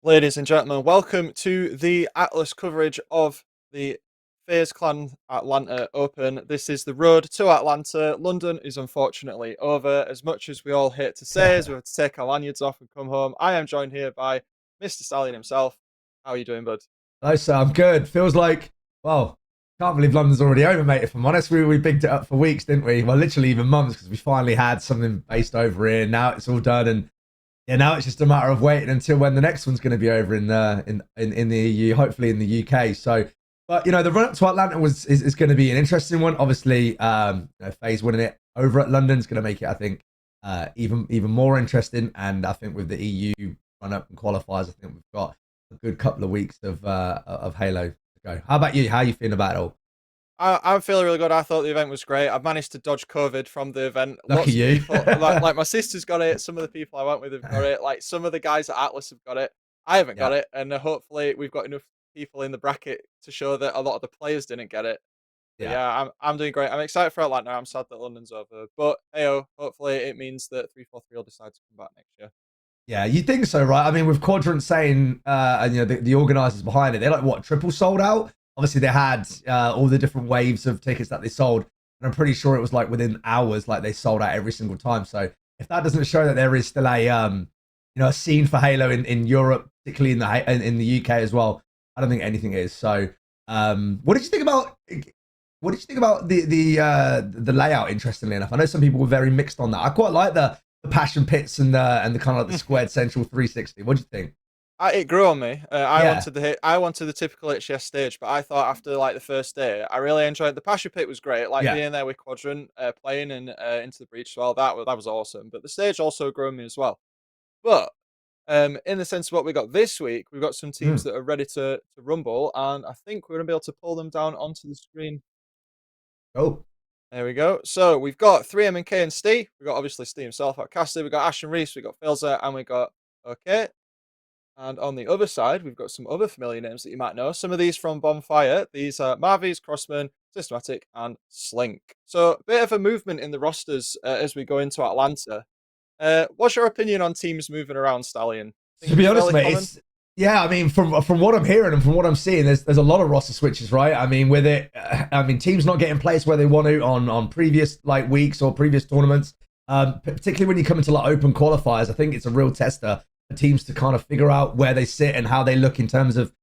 Ladies and gentlemen, welcome to the Atlas coverage of the FaZe Clan Atlanta Open. This is the road to Atlanta. London is unfortunately over. As much as we all hate to say, as we have to take our lanyards off and come home, I am joined here by Mr. Stallion himself. How are you doing, bud? No, sir, I'm good. Feels like, well, can't believe London's already over, mate. If I'm honest, we bigged it up for weeks, didn't we? Well, literally even months, because we finally had something based over here. Now it's all done, and yeah, now it's just a matter of waiting until when the next one's going to be over in the EU, hopefully in the UK. So, but the run up to Atlanta is going to be an interesting one. Obviously, FaZe winning it over at London is going to make it, I think, even more interesting. And I think with the EU run up and qualifiers, I think we've got a good couple of weeks of Halo to go. How about you? How are you feeling about it all? I'm feeling really good. I thought the event was great. I've managed to dodge COVID from the event. Lucky Lots of you. people, like my sister's got it. Some of the people I went with have got it. Like some of the guys at Atlas have got it. I haven't got Yeah. it, and hopefully we've got enough people in the bracket to show that a lot of the players didn't get it. But Yeah. yeah, I'm doing great. I'm excited for Atlanta. I'm sad that London's over, but heyo, hopefully it means that 343 will decide to come back next year. Yeah, you think so, right? I mean, with Quadrant saying, and the organisers behind it, they're like what, triple sold out? Obviously, they had all the different waves of tickets that they sold, and I'm pretty sure it was like within hours, like they sold out every single time. So if that doesn't show that there is still a scene for Halo in Europe, particularly in the UK as well, I don't think anything is. So, what did you think about? What did you think about the layout? Interestingly enough, I know some people were very mixed on that. I quite like the passion pits and the kind of like the squared central 360. What do you think? It grew on me. I Yeah, wanted the typical HCS stage, but I thought after like the first day, I really enjoyed the Passion Pit was great. Like yeah. being there with Quadrant, playing and into the breach as well. That was awesome. But the stage also grew on me as well. But in the sense of what we got this week, we've got some teams Mm. that are ready to rumble, and I think we're gonna be able to pull them down onto the screen. Oh, There we go. So we've got 3M and K and Steve. We've got obviously Steve himself, Cassie. We've got Ash and Reese. We've got Filzer, and we got okay. And on the other side, we've got some other familiar names that you might know. Some of these from Bonfire. These are Marvies, Crossman, Systematic, and Slink. So a bit of a movement in the rosters as we go into Atlanta. What's your opinion on teams moving around, Stallion? Think to be it's honest, fairly mate, common? it's yeah. I mean, from what I'm hearing and from what I'm seeing, there's a lot of roster switches, right? I mean, with it, I mean, teams not getting placed where they want to on previous like weeks or previous tournaments. Particularly when you come into like open qualifiers, I think it's a real tester for teams to kind of figure out where they sit and how they look in terms of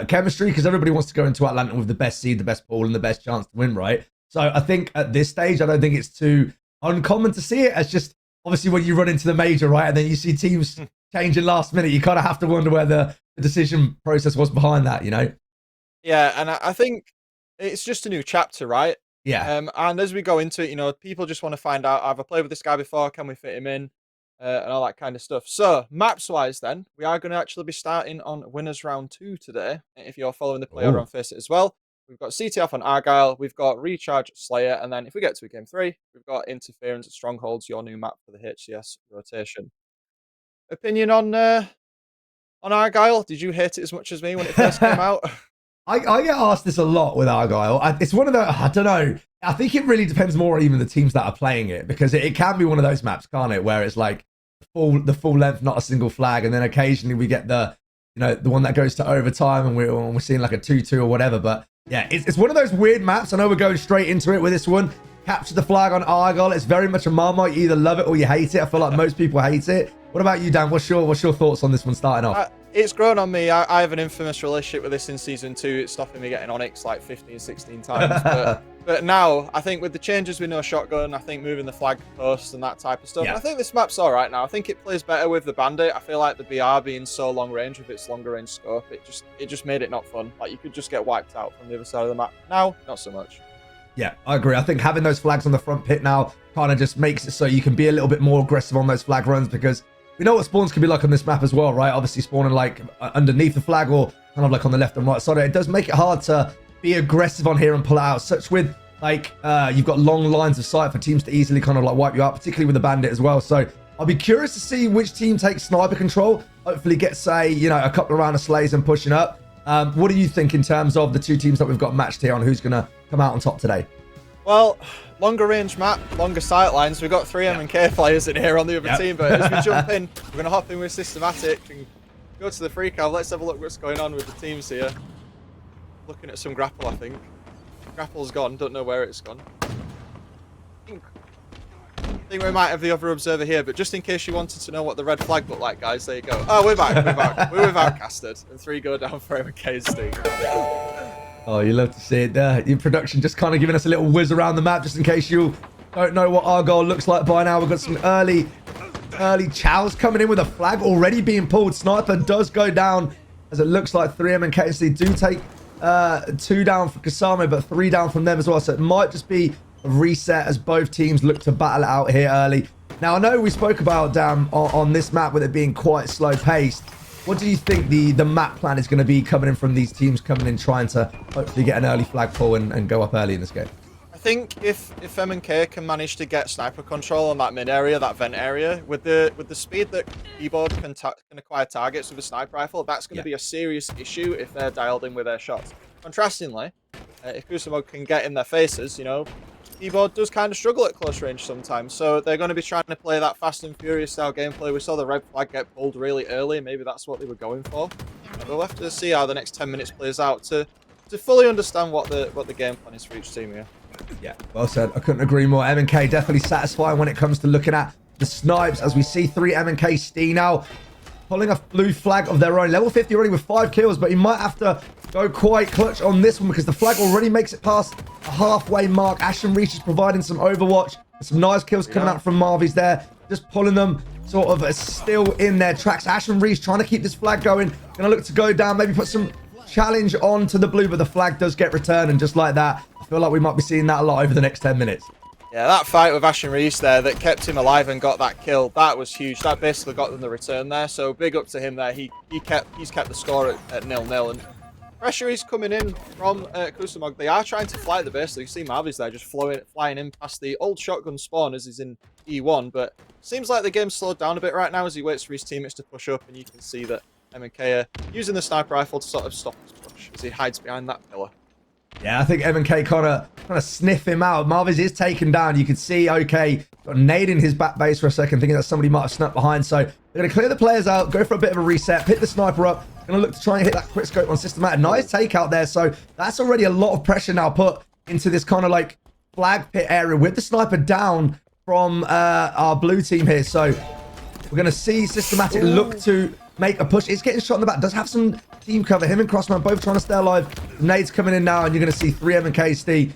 chemistry, because everybody wants to go into Atlanta with the best seed, the best pool, and the best chance to win, right? So I think at this stage, I don't think it's too uncommon to see it as just obviously when you run into the major, right, and then you see teams changing last minute, you kind of have to wonder where the decision process was behind that. Yeah, and I think it's just a new chapter, right? Yeah. And as we go into it, people just want to find out, have I played with this guy before? Can we fit him in? And all that kind of stuff. So, maps wise, then, we are going to actually be starting on Winners Round 2 today. If you're following the play order Oh. on Faceit as well, we've got CTF on Argyle, we've got Recharge Slayer, and then if we get to game 3, we've got Interference at Strongholds, your new map for the HCS rotation. Opinion on Argyle? Did you hate it as much as me when it first came out? I get asked this a lot with Argyle. It's one of the, I don't know. I think it really depends more on even the teams that are playing it, because it can be one of those maps, can't it? Where it's like the full length, not a single flag. And then occasionally we get the one that goes to overtime and we're seeing like a 2-2 or whatever. But yeah, it's one of those weird maps. I know we're going straight into it with this one. Capture the flag on Argyle. It's very much a Marmite. You either love it or you hate it. I feel like most people hate it. What about you, Dan? What's your thoughts on this one starting off? It's grown on me. I have an infamous relationship with this in season 2. It's stopping me getting Onyx like 15, 16 times. But now, I think with the changes with no shotgun, I think moving the flag post and that type of stuff, Yeah. I think this map's all right now. I think it plays better with the Bandit. I feel like the BR being so long range with its longer range scope, it just made it not fun. Like, you could just get wiped out from the other side of the map. Now, not so much. Yeah, I agree. I think having those flags on the front pit now kind of just makes it so you can be a little bit more aggressive on those flag runs, because we know what spawns can be like on this map as well, right? Obviously spawning like underneath the flag or kind of like on the left and right side. It does make it hard to be aggressive on here and pull it out. Such with like, you've got long lines of sight for teams to easily kind of like wipe you out, particularly with the Bandit as well. So I'll be curious to see which team takes sniper control. Hopefully get, say, a couple of round of slays and pushing up. What do you think in terms of the two teams that we've got matched here on who's going to come out on top today? Well, longer range map, longer sight lines. We've got 3M and K players in here on the other team, but as we jump in, we're going to hop in with Systematic and go to the free cav. Let's have a look what's going on with the teams here. Looking at some grapple, I think. Grapple's gone. Don't know where it's gone. I think we might have the other observer here, but just in case you wanted to know what the red flag looked like, guys, there you go. Oh, we're back. We're back. We're without Casted, and 3 go down for M&K and Steve. Oh, you love to see it there. Your production just kind of giving us a little whiz around the map, just in case you don't know what Argyle looks like by now. We've got some early chows coming in with a flag already being pulled. Sniper does go down, as it looks like 3M and KC do take 2 down for Kasame, but 3 down from them as well. So it might just be a reset as both teams look to battle it out here early. Now, I know we spoke about on this map with it being quite slow paced. What do you think the map plan is going to be coming in from these teams coming in trying to hopefully get an early flag pull and go up early in this game? I think if M&K can manage to get sniper control on that mid area, that vent area, with the speed that Keyboard can acquire targets with a sniper rifle, that's going to be a serious issue if they're dialed in with their shots. Contrastingly, if Kusamog can get in their faces, you know, Keyboard does kind of struggle at close range sometimes, so they're going to be trying to play that fast and furious style gameplay. We saw the red flag get pulled really early, maybe that's what they were going for. We'll have to see how the next 10 minutes plays out to fully understand what the game plan is for each team here. Yeah, well said. I couldn't agree more. M&K definitely satisfying when it comes to looking at the snipes, as we see 3 M&K Stee now pulling a blue flag of their own. Level 50 already with 5 kills, but he might have to go quite clutch on this one because the flag already makes it past the halfway mark. Ashen Reach is providing some overwatch. Some nice kills coming out from Marvies there. Just pulling them sort of still in their tracks. Ashen Reach trying to keep this flag going. Going to look to go down, maybe put some challenge onto the blue, but the flag does get returned, and just like that, I feel like we might be seeing that a lot over the next 10 minutes. Yeah, that fight with Ashen Reese there that kept him alive and got that kill, that was huge. That basically got them the return there, so big up to him there. He's kept the score at 0-0, and pressure is coming in from Kusamog. They are trying to fly at the base, so you see Marvies there just flying in past the old shotgun spawn as he's in E1, but seems like the game's slowed down a bit right now as he waits for his teammates to push up, and you can see that M&K are using the sniper rifle to sort of stop his push as he hides behind that pillar. Yeah, I think M&K kind of sniff him out. Marvies is taken down. You can see, okay, got a nade in his back base for a second, thinking that somebody might have snuck behind. So they're going to clear the players out, go for a bit of a reset, pick the sniper up. Going to look to try and hit that quick scope on Systematic. Nice takeout there. So that's already a lot of pressure now put into this kind of like flag pit area with the sniper down from our blue team here. So we're going to see Systematic look to make a push. He's getting shot in the back. Does have some team cover. Him and Crossman both trying to stay alive. Nades coming in now, and you're going to see 3 M&K Stee,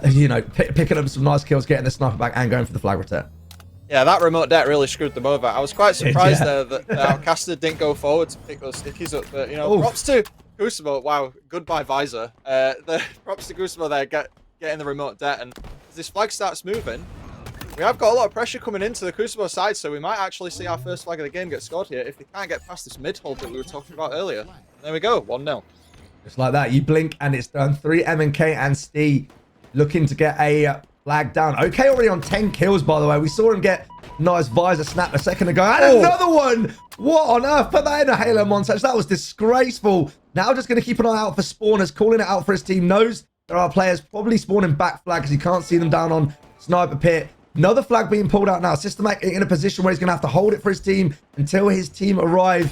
you know, picking up some nice kills, getting the sniper back, and going for the flag return. Yeah, that remote det really screwed them over. I was quite surprised there that Outcaster didn't go forward to pick those stickies up. But, you know, props to Kusamo. Wow, goodbye visor. The props to Kusamo there, getting the remote det. And as this flag starts moving, we have got a lot of pressure coming into the Kusamo side, so we might actually see our first flag of the game get scored here if they can't get past this mid-hold that we were talking about earlier. And there we go, 1-0. Just like that, you blink and it's done. 3 M&K and Stee looking to get a flag down. Okay, already on 10 kills, by the way. We saw him get nice visor snap a second ago. And another one! What on earth? Put that in a Halo montage. That was disgraceful. Now just going to keep an eye out for spawners, calling it out for his team. Knows there are players probably spawning back flag because he can't see them down on Sniper Pit. Another flag being pulled out now. Systematic in a position where he's going to have to hold it for his team until his team arrive.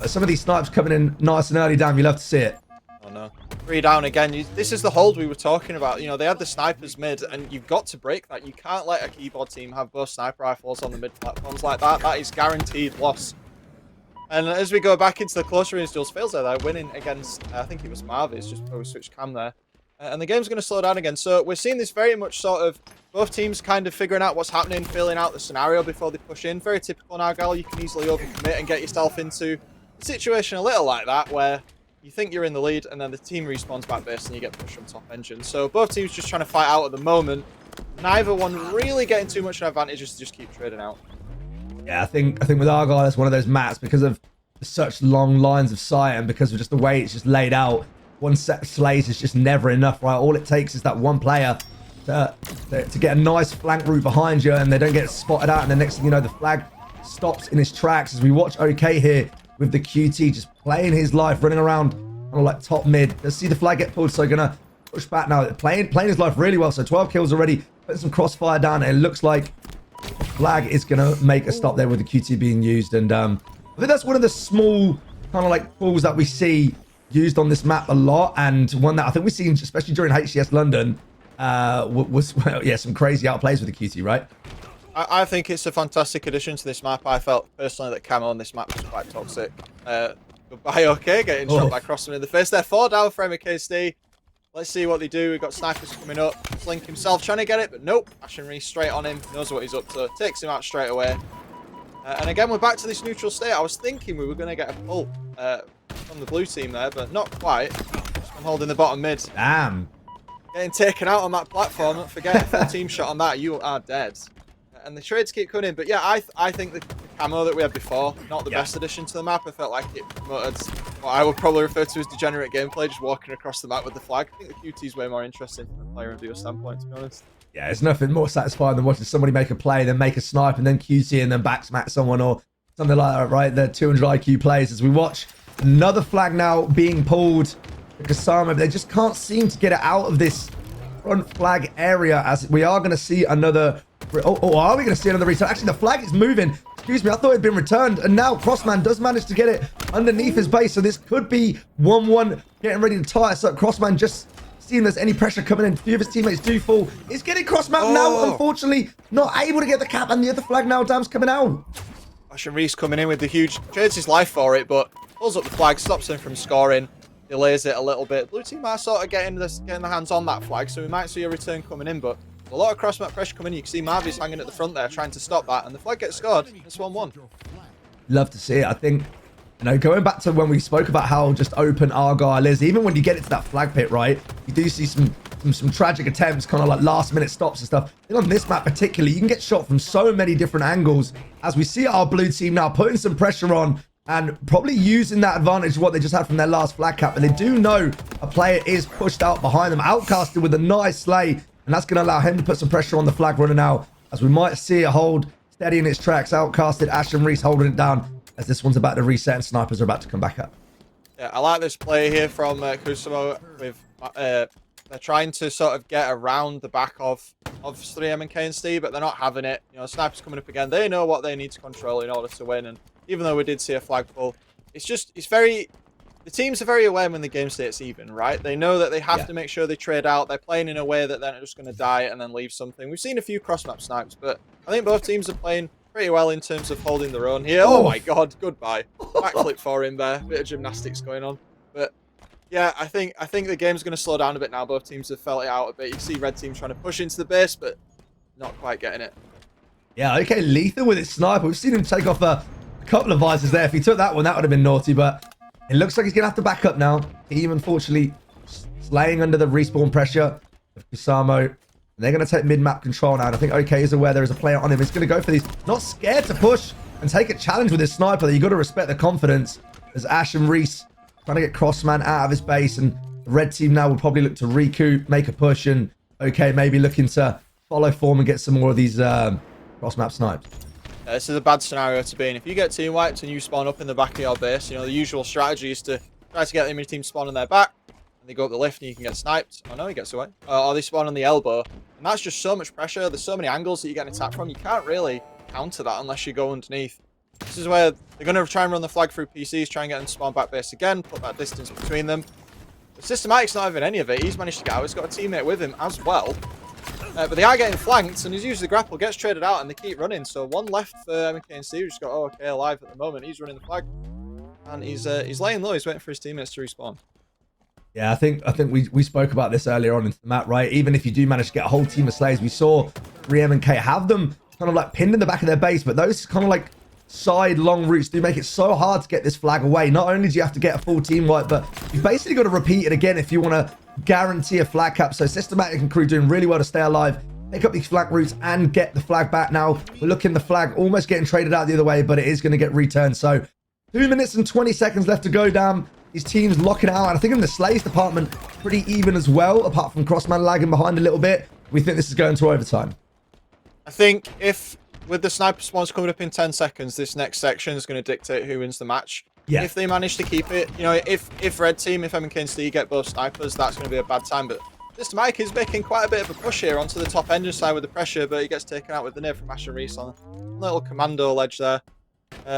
Some of these snipes coming in nice and early down. You love to see it. Oh no. 3 down again. This is the hold we were talking about. You know, they had the snipers mid, and you've got to break that. You can't let a Keyboard team have both sniper rifles on the mid platforms like that. That is guaranteed loss. And as we go back into the closer range duels, Fails there, they're winning against, I think it was Marvies, just before we switched cam there. And the game's going to slow down again. So we're seeing this very much sort of both teams kind of figuring out what's happening, filling out the scenario before they push in. Very typical in Argyle. You can easily overcommit and get yourself into a situation a little like that where you think you're in the lead and then the team respawns back base and you get pushed from top engine. So both teams just trying to fight out at the moment. Neither one really getting too much of an advantage, just keep trading out. Yeah, I think with Argyle, it's one of those maps because of such long lines of sight and because of just the way it's just laid out. One set of slays is just never enough, right? All it takes is that one player to get a nice flank route behind you and they don't get spotted out. And the next thing you know, the flag stops in his tracks as we watch OK here with the QT just playing his life, running around on like top mid. Let's see the flag get pulled, so gonna push back now. Playing his life really well. So 12 kills already, putting some crossfire down. And it looks like the flag is gonna make a stop there with the QT being used. And I think that's one of the small kind of like pulls that we see used on this map a lot, and one that I think we've seen, especially during HCS London, was yeah, some crazy outplays with the QT, right? I think it's a fantastic addition to this map. I felt personally that camo on this map was quite toxic. Goodbye, okay, getting shot by Crossman in the face. They're 4 down for MKSD. Let's see what they do. We've got snipers coming up. Slink himself trying to get it, but nope. Ashen Reese straight on him. Knows what he's up to. Takes him out straight away. And again, we're back to this neutral state. I was thinking we were going to get a pull from the blue team there, but not quite. I'm holding the bottom mid. Damn. Getting taken out on that platform. Don't forget, a full team shot on that, you are dead. And the trades keep coming in. But yeah, I think the camo that we had before, not the best addition to the map. I felt like it promoted what I would probably refer to as degenerate gameplay, just walking across the map with the flag. I think the QT is way more interesting from a player and viewer standpoint, to be honest. Yeah, there's nothing more satisfying than watching somebody make a play, then make a snipe, and then QT and then back smack someone or something like that, right? The 200 IQ plays as we watch another flag now being pulled. Kasama, they just can't seem to get it out of this front flag area, as we are going to see another... Oh, are we going to see another return? Actually, the flag is moving. Excuse me, I thought it had been returned. And now Crossman does manage to get it underneath his base. So this could be 1-1, getting ready to tie us up. Crossman just seeing there's any pressure coming in. A few of his teammates do fall. He's getting Crossman now, unfortunately, not able to get the cap. And the other flag now, Dam's coming out. Ashen Reese coming in with the huge... Trades his life for it, but pulls up the flag, stops him from scoring. Delays it a little bit. Blue team are sort of getting the hands on that flag, so we might see a return coming in, but a lot of cross-map pressure coming in. You can see Marvy's hanging at the front there, trying to stop that, and the flag gets scored. It's 1-1. Love to see it. I think, you know, going back to when we spoke about how just open Argyle is, even when you get into that flag pit, right, you do see some tragic attempts, kind of like last-minute stops and stuff. And on this map particularly, you can get shot from so many different angles, as we see our blue team now putting some pressure on, and probably using that advantage of what they just had from their last flag cap. But they do know a player is pushed out behind them. Outcasted with a nice slay. And that's going to allow him to put some pressure on the flag running out. As we might see it hold steady in its tracks. Outcasted. Ashen Reese holding it down. As this one's about to reset and snipers are about to come back up. Yeah, I like this play here from Kusamo. They're trying to sort of get around the back of 3M and KNC, but they're not having it. You know, snipers coming up again. They know what they need to control in order to win. And even though we did see a flag pull, the teams are very aware when the game state's even, right? They know that they have to make sure they trade out. They're playing in a way that they're not just going to die and then leave something. We've seen a few cross-map snipes, but I think both teams are playing pretty well in terms of holding their own here. Oh my god, goodbye. Backflip for him there. Bit of gymnastics going on. But yeah, I think the game's going to slow down a bit now. Both teams have felt it out a bit. You see red team trying to push into the base, but not quite getting it. Yeah, okay, Lethal with his sniper. We've seen him take off a couple of visors there. If he took that one, that would have been naughty, but it looks like he's going to have to back up now. Team, unfortunately, slaying under the respawn pressure of Kusamo. They're going to take mid-map control now. And I think OK is aware there is a player on him. He's going to go for these. Not scared to push and take a challenge with his sniper. You've got to respect the confidence. As Ashen Reese trying to get Crossman out of his base. And the red team now will probably look to recoup, make a push. And OK maybe looking to follow form and get some more of these cross-map snipes. This is a bad scenario to be in. If you get team wiped and you spawn up in the back of your base, you know, the usual strategy is to try to get the enemy team spawn on their back, and they go up the lift and you can get sniped. Oh no, he gets away. Or they spawn on the elbow. And that's just so much pressure. There's so many angles that you get attacked from. You can't really counter that unless you go underneath. This is where they're going to try and run the flag through PCs, try and get them to spawn back base again, put that distance between them. But Systematic's not having any of it. He's managed to get out. He's got a teammate with him as well. But they are getting flanked, and he's used the grapple, gets traded out, and they keep running. So one left for MKNC, who's got OK alive at the moment. He's running the flag, and he's laying low. He's waiting for his teammates to respawn. Yeah, I think we spoke about this earlier on into the map, right? Even if you do manage to get a whole team of Slayers, we saw 3M and K have them kind of like pinned in the back of their base, but those kind of like side long routes do make it so hard to get this flag away. Not only do you have to get a full team wipe, but you've basically got to repeat it again if you want to guarantee a flag cap. So Systematic and crew doing really well to stay alive, pick up these flag routes and get the flag back. Now we're looking the flag almost getting traded out the other way, but it is going to get returned. So 2 minutes and 20 seconds left to go down. These teams locking out, and I think in the Slays department pretty even as well, apart from Crossman lagging behind a little bit. We think this is going to overtime. I think if with the sniper spawns coming up in 10 seconds, this next section is going to dictate who wins the match. Yeah. If they manage to keep it, you know, if red team, if MK and Steve get both snipers, that's going to be a bad time. But this Mike is making quite a bit of a push here onto the top engine side with the pressure, but he gets taken out with the nade from Ashen Reese on a little commando ledge there.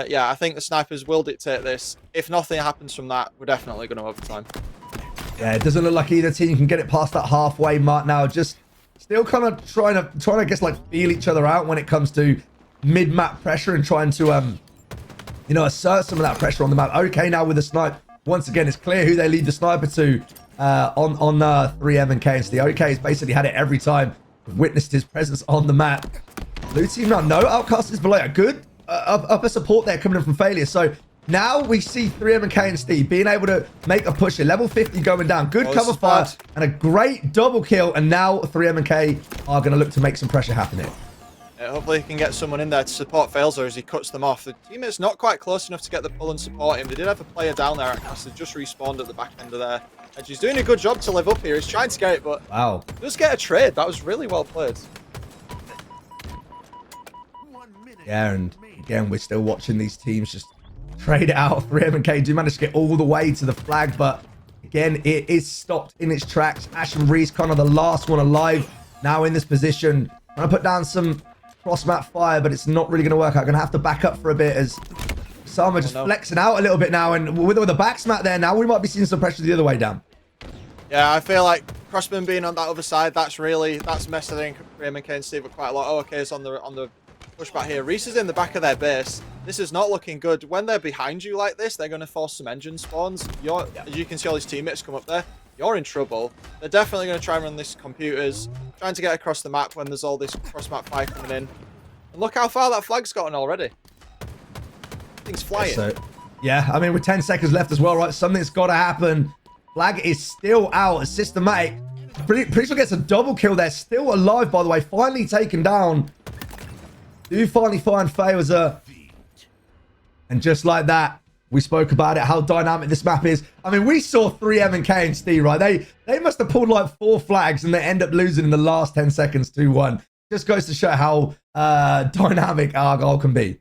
Yeah, I think the snipers will dictate this. If nothing happens from that, we're definitely going to overtime. Yeah, it doesn't look like either team can get it past that halfway mark now. Just still kind of trying to I guess, like, feel each other out when it comes to mid-map pressure and trying to assert some of that pressure on the map. Okay, now with the snipe, once again, it's clear who they lead the sniper to on 3M and KNST. OK has basically had it every time. We've witnessed his presence on the map. Blue team now, no, Outcast is below. A good upper support there coming in from Failure. So now we see 3M and KNST being able to make a push at level 50 going down. Good cover fire and a great double kill. And now 3M and K are going to look to make some pressure happen here. Hopefully he can get someone in there to support Failzer as he cuts them off. The teammate's not quite close enough to get the pull and support him. They did have a player down there. Outcast had just respawned at the back end of there. And he's doing a good job to live up here. He's trying to get it, but wow, does get a trade. That was really well played. Yeah, and again, we're still watching these teams just trade it out. 3M and K do manage to get all the way to the flag, but again, it is stopped in its tracks. Ash and Reese, kind of the last one alive, now in this position. I'm going to put down some cross-map fire, but it's not really going to work out. Going to have to back up for a bit as Sama just flexing out a little bit now, and with the back smack there now, we might be seeing some pressure the other way down. Yeah, I feel like Crossman being on that other side, that's messing in Graham and Kane Steve quite a lot. Oh, okay, it's on the pushback here. Reese is in the back of their base. This is not looking good. When they're behind you like this, they're going to force some engine spawns. As you can see all his teammates come up there. You're in trouble. They're definitely going to try and run this computers, trying to get across the map when there's all this cross-map fire coming in. And look how far that flag's gotten already. Thing's flying. So, yeah, I mean, with 10 seconds left as well, right? Something's got to happen. Flag is still out. Systematic. Pretty sure gets a double kill there. Still alive, by the way. Finally taken down. Do finally find Failzer. And just like that, we spoke about it, how dynamic this map is. I mean, we saw 3M and KNST, right? They must have pulled like 4 flags and they end up losing in the last 10 seconds 2-1. Just goes to show how dynamic our goal can be.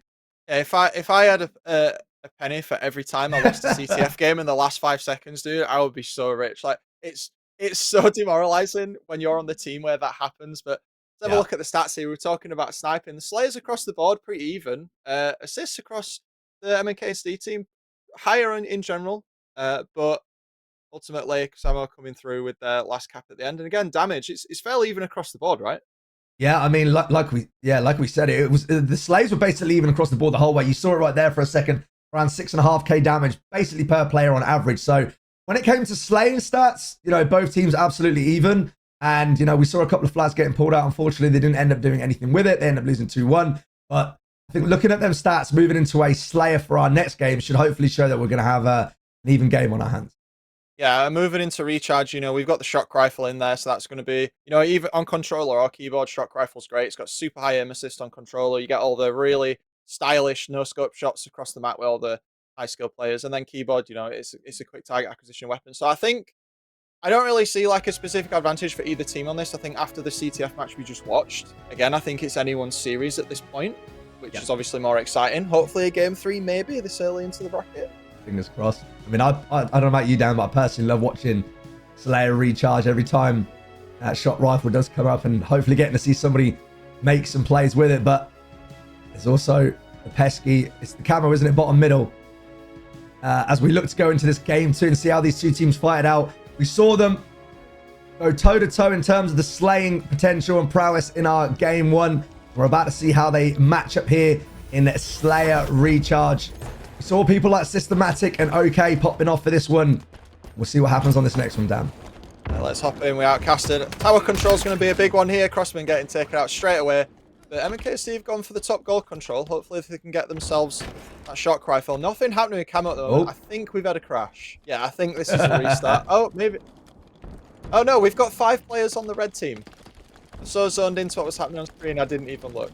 Yeah, if I had a penny for every time I lost a CTF game in the last 5 seconds, dude, I would be so rich. Like, it's so demoralizing when you're on the team where that happens. But let's have a look at the stats here. We're talking about sniping. The Slayers across the board, pretty even. Assists across the MNKSD team, higher in general. But ultimately, Samo coming through with their last cap at the end. And again, damage, it's fairly even across the board, right? Yeah, I mean, like we said, it was the Slaves were basically even across the board the whole way. You saw it right there for a second, around 6.5k damage, basically per player on average. So when it came to slaying stats, both teams absolutely even. And we saw a couple of flags getting pulled out. Unfortunately, they didn't end up doing anything with it. They ended up losing 2-1. But I think looking at them stats, moving into a Slayer for our next game should hopefully show that we're going to have an even game on our hands. Yeah, moving into recharge, we've got the shock rifle in there, so that's going to be, even on controller or keyboard, shock rifle's great. It's got super high aim assist on controller. You get all the really stylish no-scope shots across the map with all the high-skill players. And then keyboard, it's a quick target acquisition weapon. So I don't really see like a specific advantage for either team on this. I think after the CTF match we just watched, again, I think it's anyone's series at this point, which is obviously more exciting. Hopefully a game 3 maybe this early into the bracket. Fingers crossed. I mean, I don't know about you, Dan, but I personally love watching Slayer recharge every time that shot rifle does come up and hopefully getting to see somebody make some plays with it. But there's also the pesky, it's the camo, isn't it, bottom middle. As we look to go into this game 2 and see how these two teams fight it out. We saw them go toe-to-toe in terms of the slaying potential and prowess in our game 1. We're about to see how they match up here in Slayer recharge. We saw people like Systematic and OK popping off for this one. We'll see what happens on this next one, Dan. Let's hop in. We outcasted. Tower control is going to be a big one here. Crossman getting taken out straight away. But MKC have gone for the top goal control. Hopefully if they can get themselves that shock rifle. Nothing happening with camo at the moment. I think we've had a crash. Yeah, I think this is a restart. Oh, maybe. Oh no, we've got 5 players on the red team. I'm so zoned into what was happening on screen, I didn't even look.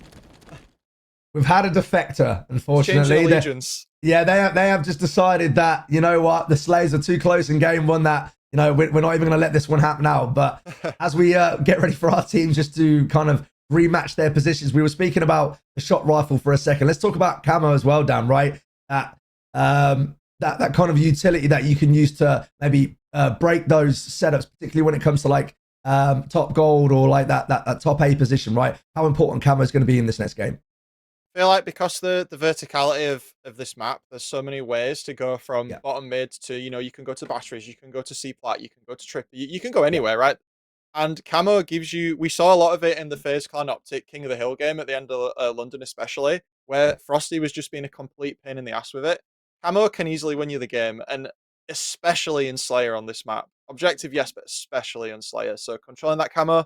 We've had a defector, unfortunately. Change allegiance. Yeah, they have just decided that, you know what, the Slayers are too close in game 1 that, we're not even going to let this one happen now. But as we get ready for our team just to kind of rematch their positions, we were speaking about the shot rifle for a second. Let's talk about camo as well, Dan, right? That kind of utility that you can use to maybe break those setups, particularly when it comes to like top gold or like that top A position, right? How important camo is going to be in this next game? I feel like because the verticality of this map, there's so many ways to go from Yeah, bottom mid to, you can go to batteries, you can go to C plat, you can go to trip, you can go yeah, anywhere, right? And camo gives you. We saw a lot of it in the FaZe Clan Optic King of the Hill game at the end of London, especially, yeah. where Frosty was just being a complete pain in the ass with it. Camo can easily win you the game, and especially in Slayer on this map. Objective, yes, but especially in Slayer. So controlling that camo,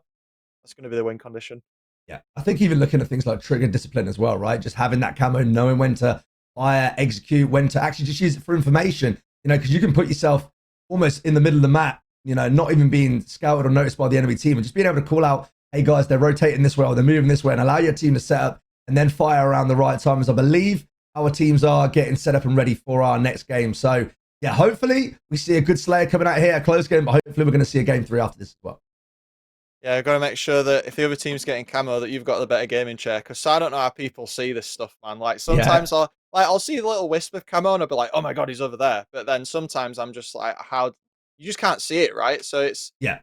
that's going to be the win condition. Yeah, I think even looking at things like trigger discipline as well, right? Just having that camo, knowing when to fire, execute, when to actually just use it for information, because you can put yourself almost in the middle of the map, not even being scouted or noticed by the enemy team, and just being able to call out, hey guys, they're rotating this way or they're moving this way, and allow your team to set up and then fire around the right time, as I believe our teams are getting set up and ready for our next game. So, yeah, hopefully we see a good Slayer coming out here, a close game, but hopefully we're going to see a game 3 after this as well. Yeah, you've got to make sure that if the other team's getting camo, that you've got the better gaming chair. Because I don't know how people see this stuff, man. Like Yeah, sometimes I'll see a little wisp of camo and I'll be like, oh my god, he's over there. But then sometimes I'm just like, how you just can't see it, right? So it's yeah,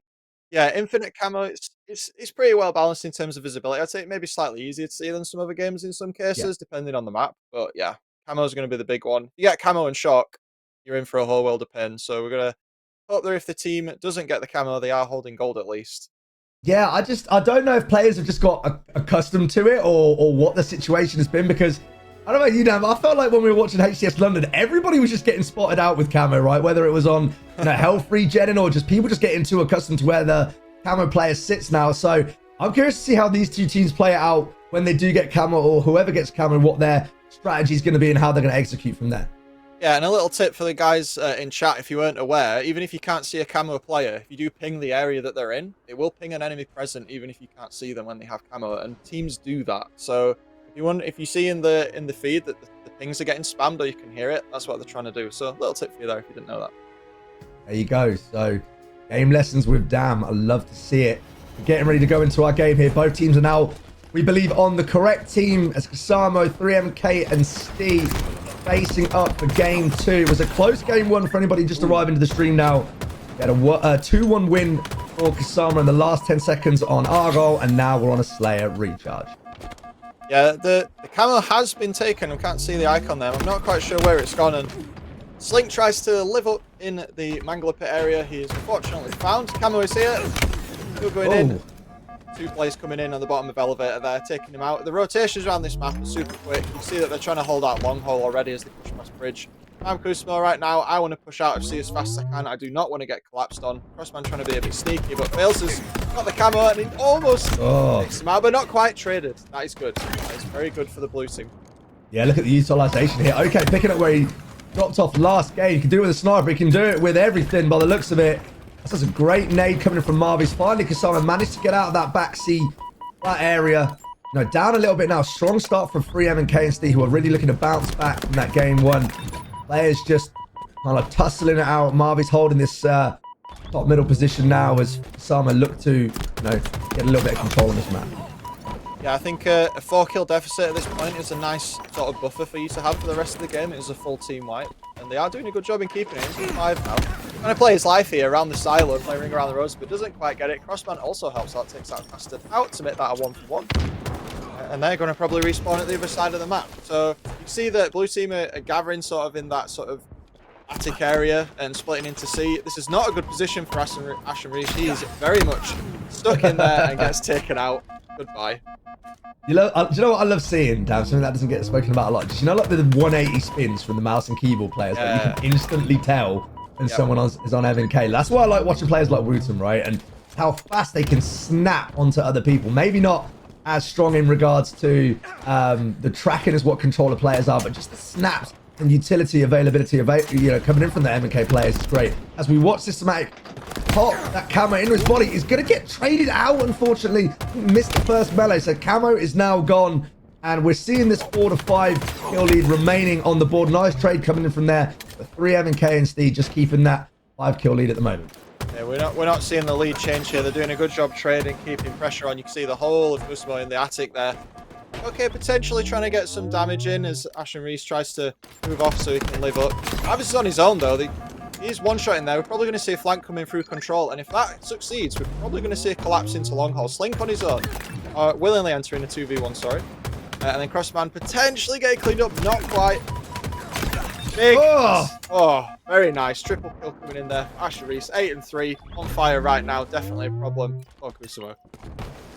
yeah, infinite camo. It's pretty well balanced in terms of visibility. I'd say it may be slightly easier to see than some other games in some yeah. cases, depending on the map. But yeah, camo is going to be the big one. You get camo and shock, you're in for a whole world of pain. So we're gonna hope that if the team doesn't get the camo, they are holding gold at least. Yeah, I don't know if players have just got accustomed to it or what the situation has been, because I don't know, I felt like when we were watching HCS London, everybody was just getting spotted out with camo, right? Whether it was on health regen or just people just getting too accustomed to where the camo player sits now. So I'm curious to see how these two teams play it out when they do get camo, or whoever gets camo, what their strategy is going to be and how they're going to execute from there. Yeah, and a little tip for the guys in chat, if you weren't aware, even if you can't see a camo player, if you do ping the area that they're in, it will ping an enemy present even if you can't see them when they have camo, and teams do that. So if you see in the feed that the pings are getting spammed or you can hear it, that's what they're trying to do. So a little tip for you there if you didn't know that. There you go. So game lessons with Dam. I love to see it. We're getting ready to go into our game here. Both teams are now, we believe, on the correct team, as Kasamo, 3MK and Steve facing up for game 2. It was a close game 1 for anybody just arriving to the stream now. We had a 2-1 win for Kasama in the last 10 seconds on Argyle, and now we're on a Slayer recharge. Yeah, the camo has been taken. We can't see the icon there. I'm not quite sure where it's gone, and Slink tries to live up in the Mangler pit area. He is unfortunately found. Camo is here. Still going in. 2 players coming in on the bottom of elevator there, taking him out. The rotations around this map are super quick. You see that they're trying to hold out long hole already as they push past bridge. I'm Kusmo right now. I want to push out FC as fast as I can. I do not want to get collapsed on. Crossman trying to be a bit sneaky, but fails has got the camo and he almost takes him out, but not quite traded. That is good. That is very good for the blue team. Yeah, look at the utilization here. Okay, picking up where he dropped off last game. He can do it with a sniper. He can do it with everything by the looks of it. That's a great nade coming in from Marvis. Finally, Kasama managed to get out of that backseat, that area. Down a little bit now. Strong start from 3M and KNST, who are really looking to bounce back from that game 1. Players just kind of tussling it out. Marvis holding this top middle position now as Kasama look to, get a little bit of control on this map. Yeah, I think a 4-kill deficit at this point is a nice sort of buffer for you to have for the rest of the game. It is a full team wipe, and they are doing a good job in keeping it. He's 5 now. Trying to play his life here around the silo, playing ring around the roads, but doesn't quite get it. Crossman also helps out, takes out Bastard out to make that a 1-for-1. And they're going to probably respawn at the other side of the map. So you see that blue team are gathering sort of in that sort of attic area and splitting into C. This is not a good position for Ashen Reese. He is very much stuck in there and gets taken out. Goodbye. Do you know what I love seeing, Dan? Something that doesn't get spoken about a lot. Just, like the 180 spins from the mouse and keyboard players that you can instantly tell when someone is on MNK. That's why I like watching players like Wooten, right? And how fast they can snap onto other people. Maybe not as strong in regards to the tracking as what controller players are, but just the snaps and utility availability coming in from the MNK players is great. As we watch Systematic pop that camo into his body, is going to get traded out, unfortunately. Missed the first melee, so camo is now gone, and we're seeing this 4 to 5 kill lead remaining on the board. Nice trade coming in from there, but 3M and KNST just keeping that 5 kill lead at the moment. Yeah, we're not seeing the lead change here. They're doing a good job trading, keeping pressure on. You can see the whole of Kusmo in the attic there. Okay, potentially trying to get some damage in as Ashen Reese tries to move off so he can live up. Travis is on his own though. He's one-shotting there. We're probably going to see a flank coming through control, and if that succeeds, we're probably going to see a collapse into long haul. Slink on his own, willingly entering a 2v1, sorry. And then Crossman potentially getting cleaned up. Not quite. Big. Oh. Oh, very nice. Triple kill coming in there. Asher Reese, 8 and 3. On fire right now. Definitely a problem. Oh, Kusama.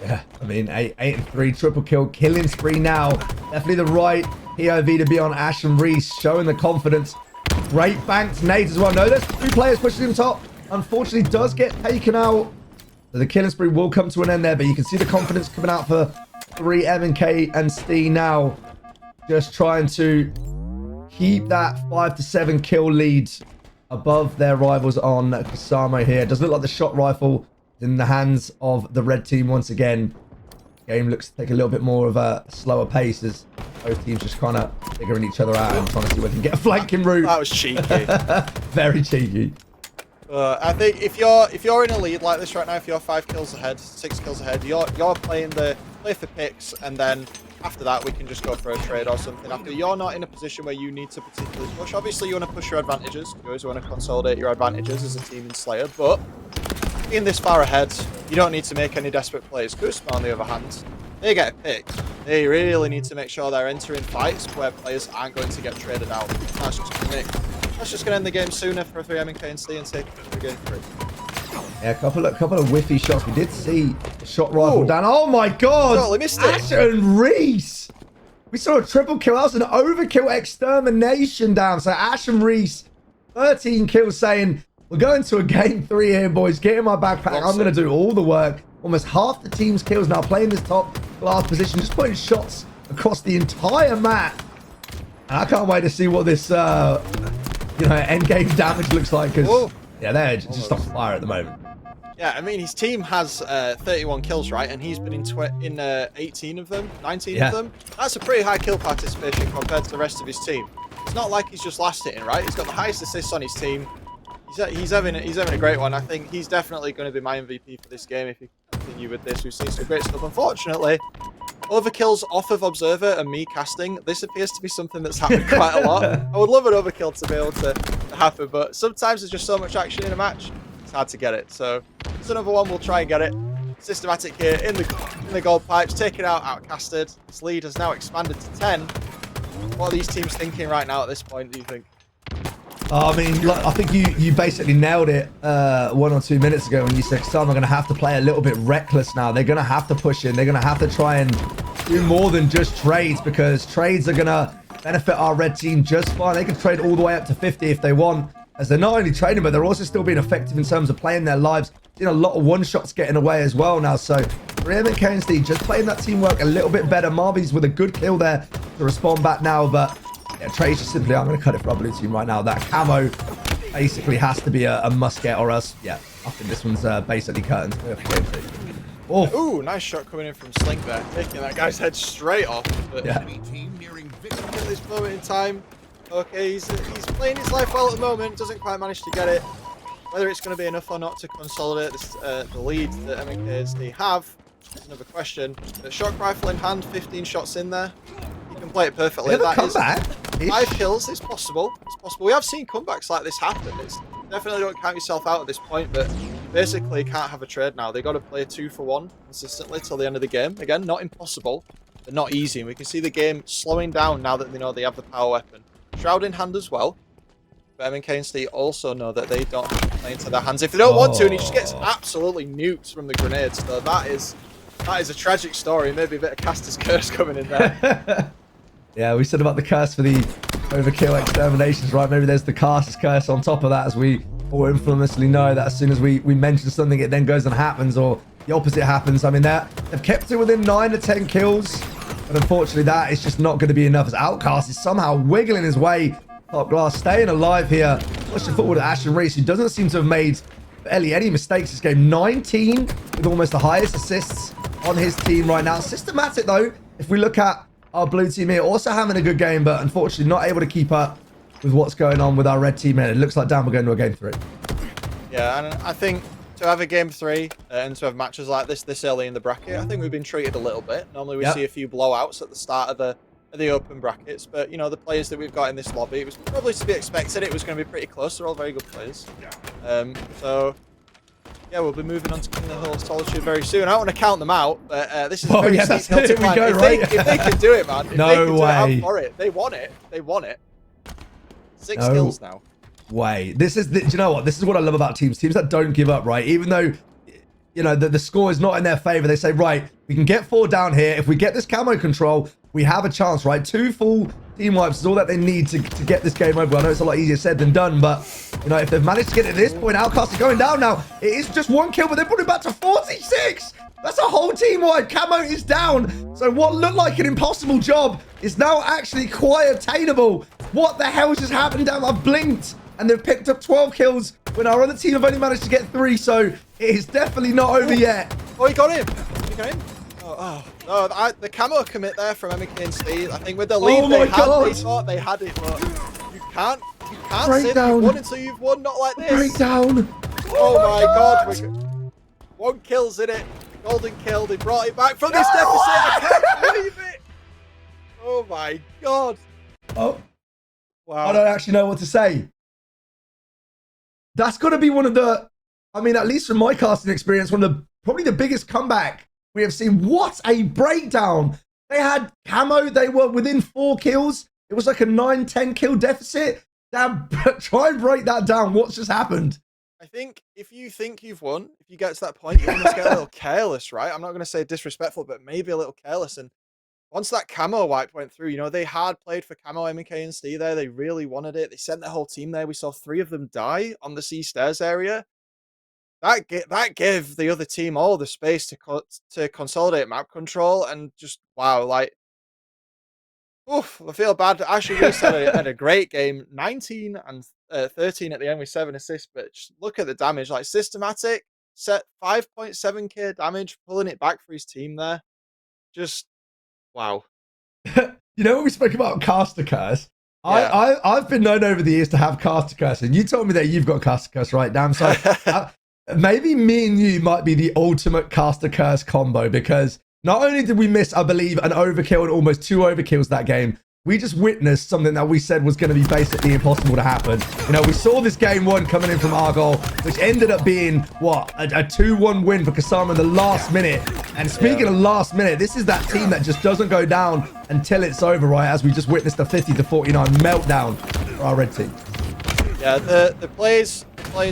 Yeah, I mean, 8 and 3, triple kill, killing spree now. Definitely the right POV to be on Ashen Reese, showing the confidence. Great banked nades as well. No, there's 2 players pushing him top. Unfortunately, does get taken out. So the killing spree will come to an end there, but you can see the confidence coming out for 3 MK and Stee now. Just trying to keep that 5 to 7 kill lead above their rivals on Kusama here. Does look like the shot rifle in the hands of the red team once again. Game looks to take a little bit more of a slower pace as both teams just kind of figuring each other out and trying to see whether they can get a flanking route. That was cheeky. Very cheeky. I think if you're in a lead like this right now, if you're 5 kills ahead, 6 kills ahead, you're playing play for picks, and then after that we can just go for a trade or something. After you're not in a position where you need to particularly push. Obviously you want to push your advantages. You always want to consolidate your advantages as a team in Slayer, but being this far ahead, you don't need to make any desperate plays. Kusma, on the other hand, they get a pick. They really need to make sure they're entering fights where players aren't going to get traded out. That's just going to end the game sooner for 3MK and Stee and take it to game 3. Yeah, a couple of whiffy shots. We did see the shot rifle down. Oh my god! Totally missed it. Ashen Reese! We saw a triple kill. That was an overkill extermination down. So Ashen Reese, 13 kills, saying, we're going to a game 3 here, boys. Get in my backpack. I'm going to do all the work. Almost half the team's kills now playing this top glass position, just putting shots across the entire map. And I can't wait to see what this, end game damage looks like. Because, yeah, they're just on fire at the moment. Yeah, I mean, his team has 31 kills, right? And he's been in 18 of them, 19 of them. That's a pretty high kill participation compared to the rest of his team. It's not like he's just last hitting, right? He's got the highest assists on his team. He's having a great one. I think he's definitely going to be my MVP for this game if he continue with this. We've seen some great stuff. Unfortunately, overkills off of Observer and me casting, this appears to be something that's happened quite a lot. I would love an overkill to be able to happen, but sometimes there's just so much action in a match, it's hard to get it. So it's another one. We'll try and get it. Systematic here in the gold pipes, taken outcasted. This lead has now expanded to 10. What are these teams thinking right now at this point, do you think? I mean, I think you basically nailed it 1 or 2 minutes ago when you said some are going to have to play a little bit reckless now. They're going to have to push in. They're going to have to try and do more than just trades, because trades are going to benefit our red team just fine. They can trade all the way up to 50 if they want, as they're not only trading, but they're also still being effective in terms of playing their lives. Seen a lot of one-shots getting away as well now. So MK and Stee just playing that teamwork a little bit better. Marby's with a good kill there to respond back now, but yeah, trades just simply aren't going to cut it for our blue team right now. That camo basically has to be a must get, or else, yeah, I think this one's basically curtains. Oh, ooh, nice shot coming in from Slink there, taking that guy's head straight off. But yeah. At this moment in time, okay, he's playing his life well at the moment, doesn't quite manage to get it. Whether it's going to be enough or not to consolidate this, the lead that MK and Stee have is another question. But shock rifle in hand, 15 shots in there. He can play it perfectly. That comeback. 5 kills. It's possible. It's possible. We have seen comebacks like this happen. It's definitely, don't count yourself out at this point, but basically can't have a trade now. They got to play 2 for 1 consistently till the end of the game. Again, not impossible, but not easy. And we can see the game slowing down now that they know they have the power weapon. Shroud in hand as well. But MK and Stee also know that they don't have to play into their hands if they don't want to, and he just gets absolutely nuked from the grenades. So that is a tragic story. Maybe a bit of Caster's curse coming in there. Yeah, we said about the curse for the overkill exterminations, right? Maybe there's the Caster's curse on top of that, as we all infamously know that as soon as we mention something, it then goes and happens, or the opposite happens. I mean, they've kept it within 9 to 10 kills, but unfortunately that is just not going to be enough, as Outcast is somehow wiggling his way top glass, staying alive here, pushing forward at Ashen Reese, who doesn't seem to have made barely any mistakes this game. 19 with almost the highest assists on his team right now. Systematic, though, if we look at our blue team here, also having a good game, but unfortunately not able to keep up with what's going on with our red team here. It looks like, Dan, we're going to a game 3. Yeah, and I think to have a game 3 and to have matches like this early in the bracket, I think we've been treated a little bit. Normally we see a few blowouts at the start of the open brackets, but you know, the players that we've got in this lobby, it was probably to be expected. It was going to be pretty close. They're all very good players. So yeah, we'll be moving on to King of the Hill Solitude very soon. I don't want to count them out, but this is Oh, very yeah, steep that's hill it. to We climb. go, If right? they can do it, man. If No they can do it, way. I'm for it. They want it. They want it. 6 No. kills now. Way. This is, do you know what? This is what I love about teams. Teams that don't give up, right? Even though, you know, the score is not in their favor. They say, right, we can get 4 down here. If we get this camo control, we have a chance, right? 2 full team wipes is all that they need to get this game over. I know it's a lot easier said than done, but, you know, if they've managed to get to this point, Outcast is going down now. It is just 1 kill, but they put it back to 46. That's a whole team wipe. Camo is down. So what looked like an impossible job is now actually quite attainable. What the hell just happened down? I've blinked and they've picked up 12 kills when our other team have only managed to get 3. So it is definitely not over yet. Oh, he got him. He got him. Oh, no, the camo commit there from MK and Steve. I think with the lead they thought they had it, but you can't say that you've won until you've won. Not like this. Breakdown. Oh my God. 1 kill's in it. Golden kill. They brought it back from this deficit. I can't believe it. Oh my God. Oh, Wow. I don't actually know what to say. That's got to be one of the, I mean, at least from my casting experience, one of the, probably the biggest comeback we have seen. What a breakdown. They had camo. They were within 4 kills. It was like a 9-10 kill deficit. Damn, try and break that down. What's just happened? I think if you think you've won, if you get to that point, you're going to get a little careless, right? I'm not going to say disrespectful, but maybe a little careless. And once that camo wipe went through, you know, they had played for camo MK and Steve there. They really wanted it. They sent their whole team there. We saw 3 of them die on the C stairs area. That gave the other team all the space to consolidate map control and just, wow, like, oof, I feel bad. Actually, we had a great game. 19 and 13 at the end with 7 assists, but just look at the damage. Like, Systematic set 5.7k damage, pulling it back for his team there. Just, wow. You know when we spoke about caster curse? Yeah. I've been known over the years to have caster curse, and you told me that you've got caster curse, right? Damn, so maybe me and you might be the ultimate caster curse combo, because not only did we miss, I believe, an overkill and almost 2 overkills that game, we just witnessed something that we said was going to be basically impossible to happen. You know, we saw this game 1 coming in from Argyle, which ended up being, what, a 2-1 win for Kasama in the last minute. And speaking of last minute, this is that team that just doesn't go down until it's over, right? As we just witnessed a 50-49 meltdown for our red team. Yeah, the players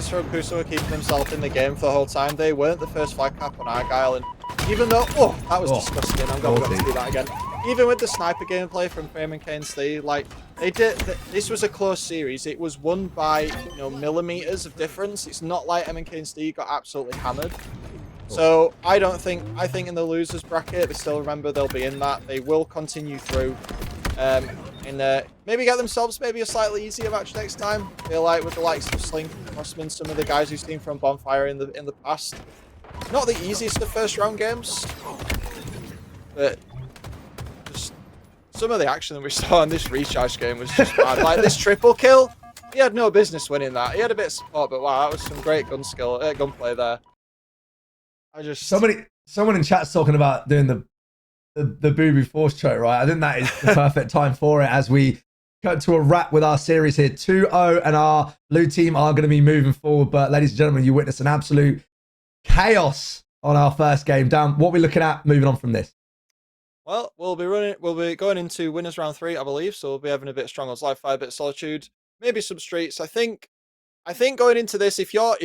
from Kusa were keeping themselves in the game for the whole time. They weren't the first flag cap on Argyle, and even though, that was disgusting. I'm going to do that again. Even with the sniper gameplay from Frame and KNC, like, they did, this was a close series. It was won by, you know, millimeters of difference. It's not like MK&C got absolutely hammered. So I think in the losers bracket, they still remember they'll be in that. They will continue through, and maybe get themselves maybe a slightly easier match next time. I feel like with the likes of Slink, Crossman, some of the guys we've seen from Bonfire in the past. Not the easiest of first round games, but just some of the action that we saw in this recharge game was just bad. Like this triple kill, he had no business winning that. He had a bit of support, but wow, that was some great gunplay there. Someone in chat's talking about doing the Boo Boo Force choke, right? I think that is the perfect time for it as we cut to a wrap with our series here. 2-0, and our blue team are going to be moving forward. But ladies and gentlemen, you witnessed an absolute chaos on our first game. Dan, what are we looking at moving on from this? Well, we'll be going into winners round 3, I believe. So we'll be having a bit of Strongholds Live Fire, a bit of Solitude, maybe some Streets. I think going into this, if you're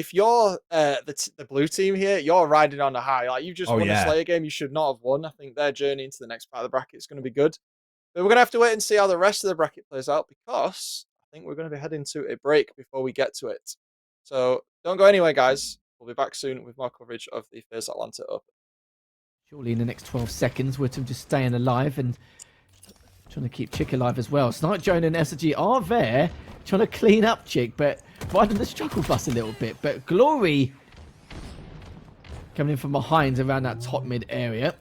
the blue team here, you're riding on a high. Like, you've just won a Slayer game, you should not have won. I think their journey into the next part of the bracket is going to be good. But we're going to have to wait and see how the rest of the bracket plays out, because I think we're going to be heading to a break before we get to it. So don't go anywhere, guys. We'll be back soon with more coverage of the FaZe Atlanta Open. Surely in the next 12 seconds, we're just staying alive and trying to keep Chick alive as well. Snipe Joan and SG are there, trying to clean up Chick, but riding the struggle bus a little bit. But Glory coming in from behind around that top mid area.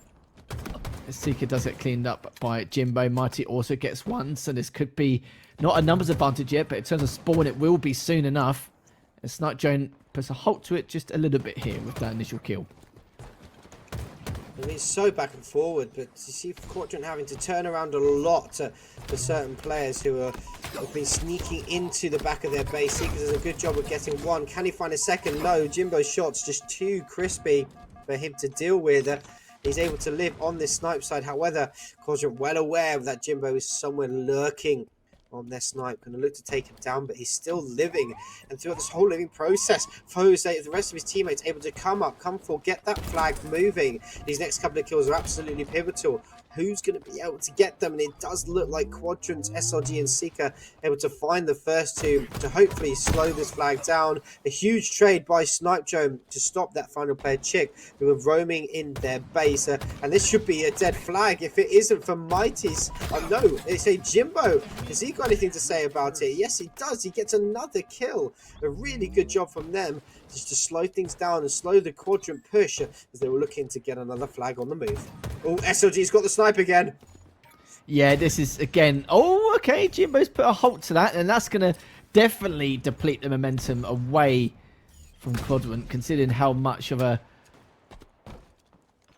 Seeker does get cleaned up by Jimbo. Mighty also gets one, so this could be not a numbers advantage yet, but in terms of spawn, it will be soon enough. And Snipe Joan puts a halt to it just a little bit here with that initial kill. And it's so back and forward, but you see Quadrant having to turn around a lot for certain players who have been sneaking into the back of their base. Seekers does a good job of getting one. Can he find a second? No, Jimbo's shot's just too crispy for him to deal with. He's able to live on this snipe side. However, Quadrant well aware that Jimbo is somewhere lurking on their snipe, going to look to take him down, but he's still living. And throughout this whole living process, Jose, the rest of his teammates able to come forward, get that flag moving. These next couple of kills are absolutely pivotal. Who's going to be able to get them? And it does look like Quadrant, SLG and Seeker able to find the first two to hopefully slow this flag down. A huge trade by Snipedrone to stop that final player, Chick, who were roaming in their base. And this should be a dead flag if it isn't for Mighty's. Oh no, they say Jimbo. Has he got anything to say about it? Yes, he does. He gets another kill. A really good job from them just to slow things down and slow the Quadrant push as they were looking to get another flag on the move. Oh, SLG's got the snipe again. Yeah, this is again. Oh, okay. Jimbo's put a halt to that, and that's going to definitely deplete the momentum away from Quadrant, considering how much of a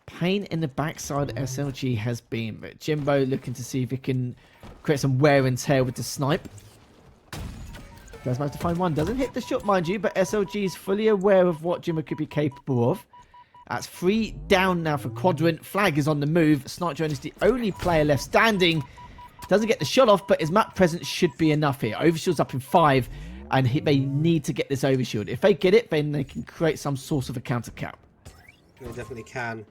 pain in the backside SLG has been. But Jimbo looking to see if he can create some wear and tear with the snipe. Does manage to find one. Doesn't hit the shot, mind you, but SLG is fully aware of what Jimbo could be capable of. That's 3 down now for Quadrant. Flag is on the move. Snipedrone is the only player left standing. Doesn't get the shot off, but his map presence should be enough here. Overshield's up in 5, and they need to get this overshield. If they get it, then they can create some sort of a counter cap. They definitely can.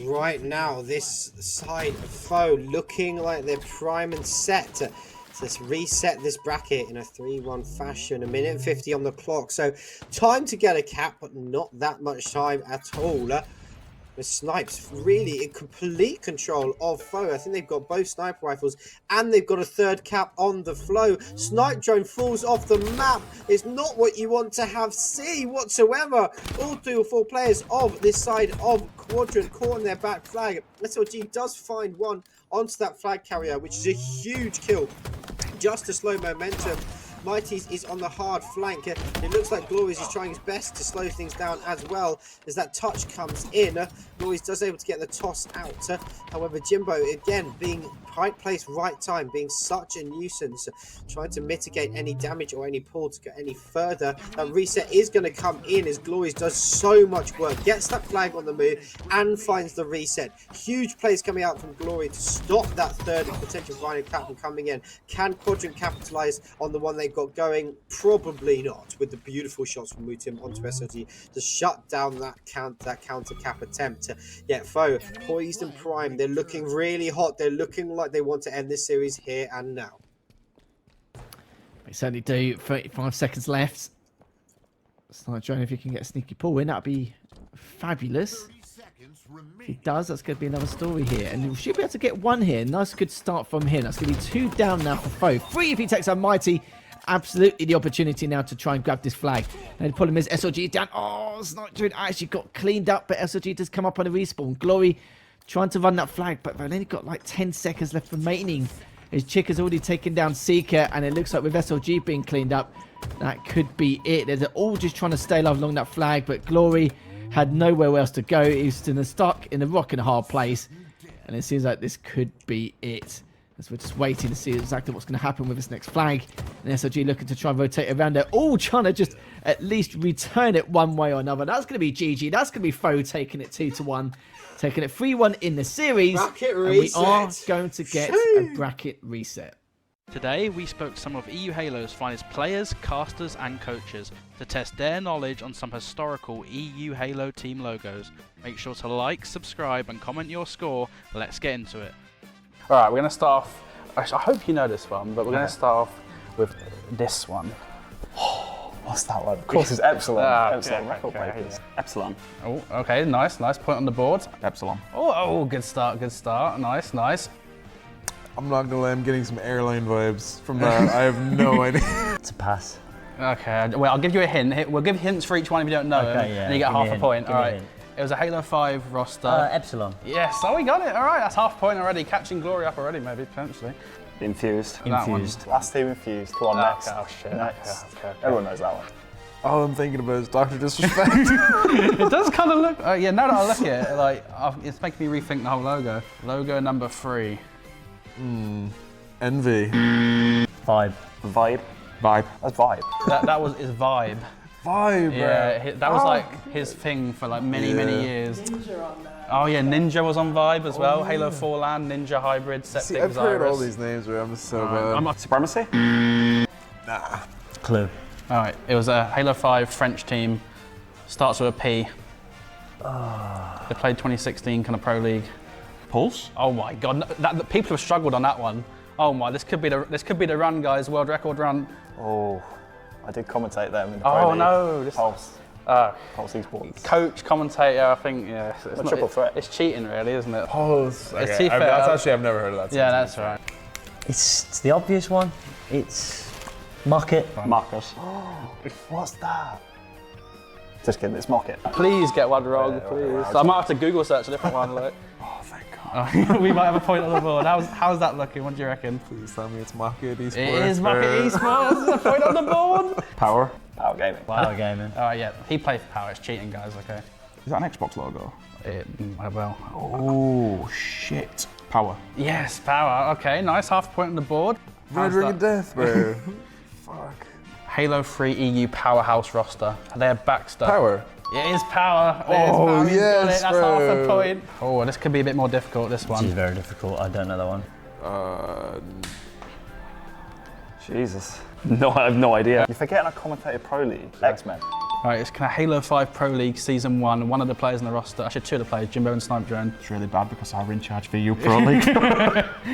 Right now, this side of foe looking like they're prime and set. So let's reset this bracket in a 3-1 fashion. 1:50 on the clock. So time to get a cap, but not that much time at all. The Snipes really in complete control of foe. I think they've got both sniper rifles and they've got a third cap on the flow. Snipedrone falls off the map. It's not what you want to have see whatsoever. All 3 or 4 players of this side of Quadrant caught on their back flag. SLG does find one onto that flag carrier, which is a huge kill just to slow momentum. Mighty's is on the hard flank. It looks like Glorious is trying his best to slow things down as well as that touch comes in. Glorious does able to get the toss out. However, Jimbo, again, being right place, right time, being such a nuisance, trying to mitigate any damage or any pull to get any further. That reset is going to come in as Glorious does so much work, gets that flag on the move and finds the reset. Huge plays coming out from Glory to stop that third potential final cap from coming in. Can Quadrant capitalize on the one they got going? Probably not, with the beautiful shots from Mutim onto SLG to shut down that counter cap attempt. Yet foe poised and prime, they're looking really hot. They're looking like they want to end this series here and now. They certainly do. 35 seconds left. Snipedrone, if he can get a sneaky pull in, that'd be fabulous. If he does, that's going to be another story here. And we should be able to get one here. Nice good start from him. That's going to be 2 down now for foe. 3 if he takes on Mighty. Absolutely the opportunity now to try and grab this flag. And the problem is SLG down. Oh, Snipedrone actually got cleaned up, but SLG does come up on a respawn. Glory trying to run that flag, but they've only got like 10 seconds left remaining. His Chick has already taken down Seeker, and it looks like with SLG being cleaned up, that could be it. They're all just trying to stay alive along that flag, but Glory had nowhere else to go. He's stuck in a rock and a hard place, and it seems like this could be it. As we're just waiting to see exactly what's going to happen with this next flag. And SLG looking to try and rotate around it. All trying to just at least return it one way or another. That's going to be GG. That's going to be foe taking it 2-1. Taking it 3-1 in the series. Bracket and we reset. are going to get a bracket reset. Today we spoke to some of EU Halo's finest players, casters and coaches to test their knowledge on some historical EU Halo team logos. Make sure to like, subscribe and comment your score. Let's get into it. Alright, we're going to start off, actually, I hope you know this one, but we're going to start off with this one. What's that one? Of course it's Epsilon. Epsilon record breakers. Epsilon. Oh, okay, nice point on the board. Epsilon. Oh, good start, nice. I'm not gonna lie, I'm getting some airline vibes from that. I have no idea. It's a pass. Okay, well, I'll give you a hint. We'll give hints for each one if you don't know them, yeah. and you get half a point. Give me a Alright, hint. it was a Halo 5 roster. Epsilon. Yes, oh, we got it. Alright, that's half a point already. Catching Glory up already, maybe, potentially. Infused. That one. Last team infused. Come on, next. Oh, shit. Next. Okay. Everyone knows that one. All I'm thinking about is Dr. Disrespect. It does kind of look. Yeah, now that I look at it, like it's making me rethink the whole logo. Logo number 3. Envy. Vibe. Vibe. Vibe. That's vibe. That was his vibe. Vibe, Yeah, that was like his thing for like many years. Oh yeah, Ninja was on Vibe as well. Halo 4 Land, Ninja Hybrid, Septic, See, I've heard Xyrus. all these names where I'm so bad. Supremacy? Nah. Clue. All right, it was a Halo 5 French team. Starts with a P. They played 2016 kind of Pro League. Pulse? Oh my God, people have struggled on that one. Oh my, this could be the run, guys. World record run. Oh, I did commentate them in the Pro Oh League. no, Pulse. Uh, Pulse Esports. coach, commentator. I think yeah. It's A triple threat. It's cheating, really, isn't it? Pulse. It's Okay, fair. that's actually, I've never heard of that. Yeah, that's right. It's the obvious one. It's Market. Marcus. What's that? Just kidding, it's Mocket. Please get one wrong, please. I might have to Google search a different one. Like. Oh, thank God. We might have a point on the board. How's that looking? What do you reckon? Please tell me it's Market Esports. It is Market Esports. A point on the board. Power. Power Gaming. Power Gaming. All right, yeah. He played for Power. It's cheating, guys. Okay. Is that an Xbox logo? Well. Oh, shit. Power. Yes, Power. Okay, nice. Half a point on the board. Red Ring of Death, bro. Fuck. Halo 3 EU Powerhouse roster. They're Baxter. Power. It is Power. Oh, He's got yes, it. That's bro. half a point. Oh, this could be a bit more difficult, this This one. is very difficult. I don't know that one. Jesus. No, I have no idea. You're forgetting I commentated Pro League. X-Men. All right, it's kind of Halo 5 Pro League Season 1. One of the players in the roster, actually 2 of the players, Jimbo and Snipe Drone. It's really bad because I'm in charge for you, Pro League.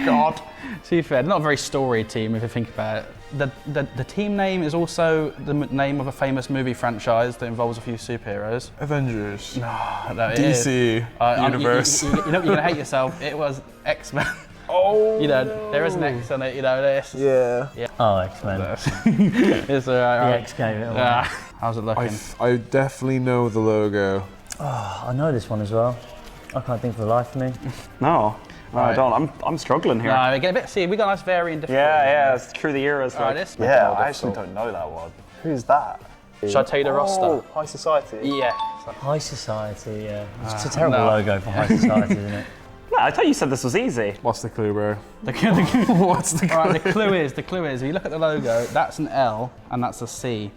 God. To be fair, they're not a very storied team if you think about it. The team name is also the name of a famous movie franchise that involves a few superheroes. Avengers. No, it is. DC. Universe. You know, you're going to hate yourself. It was X-Men. Oh. You know, there is an X on it, you know, this. Yeah. Oh, X-Men. It's alright. The X gave it away. How's it looking? I definitely know the logo. Oh, I know this one as well. I can't think for the life of me. No. No, I Right. don't. I'm struggling here. No, we get a bit. See, we got a nice varying difficulty. Yeah, it's through the eras. Alright, Like, this- yeah, I actually don't know that one. Who's that? Shall I tell you the roster? Oh, High Society. Yeah. High Society, yeah. It's a terrible no. logo for High Society, isn't it? No, I thought you said this was easy. What's the clue, bro? What's the clue? Alright, the clue is, if you look at the logo, that's an L and that's a C.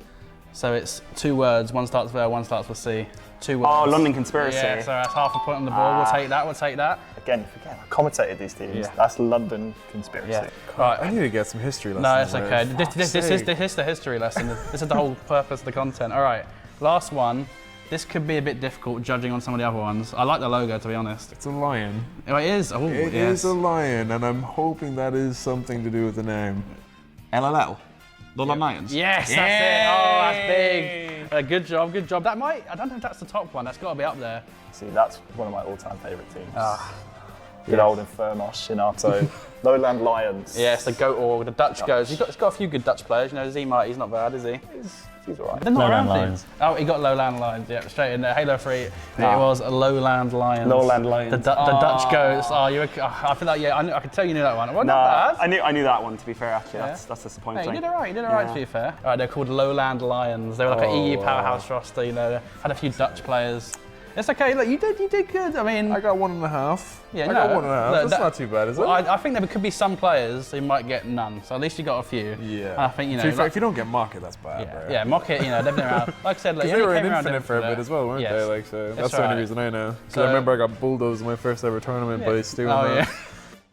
So it's 2 words, one starts with L, one starts with C. 2 words. Oh, London Conspiracy. Yeah, so that's half a point on the board. We'll take that. Again, forget I commentated these teams. Yeah. That's London Conspiracy. Yeah. I Right. need to get some history lessons. No, it's bro. okay. This is Fuck's the history lesson. This is the whole purpose of the content. All right, last one. This could be a bit difficult judging on some of the other ones. I like the logo, to be honest. It's a lion. Oh, it is. Oh, It yes. is a lion, and I'm hoping that is something to do with the name. LLL. London Lions. Yes, that's it. Oh, that's big. Good job, good job. That might. I don't know if that's the top one. That's got to be up there. See, that's one of my all-time favourite teams. Good old Infernos, Shinato, Lowland Lions. Yeah, it's the Goat Org, the Dutch goes. It's got a few good Dutch players. You know, Z-Mite, he's not bad, is he? He's alright. They're not Lowland around Lions. teams. Oh, he got Lowland Lions. Yeah, straight in there. Halo 3. It was Lowland Lions. Lowland Lions. The Dutch goats. Oh, I feel like I can tell you knew that one. Well, No, not bad. I knew that one. To be fair, actually, Yeah. that's disappointing. Hey, you did alright. To be fair. All right, they're called Lowland Lions. They were like an EU powerhouse roster. You know, had a few Dutch players. It's okay. Look, you did good. I mean, I got 1.5. Yeah, I no, got 1.5. look, That's not too bad, is it? well, I think there could be some players who might get none. So at least you got a few. Yeah. And I think To be fair, if you don't get Market, that's bad, bro. yeah, Mocket. You know, they've been around. Like I said, like, Because they were in Infinite for a bit as well, weren't Yes. they? Like, so that's the right. only reason I know. Because So- I remember I got bulldozed in my first ever tournament by Stu. Oh yeah.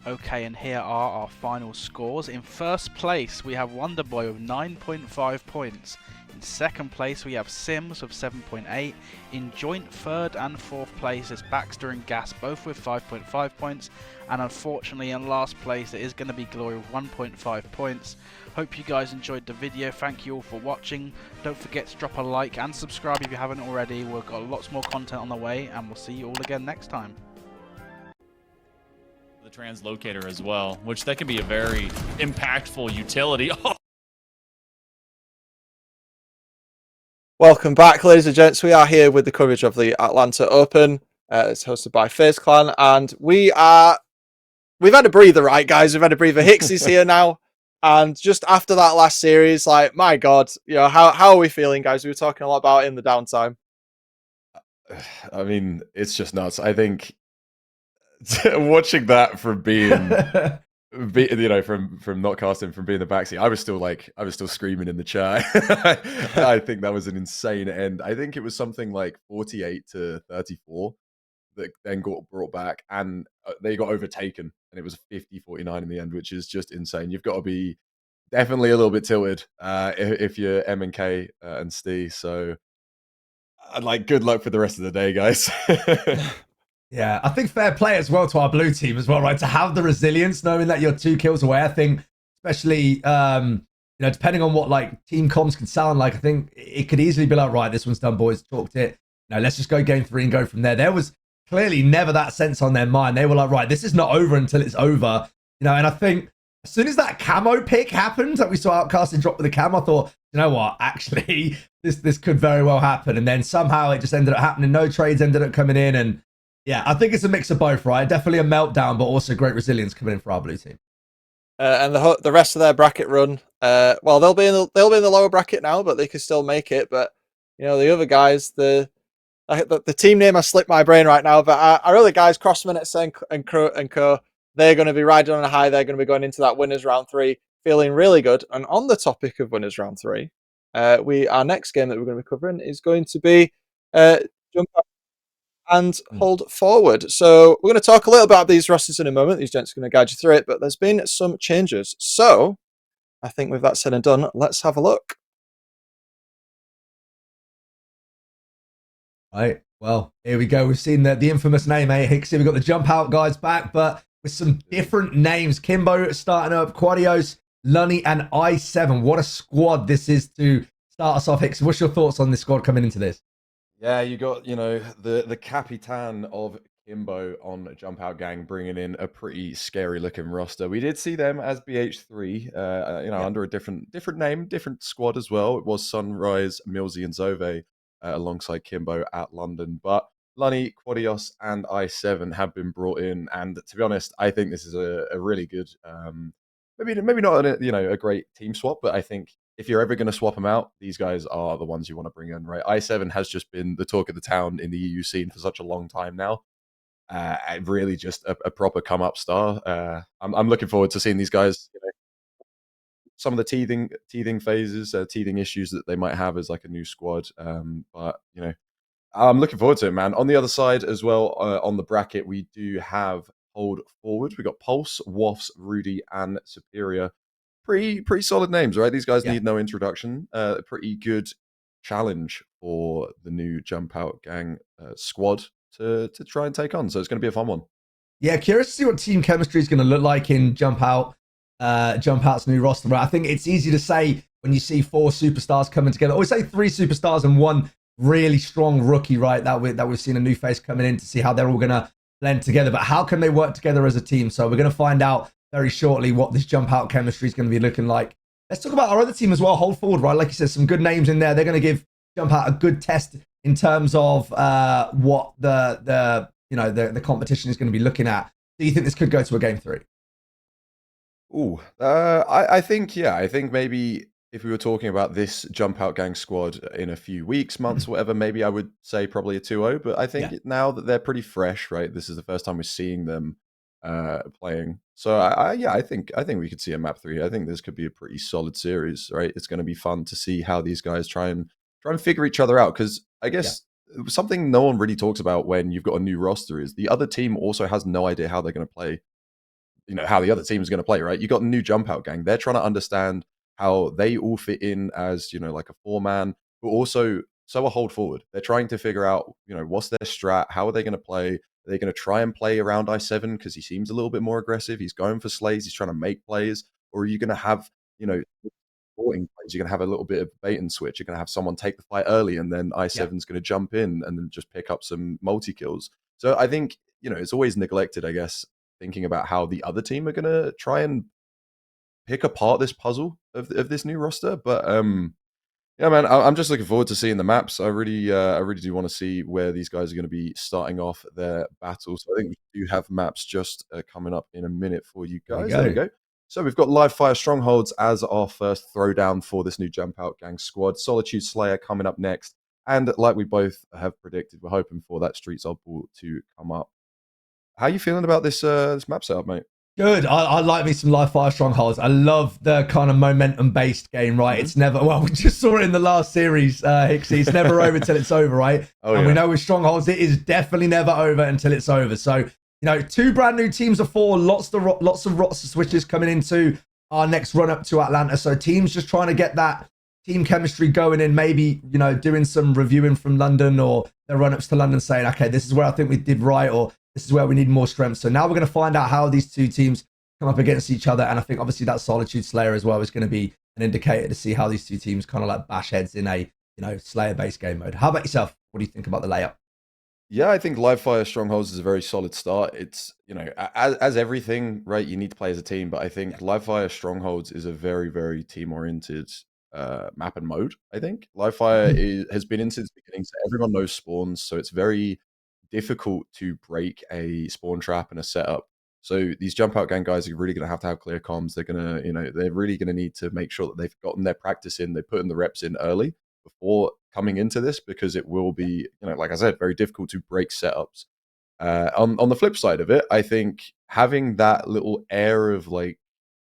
Okay, and here are our final scores. In first place, we have Wonderboy with 9.5 points. In second place, we have Sims with 7.8. In joint third and fourth place is Baxter and Gas, both with 5.5 points. And unfortunately, in last place, it is going to be Glory with 1.5 points. Hope you guys enjoyed the video. Thank you all for watching. Don't forget to drop a like and subscribe if you haven't already. We've got lots more content on the way, and we'll see you all again next time. The translocator as well, which that can be a very impactful utility. Welcome back, ladies and gents. We are here with the coverage of the Atlanta Open. It's hosted by FaZe Clan, and we've had a breather, right, guys? We've had a breather. Hicks is here now. And just after that last series, like, my God, how are we feeling, guys? We were talking a lot about it in the downtime. I mean, it's just nuts. I think watching that from being, from not casting, from being the backseat, I was still screaming in the chat. I think that was an insane end. I think it was something like 48-34 that then got brought back, and they got overtaken, and it was 50-49 in the end, which is just insane. You've got to be definitely a little bit tilted if you're MNK and Steve. So, good luck for the rest of the day, guys. Yeah, I think fair play as well to our blue team as well, right? To have the resilience, knowing that you're 2 kills away. I think, especially, depending on what team comms could sound like, I think it could easily be like, right, this one's done, boys, chalked it. Let's just go game 3 and go from there. There was clearly never that sense on their mind. They were like, right, this is not over until it's over. And I think as soon as that camo pick happened, that we saw Outcasting drop with the camo, I thought, you know what, actually, this could very well happen. And then somehow it just ended up happening. No trades ended up coming in, and yeah, I think it's a mix of both, right? Definitely a meltdown, but also great resilience coming in for our blue team. And the rest of their bracket run, well, they'll be in the lower bracket now, but they can still make it. But the other guys, the team name has slipped my brain right now, but our other guys, Crossminutes and Co, they're going to be riding on a high. They're going to be going into that winners round 3, feeling really good. And on the topic of winners round 3, our next game that we're going to be covering is going to be Jump Out and Hold Forward. So we're going to talk a little about these rosters in a moment. These gents are going to guide you through it, but there's been some changes. So I think with that said and done, let's have a look. Right. Well, here we go. We've seen the infamous name, Hixie. We've got the Jump Out guys back, but with some different names. Kimbo starting up, Quadios, Lunny, and I7. What a squad this is to start us off, Hixie. What's your thoughts on this squad coming into this? Yeah, you got, the Capitan of Kimbo on Jump Out Gang bringing in a pretty scary looking roster. We did see them as BH3, under a different name, different squad as well. It was Sunrise, Millsy, and Zove alongside Kimbo at London. But Lunny, Quadios, and I7 have been brought in. And to be honest, I think this is a really good, maybe not a great team swap, but I think if you're ever going to swap them out, these guys are the ones you want to bring in, right? I7 has just been the talk of the town in the EU scene for such a long time now. Really just a proper come-up star. I'm looking forward to seeing these guys, some of the teething phases, teething issues that they might have as a new squad. But, I'm looking forward to it, man. On the other side as well, on the bracket, we do have Hold Forward. We got Pulse, Woffs, Rudy, and Superior. Pretty solid names, right? These guys need no introduction. A pretty good challenge for the new Jump Out Gang squad to try and take on. So it's going to be a fun one. Yeah, curious to see what team chemistry is going to look like in Jump Out's new roster. But I think it's easy to say when you see 4 superstars coming together, or say 3 superstars and 1 really strong rookie, right? That we've seen a new face coming in to see how they're all going to blend together. But how can they work together as a team? So we're going to find out very shortly what this Jump Out chemistry is going to be looking like. Let's talk about our other team as well, Hold Forward, right? Like you said, some good names in there. They're going to give Jump Out a good test in terms of what the competition is going to be looking at. Do you think this could go to a game 3? Ooh, I think maybe if we were talking about this Jump Out Gang squad in a few weeks, months, whatever, maybe I would say probably a 2-0. But I think now that they're pretty fresh, right? This is the first time we're seeing them playing. So I think we could see a map 3. I think this could be a pretty solid series, right? It's going to be fun to see how these guys try and figure each other out, because I guess something no one really talks about when you've got a new roster is the other team also has no idea how they're going to play. How the other team is going to play, right? You got a new Jump Out Gang. They're trying to understand how they all fit in as, like a 4-man, but also so a Hold Forward. They're trying to figure out, what's their strat? How are they going to play? Are they going to try and play around I7 because he seems a little bit more aggressive? He's going for slays. He's trying to make plays. Or are you going to have, supporting plays? You're going to have a little bit of bait and switch. You're going to have someone take the fight early, and then I7's going to jump in and then just pick up some multi-kills. So I think, it's always neglected, I guess, thinking about how the other team are going to try and pick apart this puzzle of this new roster. But yeah, man, I'm just looking forward to seeing the maps. I really do want to see where these guys are going to be starting off their battles. So I think we do have maps just coming up in a minute for you guys. There we go. So we've got Live Fire Strongholds as our first throwdown for this new Jump Out Gang squad. Solitude Slayer coming up next. And like we both have predicted, we're hoping for that Streets of Ball to come up. How are you feeling about this this map setup, mate? Good. I like me some Live Fire Strongholds. I love the kind of momentum-based game, right? It's never, well, we just saw it in the last series, Hixie. It's never over till it's over, right? And we know with Strongholds, it is definitely never over until it's over. So, you know, 2 brand new teams of 4, lots of roster switches coming into our next run up to Atlanta. So teams just trying to get that team chemistry going in, maybe, you know, doing some reviewing from London or their run-ups to London saying, okay, this is where I think we did right, or this is where we need more strength. So now we're going to find out how these 2 teams come up against each other. And I think obviously that Solitude Slayer as well is going to be an indicator to see how these 2 teams kind of like bash heads in a, you know, Slayer-based game mode. How about yourself? What do you think about the layout? Yeah, I think Live Fire Strongholds is a very solid start. It's, you know, as everything, right, you need to play as a team. But I think Live Fire Strongholds is a very, very team-oriented map and mode, I think. Live Fire has been in since the beginning, so everyone knows spawns. So it's very difficult to break a spawn trap and a setup. So these Jump Out Gang guys are really going to have clear comms. They're going to, you know, they're really going to need to make sure that they've gotten their practice in, they put in the reps in early before coming into this, because it will be, you know, like I said, very difficult to break setups. On the flip side of it, I think having that little air of like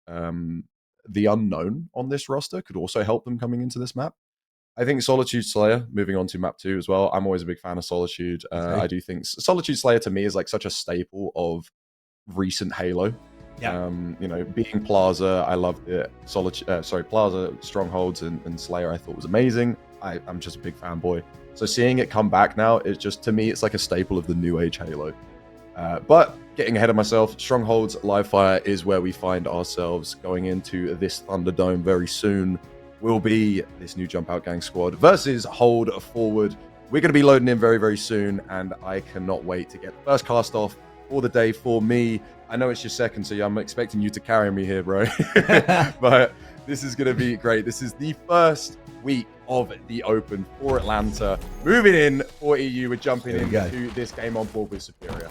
the unknown on this roster could also help them coming into this map. I think Solitude Slayer, moving on to map 2 as well. I'm always a big fan of Solitude. I do think Solitude Slayer to me is like such a staple of recent Halo. Yeah. You know, being Plaza, I loved it. Plaza, Strongholds, and Slayer I thought was amazing. I'm just a big fanboy. So seeing it come back now, it's just, to me, it's like a staple of the new age Halo. But getting ahead of myself, Strongholds Live Fire is where we find ourselves going into this Thunderdome very soon. Will be this new Jump Out Gang squad versus Hold Forward. We're going to be loading in very, very soon, and I cannot wait to get the first cast off for the day for me. I know it's your second, so I'm expecting you to carry me here, bro. But this is going to be great. This is the first week of the Open for Atlanta. Moving in for EU, we're jumping into this game on board with Superior.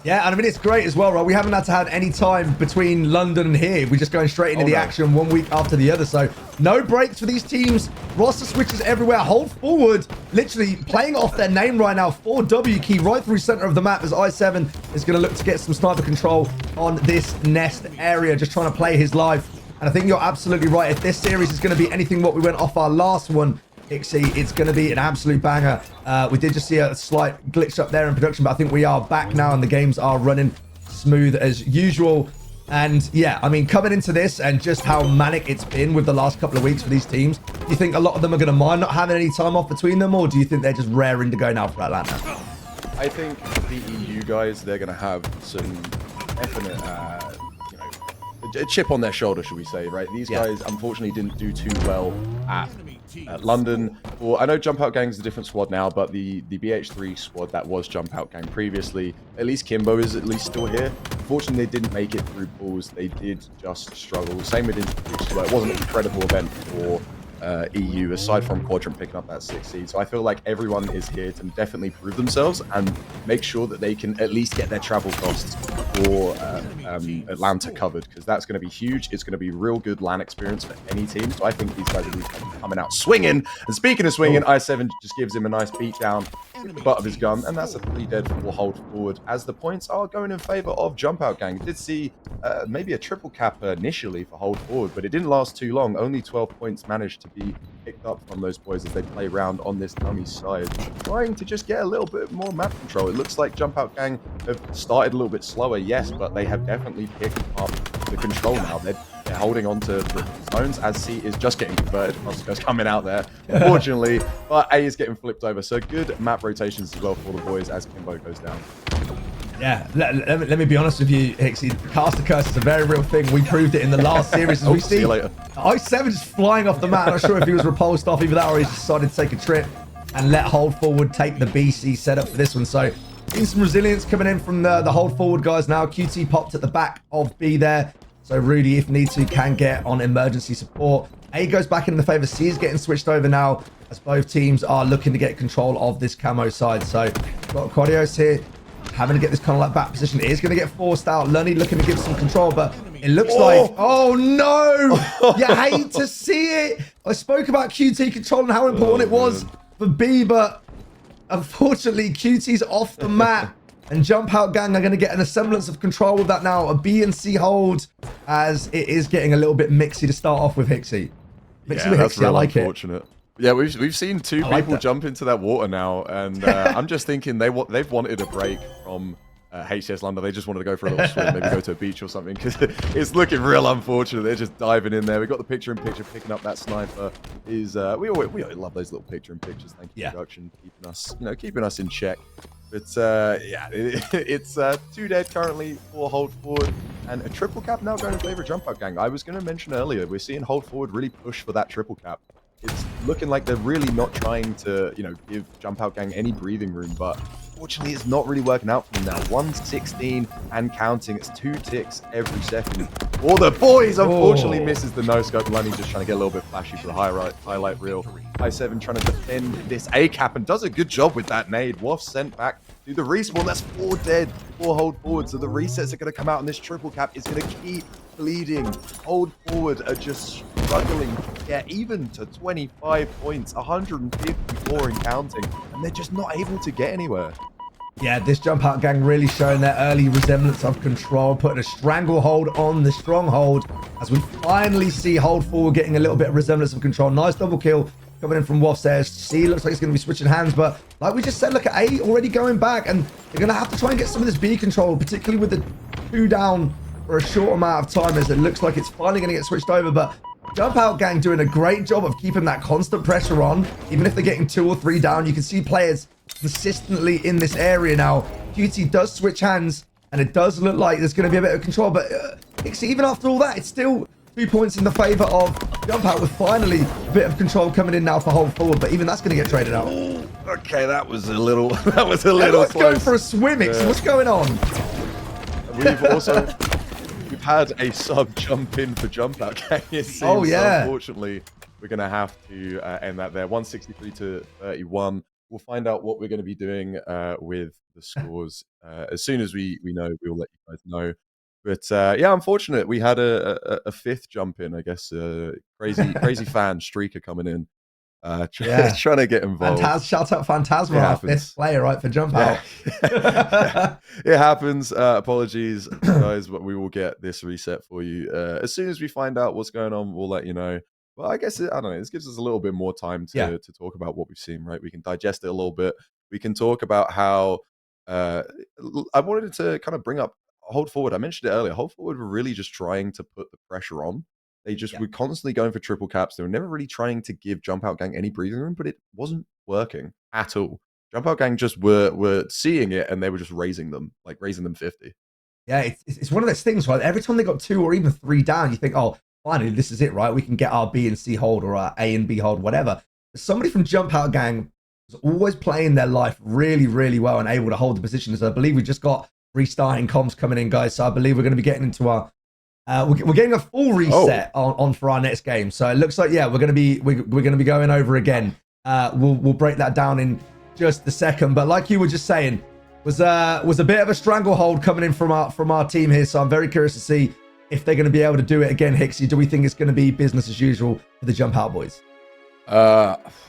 Yeah, and I mean, it's great as well, right? We haven't had to have any time between London and here. We're just going straight into the action 1 week after the other. So no breaks for these teams. Roster switches everywhere. Hold Forward, literally playing off their name right now. 4W key right through center of the map as I7 is going to look to get some sniper control on this nest area, just trying to play his life. And I think you're absolutely right. If this series is going to be anything what we went off our last one, Ixie, it's going to be an absolute banger. We did just see a slight glitch up there in production, but I think we are back now and the games are running smooth as usual. And yeah, I mean, coming into this and just how manic it's been with the last couple of weeks for these teams, do you think a lot of them are going to mind not having any time off between them, or do you think they're just raring to go now for Atlanta? I think the EU guys, they're going to have some definite, you know, a chip on their shoulder, should we say, right? These guys, unfortunately, didn't do too well at London. Well, I know Jump Out Gang is a different squad now, but the BH3 squad that was Jump Out Gang previously, at least Kimbo is at least still here. Unfortunately, they didn't make it through pools. They did just struggle. Same with Interpools, but it wasn't an incredible event for EU, aside from Quadrant picking up that 6th seed. So I feel like everyone is here to definitely prove themselves and make sure that they can at least get their travel costs for Atlanta covered, because that's going to be huge. It's going to be real good LAN experience for any team. So I think these guys are coming out swinging. And speaking of swinging, I7 just gives him a nice beat down with the butt of his gun, and that's a 3 dead for Hold Forward, as the points are going in favor of Jump Out Gang. Did see maybe a triple cap initially for Hold Forward, but it didn't last too long. Only 12 points managed to be picked up from those boys as they play around on this dummy side, trying to just get a little bit more map control. It looks like Jump Out Gang have started a little bit slower, yes, but they have definitely picked up the control now. They're holding on to the zones as C is just getting converted. Oscar's coming out there, unfortunately, but A is getting flipped over. So good map rotations as well for the boys as Kimbo goes down. Yeah, let me be honest with you, Hixie. Caster Curse is a very real thing. We proved it in the last series. As we see I7 just flying off the map. I'm not sure if he was repulsed off either that or he decided to take a trip and let Hold Forward take the BC setup for this one. So seeing some resilience coming in from the Hold Forward guys now. QT popped at the back of B there. So Rudy, if need to, can get on emergency support. A goes back in the favor. C is getting switched over now as both teams are looking to get control of this camo side. So got Quadios here, having to get this kind of like back position. It is going to get forced out. Lunny looking to give some control, but It looks like, oh no, you hate to see it. I spoke about QT control and how important it was for B, but unfortunately QT's off the map. And Jump Out Gang are going to get a semblance of control with that now. A B and C hold, as it is getting a little bit mixy to start off with Hixie. Mixy with that's Hixie, I like unfortunate. Yeah, we've seen two people jump into that water now, and I'm just thinking they've wanted a break from HCS London. They just wanted to go for a little swim, maybe go to a beach or something, because it's looking real unfortunate. They're just diving in there. We got the picture-in-picture picking up that sniper. We always love those little picture-in-pictures. Thank you, production, keeping us in check. But it's 2 dead currently, 4 hold forward, and a triple cap now going in favor of Jump Out Gang. I was going to mention earlier, we're seeing hold forward really push for that triple cap. It's looking like they're really not trying to, give Jump Out Gang any breathing room, but fortunately it's not really working out for them now. 116 and counting. It's 2 ticks every second. For the boys, unfortunately misses the no-scope. Lunny just trying to get a little bit flashy for the highlight reel. I7 trying to defend this A-cap and does a good job with that nade. Waff sent back to the respawn. That's 4 dead, 4 hold forward. So the resets are going to come out, and this triple cap is going to keep bleeding. Hold forward are just struggling to get even to 25 points, 154 and counting, and they're just not able to get anywhere. Yeah, this Jump Out Gang really showing their early resemblance of control, putting a stranglehold on the stronghold as we finally see hold forward getting a little bit of resemblance of control. Nice double kill coming in from Waff there. C looks like it's going to be switching hands, but like we just said, look at A already going back, and they're going to have to try and get some of this B control, particularly with the 2 down for a short amount of time, as it looks like it's finally going to get switched over. But Jump Out Gang doing a great job of keeping that constant pressure on. Even if they're getting 2 or 3 down, you can see players consistently in this area now. QT does switch hands, and it does look like there's going to be a bit of control, but even after all that, it's still 2 points in the favor of Jump Out, with finally a bit of control coming in now for hold forward, but even that's going to get traded out. Okay, that was a little close. Going for a swim. What's going on? We've had a sub jump in for Jump Out Gang. It seems. Oh yeah. Unfortunately, we're going to have to end that there. 163 to 31. We'll find out what we're going to be doing with the scores as soon as we know. We'll let you guys know. But yeah, unfortunate. We had a 5th jump in. I guess crazy fan streaker coming in, trying to get involved. Shout out Phantasma, our 5th player, right, for Jump Out. It happens. Apologies, guys, but we will get this reset for you as soon as we find out what's going on. We'll let you know. But I guess I don't know. This gives us a little bit more time to talk about what we've seen. Right, we can digest it a little bit. We can talk about how I wanted to kind of bring up hold forward. I mentioned it earlier. Hold forward were really just trying to put the pressure on. They just were constantly going for triple caps. They were never really trying to give Jump Out Gang any breathing room, but it wasn't working at all. Jump Out Gang just were seeing it, and they were just raising them 50. Yeah, it's one of those things, right? Every time they got 2 or even 3 down, you think, oh, finally, this is it, right? We can get our B and C hold, or our A and B hold, whatever. Somebody from Jump Out Gang was always playing their life really, really well and able to hold the position. As I believe we just got restarting comms coming in, guys. So I believe we're going to be getting into our we're getting a full reset on for our next game. So it looks like we're going to be going over again. We'll break that down in just a second. But like you were just saying, was a bit of a stranglehold coming in from our team here. So I'm very curious to see if they're going to be able to do it again. Hixie, do we think it's going to be business as usual for the Jump Out boys?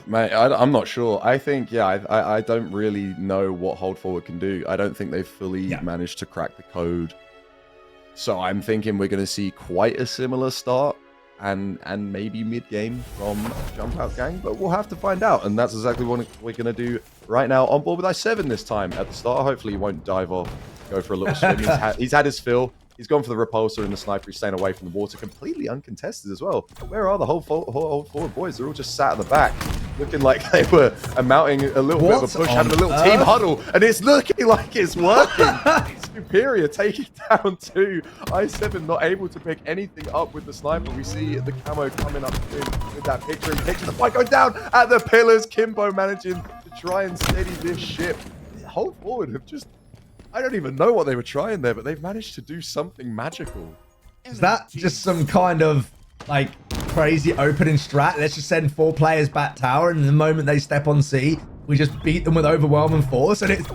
Mate, I'm not sure. I think, I don't really know what hold forward can do. I don't think they've fully managed to crack the code. So I'm thinking we're going to see quite a similar start and maybe mid-game from Jump Out Gang, but we'll have to find out. And that's exactly what we're going to do right now on board with I7 this time at the start. Hopefully he won't dive off, go for a little swim. He's had his fill. He's gone for the repulsor and the sniper. He's staying away from the water, completely uncontested as well. Where are the whole forward boys? They're all just sat at the back, looking like they were mounting a little bit of a push, having a little team huddle, and it's looking like it's working. Superior taking down 2. I7 not able to pick anything up with the sniper. We see the camo coming up with that picture-in-picture. The fight going down at the pillars. Kimbo managing to try and steady this ship. Hold forward have just... I don't even know what they were trying there, but they've managed to do something magical. Is that just some kind of like crazy opening strat? Let's just send 4 players back tower, and the moment they step on C, we just beat them with overwhelming force. And it's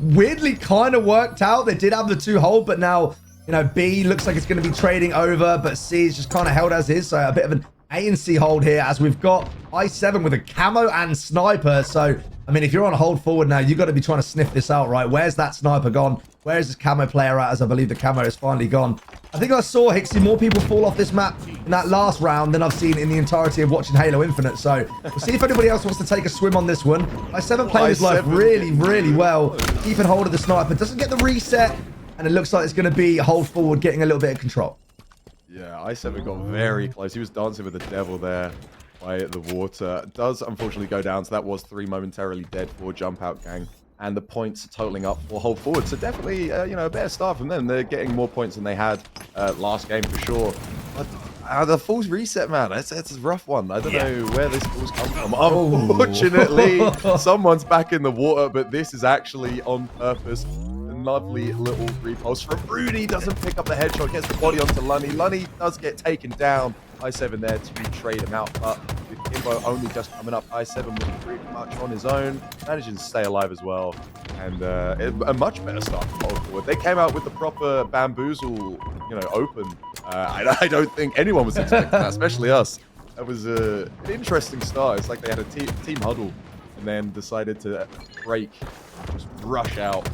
weirdly kind of worked out. They did have the 2 hold, but now You know, B looks like it's going to be trading over, but C is just kind of held as is. So a bit of an A and C hold here as we've got I7 with a camo and sniper. So, I mean, if you're on a hold forward now, you've got to be trying to sniff this out, right? Where's that sniper gone? Where's this camo player at, as I believe the camo is finally gone? I think I saw, Hixie, more people fall off this map in that last round than I've seen in the entirety of watching Halo Infinite. So we'll see if anybody else wants to take a swim on this one. I7 playing his life really, really well. Keeping hold of the sniper. Doesn't get the reset. And it looks like it's going to be hold forward, getting a little bit of control. Yeah, I7 got very close. He was dancing with the devil there by the water. Does unfortunately go down. So that was 3 momentarily dead for Jump Out Gang. And the points totaling up for hold forward. So definitely, you know, a better start from them. They're getting more points than they had last game for sure. But the full reset, man, it's a rough one. I don't know where this ball's come from. Unfortunately, someone's back in the water, but this is actually on purpose. Lovely little repulse from Rudy. Doesn't pick up the headshot. Gets the body onto Lunny. Lunny does get taken down. I7 there to trade him out. But with Kimbo only just coming up, I7 was pretty much on his own. Managing to stay alive as well. And a much better start from hold forward. They came out with the proper bamboozle, you know, open. I don't think anyone was expecting that, especially us. That was an interesting start. It's like they had a team huddle and then decided to break, just rush out.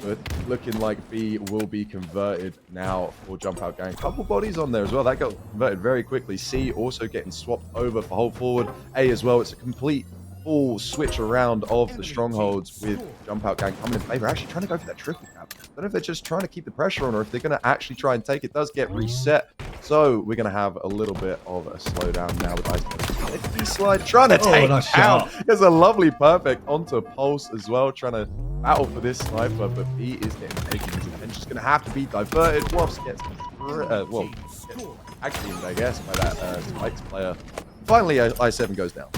But looking like B will be converted now for Jump Out Gang. Couple bodies on there as well. That got converted very quickly. C also getting swapped over for hold forward. A as well. It's a complete full switch around of the strongholds with Jump Out Gang coming in favor. Actually trying to go for that triple cap. I don't know if they're just trying to keep the pressure on or if they're going to actually try and take it. Does get reset. So we're going to have a little bit of a slowdown now with Ice. Slide trying to take nice out. shot. There's a lovely perfect onto Pulse as well. Trying to battle for this sniper, but B is getting taken. And just going to have to be diverted. Woffs gets actioned, I guess, by that Spikes player. Finally, I7 goes down.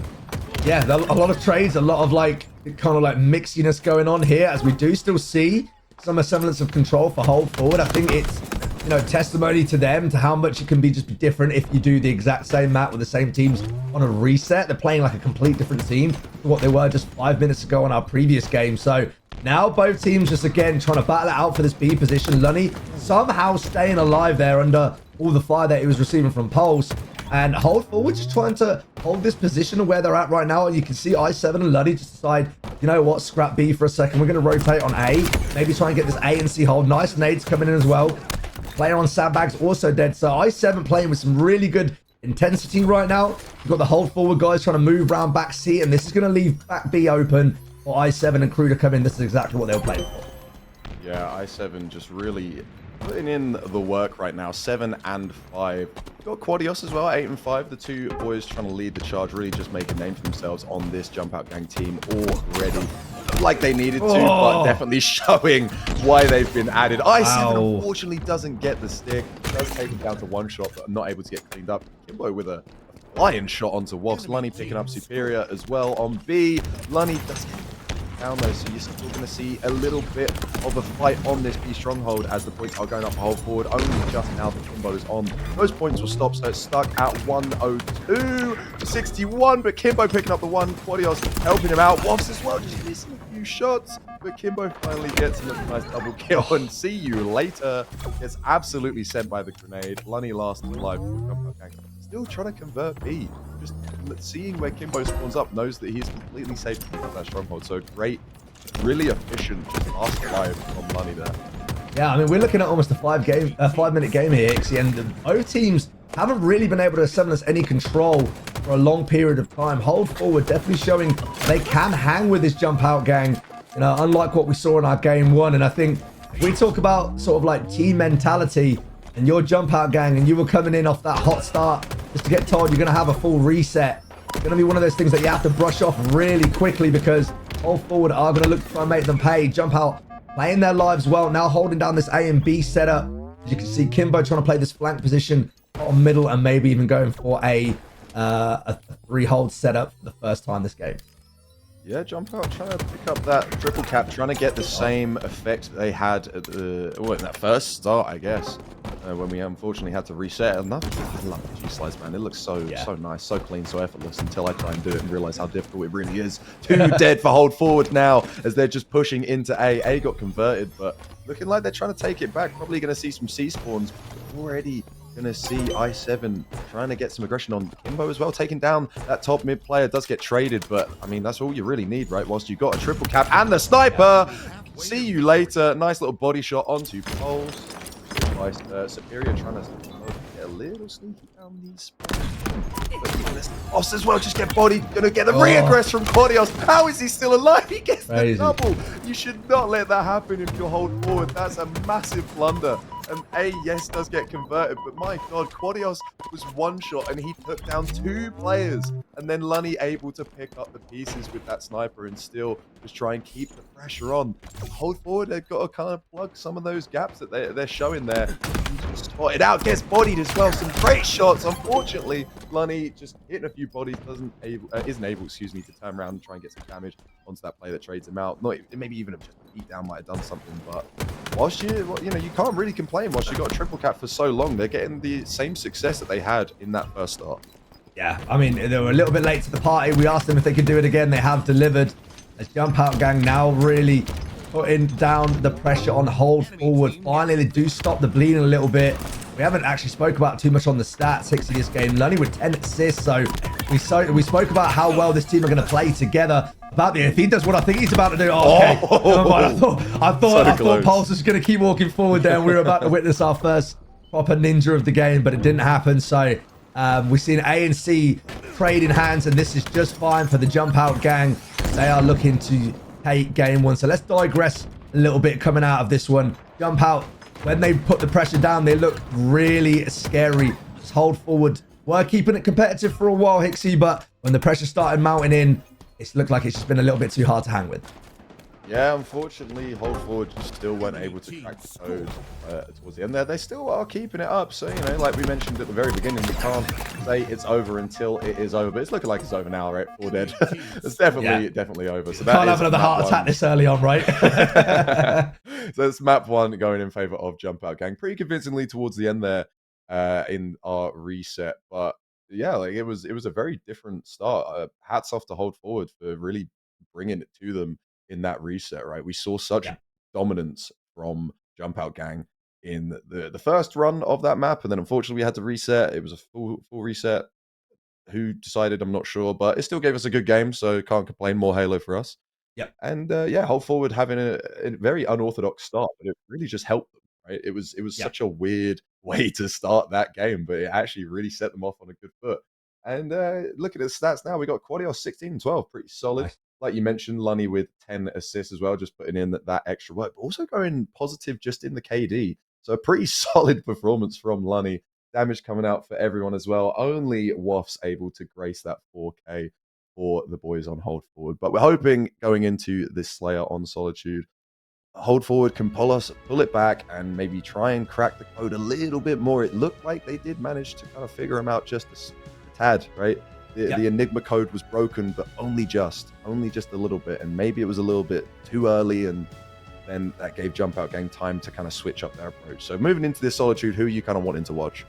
Yeah, a lot of trades, a lot of like kind of like mixiness going on here, as we do still see some semblance of control for hold forward. I think it's, you know, testimony to them to how much it can be just different if you do the exact same map with the same teams on a reset. They're playing like a complete different team to what they were just 5 minutes ago on our previous game. So now both teams just again trying to battle it out for this B position. Lunny somehow staying alive there under all the fire that he was receiving from Pulse. And hold forward, just trying to hold this position of where they're at right now. And you can see I7 and Luddy just decide, you know what, scrap B for a second. We're going to rotate on A. Maybe try and get this A and C hold. Nice nades coming in as well. Player on sandbags also dead. So I7 playing with some really good intensity right now. You've got the hold forward guys trying to move around back C. And this is going to leave back B open for I7 and Crew to come in. This is exactly what they'll play for. Yeah, I7 just really putting in the work right now. 7 and 5. Got Quadios as well, 8 and 5. The two boys trying to lead the charge, really just make a name for themselves on this Jump Out Gang team already. Like they needed to, but definitely showing why they've been added. I7 unfortunately doesn't get the stick. Does take him down to one shot, but not able to get cleaned up. Kimbo with a flying shot onto Woffs. Lunny picking up Superior as well on B. Lunny does get down though, so you're still going to see a little bit of a fight on this B stronghold as the points are going up for hold forward. Only just now the Kimbo's on. Those points will stop, so it's stuck at 102 to 61, but Kimbo picking up the one. Quadios helping him out. Woffs as well, just missing a few shots, but Kimbo finally gets a nice double kill, and see you later. Gets absolutely sent by the grenade. Lunny last alive. Still trying to convert B. Just seeing where Kimbo spawns up, knows that he's completely safe to keep that stronghold. So great, really efficient last alive from Lunny there. Yeah, I mean, we're looking at almost a 5-minute game here, Ixie, and both teams haven't really been able to assemble us any control for a long period of time. Hold forward, definitely showing they can hang with this Jump Out Gang, you know, unlike what we saw in our game one. And I think we talk about sort of like team mentality, and your Jump Out Gang, and you were coming in off that hot start just to get told you're going to have a full reset. It's going to be one of those things that you have to brush off really quickly, because hold forward are going to look to try and make them pay. Jump Out playing their lives well, now holding down this A and B setup. As you can see, Kimbo trying to play this flank position on middle, and maybe even going for a 3-hold setup for the first time this game. Yeah, Jump Out trying to pick up that triple cap, trying to get the same effect they had at the, in that first start, I guess, when we unfortunately had to reset. And I love the G-Slides, man. It looks so nice, so clean, so effortless, until I try and do it and realize how difficult it really is. 2 dead for hold forward now, as they're just pushing into A. A got converted, but looking like they're trying to take it back. Probably going to see some C spawns. Already going to see i7 trying to get some aggression on Kimbo as well. Taking down that top mid player, does get traded, but I mean, that's all you really need, right? Whilst you've got a triple cap and the sniper. See you later. Nice little body shot onto Pulse. Nice, Superior trying to get a little sneaky down these. But even this Oss as well, just get bodied. Gonna get the re-aggress from Quadios. How is he still alive? He gets the double. You should not let that happen if you hold forward. That's a massive blunder. And yes, does get converted, but my God, Quadios was one shot and he took down 2 players. And then Lunny able to pick up the pieces with that sniper and still just try and keep the pressure on. Hold forward, they've got to kind of plug some of those gaps that they're showing there. He's just spotted out, gets bodied as well. Some great shots. Unfortunately, Lunny just hitting a few bodies, isn't able, excuse me, to turn around and try and get some damage onto that player that trades him out. Not maybe even just a beat down might have done something, but whilst you can't really complain whilst you got a triple cap for so long. They're getting the same success that they had in that first start. Yeah, I mean, they were a little bit late to the party. We asked them if they could do it again. They have delivered. As Jump Out Gang now really putting down the pressure on hold forward. Finally, they do stop the bleeding a little bit. We haven't actually spoke about too much on the stats. Hixie this game, Lunny with 10 assists. So we spoke about how well this team are going to play together. If he does what I think he's about to do, okay. I thought Pulse was going to keep walking forward there, and we were about to witness our first proper ninja of the game, but it didn't happen. So we've seen A and C trade in hands, and this is just fine for the Jump Out Gang. They are looking to take game 1. So let's digress a little bit coming out of this one. Jump Out, when they put the pressure down, they look really scary. Just hold forward. We're keeping it competitive for a while, Hixie, but when the pressure started mounting in, it's looked like it's just been a little bit too hard to hang with. Yeah, unfortunately, hold forward just still weren't able to crack the code towards the end there. They still are keeping it up. So, like we mentioned at the very beginning, you can't say it's over until it is over. But it's looking like it's over now, right? 4 dead. It's definitely over. So that can't have another heart attack this early on, right? So it's map 1 going in favor of Jump Out Gang. Pretty convincingly towards the end there in our reset. But yeah, like it was a very different start. Hats off to hold forward for really bringing it to them in that reset, right? We saw such dominance from Jump Out Gang in the first run of that map, and then unfortunately we had to reset. It was a full reset. Who decided? I'm not sure, but it still gave us a good game, so can't complain. More Halo for us. Yep. And hold forward having a very unorthodox start, but it really just helped them, right? It was such a weird way to start that game, but it actually really set them off on a good foot. And look at the stats now. We got Quadios 16 and 12, pretty solid. Nice. Like you mentioned, Lunny with 10 assists as well, just putting in that extra work, but also going positive just in the KD. So a pretty solid performance from Lunny. Damage coming out for everyone as well. Only Waff's able to grace that 4K for the boys on hold forward. But we're hoping going into this Slayer on Solitude, hold forward can pull it back and maybe try and crack the code a little bit more. It looked like they did manage to kind of figure them out just a tad, right? The Enigma code was broken, but only just a little bit. And maybe it was a little bit too early, and then that gave Jump Out Gang time to kind of switch up their approach. So moving into this Solitude, who are you kind of wanting to watch?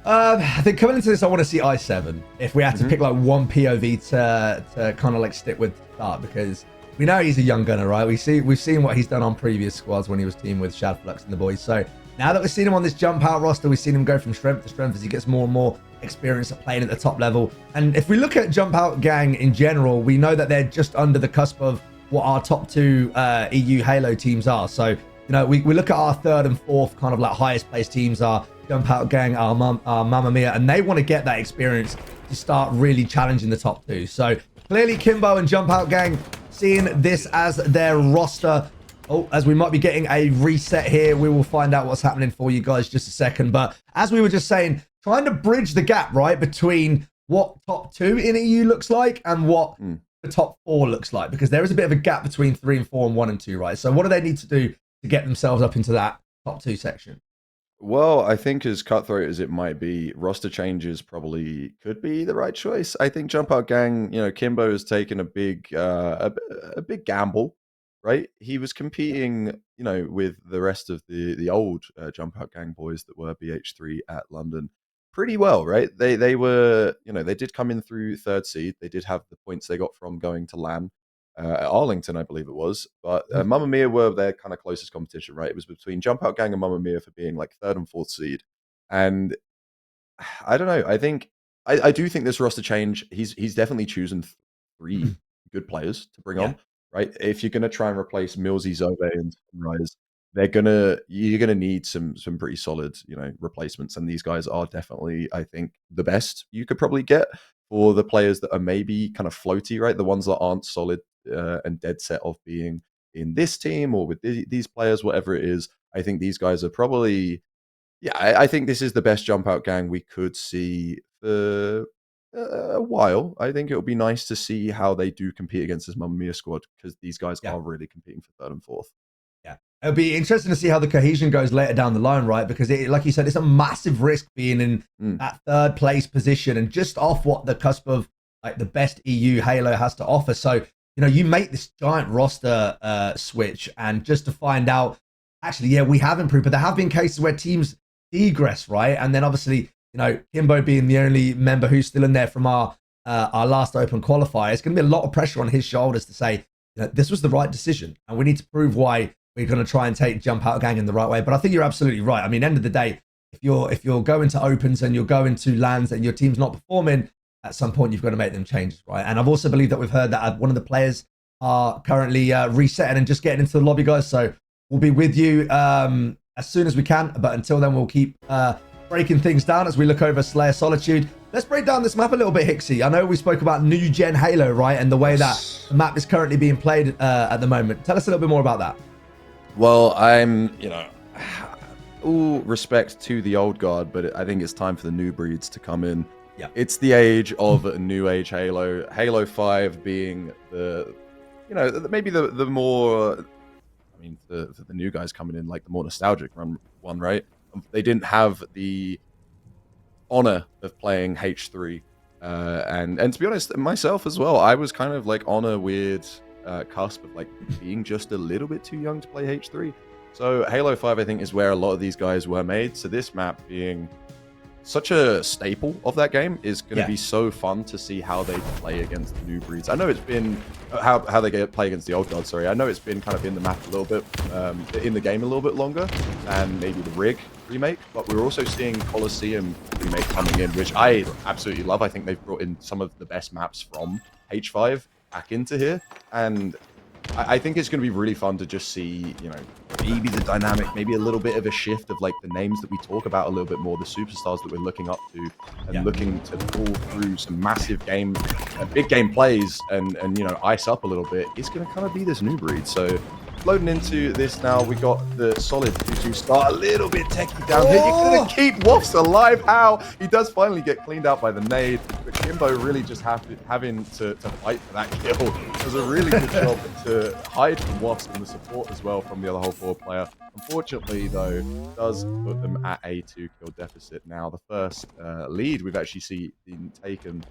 I think coming into this, I want to see i7. If we had to pick like one POV to kind of like stick with start, because we know he's a young gunner, right? We've seen what he's done on previous squads when he was teamed with Shadflux and the boys. So now that we've seen him on this Jump Out roster, we've seen him go from strength to strength as he gets more and more experience at playing at the top level. And if we look at Jump Out Gang in general, we know that they're just under the cusp of what our top 2 EU Halo teams are. So, we look at our 3rd and 4th kind of like highest placed teams are Jump Out Gang, our Mamma Mia, and they want to get that experience to start really challenging the top 2. So clearly Kimbo and Jump Out Gang seeing this as their roster. As we might be getting a reset here, we will find out what's happening for you guys just a second. But as we were just saying, trying to bridge the gap, right, between what top 2 in EU looks like and what the top 4 looks like, because there is a bit of a gap between 3 and 4 and 1 and 2, right? So what do they need to do to get themselves up into that top 2 section? Well, I think as cutthroat as it might be, roster changes probably could be the right choice. I think Jump Out Gang, Kimbo has taken a big gamble, right? He was competing, with the rest of the old Jump Out Gang boys that were BH3 at London pretty well, right? They were, they did come in through 3rd seed. They did have the points they got from going to LAN. at Arlington, I believe it was. But Mamma Mia were their kind of closest competition, right? It was between Jump Out Gang and Mamma Mia for being like 3rd and 4th seed. And I don't know. I do think this roster change, he's definitely chosen 3 good players to bring on, right? If you're going to try and replace Millsy, Zove, and Sunrise, you're gonna need some pretty solid, replacements, and these guys are definitely, I think, the best you could probably get for the players that are maybe kind of floaty, right? The ones that aren't solid and dead set of being in this team or with these players, whatever it is. I think these guys are probably, I think this is the best Jump Out Gang we could see for a while. I think it'll be nice to see how they do compete against this Mamma Mia squad, because these guys are really competing for 3rd and 4th. It'll be interesting to see how the cohesion goes later down the line, right? Because like you said, it's a massive risk being in that 3rd place position and just off what the cusp of like the best EU Halo has to offer. So, you make this giant roster switch, and just to find out, actually, we have improved, but there have been cases where teams degress, right? And then obviously, Kimbo being the only member who's still in there from our last open qualifier, it's going to be a lot of pressure on his shoulders to say, this was the right decision, and we need to prove why we're going to try and take Jump Out Gang in the right way. But I think you're absolutely right. I mean, end of the day, if you're going to opens and you're going to lands and your team's not performing, at some point you've got to make them changes, right? And I've also believed that we've heard that one of the players are currently resetting and just getting into the lobby, guys. So we'll be with you as soon as we can. But until then, we'll keep breaking things down as we look over Slayer Solitude. Let's break down this map a little bit, Hixie. I know we spoke about new gen Halo, right? And the way that the map is currently being played at the moment. Tell us a little bit more about that. Well, I'm, all respect to the old guard, but I think it's time for the new breeds to come in. Yeah. It's the age of a new age Halo. Halo 5 being the, maybe the more, the new guys coming in, like the more nostalgic one, right? They didn't have the honor of playing H3. And to be honest, myself as well, I was kind of like on a weird cusp of like being just a little bit too young to play H3. So Halo 5, I think, is where a lot of these guys were made. So this map being such a staple of that game is going to be so fun to see how they play against the new breeds. I know it's been how they play against the old guard. Sorry, I know it's been kind of in the map a little bit, in the game a little bit longer than maybe the Rig remake. But we're also seeing Colosseum remake coming in, which I absolutely love. I think they've brought in some of the best maps from H5 back into here, and I think it's going to be really fun to just see, maybe the dynamic, maybe a little bit of a shift of like the names that we talk about a little bit more, the superstars that we're looking up to and looking to pull through some massive game, big game plays and ice up a little bit. It's going to kind of be this new breed. So loading into this now, we got the solid 2-2 start, a little bit techie down here. You're going to keep Woffs alive. How? He does finally get cleaned out by the nade, but Kimbo really just having to fight for that kill. Does a really good job to hide from Woffs and the support as well from the other whole forward player. Unfortunately, though, does put them at a 2-kill deficit now. The first lead we've actually seen taken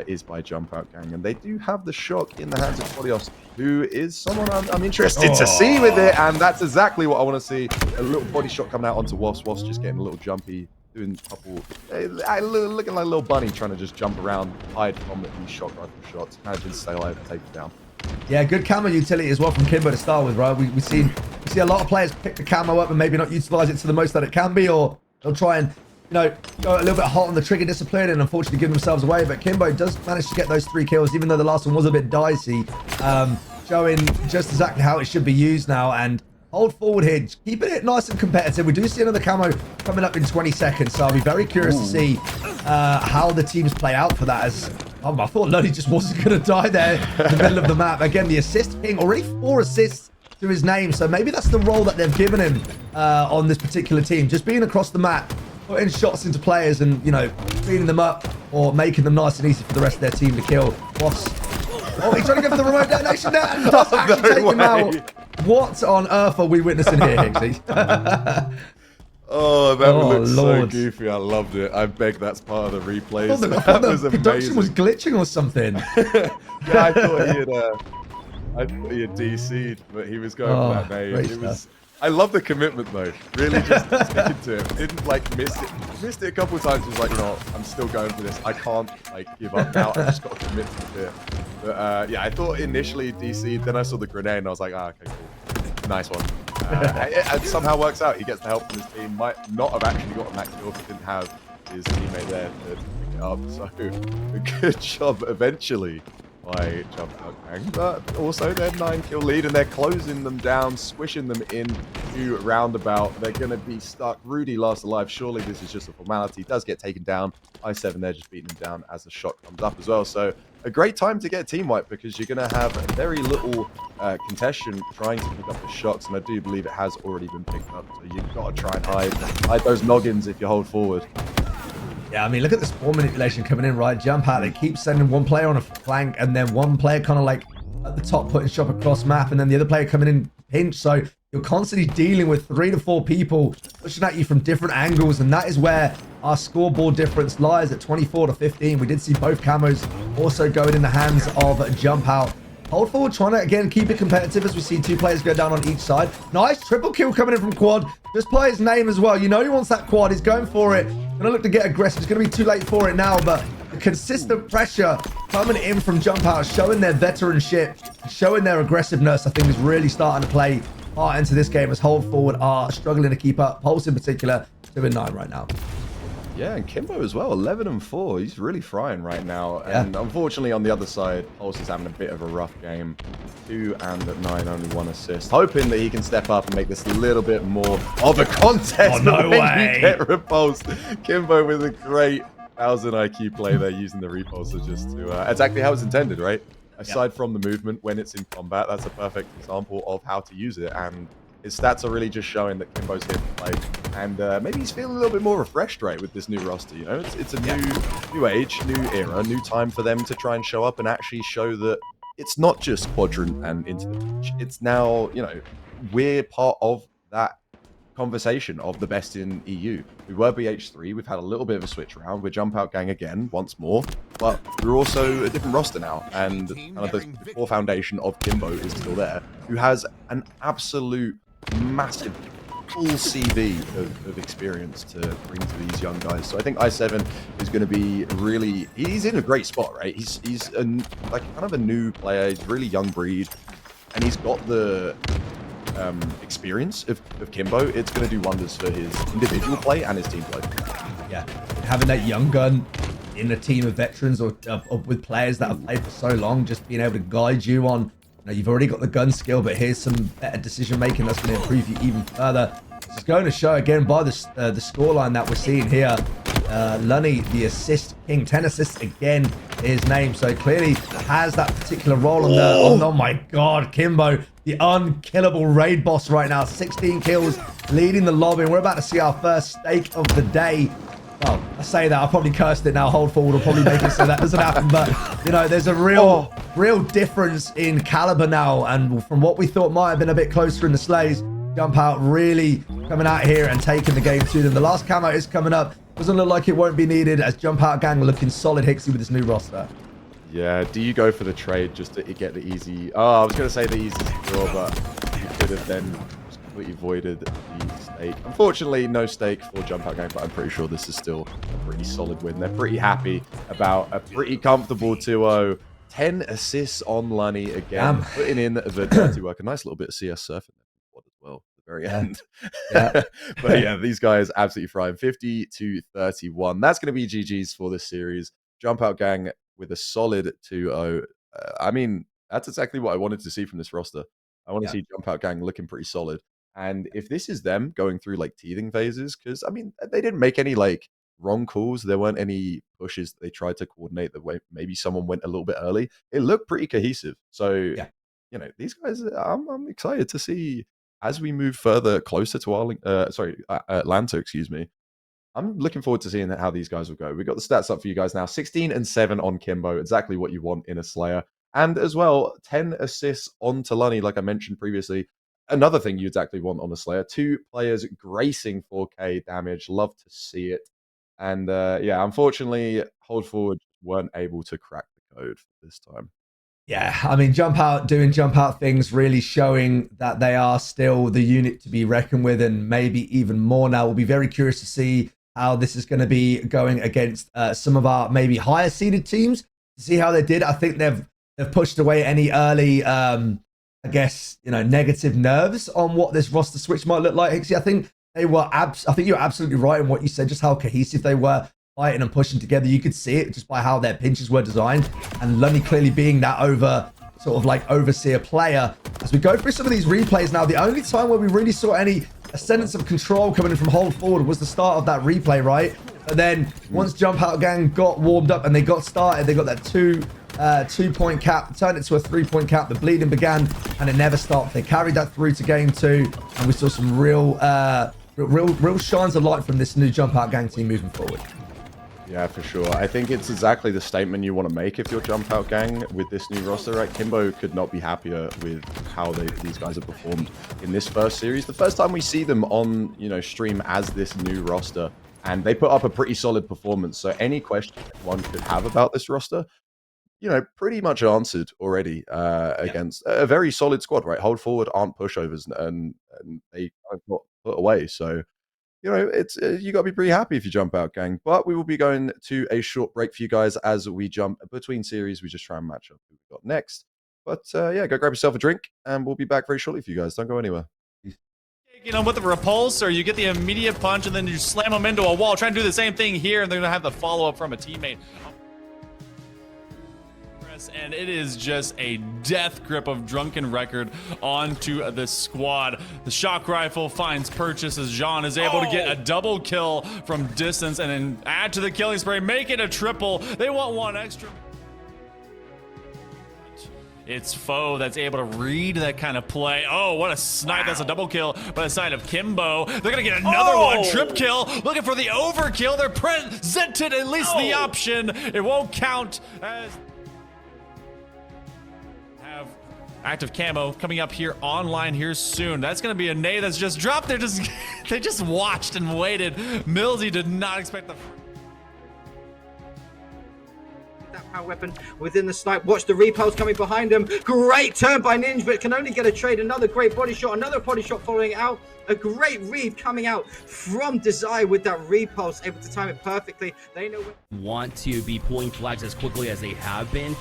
is by Jump Out Gang, and they do have the shock in the hands of Kolios, who is someone I'm interested to see with it, and that's exactly what I want to see. A little body shot coming out onto Woffs. Woffs just getting a little jumpy, doing a couple, looking like a little bunny trying to just jump around, hide from these shock rifle shots, managing to stay alive and take it down. Yeah, good camo utility as well from Kimbo to start with, right? We see a lot of players pick the camo up and maybe not utilize it to the most that it can be, or they'll try and go a little bit hot on the trigger discipline and unfortunately give themselves away. But Kimbo does manage to get those 3 kills, even though the last one was a bit dicey, showing just exactly how it should be used now. And hold forward here, keeping it nice and competitive. We do see another camo coming up in 20 seconds, so I'll be very curious to see how the teams play out for that. As I thought Lodi just wasn't going to die there in the middle of the map. Again, the assist king, already 4 assists to his name, so maybe that's the role that they've given him on this particular team, just being across the map, putting shots into players and, cleaning them up or making them nice and easy for the rest of their team to kill. Woffs. Oh, he's trying to go for the remote detonation there and does actually take him out. What on earth are we witnessing here, Hixie? Oh, that looked so goofy. I loved it. I beg that's part of the replays. I thought the production was glitching or something. Yeah, I thought he had DC'd, but he was going for that nade. I love the commitment though. Really just sticking to it. Didn't miss it. Missed it a couple of times. He was like, I'm still going for this. I can't give up now. I just got to commit to it. But yeah, I thought initially DC, then I saw the grenade and I was like, okay, cool. Nice one. It somehow works out. He gets the help from his team. Might not have actually got a max kill if he didn't have his teammate there to pick it up. So a good job eventually by Jump Out Gang. But also their 9-kill lead, and they're closing them down, squishing them in to roundabout. They're going to be stuck. Rudy last alive. Surely this is just a formality. Does get taken down. I7 there just beating him down as the shot comes up as well. So a great time to get a team wipe because you're going to have very little contention trying to pick up the shots, and I do believe it has already been picked up. So you've got to try and hide those noggins if you hold forward. Yeah, I mean, look at the spawn manipulation coming in, right? Jump out. They keep sending one player on a flank, and then one player kind of like at the top putting shop across map, and then the other player coming in pinch. So you're constantly dealing with 3 to 4 people pushing at you from different angles, and that is where our scoreboard difference lies at 24 to 15. We did see both camos also going in the hands of Jump Out. Hold forward, trying to, again, keep it competitive as we see 2 players go down on each side. Nice triple kill coming in from Quad. Just play his name as well. You know he wants that Quad. He's going for it. Gonna look to get aggressive. It's gonna be too late for it now, but the consistent pressure coming in from Jump Out, showing their veteranship, showing their aggressiveness, I think is really starting to play part into this game as Hold Forward are struggling to keep up. Pulse in particular, 2-9 right now. Yeah, and Kimbo as well, 11-4. He's really frying right now. Yeah. And unfortunately, on the other side, Pulse is having a bit of a rough game. 2 and 9, only 1 assist. Hoping that he can step up and make this a little bit more of a contest. Oh, no when way. you get repulsed. Kimbo with a great 1000 IQ play there, using the repulsor just to... exactly how it's intended, right? Aside from the movement, when it's in combat, that's a perfect example of how to use it. And his stats are really just showing that Kimbo's here to play, and maybe he's feeling a little bit more refreshed, right, with this new roster. You know, it's a new age, new era, new time for them to try and show up and actually show that it's not just Quadrant and into the pitch. It's now, you know, we're part of that conversation of the best in EU. We were BH3. We've had a little bit of a switch around. We're Jump Out Gang again, once more, but we're also a different roster now, and kind of the core foundation of Kimbo is still there, who has an absolute massive full CV of experience to bring to these young guys. So I think I7 is going to be really, he's in a great spot, right? He's like kind of a new player. He's a really young breed, and he's got the experience of Kimbo. It's going to do wonders for his individual play and his team play. Yeah, having that young gun in a team of veterans or with players that have played for so long, just being able to guide you on, you've already got the gun skill, but here's some better decision making that's going to improve you even further. This is going to show again by the scoreline that we're seeing here. Lunny, the assist king, 10 assists again, his name. So clearly has that particular role on the. Oh my God, Kimbo, the unkillable raid boss right now. 16 kills, leading the lobby. And we're about to see our first stake of the day. Well, I say that, I probably cursed it now. Hold Forward will probably make it so that doesn't happen. But, you know, there's a real difference in caliber now. And from what we thought might have been a bit closer in the Slays, Jump Out really coming out here and taking the game to them. The last camo is coming up. Doesn't look like it won't be needed as Jump Out Gang looking solid, Hixie, with this new roster. Yeah, do you go for the trade just to get the easy... Oh, I was going to say the easy draw, but you could have then just completely voided the stake. Unfortunately, no stake for Jump Out Gang, but I'm pretty sure this is still a pretty solid win. They're pretty happy about a pretty comfortable 2-0. 10 assists on Lunny again, putting in the dirty work. A nice little bit of CS surfing as well at the very end. But yeah, these guys absolutely frying. 50-31. That's going to be GG's for this series. Jump Out Gang with a solid 2-0. I mean, that's exactly what I wanted to see from this roster. I want to see Jump Out Gang looking pretty solid. And if this is them going through like teething phases, because I mean, they didn't make any like wrong calls. There weren't any pushes that they tried to coordinate the way maybe someone went a little bit early. It looked pretty cohesive. So, you know, these guys, I'm excited to see as we move further closer to Atlanta, excuse me. I'm looking forward to seeing how these guys will go. We've got the stats up for you guys now. 16 and 7 on Kimbo, exactly what you want in a Slayer. And as well, 10 assists on Talani, like I mentioned previously. Another thing you exactly want on a Slayer. 2 players gracing 4K damage. Love to see it. And yeah, unfortunately, Hold Forward weren't able to crack the code this time. Yeah, I mean, Jump Out doing Jump Out things, really showing that they are still the unit to be reckoned with, and maybe even more now. We'll be very curious to see how this is going to be going against some of our maybe higher seeded teams, to see how they did. I think they've they've pushed away any early, I guess, negative nerves on what this roster switch might look like. Hixie, I think I think you're absolutely right in what you said, just how cohesive they were fighting and pushing together. You could see it just by how their pinches were designed, and Lunny clearly being that overseer player. As we go through some of these replays now, the only time where we really saw any ascendance of control coming in from hold forward was the start of that replay, right? But then once Jump Out Gang got warmed up and they got started, they got that 2-point cap, turned it to a 3-point cap. The bleeding began and it never stopped. They carried that through to game 2, and we saw some real shines of light from this new Jump Out Gang team moving forward. Yeah, for sure. I think it's exactly the statement you want to make if you're Jump Out Gang with this new roster, right? Kimbo could not be happier with how these guys have performed in this first series. The first time we see them on, stream as this new roster, and they put up a pretty solid performance. So any question one could have about this roster, pretty much answered already against a very solid squad, right? Hold forward aren't pushovers, and they got put away. So, it's you got to be pretty happy if you Jump Out Gang. But we will be going to a short break for you guys as we jump between series. We just try and match up who we got next. But yeah, go grab yourself a drink, and we'll be back very shortly for you guys. Don't go anywhere. With the repulsor, you get the immediate punch, and then you slam them into a wall. Try and do the same thing here, and they're gonna have the follow-up from a teammate. And it is just a death grip of Drunken Record onto the squad. The shock rifle finds purchase as Jean is able to get a double kill from distance and then add to the killing spree, make it a triple. They want one extra. It's Foe that's able to read that kind of play. Oh, what a snipe. That's a double kill by the side of Kimbo. They're going to get another one. Trip kill. Looking for the overkill. They're presented at least the option. It won't count as... Have active camo coming up here online here soon. That's going to be a nade that's just dropped there. They just watched and waited. Millsy did not expect the... Power weapon within the snipe. Watch the repulse coming behind him. Great turn by Ninja, but can only get a trade. Another great body shot. Another body shot following out. A great read coming out from Desire with that repulse, able to time it perfectly. They know want to be pulling flags as quickly as they have been.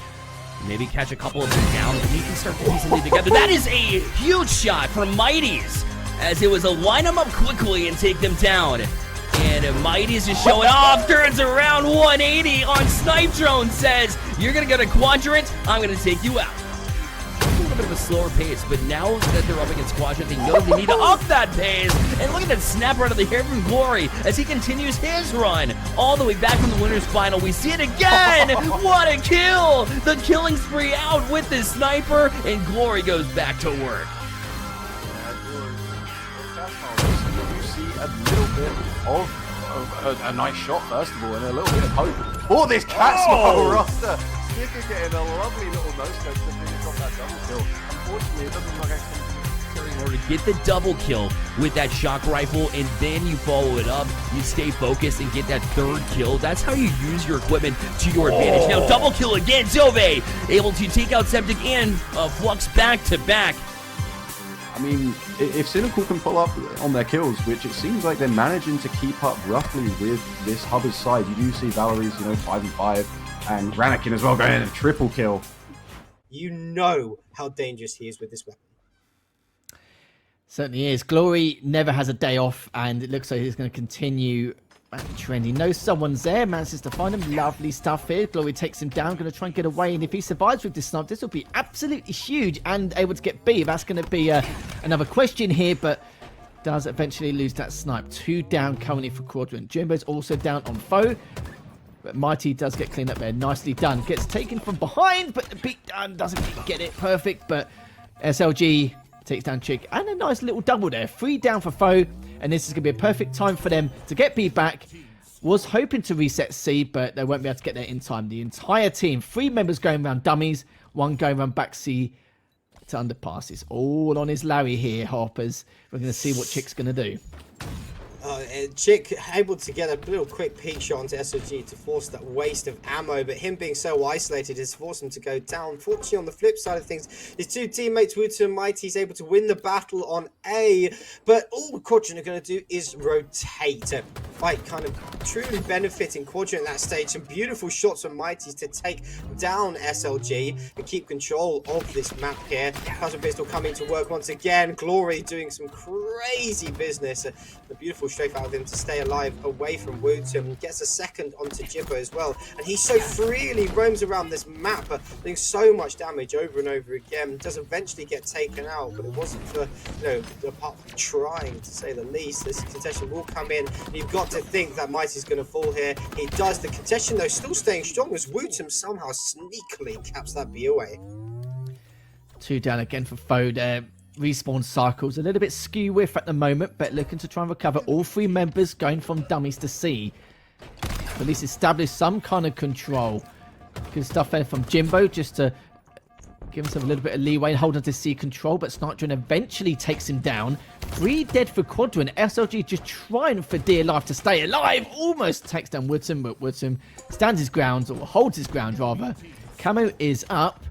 Maybe catch a couple of them down, and you can start piecing together. That is a huge shot from Mighty's, as it was a line them up quickly and take them down. And Mighty's just showing off, turns around 180 on Snipe Drone, says, you're going to get a quadrant, I'm going to take you out. A little bit of a slower pace, but now that they're up against quadrant, they know they need to up that pace. And look at that snap right of the hair from Glory as he continues his run all the way back from the winner's final. We see it again. What a kill. The killing spree out with this sniper, and Glory goes back to work. You see a little bit of a nice shot, first of all, and a little bit of hope for this Cat Smile roster. Sticker getting a lovely little no-scope to finish off that double kill. Unfortunately, it doesn't look like in order to get the double kill with that shock rifle, and then you follow it up, you stay focused and get that third kill. That's how you use your equipment to your advantage. Now double kill again, Zove able to take out Septic and Flux back to back. I mean, if Cynical can pull up on their kills, which it seems like they're managing to keep up roughly with this Hubbard's side, you do see Valerie's, 5-5, and Ranakin as well going in a triple kill. You know how dangerous he is with this weapon. Certainly is. Glory never has a day off, and it looks like he's going to continue trending. Knows someone's there, manages to find him. Lovely stuff here. Glory takes him down, going to try and get away, and if he survives with this snipe, this will be absolutely huge and able to get B. That's going to be another question here, but does eventually lose that snipe. 2 down currently for Quadrant. Jumbo's also down on Foe, but Mighty does get cleaned up there. Nicely done. Gets taken from behind, but the beat doesn't get it perfect, but SLG takes down Chick, and a nice little double there. 3 down for Foe, and this is going to be a perfect time for them to get B back. Was hoping to reset C, but they won't be able to get there in time. The entire team, 3 members going around dummies, 1 going around back C to underpasses. All on his Larry here, Harpers. We're going to see what Chick's going to do. Chick able to get a little quick peek shot onto SOG to force that waste of ammo, but him being so isolated has forced him to go down. Unfortunately, on the flip side of things, his 2 teammates, Wuta and Mighty, is able to win the battle on A, but all the Quadrant are going to do is rotate. fight kind of truly benefiting Quadrant at that stage. Some beautiful shots from Mighties to take down SLG and keep control of this map here. Plasma Pistol coming to work once again. Glory doing some crazy business. A beautiful strafe out of him to stay alive away from Wootum. Gets a second onto Jibbo as well. And he so freely roams around this map, doing so much damage over and over again. Does eventually get taken out, but it wasn't for, apart from trying, to say the least. This contention will come in. You've got to think that Mighty's going to fall here. He does. The contention, though, still staying strong as Wootum somehow sneakily caps that BOA. 2 down again for Foe there. Respawn cycles a little bit skew with at the moment, but looking to try and recover. All 3 members going from dummies to C. At least establish some kind of control. Good stuff there from Jimbo, just to give himself a little bit of leeway and hold on to C control, but Snartron eventually takes him down. 3 dead for Quadrant. SLG just trying for dear life to stay alive. Almost takes down Wootum, but Wootum stands his ground, or holds his ground rather. Camo is up.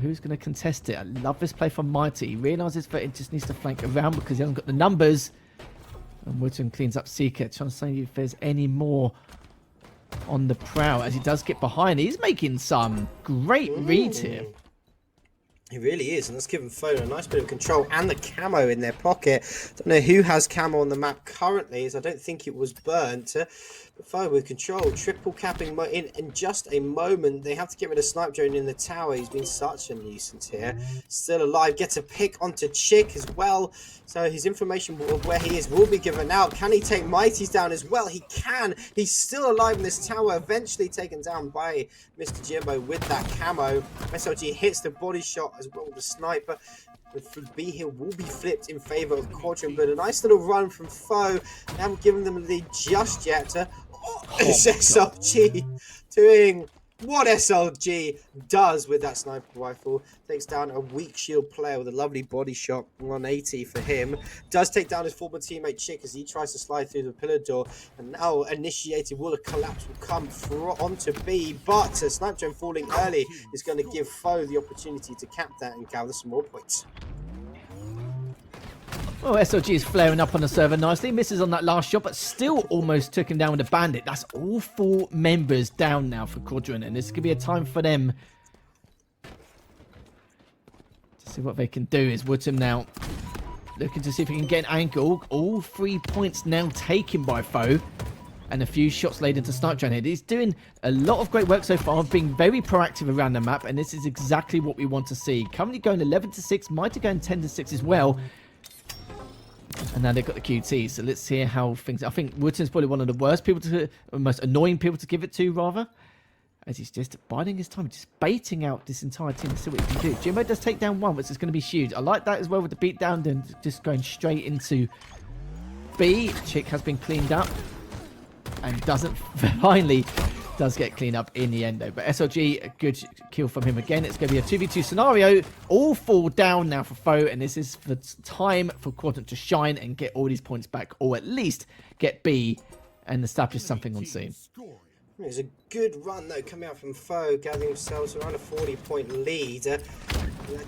Who's going to contest it? I love this play from Mighty. He realises that it just needs to flank around because he hasn't got the numbers. And Wootum cleans up Seeker, trying to see if there's any more on the prowl as he does get behind. He's making some great reads here. He really is, and that's given Foe a nice bit of control and the camo in their pocket. Don't know who has camo on the map currently, as I don't think it was burnt. But Foe with control, triple capping in just a moment. They have to get rid of Snipe Drone in the tower. He's been such a nuisance here. Still alive, gets a pick onto Chick as well. So his information of where he is will be given out. Can he take Mighties down as well? He can. He's still alive in this tower, eventually taken down by Mr. Jimbo with that camo. SLG hits the body shot as well with the sniper. B Hill will be flipped in favour of Quadrant, but a nice little run from Foe. They haven't given them the lead just yet. It's SLG doing what SLG does with that sniper rifle. Takes down a weak shield player with a lovely body shot, 180 for him. Does take down his former teammate Chick as he tries to slide through the pillar door. And now initiated will a collapse will come onto B, but Snipe Drone falling early is going to give Foe the opportunity to cap that and gather some more points. Well, SLG is flaring up on the server nicely. Misses on that last shot, but still almost took him down with a bandit. That's all 4 members down now for Quadrant, and this could be a time for them to see what they can do. Is Wootum now looking to see if he can get an angle. All 3 points now taken by Foe, and a few shots laid into Snipe Drone here. He's doing a lot of great work so far, being very proactive around the map, and this is exactly what we want to see. Currently going 11-6, might have gone 10-6 as well. And now they've got the QT, so let's hear how things... I think Wootum's probably one of the worst people to... or most annoying people to give it to, rather. As he's just biding his time, just baiting out this entire team to see what he can do. Jimbo does take down 1, which is going to be huge. I like that as well with the beat down, then just going straight into B. Chick has been cleaned up. And doesn't... finally does get cleaned up in the end, though. But SLG, a good kill from him again. It's going to be a 2v2 scenario. All 4 down now for Foe, and this is the time for Quadrant to shine and get all these points back, or at least get B and establish something on scene. It's a good run, though, coming out from Foe, gathering themselves around a 40-point lead. That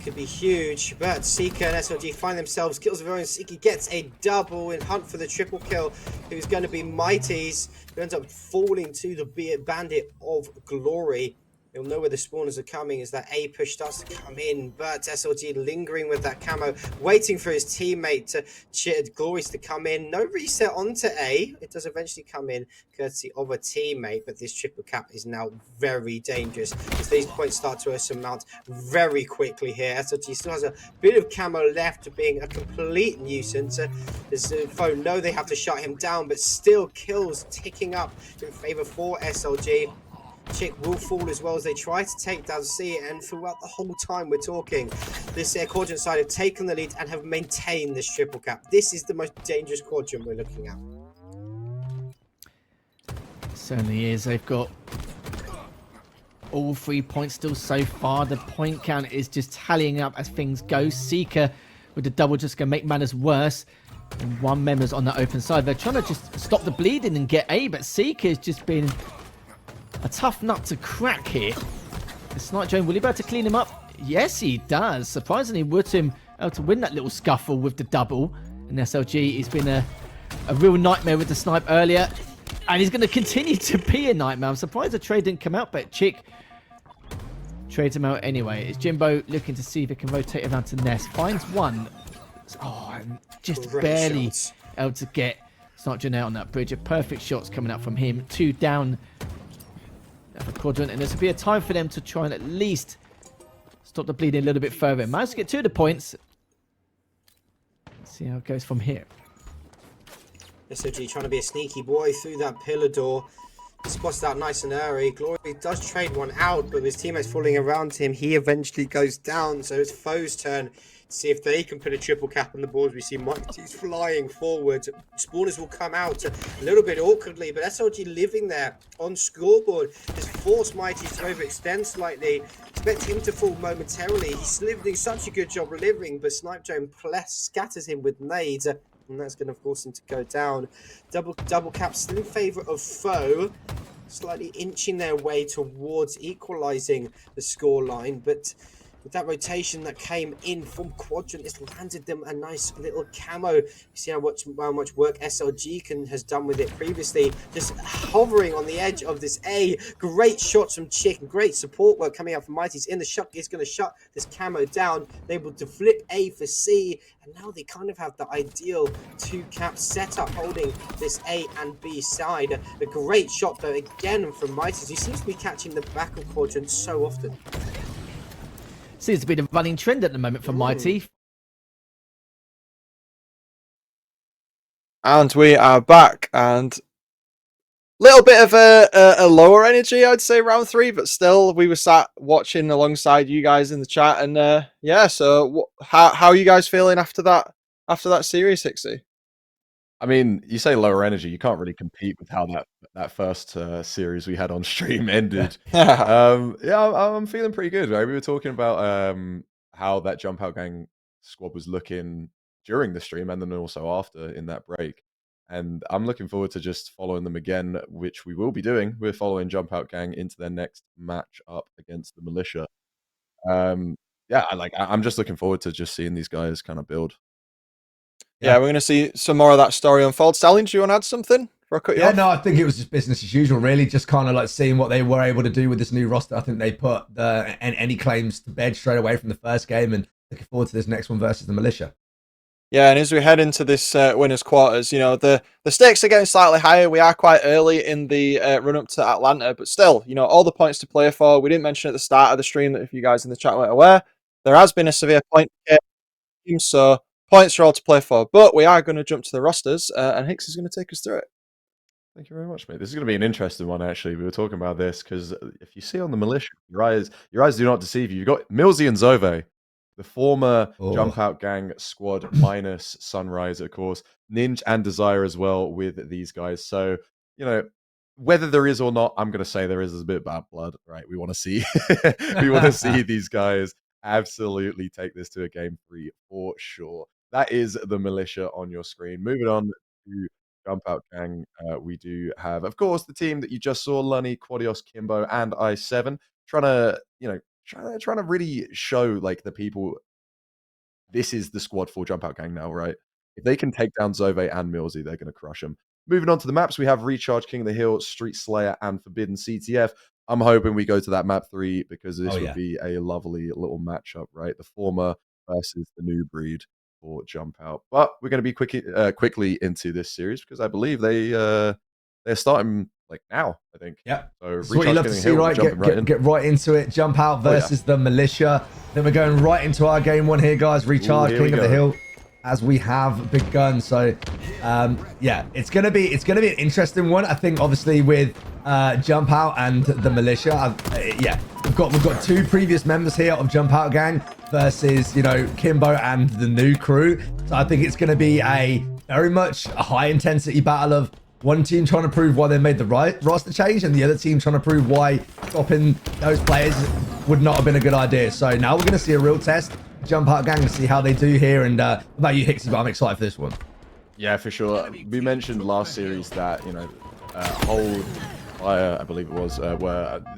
could be huge, but Seeker and SLG find themselves kills of their own. Seeker gets a double in hunt for the triple kill. It was going to be Mighties, who ends up falling to the bandit of Glory. You'll know where the spawners are coming as that A push starts to come in, but SLG lingering with that camo, waiting for his teammate to Glorious to come in. No reset onto A. It does eventually come in courtesy of a teammate, but this triple cap is now very dangerous as these points start to surmount very quickly here. SLG still has a bit of camo left, being a complete nuisance. As Foe know they have to shut him down, but still kills ticking up in favor for SLG. Chick will fall as well as they try to take down C, and throughout the whole time we're talking, this Quadrant side have taken the lead and have maintained this triple cap. This is the most dangerous Quadrant we're looking at. Certainly is. They've got all 3 points still so far. The point count is just tallying up as things go. Seeker with the double just going to make matters worse. And 1 member's on the open side. They're trying to just stop the bleeding and get A, but Seeker's just been a tough nut to crack here. The Snipe Drone, will he be able to clean him up? Yes, he does. Surprisingly, Wootum able to win that little scuffle with the double. And SLG has been a a real nightmare with the snipe earlier. And he's going to continue to be a nightmare. I'm surprised the trade didn't come out, but Chick trades him out anyway. It's Jimbo looking to see if he can rotate around to Ness. Finds one. Oh, and just Great barely shots. able to get Snarkjohn out on that bridge. A perfect shots coming out from him. 2 down for Quadrant. And this will be a time for them to try and at least stop the bleeding a little bit further. Managed to get 2 of the points. Let's see how it goes from here. SOG trying to be a sneaky boy through that pillar door. He spots that nice and early. Glory does trade one out, but with his teammates falling around him, he eventually goes down. So it's Foe's turn to see if they can put a triple cap on the board. We see Mighty's flying forward. Spawners will come out a little bit awkwardly, but SLG living there on scoreboard has forced Mighty to overextend slightly. Expect him to fall momentarily. He's doing such a good job delivering, but Snarkjohn scatters him with nades. And that's going to force him to go down. Double cap still in favour of Foe. Slightly inching their way towards equalising the scoreline. But with that rotation that came in from Quadrant, it's landed them a nice little camo. You see how much work SLG has done with it previously. Just hovering on the edge of this A. Great shots from Chick. Great support work coming out from Mighty's in the shot. It's going to shut this camo down. They're able to flip A for C. And now they kind of have the ideal 2-cap setup holding this A and B side. A great shot though again from Mighty's. He seems to be catching the back of Quadrant so often. Seems to be the running trend at the moment for Mighty. And we are back, and little bit of a lower energy, I'd say, round 3, but still, we were sat watching alongside you guys in the chat, and yeah. So, how are you guys feeling after that series, Hixie? I mean, you say lower energy, you can't really compete with how that first series we had on stream ended. Yeah, I'm feeling pretty good. Right? We were talking about how that Jump Out Gang squad was looking during the stream and then also after in that break. And I'm looking forward to just following them again, which we will be doing. We're following Jump Out Gang into their next match up against the Militia. Yeah, I'm just looking forward to just seeing these guys kind of build. Yeah, we're going to see some more of that story unfold. Stallion, do you want to add something? No, I think it was just business as usual, really. Just kind of like seeing what they were able to do with this new roster. I think they put any claims to bed straight away from the first game, and looking forward to this next one versus the Militia. Yeah, and as we head into this winners' quarters, you know, the stakes are getting slightly higher. We are quite early in the run-up to Atlanta, but still, you know, all the points to play for. We didn't mention at the start of the stream that if you guys in the chat weren't aware, there has been a severe point game, so points are all to play for. But we are going to jump to the rosters, and Hicks is going to take us through it. Thank you very much, mate. This is going to be an interesting one, actually. We were talking about this because if you see on the Militia, your eyes do not deceive you. You've got Millsy and Zove, the former Jump Out Gang squad minus Sunrise, of course. Ninja and Desire as well with these guys. So, you know, whether there is or not, I'm going to say there is a bit of bad blood, right? We want to see, these guys absolutely take this to a game 3 for sure. That is the Militia on your screen. Moving on to Jump Out Gang, we do have, of course, the team that you just saw: Lunny, Quadios, Kimbo, and I7, trying to really show like the people, this is the squad for Jump Out Gang now, right? If they can take down Zove and Millsy, they're going to crush them. Moving on to the maps, we have Recharge, King of the Hill, Street Slayer, and Forbidden CTF. I'm hoping we go to that map 3 because this would be a lovely little matchup, right? The former versus the new breed for Jump Out. But we're going to be quickly into this series because I believe they're starting like now, I think. Yeah. So that's what you love to see, right? Get right into it. Jump Out versus the Militia. Then we're going right into our game 1 here, guys. Recharge, King of the Hill, as we have begun. So yeah, it's gonna be an interesting one. I think obviously with Jump Out and the Militia, we've got 2 previous members here of Jump Out Gang versus, you know, Kimbo and the new crew. So I think it's going to be a very much a high intensity battle of one team trying to prove why they made the right roster change and the other team trying to prove why stopping those players would not have been a good idea. So now we're going to see a real test. Jump Out Gang to see how they do here. And about you, Hixie, but I'm excited for this one. Yeah, for sure. We mentioned last series that, you know, Hold Fire, I believe it was,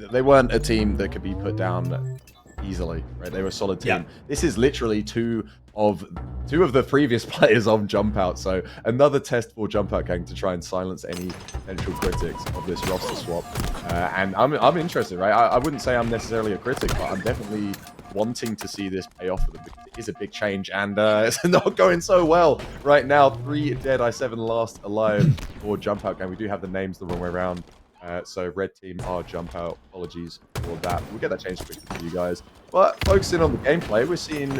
they weren't a team that could be put down easily, right? They were a solid team. Yeah. This is literally two of the previous players on Jump Out, so another test for Jump Out Gang to try and silence any potential critics of this roster swap. And I'm interested, right? I wouldn't say I'm necessarily a critic, but I'm definitely wanting to see this pay off for them. It is a big change, and it's not going so well right now. 3 dead, I7 last alive for Jump Out Gang. We do have the names the wrong way around. So red team are Jump Out. Apologies for that. We'll get that changed quickly for you guys. But focusing on the gameplay, we're seeing,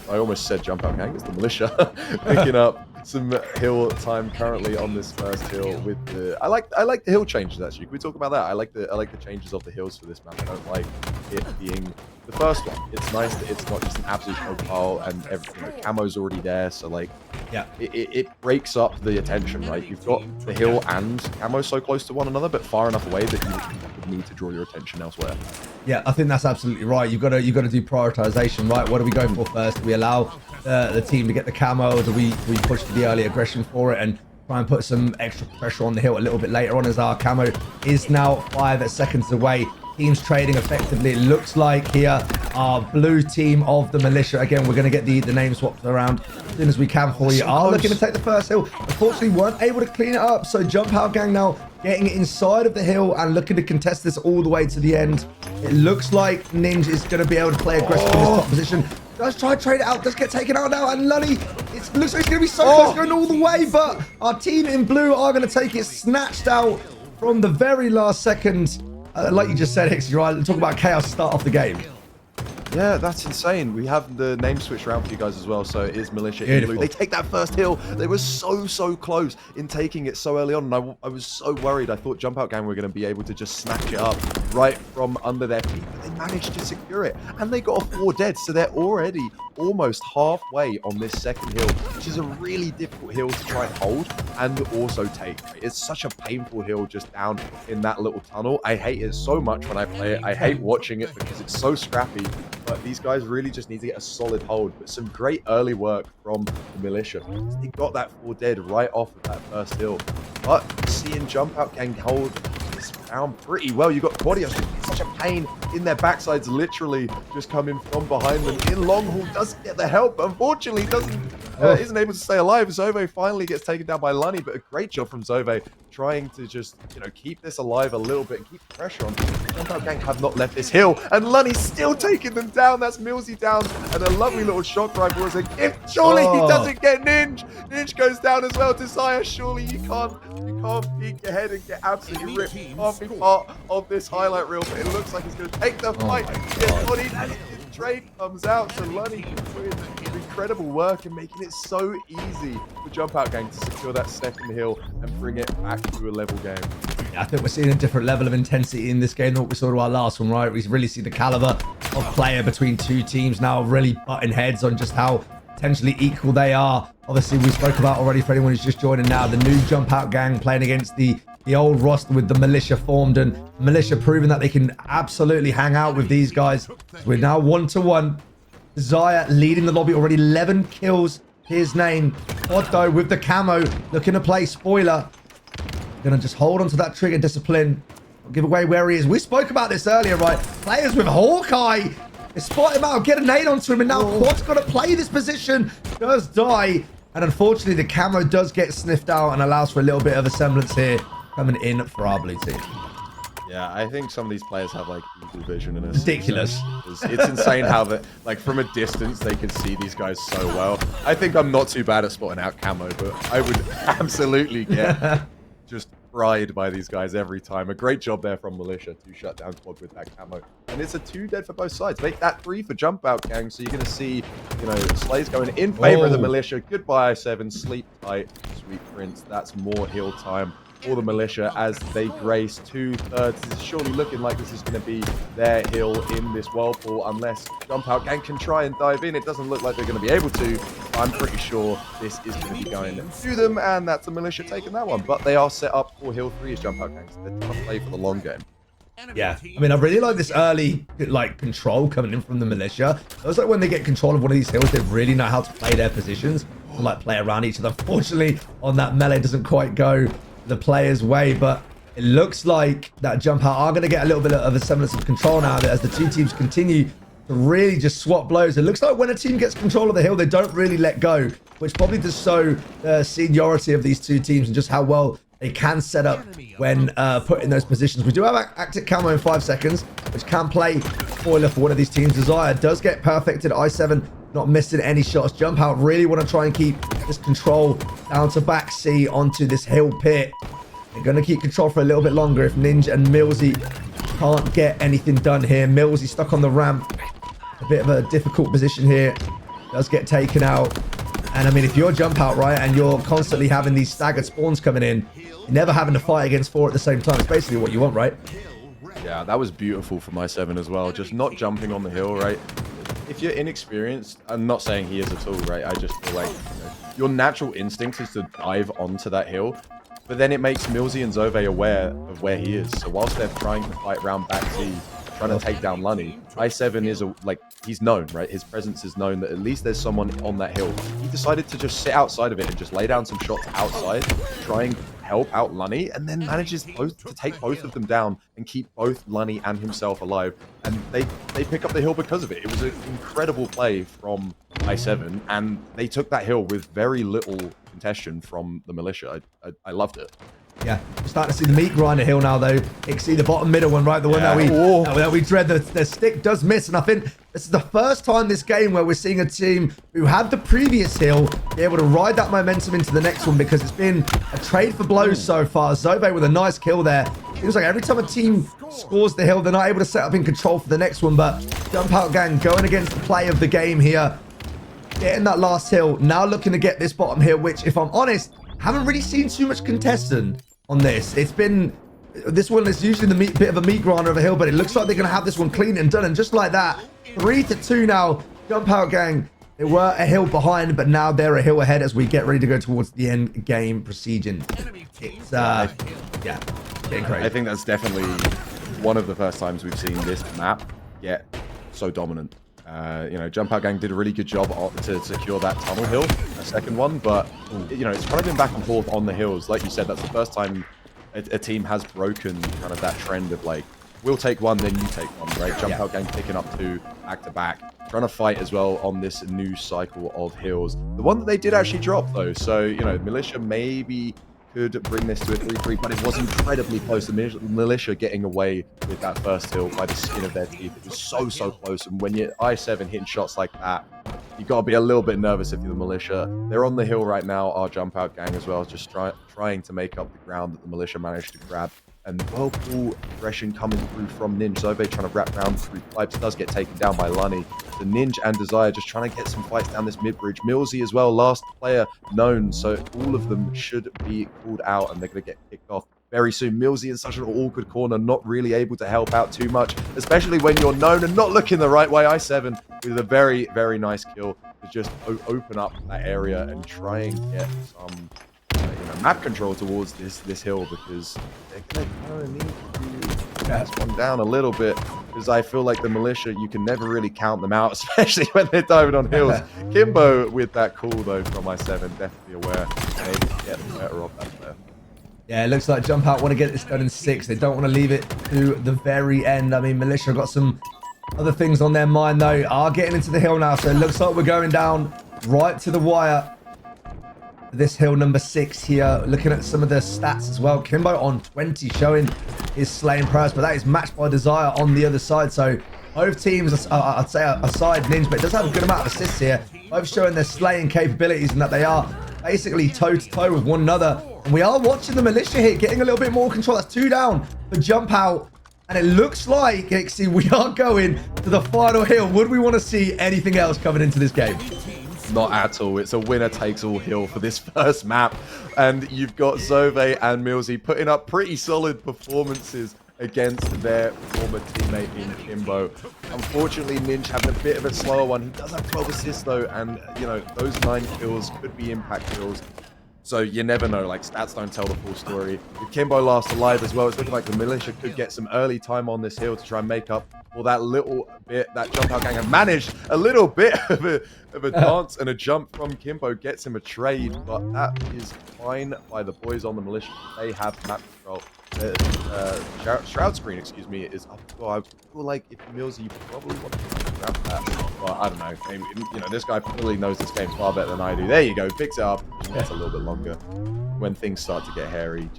I almost said Jump Out Gang, it's the Militia, picking up some hill time currently on this first hill with the, I like the hill changes actually. Can we talk about that? I like the changes of the hills for this map. I don't like it being the first one. It's nice that it's not just an absolute no pile and everything. The camo's already there, so like, yeah, it breaks up the attention, right? You've got the hill and camo so close to one another, but far enough away that you would need to draw your attention elsewhere. Yeah, I think that's absolutely right. You've got to do prioritization, right? What do we go for first? Do we allow the team to get the camo? Do we push for the early aggression for it and try and put some extra pressure on the hill a little bit later on, as our camo is now 5 seconds away? Teams trading effectively. It looks like here our blue team of the Militia, again, we're going to get the name swapped around as soon as we can for you, are looking to take the first hill. Unfortunately, weren't able to clean it up, so Jump Out Gang now getting inside of the hill and looking to contest this all the way to the end. It looks like Ninja is going to be able to play aggressive in this top position. Does try to trade it out, does get taken out now, and Lunny, it looks like it's going to be so close going all the way, but our team in blue are going to take it snatched out from the very last second. Like you just said, Hicks, you're right. Talk about chaos to start off the game. Yeah, that's insane. We have the name switched around for you guys as well, so it is Militia in blue. They take that first hill. They were so close in taking it so early on, and I was so worried. I thought Jump Out Gang were going to be able to just snatch it up right from under their feet, but they managed to secure it, and they got a 4 dead, so they're already almost halfway on this second hill, which is a really difficult hill to try and hold and also take. It's such a painful hill just down in that little tunnel. I hate it so much when I play it. I hate watching it because it's so scrappy, but these guys really just need to get a solid hold. But some great early work from the Militia. They got that 4 dead right off of that first hill. But seeing Jump Out Gang hold this round pretty well. You got Quadios, such a pain in their backsides, literally just coming from behind them. In long haul doesn't get the help, but unfortunately isn't able to stay alive. Zove finally gets taken down by Lunny, but a great job from Zove trying to just, keep this alive a little bit and keep the pressure on. Jump Out Gang have not left this hill, and Lunny's still taking them down. That's Millsy down, and a lovely little shock rifle as a gift. Surely he doesn't get Ninja. Ninja goes down as well. Desire, surely you can't peek ahead and get absolutely ripped. Can't be part of this highlight reel, but it looks like he's going to take the fight. Get bodied, and the trade comes out. So Lunny doing incredible work and making it so easy for Jump Out Gang to secure that second hill and bring it back to a level game. Yeah, I think we're seeing a different level of intensity in this game than what we saw to our last one, right? We really see the caliber of player between two teams now really butting heads on just how potentially equal they are. Obviously, we spoke about already, for anyone who's just joining now, the new Jump Out Gang playing against the old roster with the Militia formed, and Militia proving that they can absolutely hang out with these guys. So we're now 1-1. Desire leading the lobby already, 11 kills. His name. Otto with the camo, looking to play spoiler. Gonna just hold on to that trigger discipline. I'll give away where he is. We spoke about this earlier, right? Players with Hawkeye. They spot him out, get a nade onto him, and now Quad's got to play this position. Does die. And unfortunately, the camo does get sniffed out and allows for a little bit of a semblance here coming in for our blue team. Yeah, I think some of these players have like eagle vision in us. Ridiculous. It's insane how that, like, from a distance they can see these guys so well. I think I'm not too bad at spotting out camo, but I would absolutely get just fried by these guys every time. A great job there from Militia to shut down Quad with that camo. And it's a 2 dead for both sides. Make that 3 for Jump Out Gang. So you're going to see, Slays going in favor of the Militia. Goodbye, 7. Sleep tight. Sweet Prince. That's more heal time for the Militia as they grace 2/3. This is surely looking like this is going to be their hill in this whirlpool, unless Jump Out Gang can try and dive in. It doesn't look like they're going to be able to. I'm pretty sure this is going to be going to them, and that's the Militia taking that one. But they are set up for hill 3 as Jump Out Gang, so they're trying to play for the long game. Yeah, I mean, I really like this early, control coming in from the Militia. It was like when they get control of one of these hills, they really know how to play their positions and, play around each other. Unfortunately, on that melee, it doesn't quite go the player's way, but It looks like that Jump Out are going to get a little bit of a semblance of control now as the two teams continue to really just swap blows. It looks like when a team gets control of the hill, they don't really let go, which probably does show the seniority of these two teams and just how well they can set up when put in those positions. We do have Active Camo in 5 seconds, which can play spoiler for one of these teams. Desire does get perfected. I7 not missing any shots. Jump Out really want to try and keep this control down to back C onto this hill pit. They're going to keep control for a little bit longer if Ninja and Millsy can't get anything done here. Millsy stuck on the ramp. A bit of a difficult position here. Does get taken out. And I mean, if you're Jump Out, right, and you're constantly having these staggered spawns coming in, you're never having to fight against 4 at the same time. It's basically what you want, right? Yeah, that was beautiful from i7 as well. Just not jumping on the hill, right? If you're inexperienced, I'm not saying he is at all, right? I just feel like your natural instinct is to dive onto that hill. But then it makes Millsy and Zove aware of where he is. So whilst they're trying to fight around back C, trying to take down Lunny, i7 is he's known, right? His presence is known that at least there's someone on that hill. He decided to just sit outside of it and just lay down some shots outside, trying to help out Lunny, and then manages to take both of them down and keep both Lunny and himself alive. And they pick up the hill because of it. It was an incredible play from i7, and they took that hill with very little contestation from the Militia. I loved it. Yeah, we're starting to see the meat grinder hill now, though. You can see the bottom middle one, right? The one that we dread. The stick does miss, and I think this is the first time this game where we're seeing a team who had the previous hill be able to ride that momentum into the next one, because it's been a trade for blows so far. Zove with a nice kill there. Seems like every time a team scores the hill, they're not able to set up in control for the next one, but Jump Out Gang going against the play of the game here. Getting that last hill, now looking to get this bottom hill, which, if I'm honest, haven't really seen too much contestant on this. It's been, this one is usually the bit of a meat grinder of a hill, but it looks like they're going to have this one clean and done. And just like that, 3-2 now. Jump Out Gang, they were a hill behind, but now they're a hill ahead as we get ready to go towards the end game procedure. It's, yeah, getting crazy. I think that's definitely one of the first times we've seen this map get so dominant. You know, Jump Out Gang did a really good job to secure that tunnel hill, a second one, but, you know, it's kind of been back and forth on the hills. Like you said, that's the first time a team has broken kind of that trend of, like, we'll take one, then you take one, right? Jump Out Gang picking up 2 back-to-back, trying to fight as well on this new cycle of hills. The one that they did actually drop, though, so, you know, Militia maybe could bring this to a 3-3, but it was incredibly close. The Militia getting away with that first hill by the skin of their teeth. It was so close, and when you're i7 hitting shots like that, you got to be a little bit nervous if you're the Militia. They're on the hill right now, our Jump Out Gang as well, just trying to make up the ground that the Militia managed to grab. And Whirlpool aggression coming through from Ninja. Zove trying to wrap around through pipes, does get taken down by Lunny. The Ninja and Desire just trying to get some fights down this mid-bridge. Millsy as well, last player known, so all of them should be called out and they're going to get kicked off very soon. Millsy in such an awkward corner, not really able to help out too much, especially when you're known and not looking the right way. i7 with a very nice kill to just open up that area and try and get some map control towards this hill, because they're going to need to pass one down a little bit, because I feel like the Militia, you can never really count them out, especially when they're diving on hills. Kimbo with that call, though, from i7, definitely aware and able to get the better of that player. Yeah, it looks like Jump Out want to get this done in 6. They don't want to leave it to the very end. I mean, Militia got some other things on their mind, though. Are getting into the hill now, so it looks like we're going down right to the wire. This hill number 6 here, looking at some of the stats as well. Kimbo on 20, showing his slaying prowess, but that is matched by Desire on the other side. So both teams, I'd say aside Ninja, but it does have a good amount of assists here, both showing their slaying capabilities and that they are basically toe-to-toe with one another. And we are watching the Militia here getting a little bit more control. That's 2 down for Jump Out. And it looks like, Ixie, we are going to the final hill. Would we want to see anything else coming into this game? Not at all. It's a winner-takes-all hill for this first map. And you've got Zove and Millsy putting up pretty solid performances against their former teammate in Kimbo. Unfortunately, Ninja having a bit of a slower one. He does have 12 assists, though, and, you know, those 9 kills could be impact kills. So you never know, like, stats don't tell the full story. With Kimbo last alive as well, it's looking like the Militia could get some early time on this hill to try and make up for that little bit that Jump Out Gang have managed. A little bit of a dance and a jump from Kimbo gets him a trade, but that is fine by the boys on the Militia. They have map control. Shroud screen, excuse me, is up. Well, I feel like if Millsy, you probably want to grab that. But I don't know. Maybe, you know, this guy probably knows this game far better than I do. There you go. Picks it up. That's a little bit longer. When things start to get hairy,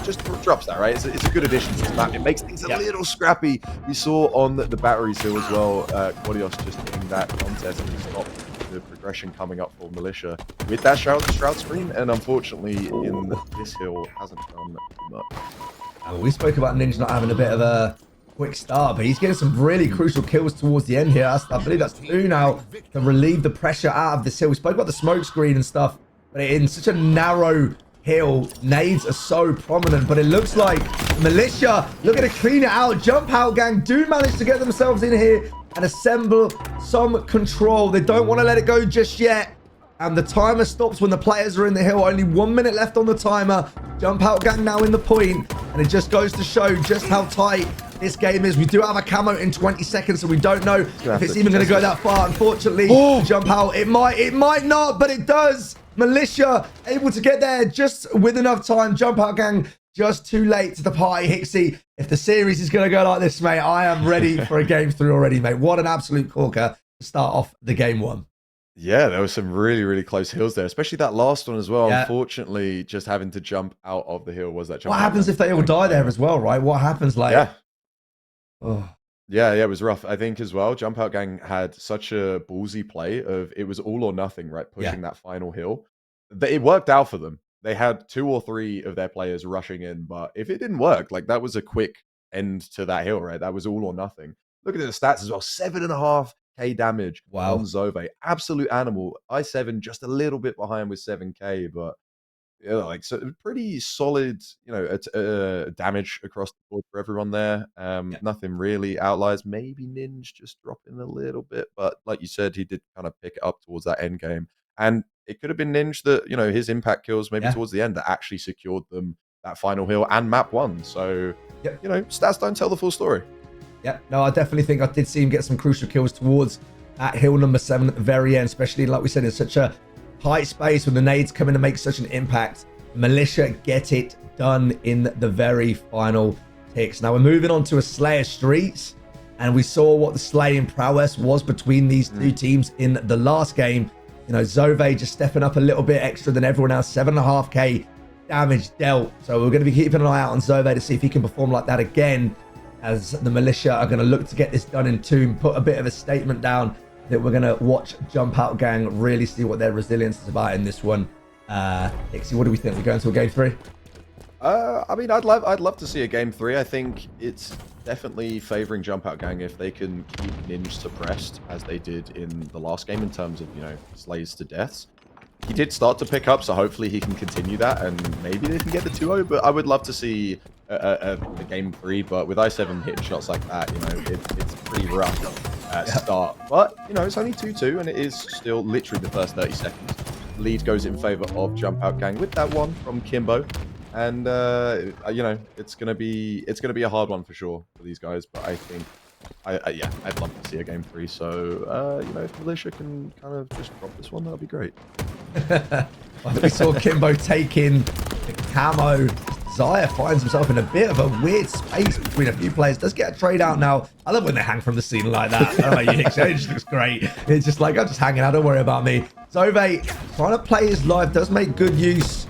just drops that, right? It's a good addition to the map. It makes things a little scrappy. We saw on the Batteries Hill as well, Quadios just hitting that contest and stopped the progression coming up for Militia with that Shroud screen, and unfortunately in this hill hasn't done much. We spoke about Ninja not having a bit of a quick start, but he's getting some really crucial kills towards the end here. I believe that's 2 now to relieve the pressure out of this hill. We spoke about the smoke screen and stuff, but in such a narrow hill, nades are so prominent, but it looks like Militia looking to clean it out. Jump Out Gang do manage to get themselves in here and assemble some control. They don't want to let it go just yet. And the timer stops when the players are in the hill. Only 1 minute left on the timer. Jump Out Gang now in the point. And it just goes to show just how tight this game is. We do have a camo in 20 seconds, so we don't know if it's even going to go that far. Unfortunately, Jump Out, it might not, but it does. Militia able to get there just with enough time. Jump Out Gang just too late to the party. Hixie, if the series is going to go like this, mate, I am ready for a game 3 already, mate. What an absolute corker to start off the game 1. Yeah, there was some really, really close hills there, especially that last one as well. Yeah. Unfortunately, just having to jump out of the hill was that jump. What happens if they all die there as well, right? What happens like... Yeah. Oh. Yeah, it was rough. I think as well, Jump Out Gang had such a ballsy play of it was all or nothing, right? Pushing that final hill. It worked out for them. They had 2 or 3 of their players rushing in, but if it didn't work, like that was a quick end to that hill, right? That was all or nothing. Look at the stats as well. 7.5k damage on Zove. Absolute animal. I7 just a little bit behind with 7k, but yeah, like so pretty solid, you know, damage across the board for everyone there. Nothing really outliers. Maybe Ninja just dropping a little bit, but like you said, he did kind of pick it up towards that end game. And it could have been Ninja that, you know, his impact kills maybe towards the end that actually secured them that final hill and map 1. So, you know, stats don't tell the full story. Yeah, no, I definitely think I did see him get some crucial kills towards that hill number 7 at the very end, especially like we said, in such a tight space when the nades come in to make such an impact. Militia get it done in the very final ticks. Now we're moving on to a Slayer Streets, and we saw what the slaying prowess was between these 2 teams in the last game. You know, Zove just stepping up a little bit extra than everyone else, 7.5k damage dealt. So we're going to be keeping an eye out on Zove to see if he can perform like that again, as the Militia are going to look to get this done in 2 and put a bit of a statement down that we're going to watch Jump Out Gang really see what their resilience is about in this one. Ixie, what do we think? We're going to a game 3? I mean, I'd love to see a game 3. I think it's definitely favoring Jump Out Gang if they can keep Ninja suppressed as they did in the last game in terms of, you know, slays to deaths. He did start to pick up, so hopefully he can continue that and maybe they can get the 2-0, but I would love to see a game 3, but with I7 hitting shots like that, you know, it's pretty rough at start. But, you know, it's only 2-2 and it is still literally the first 30 seconds. Lead goes in favor of Jump Out Gang with that one from Kimbo. And you know, it's gonna be a hard one for sure for these guys. But I think, I'd love to see a game 3. So you know, if Militia can kind of just drop this one, that'll be great. We saw Kimbo take in the camo. Zaya finds himself in a bit of a weird space between a few players. Does get a trade out now. I love when they hang from the ceiling like that. I don't know, it just looks great. It's just like, I'm just hanging out, don't worry about me. Zove trying to play his life, does make good use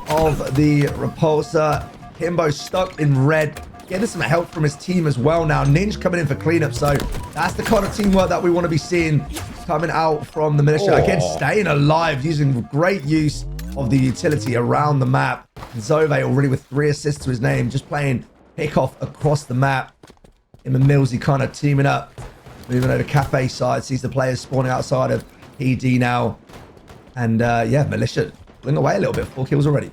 of the repulsor. Kimbo stuck in red, getting some help from his team as well now. Ninja coming in for cleanup, so that's the kind of teamwork that we want to be seeing coming out from the Militia. Again, staying alive, using great use of the utility around the map. Zove already with 3 assists to his name, just playing pick off across the map. Him and Millsy kind of teaming up, moving over to Cafe side, sees the players spawning outside of PD now. And yeah, Militia pulling away a little bit, 4 kills already.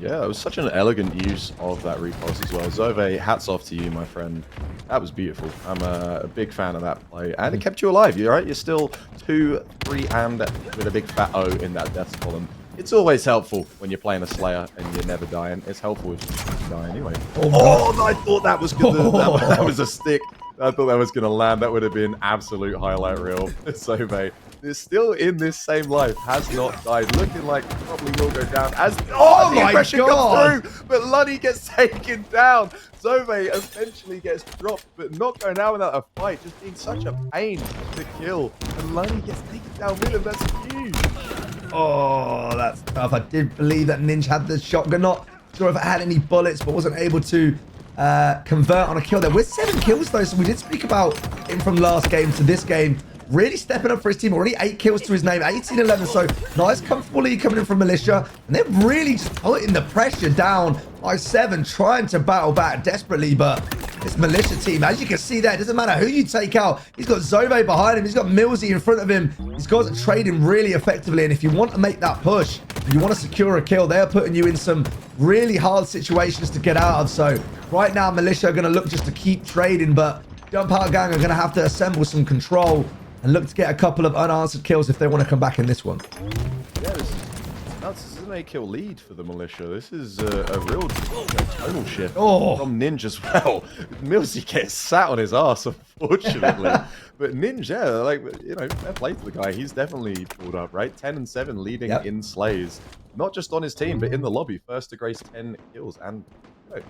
Yeah, it was such an elegant use of that repulse as well. Zove, hats off to you, my friend. That was beautiful. I'm a big fan of that play. And it kept you alive, you're right? You're still 2, 3, and with a big fat O in that death column. It's always helpful when you're playing a Slayer and you're never dying. It's helpful if you die anyway. Oh, I thought that was good. That was a stick. I thought that was going to land. That would have been absolute highlight reel. Zove is still in this same life, has not died, looking like probably will go down as the aggression comes through, but Lunny gets taken down. Zove eventually gets dropped, but not going out without a fight, just being such a pain to kill. And Lunny gets taken down with him. That's huge. Oh, that's tough. I did believe that Ninja had the shotgun. Not sure if it had any bullets, but wasn't able to convert on a kill there. We're 7 kills though, so we did speak about him from last game to this game. Really stepping up for his team. Already 8 kills to his name, 18-11. So nice, comfortable lead coming in from Militia. And they're really just putting the pressure down by 7, trying to battle back desperately. But this Militia team, as you can see there, it doesn't matter who you take out. He's got Zove behind him. He's got Millsy in front of him. These guys are trading really effectively. And if you want to make that push, if you want to secure a kill, they're putting you in some really hard situations to get out of. So right now, Militia are going to look just to keep trading. But Jump Out Gang are going to have to assemble some control and look to get a couple of unanswered kills if they want to come back in this one. Yeah, this is an 8-kill lead for the Militia. This is a real tonal shift from Ninja as well. Millsy gets sat on his ass, unfortunately. But Ninja, like, you know, fair play to the guy. He's definitely pulled up, right? 10-7 leading in slays. Not just on his team, but in the lobby. First to grace 10 kills. And, you know,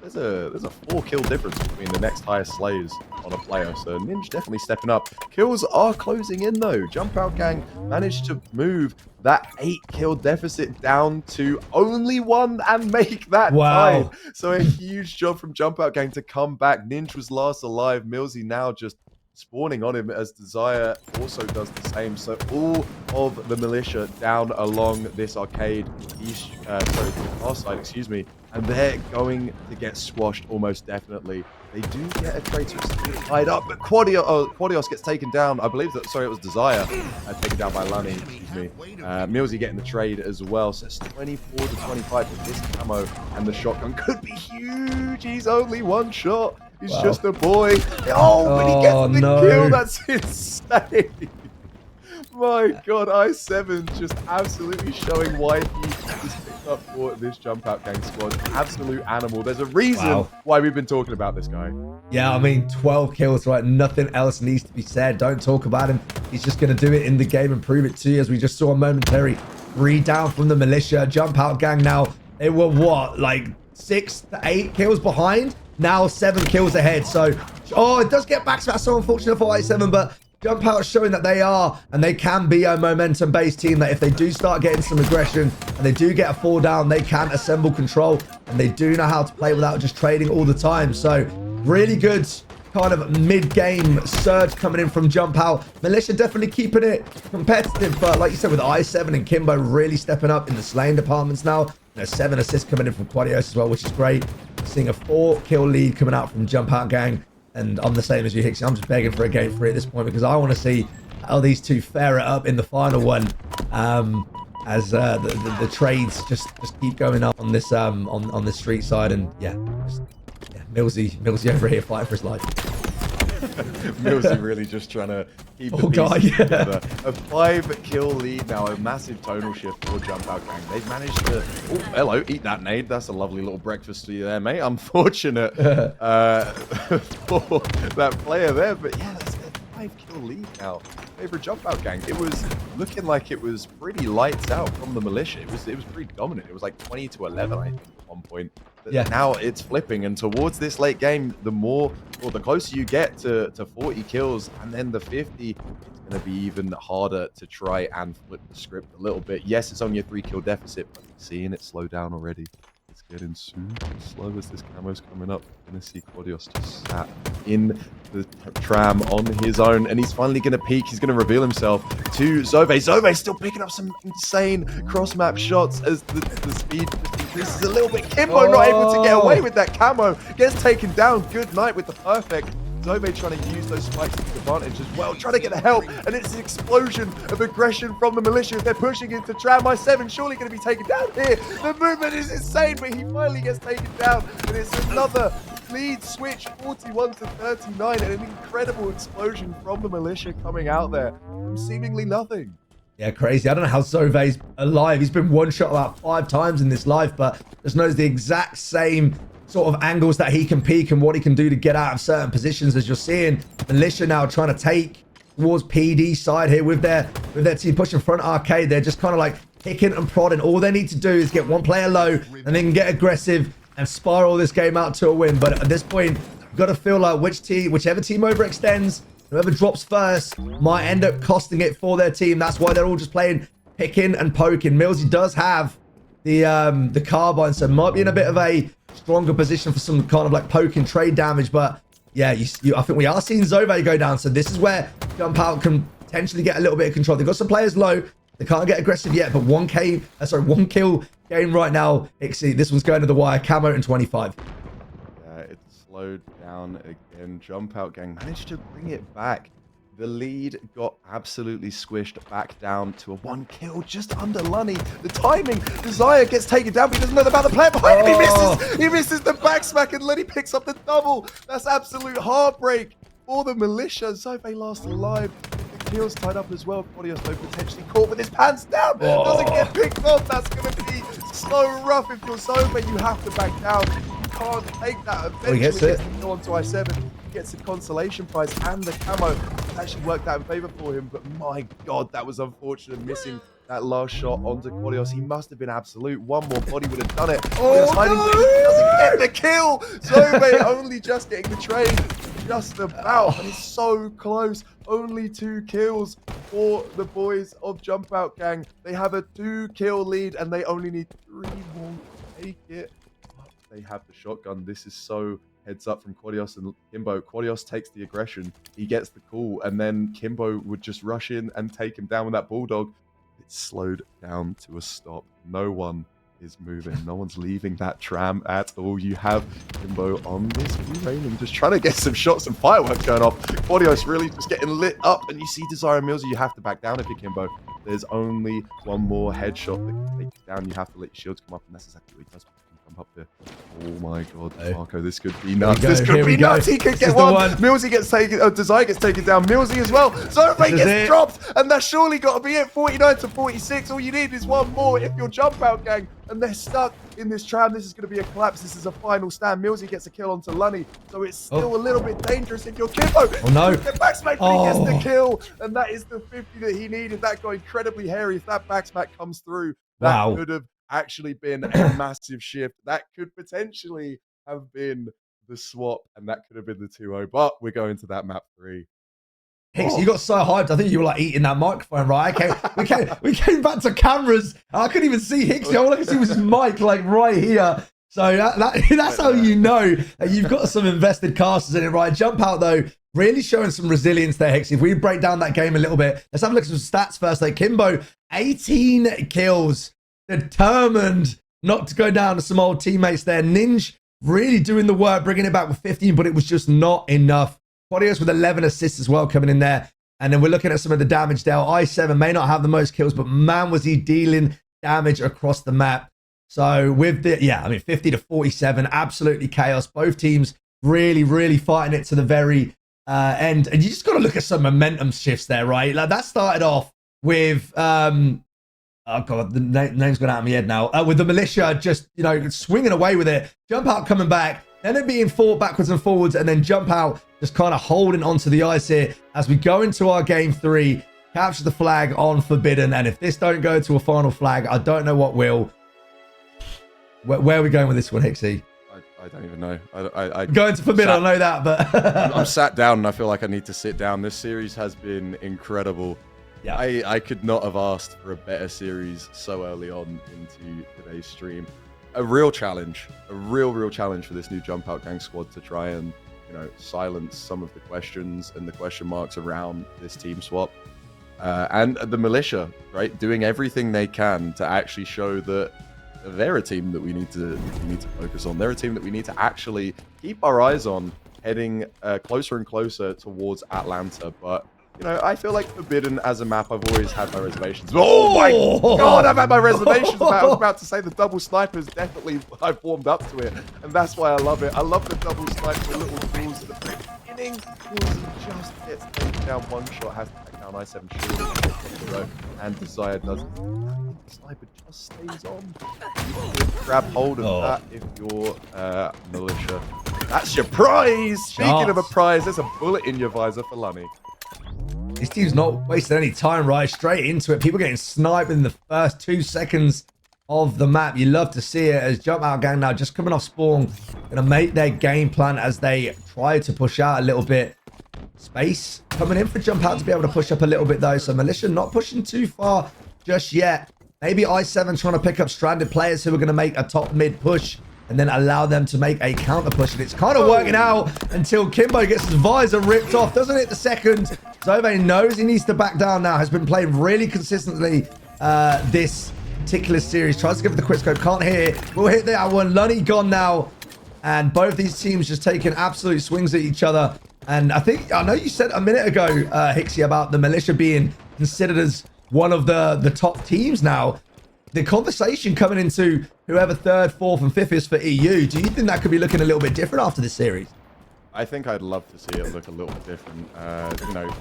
there's a 4-kill difference between the next highest slays on a player. So Ninja definitely stepping up. Kills are closing in though. Jump Out Gang managed to move that 8-kill deficit down to only 1 and make that tie. So a huge job from Jump Out Gang to come back. Ninja was last alive. Millsy now just spawning on him as Desire also does the same. So all of the Militia down along this arcade east, sorry, the far side, excuse me, and they're going to get squashed almost definitely. They do get a traitor tied up, but Quadios gets taken down. I believe that, sorry, it was Desire taken down by Lunny, excuse me. Millsy getting the trade as well. So it's 24 to 25 for this camo, and the shotgun could be huge. He's only 1 shot. He's just a boy. Oh, but he gets the kill. That's insane. My God, i7 just absolutely showing why he is picked up for this Jump Out Gang squad. Absolute animal. There's a reason why we've been talking about this guy. Yeah, I mean, 12 kills, right? Nothing else needs to be said. Don't talk about him. He's just going to do it in the game and prove it to you, as we just saw a momentary 3 down from the Militia. Jump Out Gang now, they were what, like 6 to 8 kills behind? Now 7 kills ahead. So, it does get back to that. So unfortunate for i7, but Jump Out is showing that they are and they can be a momentum-based team, that if they do start getting some aggression and they do get a 4 down, they can assemble control, and they do know how to play without just trading all the time. So really good kind of mid-game surge coming in from Jump Out. Militia definitely keeping it competitive, but like you said, with i7 and Kimbo really stepping up in the slaying departments now. You know, 7 assists coming in from Quadios as well, which is great. Seeing a 4-kill lead coming out from Jump Out Gang. And I'm the same as you, Hixie. I'm just begging for a game 3 at this point, because I want to see how these two fare it up in the final one, as the trades just keep going up on this on this street side. And Millsy over here fighting for his life. Millsy really just trying to keep the pieces together. A 5-kill lead now, a massive tonal shift for Jump Out Gang. They've managed to, oh, hello, eat that nade. That's a lovely little breakfast for you there, mate. Unfortunate for that player there, but yeah, that's a 5-kill lead now. Favorite Jump Out Gang. It was looking like it was pretty lights out from the Militia. It was pretty dominant. It was like 20 to 11, I think, at one point. But now it's flipping, and towards this late game, the closer you get to 40 kills and then the 50, it's going to be even harder to try and flip the script a little bit. Yes, it's only a 3-kill deficit, but seeing it slow down already. It's getting super slow as this camo's coming up. Gonna see Quadios just sat in the tram on his own, and he's finally gonna peek. He's gonna reveal himself to Zove. Zove's still picking up some insane cross-map shots as the speed just increases a little bit. Kimbo not able to get away with that camo. Gets taken down. Good night with the perfect. Zove trying to use those spikes to his advantage as well, trying to get the help, and it's an explosion of aggression from the Militia. They're pushing into Tram. i7 surely going to be taken down here. The movement is insane, but he finally gets taken down, and it's another lead switch, 41 to 39, and an incredible explosion from the Militia coming out there from seemingly nothing. Yeah, crazy. I don't know how Zove's alive. He's been one shot about 5 times in this life, but just knows the exact same sort of angles that he can peek and what he can do to get out of certain positions, as you're seeing Militia now trying to take towards PD side here with their team pushing front arcade. They're just kind of like picking and prodding. All they need to do is get one player low and they can get aggressive and spiral this game out to a win. But at this point, you've got to feel like whichever team overextends, whoever drops first might end up costing it for their team. That's why they're all just playing picking and poking. Millsy does have the carbine, so might be in a bit of a stronger position for some kind of like poking trade damage. But yeah, I think we are seeing Zove go down. So this is where Jump Out can potentially get a little bit of control. They've got some players low. They can't get aggressive yet, but one kill game right now. Ixie, this one's going to the wire. Camo in 25. Yeah, it slowed down again. Jump Out Gang managed to bring it back. The lead got absolutely squished back down to a 1 kill just under Lunny. The timing, Desire gets taken down, but he doesn't know about the player behind him. He misses. He misses the back smack, and Lunny picks up the double. That's absolute heartbreak for the Militia. Zove last alive. The kill's tied up as well. Quadios though potentially caught with his pants down. Doesn't get picked off. That's going to be so rough if you're Zove. You have to back down. You can't take that. Eventually, he gets it. Go on to I7. Gets the consolation prize and the camo. It actually worked out in favor for him, but my god, that was unfortunate, missing that last shot onto Quadios. He must have been absolute. One more body would have done it. Oh, no! He doesn't get the kill. Zove only just getting the trade, just about, and it's so close. Only 2 kills for the boys of Jump Out Gang. They have a 2-kill lead, and they only need 3 more to take it. They have the shotgun. This is so heads up from Quadios and Kimbo. Quadios takes the aggression. He gets the call, and then Kimbo would just rush in and take him down with that Bulldog. It's slowed down to a stop. No one is moving. No one's leaving that tram at all. You have Kimbo on this raining, just trying to get some shots and fireworks going off. Quadios really just getting lit up, and you see Desire and Millsy. You have to back down if you're Kimbo. There's only one more headshot that can take you down. You have to let your shields come up, and that's exactly what he does. Come up there. Oh my god, Marco, this could be nuts. This could be nuts. He could get one. Millsy gets taken. Desire gets taken down. Millsy as well. Zove gets dropped, and that's surely got to be it. 49 to 46. All you need is one more if you're Jump Out Gang, and they're stuck in this tram. This is going to be a collapse. This is a final stand. Millsy gets a kill onto Lunny, so it's still a little bit dangerous if you're Kimbo. Oh no! The backsmack, but he gets the kill, and that is the 50 that he needed. That got incredibly hairy. If that backsmack comes through, that could have actually been a massive shift. That could potentially have been the swap, and that could have been the 2-0, but we're going to that map 3. Hicks, you got so hyped. I think you were like eating that microphone, right? We came back to cameras. And I couldn't even see Hicks. All I could see was his mic like right here. So that's how you know that you've got some invested casters in it, right? Jump Out though, really showing some resilience there, Hicks. If we break down that game a little bit, let's have a look at some stats first. Like Kimbo, 18 kills. Determined not to go down to some old teammates there. Ninja really doing the work, bringing it back with 15, but it was just not enough. Quadios with 11 assists as well coming in there. And then we're looking at some of the damage there. I7 may not have the most kills, but man, was he dealing damage across the map. So with the, 50 to 47, absolutely chaos. Both teams really, really fighting it to the very end. And you just got to look at some momentum shifts there, right? Like that started off with... oh god, the name's gone out of my head now. With the Militia just, swinging away with it. Jump Out coming back. Then it being fought backwards and forwards. And then Jump Out just kind of holding onto the ice here as we go into our game 3. Capture the flag on Forbidden. And if this don't go to a final flag, I don't know what will. Where are we going with this one, Hixie? I don't even know. Going to Forbidden, I know that, but... I'm sat down and I feel like I need to sit down. This series has been incredible. Yeah. I could not have asked for a better series so early on into today's stream. A real challenge, a real challenge for this new Jump Out Gang squad to try and, silence some of the questions and the question marks around this team swap. And the Militia, right, doing everything they can to actually show that they're a team that we need to focus on. They're a team that we need to actually keep our eyes on, heading closer and closer towards Atlanta. But I feel like Forbidden as a map, I've always had my reservations. Oh my god, I've had my reservations about. I was about to say the double snipers, definitely I've warmed up to it. And that's why I love it. I love the double sniper, the little tools at the beginning. Just gets taken down, one shot, has to take down down. I7 shield, and Desire does. The sniper just stays on. You could grab hold of that if you're Militia. That's your prize! Speaking of a prize, there's a bullet in your visor for Lunny. This team's not wasting any time, right? Straight into it. People getting sniped in the first 2 seconds of the map. You love to see it as Jump Out Gang now just coming off spawn. Going to make their game plan as they try to push out a little bit. Space coming in for Jump Out to be able to push up a little bit though. So Militia not pushing too far just yet. Maybe I7 trying to pick up stranded players who are going to make a top mid push and then allow them to make a counter push. And it's kind of working out until Kimbo gets his visor ripped off. Doesn't hit the second. Zove knows he needs to back down now. Has been playing really consistently this particular series. Tries to give it the quick scope. Can't hit it. We'll hit that one. Lunny gone now. And both these teams just taking absolute swings at each other. And I know you said a minute ago, Hixie, about the Militia being considered as one of the top teams now. The conversation coming into whoever 3rd, 4th, and 5th is for EU, do you think that could be looking a little bit different after this series? I think I'd love to see it look a little bit different. You know,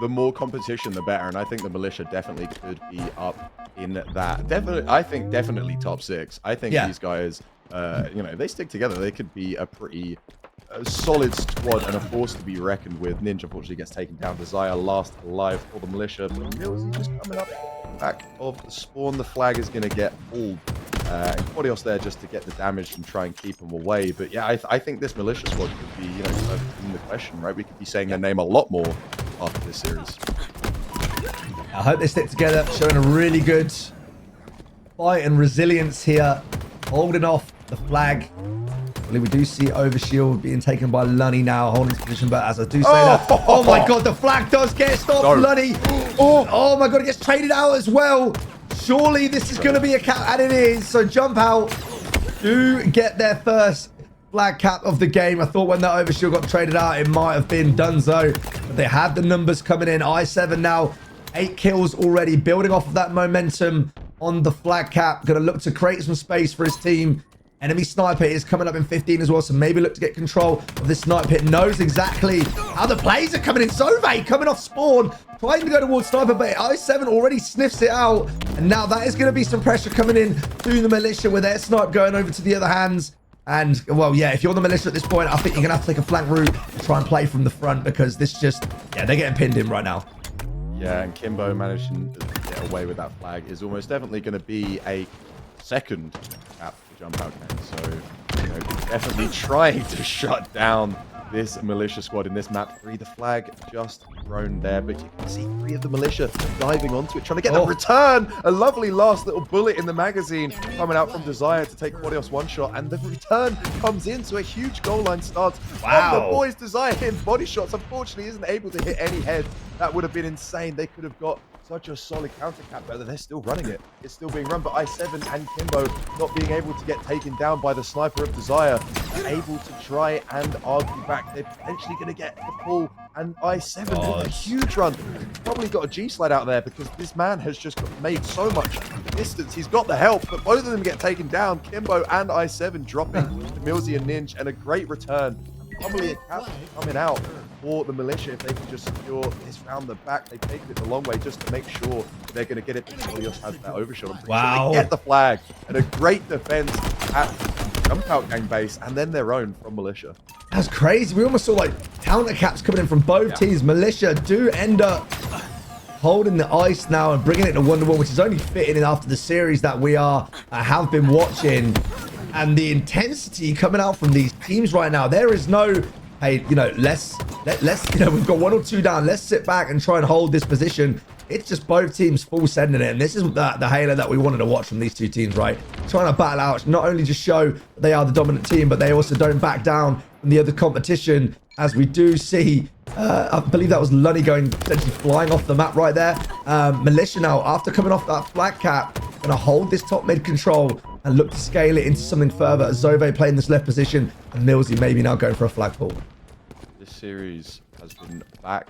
the more competition, the better. And I think the Militia definitely could be up in that. Definitely, I think definitely top 6. I think these guys, you know, they stick together. They could be a pretty solid squad and a force to be reckoned with. Ninja unfortunately gets taken down. Desire last alive for the Militia. But Millsy just coming up back of the spawn. The flag is going to get pulled. And Quadios there just to get the damage and try and keep them away. But yeah, I think this Militia squad could be, you know, in the question, right? We could be saying their name a lot more after this series. I hope they stick together, showing a really good fight and resilience here, holding off the flag. I believe we do see Overshield being taken by Lunny now, holding his position, but as I do say that, oh my god, the flag does get stopped, Lunny. Oh my god, it gets traded out as well. Surely this is going to be a cap, and it is. So Jump Out do get their first flag cap of the game. I thought when that Overshield got traded out, it might have been Dunzo, but they had the numbers coming in. I7 now 8 kills already, building off of that momentum on the flag cap. Going to look to create some space for his team. Enemy sniper is coming up in 15 as well, so maybe look to get control of this sniper pit. Knows exactly how the plays are coming in. Zove coming off spawn, trying to go towards sniper, but I7 already sniffs it out. And now that is going to be some pressure coming in through the Militia with their snipe going over to the other hands. And, well, yeah, if you're the Militia at this point, I think you're going to have to take a flank route and try and play from the front because this just, yeah, they're getting pinned in right now. Yeah, and Kimbo managing to get away with that flag is almost definitely going to be a second cap to Jump Out Gang. So, you know, definitely trying to shut down this Militia squad in this map 3. The flag just thrown there, but you can see 3 of the Militia diving onto it, trying to get the return. A lovely last little bullet in the magazine coming out from Desire to take Quadios one shot, and the return comes in, so a huge goal line starts. Wow. And the boys Desire hitting body shots. Unfortunately, isn't able to hit any heads. That would have been insane. They could have got such a solid counter cap, but they're still running it. It's still being run, but I7 and Kimbo not being able to get taken down by the sniper of Desire, able to try and argue back. They're potentially going to get the pull, and I7 with a huge run. Probably got a G-slide out there because this man has just made so much distance. He's got the help, but both of them get taken down. Kimbo and I7 dropping to Millsy and Ninja, and a great return. Probably a cap coming out for the Militia if they can just secure this round the back. They've taken it the long way just to make sure they're going to get it. Quadios has that overshot. Wow. So they get the flag, and a great defense at Jump Out Gang base, and then their own from Militia. That's crazy. We almost saw like counter caps coming in from both teams. Militia do end up holding the ice now and bringing it to 1-1, which is only fitting in after the series that we have been watching. And the intensity coming out from these teams right now, there is no, hey, you know, let's you know, we've got 1 or 2 down. Let's sit back and try and hold this position. It's just both teams full sending it. And this is the Halo that we wanted to watch from these two teams, right? Trying to battle out, not only just show that they are the dominant team, but they also don't back down from the other competition, as we do see. I believe that was Lunny going potentially flying off the map right there. Militia now, after coming off that flag cap, going to hold this top mid control and look to scale it into something further. Zove playing this left position, and Millsy maybe now going for a flag pull. This series has been back.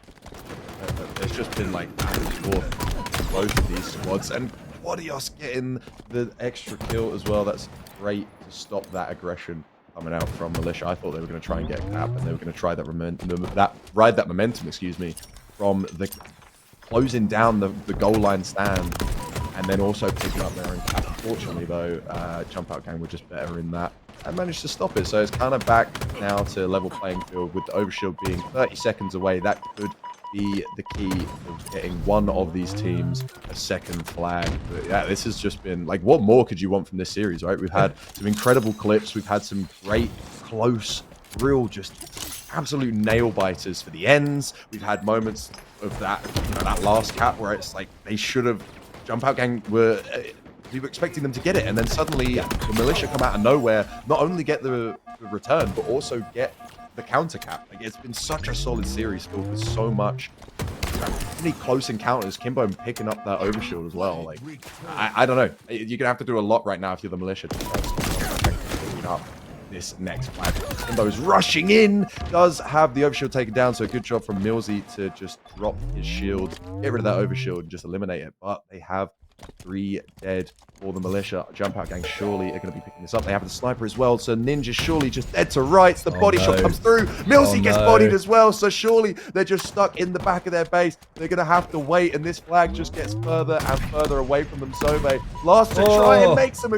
There's just been like back and forth both of these squads, and Quadios getting the extra kill as well. That's great to stop that aggression coming out from Militia. I thought they were going to try and get a cap, and they were going to try that ride that momentum, excuse me, from the closing down the goal line stand, and then also picking up their own cap. Unfortunately, though, Jump Out Gang were just better in that and managed to stop it. So it's kind of back now to level playing field with the overshield being 30 seconds away. That could be the key of getting one of these teams a second flag. But yeah, this has just been like, what more could you want from this series, right? We've had some incredible clips. We've had some great, close, real, just absolute nail biters for the ends. We've had moments of that, you know, that last cap where it's like they should have, Jump Out Gang were, we were expecting them to get it, and then suddenly the Militia come out of nowhere, not only get the return, but also get the counter cap. Like, it's been such a solid series filled with so much, many close encounters. Kimbo picking up that overshield as well. Like, I don't know. You're gonna have to do a lot right now if you're the Militia to picking up this next flag. Kimbo's rushing in, does have the overshield taken down, so good job from Millsy to just drop his shield, get rid of that overshield, and just eliminate it. But they have 3 dead for the Militia. Jump Out Gang surely are going to be picking this up. They have the sniper as well, so Ninja surely just dead to rights. The body shot comes through. Millsy gets bodied as well, so surely they're just stuck in the back of their base. They're going to have to wait, and this flag just gets further and further away from them. Sobe last to try and make some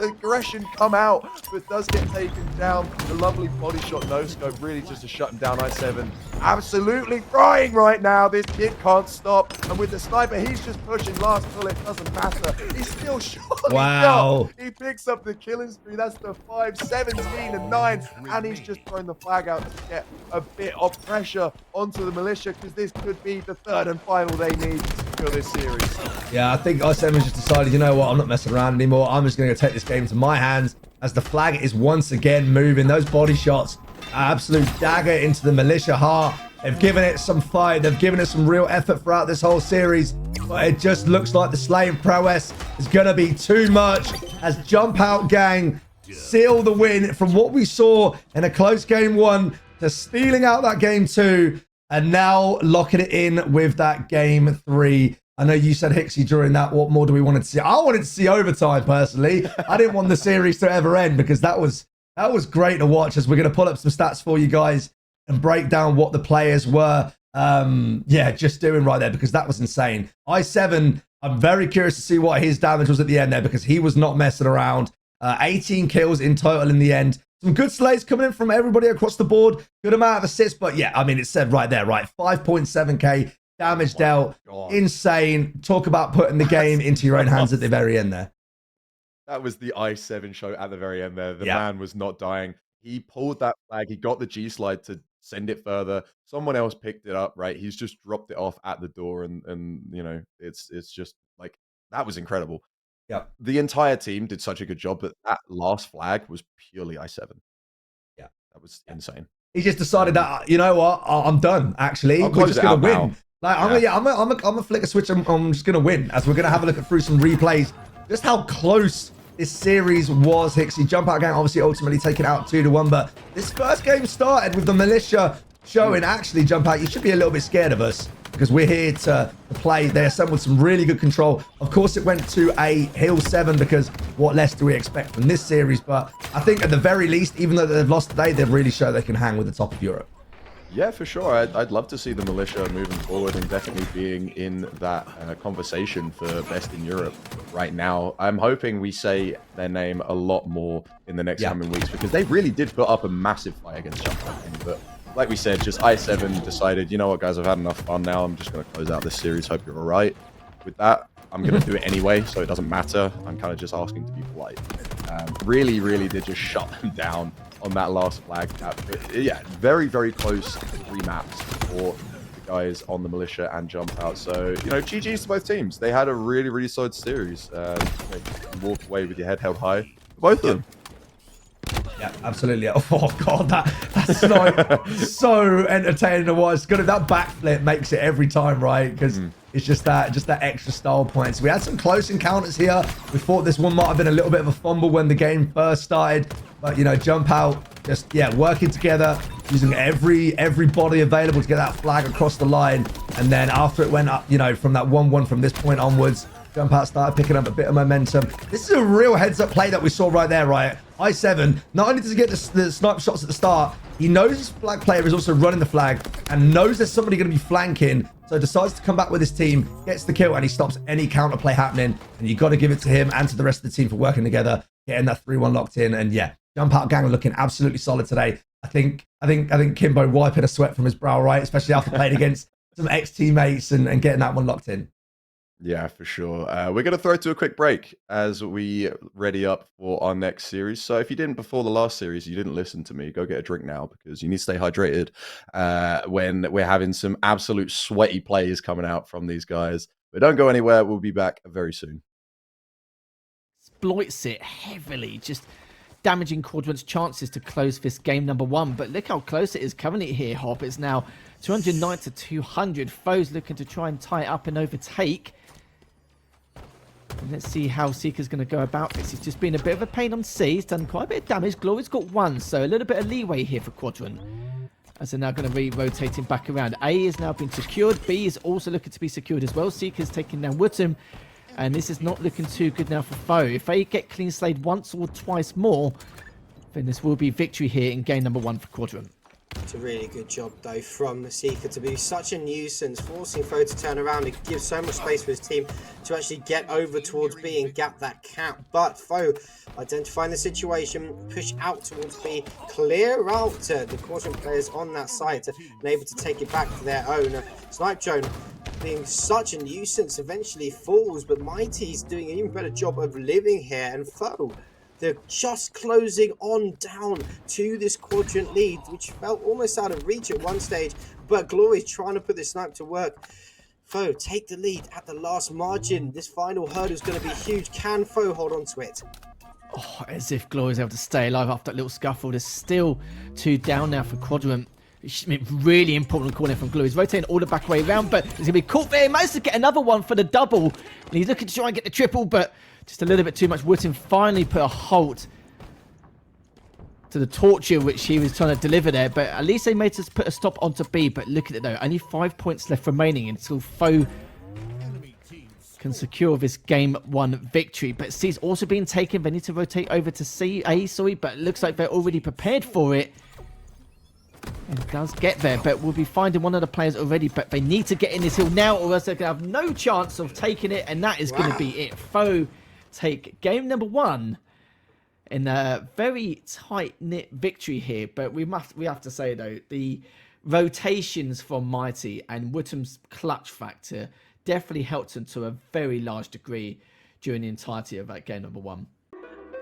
aggression come out, but does get taken down. The lovely body shot no scope really just to shut him down. i7 absolutely crying right now. This kid can't stop, and with the sniper he's just pushing. Last bullet doesn't matter. He's still surely wow. He picks up the killing spree. That's the 5, 17, and 9, and he's just thrown the flag out to get a bit of pressure onto the Militia, because this could be the 3rd and final they need to secure this series. Yeah, I think i7 has just decided, you know what, I'm not messing around anymore. I'm just going to take this game into my hands, as the flag is once again moving. Those body shots, absolute dagger into the Militia heart. They've given it some fight. They've given it some real effort throughout this whole series. But it just looks like the slaying prowess is going to be too much as Jump Out Gang seal the win from what we saw in a close game 1 to stealing out that game 2 and now locking it in with that game 3. I know you said, Hixie, during that, what more do we want to see? I wanted to see overtime, personally. I didn't want the series to ever end, because that was great to watch, as we're going to pull up some stats for you guys and break down what the players were just doing right there, because that was insane. i7, I'm very curious to see what his damage was at the end there, because he was not messing around. 18 kills in total in the end. Some good slays coming in from everybody across the board. Good amount of assists, but yeah, I mean, it said right there, right? 5.7k damage dealt. Insane. Talk about putting the game into your own hands at the very end there. That was the i7 show at the very end there. The man was not dying. He pulled that flag. He got the G-slide to send it further. Someone else picked it up, right? He's just dropped it off at the door, and you know, it's just like, that was incredible. Yeah. The entire team did such a good job, but that last flag was purely i7. Yeah. That was insane. He just decided that, you know what, I'm done, actually. We're just going to win. Now. Like, I'm gonna flick a switch. I'm just going to win, as we're going to have a look through some replays. Just how close this series was, Hixie. Jump Out Gang obviously ultimately taken out 2-1, but this first game started with the Militia showing, actually, Jump Out, you should be a little bit scared of us, because we're here to play. They assembled some really good control. Of course, it went to a Hill 7, because what less do we expect from this series? But I think at the very least, even though they've lost today, they've really shown they can hang with the top of Europe. Yeah, for sure. I'd love to see the Militia moving forward and definitely being in that conversation for best in Europe right now. I'm hoping we say their name a lot more in the next coming weeks, because they really did put up a massive fight against Jump Out Gang. But like we said, just i7 decided, you know what, guys, I've had enough fun now. I'm just going to close out this series. Hope you're all right with that. I'm going to do it anyway, so it doesn't matter. I'm kind of just asking to be polite. Really, really did just shut them down on that last flag cap. But yeah, very, very close 3 maps for the guys on the Militia and Jump Out. So, you know, GG's to both teams. They had a really, really solid series. You walked away with your head held high. Both of them. Yeah, absolutely. Oh god, that's so entertaining to watch. That backflip makes it every time, right? Because it's just that extra style points. We had some close encounters here. We thought this one might have been a little bit of a fumble when the game first started, but you know, Jump Out just working together, using every body available to get that flag across the line. And then after it went up, you know, from that 1-1 from this point onwards, Jump Out started picking up a bit of momentum. This is a real heads-up play that we saw right there, right? I7, not only does he get the snipe shots at the start, he knows his flag player is also running the flag and knows there's somebody going to be flanking, so decides to come back with his team, gets the kill, and he stops any counterplay happening. And you got to give it to him and to the rest of the team for working together, getting that 3-1 locked in. And yeah, Jump Out Gang looking absolutely solid today. I think Kimbo wiping a sweat from his brow, right? Especially after playing against some ex-teammates and getting that one locked in. Yeah, for sure. We're going to throw to a quick break as we ready up for our next series. So if you didn't before the last series, you didn't listen to me, go get a drink now because you need to stay hydrated when we're having some absolute sweaty plays coming out from these guys. But don't go anywhere. We'll be back very soon. Exploits it heavily, just damaging Quadrant's chances to close this game number 1. But look how close it is currently here, Hop. It's now 209 to 200. Foes looking to try and tie it up and overtake. And let's see how Seeker's going to go about this. He's just been a bit of a pain on C. He's done quite a bit of damage. Glory's got 1, so a little bit of leeway here for Quadrant. As they're now going to be rotating back around. A is now been secured. B is also looking to be secured as well. Seeker's taking down Woodham. And this is not looking too good now for Foe. If they get clean slayed once or twice more, then this will be victory here in game number 1 for Quadrant. It's a really good job, though, from the Seeker to be such a nuisance, forcing Foe to turn around and give so much space for his team to actually get over towards B and gap that cap. But Foe identifying the situation, push out towards B, clear out the Quadrant players on that side and able to take it back to their own. Snipe Drone being such a nuisance eventually falls, but Mighty's doing an even better job of living here, and Foe, they're just closing on down to this Quadrant lead, which felt almost out of reach at one stage, but Glory's trying to put this snipe to work. Foe take the lead at the last margin. This final hurdle is going to be huge. Can Foe hold on to it? Oh, as if Glory's able to stay alive after that little scuffle. There's still 2 down now for Quadrant. Really important corner from Glory. He's rotating all the back way around, but he's going to be caught there. He managed to get another one for the double. And he's looking to try and get the triple, but just a little bit too much. Woodham finally put a halt to the torture which he was trying to deliver there. But at least they made us put a stop onto B. But look at it though. Only 5 points left remaining until Foe can secure this game 1 victory. But C's also being taken. They need to rotate over to A, but it looks like they're already prepared for it. And does get there, but we'll be finding one of the players already. But they need to get in this hill now, or else they're going to have no chance of taking it. And that is going to be it. Foe take game number 1 in a very tight-knit victory here. But we have to say, though, the rotations from Mighty and Woodham's clutch factor definitely helped him to a very large degree during the entirety of that game number 1.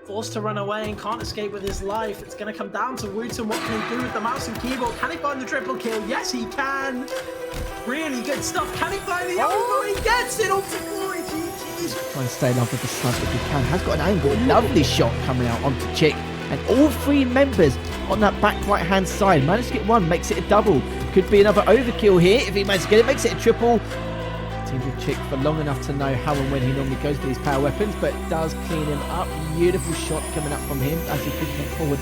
Forced to run away and can't escape with his life. It's going to come down to Woodham. What can he do with the mouse and keyboard? Can he find the triple kill? Yes, he can. Really good stuff. Can he find the over? He gets it onto Glory. GG's. Try and stay alive with the snipe if he can. Has got an angle. Lovely shot coming out onto Chick. And all 3 members on that back right-hand side. Managed to get 1. Makes it a double. Could be another overkill here. If he manages to get it, makes it a triple. Teams with Chick for long enough to know how and when he normally goes for these power weapons, but does clean him up. Beautiful shot coming up from him as he could come forward.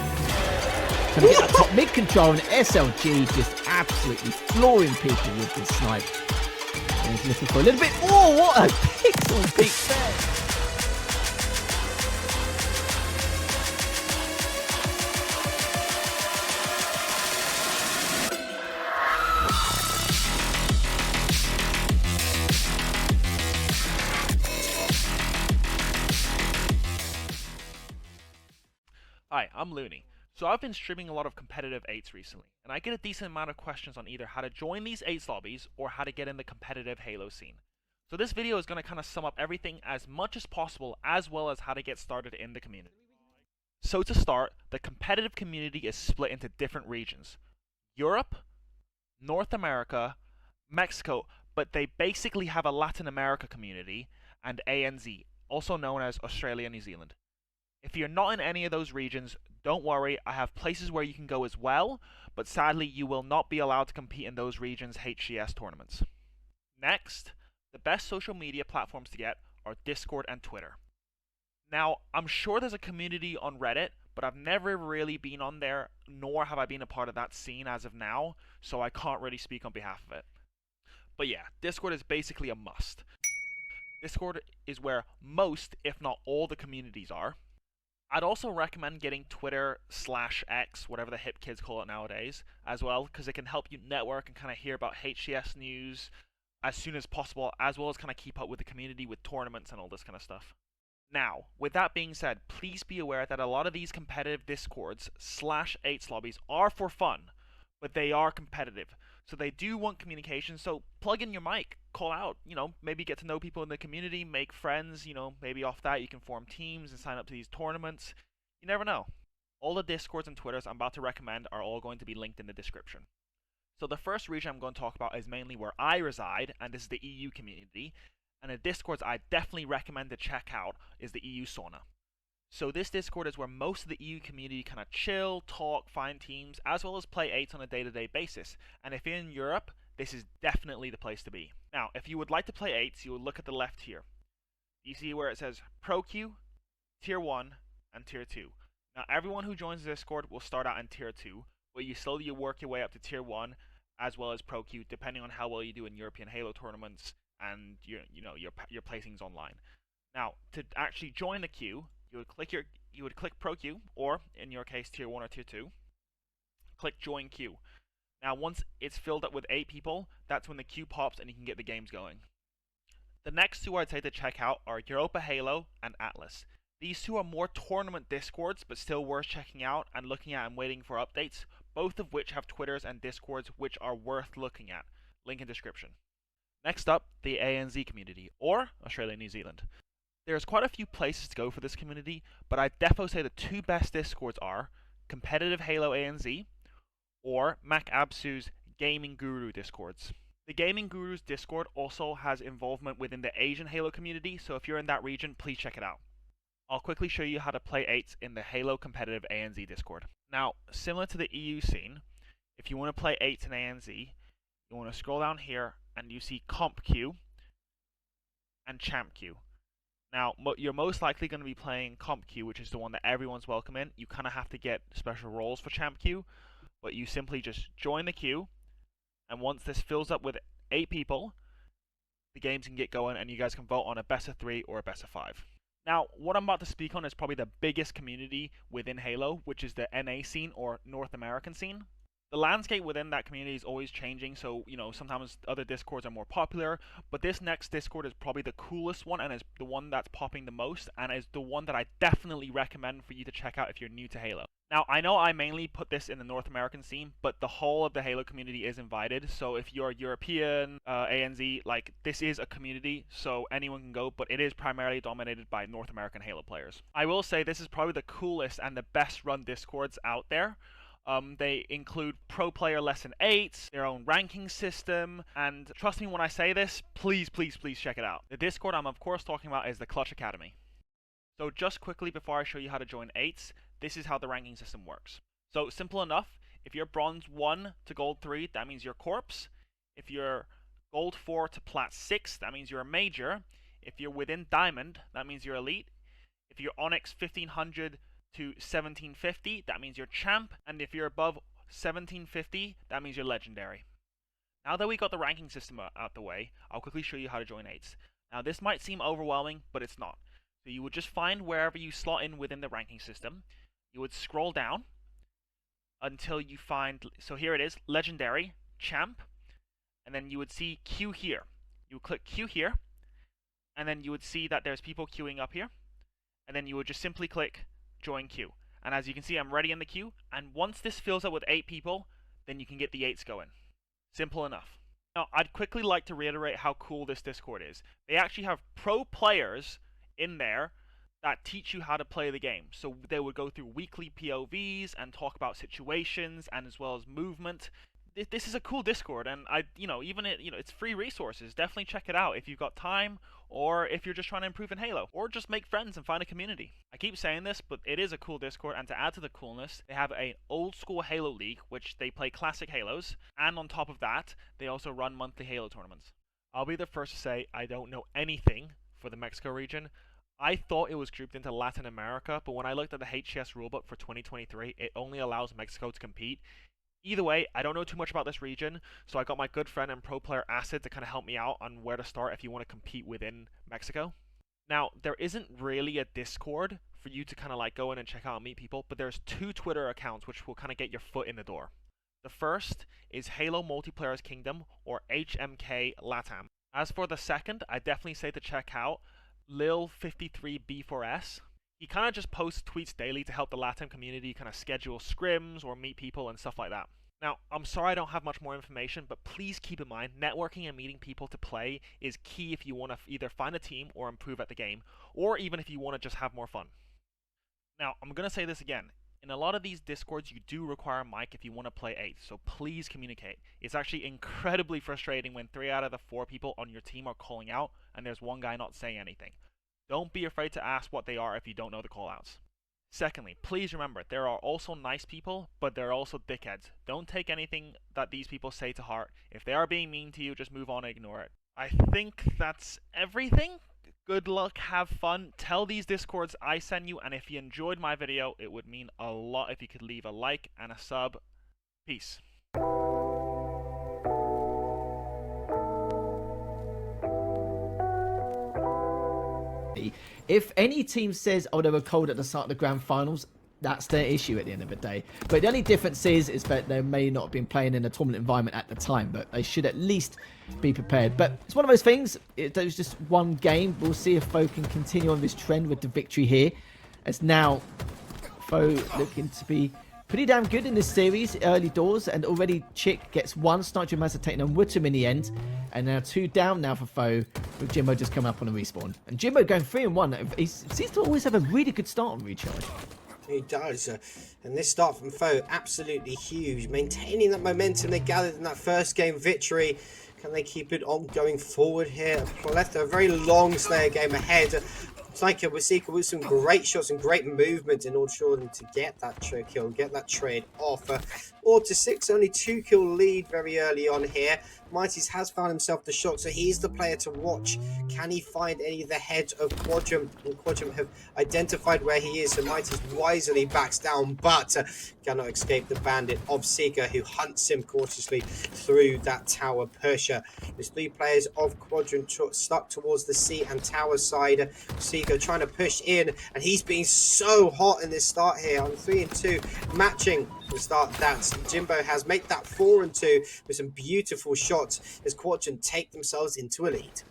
Trying to get that top mid control, and SLG just absolutely flooring people with this snipe. And he's looking for a little bit more. What a pixel peak there. Hi, I'm Looney. So I've been streaming a lot of competitive 8s recently, and I get a decent amount of questions on either how to join these 8s lobbies or how to get in the competitive Halo scene. So this video is going to kind of sum up everything as much as possible, as well as how to get started in the community. So to start, the competitive community is split into different regions. Europe, North America, Mexico, but they basically have a Latin America community, and ANZ, also known as Australia and New Zealand. If you're not in any of those regions, don't worry, I have places where you can go as well, but sadly you will not be allowed to compete in those regions' HCS tournaments. Next, the best social media platforms to get are Discord and Twitter. Now, I'm sure there's a community on Reddit, but I've never really been on there, nor have I been a part of that scene as of now, so I can't really speak on behalf of it. But yeah, Discord is basically a must. Discord is where most, if not all, the communities are. I'd also recommend getting Twitter/X, whatever the hip kids call it nowadays, as well, because it can help you network and kind of hear about HCS news as soon as possible, as well as kind of keep up with the community with tournaments and all this kind of stuff. Now, with that being said, please be aware that a lot of these competitive Discords/8s lobbies are for fun, but they are competitive. So they do want communication, so plug in your mic, call out, maybe get to know people in the community, make friends, maybe off that you can form teams and sign up to these tournaments. You never know. All the Discords and Twitters I'm about to recommend are all going to be linked in the description. So the first region I'm going to talk about is mainly where I reside, and this is the EU community. And the Discords I definitely recommend to check out is the EU Sauna. So this Discord is where most of the EU community kind of chill, talk, find teams, as well as play 8s on a day-to-day basis. And if you're in Europe, this is definitely the place to be. Now, if you would like to play 8s, you will look at the left here. You see where it says Pro Queue, Tier 1, and Tier 2. Now, everyone who joins the Discord will start out in Tier 2, but you slowly work your way up to Tier 1, as well as Pro Queue, depending on how well you do in European Halo tournaments and your placings online. Now, to actually join the queue, you would click Pro Queue, or in your case Tier 1 or Tier 2. Click Join Queue. Now once it's filled up with 8 people, that's when the queue pops and you can get the games going. The next two I'd say to check out are Europa Halo and Atlas. These two are more tournament Discords, but still worth checking out and looking at and waiting for updates, both of which have Twitters and Discords which are worth looking at. Link in description. Next up, the ANZ community, or Australia New Zealand. There's quite a few places to go for this community, but I'd defo say the two best Discords are Competitive Halo ANZ or MacAbsu's Gaming Guru Discords. The Gaming Guru's Discord also has involvement within the Asian Halo community, so if you're in that region, please check it out. I'll quickly show you how to play 8s in the Halo Competitive ANZ Discord. Now, similar to the EU scene, if you want to play 8s in ANZ, you want to scroll down here and you see Comp Queue and Champ Queue. Now, you're most likely going to be playing Comp Queue, which is the one that everyone's welcome in. You kind of have to get special roles for Champ Queue, but you simply just join the queue, and once this fills up with 8 people, the games can get going, and you guys can vote on a best of 3 or a best of 5. Now, what I'm about to speak on is probably the biggest community within Halo, which is the NA scene, or North American scene. The landscape within that community is always changing, so, sometimes other Discords are more popular, but this next Discord is probably the coolest one, and is the one that's popping the most, and is the one that I definitely recommend for you to check out if you're new to Halo. Now, I know I mainly put this in the North American scene, but the whole of the Halo community is invited, so if you're European, ANZ, this is a community, so anyone can go, but it is primarily dominated by North American Halo players. I will say this is probably the coolest and the best run Discords out there. They include pro player lesson 8s, their own ranking system, and trust me when I say this, please check it out. The Discord I'm of course talking about is the Clutch Academy. So just quickly before I show you how to join 8s, this is how the ranking system works. So simple enough, if you're bronze 1 to gold 3, that means you're Corps. If you're gold 4 to plat 6, that means you're a major. If you're within diamond, that means you're elite. If you're Onyx 1500 to 1750, that means you're champ, and if you're above 1750, that means you're legendary. Now that we got the ranking system out the way, I'll quickly show you how to join 8s. Now this might seem overwhelming, but it's not. So you would just find wherever you slot in within the ranking system, you would scroll down until you find, so here it is, legendary, champ, and then you would see queue here. You would click queue here, and then you would see that there's people queuing up here, and then you would just simply click join queue. And as you can see, I'm ready in the queue, and once this fills up with 8 people, then you can get the 8s going. Simple enough. Now, I'd quickly like to reiterate how cool this Discord is. They actually have pro players in there that teach you how to play the game. So they would go through weekly POVs and talk about situations and as well as movement. This is a cool Discord, and it's free resources. Definitely check it out if you've got time, or if you're just trying to improve in Halo, or just make friends and find a community. I keep saying this, but it is a cool Discord, and to add to the coolness, they have an old school Halo League, which they play classic Halos, and on top of that, they also run monthly Halo tournaments. I'll be the first to say I don't know anything for the Mexico region. I thought it was grouped into Latin America, but when I looked at the HCS rulebook for 2023, it only allows Mexico to compete. Either way, I don't know too much about this region, so I got my good friend and pro player Acid to kind of help me out on where to start if you want to compete within Mexico. Now, there isn't really a Discord for you to kind of like go in and check out and meet people, but there's 2 Twitter accounts which will kind of get your foot in the door. The first is Halo Multiplayer's Kingdom, or HMK LATAM. As for the second, I definitely say to check out Lil53B4S. He kind of just posts tweets daily to help the LATAM community kind of schedule scrims or meet people and stuff like that. Now, I'm sorry I don't have much more information, but please keep in mind, networking and meeting people to play is key if you want to either find a team or improve at the game, or even if you want to just have more fun. Now, I'm going to say this again. In a lot of these Discords, you do require a mic if you want to play 8, so please communicate. It's actually incredibly frustrating when 3 out of the 4 people on your team are calling out, and there's one guy not saying anything. Don't be afraid to ask what they are if you don't know the callouts. Secondly, please remember, there are also nice people, but there are also dickheads. Don't take anything that these people say to heart. If they are being mean to you, just move on and ignore it. I think that's everything. Good luck, have fun, tell these Discords I sent you, and if you enjoyed my video, it would mean a lot if you could leave a like and a sub. Peace. If any team says, oh, they were cold at the start of the grand finals, that's their issue at the end of the day. But the only difference is that they may not have been playing in a tournament environment at the time, but they should at least be prepared. But it's one of those things. It was just one game. We'll see if Foe can continue on this trend with the victory here. As now, Foe looking to be pretty damn good in this series, early doors, and already Chick gets 1. Snipedream has taken on Woodham in the end, and now 2 down now for Foe, with Jimbo just coming up on a respawn. And Jimbo going 3-1. He seems to always have a really good start on Recharge. He does, and this start from Foe, absolutely huge. Maintaining that momentum they gathered in that first game victory. Can they keep it on going forward here? Left a very long Slayer game ahead. Psycho Wasika with some great shots and great movement in order for them to get that kill, get that trade off. 4-6, only 2 kill lead very early on here. Mighties has found himself the shot, so he's the player to watch. Can he find any of the heads of Quadrum? And Quadrum have identified where he is, so Mighties wisely backs down, but cannot escape the bandit of Seeker, who hunts him cautiously through that tower Persia. There's 3 players of Quadrant stuck towards the C and tower side. Seeker trying to push in, and he's being so hot in this start here on 3-2, matching the start that Jimbo has made that 4-2 with some beautiful shots as Quadrant take themselves into a lead.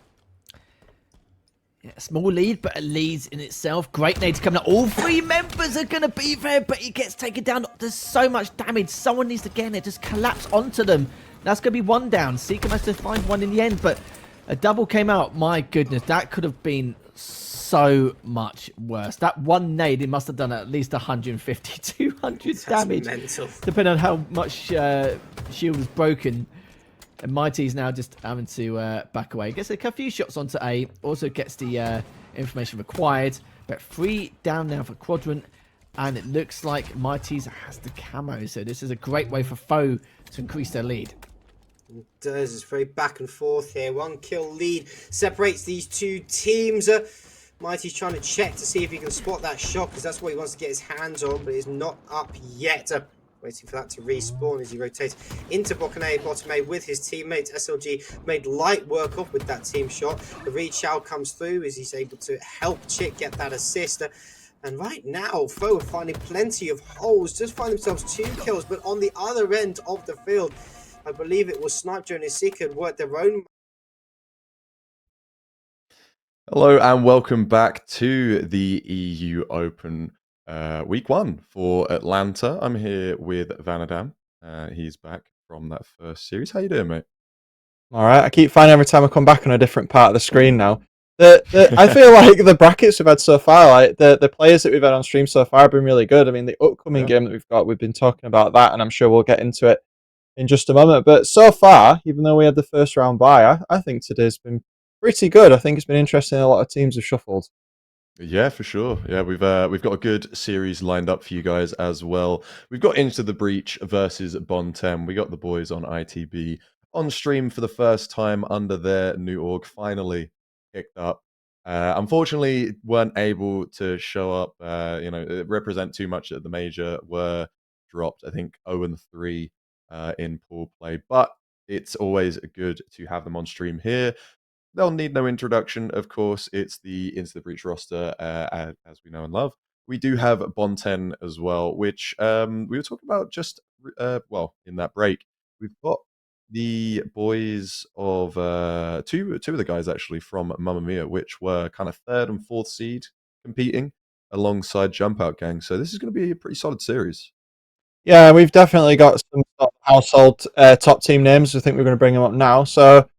Yeah, small lead, but a lead in itself. Great nades coming up. All 3 members are going to be there, but he gets taken down. There's so much damage. Someone needs to get in there, just collapse onto them. That's going to be 1 down. Seeker managed to find 1 in the end, but a double came out. My goodness, that could have been so much worse. That 1 nade, it must have done at least 150, 200 damage. Mental. Depending on how much shield was broken. And Mighty's now just having to back away. Gets a few shots onto A. Also gets the information required. But 3 down now for Quadrant. And it looks like Mighty's has the camo. So this is a great way for Foe to increase their lead. It does. It's very back and forth here. 1 kill lead separates these 2 teams. Mighty's trying to check to see if he can spot that shot, because that's what he wants to get his hands on, but it's not up yet. Waiting for that to respawn as he rotates into bottom A with his teammates. SLG made light work off with that team shot. The reach out comes through as he's able to help Chick get that assist. And right now, Foe are finding plenty of holes, just find themselves 2 kills, but on the other end of the field, I believe it was Snipedream and Seeker and worked their own. Hello and welcome back to the EU Open week 1 for Atlanta. I'm here with Vanadam. He's back from that first series. How you doing, mate? All right. I keep finding every time I come back on a different part of the screen now. I feel like the brackets we've had so far, like the players that we've had on stream so far have been really good. I mean, the upcoming game that we've got, we've been talking about that, and I'm sure we'll get into it in just a moment. But so far, even though we had the first round bye, I think today's been pretty good. I think it's been interesting. A lot of teams have shuffled. Yeah, for sure. Yeah, we've got a good series lined up for you guys as well. We've got Into the Breach versus Bontem. We got the boys on ITB on stream for the first time under their new org, finally kicked up. Unfortunately, weren't able to show up, represent too much at the major, were dropped, I think, 0-3 in pool play. But it's always good to have them on stream here. they'll need no introduction. Of course, it's the Into the Breach roster, as we know and love. We do have Bonten as well, which we were talking about just, in that break. We've got the boys of two of the guys actually from Mamma Mia, which were kind of 3rd and 4th seed competing alongside Jump Out Gang. So this is going to be a pretty solid series. Yeah, we've definitely got some sort of household top team names. I think we're going to bring them up now. So,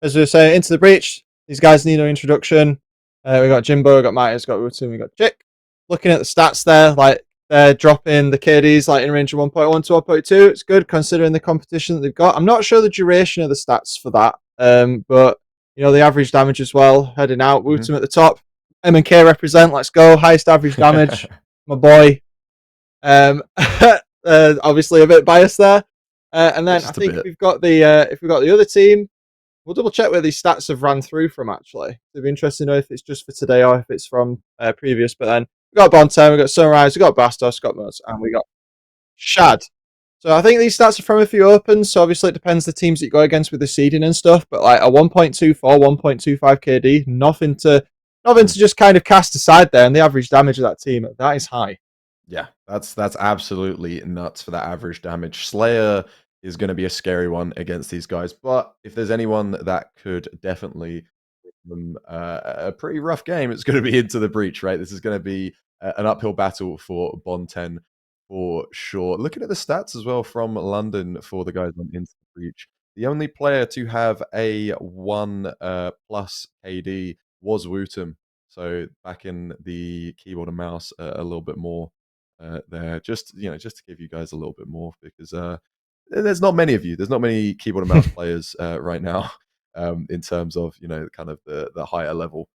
as we were saying, Into the Breach, these guys need no introduction. We got Jimbo, we got Mighty, we got Wooten, we got Chick. Looking at the stats there, like they're dropping the KDs like in range of 1.1 to 1.2. It's good considering the competition that they've got. I'm not sure the duration of the stats for that, but you know the average damage as well. Heading out, Wooten at the top. M&K represent. Let's go. Highest average damage, my boy. Obviously a bit biased there. And then I think if we've got the other team, we'll double check where these stats have ran through from actually. It'd be interesting to know if it's just for today or if it's from previous. But then we got Bonten, we got Sunrise, we got Bastos, got Moz, and we got Shad. So I think these stats are from a few opens. So obviously it depends the teams that you go against with the seeding and stuff. But like a 1.24, 1.25 KD, nothing to just kind of cast aside there. And the average damage of that team, that is high. Yeah, that's absolutely nuts for that average damage. Slayer is going to be a scary one against these guys, but if there's anyone that could definitely give them a pretty rough game, it's going to be Into the Breach, right? This is going to be an uphill battle for Bonten for sure. Looking at the stats as well from London for the guys on Into the Breach, the only player to have a 1 plus KD was Wooten. So back in the keyboard and mouse a little bit more. There, just to give you guys a little bit more because there's not many of you. There's not many keyboard and mouse players right now in terms of kind of the higher level.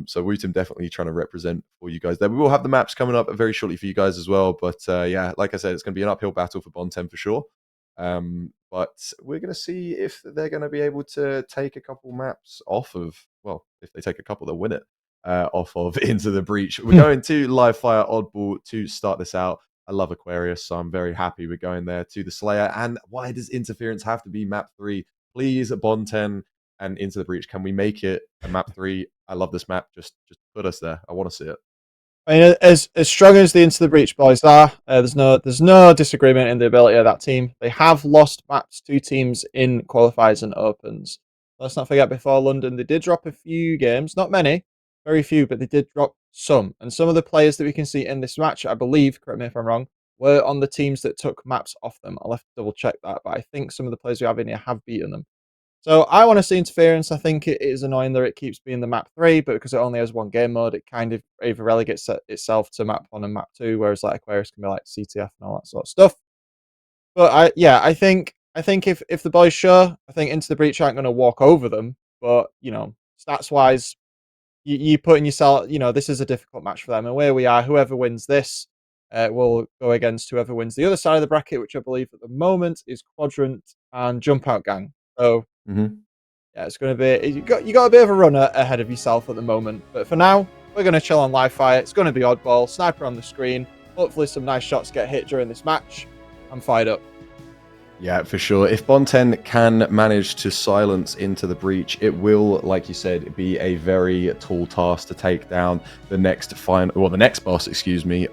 So Wooten definitely trying to represent for you guys there. We will have the maps coming up very shortly for you guys as well. But yeah, like I said, it's going to be an uphill battle for Bonten for sure. But we're going to see if they're going to be able to take a couple maps off of. Well, if they take a couple, they'll win it. Off of Into the Breach. We're going to Live Fire Oddball to start this out. I love Aquarius, so I'm very happy we're going there to the Slayer. And why does Interference have to be map 3? Please, Bonten and Into the Breach, can we make it a map 3? I love this map. Just put us there. I want to see it. I mean, as strong as the Into the Breach boys are, there's no disagreement in the ability of that team. They have lost maps to teams in qualifiers and opens. Let's not forget, before London, they did drop a few games, not many. Very few, but they did drop some. And some of the players that we can see in this match, I believe, correct me if I'm wrong, were on the teams that took maps off them. I'll have to double check that, but I think some of the players we have in here have beaten them. So I want to see Interference. I think it is annoying that it keeps being the map 3, but because it only has one game mode, it kind of either relegates itself to map 1 and map 2, whereas like Aquarius can be like CTF and all that sort of stuff. But I think if the boys show, I think Into the Breach aren't going to walk over them, but stats wise, you putting yourself, this is a difficult match for them. And where we are, whoever wins this will go against whoever wins the other side of the bracket, which I believe at the moment is Quadrant and Jump Out Gang. So, yeah, it's going to be, you got a bit of a runner ahead of yourself at the moment. But for now, we're going to chill on Live Fire. It's going to be Oddball, Sniper on the screen. Hopefully some nice shots get hit during this match. I'm fired up. Yeah, for sure. If Bonten can manage to silence Into the Breach, it will, like you said, be a very tall task to take down the next boss,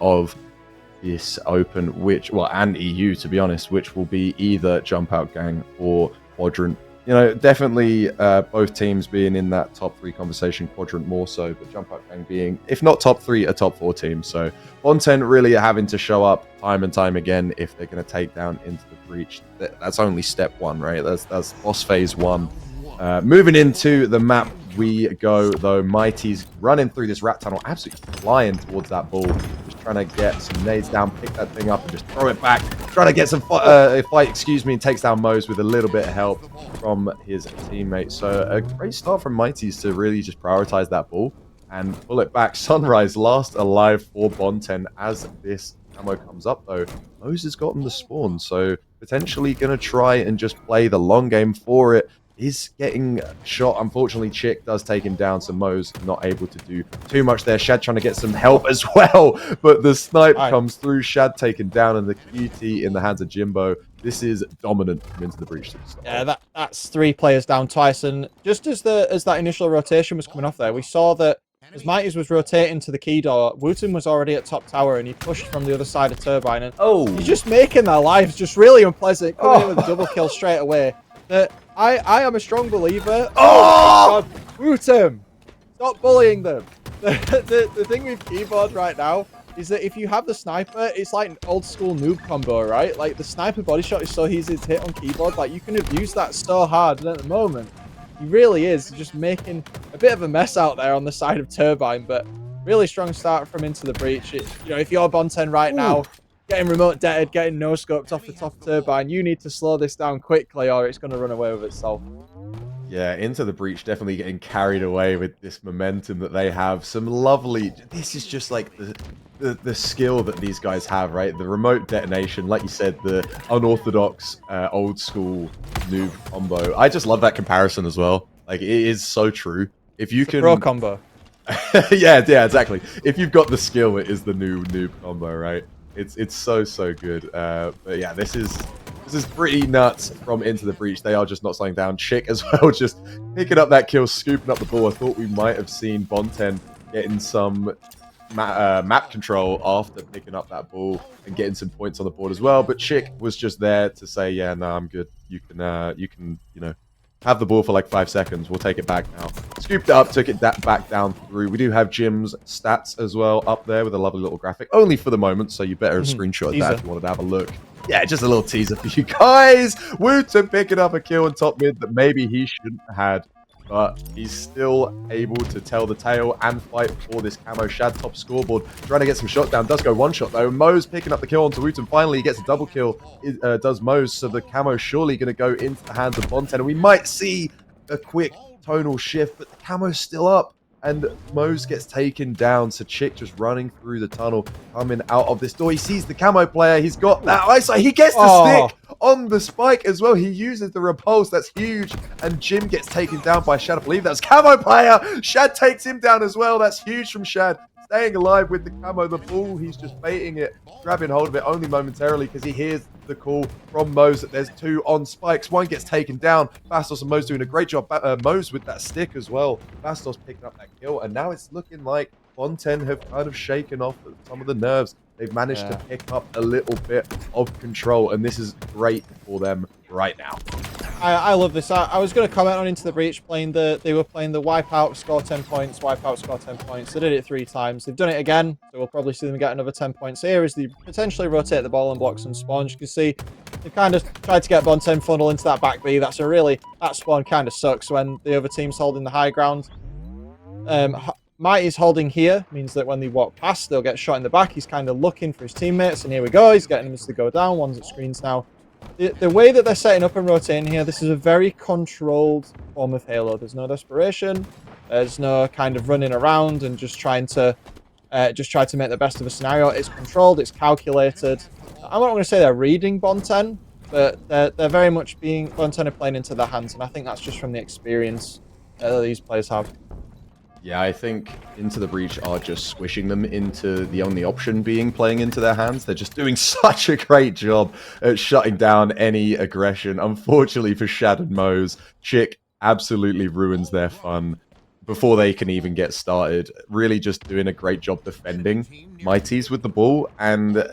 of this open, and EU, to be honest, which will be either Jump Out Gang or Quadrant. Definitely both teams being in that top 3 conversation, Quadrant more so, but Jump Out Gang being, if not top 3, a top 4 team. So Bonten really having to show up time and time again if they're going to take down Into the Breach. That's only step 1, right? That's boss phase 1. Moving into the map we go, though. Mighty's running through this rat tunnel, absolutely flying towards that ball. Just trying to get some nades down, pick that thing up and just throw it back. Trying to get some fight, and takes down Moz with a little bit of help from his teammate. So a great start from Mighty's to really just prioritize that ball and pull it back. Sunrise last alive for Bonten as this ammo comes up, though. Moz has gotten the spawn, so potentially going to try and just play the long game for it. Is getting shot. Unfortunately, Chick does take him down, so Mo's not able to do too much there. Shad trying to get some help as well, but the snipe comes through. Shad taken down, and the QT in the hands of Jimbo This is dominant from Into the Breach. Yeah, that's 3 players down twice, and just as that initial rotation was coming off there, we saw that as Mighty's was rotating to the key door, Wooten was already at top tower, and he pushed from the other side of Turbine, and he's just making their lives just really unpleasant, coming in with a double kill straight away. I am a strong believer. Oh! Wooten! Stop bullying them. The thing with keyboard right now is that if you have the sniper, it's like an old school noob combo, right? Like the sniper body shot is so easy to hit on keyboard. Like you can abuse that so hard, and at the moment, he really is just making a bit of a mess out there on the side of Turbine. But really strong start from Into the Breach. If you're Bonten right now, getting remote deaded, getting no scoped off the top of Turbine, you need to slow this down quickly, or it's going to run away with itself. Yeah, Into the Breach definitely getting carried away with this momentum that they have. Some lovely... This is just like the skill that these guys have, right? The remote detonation, like you said, the unorthodox, old school noob combo. I just love that comparison as well. Like, it is so true. If you can... Pro combo. yeah, exactly. If you've got the skill, it is the new noob combo, right? It's so good. But yeah, this is pretty nuts from Into the Breach. They are just not slowing down. Chick as well, just picking up that kill, scooping up the ball. I thought we might have seen Bonten getting some map control after picking up that ball and getting some points on the board as well. But Chick was just there to say, yeah, no, I'm good. You can, have the ball for like 5 seconds. We'll take it back now. Scooped it up, took it back down through. We do have Jim's stats as well up there with a lovely little graphic. Only for the moment, so you better have screenshot that if you wanted to have a look. Yeah, just a little teaser for you guys. Wooten picking up a kill in top mid that maybe he shouldn't have had. But he's still able to tell the tale and fight for this camo Shad top scoreboard. Trying to get some shots down. Does go one shot though. Mo's picking up the kill onto Wooten. Finally, he gets a double kill. Does Mo's. So the camo surely going to go into the hands of Bonten. And we might see a quick tonal shift, but the camo's still up. And Mose gets taken down. So Chick just running through the tunnel, coming out of this door. He sees the camo player. He's got that eyesight. He gets the stick on the spike as well. He uses the repulse. That's huge. And Jim gets taken down by Shad. I believe that's camo player. Shad takes him down as well. That's huge from Shad. Staying alive with the camo. The ball, he's just baiting it, grabbing hold of it only momentarily because he hears the call from Mose that there's 2 on spikes. 1 gets taken down. Bastos and Mose doing a great job. Mose with that stick as well. Bastos picking up that kill. And now it's looking like Bonten have kind of shaken off some of the nerves. They've managed to pick up a little bit of control. And this is great for them right now. I love this. I was going to comment on Into the Breach they were playing the wipeout, score 10 points, wipeout, score 10 points. They did it 3 times. They've done it again, so we'll probably see them get another 10 points here as they potentially rotate the ball and block some spawns. You can see they've kind of tried to get Bonten funnel into that back B. That spawn kind of sucks when the other team's holding the high ground. Mighty's holding here, means that when they walk past, they'll get shot in the back. He's kind of looking for his teammates, and here we go. He's getting them to go down. One's at screens now. The way that they're setting up and rotating here, this is a very controlled form of Halo. There's no desperation. There's no kind of running around and just trying to make the best of a scenario. It's controlled. It's calculated. I'm not going to say they're reading Bonten, but they're very much Bonten are playing into their hands, and I think that's just from the experience that these players have. Yeah, I think Into the Breach are just squishing them into the only option being playing into their hands. They're just doing such a great job at shutting down any aggression. Unfortunately for Shad and Mose, Chick absolutely ruins their fun before they can even get started. Really just doing a great job defending Mighties with the ball. And,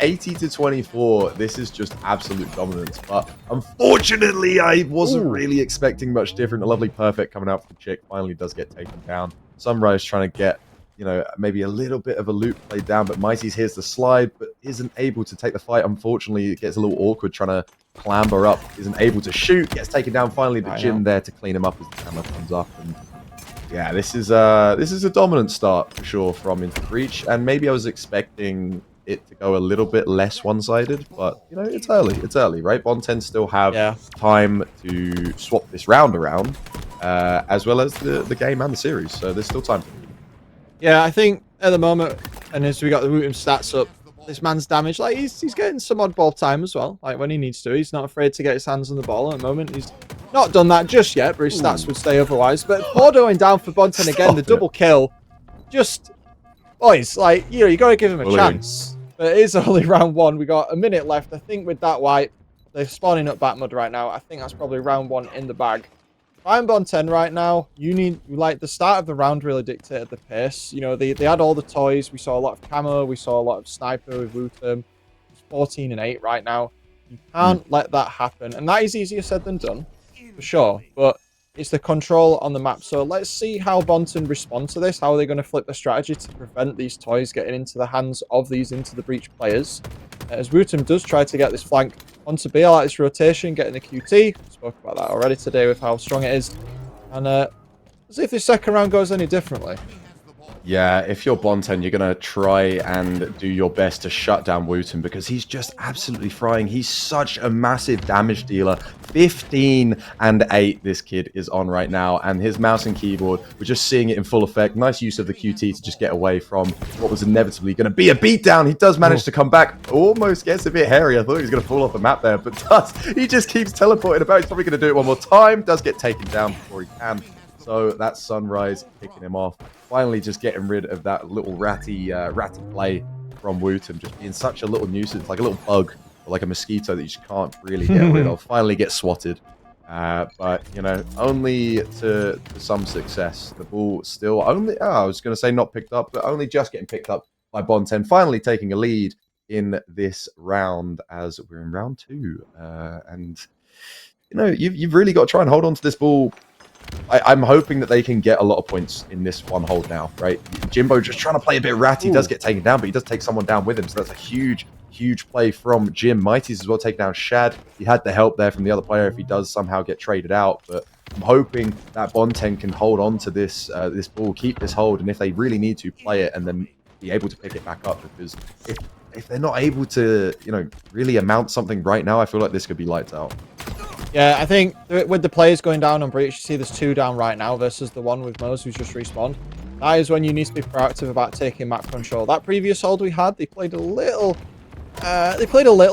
80 to 24, this is just absolute dominance. But unfortunately, I wasn't really expecting much different. A lovely perfect coming out from Chick finally does get taken down. Sunrise trying to get, maybe a little bit of a loop played down, but Mighties hears the slide, but isn't able to take the fight. Unfortunately, it gets a little awkward trying to clamber up. Isn't able to shoot, gets taken down finally, but Jim there to clean him up as the camera comes up. And yeah, this is a dominant start for sure from Into the Breach, and maybe I was expecting it to go a little bit less one-sided, but it's early, right? Bonten still have time to swap this round around, as well as the game and the series, so there's still time. Yeah, I think at the moment, and as we got the Wooten stats up, this man's damage, like he's getting some oddball time as well, like when he needs to. He's not afraid to get his hands on the ball at the moment. He's not done that just yet, but his stats would stay otherwise. But 4 going down for Bonten again, the double kill. Just, boys, like, you got to give him a chance. But it is only round 1. We got a minute left. I think with that wipe, they're spawning up Batmud right now. I think that's probably round 1 in the bag. If I'm Bonten right now, like the start of the round really dictated the pace. You know, they had all the toys. We saw a lot of camo. We saw a lot of sniper with Wootem. It's 14 and 8 right now. You can't let that happen. And that is easier said than done, for sure. But it's the control on the map. So let's see how Bonten respond to this. How are they going to flip the strategy to prevent these toys getting into the hands of these Into the Breach players? As Wootem does try to get this flank onto B. I like this rotation, getting the QT. We spoke about that already today with how strong it is. And let's see if this second round goes any differently. Yeah, if you're Bonten, you're going to try and do your best to shut down Wootem because he's just absolutely frying. He's such a massive damage dealer. 15 and 8 this kid is on right now, and his mouse and keyboard, we're just seeing it in full effect. Nice use of the QT to just get away from what was inevitably going to be a beatdown. He does manage to come back, almost gets a bit hairy. I thought he was going to fall off the map there, but he just keeps teleporting about. He's probably going to do it one more time. Does get taken down before he can. So that's Sunrise picking him off. Finally just getting rid of that little ratty play from Wootem, just being such a little nuisance, like a little bug, or like a mosquito that you just can't really get rid of. Finally get swatted. But, you know, only to some success. The ball still only, I was going to say not picked up, but only just getting picked up by Bonten. Finally taking a lead in this round as we're in round 2. And, you know, you've really got to try and hold on to this ball. I'm hoping that they can get a lot of points in this one hold now, right? Jimbo just trying to play a bit ratty. He does get taken down, but he does take someone down with him. So that's a huge play from Jim. Mighty's as well take down Shad. He had the help there from the other player if he does somehow get traded out. But I'm hoping that Bonten can hold on to this this ball, keep this hold, and if they really need to, play it and then be able to pick it back up. Because if they're not able to, you know, really amount something right now, I feel like this could be lights out. Yeah, I think with the players going down on Breach, you see there's 2 down right now versus the one with Mose who's just respawned. That is when you need to be proactive about taking map control. That previous hold we had, they played a little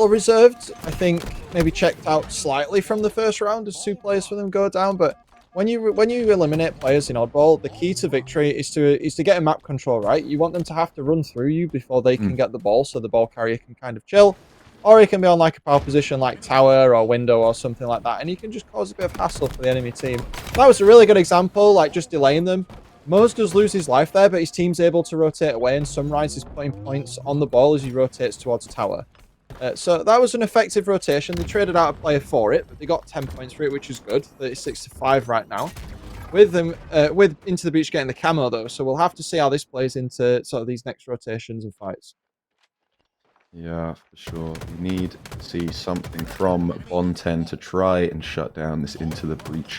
reserved. I think maybe checked out slightly from the first round as 2 players for them go down. But when you eliminate players in oddball, the key to victory is to get a map control right. You want them to have to run through you before they can get the ball, so the ball carrier can kind of chill. Or he can be on like a power position like tower or window or something like that, and you can just cause a bit of hassle for the enemy team. That was a really good example, like just delaying them. Mose does lose his life there, but his team's able to rotate away, and Sunrise is putting points on the ball as he rotates towards tower. So that was an effective rotation. They traded out a player for it, but they got 10 points for it, which is good. 36-5 right now. With them, with Into the Breach getting the camo though, so we'll have to see how this plays into sort of these next rotations and fights. Yeah, for sure. We need to see something from Bonten to try and shut down this Into the Breach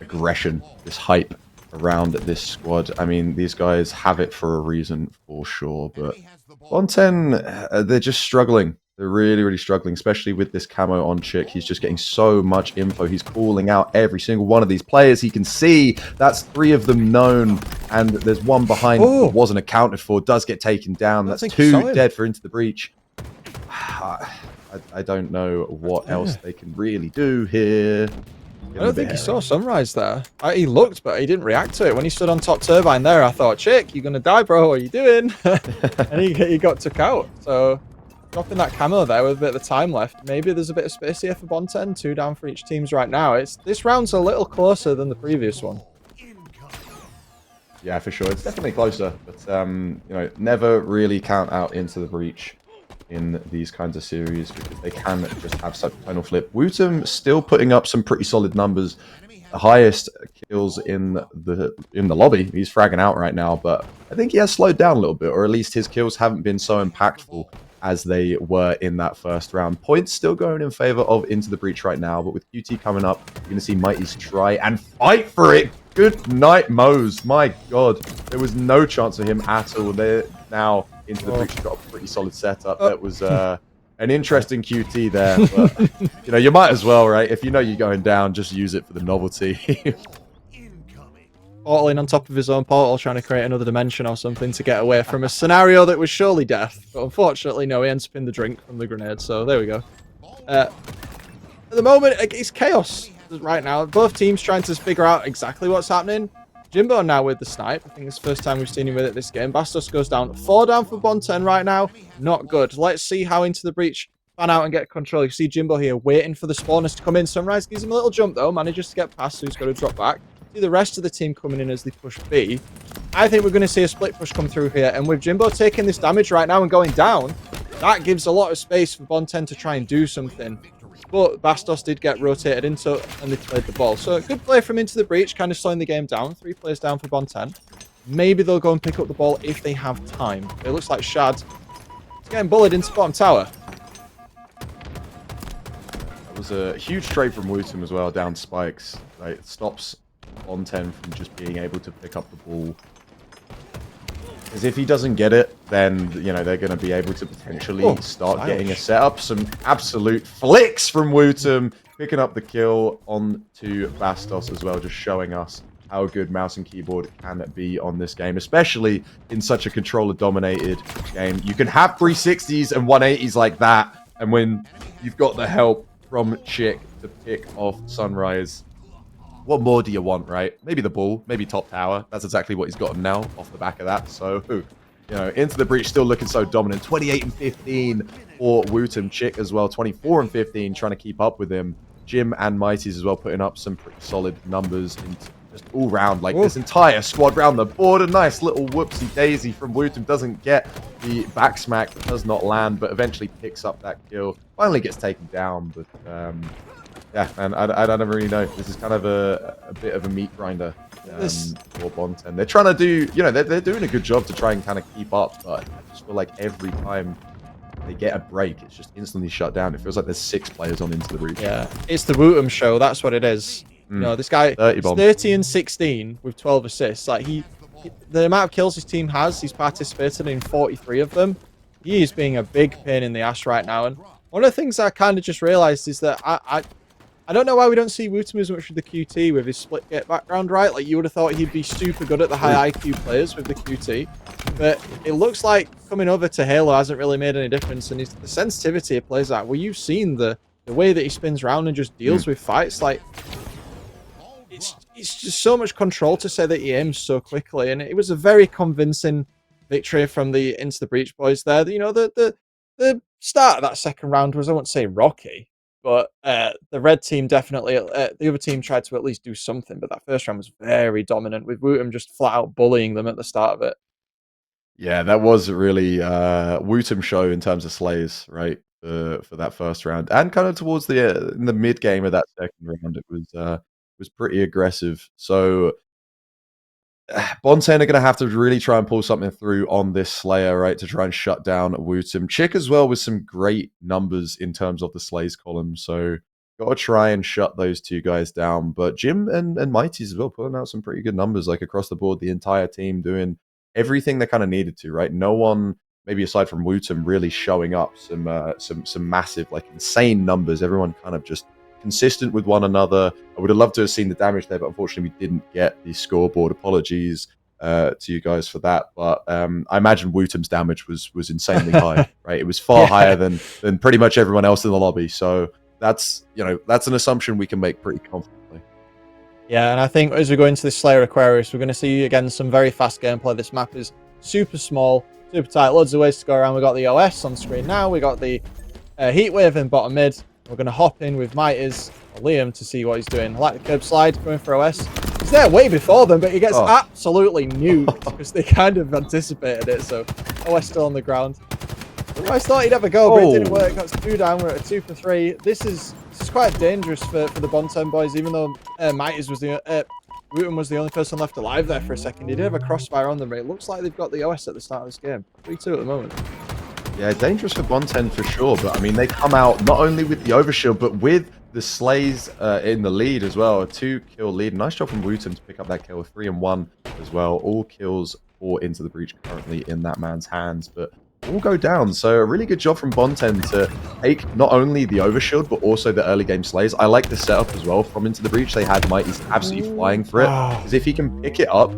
aggression, this hype around this squad. I mean, these guys have it for a reason, for sure, but Bonten, they're just struggling. They're really, really struggling, especially with this camo on Chick. He's just getting so much info. He's calling out every single one of these players. He can see that's 3 of them known, and there's 1 behind that wasn't accounted for, does get taken down. That's 2 dead for Into the Breach. I don't know what else they can really do here. I don't think he saw Sunrise there. He looked, but he didn't react to it. When he stood on top turbine there, I thought, Chick, you're going to die, bro. What are you doing? And he got took out. So dropping that camo there with a bit of the time left. Maybe there's a bit of space here for Bonten. 2 down for each teams right now. This round's a little closer than the previous one. Yeah, for sure. It's definitely closer. But, you know, never really count out Into the Breach in these kinds of series because they can just have such a tonal flip. Wootem still putting up some pretty solid numbers. The highest kills in the lobby. He's fragging out right now, but I think he has slowed down a little bit, or at least his kills haven't been so impactful as they were in that first round. Points still going in favor of Into the Breach right now, but with QT coming up, you're going to see Mighty's try and fight for it. Good night, Mose. My God, there was no chance for him at all. They're now Into the Breach got a pretty solid setup. That was an interesting QT there, but you know, you might as well, right? If you know you're going down, just use it for the novelty. Portaling on top of his own portal, trying to create another dimension or something to get away from a scenario that was surely death. But unfortunately, no, he ends up in the drink from the grenade, so there we go. At the moment, it's chaos right now. Both teams trying to figure out exactly what's happening. Jimbo now with the snipe. I think it's the first time we've seen him with it this game. Bastos goes down. 4 down for Bonten right now. Not good. Let's see how Into the Breach fan out and get control. You see Jimbo here waiting for the spawners to come in. Sunrise gives him a little jump though, manages to get past, so he's got to drop back. See the rest of the team coming in as they push B. I think we're going to see a split push come through here, and with Jimbo taking this damage right now and going down, that gives a lot of space for Bonten to try and do something. But Bastos did get rotated into, and they played the ball. So good play from Into the Breach, kind of slowing the game down. 3 players down for Bonten. Maybe they'll go and pick up the ball if they have time. It looks like Shad is getting bullied into bottom tower. That was a huge trade from Wootum as well, down spikes. Right, it stops Bonten from just being able to pick up the ball. Because if he doesn't get it, then, you know, they're going to be able to potentially start getting a setup. Some absolute flicks from Wootum, picking up the kill onto Bastos as well, just showing us how good mouse and keyboard can be on this game, especially in such a controller-dominated game. You can have 360s and 180s like that, and when you've got the help from Chick to pick off Sunrise, what more do you want, right? Maybe the ball, maybe top tower. That's exactly what he's gotten now off the back of that. So, you know, Into the Breach still looking so dominant. 28 and 15 for Wootum. Chick as well, 24 and 15, trying to keep up with him. Jim and Mighties as well, putting up some pretty solid numbers in just all round. Like this entire squad round the board. A nice little whoopsie daisy from Wootum. Doesn't get the back smack, does not land, but eventually picks up that kill. Finally gets taken down, but yeah, and I don't really know. This is kind of a bit of a meat grinder for Bonten. They're trying to do, you know, they're doing a good job to try and kind of keep up, but I just feel like every time they get a break, it's just instantly shut down. It feels like there's 6 players on Into the Breach. Yeah, it's the Wootum show. That's what it is. You know, this guy is 30 and 16 with 12 assists. Like the amount of kills his team has, he's participated in 43 of them. He is being a big pain in the ass right now. And one of the things I kind of just realized is that I don't know why we don't see Wootum as much with the QT with his split gate background, right? Like, you would have thought he'd be super good at the high IQ players with the QT. But it looks like coming over to Halo hasn't really made any difference. And the sensitivity he plays at, well, you've seen the way that he spins around and just deals with fights. Like, it's just so much control to say that he aims so quickly. And it was a very convincing victory from the Into the Breach boys there. You know, the start of that second round was, I won't say rocky, but the red team definitely, the other team tried to at least do something, but that first round was very dominant, with Wootum just flat out bullying them at the start of it. Yeah, that was really Wootum show in terms of slays, right, for that first round. And kind of towards the in the mid game of that second round, it was pretty aggressive. So Bonten are going to have to really try and pull something through on this Slayer, right, to try and shut down Wootum. Chick as well with some great numbers in terms of the Slays column, so got to try and shut those 2 guys down. But Jim and Mighties as well pulling out some pretty good numbers, like across the board, the entire team doing everything they kind of needed to, right? No one, maybe aside from Wootum, really showing up some massive, like insane numbers. Everyone kind of just consistent with one another. I would have loved to have seen the damage there, but unfortunately we didn't get the scoreboard. Apologies to you guys for that. But I imagine Wootum's damage was insanely high, right? It was far higher than pretty much everyone else in the lobby. So that's, you know, that's an assumption we can make pretty confidently. Yeah, and I think as we go into this Slayer Aquarius, we're going to see again some very fast gameplay. This map is super small, super tight, loads of ways to go around. We've got the OS on screen now. We got the Heatwave in bottom mid. We're going to hop in with Mighties or Liam to see what he's doing. I like the curb slide going for OS. He's there way before them, but he gets absolutely nuked because they kind of anticipated it. So OS still on the ground. I thought he'd have a go, but it didn't work. That's 2 down. We're at a 2 for 3. This is quite dangerous for the Bonten boys, even though Mighties was Wootum was the only person left alive there for a second. He did have a crossfire on them, but it looks like they've got the OS at the start of this game. 3-2 at the moment. Yeah, dangerous for Bonten for sure, but I mean, they come out not only with the overshield, but with the Slays in the lead as well. A 2-kill lead. Nice job from Wootum to pick up that kill. 3 and 1 as well. All kills for Into the Breach currently in that man's hands, but all go down. So a really good job from Bonten to take not only the overshield, but also the early game Slays. I like the setup as well from Into the Breach. They had Mighties absolutely flying for it, because if he can pick it up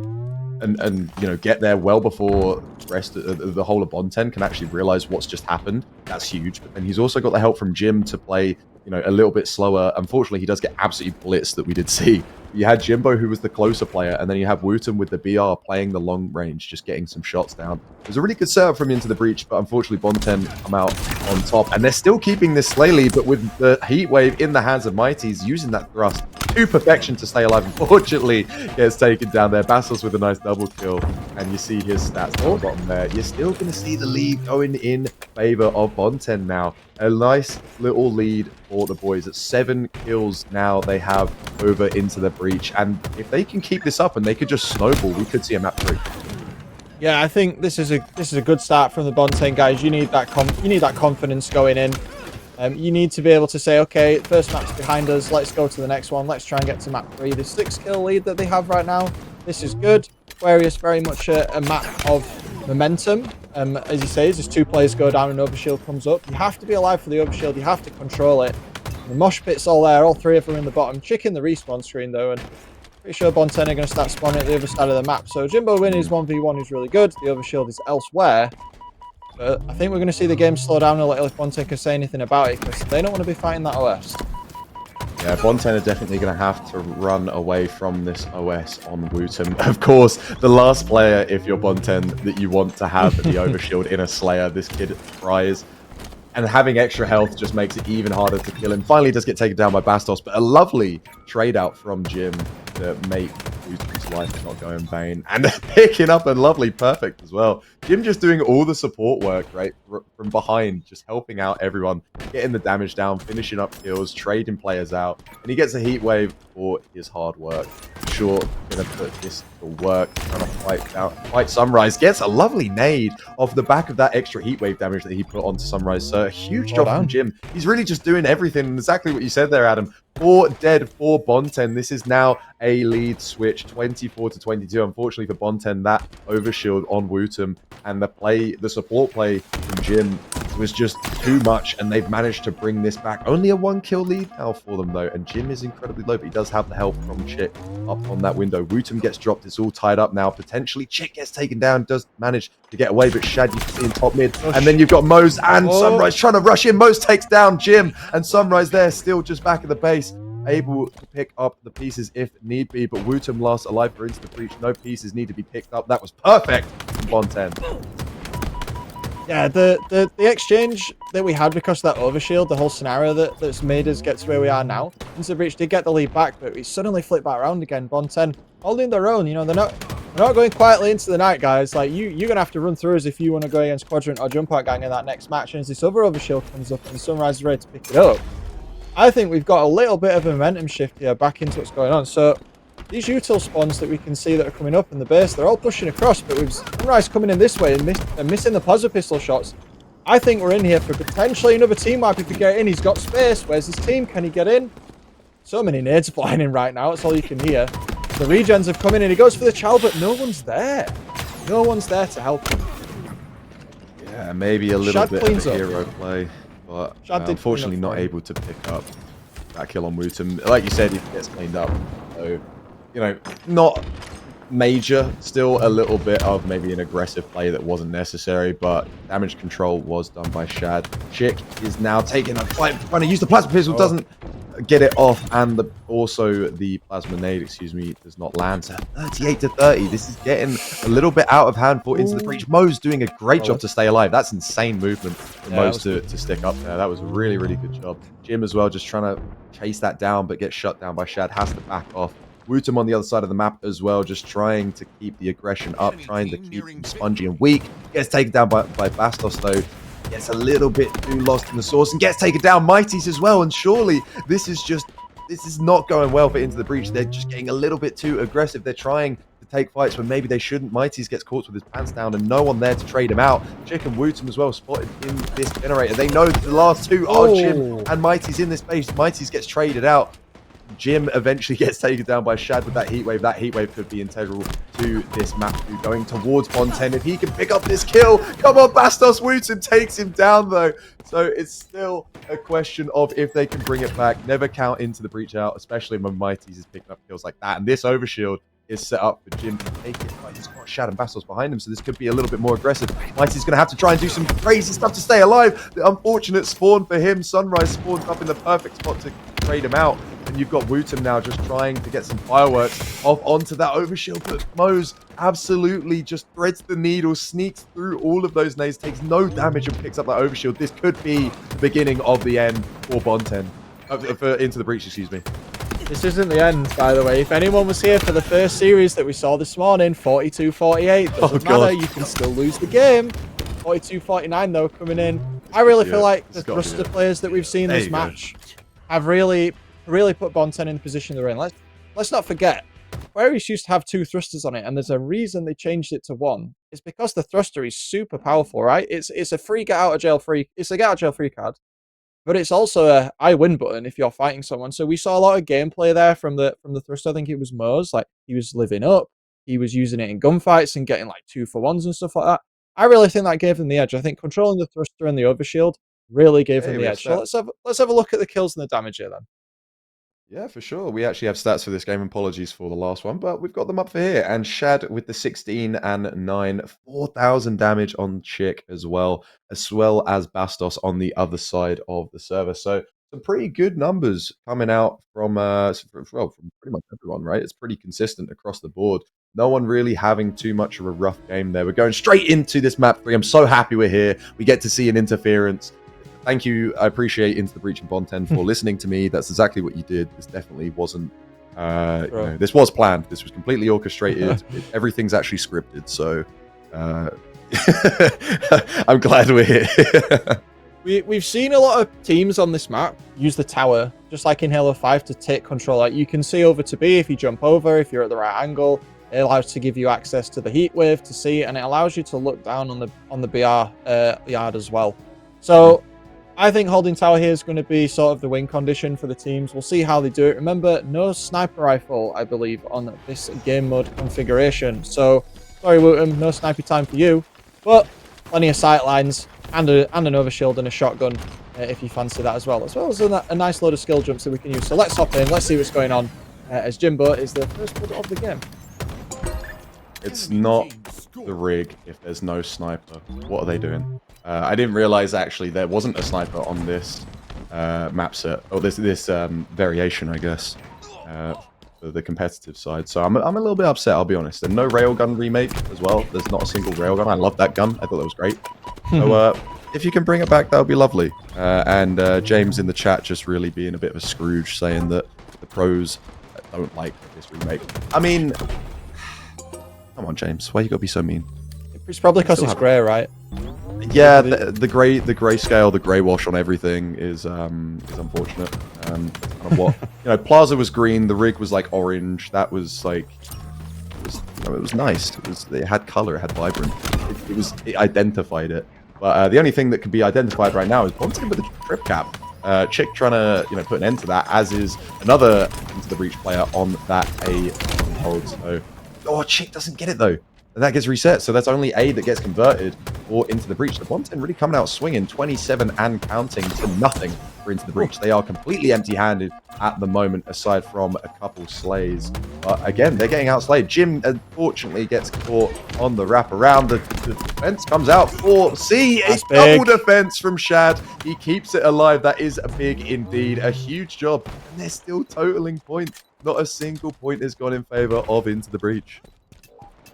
and you know, get there well before the whole of Bonten can actually realize what's just happened. That's huge. But then he's also got the help from Jim to play, you know, a little bit slower. Unfortunately, he does get absolutely blitzed that we did see. You had Jimbo, who was the closer player, and then you have Wooten with the BR playing the long range, just getting some shots down. It was a really good setup from Into the Breach, but unfortunately Bonten come out on top. And they're still keeping this Slay lead, but with the Heat Wave in the hands of Mighties, using that thrust to perfection to stay alive. Unfortunately, gets taken down there. Bastos with a nice double kill, and you see his stats on the bottom there. You're still going to see the lead going in favor of Bonten now. A nice little lead for the boys. At 7 kills now they have over Into the Breach, and if they can keep this up and they could just snowball, we could see a map 3. Yeah, I think this is a good start from the Bonten guys. You need that confidence going in. You need to be able to say, okay, first map's behind us. Let's go to the next one. Let's try and get to map 3. The 6-kill lead that they have right now, this is good. Aquarius very much a map of momentum. As he says, as 2 players go down and Overshield comes up, you have to be alive for the Overshield. You have to control it. The mosh pit's all there. All 3 of them in the bottom. Chicken the respawn screen though, and pretty sure Bonten are going to start spawning at the other side of the map. So Jimbo win is 1v1 is really good. The Overshield is elsewhere. But I think we're going to see the game slow down a little if Bonten can say anything about it, because they don't want to be fighting that OS. Yeah, Bonten are definitely going to have to run away from this OS on Wooten. Of course, the last player, if you're Bonten, that you want to have the Overshield in a Slayer, this kid tries. And having extra health just makes it even harder to kill him. Finally does get taken down by Bastos, but a lovely trade out from Jim to make Wooten's life not go in vain. And picking up a lovely perfect as well. Jim just doing all the support work, right, from behind, just helping out everyone, getting the damage down, finishing up kills, trading players out. And he gets a Heat Wave for his hard work. Sure, gonna put this to work, trying to fight Sunrise. Gets a lovely nade off the back of that extra Heat Wave damage that he put onto Sunrise. So a huge job from Jim. He's really just doing everything, exactly what you said there, Adam. 4 dead for Bonten. This is now a lead switch, 24-22. Unfortunately for Bonten, that Overshield on Wooten and the support play from Jim was just too much, and they've managed to bring this back. Only a 1-kill lead now for them though, and Jim is incredibly low, but he does have the help from Chick up on that window. Wooten gets dropped, it's all tied up now. Potentially Chick gets taken down, does manage to get away, but Shad you can see in top mid, and then you've got Mose and Sunrise trying to rush in. Mose takes down Jim, and Sunrise there still just back at the base, able to pick up the pieces if need be, but Wooten last alive for Into the Breach. No pieces need to be picked up. That was perfect from Bonten. Yeah, the exchange that we had because of that Overshield, the whole scenario that's made us get to where we are now. Into the Breach did get the lead back, but we suddenly flipped back around again. Bonten holding their own. You know, they're not going quietly into the night, guys. Like you're gonna have to run through us if you want to go against Quadrant or Jump Out Gang in that next match. And as this other Overshield comes up and Sunrise is ready to pick it up, I think we've got a little bit of a momentum shift here back into what's going on. So these util spawns that we can see that are coming up in the base, they're all pushing across, but with Sunrise coming in this way and missing the plasma pistol shots, I think we're in here for potentially another team wipe if we get in. He's got space. Where's his team? Can he get in? So many nades flying in right now. That's all you can hear. The regens have come in and he goes for the chow, but no one's there. No one's there to help him. Yeah, maybe a little bit of a hero play, but unfortunately not able to pick up that kill on Wooten. Like you said, he gets cleaned up. So, you know, not major, still a little bit of maybe an aggressive play that wasn't necessary, but damage control was done by Shad. Chick is now taking a fight, trying to use the plasma pistol, doesn't get it off, and also the plasma nade, excuse me, does not land. So 38-30, this is getting a little bit out of hand for Into the Breach. Mo's doing a great job to stay alive. That's insane movement for Mo's to stick up there. That was a really, really good job. Jim as well, just trying to chase that down, but gets shut down by Shad, has to back off. Wooten on the other side of the map as well, just trying to keep the aggression up, trying to keep him spongy and weak. Gets taken down by Bastos though. Gets a little bit too lost in the source and gets taken down. Mighties as well, and surely this is not going well for Into the Breach. They're just getting a little bit too aggressive. They're trying to take fights when maybe they shouldn't. Mighties gets caught with his pants down and no one there to trade him out. Chick and Wooten as well spotted in this generator. They know the last two are Jim and Mighties in this base. Mighties gets traded out. Jim eventually gets taken down by Shad with that heat wave. That heat wave could be integral to this map going towards Bonten. If he can pick up this kill, come on, Bastos. Wooten takes him down though. So it's still a question of if they can bring it back. Never count Into the Breach out, especially when Mighties is picking up kills like that. And this Overshield is set up for Jim to take it. But he's got Shad and Bastos behind him, so this could be a little bit more aggressive. Mighty's going to have to try and do some crazy stuff to stay alive. The unfortunate spawn for him. Sunrise spawns up in the perfect spot to trade him out. And you've got Wooten now just trying to get some fireworks off onto that overshield. But Moze absolutely just threads the needle, sneaks through all of those nades, takes no damage and picks up that overshield. This could be the beginning of the end for Bonten. For Into the Breach, excuse me. This isn't the end, by the way. If anyone was here for the first series that we saw this morning, 42-48, doesn't matter, you can still lose the game. 42-49 though, coming in. I really feel like the thruster players that we've seen this match have really put Bonten in the position they're in. Let's not forget, Aquarius used to have 2 thrusters on it, and there's a reason they changed it to 1. It's because the thruster is super powerful, right? It's a free get out of jail free. It's a get out of jail free card. But it's also a I win button if you're fighting someone. So we saw a lot of gameplay there from the thruster. I think it was Moze. Like, he was living up. He was using it in gunfights and getting like 2-for-1s and stuff like that. I really think that gave them the edge. I think controlling the thruster and the overshield really gave them the edge. So let's have a look at the kills and the damage here then. Yeah, for sure. We actually have stats for this game. Apologies for the last one, but we've got them up for here. And Shad with the 16 and 9, 4,000 damage on Chick as well as Bastos on the other side of the server. So some pretty good numbers coming out from from pretty much everyone, right? It's pretty consistent across the board. No one really having too much of a rough game there. We're going straight into this map 3. I'm so happy we're here. We get to see an interference. Thank you. I appreciate Into the Breach and Bonten for listening to me. That's exactly what you did. This definitely wasn't, this was planned. This was completely orchestrated. Everything's actually scripted. So I'm glad we're here. We've seen a lot of teams on this map use the tower, just like in Halo 5, to take control. Like, you can see over to B if you jump over, if you're at the right angle. It allows to give you access to the heat wave to see, and it allows you to look down on the BR yard as well. So I think holding tower here is going to be sort of the win condition for the teams. We'll see how they do it. Remember, no sniper rifle, I believe, on this game mode configuration. So, sorry, Wooten, no sniper time for you. But plenty of sight lines and an overshield and a shotgun if you fancy that as well as a nice load of skill jumps that we can use. So let's hop in. Let's see what's going on as Jimbo is the first blood of the game. It's not the rig if there's no sniper. What are they doing? I didn't realize actually there wasn't a sniper on this map set, or this variation, I guess, for the competitive side. So I'm a little bit upset, I'll be honest. And no railgun remake as well. There's not a single railgun. I love that gun. I thought that was great. So if you can bring it back, that would be lovely. And James in the chat just really being a bit of a Scrooge, saying that the pros don't like this remake. I mean, come on, James. Why you gotta be so mean? It's probably because it's grey, right? Yeah, the grey scale, the grey wash on everything is unfortunate. Kind of what Plaza was green, the rig was like orange. That was like it was nice. It had color, it had vibrant. It identified it. But the only thing that can be identified right now is Bonten with the trip cap. Chick trying to put an end to that, as is another Into the Breach player on that A hold. So Chick doesn't get it though. And that gets reset, so that's only A that gets converted or Into the Breach. The Bonten really coming out swinging, 27 and counting to nothing for Into the Breach. They are completely empty-handed at the moment, aside from a couple slays. But again, they're getting outslayed. Jim, unfortunately, gets caught on the wraparound. The defense comes out for C. A double defense from Shad. He keeps it alive. That is big indeed. A huge job. And they're still totaling points. Not a single point has gone in favor of Into the Breach.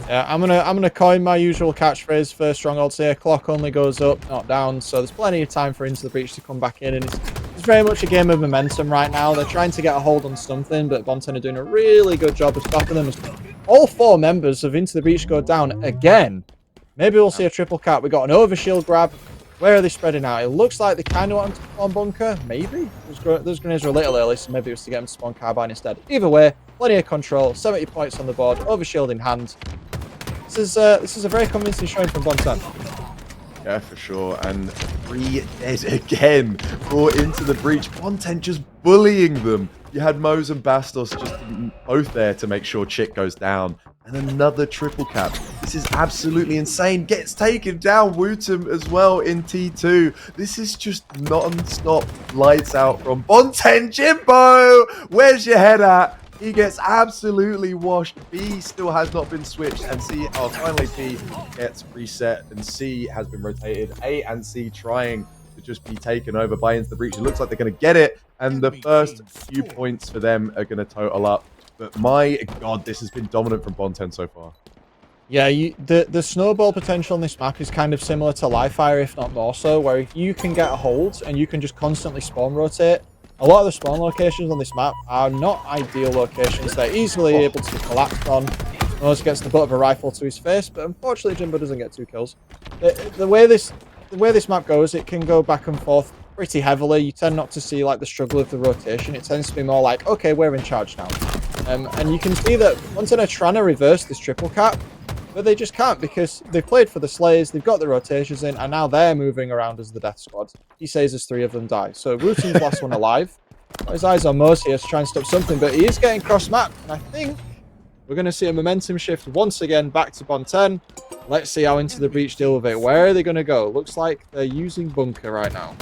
Yeah, I'm gonna coin my usual catchphrase for Strongholds here. Clock only goes up, not down. So there's plenty of time for Into the Breach to come back in, and it's very much a game of momentum right now. They're trying to get a hold on something, but Bonten are doing a really good job of stopping them. All 4 members of Into the Breach go down again. Maybe we'll see a triple cap. We got an overshield grab. Where are they spreading out? It looks like they kind of want to spawn bunker. Maybe those grenades were a little early, so maybe it was to get them to spawn carbine instead. Either way, plenty of control. 70 points on the board. Overshield in hand. This is a very convincing showing from Bonten. Yeah, for sure. And 3 dead again for Into the Breach. Bonten just bullying them. You had Moze and Bastos just both there to make sure Chick goes down. And another triple cap. This is absolutely insane. Gets taken down. Wooten as well in T2. This is just non-stop lights out from Bonten. Jimbo, where's your head at? He gets absolutely washed. B still has not been switched, and C, finally B gets reset, and C has been rotated. A and C trying to just be taken over by Into the Breach. It looks like they're going to get it, and the first few points for them are going to total up. But my God, this has been dominant from Bonten so far. Yeah, the snowball potential on this map is kind of similar to Livefire, if not more so, where if you can get a hold and you can just constantly spawn rotate, a lot of the spawn locations on this map are not ideal locations. They're easily able to be collapsed on. Nose gets the butt of a rifle to his face, but unfortunately Jimbo doesn't get 2 kills. The way this map goes, it can go back and forth pretty heavily. You tend not to see like the struggle of the rotation. It tends to be more like, okay, we're in charge now. And you can see that Bonten are trying to reverse this triple cap, but they just can't because they've played for the Slayers, they've got the rotations in, and now they're moving around as the death squad. He says as 3 of them die. So Wooten's last one alive. Got his eyes on Mose here to try and stop something, but he is getting cross-map, and I think we're going to see a momentum shift once again back to Bonten. Let's see how Into the Breach deal with it. Where are they going to go? Looks like they're using Bunker right now.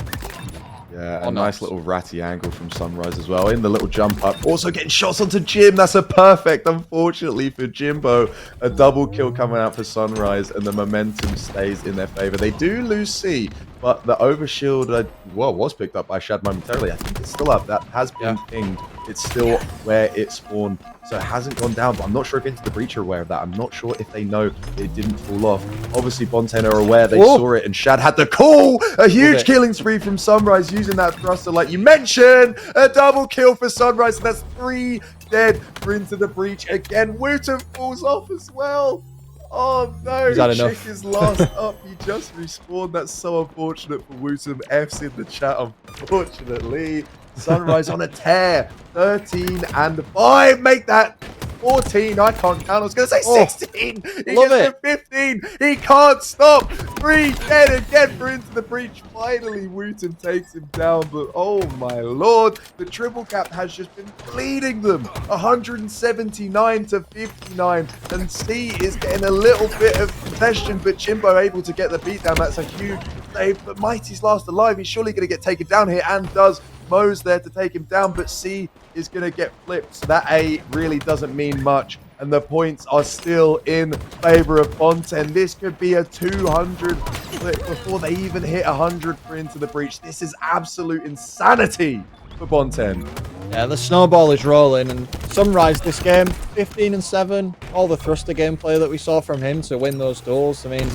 Yeah, a nice little ratty angle from Sunrise as well in the little jump up. Also getting shots onto Jim. That's a perfect, unfortunately for Jimbo. A double kill coming out for Sunrise, and the momentum stays in their favor. They do lose C, but the overshield, was picked up by Shad momentarily. I think it's still up. That has been pinged. It's still where it spawned. So it hasn't gone down, but I'm not sure if Into the Breach are aware of that. I'm not sure if they know it didn't fall off. Obviously, Bonten are aware. They saw it, and Shad had the call. A huge killing spree from Sunrise using that thruster, like you mentioned. A double kill for Sunrise, and that's 3 dead for Into the Breach. Again, Wooten falls off as well. Oh no, Chick is last up. He just respawned. That's so unfortunate for Wooten. F's in the chat, unfortunately. Sunrise on a tear. 13 and 5. Make that 14. I can't count. I was going to say 16. He gets to 15. He can't stop. 3 dead again for Into the Breach. Finally, Wooten takes him down. But oh my lord, the triple cap has just been bleeding them. 179 to 59. And C is getting a little bit of congestion, but Jimbo able to get the beatdown. That's a huge save. But Mighty's last alive. He's surely going to get taken down here, and does. Mo's there to take him down, but C is going to get flipped. So that A really doesn't mean much, and the points are still in favor of Bonten. This could be a 200 flip before they even hit 100 for Into the Breach. This is absolute insanity for Bonten. Yeah, the snowball is rolling, and Sunrise this game, 15-7. All the thruster gameplay that we saw from him to win those duels. I mean,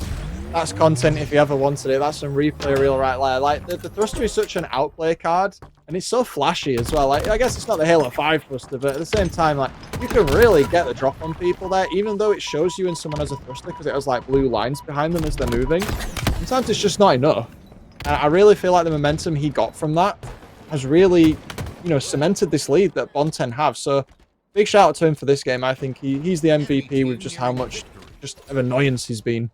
that's content if you ever wanted it. That's some replay reel right there. Like, the thruster is such an outplay card, and it's so flashy as well. Like, I guess it's not the Halo 5 thruster, but at the same time, like, you can really get the drop on people there, even though it shows you when someone has a thruster, because it has, like, blue lines behind them as they're moving. Sometimes it's just not enough. And I really feel like the momentum he got from that has really, you know, cemented this lead that Bonten have. So, big shout out to him for this game. I think he's the MVP with just how much just of annoyance he's been.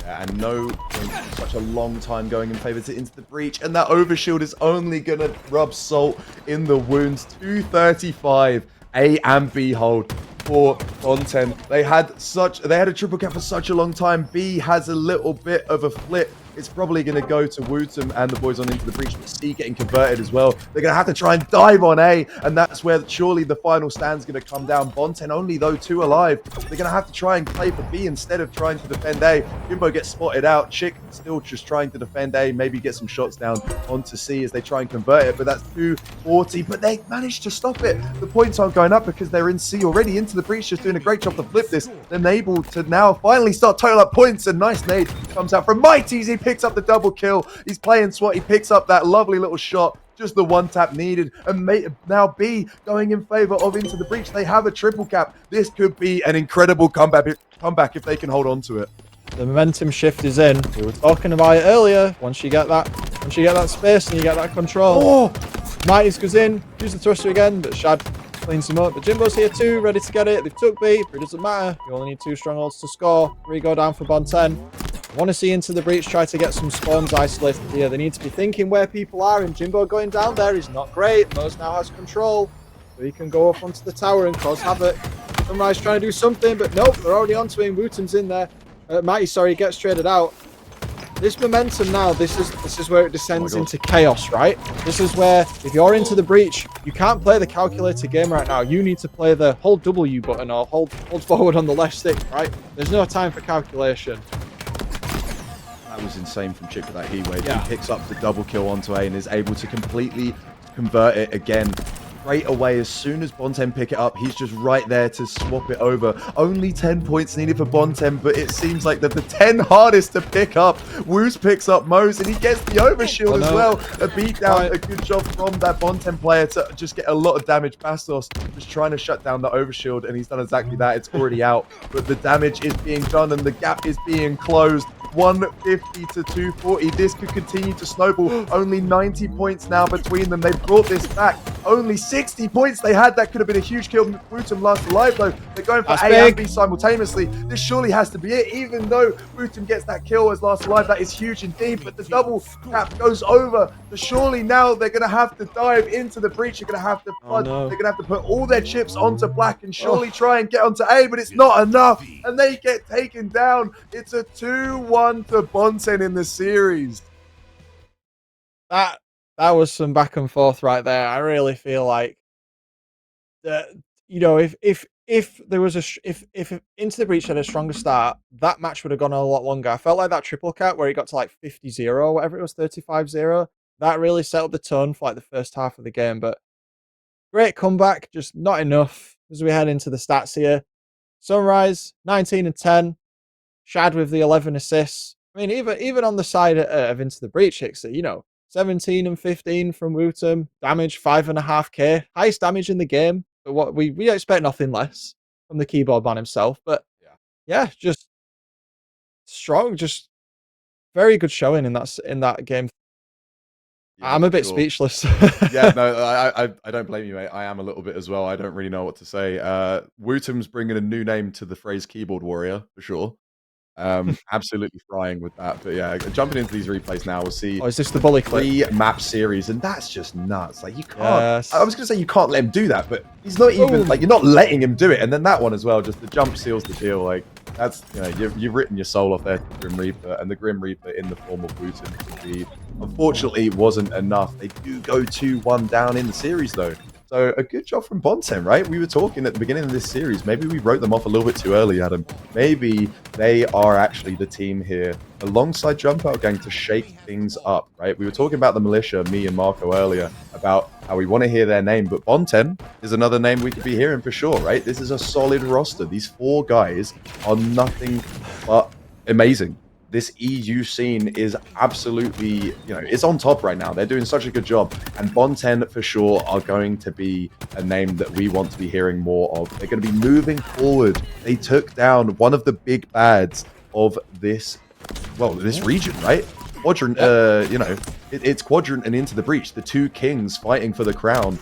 And no points for such a long time going in favor to Into the Breach, and that overshield is only gonna rub salt in the wounds. 235 A and B hold for Bonten. They had a triple cap for such a long time. B has a little bit of a flip. It's probably going to go to Wooten and the boys on Into the Breach, but C getting converted as well. They're going to have to try and dive on A, and that's where surely the final stand's going to come down. Bonten only, though, 2 alive. They're going to have to try and play for B instead of trying to defend A. Jimbo gets spotted out. Chick still just trying to defend A, maybe get some shots down onto C as they try and convert it, but that's 240. But they managed to stop it. The points aren't going up because they're in C already. Into the Breach just doing a great job to flip this. They're able to now finally start total up points. A nice nade comes out from Mighty's. He picks up the double kill. He's playing SWAT. He picks up that lovely little shot. Just the one tap needed. And now B going in favor of Into the Breach. They have a triple cap. This could be an incredible comeback if they can hold on to it. The momentum shift is in. We were talking about it earlier. Once you get that space and you get that control. Mighty's goes in, use the thruster again, but Shad cleans him up. But Jimbo's here too, ready to get it. They've took B, but it doesn't matter. You only need 2 strongholds to score. 3 go down for Bonten. I want to see Into the Breach try to get some spawns isolated here. They need to be thinking where people are, and Jimbo going down there is not great. Mose now has control, so he can go up onto the tower and cause havoc. Sunrise trying to do something, but nope, they're already onto him. Wooten's in there. Mighty, sorry, gets traded out. this momentum now, this is where it descends God. into chaos, right? This is where, if you're into the breach, you can't play the calculator game right now. You need to play the hold W button or hold forward on the left stick, right? There's no time for calculation. That was insane from Chick with that heat wave. Yeah. He picks up the double kill onto A and is able to completely convert it again. Straight away, as soon as Bonten pick it up, he's just right there to swap it over. Only 10 points needed for Bonten, but it seems like that the 10 hardest to pick up. Woos picks up Mose, and he gets the overshield as well. A beatdown, a good job from that Bonten player to just get a lot of damage. Bastos just trying to shut down the overshield, and he's done exactly that. It's already out, but the damage is being done, and the gap is being closed. 150 to 240. This could continue to snowball. Only 90 points now between them. They've brought this back. Only 60 points they had. That could have been a huge kill. Wootum last alive though. They're going for That's A big. and B simultaneously. This surely has to be it. Even though Wootum gets that kill as last alive, that is huge indeed. But the double cap goes over. So surely now they're going to have to dive into the breach. They're going to have to flood. no. They're going to have to put all their chips onto Black and surely try and get onto A, but it's not enough. And they get taken down. It's a 2-1 to Bonten in the series. That was some back and forth right there. I really feel like that, you know, if there was if Into the Breach had a stronger start, that match would have gone a lot longer. I felt like that triple cap where he got to like 50-0 or whatever it was, 35-0, that really set up the tone for like the first half of the game. But great comeback, just not enough as we head into the stats here. Sunrise 19 and 10, Shad with the 11 assists. I mean, even on the side of Into the Breach, Hicks, you know, 17 and 15 from Wootum, damage 5.5k, highest damage in the game. But what we expect nothing less from the keyboard man himself. But yeah, just strong, just very good showing in that game. Yeah, I'm a bit sure. speechless. Yeah, no, I don't blame you, mate. I am a little bit as well. I don't really know what to say. Wootum's bringing a new name to the phrase keyboard warrior for sure. Absolutely frying with that. But yeah, jumping into these replays now, we'll see. Oh, is this the bully clip? 3-map series, and that's just nuts. Like you can't. Yes. I was gonna say you can't let him do that, but he's not even like you're not letting him do it. And then that one as well, just the jump seals the deal. Like that's you've written your soul off there to the Grim Reaper, and the Grim Reaper in the form of Wootum. Unfortunately, wasn't enough. They do go 2-1 down in the series though. So a good job from Bonten, right? We were talking at the beginning of this series. Maybe we wrote them off a little bit too early, Adam. Maybe they are actually the team here alongside Jump Out Gang to shake things up, right? We were talking about the militia, me and Marco earlier, about how we want to hear their name, but Bonten is another name we could be hearing for sure, right? This is a solid roster. These 4 guys are nothing but amazing. This EU scene is absolutely, it's on top right now. They're doing such a good job. And Bonten, for sure, are going to be a name that we want to be hearing more of. They're going to be moving forward. They took down one of the big bads of this region, right? Quadrant, it's Quadrant and Into the Breach, the 2 kings fighting for the crown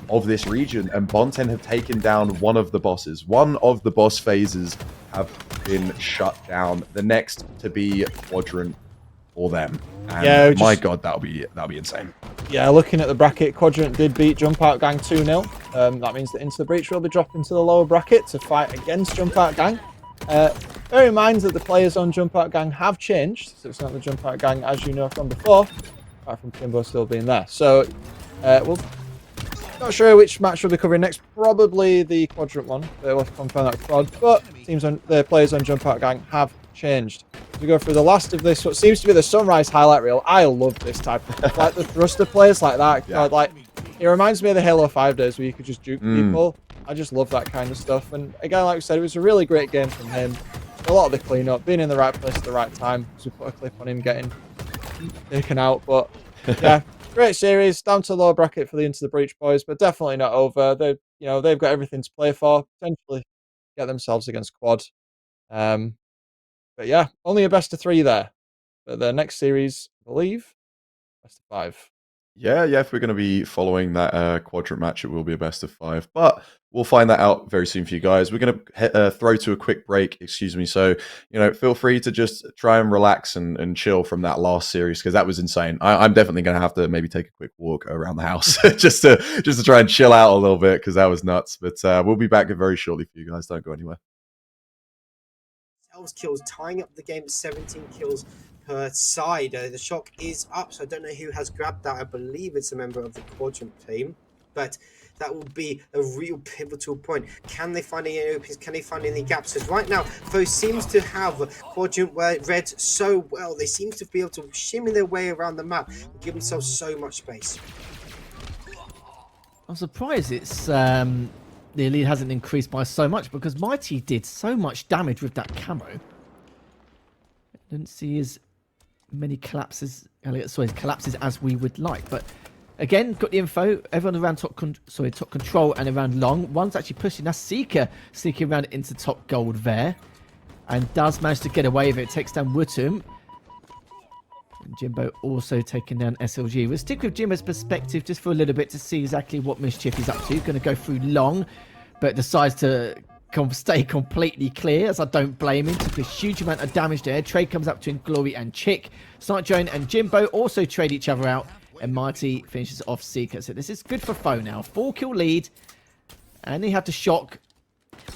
of this region. And Bonten have taken down one of the bosses. One of the boss phases have been shut down. The next to be Quadrant for them. And my God, that'll be insane. Yeah, looking at the bracket, Quadrant did beat Jump Out Gang 2-0. That means that Into the Breach will be dropping to the lower bracket to fight against Jump Out Gang. Bear in mind that the players on Jump Out Gang have changed, so it's not the Jump Out Gang as you know from before, apart from Kimbo still being there. So, we'll not sure which match we'll be covering next. Probably the Quadrant one. We'll have to confirm that with Prod. But the players on Jump Out Gang have changed. We go through the last of this, what seems to be the Sunrise highlight reel. I love this type of stuff. Like the thruster players like that. Yeah. Like it reminds me of the Halo 5 days where you could just juke people. I just love that kind of stuff. And again, like we said, it was a really great game from him. A lot of the cleanup, being in the right place at the right time. So we put a clip on him getting taken out. But yeah. Great series, down to lower bracket for the Into the Breach boys, but definitely not over. They've got everything to play for. Potentially get themselves against Quad. But yeah, only a best of 3 there. But the next series, I believe, best of 5. Yeah, if we're going to be following that Quadrant match, it will be a best of 5. But we'll find that out very soon for you guys. We're going to throw to a quick break, So, feel free to just try and relax and chill from that last series because that was insane. I'm definitely going to have to maybe take a quick walk around the house just to try and chill out a little bit because that was nuts. But we'll be back very shortly for you guys. Don't go anywhere. Kills, tying up the game at 17 kills per side. The shock is up, so I don't know who has grabbed that. I believe it's a member of the Quadrant team, but that will be a real pivotal point. Can they find any openings? Can they find any gaps? Because right now, Foe seems to have Quadrant Red so well. They seem to be able to shimmy their way around the map and give themselves so much space. I'm surprised it's the lead hasn't increased by so much, because Mighty did so much damage with that camo. Didn't see as many collapses as we would like, but again, got the info. Everyone around top control and around long. One's actually pushing. That's Seeker sneaking around into top gold there, and does manage to get away with it. Takes down Wutum. And Jimbo also taking down SLG. We'll stick with Jimbo's perspective just for a little bit to see exactly what Mischief is up to. Going to go through long, but decides to stay completely clear, as I don't blame him. Took a huge amount of damage there. Trade comes up to him, Glory and Chick. Snipe Drone and Jimbo also trade each other out, and Mighty finishes off Seeker. So this is good for Foe now. 4-kill lead, and they have to shock,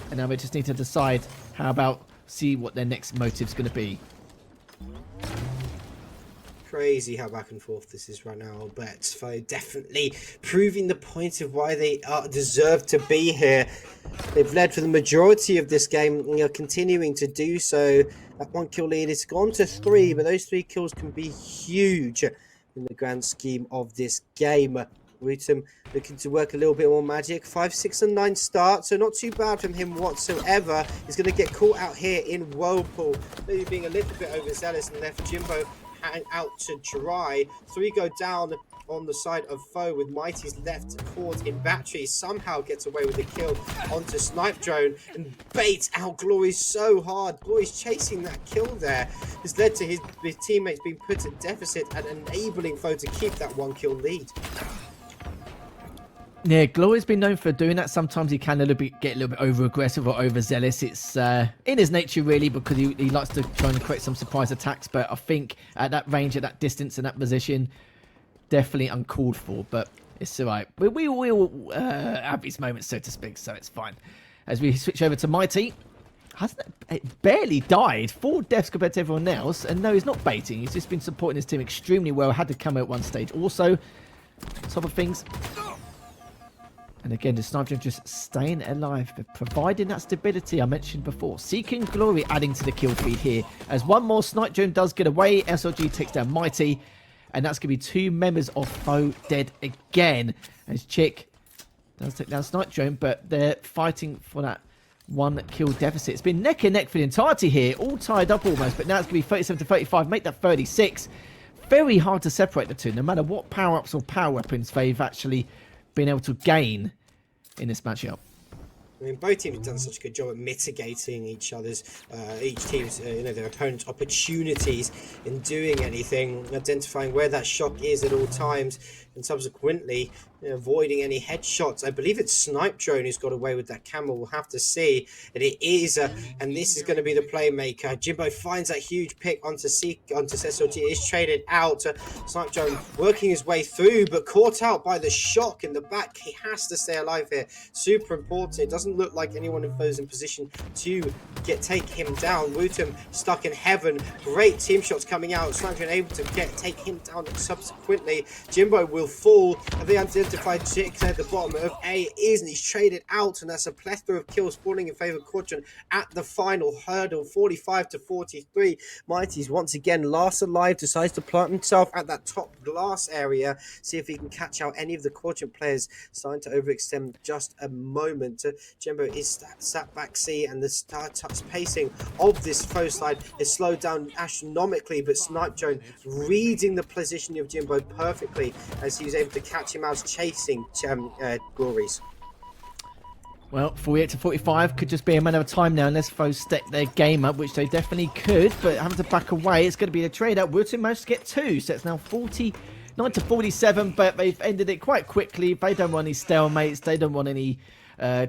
and now we just need to decide how about see what their next motive's going to be. Crazy how back and forth this is right now, but Foe definitely proving the point of why they deserve to be here. They've led for the majority of this game, and are continuing to do so. That 1-kill lead has gone to 3, but those 3 kills can be huge in the grand scheme of this game. Wutum looking to work a little bit more magic. 5, 6, and 9 start, so not too bad from him whatsoever. He's going to get caught out here in Whirlpool, maybe being a little bit overzealous and left Jimbo hang out to dry. 3 go down on the side of Foe, with Mighty's left caught in battery. Somehow gets away with the kill onto Snipe Drone and bait out Glory so hard. Glory's chasing that kill there has led to his teammates being put at deficit and enabling Foe to keep that 1-kill lead. Yeah, Glory's been known for doing that. Sometimes he can get a little bit over-aggressive or overzealous. It's in his nature, really, because he likes to try and create some surprise attacks. But I think at that range, at that distance, in that position, definitely uncalled for. But it's all right. We will have these moments, so to speak, so it's fine. As we switch over to Mighty, it barely died. 4 deaths compared to everyone else. And no, he's not baiting. He's just been supporting his team extremely well. Had to come out at one stage. Also, top of things... And again, the Sniper just staying alive, but providing that stability I mentioned before. Seeking Glory adding to the kill feed here. As one more Snipe Drone does get away, SLG takes down Mighty. And that's going to be 2 members of Foe dead again. As Chick does take down Snipe Drone, but they're fighting for that 1-kill deficit. It's been neck and neck for the entirety here, all tied up almost. But now it's going to be 37 to 35, make that 36. Very hard to separate the two, no matter what power-ups or power weapons they've actually been able to gain in this matchup. I mean, both teams have done such a good job at mitigating each team's, their opponent's opportunities in doing anything, identifying where that shock is at all times, and subsequently avoiding any headshots. I believe it's Snipe Drone who's got away with that camera. We'll have to see that it is, and this is going to be the playmaker. Jimbo finds that huge pick onto SLG. It is traded out. Snipe Drone working his way through, but caught out by the shock in the back. He has to stay alive here. Super important. It doesn't look like anyone in Foe's in position to take him down. Wutum stuck in heaven. Great team shots coming out. Snipe Drone able to take him down subsequently. Jimbo will fall. Have they identified Chick at the bottom of A? Is, and he's traded out, and that's a plethora of kills falling in favor of Quadrant at the final hurdle, 45 to 43. Mighty's once again last alive, decides to plant himself at that top glass area, see if he can catch out any of the Quadrant players. Starting to overextend just a moment. Jimbo is sat back C, and the pacing of this Foe side is slowed down astronomically, but Snipe Drone reading the position of Jimbo perfectly as he was able to catch him out chasing Glories. Well, 48 to 45 could just be a matter of time now unless Foe step their game up, which they definitely could, but having to back away, it's going to be a trade up. Wutum managed to get 2, so it's now 49 to 47, but they've ended it quite quickly. They don't want any stalemates, they don't want any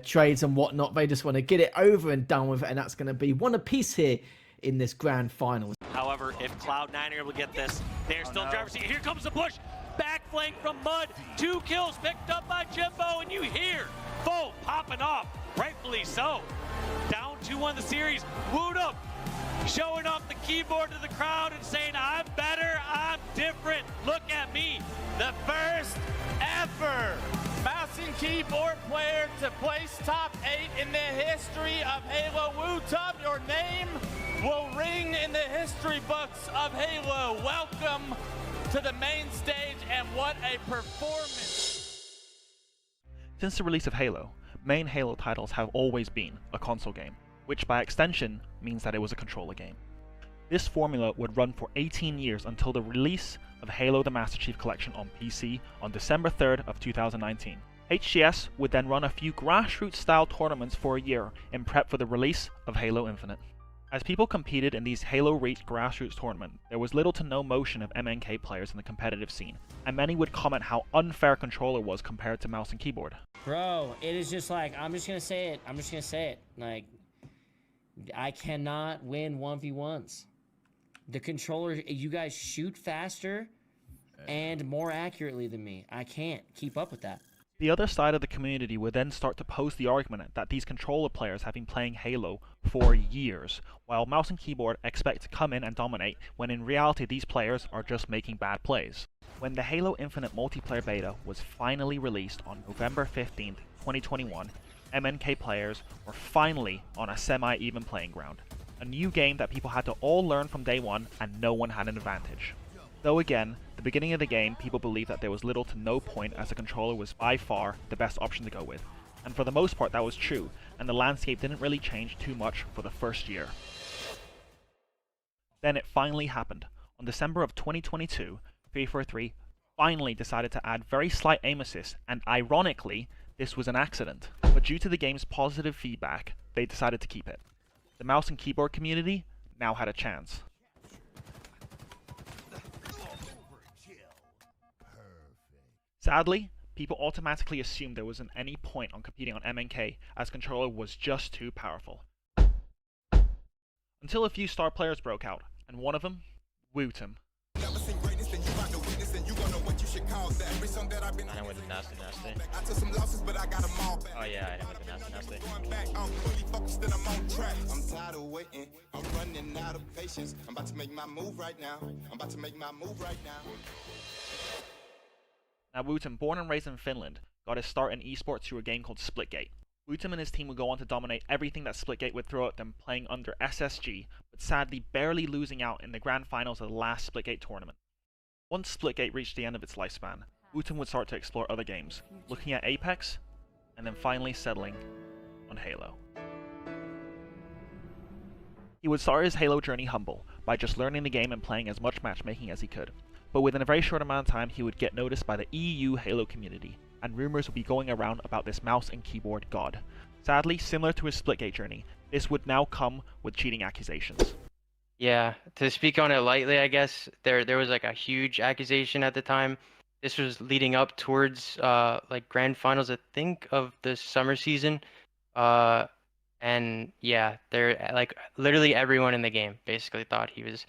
trades and whatnot. They just want to get it over and done with, and that's going to be 1 apiece here in this grand final. However, if Cloud9 are able to get this, they're still in driver's seat. Here comes the push. Back flank from Mud. 2 kills picked up by Jimbo, and you hear Foe popping off. Rightfully so. Down 2-1 the series. Wutum showing off the keyboard to the crowd and saying, I'm better, I'm different. Look at me, the first ever mouse and keyboard player to place top 8 in the history of Halo. Wootum, your name will ring in the history books of Halo. Welcome to the main stage, and what a performance. Since the release of Halo, main Halo titles have always been a console game, which by extension means that it was a controller game. This formula would run for 18 years until the release of Halo the Master Chief Collection on PC on December 3rd of 2019. HCS would then run a few grassroots style tournaments for a year in prep for the release of Halo Infinite. As people competed in these Halo Reach grassroots tournaments, there was little to no motion of MNK players in the competitive scene, and many would comment how unfair controller was compared to mouse and keyboard. Bro, it is just like, I'm just gonna say it, like, I cannot win 1v1s. The controller, you guys shoot faster and more accurately than me. I can't keep up with that. The other side of the community would then start to pose the argument that these controller players have been playing Halo for years, while mouse and keyboard expect to come in and dominate, when in reality these players are just making bad plays. When the Halo Infinite multiplayer beta was finally released on November 15th, 2021, MNK players were finally on a semi-even playing ground. A new game that people had to all learn from day one, and no one had an advantage. Though again, the beginning of the game, people believed that there was little to no point, as the controller was by far the best option to go with. And for the most part that was true, and the landscape didn't really change too much for the first year. Then it finally happened. On December of 2022, 343 finally decided to add very slight aim assist, and ironically, this was an accident. But due to the game's positive feedback, they decided to keep it. The mouse and keyboard community now had a chance. Sadly, people automatically assumed there wasn't any point on competing on MNK, as controller was just too powerful. Until a few star players broke out, and one of them, Wootum. I know with the nasty. Oh yeah, I know with the nasty. I'm tired of waiting. I'm running out of patience. I'm about to make my move right now. Now Wootum, born and raised in Finland, got his start in esports through a game called Splitgate. Wootum and his team would go on to dominate everything that Splitgate would throw at them, playing under SSG, but sadly barely losing out in the grand finals of the last Splitgate tournament. Once Splitgate reached the end of its lifespan, Wootum would start to explore other games, looking at Apex, and then finally settling on Halo. He would start his Halo journey humble, by just learning the game and playing as much matchmaking as he could. But within a very short amount of time, he would get noticed by the EU Halo community, and rumors would be going around about this mouse and keyboard god. Sadly, similar to his Splitgate journey, this would now come with cheating accusations. Yeah, to speak on it lightly, I guess, there was like a huge accusation at the time. This was leading up towards like grand finals, I think, of the summer season. And yeah, there like literally everyone in the game basically thought he was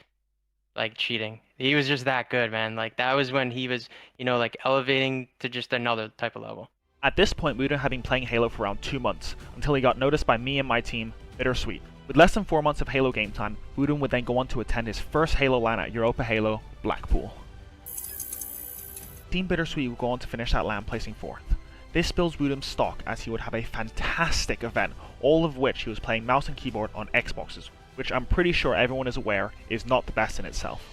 like cheating. He was just that good, man. Like that was when he was, you know, like elevating to just another type of level. At this point, Wootum had been playing Halo for around 2 months, until he got noticed by me and my team, Bittersweet. With less than 4 months of Halo game time, Wootum would then go on to attend his first Halo LAN at Europa Halo, Blackpool. Team Bittersweet would go on to finish that LAN placing 4th. This builds Wootum's stock, as he would have a fantastic event, all of which he was playing mouse and keyboard on Xboxes, which I'm pretty sure everyone is aware is not the best in itself.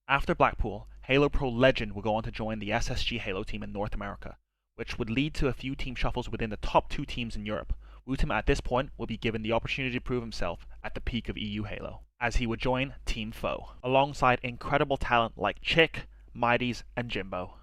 After Blackpool, Halo Pro Legend would go on to join the SSG Halo team in North America, which would lead to a few team shuffles within the top 2 teams in Europe. Wootum at this point will be given the opportunity to prove himself at the peak of EU Halo, as he would join Team Foe, alongside incredible talent like Chick, Mighties, and Jimbo.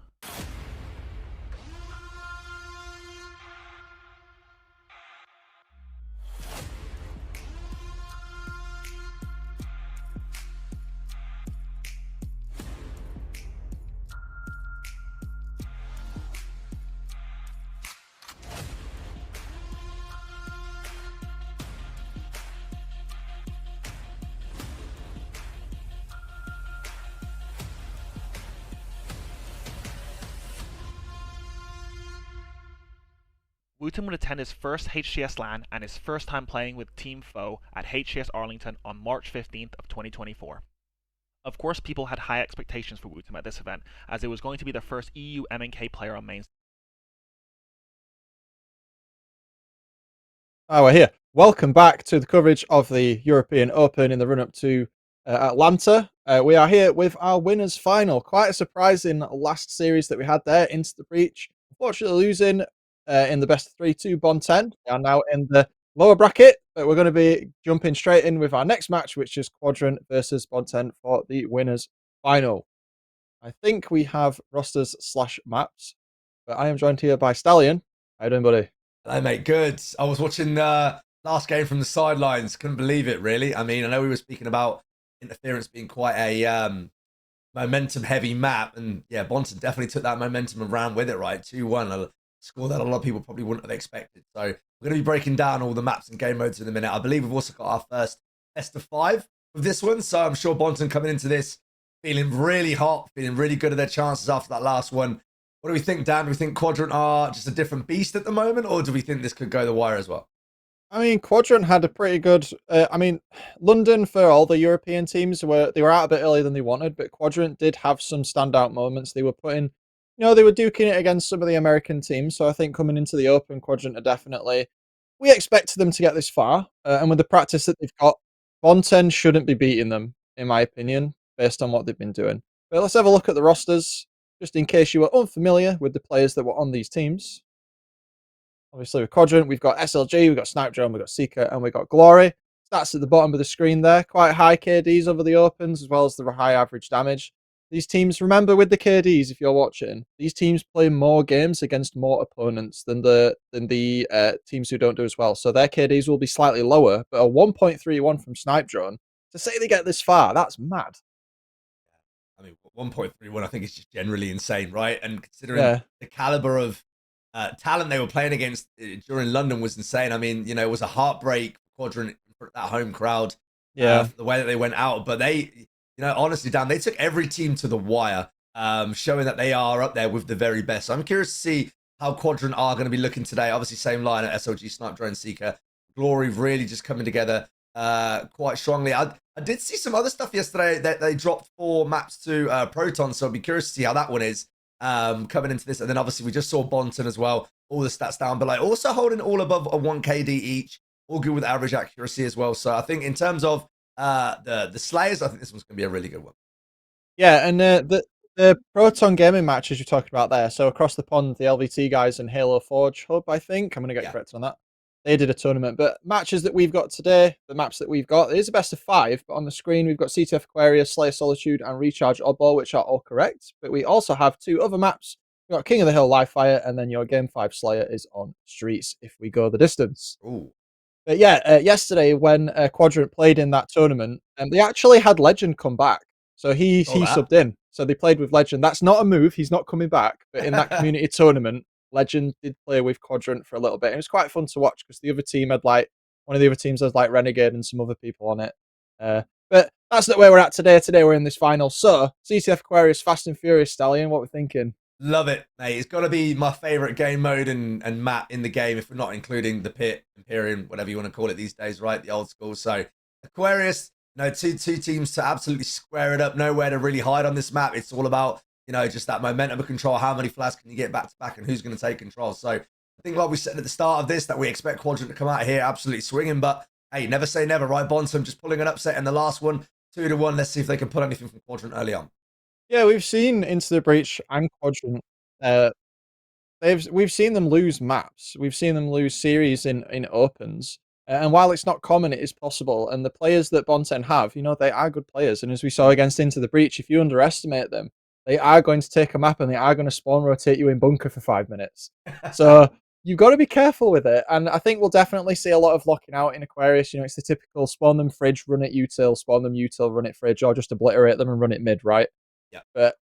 Wooten would attend his first HCS LAN and his first time playing with Team Foe at HCS Arlington on March 15th of 2024. Of course, people had high expectations for Wooten at this event, as it was going to be the first EU MNK player on main. Oh, we're here. Welcome back to the coverage of the European Open in the run-up to Atlanta. We are here with our winners final. Quite a surprising last series that we had there, Into the Breach. Unfortunately losing in the best of 3 to Bonten. They are now in the lower bracket, but we're going to be jumping straight in with our next match, which is Quadrant versus Bonten for the winners final. I think we have rosters / maps, but I am joined here by Stallion. How you doing, buddy? Hello, mate. Good. I was watching the last game from the sidelines. Couldn't believe it, really. I mean, I know we were speaking about Interference being quite a momentum-heavy map, and yeah, Bonten definitely took that momentum and ran with it, right? 2-1, a score that a lot of people probably wouldn't have expected. So we're going to be breaking down all the maps and game modes in a minute. I believe we've also got our first best of 5 with this one, so I'm sure Bonten coming into this feeling really hot, feeling really good at their chances after that last one. What do we think, Dan? Do we think Quadrant are just a different beast at the moment, or do we think this could go the wire as well? I mean, Quadrant had a pretty good. London for all the European teams were out a bit earlier than they wanted, but Quadrant did have some standout moments. They were putting, they were duking it against some of the American teams. So I think coming into the Open, Quadrant are definitely. We expected them to get this far, and with the practice that they've got, Bonten shouldn't be beating them, in my opinion, based on what they've been doing. But let's have a look at the rosters, just in case you were unfamiliar with the players that were on these teams. Obviously, with Quadrant, we've got SLG, we've got Snipedrone, we've got Seeker, and we've got Glory. Stats at the bottom of the screen there. Quite high KDs over the Opens, as well as the high average damage. These teams, remember with the KDs, if you're watching, these teams play more games against more opponents than the teams who don't do as well. So their KDs will be slightly lower, but a 1.31 from Snipedrone, to say they get this far, that's mad. I mean, 1.31, I think is just generally insane, right? And considering the caliber of talent they were playing against during London was insane. I mean, it was a heartbreak Quadrant for that home crowd. The way that they went out, but they, honestly, Dan, they took every team to the wire, showing that they are up there with the very best. So I'm curious to see how Quadrant are going to be looking today. Obviously, same line at SLG, Snipedrone, Seeker, Glory, really just coming together quite strongly. I did see some other stuff yesterday that they dropped 4 maps to Proton, so I'll be curious to see how that one is. Coming into this, and then obviously we just saw Bonten as well, all the stats down, but also holding all above a 1 KD each, all good with average accuracy as well. So I think in terms of the Slayers, I think this one's going to be a really good one. Yeah, and the Proton gaming matches you're talking about there, so across the pond, the LVT guys and Halo Forge Hub, I think, I'm going to get corrected on that. They did a tournament, but matches that we've got today, the maps that we've got, it is a best of 5, but on the screen we've got CTF Aquarius, Slayer Solitude, and Recharge Oddball, which are all correct. But we also have 2 other maps. We've got King of the Hill Livefire, and then your Game 5 Slayer is on Streets if we go the distance. Ooh. But yeah, yesterday when Quadrant played in that tournament, they actually had Legend come back. So he subbed in. So they played with Legend. That's not a move. He's not coming back. But in that community tournament, Legend did play with Quadrant for a little bit. It was quite fun to watch because the other team had one of the other teams has Renegade and some other people on it. But that's not where we're at today. Today we're in this final. So CTF Aquarius, Fast and Furious, Stallion, what we're thinking? Love it, mate. It's got to be my favorite game mode and map in the game, if we're not including the Pit, Imperium, whatever you want to call it these days, right? The old school. So Aquarius, two teams to absolutely square it up. Nowhere to really hide on this map. It's all about just that momentum of control. How many flags can you get back to back, and who's going to take control? So I think, like we said at the start of this, that we expect Quadrant to come out here absolutely swinging. But hey, never say never, right? Bonten just pulling an upset in the last one, 2-1. Let's see if they can pull anything from Quadrant early on. Yeah, we've seen Into the Breach and Quadrant. We've seen them lose maps. We've seen them lose series in Opens. And while it's not common, it is possible. And the players that Bonten have, they are good players. And as we saw against Into the Breach, if you underestimate them, they are going to take a map and they are going to spawn rotate you in bunker for 5 minutes. So you've got to be careful with it. And I think we'll definitely see a lot of locking out in Aquarius. It's the typical spawn them fridge, run it util, spawn them util, run it fridge, or just obliterate them and run it mid, right? Yeah. But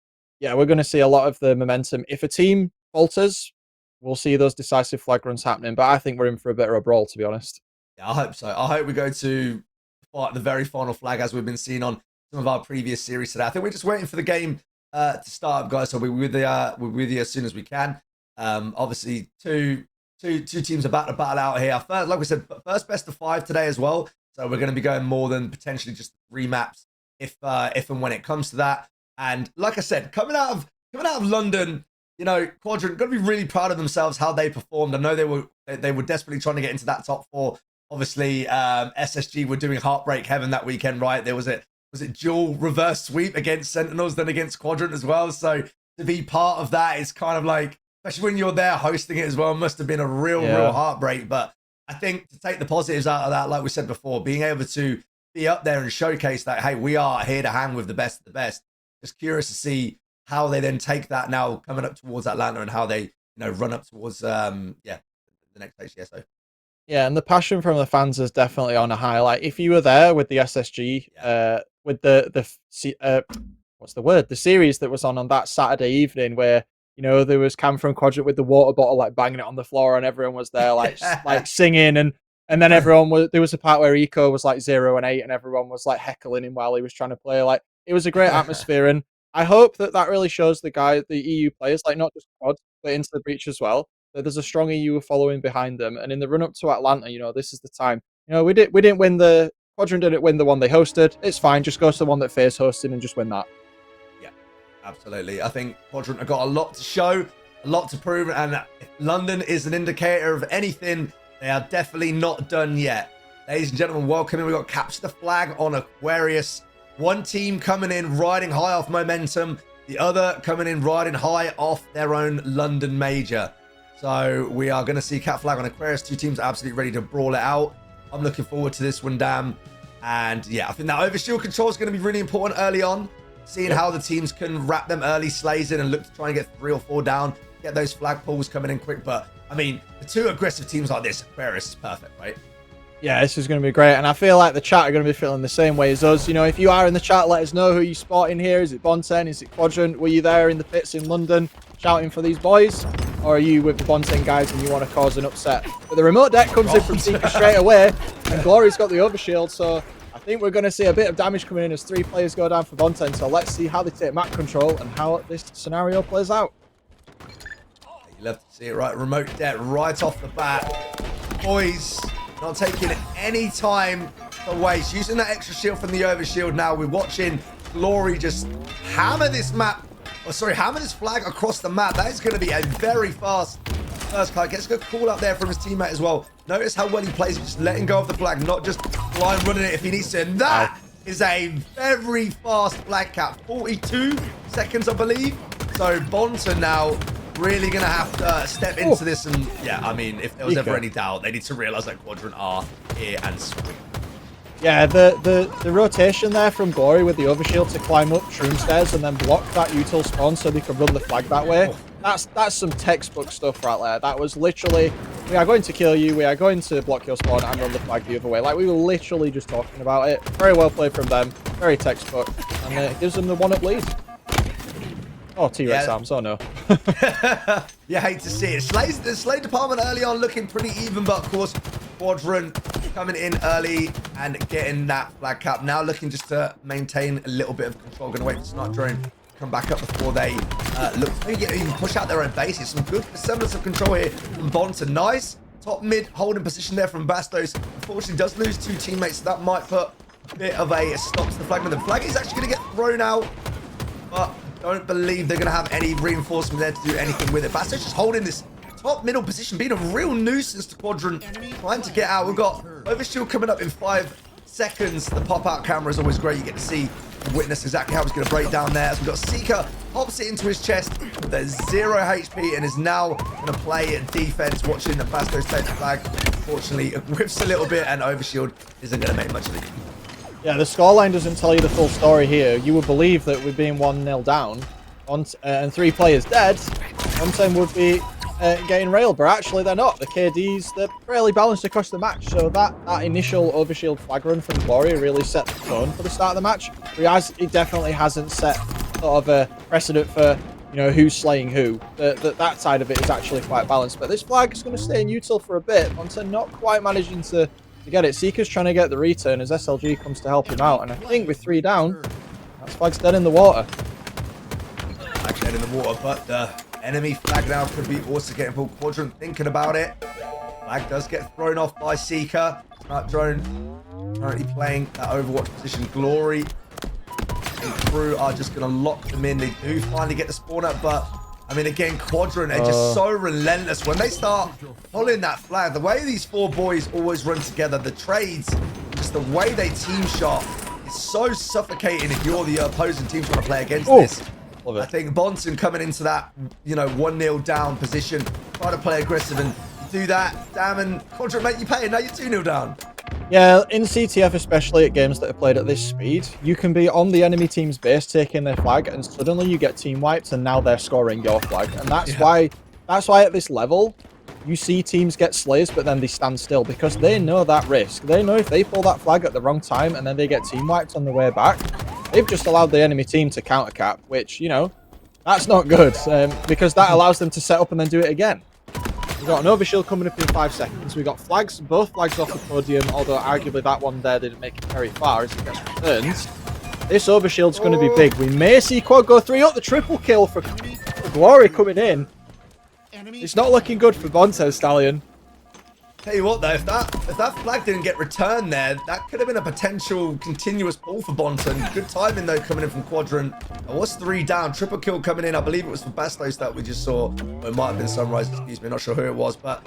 yeah, we're going to see a lot of the momentum. If a team falters, we'll see those decisive flag runs happening. But I think we're in for a bit of a brawl, to be honest. Yeah, I hope so. I hope we go to the very final flag, as we've been seeing on some of our previous series today. I think we're just waiting for the game to start up, guys. So we'll be with you as soon as we can. Obviously, two two teams about to battle out here. First, like we said, first best of 5 today as well. So we're going to be going more than potentially just 3 maps if and when it comes to that. And like I said, coming out of London, you know, Quadrant got to be really proud of themselves how they performed. I know they were desperately trying to get into that top 4. Obviously, SSG were doing heartbreak heaven that weekend, right? There was it dual reverse sweep against Sentinels, then against Quadrant as well. So to be part of that is kind of like, especially when you're there hosting it as well, must have been a real heartbreak. But I think to take the positives out of that, like we said before, being able to be up there and showcase that, hey, we are here to hang with the best of the best. Just curious to see how they then take that now coming up towards Atlanta and how they, you know, run up towards the next HCSO. Yeah, and the passion from the fans is definitely on a high. Like if you were there with the SSG, with the series that was on that Saturday evening, where you know there was Cam from Quadrant with the water bottle like banging it on the floor, and everyone was there like like singing, and then everyone was. There was a part where Eco was like 0 and 8, and everyone was like heckling him while he was trying to play. Like it was a great atmosphere, and I hope that really shows the EU players, like not just Quad, but Into the Breach as well, that there's a strong EU following behind them. And in the run up to Atlanta, you know, this is the time. You know, we didn't win the Quadrant, didn't win the one they hosted. It's fine. Just go to the one that FaZe hosted and just win that. Yeah, absolutely. I think Quadrant have got a lot to show, a lot to prove, and if London is an indicator of anything, they are definitely not done yet. Ladies and gentlemen, welcome in. We've got Capture the Flag on Aquarius. One team coming in riding high off momentum, the other coming in riding high off their own London major. So we are going to see Cap Flag on Aquarius. 2 teams absolutely ready to brawl it out. I'm looking forward to this one, Dam. And yeah, I think that overshield control is going to be really important early on. Seeing how the teams can wrap them early slays in and look to try and get 3 or 4 down. Get those flag pulls coming in quick. But I mean, the 2 aggressive teams like this, Aquarius is perfect, right? Yeah, this is going to be great. And I feel like the chat are going to be feeling the same way as us. You know, if you are in the chat, let us know who you spotting here. Is it Bonten? Is it Quadrant? Were you there in the pits in London shouting for these boys? Or are you with the Bonten guys and you want to cause an upset? But the remote deck comes in from Seeker straight away. And Glory's got the overshield. So I think we're going to see a bit of damage coming in as 3 players go down for Bonten. So let's see how they take map control and how this scenario plays out. You love to see it, right? Remote deck right off the bat. Boys, not taking any time to waste. Using that extra shield from the overshield now. We're watching Glory just hammer this map. Hammer this flag across the map. That is going to be a very fast first card. Gets a good call up there from his teammate as well. Notice how well he plays, just letting go of the flag, not just blind running it if he needs to. And that is a very fast flag cap. 42 seconds, I believe. So Bonten now really going to have to step into this. And yeah, I mean, if there was ever any doubt, they need to realize that Quadrant are here and sweep. Yeah, the rotation there from Glory with the overshield to climb up Shroom stairs and then block that util spawn so they can run the flag that way. That's some textbook stuff right there. That was literally, we are going to kill you, we are going to block your spawn and run the flag the other way. Like, we were literally just talking about it. Very well played from them. Very textbook. And it gives them the 1-up lead. Oh, T-Rex arms. Oh, no. You hate to see it. The Slay department early on looking pretty even, but of course, Quadrant coming in early and getting that flag cap. Now looking just to maintain a little bit of control. Going to wait for Snipe Drone to come back up before they look to even push out their own bases. Some good semblance of control here from Bonten. Nice top mid holding position there from Bastos. Unfortunately, does lose 2 teammates, so that might put a bit of a stop to the flag. But the flag is actually going to get thrown out, but don't believe they're going to have any reinforcement there to do anything with it. Bastos just holding this top middle position, being a real nuisance to Quadrant, trying to get out. We've got overshield coming up in 5 seconds. The pop-out camera is always great. You get to see and witness exactly how it's going to break down there. As we've got Seeker, hops it into his chest. There's 0 HP and is now going to play defense, watching the Bastos take the flag. Unfortunately, it whiffs a little bit and overshield isn't going to make much of it. Yeah, the scoreline doesn't tell you the full story here. You would believe that we're being 1-0 down and 3 players dead. Bonten would be getting railed, but actually they're not. The KDs, they're fairly balanced across the match, so that initial overshield flag run from Glory really set the tone for the start of the match. It definitely hasn't set sort of a precedent for, you know, who's slaying who. That side of it is actually quite balanced, but this flag is going to stay in util for a bit. Bonten not quite managing to get it. Seeker's trying to get the return as SLG comes to help him out, and I think with 3 down, that flag's dead in the water. Flag's dead in the water, but the Enemy flag now could be also getting pulled. Quadrant thinking about it. Flag does get thrown off by Seeker. Snipe Drone currently playing that Overwatch position. Glory and Crew are just going to lock them in. They do finally get the spawn up, but I mean, again, Quadrant are just so relentless. When they start pulling that flag, the way these 4 boys always run together, the trades, just the way they team shot, is so suffocating if you're the opposing team trying to play against this. I think Bonton coming into that, you know, 1-0 down position, try to play aggressive and do that. Damn, and Quadrant make you pay, and now you're 2-0 down. Yeah, in CTF, especially at games that are played at this speed, you can be on the enemy team's base taking their flag, and suddenly you get team wipes, and now they're scoring your flag. And that's why at this level, you see teams get slays, but then they stand still because they know that risk. They know if they pull that flag at the wrong time and then they get team wiped on the way back, they've just allowed the enemy team to counter cap, which, you know, that's not good because that allows them to set up and then do it again. We've got an overshield coming up in 5 seconds. We've got flags, both flags off the podium, although arguably that one there didn't make it very far as it gets returned. This overshield's going to be big. We may see Quad go 3 up. The triple kill for Glory coming in. It's not looking good for Bonto, Stallion. Tell you what though, if that flag didn't get returned there, that could have been a potential continuous pull for Bonton. Good timing though coming in from Quadrant. It was 3 down, triple kill coming in. I believe it was for Bastos that we just saw. Or it might have been Sunrise, excuse me, not sure who it was, but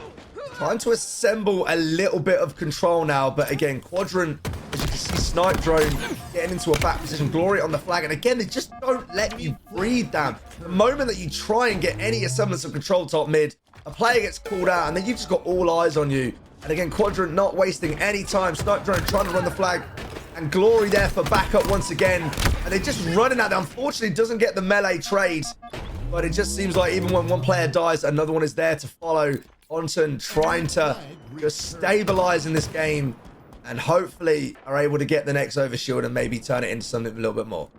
trying to assemble a little bit of control now. But again, Quadrant, as you can see, Snipe Drone getting into a back position. Glory on the flag, and again, they just don't let you breathe down. The moment that you try and get any semblance of control top mid, a player gets called out, and then you've just got all eyes on you. And again, Quadrant not wasting any time. Snipe Drone trying to run the flag. And Glory there for backup once again. And they're just running at it. Unfortunately, doesn't get the melee trade. But it just seems like even when one player dies, another one is there to follow. Bonton trying to just stabilize in this game. And hopefully are able to get the next overshield and maybe turn it into something a little bit more.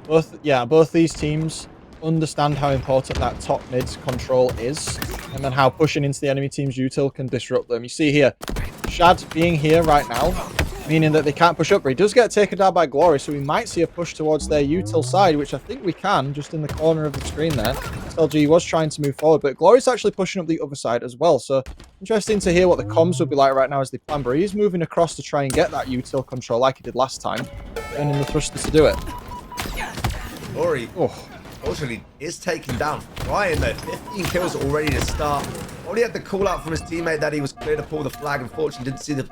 Both these teams understand how important that top mid control is, and then how pushing into the enemy team's util can disrupt them. You see here, Shad being here right now, meaning that they can't push up, but he does get taken down by Glory, so we might see a push towards their util side, which I think we can, just in the corner of the screen there. SLG was trying to move forward, but Glory's actually pushing up the other side as well, so interesting to hear what the comms would be like right now as they plan, but he's moving across to try and get that util control like he did last time, earning the thrusters to do it. Glory. Unfortunately, is taken down. Ryan, though, 15 kills already to start. Already had the call out from his teammate that he was clear to pull the flag. Unfortunately, didn't see the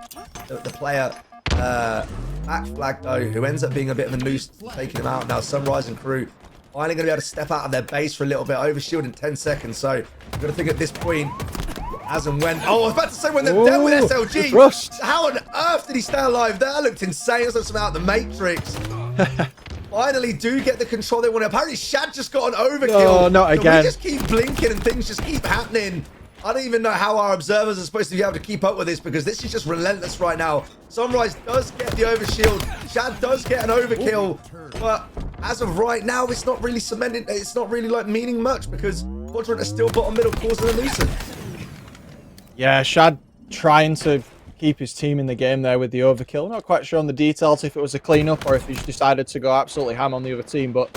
player back flag, though, who ends up being a bit of a noose, taking him out. Now, Sunrise and Crew finally going to be able to step out of their base for a little bit. Overshield in 10 seconds. So, you've got to think at this point, as and when... Oh, I was about to say when they've dealt with SLG. How on earth did he stay alive? That looked insane. It's like something out of the Matrix. Finally do get the control they want. Apparently, Shad just got an overkill. Oh, not again. We just keep blinking and things just keep happening. I don't even know how our observers are supposed to be able to keep up with this because this is just relentless right now. Sunrise does get the overshield. Shad does get an overkill. But as of right now, it's not really cemented. It's not really like meaning much because Quadrant are still bottom middle causing a nuisance. Yeah, Shad trying to keep his team in the game there with the overkill. Not quite sure on the details if it was a cleanup or if he's decided to go absolutely ham on the other team, but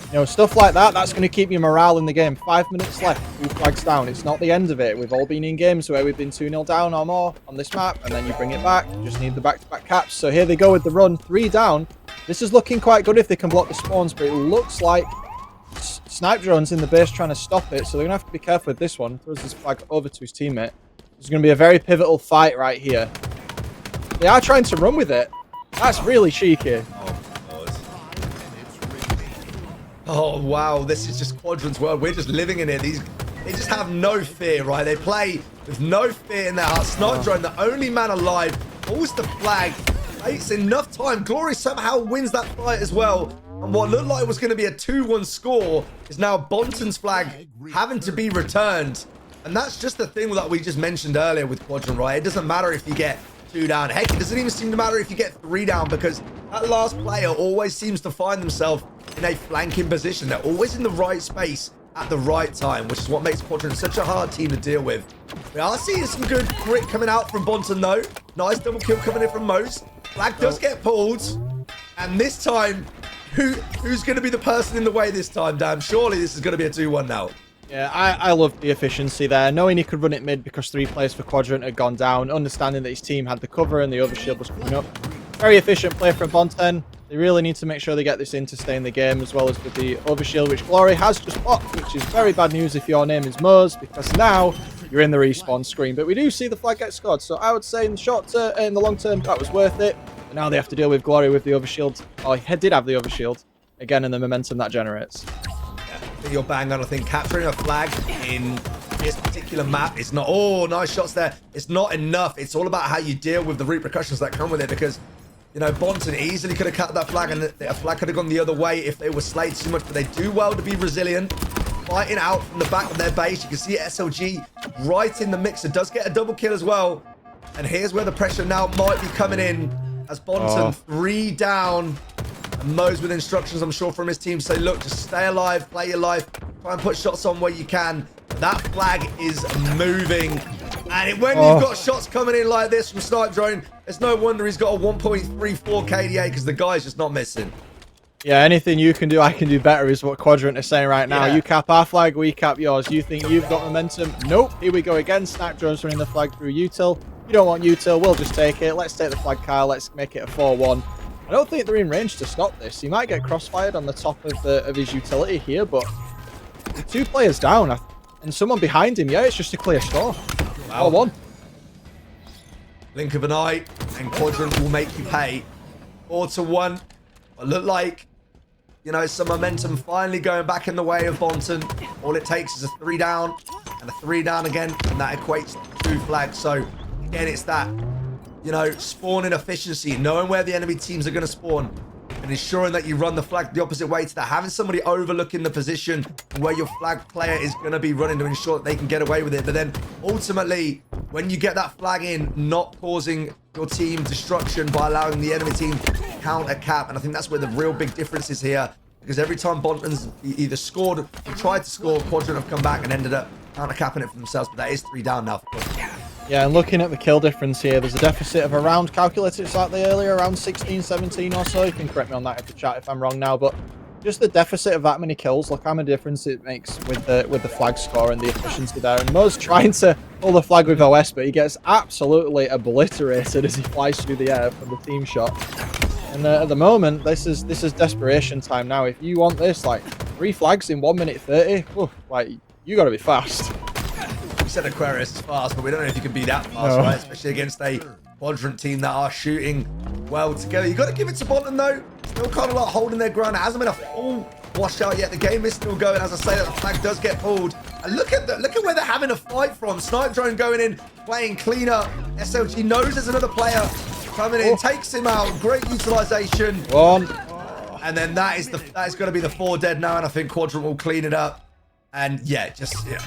you know, stuff like that, that's going to keep your morale in the game. 5 minutes left, 2 flags down. It's not the end of it. We've all been in games where we've been 2-0 down or more on this map, and then you bring it back. You just need the back-to-back caps. So here they go with the run, 3 down. This is looking quite good if they can block the spawns, but it looks like Snipe Drone's in the base trying to stop it, so they're going to have to be careful with this one. Throws his flag over to his teammate. There's going to be a very pivotal fight right here. They are trying to run with it. That's really cheeky. Oh, wow. This is just Quadrant's world. We're just living in it. They just have no fear, right? They play with no fear in their heart. Snipe Drone, the only man alive, pulls the flag. Takes enough time. Glory somehow wins that fight as well. And what looked like was going to be a 2-1 score is now Bonton's flag having to be returned. And that's just the thing that we just mentioned earlier with Quadrant, right? It doesn't matter if you get 2 down. Heck, it doesn't even seem to matter if you get 3 down because that last player always seems to find themselves in a flanking position. They're always in the right space at the right time, which is what makes Quadrant such a hard team to deal with. We are seeing some good grit coming out from Bonton, though. Nice double kill coming in from Mose. Flag does get pulled. And this time, who's going to be the person in the way this time, Dan? Surely this is going to be a 2-1 now. Yeah, I love the efficiency there. Knowing he could run it mid because 3 players for Quadrant had gone down, understanding that his team had the cover and the overshield was coming up. Very efficient play from Bonten. They really need to make sure they get this in to stay in the game, as well as with the overshield, which Glory has just popped, which is very bad news if your name is Moz, because now you're in the respawn screen. But we do see the flag get scored, so I would say in the short term, in the long term, that was worth it. But now they have to deal with Glory with the overshield. Oh, he did have the overshield again, and the momentum that generates. You're bang on. I think capturing a flag in this particular map is not... Oh, nice shots there. It's not enough. It's all about how you deal with the repercussions that come with it, because, you know, Bonten easily could have cut that flag, and a flag could have gone the other way if they were slayed too much, but they do well to be resilient. Fighting out from the back of their base. You can see SLG right in the mix. It does get a double kill as well. And here's where the pressure now might be coming in, as Bonten 3 down. And Moz with instructions, I'm sure, from his team say, look, just stay alive, play your life, try and put shots on where you can. That flag is moving. And when you've got shots coming in like this from Snipe Drone, it's no wonder he's got a 1.34 KDA, because the guy's just not missing. Yeah, anything you can do, I can do better, is what Quadrant is saying right now. Yeah. You cap our flag, we cap yours. You think you've got momentum? Nope. Here we go again. Snipe Drone's running the flag through util. You don't want util, we'll just take it. Let's take the flag, Kyle. Let's make it a 4-1. I don't think they're in range to stop this. He might get crossfired on the top of his utility here, but with 2 players down and someone behind him, yeah, it's just a clear score. Wow. 4-1. Blink of an eye, and Quadrant will make you pay. 4-1. It looked like, you know, some momentum finally going back in the way of Bonten. All it takes is a 3 down and a 3 down again, and that equates to 2 flags. So again, it's that, you know, spawning efficiency, knowing where the enemy teams are going to spawn, and ensuring that you run the flag the opposite way to that. Having somebody overlooking the position where your flag player is going to be running to ensure that they can get away with it. But then ultimately, when you get that flag in, not causing your team destruction by allowing the enemy team to counter cap. And I think that's where the real big difference is here, because every time Bonten's either scored or tried to score, Quadrant have come back and ended up counter capping it for themselves. But that is 3 down now for Quadrant. Yeah, and looking at the kill difference here, there's a deficit of around, calculated slightly earlier, around 16, 17 or so. You can correct me on that in the chat if I'm wrong now, but just the deficit of that many kills, look how much difference it makes with the flag score and the efficiency there. And Mo's trying to pull the flag with OS, but he gets absolutely obliterated as he flies through the air from the team shot. And at the moment, this is desperation time now. If you want this, like 3 flags in 1 minute 30, like you got to be fast. We said Aquarius is fast, but we don't know if you can be that fast, right? Especially against a Quadrant team that are shooting well together. You got to give it to Bonten though. Still kind of like holding their ground. It hasn't been a full washout yet. The game is still going. As I say, that the flag does get pulled. And look at where they're having a fight from. Snipe Drone going in, playing clean up. SLG knows there's another player coming in, takes him out. Great utilization. And then that is going to be the 4 dead now, and I think Quadrant will clean it up. And yeah,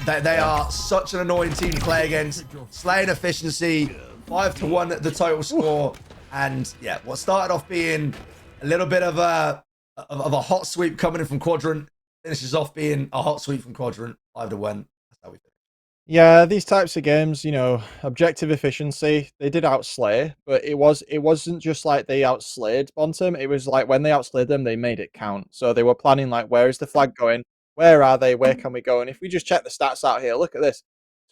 they are such an annoying team to play against. Slaying efficiency, 5-1 the total score. And yeah, what started off being a little bit of a hot sweep coming in from Quadrant finishes off being a hot sweep from Quadrant, 5-1. That's how we finish. Yeah, these types of games, you know, objective efficiency, they did outslay, but it wasn't just like they outslayed Bonten. It was like when they outslayed them, they made it count. So they were planning like, where is the flag going? Where are they? Where can we go? And if we just check the stats out here, look at this.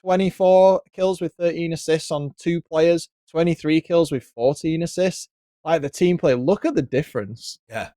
24 kills with 13 assists on 2 players, 23 kills with 14 assists. Like the team play, look at the difference. Yeah.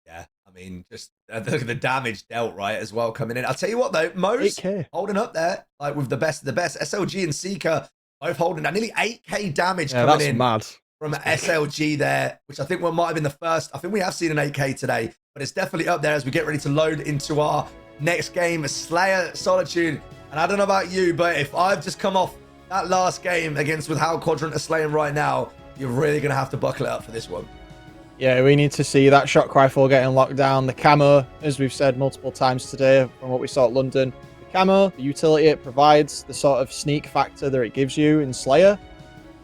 Yeah. I mean, just look at the damage dealt, right, as well coming in. I'll tell you what though, Mo's 8K. Holding up there, like with the best. SLG and Seeker both holding at nearly 8K damage Yeah, coming that's in. mad. From SLG there, which I think might have been the first. I think we have seen an 8K today, but it's definitely up there as we get ready to load into our next game, Slayer Solitude. And I don't know about you, but if I've just come off that last game against with how Quadrant are slaying right now, you're really going to have to buckle it up for this one. Yeah, we need to see that shock rifle getting locked down. The camo, as we've said multiple times today, from what we saw at London, the camo, the utility it provides, the sort of sneak factor that it gives you in Slayer,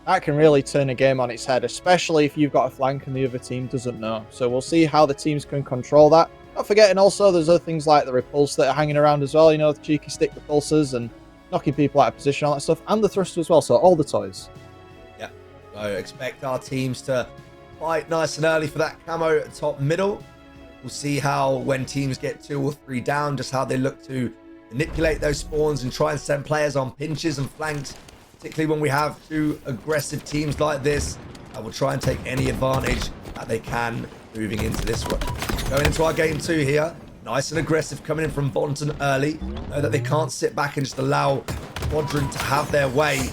that can really turn a game on its head, especially if you've got a flank and the other team doesn't know. So we'll see how the teams can control that. Not forgetting also, there's other things like the repulse that are hanging around as well, you know, the cheeky stick repulsors and knocking people out of position, all that stuff, and the thruster as well, so all the toys. Yeah, so expect our teams to fight nice and early for that camo at top middle. We'll see how, when teams get 2 or 3 down, just how they look to manipulate those spawns and try and send players on pinches and flanks, particularly when we have two aggressive teams like this that will try and take any advantage that they can moving into this one. Going into our game 2 here, nice and aggressive coming in from Bonton early. Know that they can't sit back and just allow Quadrant to have their way.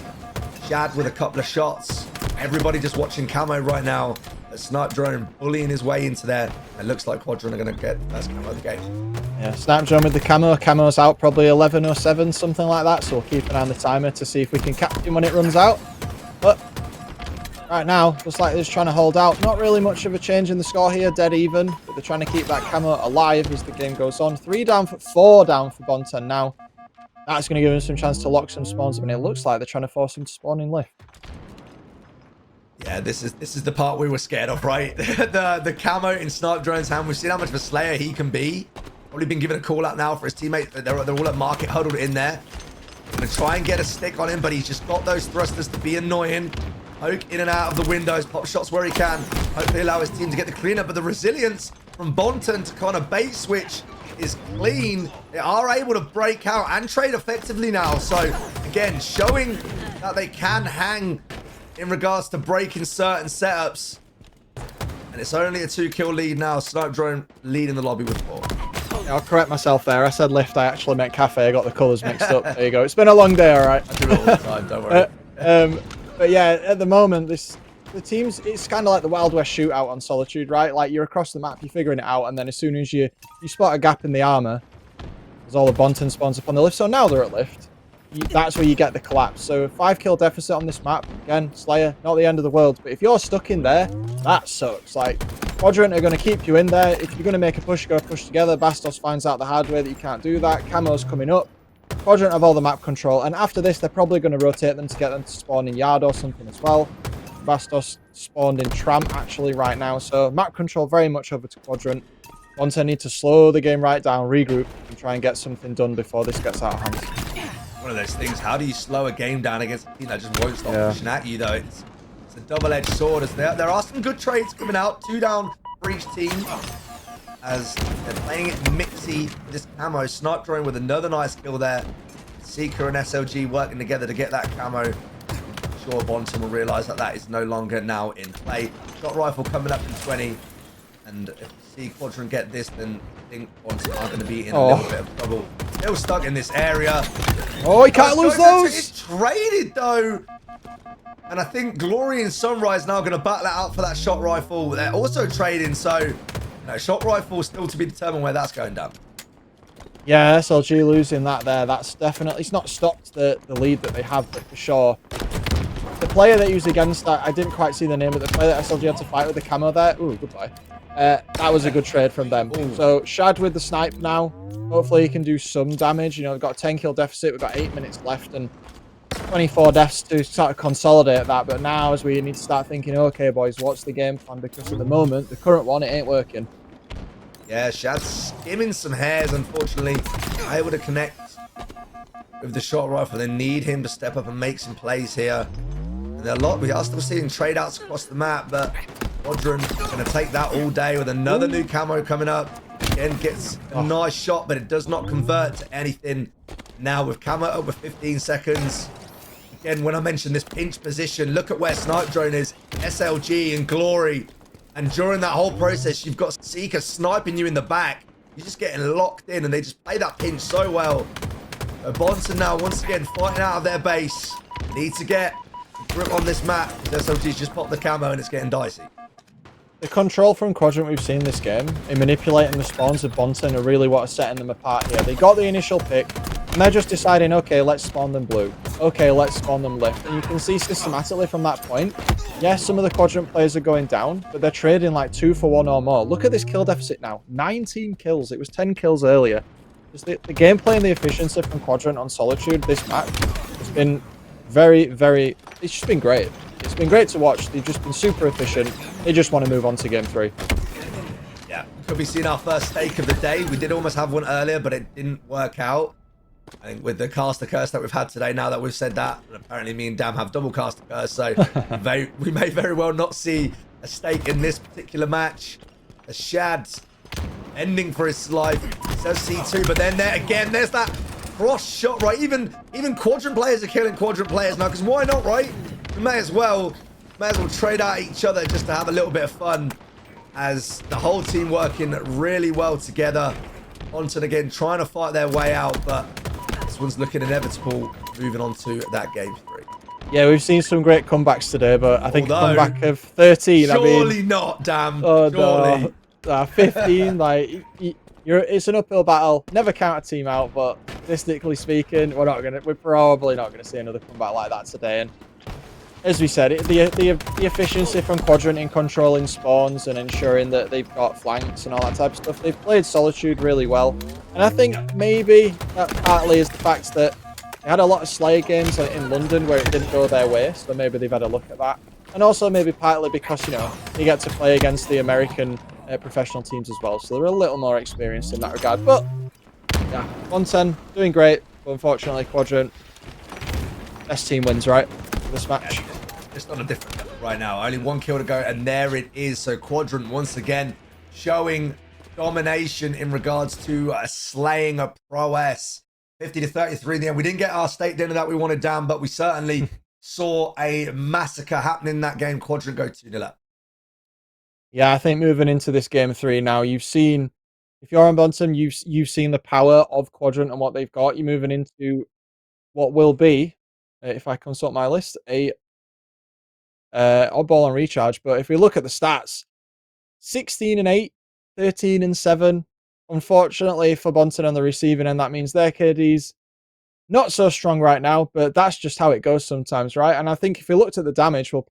Shad with a couple of shots. Everybody just watching Camo right now. A Snipe Drone bullying his way into there. It looks like Quadrant are going to get the first camo of the game. Yeah, Snipe Drone with the camo. Camo's out probably 11:07, something like that. So we'll keep an eye on the timer to see if we can catch him when it runs out. But right now, looks like they're just trying to hold out. Not really much of a change in the score here, dead even. But they're trying to keep that camo alive as the game goes on. 4 down for Bonton now. That's going to give him some chance to lock some spawns up, and it looks like they're trying to force him to spawn in lift. Yeah, this is the part we were scared of, right? the camo in Snipe Drone's hand. We've seen how much of a slayer he can be. Probably been given a call out now for his teammate. They're all at market huddled in there. Gonna try and get a stick on him, but he's just got those thrusters to be annoying. Poke in and out of the windows, pop shots where he can. Hopefully allow his team to get the cleanup, but the resilience from Bonton to kind of bait switch is clean. They are able to break out and trade effectively now. So again, showing that they can hang in regards to breaking certain setups. And it's only a 2-kill lead now. Snipe Drone leading the lobby with 4. Yeah, I'll correct myself there. I said lift, I actually meant cafe. I got the colours mixed up. There you go. It's been a long day, all right. I do it all the time, don't worry. But yeah, at the moment, the teams, it's kind of like the Wild West shootout on Solitude, right? Like, you're across the map, you're figuring it out, and then as soon as you spot a gap in the armor, there's all the Bonton spawns up on the lift. So now they're at lift. That's where you get the collapse. So 5-kill deficit on this map. Again, Slayer, not the end of the world. But if you're stuck in there, that sucks. Like, Quadrant are going to keep you in there. If you're going to make a push, go push together. Bastos finds out the hard way that you can't do that. Camo's coming up. Quadrant have all the map control. And after this, they're probably going to rotate them to get them to spawn in Yard or something as well. Bastos spawned in Tramp, actually, right now. So map control very much over to Quadrant. Bonton need to slow the game right down, regroup, and try and get something done before this gets out of hand. One of those things. How do you slow a game down against a team that just won't stop pushing at you, though? It's a double-edged sword. As there are some good trades coming out. 2 down for each team. As they're playing it mixy. This camo. Snipe Drone with another nice kill there. Seeker and SLG working together to get that camo. I'm sure Bonton will realise that that is no longer now in play. Shot rifle coming up in 20. And if we see Quadrant get this, then I think Bonton are going to be in a little bit of trouble. Still stuck in this area. Oh, he can't lose those! It's traded, though. And I think Glory and Sunrise now going to battle it out for that shot rifle. They're also trading, so shot rifle still to be determined where that's going down. Yeah, SLG losing that there. That's definitely... It's not stopped the lead that they have, but for sure. The player that he was against, I didn't quite see the name, but the player that SLG had to fight with the camo there. Ooh, goodbye. That was a good trade from them. Ooh. So Shad with the snipe now. Hopefully he can do some damage. You know, we've got a 10-kill deficit. We've got 8 minutes left and 24 deaths to sort of consolidate that. But now as we need to start thinking, okay, boys, what's the game plan? Because at the moment, the current one, it ain't working. Yeah, Shad's skimming some hairs, unfortunately. Able to connect with the shot rifle. They need him to step up and make some plays here. And we are still seeing trade outs across the map, but Quadrant going to take that all day with another new camo coming up. Again, gets a nice shot, but it does not convert to anything. Now with camo over 15 seconds. Again, when I mentioned this pinch position, look at where Snipe Drone is. SLG and Glory. And during that whole process, you've got Seeker sniping you in the back. You're just getting locked in, and they just play that pinch so well. So Bonton now, once again, fighting out of their base. Need to get a grip on this map. SLG's just popped the camo, and it's getting dicey. The control from Quadrant we've seen this game in manipulating the spawns of Bonton are really what are setting them apart here. They got the initial pick, and they're just deciding, okay, let's spawn them blue. Okay, let's spawn them lift. And you can see systematically from that point, yes, some of the Quadrant players are going down, but they're trading like 2 for 1 or more. Look at this kill deficit now. 19 kills. It was 10 kills earlier. Just the gameplay and the efficiency from Quadrant on Solitude this match has been very, very... It's just been great. It's been great to watch. They've just been super efficient. They just want to move on to game 3. Yeah, could be seeing our first stake of the day. We did almost have one earlier, but it didn't work out. I think with the caster curse that we've had today, now that we've said that, and apparently me and Dam have double caster curse, so we may very well not see a stake in this particular match. A Shad ending for his life. So C2, but then there again, there's that cross shot, right? Even Quadrant players are killing Quadrant players now, because why not, right? We may as well trade out each other just to have a little bit of fun, as the whole team working really well together. Bonton again trying to fight their way out, but this one's looking inevitable, moving on to that game 3. Yeah, we've seen some great comebacks today, but I think a comeback of 13. Surely not, damn. Oh, surely. No. 15, like, it's an uphill battle. Never count a team out, but statistically speaking, we're probably not gonna see another comeback like that today. And as we said, the efficiency from Quadrant in controlling spawns and ensuring that they've got flanks and all that type of stuff, they've played Solitude really well. And I think maybe that partly is the fact that they had a lot of Slayer games in London where it didn't go their way, so maybe they've had a look at that. And also maybe partly because, you know, you get to play against the American professional teams as well, so they're a little more experienced in that regard. But yeah, 110 doing great, but unfortunately Quadrant, best team wins, right, for this match. Just on a different level right now. Only 1 kill to go, and there it is. So Quadrant once again showing domination in regards to slaying a prowess. 50-33 in the end. We didn't get our state dinner that we wanted down, but we certainly saw a massacre happening in that game. Quadrant go 2-0 up. Yeah, I think moving into this game 3 now, you've seen, if you're on Bonton, you've seen the power of Quadrant and what they've got. You're moving into what will be, if I consult my list, a oddball on recharge. But if we look at the stats, 16-8, 13-7. Unfortunately for Bonton on the receiving end, that means their KD's not so strong right now, but that's just how it goes sometimes, right? And I think if we looked at the damage, we'll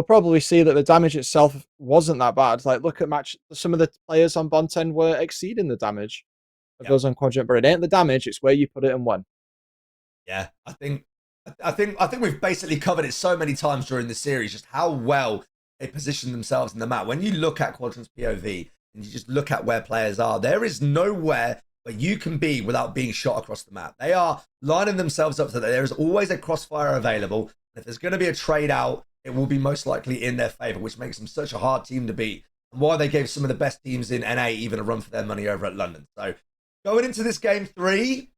probably see that the damage itself wasn't that bad. Like, look at some of the players on Bonton were exceeding the damage of those on Quadrant, but it ain't the damage, it's where you put it and when. Yeah, I think we've basically covered it so many times during the series, just how well they position themselves in the map. When you look at Quadrant's POV and you just look at where players are, there is nowhere where you can be without being shot across the map. They are lining themselves up so that there is always a crossfire available. And if there's going to be a trade out, it will be most likely in their favor, which makes them such a hard team to beat. And why they gave some of the best teams in NA even a run for their money over at London. So going into this game 3,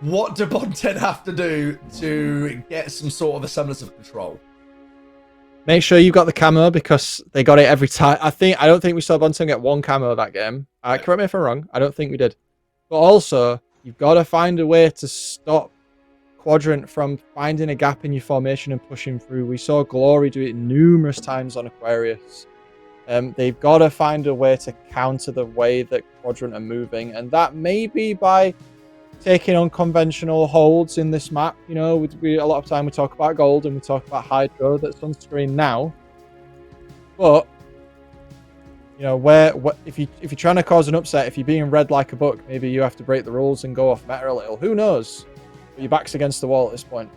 what do Bonton have to do to get some sort of a semblance of control? Make sure you got the camo, because they got it every time. I don't think we saw Bonton get 1 camo that game. Correct me if I'm wrong. I don't think we did. But also, you've got to find a way to stop Quadrant from finding a gap in your formation and pushing through. We saw Glory do it numerous times on Aquarius. They've got to find a way to counter the way that Quadrant are moving, and that may be by taking unconventional holds in this map. You know, a lot of time we talk about gold and we talk about Hydro that's on screen now. But you know, if you're trying to cause an upset, if you're being read like a book, maybe you have to break the rules and go off meta a little. Who knows? But your back's against the wall at this point.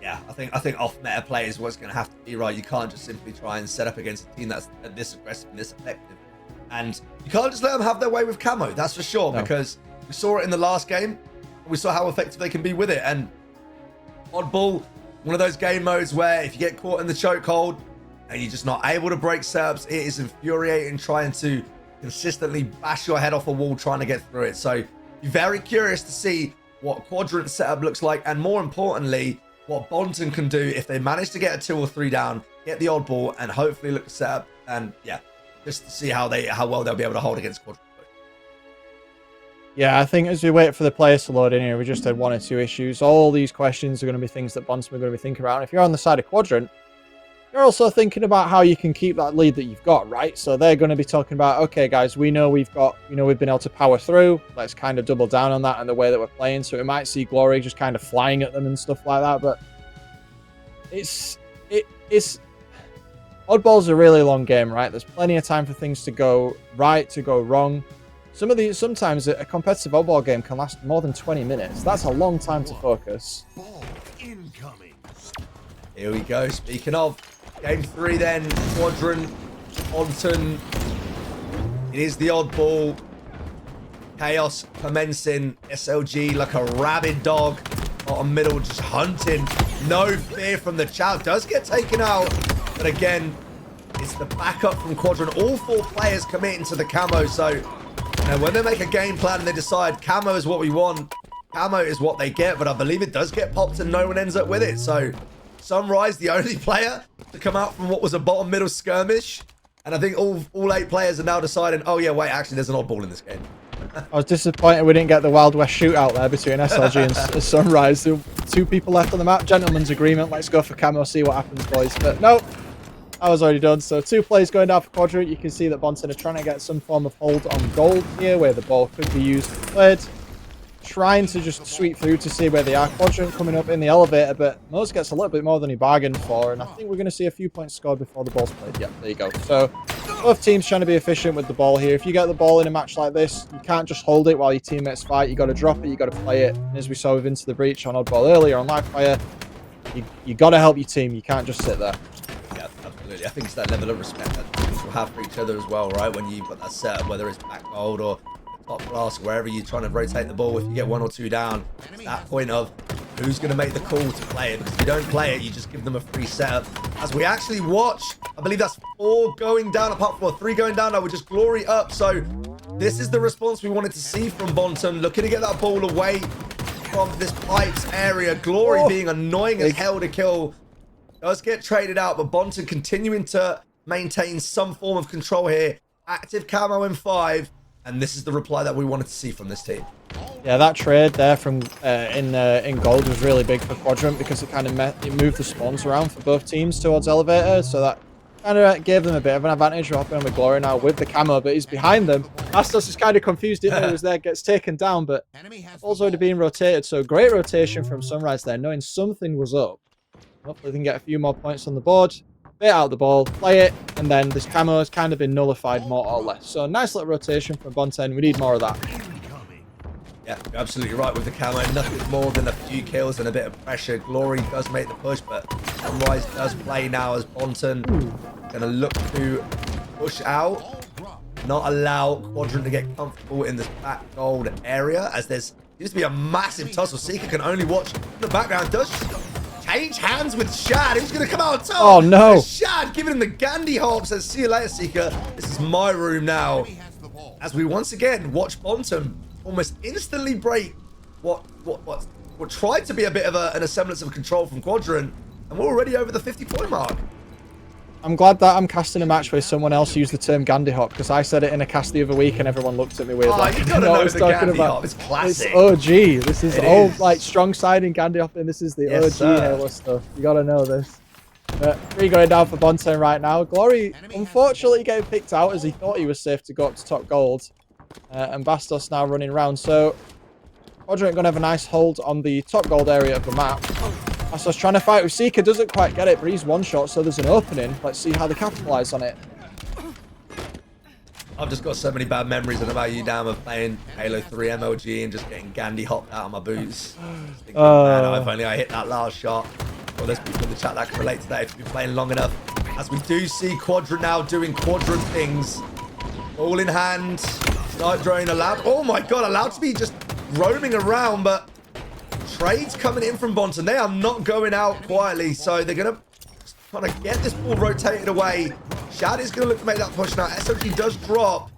Yeah, I think off meta play is what's going to have to be right. You can't just simply try and set up against a team that's this aggressive and this effective. And you can't just let them have their way with camo, that's for sure, because we saw it in the last game. We saw how effective they can be with it. And Oddball, one of those game modes where if you get caught in the chokehold and you're just not able to break setups, it is infuriating trying to consistently bash your head off a wall trying to get through it. So you're very curious to see what Quadrant setup looks like, and more importantly, what Bonton can do if they manage to get a 2 or 3 down, get the oddball, and hopefully look to set up, and yeah, just to see how well they'll be able to hold against Quadrant. Yeah, I think as we wait for the players to load in here, we just had 1 or 2 issues. All these questions are going to be things that Bonton are going to be thinking about. And if you're on the side of Quadrant, you're also thinking about how you can keep that lead that you've got, right? So they're going to be talking about, okay, guys, we know we've been able to power through. Let's kind of double down on that and the way that we're playing. So we might see Glory just kind of flying at them and stuff like that. But it's Oddball's a really long game, right? There's plenty of time for things to go right, to go wrong. Sometimes a competitive oddball game can last more than 20 minutes. That's a long time to focus. Here we go. Speaking of game 3, then Quadrant, Bonton. It is the oddball. Chaos commencing. SLG like a rabid dog. Bottom middle just hunting. No fear from the Chow. Does get taken out. But again, it's the backup from Quadrant. All 4 players committing to the camo. So Now, when they make a game plan and they decide camo is what we want, camo is what they get, but I believe it does get popped and no one ends up with it. So Sunrise, the only player to come out from what was a bottom middle skirmish. And I think all 8 players are now deciding, oh yeah, wait, actually there's an oddball in this game. I was disappointed we didn't get the Wild West shootout there between SLG and Sunrise. There were 2 people left on the map. Gentleman's agreement. Let's go for camo, see what happens, boys. But no, that was already done. So 2 players going down for Quadrant. You can see that Bonten are trying to get some form of hold on gold here, where the ball could be used and played. Trying to just sweep through to see where they are. Quadrant coming up in the elevator, but Mose gets a little bit more than he bargained for, and I think we're going to see a few points scored before the ball's played. Yeah, there you go. So both teams trying to be efficient with the ball here. If you get the ball in a match like this, you can't just hold it while your teammates fight. You got to drop it, you got to play it. And as we saw with Into the Breach on Oddball earlier on Livefire, you got to help your team. You can't just sit there. Yeah, absolutely. I think it's that level of respect that people have for each other as well, right? When you've got that setup, whether it's back gold or top class, wherever you're trying to rotate the ball, if you get 1 or 2 down, it's that point of who's going to make the call to play it. Because if you don't play it, you just give them a free setup. As we actually watch, I believe that's 4 going down, apart from 3 going down. Now we're just Glory up. So this is the response we wanted to see from Bonten, looking to get that ball away from this pipes area. Glory being annoying as hell to kill. Does get traded out, but Bonten continuing to maintain some form of control here. Active camo in 5. And this is the reply that we wanted to see from this team. Yeah, that trade there from in gold was really big for Quadrant because it kind of it moved the spawns around for both teams towards elevator, so that kind of gave them a bit of an advantage. We're hopping on with Glory now with the camo, but he's behind them. Astos is kind of confused, didn't know he was there, gets taken down, but ball's already being rotated, so great rotation from Sunrise there, knowing something was up. Hopefully they can get a few more points on the board. Bait out the ball, play it, and then this camo has kind of been nullified more or less. So nice little rotation from Bonten. We need more of that. Yeah, you're absolutely right with the camo. Nothing more than a few kills and a bit of pressure. Glory does make the push, but Sunrise does play now as Bonten. Going to look to push out, not allow Quadrant to get comfortable in this back gold area, as there's seems to be a massive tussle. Seeker can only watch in the background. Does change hands with Shad. Who's going to come out on top? Oh, no. Shad giving him the Gandhi hop. Says, see you later, Seeker. This is my room now. As we once again watch Bonten almost instantly break what tried to be a bit of an semblance of control from Quadrant. And we're already over the 50-point mark. I'm glad that I'm casting a match where someone else used the term Gandhi hop, because I said it in a cast the other week and everyone looked at me weird. Oh, like, you gotta know the Gandhi hop. It's classic. It's OG. This is all like strong side in Gandhi hop, and this is the OG Halo stuff. You gotta know this. But 3 going down for Bonten right now. Glory, unfortunately, getting picked out as he thought he was safe to go up to top gold. And Bastos now running around. So Quadrant going to have a nice hold on the top gold area of the map. Bastos trying to fight with Seeker, doesn't quite get it, but he's one shot, so there's an opening. Let's see how they capitalise on it. I've just got so many bad memories about you, Dan, of playing Halo 3 MLG and just getting Gandhi hopped out of my boots. Thinking, man, if only I hit that last shot. Well, there's people in the chat that can relate to that if you've been playing long enough. As we do see Quadrant now doing Quadrant things. All in hand. Snipe drone allowed. Oh my god, allowed to be just roaming around, but trades coming in from Bonten. They are not going out quietly, so they're going to kind of get this ball rotated away. Shad is going to look to make that push now. SOG does drop.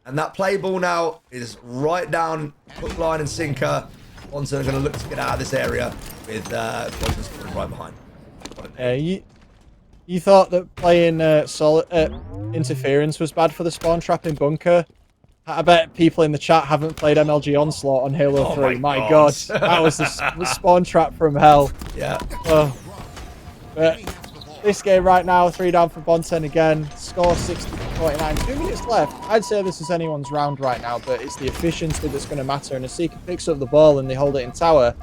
And that play ball now is right down hook, line, and sinker. Bonten are going to look to get out of this area with Bonten right behind. You thought that playing interference was bad for the spawn trap in bunker. I bet people in the chat haven't played MLG Onslaught on Halo 3. My god. That was the spawn trap from hell. Yeah. But this game right now, 3 down for Bonten again. Score 60-49. 2 minutes left. I'd say this is anyone's round right now, but it's the efficiency that's going to matter. And as Seeker picks up the ball and they hold it in tower,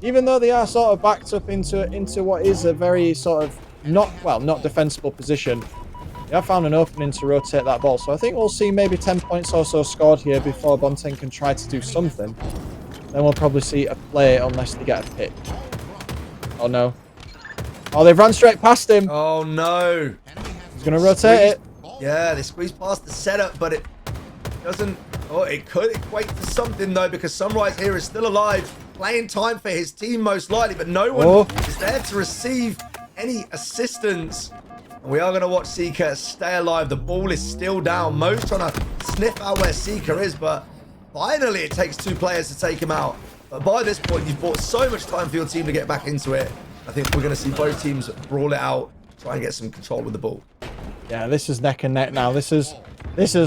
even though they are sort of backed up into what is a very sort of not defensible position, they have found an opening to rotate that ball. So I think we'll see maybe 10 points or so scored here before Bonten can try to do something. Then we'll probably see a play unless they get a pick. Oh no. Oh, they've run straight past him. Oh no. He's going to rotate it. Yeah, they squeezed past the setup, but it doesn't... Oh, it could equate to something though, because Sunrise here is still alive. Playing time for his team most likely, but no one is there to receive any assistance. We are going to watch Seeker stay alive. The ball is still down. Mo's trying to sniff out where Seeker is, but finally it takes 2 players to take him out. But by this point, you've bought so much time for your team to get back into it. I think we're going to see both teams brawl it out, try and get some control with the ball. Yeah, this is neck and neck now. This is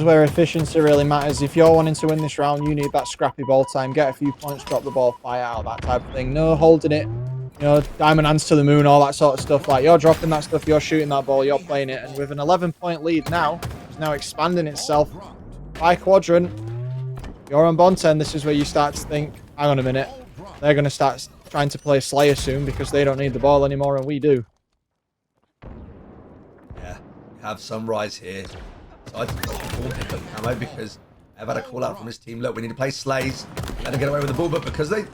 where efficiency really matters. If you're wanting to win this round, you need that scrappy ball time, get a few points, drop the ball, fire out, that type of thing. No holding it, you know, diamond hands to the moon, all that sort of stuff. Like, you're dropping that stuff, you're shooting that ball, you're playing it. And with an 11-point lead now, it's now expanding itself by quadrant. You're on Bonten, this is where you start to think, hang on a minute, they're going to start trying to play Slayer soon because they don't need the ball anymore and we do. Yeah, we have Sunrise here. So I think ball pick up Camo because I've had a call out from his team. Look, we need to play Slays. Let them get away with the ball, but because they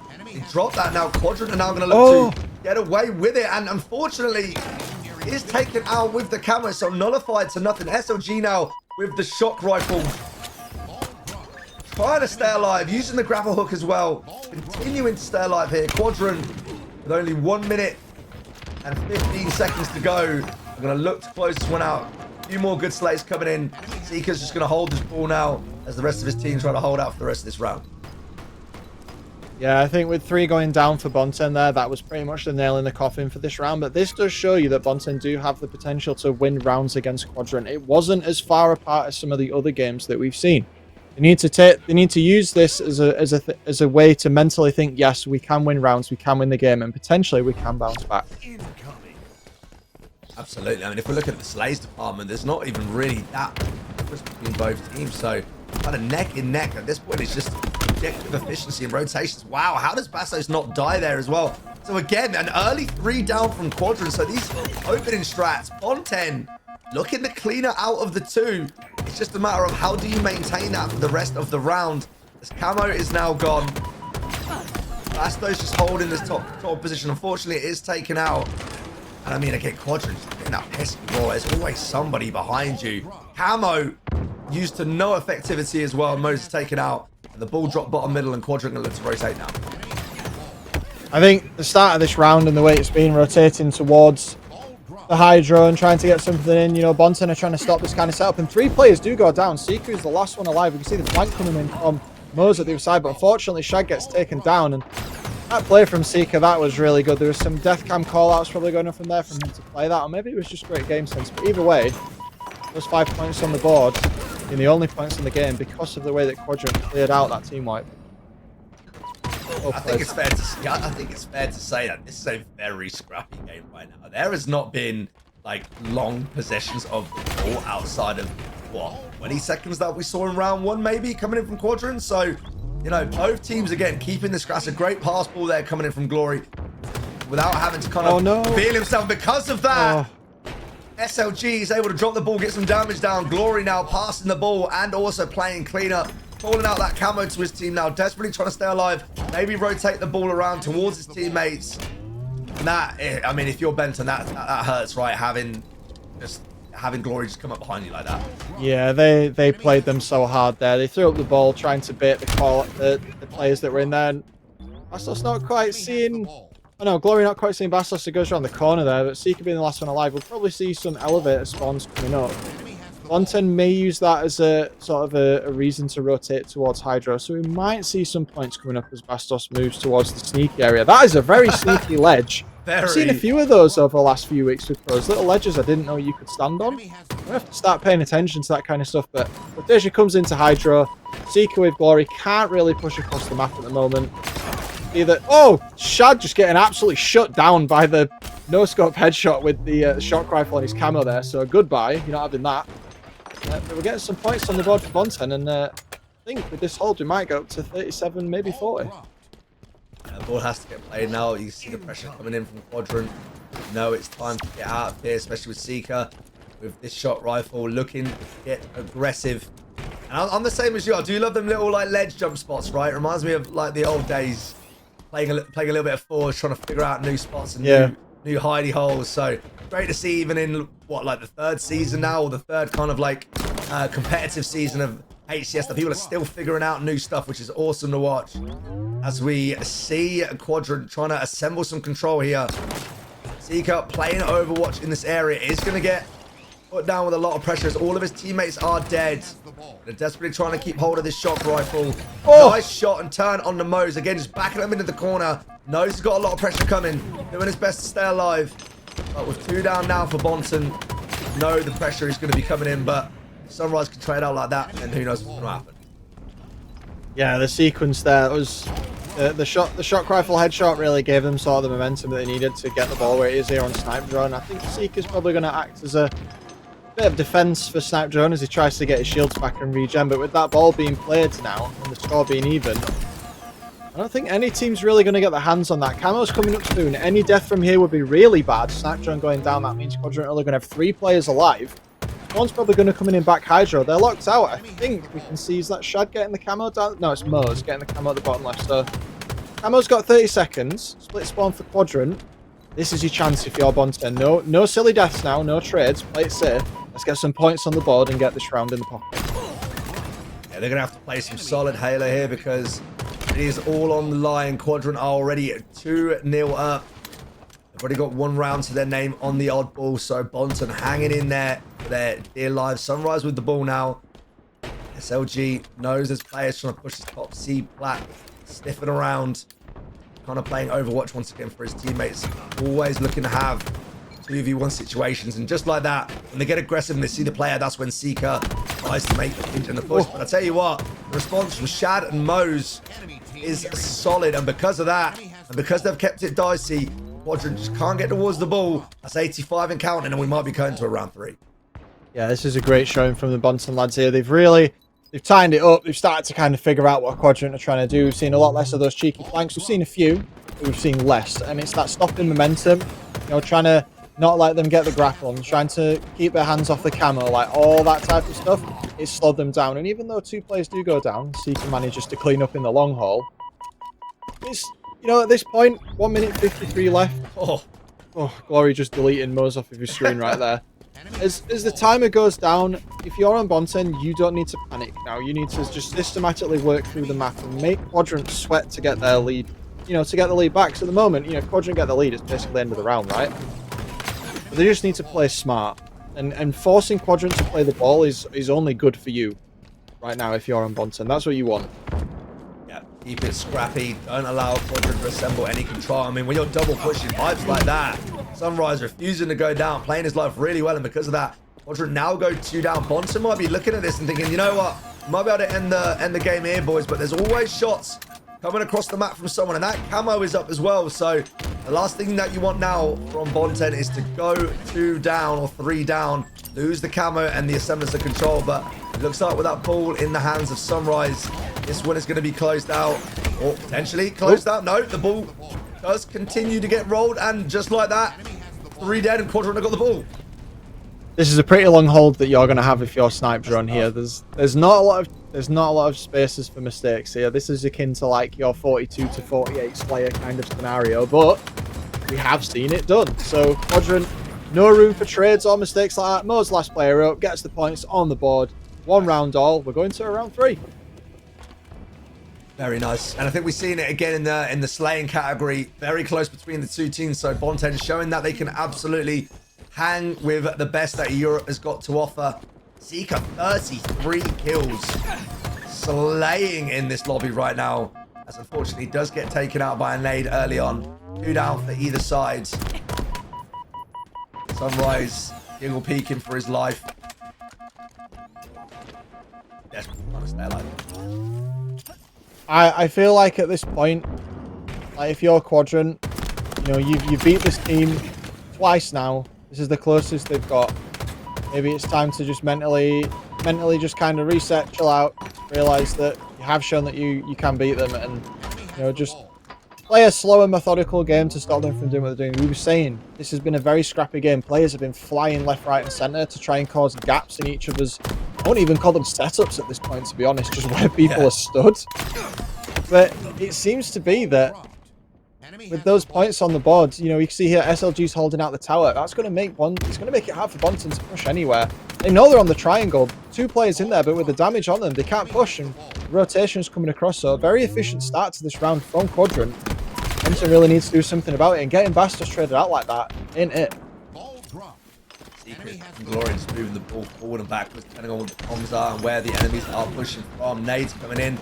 dropped that now, Quadrant are now going to look to get away with it. And unfortunately, he is taken out with the camera, so nullified to nothing. SLG now with the shock rifle. Trying to stay alive, using the grapple hook as well. Continuing to stay alive here. Quadrant with only 1 minute and 15 seconds to go. I'm going to look to close this one out. A few more good slays coming in. Seeker's just going to hold this ball now as the rest of his team try to hold out for the rest of this round. Yeah, I think with 3 going down for Bonten there, that was pretty much the nail in the coffin for this round. But this does show you that Bonten do have the potential to win rounds against Quadrant. It wasn't as far apart as some of the other games that we've seen. They need to use this as a way to mentally think, yes, we can win rounds, we can win the game, and potentially we can bounce back. Absolutely. I mean, if we look at the Slays department, there's not even really that difference between both teams. So kind of neck and neck at this point. It's just objective efficiency and rotations. Wow, how does Bastos not die there as well? So again, an early 3 down from Quadrant. So these opening strats, Bonten looking to clean it out of the 2. It's just a matter of how do you maintain that for the rest of the round. As Camo is now gone. Bastos just holding this top position. Unfortunately, it is taken out. And I mean, again, Quadrant getting that pesky ball. There's always somebody behind you. Camo used to no effectivity as well. Moses taken out. And the ball dropped bottom middle and Quadrant going to look to rotate now. I think the start of this round and the way it's been rotating towards the Hydro and trying to get something in, you know, Bonten are trying to stop this kind of setup. And 3 players do go down. Seeker is the last one alive. We can see the flank coming in from Mose at the other side. But unfortunately, Shag gets taken down. And that play from Seeker, that was really good. There was some death cam call-outs probably going on from there for him to play that. Or maybe it was just great game sense. But either way, those 5 points on the board, and the only points in the game because of the way that Quadrant cleared out that team wipe. I think it's fair to say that this is a very scrappy game right now. There has not been like long possessions of the ball outside of what 20 seconds that we saw in round 1 maybe coming in from Quadrant. So, you know, both teams again keeping this grass. A great pass ball there coming in from Glory without having to kind of feel himself because of that. SLG is able to drop the ball, get some damage down. Glory now passing the ball and also playing cleanup. Calling out that Camo to his team now, desperately trying to stay alive. Maybe rotate the ball around towards his teammates. And that, I mean, if you're Benton, that hurts, right? Having Glory just come up behind you like that. Yeah, they played them so hard there. They threw up the ball, trying to bait the players that were in there. And Bastos not quite seeing. Oh no, Glory not quite seeing Bastos. It goes around the corner there, but Seeker being the last one alive, we'll probably see some elevator spawns coming up. Bonten may use that as a sort of a reason to rotate towards Hydro, so we might see some points coming up as Bastos moves towards the sneaky area. That is a very sneaky ledge. I've seen a few of those over the last few weeks with pros. Little ledges I didn't know you could stand on. I have to start paying attention to that kind of stuff, but Deja comes into Hydro. Seeker with Glory can't really push across the map at the moment. Shad just getting absolutely shut down by the no-scope headshot with the shock rifle on his camo there, so goodbye, you're not having that. But we're getting some points on the board for Bonten, and I think with this hold we might go up to 37, maybe 40. The ball has to get played now. You see the pressure coming in from Quadrant. You know it's time to get out of here, especially with Seeker. With this shot rifle looking to get aggressive. And I'm the same as you. I do love them little like ledge jump spots, right? It reminds me of like the old days. Playing a little bit of Forge, trying to figure out new spots and new hidey holes. So great to see even in like the 3rd season now, or the 3rd kind of like competitive season of HCS, that people are still figuring out new stuff, which is awesome to watch. As we see Quadrant trying to assemble some control here. Seeker playing Overwatch in this area is going to get put down with a lot of pressure as all of his teammates are dead. They're desperately trying to keep hold of this shock rifle. Nice shot and turn on the Mose. Again, just backing him into the corner. Knows he's got a lot of pressure coming. Doing his best to stay alive. But with 2 down now for Bonton, know the pressure is going to be coming in, but Sunrise can trade out like that, and who knows what's going to happen. Yeah, the sequence there was the shock rifle headshot really gave them sort of the momentum that they needed to get the ball where it is here on Snipe Drone. I think Seeker's probably going to act as a bit of defense for Snipe Drone as he tries to get his shields back and regen, but with that ball being played now and the score being even, I don't think any team's really going to get their hands on that. Camo's coming up soon. Any death from here would be really bad. Snipe Drone going down, that means Quadrant are only going to have 3 players alive. One's probably going to come in back Hydro. They're locked out. I think we can see, is that Shad getting the camo down? No, it's Mose getting the camo at the bottom left. So Camo's got 30 seconds. Split spawn for Quadrant. This is your chance if you're Bonten. No silly deaths now, no trades. Play it safe. Let's get some points on the board and get this round in the pocket. Yeah, they're going to have to play some solid Halo here because it is all on the line. Quadrant are already at 2-0 up. They've already got 1 round to their name on the oddball, so Bonton hanging in there for their dear lives. Sunrise with the ball now. SLG knows there's players trying to push his top C plat, sniffing around, kind of playing Overwatch once again for his teammates. Always looking to have 2v1 situations, and just like that, when they get aggressive and they see the player, that's when Seeker tries to make the pinch and the push. But I tell you what, the response from Shad and Mose is solid, and because of that, and because they've kept it dicey, Quadrant just can't get towards the ball. That's 85 and counting, and we might be going to a round 3. Yeah, this is a great showing from the Bonton lads here. They've tightened it up. They've started to kind of figure out what Quadrant are trying to do. We've seen a lot less of those cheeky flanks. We've seen a few, but we've seen less. And it's that stopping momentum, trying to not let them get the grapple and trying to keep their hands off the camo, like all that type of stuff. It's slowed them down. And even though 2 players do go down, Seeker manages to clean up in the long haul. It's, at this point, 1 minute 53 left. Oh, Glory just deleting Mose off of his screen right there. As the timer goes down, if you're on Bonten, you don't need to panic now. You need to just systematically work through the map and make Quadrant sweat to get their lead, to get the lead back. So at the moment, Quadrant get the lead, it's basically the end of the round, right? But they just need to play smart. And forcing Quadrant to play the ball is only good for you right now if you're on Bonten. That's what you want. Keep it scrappy. Don't allow Quadrant to assemble any control. I mean, when you're double pushing pipes like that, Sunrise refusing to go down, playing his life really well, and because of that, Quadrant now go 2 down. Bonton might be looking at this and thinking, you know what? Might be able to end the game here, boys, but there's always shots coming across the map from someone, and that camo is up as well. So the last thing that you want now from Bonten is to go 2 down or 3 down, lose the camo and the assemblance of control. But it looks like with that ball in the hands of Sunrise, this one is going to be closed out, or potentially closed out. No, the ball does continue to get rolled, and just like that, 3 dead and Quadrant have got the ball. This is a pretty long hold that you're going to have if you're Snipe Drone here. There's not a lot of spaces for mistakes here. This is akin to like your 42 to 48 Slayer kind of scenario, but we have seen it done. So Quadrant, no room for trades or mistakes like that. Mo's last player up, gets the points on the board. 1 round all. We're going to a round 3. Very nice. And I think we've seen it again in the slaying category. Very close between the 2 teams. So Bonten showing that they can absolutely hang with the best that Europe has got to offer. Seeker, 33 kills. Slaying in this lobby right now. As unfortunately does get taken out by a nade early on. 2 down for either side. Sunrise, Giggle peeking for his life. Desperately trying to stay alive. I feel like at this point, like if you're Quadrant, you've beat this team twice now. This is the closest they've got. Maybe it's time to just mentally just kind of reset, chill out, realize that you have shown that you can beat them, and just play a slow and methodical game to stop them from doing what they're doing. We were saying this has been a very scrappy game. Players have been flying left, right, and center to try and cause gaps in each other's. I won't even call them setups at this point, to be honest, just where people are stood. But it seems to be that with those points on the board, you can see here SLG's holding out the tower. That's going to make it's going to make it hard for Bonton to push anywhere. They know they're on the triangle. 2 players in there, but with the damage on them, they can't push, and rotation's coming across. So a very efficient start to this round from Quadrant. Bonton really needs to do something about it, and getting Bastos traded out like that ain't it. Seeker And Glory just moving the ball forward and backwards, depending on what the bombs are and where the enemies are pushing from. Nades coming in.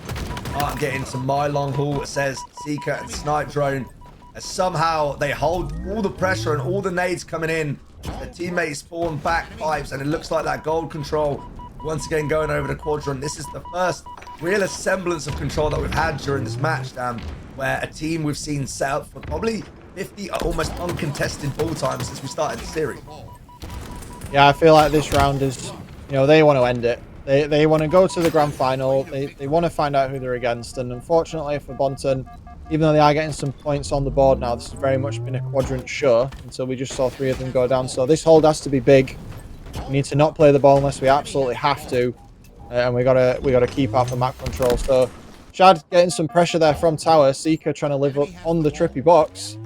Can't get into my long haul, it says Seeker and Snipe Drone. As somehow they hold all the pressure and all the nades coming in. The teammates spawn back pipes, and it looks like that gold control once again going over the Quadrant. This is the first real semblance of control that we've had during this match, Dan, where a team we've seen set up for probably 50 almost uncontested ball times since we started the series. Yeah, I feel like this round is, you know, they want to end it. They want to go to the grand final. They want to find out who they're against. And unfortunately for Bonten, even though they are getting some points on the board now, this has very much been a Quadrant show until we just saw 3 of them go down. So this hold has to be big. We need to not play the ball unless we absolutely have to. And we gotta keep out the map control. So Shad getting some pressure there from tower. Seeker trying to live up on the trippy box.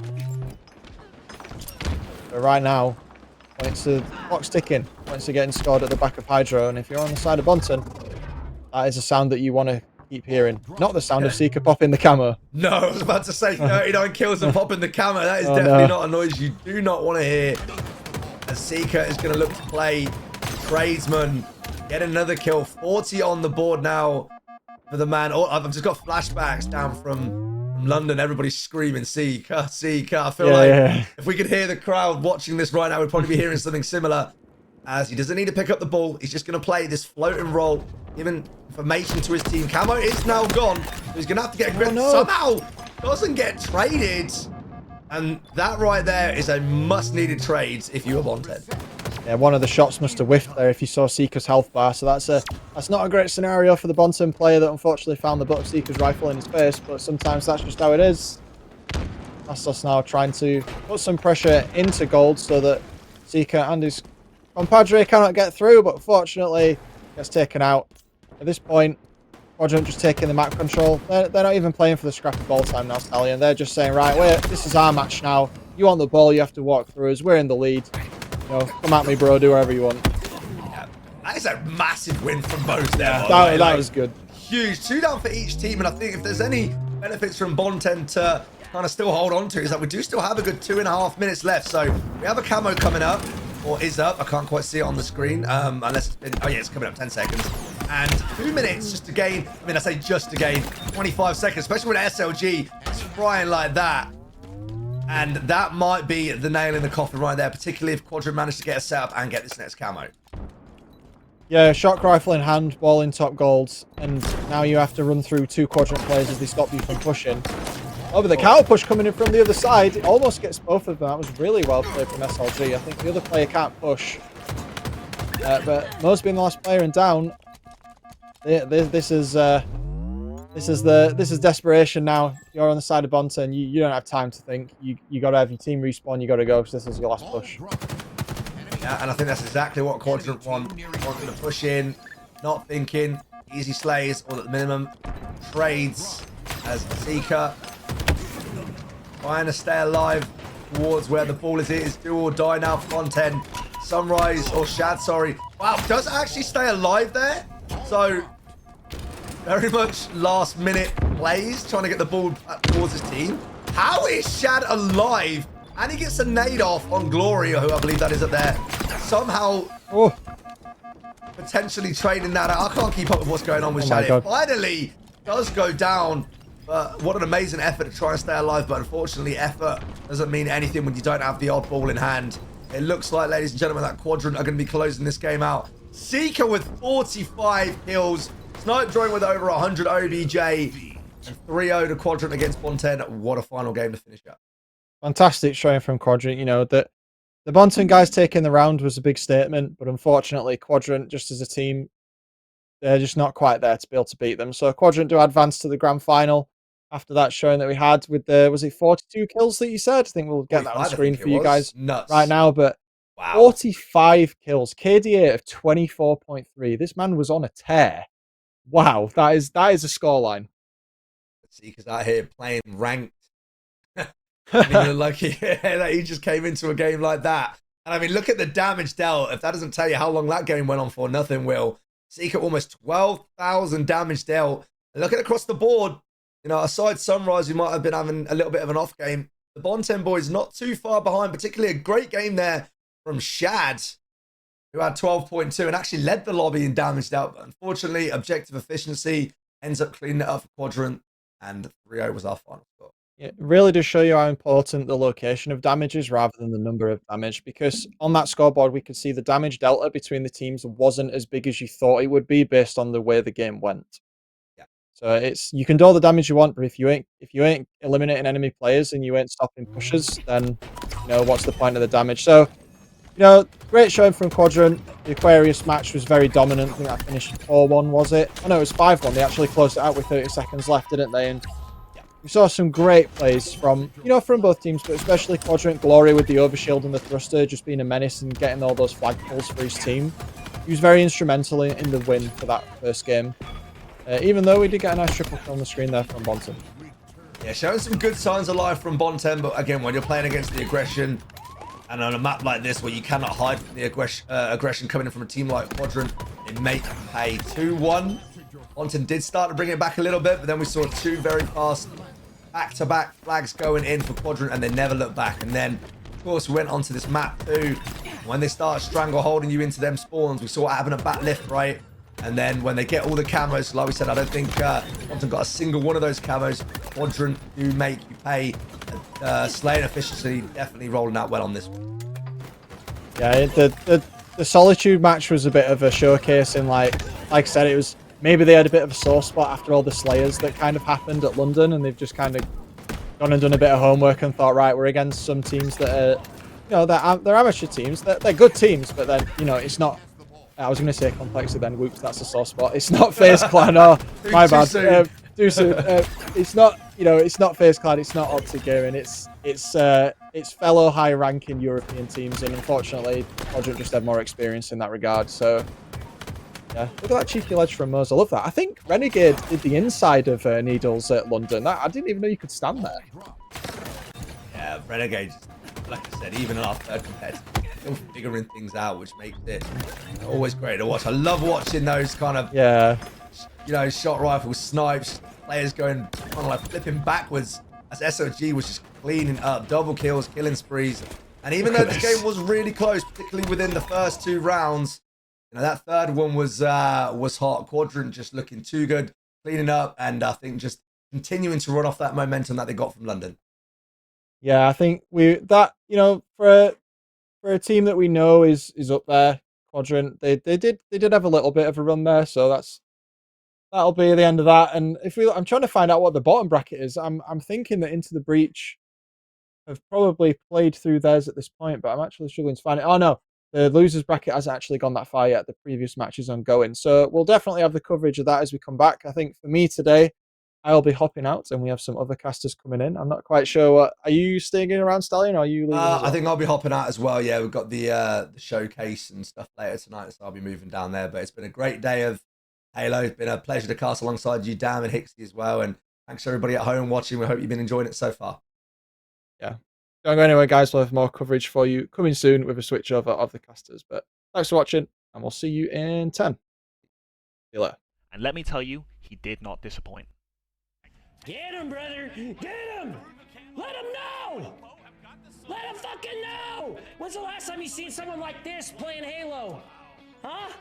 But right now, points to box ticking. Points are getting scored at the back of Hydro. And if you're on the side of Bonten, that is a sound that you want to keep hearing. Not the sound of Seeker popping the camo. No, I was about to say 39 kills and popping the camo. That is definitely not a noise you do not want to hear. And Seeker is going to look to play Tradesman. Get another kill. 40 on the board now for the man. Oh, I've just got flashbacks down from London. Everybody's screaming, Seeker, Seeker. I feel like if we could hear the crowd watching this right now, we'd probably be hearing something similar. As he doesn't need to pick up the ball. He's just going to play this floating roll, giving information to his team. Camo is now gone. He's going to have to get a grip. Somehow doesn't get traded. And that right there is a must-needed trade if you are Bonten. Yeah, one of the shots must have whiffed there if you saw Seeker's health bar. So that's not a great scenario for the Bonten player that unfortunately found the butt of Seeker's rifle in his face. But sometimes that's just how it is. Bastos now trying to put some pressure into gold so that Seeker and his compadre cannot get through, but fortunately gets taken out. At this point, Quadrant just taking the map control. They're not even playing for the scrappy ball time now, Stallion. They're just saying, right, wait, this is our match now. You want the ball, you have to walk through us. We're in the lead. You know, come at me, bro. Do whatever you want. Yeah, that is a massive win from both there. Yeah, that was good. Huge. 2 down for each team, and I think if there's any benefits from Bonten to kind of still hold on to is that we do still have a good 2.5 minutes left. So we have a camo coming up. Or is up. I can't quite see it on the screen. Unless it's been... Oh, yeah, it's coming up 10 seconds. And 2 minutes just to gain... I mean, I say just to gain 25 seconds, especially with SLG frying like that. And that might be the nail in the coffin right there, particularly if Quadrant managed to get a setup and get this next camo. Yeah, shock rifle in hand, ball in top golds. And now you have to run through 2 Quadrant players as they stop you from pushing. Over the counter push coming in from the other side. It almost gets both of them. That was really well played from SLG. I think the other player can't push. But Mo's being the last player and down. This is desperation now. You're on the side of Bonten. You don't have time to think. You got to have your team respawn. You got to go because this is your last push. Yeah, and I think that's exactly what Quadrant want. Wanting to push in, not thinking. Easy slays, or at the minimum trades as Seeker. Trying to stay alive towards where the ball is. It is do or die now for Bonten. Sunrise, or Shad, sorry. Wow, does actually stay alive there. So, very much last minute plays, trying to get the ball towards his team. How is Shad alive? And he gets a nade off on Gloria, who I believe that is up there. Somehow, potentially trading that out. I can't keep up with what's going on with Shad. It finally does go down. But what an amazing effort to try and stay alive. But unfortunately, effort doesn't mean anything when you don't have the odd ball in hand. It looks like, ladies and gentlemen, that Quadrant are going to be closing this game out. Seeker with 45 kills. Snipe Drone with over 100 OBJ. And 3-0 to Quadrant against Bonten. What a final game to finish up. Fantastic showing from Quadrant. You know, that the Bonten guys taking the round was a big statement. But unfortunately, Quadrant, just as a team, they're just not quite there to be able to beat them. So Quadrant do advance to the grand final. After that showing that we had with the, was it 42 kills that you said? I think we'll get that on screen for you guys right now. But wow. 45 kills, KDA of 24.3. This man was on a tear. Wow, that is a scoreline. Seeker's out here playing ranked. I mean, lucky that he just came into a game like that. And I mean, look at the damage dealt. If that doesn't tell you how long that game went on for, nothing will. Seeker almost 12,000 damage dealt. And look at across the board. You know, aside Sunrise, who might have been having a little bit of an off game, the Bonten boys not too far behind, particularly a great game there from Shad. who had 12.2 and actually led the lobby in damage dealt. But unfortunately, objective efficiency ends up cleaning it up for Quadrant, and 3-0 was our final score. It really does show you how important the location of damage is rather than the number of damage, because on that scoreboard we could see the damage delta between the teams wasn't as big as you thought it would be based on the way the game went. Yeah. So you can do all the damage you want, but if you ain't eliminating enemy players and you ain't stopping pushes, then what's the point of the damage? So great showing from Quadrant. The Aquarius match was very dominant. I think that finished 4-1, was it? Oh no, it was 5-1. They actually closed it out with 30 seconds left, didn't they? And we saw some great plays from both teams, but especially Quadrant. Glory with the overshield and the thruster, just being a menace and getting all those flag pulls for his team. He was very instrumental in the win for that first game. Even though we did get a nice triple kill on the screen there from Bonten. Yeah, showing some good signs of life from Bonten, but again, when you're playing against the aggression, and on a map like this where you cannot hide from the aggression coming in from a team like Quadrant, it make you pay 2-1. Bonten did start to bring it back a little bit, but then we saw 2 very fast back-to-back flags going in for Quadrant, and they never looked back. And then, of course, we went onto this map too. When they start strangleholding you into them spawns, we saw it happen at back left, right? And then when they get all the camos, like we said, I don't think Quadrant got a single one of those camos. Quadrant do make you pay. Slaying efficiency definitely rolling out well on this one. Yeah, the Solitude match was a bit of a showcase in like I said, it was maybe they had a bit of a sore spot after all the Slayers that kind of happened at London, and they've just kind of gone and done a bit of homework and thought, right, we're against some teams that are, they're amateur teams. They're good teams, but then, it's not. I was going to say Complexity then. Whoops, that's a sore spot. It's not FaZe Clan. Oh, my bad. Too soon. It's not. It's not FaZe Clan. It's not Optic Gaming. It's fellow high-ranking European teams, and unfortunately, Quadrant just had more experience in that regard. So, yeah, look at that cheeky ledge from Moz. I love that. I think Renegade did the inside of Needles at London. I didn't even know you could stand there. Yeah, Renegade, like I said, even in our third competitor, still figuring things out, which makes it always great to watch. I love watching those kind of, shot rifle snipes, players going kind of like flipping backwards as SOG was just cleaning up, double kills, killing sprees. And even though this game was really close, particularly within the first 2 rounds, that third one was hot. Quadrant just looking too good, cleaning up, and I think just continuing to run off that momentum that they got from London. Yeah, I think for a team that we know is up there, Quadrant, they did have a little bit of a run there, so that'll be the end of that. And I'm trying to find out what the bottom bracket is. I'm thinking that Into the Breach have probably played through theirs at this point, but I'm actually struggling to find it. Oh no, the losers bracket hasn't actually gone that far yet. The previous match is ongoing, so we'll definitely have the coverage of that as we come back. I think for me today, I'll be hopping out, and we have some other casters coming in. I'm not quite sure. Are you staying around, Stallion, or are you leaving? I think I'll be hopping out as well. Yeah, we've got the showcase and stuff later tonight, so I'll be moving down there. But it's been a great day of Halo. It's been a pleasure to cast alongside you, Dan and Hixie as well. And thanks to everybody at home watching. We hope you've been enjoying it so far. Yeah. Don't go anywhere, guys. We'll have more coverage for you coming soon with a switchover of the casters. But thanks for watching, and we'll see you in 10. See you later. And let me tell you, he did not disappoint. Get him, brother! Get him! Let him know! Let him fucking know! When's the last time you seen someone like this playing Halo? Huh?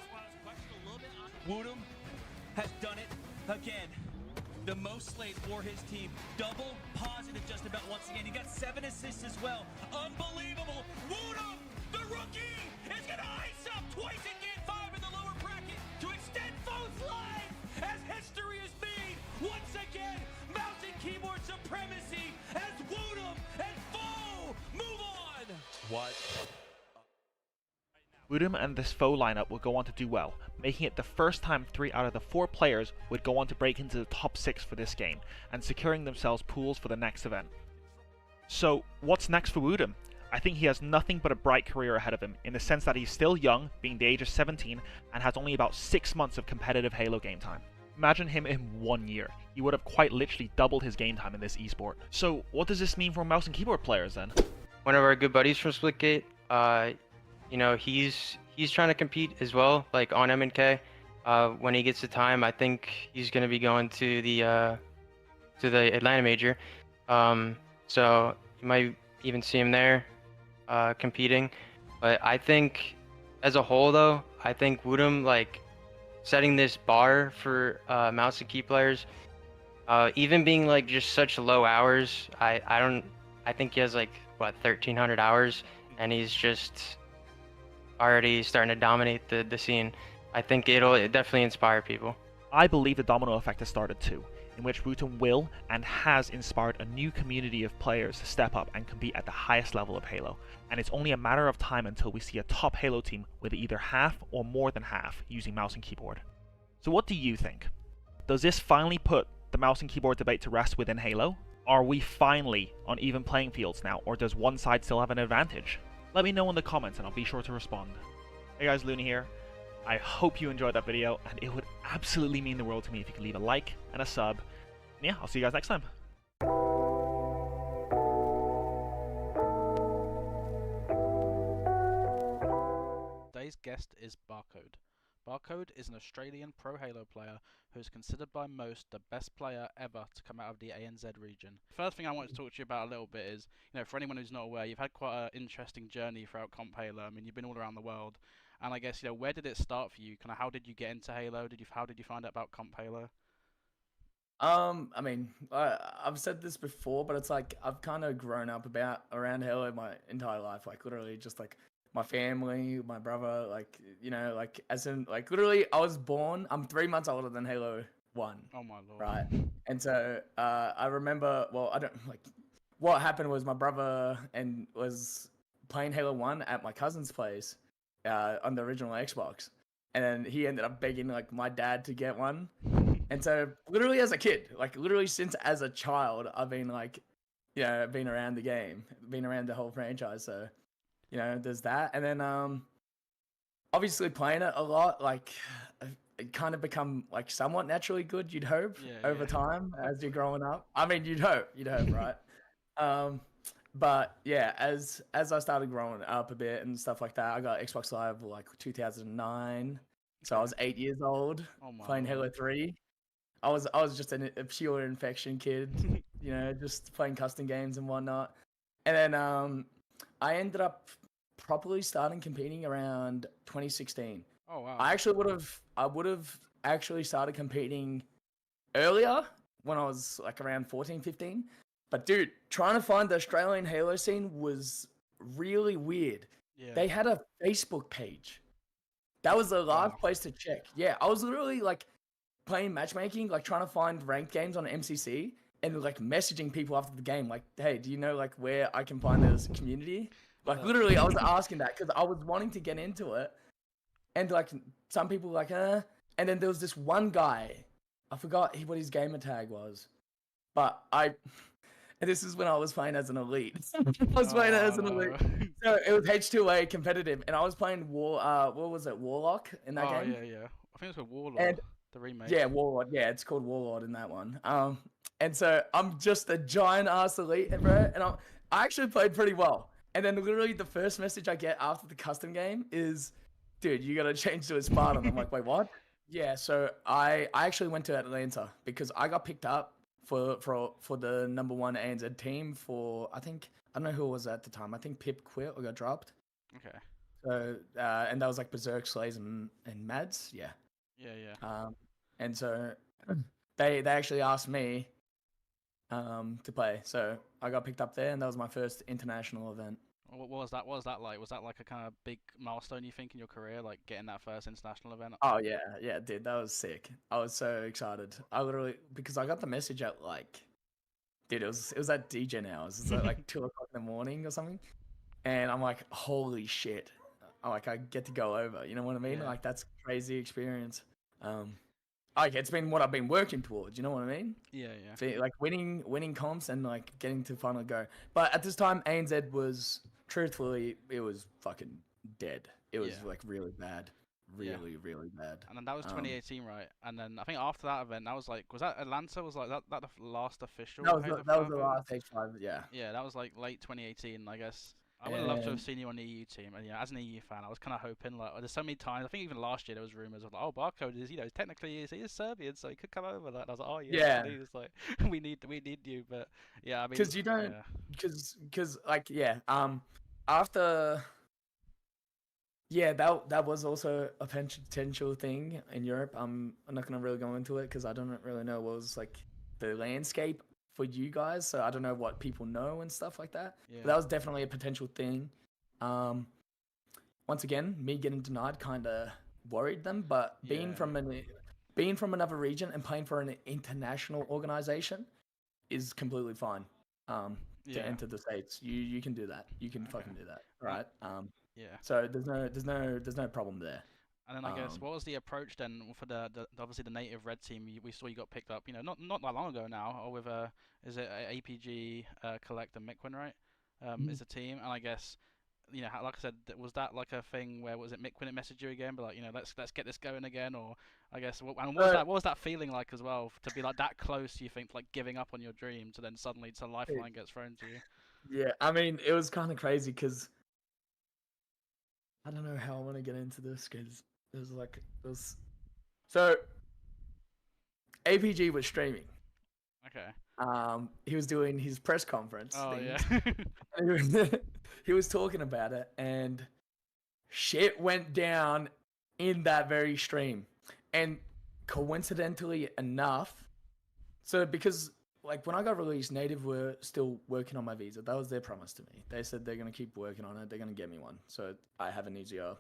Woodham has done it again. The most slays for his team. Double positive just about once again. He got 7 assists as well. Unbelievable. Woodham, the rookie, is going to ice up twice in Game 5 in the lower bracket to extend foes' lives as history is made. Once again, mouse and keyboard supremacy as Woodham and Foe move on. What? Woodham and this Foe lineup would go on to do well, making it the first time 3 out of the 4 players would go on to break into the top 6 for this game, and securing themselves pools for the next event. So, what's next for Woodham? I think he has nothing but a bright career ahead of him, in the sense that he's still young, being the age of 17, and has only about 6 months of competitive Halo game time. Imagine him in 1 year. He would have quite literally doubled his game time in this esport. So, what does this mean for mouse and keyboard players then? One of our good buddies from Splitgate, he's trying to compete as well, like on MNK. When he gets the time, I think he's going to be going to the Atlanta major. So you might even see him there competing. But I think as a whole, though, I think Woodham, like, setting this bar for mouse and key players, even being like just such low hours, I think he has like what 1,300 hours, and he's just already starting to dominate the scene. I think it'll definitely inspire people. I believe the domino effect has started too, in which Wootton will and has inspired a new community of players to step up and compete at the highest level of Halo, and it's only a matter of time until we see a top Halo team with either half or more than half using mouse and keyboard. So what do you think? Does this finally put the mouse and keyboard debate to rest within Halo? Are we finally on even playing fields now, or does one side still have an advantage? Let me know in the comments and I'll be sure to respond. Hey guys, Looney here. I hope you enjoyed that video, and it would absolutely mean the world to me if you could leave a like and a sub. And yeah, I'll see you guys next time. Today's guest is Barcode. Barcode is an Australian pro Halo player who is considered by most the best player ever to come out of the ANZ region. First thing I want to talk to you about a little bit is, for anyone who's not aware, you've had quite an interesting journey throughout Comp Halo. I mean, you've been all around the world. And I guess, where did it start for you? Kind of how did you get into Halo? How did you find out about Comp Halo? I mean, I've said this before, but it's like I've kind of grown up around Halo my entire life. Like literally, just like my family, my brother, literally, I was born. I'm 3 months older than Halo 1. Oh my lord! Right, and so I remember. Well, I don't like. What happened was my brother was playing Halo 1 at my cousin's place. On the original Xbox, and then he ended up begging like my dad to get one, and so literally as a kid, like literally since as a child, I've been like, been around the game, been around the whole franchise. So, there's that, and then obviously playing it a lot, like it kind of become like somewhat naturally good. You'd hope over time as you're growing up. I mean, you'd hope, right? But yeah, as I started growing up a bit and stuff like that, I got Xbox Live like 2009. So I was 8 years old, playing Halo 3. I was just a pure infection kid, just playing custom games and whatnot. And then I ended up properly starting competing around 2016. Oh wow! I would have actually started competing earlier when I was like around 14, 15. But dude, trying to find the Australian Halo scene was really weird. Yeah. They had a Facebook page. That was the last place to check. Yeah, I was literally like playing matchmaking, like trying to find ranked games on MCC and like messaging people after the game, like, hey, do you know like where I can find this community? Like literally, I was asking that because I was wanting to get into it, and like some people were like, and then there was this one guy, I forgot what his gamer tag was, but and this is when I was playing as an elite. I was playing as an elite. So it was H2A competitive, and I was playing Warlock in that game. Oh, yeah. I think it's called Warlord, the remake. Yeah, Warlord. Yeah, it's called Warlord in that one. And so I'm just a giant ass elite, bro, and I actually played pretty well. And then literally the first message I get after the custom game is, dude, you gotta change to a Spartan. I'm like, wait, what? Yeah, so I actually went to Atlanta because I got picked up for the number 1 ANZ team for, I don't know who it was at the time. I think Pip quit or got dropped. Okay. So and that was like Berserk, Slays, and Mads. Yeah. Yeah. And so they actually asked me to play. So I got picked up there, and that was my first international event. What was that? What was that like? Was that like a kind of big milestone, you think, in your career, like getting that first international event? Oh yeah, dude, that was sick. I was so excited. I literally, because I got the message at like, dude, it was at DJ hours. It was at like 2 o'clock in the morning or something, and I'm like, holy shit! I get to go over. You know what I mean? Yeah. Like that's a crazy experience. Like it's been what I've been working towards. You know what I mean? Yeah. Like winning comps and like getting to finally go. But at this time, ANZ was, truthfully, it was fucking dead. It was like really bad. Really bad. And then that was 2018, right? And then I think after that event, that was that Atlanta? Was like that the last official? That was the last H5, yeah. Yeah, that was like late 2018, I guess. I would love to have seen you on the EU team, and as an EU fan, I was kind of hoping, like, there's so many times. I think even last year there was rumors of like, oh, Barcode is, technically he is Serbian, so he could come over. Like, and I was like, oh yeah. And he was like, we need you, but yeah, I mean, because you don't, because like after. Yeah, that was also a potential thing in Europe. I'm not gonna really go into it because I don't really know what was like the landscape for you guys, so I don't know what people know and stuff like that. Yeah. But that was definitely a potential thing. Once again, me getting denied kind of worried them, but being from another region and playing for an international organization is completely fine. To enter the States, you can do that. You can fucking do that, right? Yeah. So there's no problem there. And then I guess what was the approach then for the obviously the native red team? We saw you got picked up, you know, not that long ago now, or with is it APG, Collect and Miquin, right? Is a team, and I guess, you know, like I said, was that like a thing where was it Miquin that messaged you again, but like, you know, let's get this going again, or I guess what was that feeling like as well, to be like that close, you think, to like giving up on your dream, to then suddenly some lifeline gets thrown to you? Yeah, I mean, it was kind of crazy because I don't know how I want to get into this because so APG was streaming. Okay. He was doing his press conference. Oh things. Yeah. He was talking about it, and shit went down in that very stream. And coincidentally enough, so because like when I got released, Native were still working on my visa. That was their promise to me. They said they're gonna keep working on it. They're gonna get me one, so I have an easier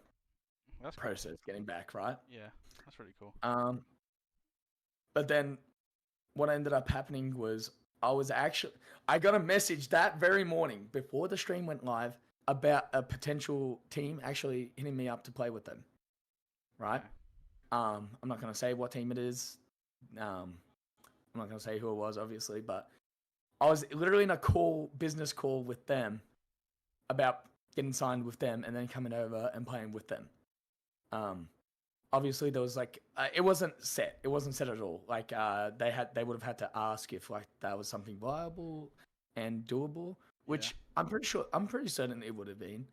process getting back. Right? Yeah, that's pretty cool. But then what ended up happening was I got a message that very morning before the stream went live about a potential team actually hitting me up to play with them. Right? I'm not gonna say what team it is. I'm not gonna say who it was, obviously, but I was literally in a business call with them about getting signed with them and then coming over and playing with them. Obviously there was like it wasn't set. It wasn't set at all. Like they would have had to ask if like that was something viable and doable, which I'm pretty certain it would have been.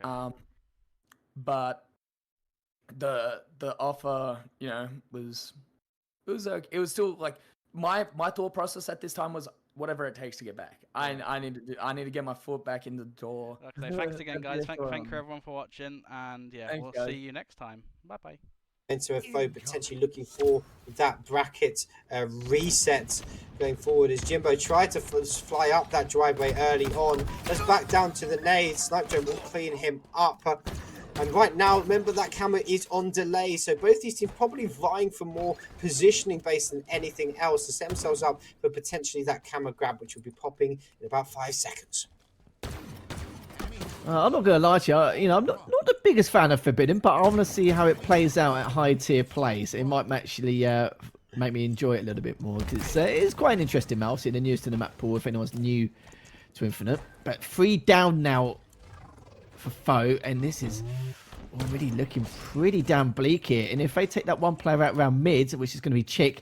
Okay. But the offer, you know, was still like my thought process at this time was whatever it takes to get back. I need to get my foot back in the door. Okay, thanks again, guys. Thank you everyone for watching, and yeah, Thanks, we'll guys. see you next time. Bye bye. Into a foe potentially looking for that bracket reset going forward as Jimbo tried to fly up that driveway early on. Let's back down to the nade. Snipedrone will clean him up. And right now, remember that camera is on delay, so both these teams probably vying for more positioning based than anything else to set themselves up for potentially that camera grab, which will be popping in about 5 seconds. I'm not going to lie to you. You know, I'm not the biggest fan of Forbidden, but I want to see how it plays out at high tier plays. It might actually make me enjoy it a little bit more because it's quite an interesting map. Obviously, the newest in the map pool if anyone's new to Infinite. But 3 down now for foe, and this is already looking pretty damn bleak here. And if they take that one player out around mid, which is going to be Chick,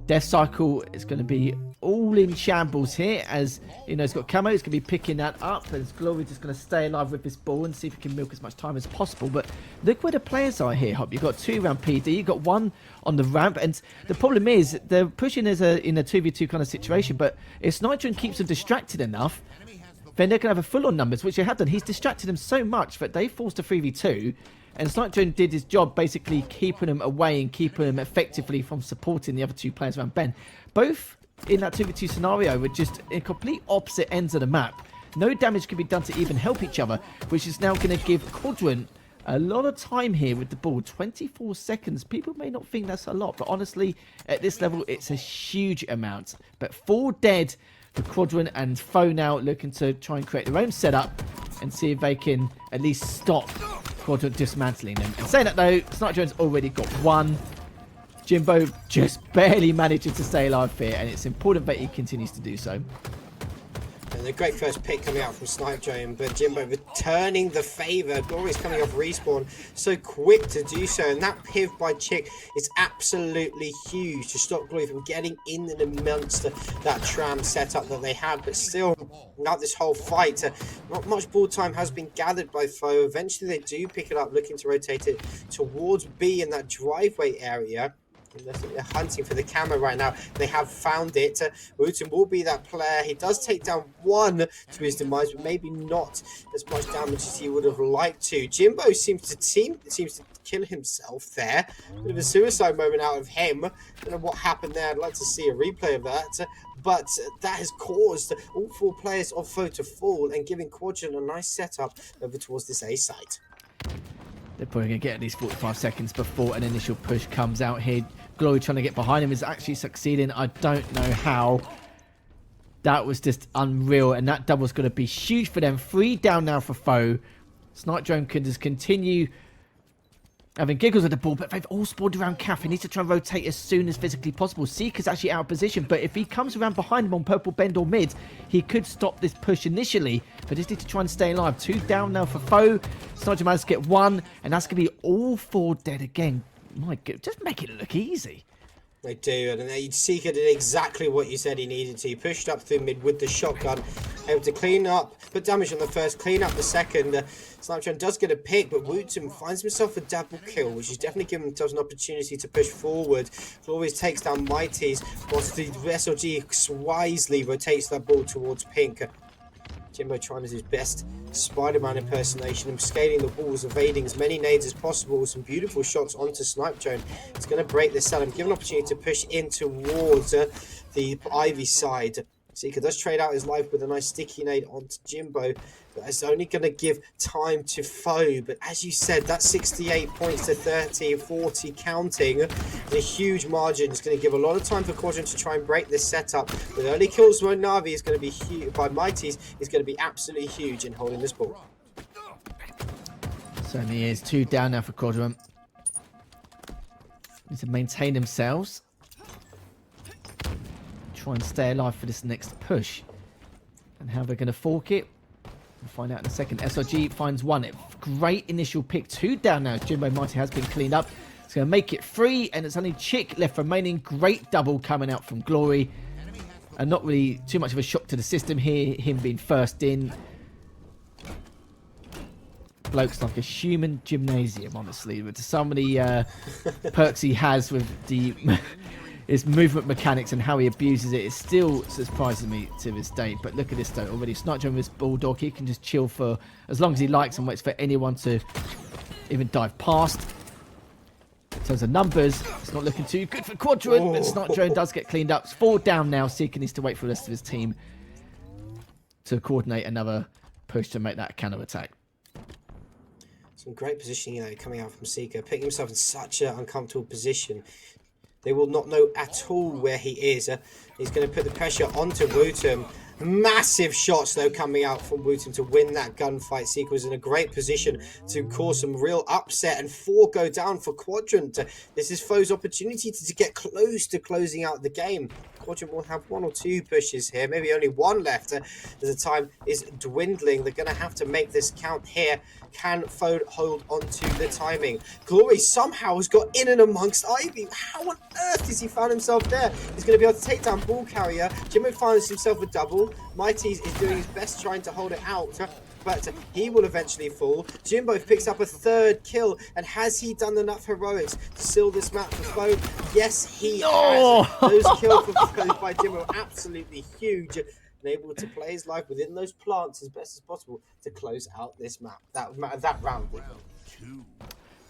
Death Cycle is going to be all in shambles here, as you know, he's got Camo, he's going to be picking that up, and Glory just going to stay alive with this ball and see if he can milk as much time as possible. But look where the players are here, Hop. You've got 2 around PD, you've got 1 on the ramp, and the problem is they're pushing in a 2v2 kind of situation, but if Snipedrone keeps them distracted enough, then they're going to have a full-on numbers, which they have done. He's distracted them so much that they forced a 3v2, and Snipedrone did his job basically keeping them away and keeping them effectively from supporting the other 2 players around Ben. Both in that 2v2 scenario were just in complete opposite ends of the map. No damage can be done to even help each other, which is now going to give Quadrant a lot of time here with the ball. 24 seconds. People may not think that's a lot, but honestly, at this level, it's a huge amount. But 4 dead for Quadrant, and foe now looking to try and create their own setup and see if they can at least stop Quadrant dismantling them. And saying that though, Snipedrone's already got 1. Jimbo just barely managing to stay alive here, and it's important that he continues to do so. And a great first pick coming out from Snipedrone, but Jimbo returning the favour. Glory's coming off respawn so quick to do so, and that piv by Chick is absolutely huge to stop Glory from getting in and amongst that tram setup that they had. But still, now this whole fight, not much ball time has been gathered by foe. Eventually they do pick it up, looking to rotate it towards B in that driveway area. They're hunting for the camera right now. They have found it. Wooten will be that player. He does take down one to his demise, but maybe not as much damage as he would have liked to. Jimbo seems to kill himself there. Bit of a suicide moment out of him. Don't know what happened there. I'd like to see a replay of that. But that has caused all 4 players of Foe to fall and giving Quadrant a nice setup over towards this A site. They're probably going to get at least 45 seconds before an initial push comes out here. Glory trying to get behind him is actually succeeding. I don't know how. That was just unreal, and that double's going to be huge for them. 3 down now for Foe. Snipe Drone can just continue having giggles with the ball, but they've all spawned around Caff. He needs to try and rotate as soon as physically possible. Seeker's actually out of position, but if he comes around behind him on purple bend or mid, he could stop this push initially, but just need to try and stay alive. 2 down now for Foe. Sniper managed to get 1, and that's going to be all 4 dead again. My God, just make it look easy. They do, and Seeker did exactly what you said he needed to. He pushed up through mid with the shotgun, able to clean up, put damage on the first, clean up the second. Snipetron does get a pick, but Wooten finds himself a double kill, which is definitely giving themselves an opportunity to push forward. Glorious takes down Mighties, whilst the SLG wisely rotates that ball towards Pink. Jimbo trying his best Spider-Man impersonation and scaling the walls, evading as many nades as possible. Some beautiful shots onto Snipe Drone. It's going to break this cell and give an opportunity to push in towards the Ivy side. Seeker does trade out his life with a nice sticky nade onto Jimbo, but it's only going to give time to Foe. But as you said, that 68 points to 30, 40 counting in a huge margin. It's going to give a lot of time for Quadrant to try and break this setup. With early kills by Na'Vi is going to be huge, by Mighties is going to be absolutely huge in holding this ball. Certainly is. 2 down now for Quadrant. Need to maintain themselves. Try and stay alive for this next push. And how they're going to fork it, we'll find out in a second. SRG finds 1. Great initial pick. 2 down now. Jimbo Mighty has been cleaned up. It's going to make it 3, and it's only Chick left remaining. Great double coming out from Glory. And not really too much of a shock to the system here, him being first in. Bloke's like a human gymnasium, honestly. With so many perks he has with the... his movement mechanics and how he abuses it, still surprises me to this day. But look at this though, already Sniper with this Bulldog, he can just chill for as long as he likes and waits for anyone to even dive past. In terms of numbers, it's not looking too good for Quadrant, but Sniper Drone does get cleaned up. It's 4 down now. Seeker needs to wait for the rest of his team to coordinate another push to make that counter attack. Some great positioning coming out from Seeker, putting himself in such an uncomfortable position. They will not know at all where he is. He's going to put the pressure onto Wooten. Massive shots, though, coming out from Wooten to win that gunfight. Seeker was in a great position to cause some real upset, and 4 go down for Quadrant. This is Foe's opportunity to get close to closing out the game. Quadrant will have 1 or 2 pushes here, maybe only 1 left as the time is dwindling. They're going to have to make this count here. Can Foe hold on to the timing? Glory somehow has got in and amongst Ivy. How on earth has he found himself there? He's going to be able to take down Ball Carrier. Jimbo finds himself a double. Mighties is doing his best trying to hold it out, but he will eventually fall. Jimbo picks up a 3rd kill, and has he done enough heroics to seal this map for Foe? Yes, he has. Those kills by Jimbo are absolutely huge, and able to play his life within those plants as best as possible to close out this map, that round.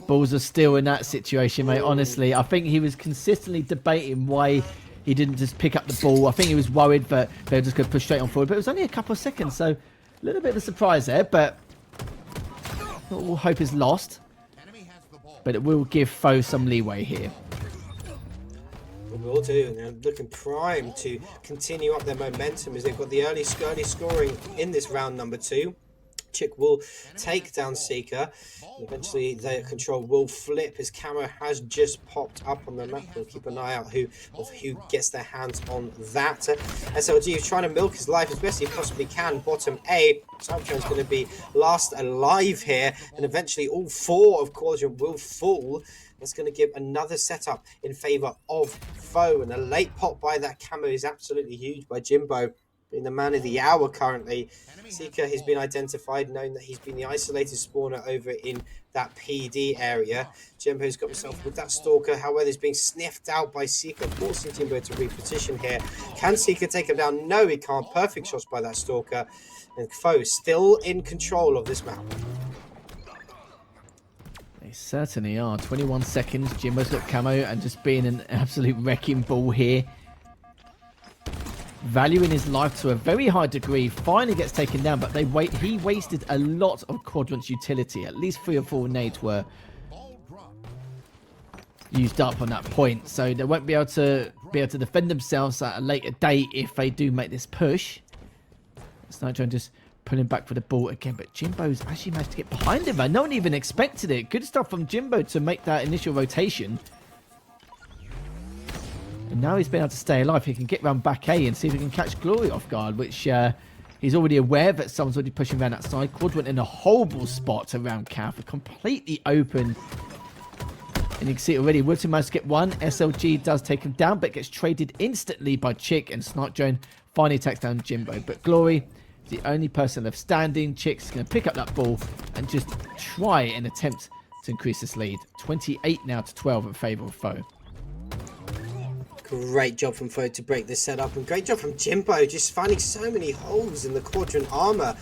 Balls are still in that situation, mate. Honestly, I think he was consistently debating why he didn't just pick up the ball. I think he was worried that they were just going to push straight on forward, but it was only a couple of seconds, so a little bit of a surprise there, but not all hope is lost. But it will give Foe some leeway here. It will do, and they're looking primed to continue up their momentum as they've got the early scoring in this round number 2. Chick will take down Seeker. Eventually, their control will flip. His camera has just popped up on the map. We'll keep an eye out who gets their hands on that. SLG is trying to milk his life as best he possibly can. Bottom A. Cybertron's going to be last alive here, and eventually all 4 of Quadrant will fall. That's going to give another setup in favour of Foe, and a late pop by that camo is absolutely huge by Jimbo. being the man of the hour currently. Seeker has been identified, known that he's been the isolated spawner over in that PD area. Jimbo's got himself with that Stalker, however, he's being sniffed out by Seeker, forcing Jimbo to reposition here. Can Seeker take him down? No, he can't. Perfect shots by that Stalker. And Foe still in control of this map. They certainly are. 21 seconds. Jimbo's got camo and just being an absolute wrecking ball here. Valuing his life to a very high degree. Finally gets taken down, but he wasted a lot of Quadrant's utility. At least 3 or 4 nades were used up on that point, so they won't be able to defend themselves at a later date if they do make this push. Snydron just pulling back for the ball again, but Jimbo's actually managed to get behind him. No one even expected it. Good stuff from Jimbo to make that initial rotation. And now he's been able to stay alive. He can get round back A and see if he can catch Glory off guard, which he's already aware that someone's already pushing around that side. Quadrant in a horrible spot around Cav, completely open. And you can see already, Wilton managed to get one. SLG does take him down, but gets traded instantly by Chick, and Snipe Drone finally attacks down Jimbo. But Glory is the only person left standing. Chick's going to pick up that ball and just try and attempt to increase this lead. 28 now to 12 in favour of Foe. Great job from Foe to break this setup, and great job from Jimbo, just finding so many holes in the Quadrant armor.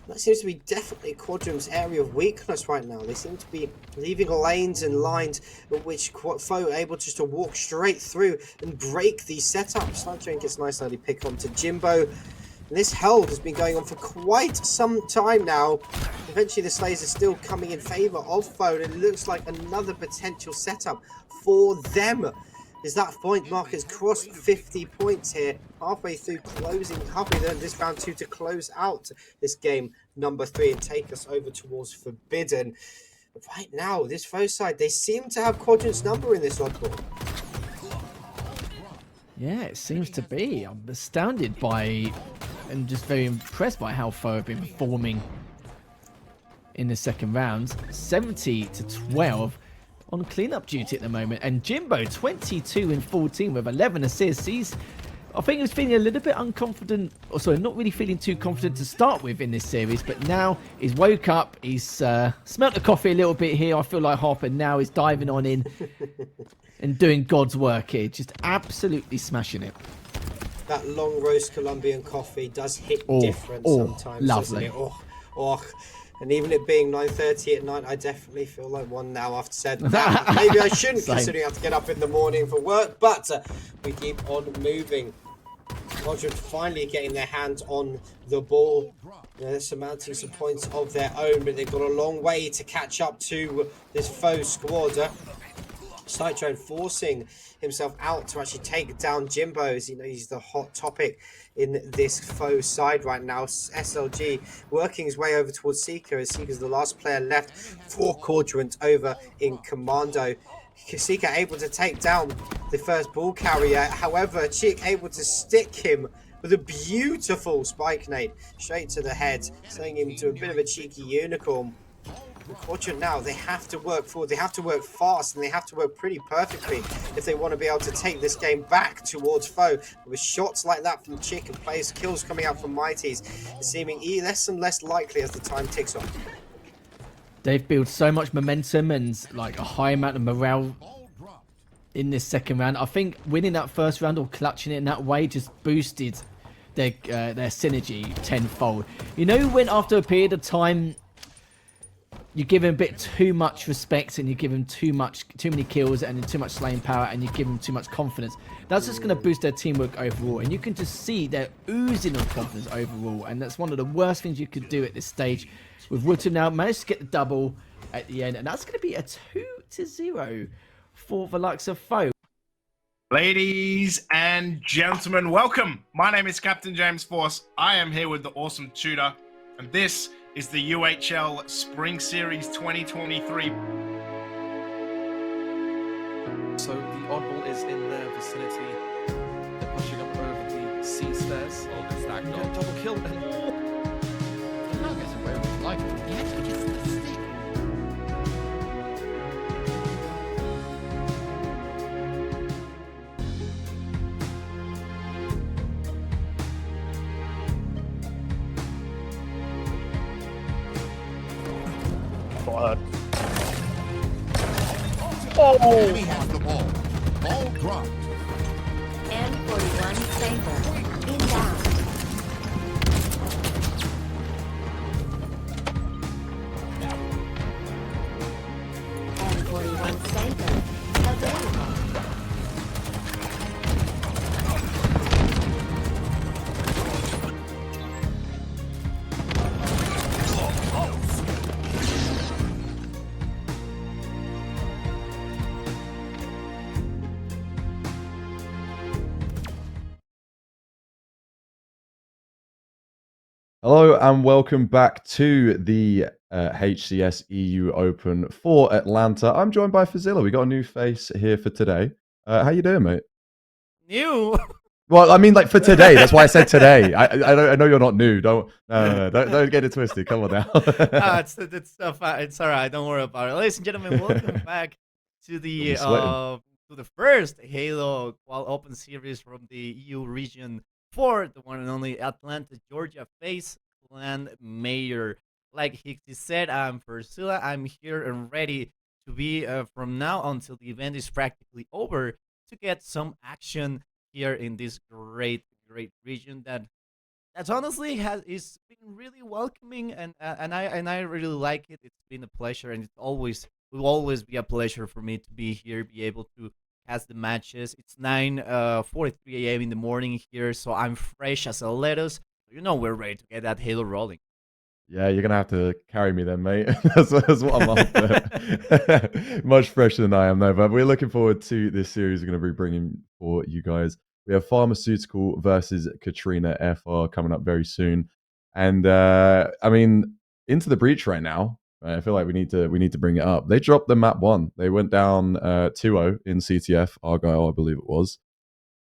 That seems to be definitely Quadrant's area of weakness right now. They seem to be leaving lanes and lines which Foe are able just to walk straight through and break these setups. Snipe Drone gets nice early pick onto Jimbo. This held has been going on for quite some time now. Eventually the Slayers are still coming in favour of Foe, and it looks like another potential setup for them. Is that point mark has crossed 50 points here, halfway through this round 2 to close out this game number 3 and take us over towards Forbidden. But right now, this Foe side, they seem to have Quadrant's number in this oddball. Yeah, it seems to be. I'm astounded by and just very impressed by how Foe have been performing in the second round. 70 to 12. On cleanup duty at the moment, and Jimbo 22 in 14 with 11 assists. I think he was feeling a little bit unconfident, or sorry, not really feeling too confident to start with in this series, but now he's woke up, he's smelt the coffee a little bit here. I feel like Harper now is diving on in and doing God's work here, just absolutely smashing it. That long roast Colombian coffee does hit different sometimes, lovely. doesn't it? And even it being 9:30 at night, I definitely feel like one now after said that. Maybe I shouldn't, considering I have to get up in the morning for work, but we keep on moving. Quadrant finally getting their hands on the ball. They're surmounting some points of their own, but they've got a long way to catch up to this Foe squad. Snipe Drone forcing himself out to actually take down Jimbo, as you know he's the hot topic in this Foe side right now. SLG working his way over towards Seeker, as Seeker's the last player left for Quadrant over in Commando. Seeker able to take down the first ball carrier, however Chick able to stick him with a beautiful spike nade straight to the head, sending him to a bit of a cheeky unicorn. Quadrant now, they have to work forward, they have to work fast, and they have to work pretty perfectly if they want to be able to take this game back towards Foe. With shots like that from Chick and players, kills coming out from Mighties, it's seeming less and less likely as the time ticks on. They've built so much momentum and like a high amount of morale in this second round. I think winning that first round or clutching it in that way just boosted their synergy tenfold. You know, when after a period of time you give him a bit too much respect and you give him too many kills and too much slaying power and you give him too much confidence, that's just going to boost their teamwork overall, and you can just see they're oozing of confidence overall, and that's one of the worst things you could do at this stage. With Woodham now managed to get the double at the end, and that's going to be a 2-0 for the likes of Foe. Ladies and gentlemen, welcome. My name is Captain James Force. I am here with the awesome Tudor, and this is the UHL Spring Series 2023. So the oddball is in their vicinity. They're pushing up over the C stairs. Oh, they're stacked up. Double kill. Now gets away with life. He actually gets the stick. word. Enemy has the ball. Ball dropped. M41 Saber. Inbound. M41 Saber. Available. Hello and welcome back to the HCS EU Open for Atlanta. I'm joined by Fazilla. We got a new face here for today. How you doing, mate? New? Well, I mean, like for today. That's why I said today. I know you're not new. Don't get it twisted. Come on now. It's stuff. It's all right. Don't worry about it. Ladies and gentlemen, welcome back to the first Halo Qual Open Series from the EU region for the one and only Atlanta, Georgia face Clan Mayor. Like Hixie said, I'm Priscilla. I'm here and ready to be from now until the event is practically over to get some action here in this great region that's honestly is been really welcoming and I really like it. It's been a pleasure, and will always be a pleasure for me to be here, be able to cast the matches. It's 9:43 a.m. in the morning here, so I'm fresh as a lettuce. You know we're ready to get that Halo rolling. Yeah, you're gonna have to carry me then, mate. that's what I'm after. Much fresher than I am, though. But we're looking forward to this series we're gonna be bringing for you guys. We have Pharmaceutical versus Katrina FR coming up very soon, and I mean, Into the Breach right now. I feel like we need to bring it up. They dropped the map 1. They went down 2-0 in CTF Argyle, I believe it was.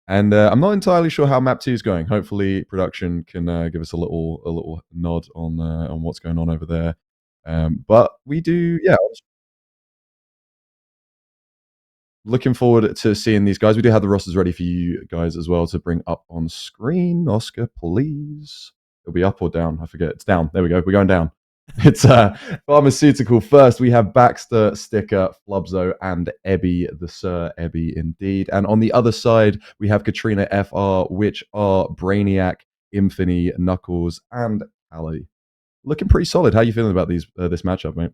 And I'm not entirely sure how map 2 is going. Hopefully, production can give us a little nod on what's going on over there. But we do, yeah. Looking forward to seeing these guys. We do have the rosters ready for you guys as well to bring up on screen. Oscar, please. It'll be up or down. I forget. It's down. There we go. We're going down. It's Pharmaceutical first. We have Baxter, Sticker, Flubzo, and Ebby, the Sir Ebby indeed. And on the other side, we have Katrina FR, which are Brainiac, Infini, Knuckles, and Ali. Looking pretty solid. How are you feeling about this matchup, mate?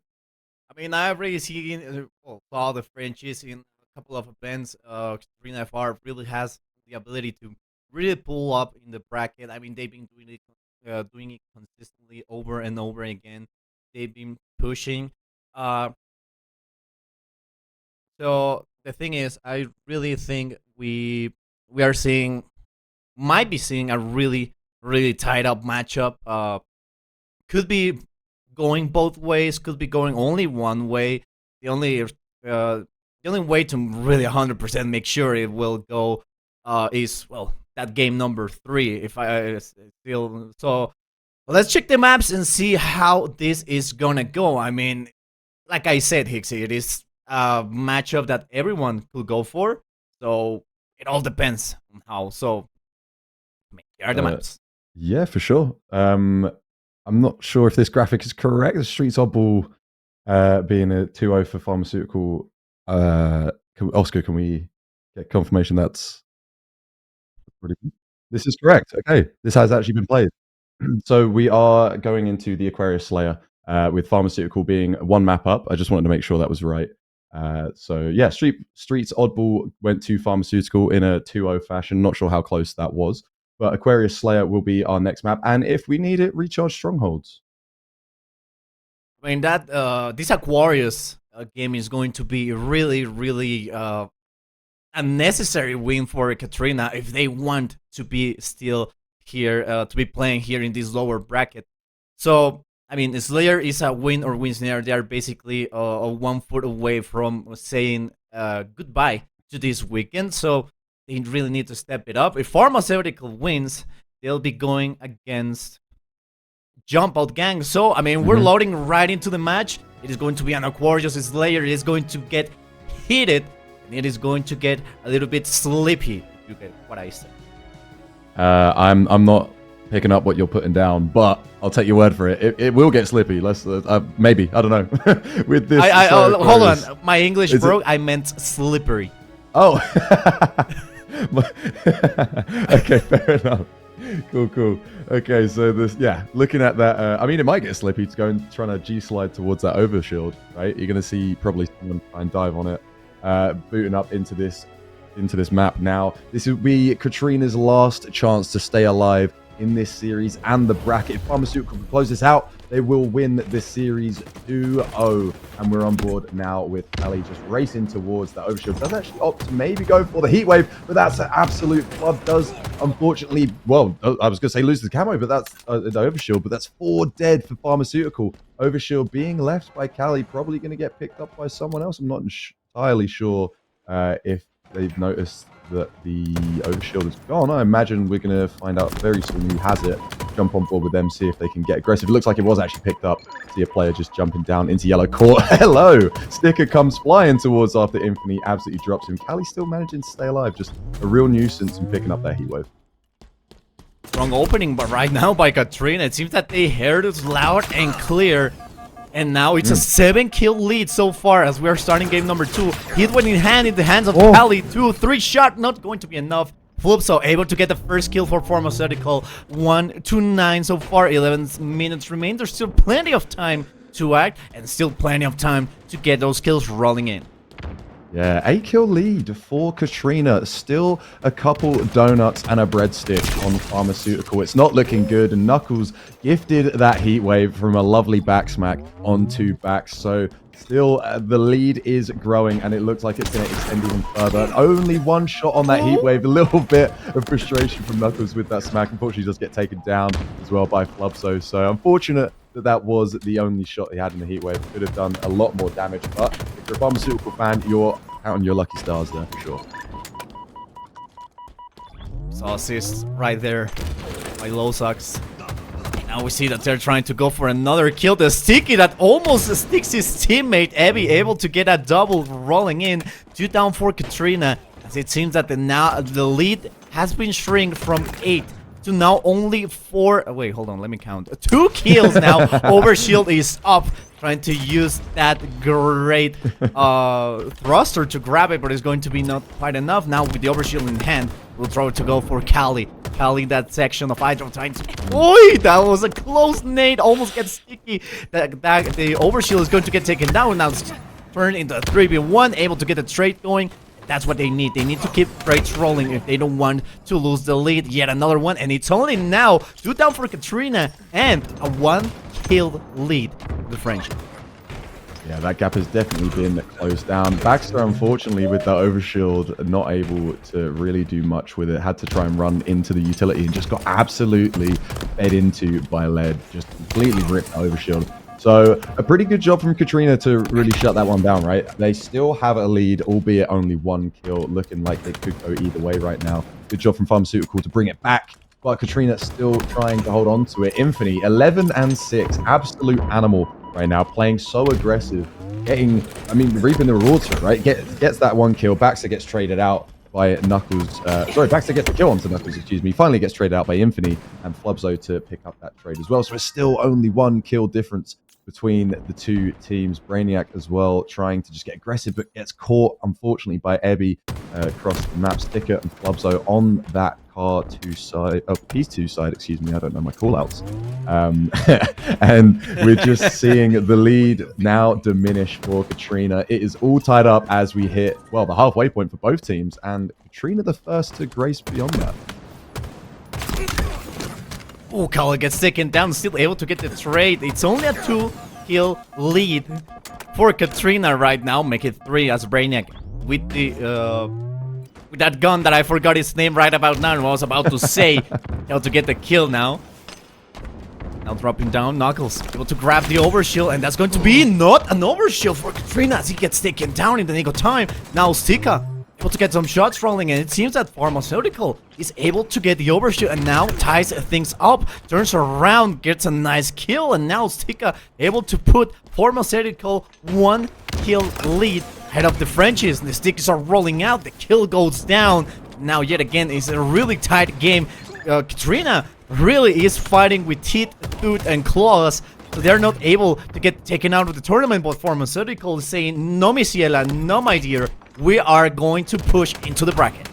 I mean, I've already seen all the Frenchies in a couple of events. Katrina FR really has the ability to really pull up in the bracket. I mean, they've been doing it consistently over and over again. They've been pushing. So the thing is, I really think we might be seeing a really tied up matchup. Could be going both ways. Could be going only one way. The only way to really 100% make sure it will go is that game number 3. If I feel so, let's check the maps and see how this is gonna go. I mean, like I said, Hixie, it is a matchup that everyone could go for. So it all depends on how. So here are the maps. Yeah, for sure. I'm not sure if this graphic is correct. The Streets Oddball being a 2-0 for Pharmaceutical. Oscar, can we get confirmation that's this is correct? Okay, this has actually been played. So we are going into the Aquarius Slayer with Pharmaceutical being 1 map up. I just wanted to make sure that was right. So yeah, Streets Oddball went to Pharmaceutical in a 2-0 fashion. Not sure how close that was, but Aquarius Slayer will be our next map. And if we need it, Recharge Strongholds. I mean, that this Aquarius game is going to be really a necessary win for Katrina if they want to be still here, to be playing here in this lower bracket. So, I mean, Slayer is a win or win scenario. They are basically 1 foot away from saying goodbye to this weekend. So, they really need to step it up. If Pharmaceutical wins, they'll be going against Jump Out Gang. So, I mean, we're loading right into the match. It is going to be an Aquarius Slayer. It is going to get heated. And it is going to get a little bit sleepy, if you get what I said. I'm not picking up what you're putting down, but I'll take your word for it. It will get slippy. Let's maybe, I don't know. With this, hold on, my English broke. I meant slippery. Oh. Okay, fair enough. Cool. Okay, so this, looking at that, I mean, it might get slippy to go and trying to G-slide towards that overshield, right? You're going to see probably someone try and dive on it, booting up into this map now. This will be Katrina's last chance to stay alive in this series and the bracket. If Pharmaceutical can close this out, they will win this series 2-0. And we're on board now with Kelly just racing towards that overshield. Does actually opt to maybe go for the heat wave, but that's an absolute flood. Does unfortunately, well, I was going to say lose the camo, but that's the overshield, but that's 4 dead for Pharmaceutical. Overshield being left by Kelly, probably going to get picked up by someone else. I'm not entirely sure if they've noticed that the overshield is gone. I imagine we're going to find out very soon who has it, jump on board with them, see if they can get aggressive. It looks like it was actually picked up. See a player just jumping down into yellow court. Hello! Sticker comes flying towards after Infinity absolutely drops him. Cali still managing to stay alive. Just a real nuisance in picking up that heat wave. Strong opening, but right now by Katrina, it seems that they heard it loud and clear. And now it's a 7-kill lead so far as we are starting game number 2. Hit one in hand in the hands of Cali. 2-3 shot, not going to be enough. Flipso able to get the first kill for Pharmaceutical. 1-9 so far. 11 minutes remain. There's still plenty of time to act and still plenty of time to get those kills rolling in. Yeah, 8-kill lead for Katrina. Still a couple donuts and a breadstick on Pharmaceutical. It's not looking good, and Knuckles gifted that heat wave from a lovely back smack onto back. So still the lead is growing, and it looks like it's going to extend even further. Only one shot on that heat wave. A little bit of frustration from Knuckles with that smack. Unfortunately, does get taken down as well by Flubso. So unfortunate that was the only shot he had in the heat wave. Could have done a lot more damage, but if you're a Pharmaceutical fan, you're counting your lucky stars there for sure. So assist right there by Losaks. Now we see that they're trying to go for another kill. The Sticky that almost sticks his teammate Abby, able to get a double rolling in. 2 down for Katrina, as it seems that the lead has been shrink from 8 to now only 4. Wait, hold on, let me count. 2 kills now. Overshield is up, trying to use that great thruster to grab it, but it's going to be not quite enough. Now with the overshield in hand, we'll throw it to go for Cali. Cali, that section of Hydro trying to... Oi, that was a close nade. Almost gets sticky. The overshield is going to get taken down. Now it's turned into a 3v1, able to get the trade going. That's what they need. They need to keep trades rolling if they don't want to lose the lead. Yet another one, and it's only now 2 down for Katrina and a 1-kill lead for the French. Yeah, that gap has definitely been closed down. Baxter, unfortunately, with that overshield, not able to really do much with it. Had to try and run into the utility and just got absolutely fed into by lead. Just completely ripped the overshield. So a pretty good job from Katrina to really shut that one down, right? They still have a lead, albeit only 1 kill, looking like they could go either way right now. Good job from Pharmaceutical to bring it back, but Katrina still trying to hold on to it. Infinity, 11-6, absolute animal right now, playing so aggressive, reaping the rewards for it, right? Gets that 1 kill, Baxter gets traded out by Knuckles. Baxter gets the kill onto Knuckles, excuse me. Finally gets traded out by Infinity and Flubso to pick up that trade as well. So it's still only 1 kill difference between the 2 teams. Brainiac as well, trying to just get aggressive, but gets caught, unfortunately, by Ebby across the map. Sticker and Flubso on that P2 side, excuse me, I don't know my callouts. And we're just seeing the lead now diminish for Katrina. It is all tied up as we hit, well, the halfway point for both teams, and Katrina the first to grace beyond that. Oh, Kala gets taken down, still able to get the trade. It's only a 2-kill lead for Katrina right now. Make it 3 as Brainiac with the with that gun that I forgot its name right about now and I was about to say. Able to get the kill now. Now dropping down, Knuckles able to grab the overshield, and that's going to be not an overshield for Katrina as he gets taken down in the nick of time. Now Stika able to get some shots rolling, and it seems that Pharmaceutical is able to get the overshoot and now ties things up, turns around, gets a nice kill, and now Stika able to put Pharmaceutical 1-kill lead ahead of the Frenchies. The sticks are rolling out, the kill goes down. Now yet again, it's a really tight game. Katrina really is fighting with teeth, tooth, and claws. So they're not able to get taken out of the tournament, but Pharmaceutical is saying, no, Miss Yella, no, my dear, we are going to push into the bracket.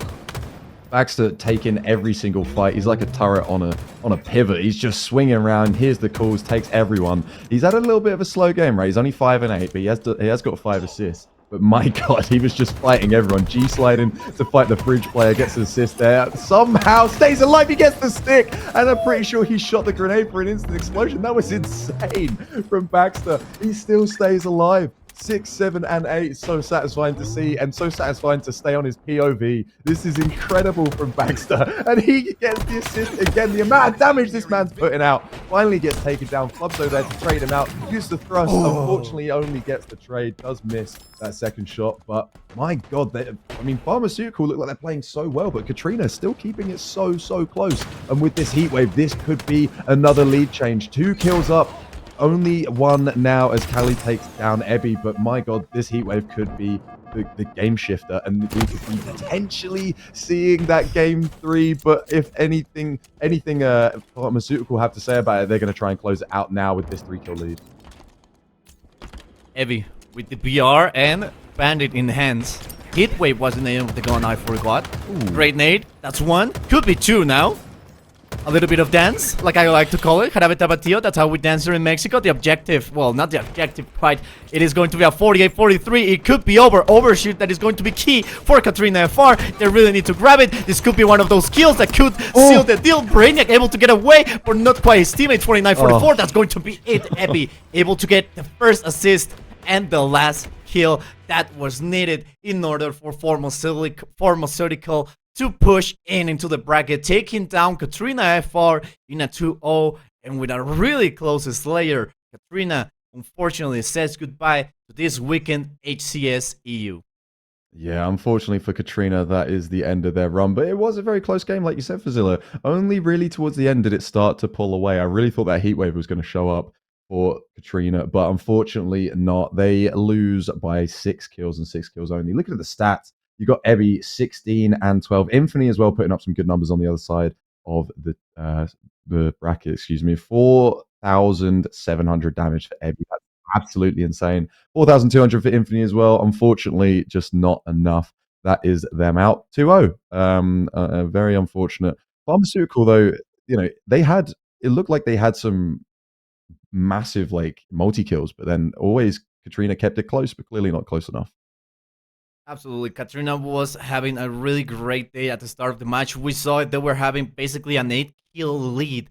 Baxter taking every single fight. He's like a turret on a pivot. He's just swinging around. Hears the calls, takes everyone. He's had a little bit of a slow game, right? He's only 5 and 8, but he has got 5 assists. But my God, he was just fighting everyone. G-sliding to fight the Fridge player, gets an assist there. Somehow stays alive, he gets the stick. And I'm pretty sure he shot the grenade for an instant explosion. That was insane from Baxter. He still stays alive. 6, 7, and 8. So satisfying to see, and so satisfying to stay on his POV. This is incredible from Baxter, and he gets the assist again. The amount of damage this man's putting out finally gets taken down. Flubso there to trade him out. Use the thrust. Unfortunately, only gets the trade. Does miss that second shot, but my God, I mean, Pharmaceutical look like they're playing so well, but Katrina still keeping it so close. And with this heat wave, this could be another lead change. 2 kills up. Only 1 now as Kali takes down Ebby, but my God, this heatwave could be the game shifter, and we could be potentially seeing that game 3. But if anything Pharmaceutical have to say about it, they're going to try and close it out now with this 3-kill lead. Ebby with the BR and Bandit in hands. Heatwave was the name of the gun, I forgot. Great nade, that's 1. Could be 2 now. A little bit of dance, like I like to call it. Jarabe Tapatío, that's how we dance here in Mexico. The objective, well, not the objective quite. It is going to be a 48-43. It could be over. Overshoot that is going to be key for Katrina FR. They really need to grab it. This could be one of those kills that could seal the deal. Brainiac able to get away, but not quite his teammate. 49-44, that's going to be it. Ebby able to get the first assist and the last kill that was needed in order for Pharmaceutical to push into the bracket, taking down Katrina FR in a 2-0, and with a really close Slayer. Katrina unfortunately says goodbye to this weekend HCS EU. Yeah, unfortunately for Katrina, that is the end of their run. But it was a very close game, like you said, Fazilla. Only really towards the end did it start to pull away. I really thought that heatwave was going to show up for Katrina, but unfortunately not. They lose by 6 kills and 6 kills only. Looking at the stats, you got Ebby 16 and 12. Infinity as well, putting up some good numbers on the other side of the bracket. Excuse me, 4,700 damage for Ebby. That's absolutely insane. 4,200 for Infinity as well. Unfortunately, just not enough. That is them out 2-0. Very unfortunate. Pharmaceutical though, you know, it looked like they had some massive like multi kills, but then always Katrina kept it close, but clearly not close enough. Absolutely. Katrina was having a really great day at the start of the match. We saw it. They were having basically an 8-kill lead,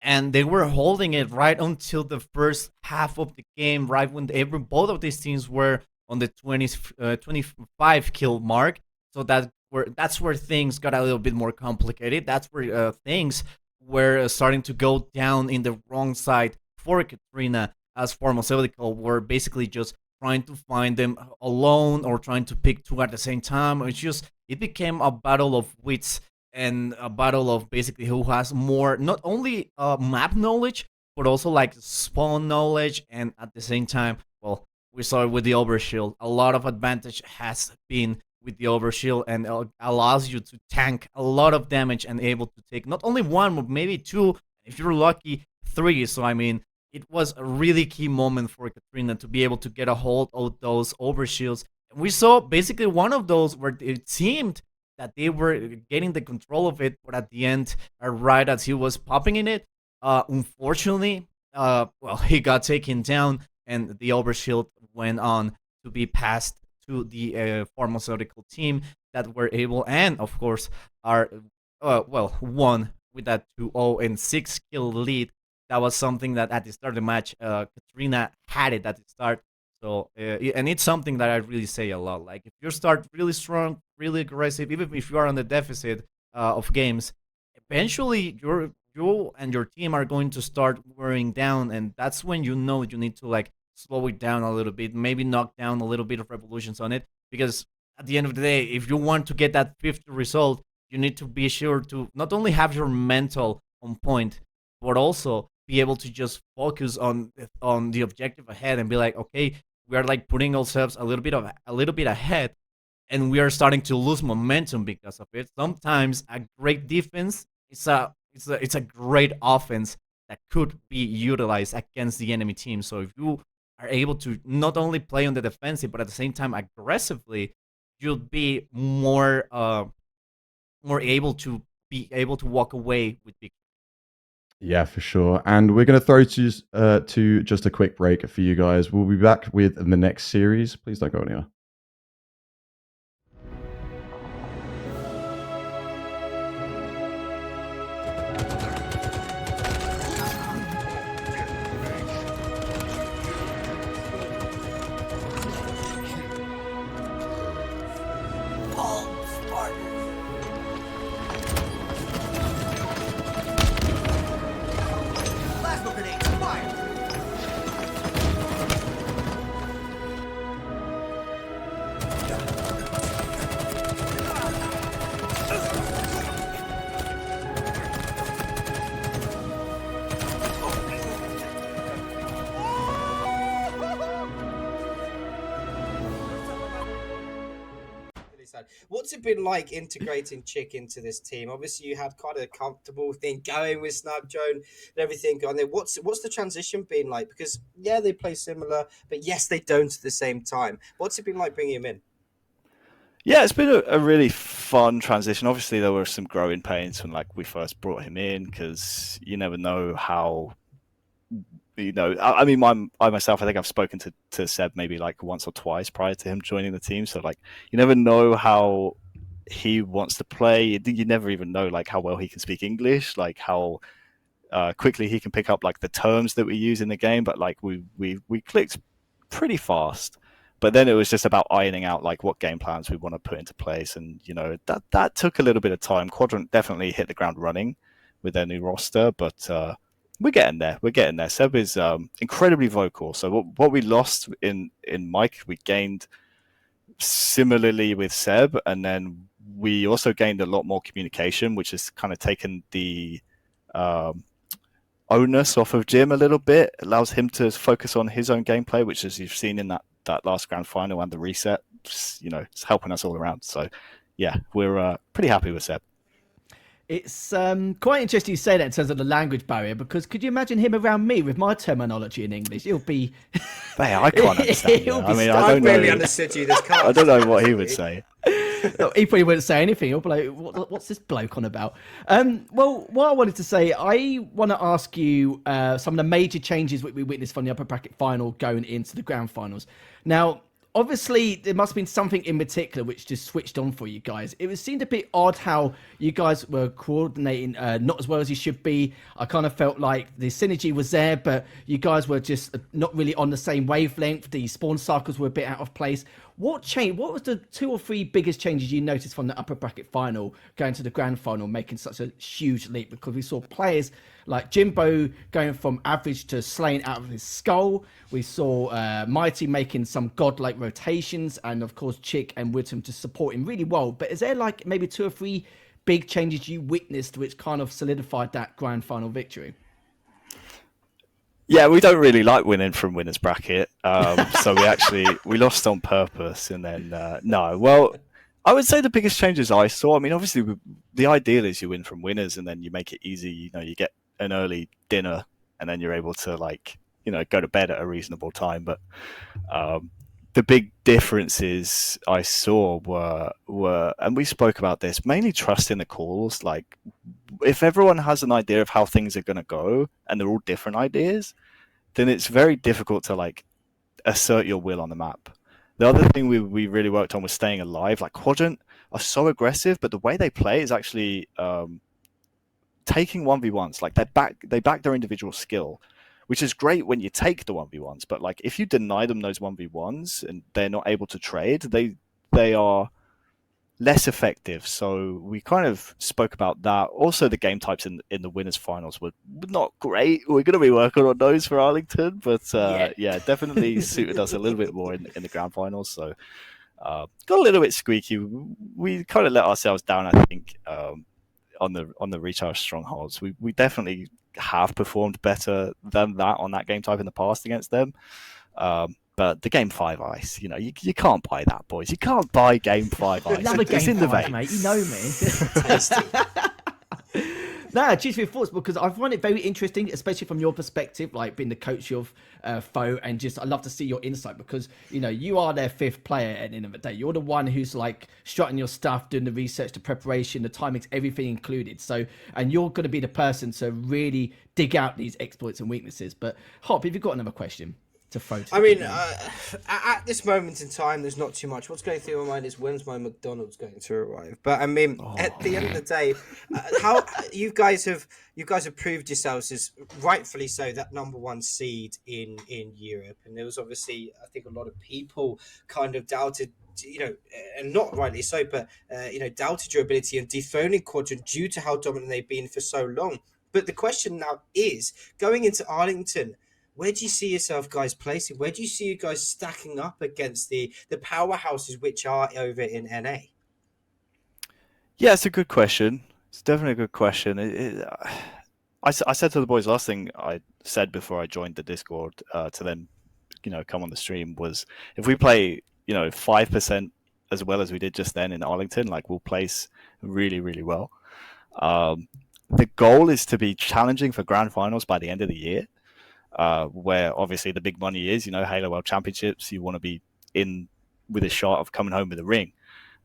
and they were holding it right until the first half of the game, right when both of these teams were on the 25-kill mark. So that's where things got a little bit more complicated. That's where things were starting to go down in the wrong side for Katrina, as Pharmaceutical were basically just trying to find them alone or trying to pick 2 at the same time. It became a battle of wits and a battle of basically who has more, not only map knowledge, but also like spawn knowledge. And at the same time, well, we saw it with the Overshield. A lot of advantage has been with the Overshield, and allows you to tank a lot of damage and able to take not only 1, but maybe 2, if you're lucky, 3. So I mean, it was a really key moment for Katrina to be able to get a hold of those Overshields. And we saw basically one of those where it seemed that they were getting the control of it, but at the end, right as he was popping in it, unfortunately, well, he got taken down, and the Overshield went on to be passed to the Pharmaceutical team that were able, and of course, are won with that 2-0 and 6-kill lead. That was something that at the start of the match, Katrina had it at the start. So, and it's something that I really say a lot. Like, if you start really strong, really aggressive, even if you are on the deficit of games, eventually you and your team are going to start wearing down, and that's when you know you need to like slow it down a little bit, maybe knock down a little bit of revolutions on it, because at the end of the day, if you want to get that 50 result, you need to be sure to not only have your mental on point, but also be able to just focus on the objective ahead and be like, okay, we are like putting ourselves a little bit ahead, and we are starting to lose momentum because of it. Sometimes a great defense is a it's a great offense that could be utilized against the enemy team. So if you are able to not only play on the defensive, but at the same time aggressively, you'll be more able to walk away with victory. Yeah, for sure. And we're going to throw to just a quick break for you guys. We'll be back with the next series. Please don't go anywhere. What's it been like integrating Chick into this team? Obviously, you had quite a comfortable thing going with Snapdragon and everything on there. What's the transition been like? Because yeah, they play similar, but yes, they don't at the same time. What's it been like bringing him in? Yeah, it's been a really fun transition. Obviously, there were some growing pains when we first brought him in, because you never know how. I mean, I myself, I think I've spoken to Seb maybe once or twice prior to him joining the team. So you never know how he wants to play. You never even know how well he can speak English, how quickly he can pick up the terms that we use in the game. But we clicked pretty fast. But then it was just about ironing out what game plans we want to put into place, and that took a little bit of time. Quadrant definitely hit the ground running with their new roster, but we're getting there. Seb is incredibly vocal. So what we lost in Mike, we gained similarly with Seb, and then we also gained a lot more communication, which has kind of taken the onus off of Jim a little bit. It allows him to focus on his own gameplay, which, as you've seen in that last grand final and the reset, it's helping us all around. So yeah, we're pretty happy with Seb. It's quite interesting you say that in terms of the language barrier, because could you imagine him around me with my terminology in English? He'll be... Hey, I can't understand you. I mean, I don't really know. Understood you. This can't I don't know what he would say. He probably wouldn't say anything. He'll be like, what's this bloke on about? Well, what I wanted to say, I want to ask you some of the major changes we witnessed from the upper bracket final going into the grand finals. Now, obviously, there must have been something in particular which just switched on for you guys. It seemed a bit odd how you guys were coordinating not as well as you should be. I kind of felt like the synergy was there, but you guys were just not really on the same wavelength. The spawn cycles were a bit out of place. What changed? What was the 2 or 3 biggest changes you noticed from the upper bracket final going to the grand final, making such a huge leap? Because we saw players like Jimbo going from average to slaying out of his skull. We saw Mighty making some godlike rotations, and of course Chick and Woodham just supporting really well. But is there maybe 2 or 3 big changes you witnessed which kind of solidified that grand final victory? Yeah, we don't really like winning from winners bracket, so we lost on purpose. And then well, I would say the biggest changes I saw. I mean, obviously the ideal is you win from winners, and then you make it easy. You get an early dinner, and then you're able to go to bed at a reasonable time. But the big differences I saw were, and we spoke about this, mainly trust in the calls. If everyone has an idea of how things are going to go, and they're all different ideas, then it's very difficult to assert your will on the map. The other thing we really worked on was staying alive. Quadrant are so aggressive, but the way they play is actually taking 1v1s. They back their individual skill, which is great when you take the 1v1s. But if you deny them those 1v1s and they're not able to trade, they are less effective. So we kind of spoke about that. Also, the game types in the winners finals were not great. We're going to be working on those for Arlington, but yeah, definitely suited us a little bit more in the grand finals. So got a little bit squeaky. We kind of let ourselves down, I think, on the recharge strongholds. We definitely have performed better than that on that game type in the past against them. But the Game 5 ice, you can't buy that, boys. You can't buy Game 5 ice. Another It's Game in the 5, vein. mate. You know me. No, choose your thoughts, because I find it very interesting, especially from your perspective, like being the coach of Foe, and just I love to see your insight, because you are their fifth player at the end of the day. You're the one who's like strutting your stuff, doing the research, the preparation, the timings, everything included. So, and you're going to be the person to really dig out these exploits and weaknesses. But Hop, if you've got another question to throw to I mean, at this moment in time, there's not too much. What's going through my mind is when's my McDonald's going to arrive? But I mean, at the end of the day, how you guys have proved yourselves as rightfully so that #1 seed in Europe, and there was obviously, I think, a lot of people kind of doubted, and not rightly so, but doubted your ability in dethroning Quadrant due to how dominant they've been for so long. But the question now is, going into Arlington, where do you see yourself guys placing? Where do you see you guys stacking up against the powerhouses which are over in NA? Yeah, it's a good question. It's definitely a good question. I said to the boys, last thing I said before I joined the Discord to then, come on the stream was, if we play, 5% as well as we did just then in Arlington, like, we'll place really, really well. The goal is to be challenging for grand finals by the end of the year. Where obviously the big money is, Halo World Championships. You want to be in with a shot of coming home with a ring.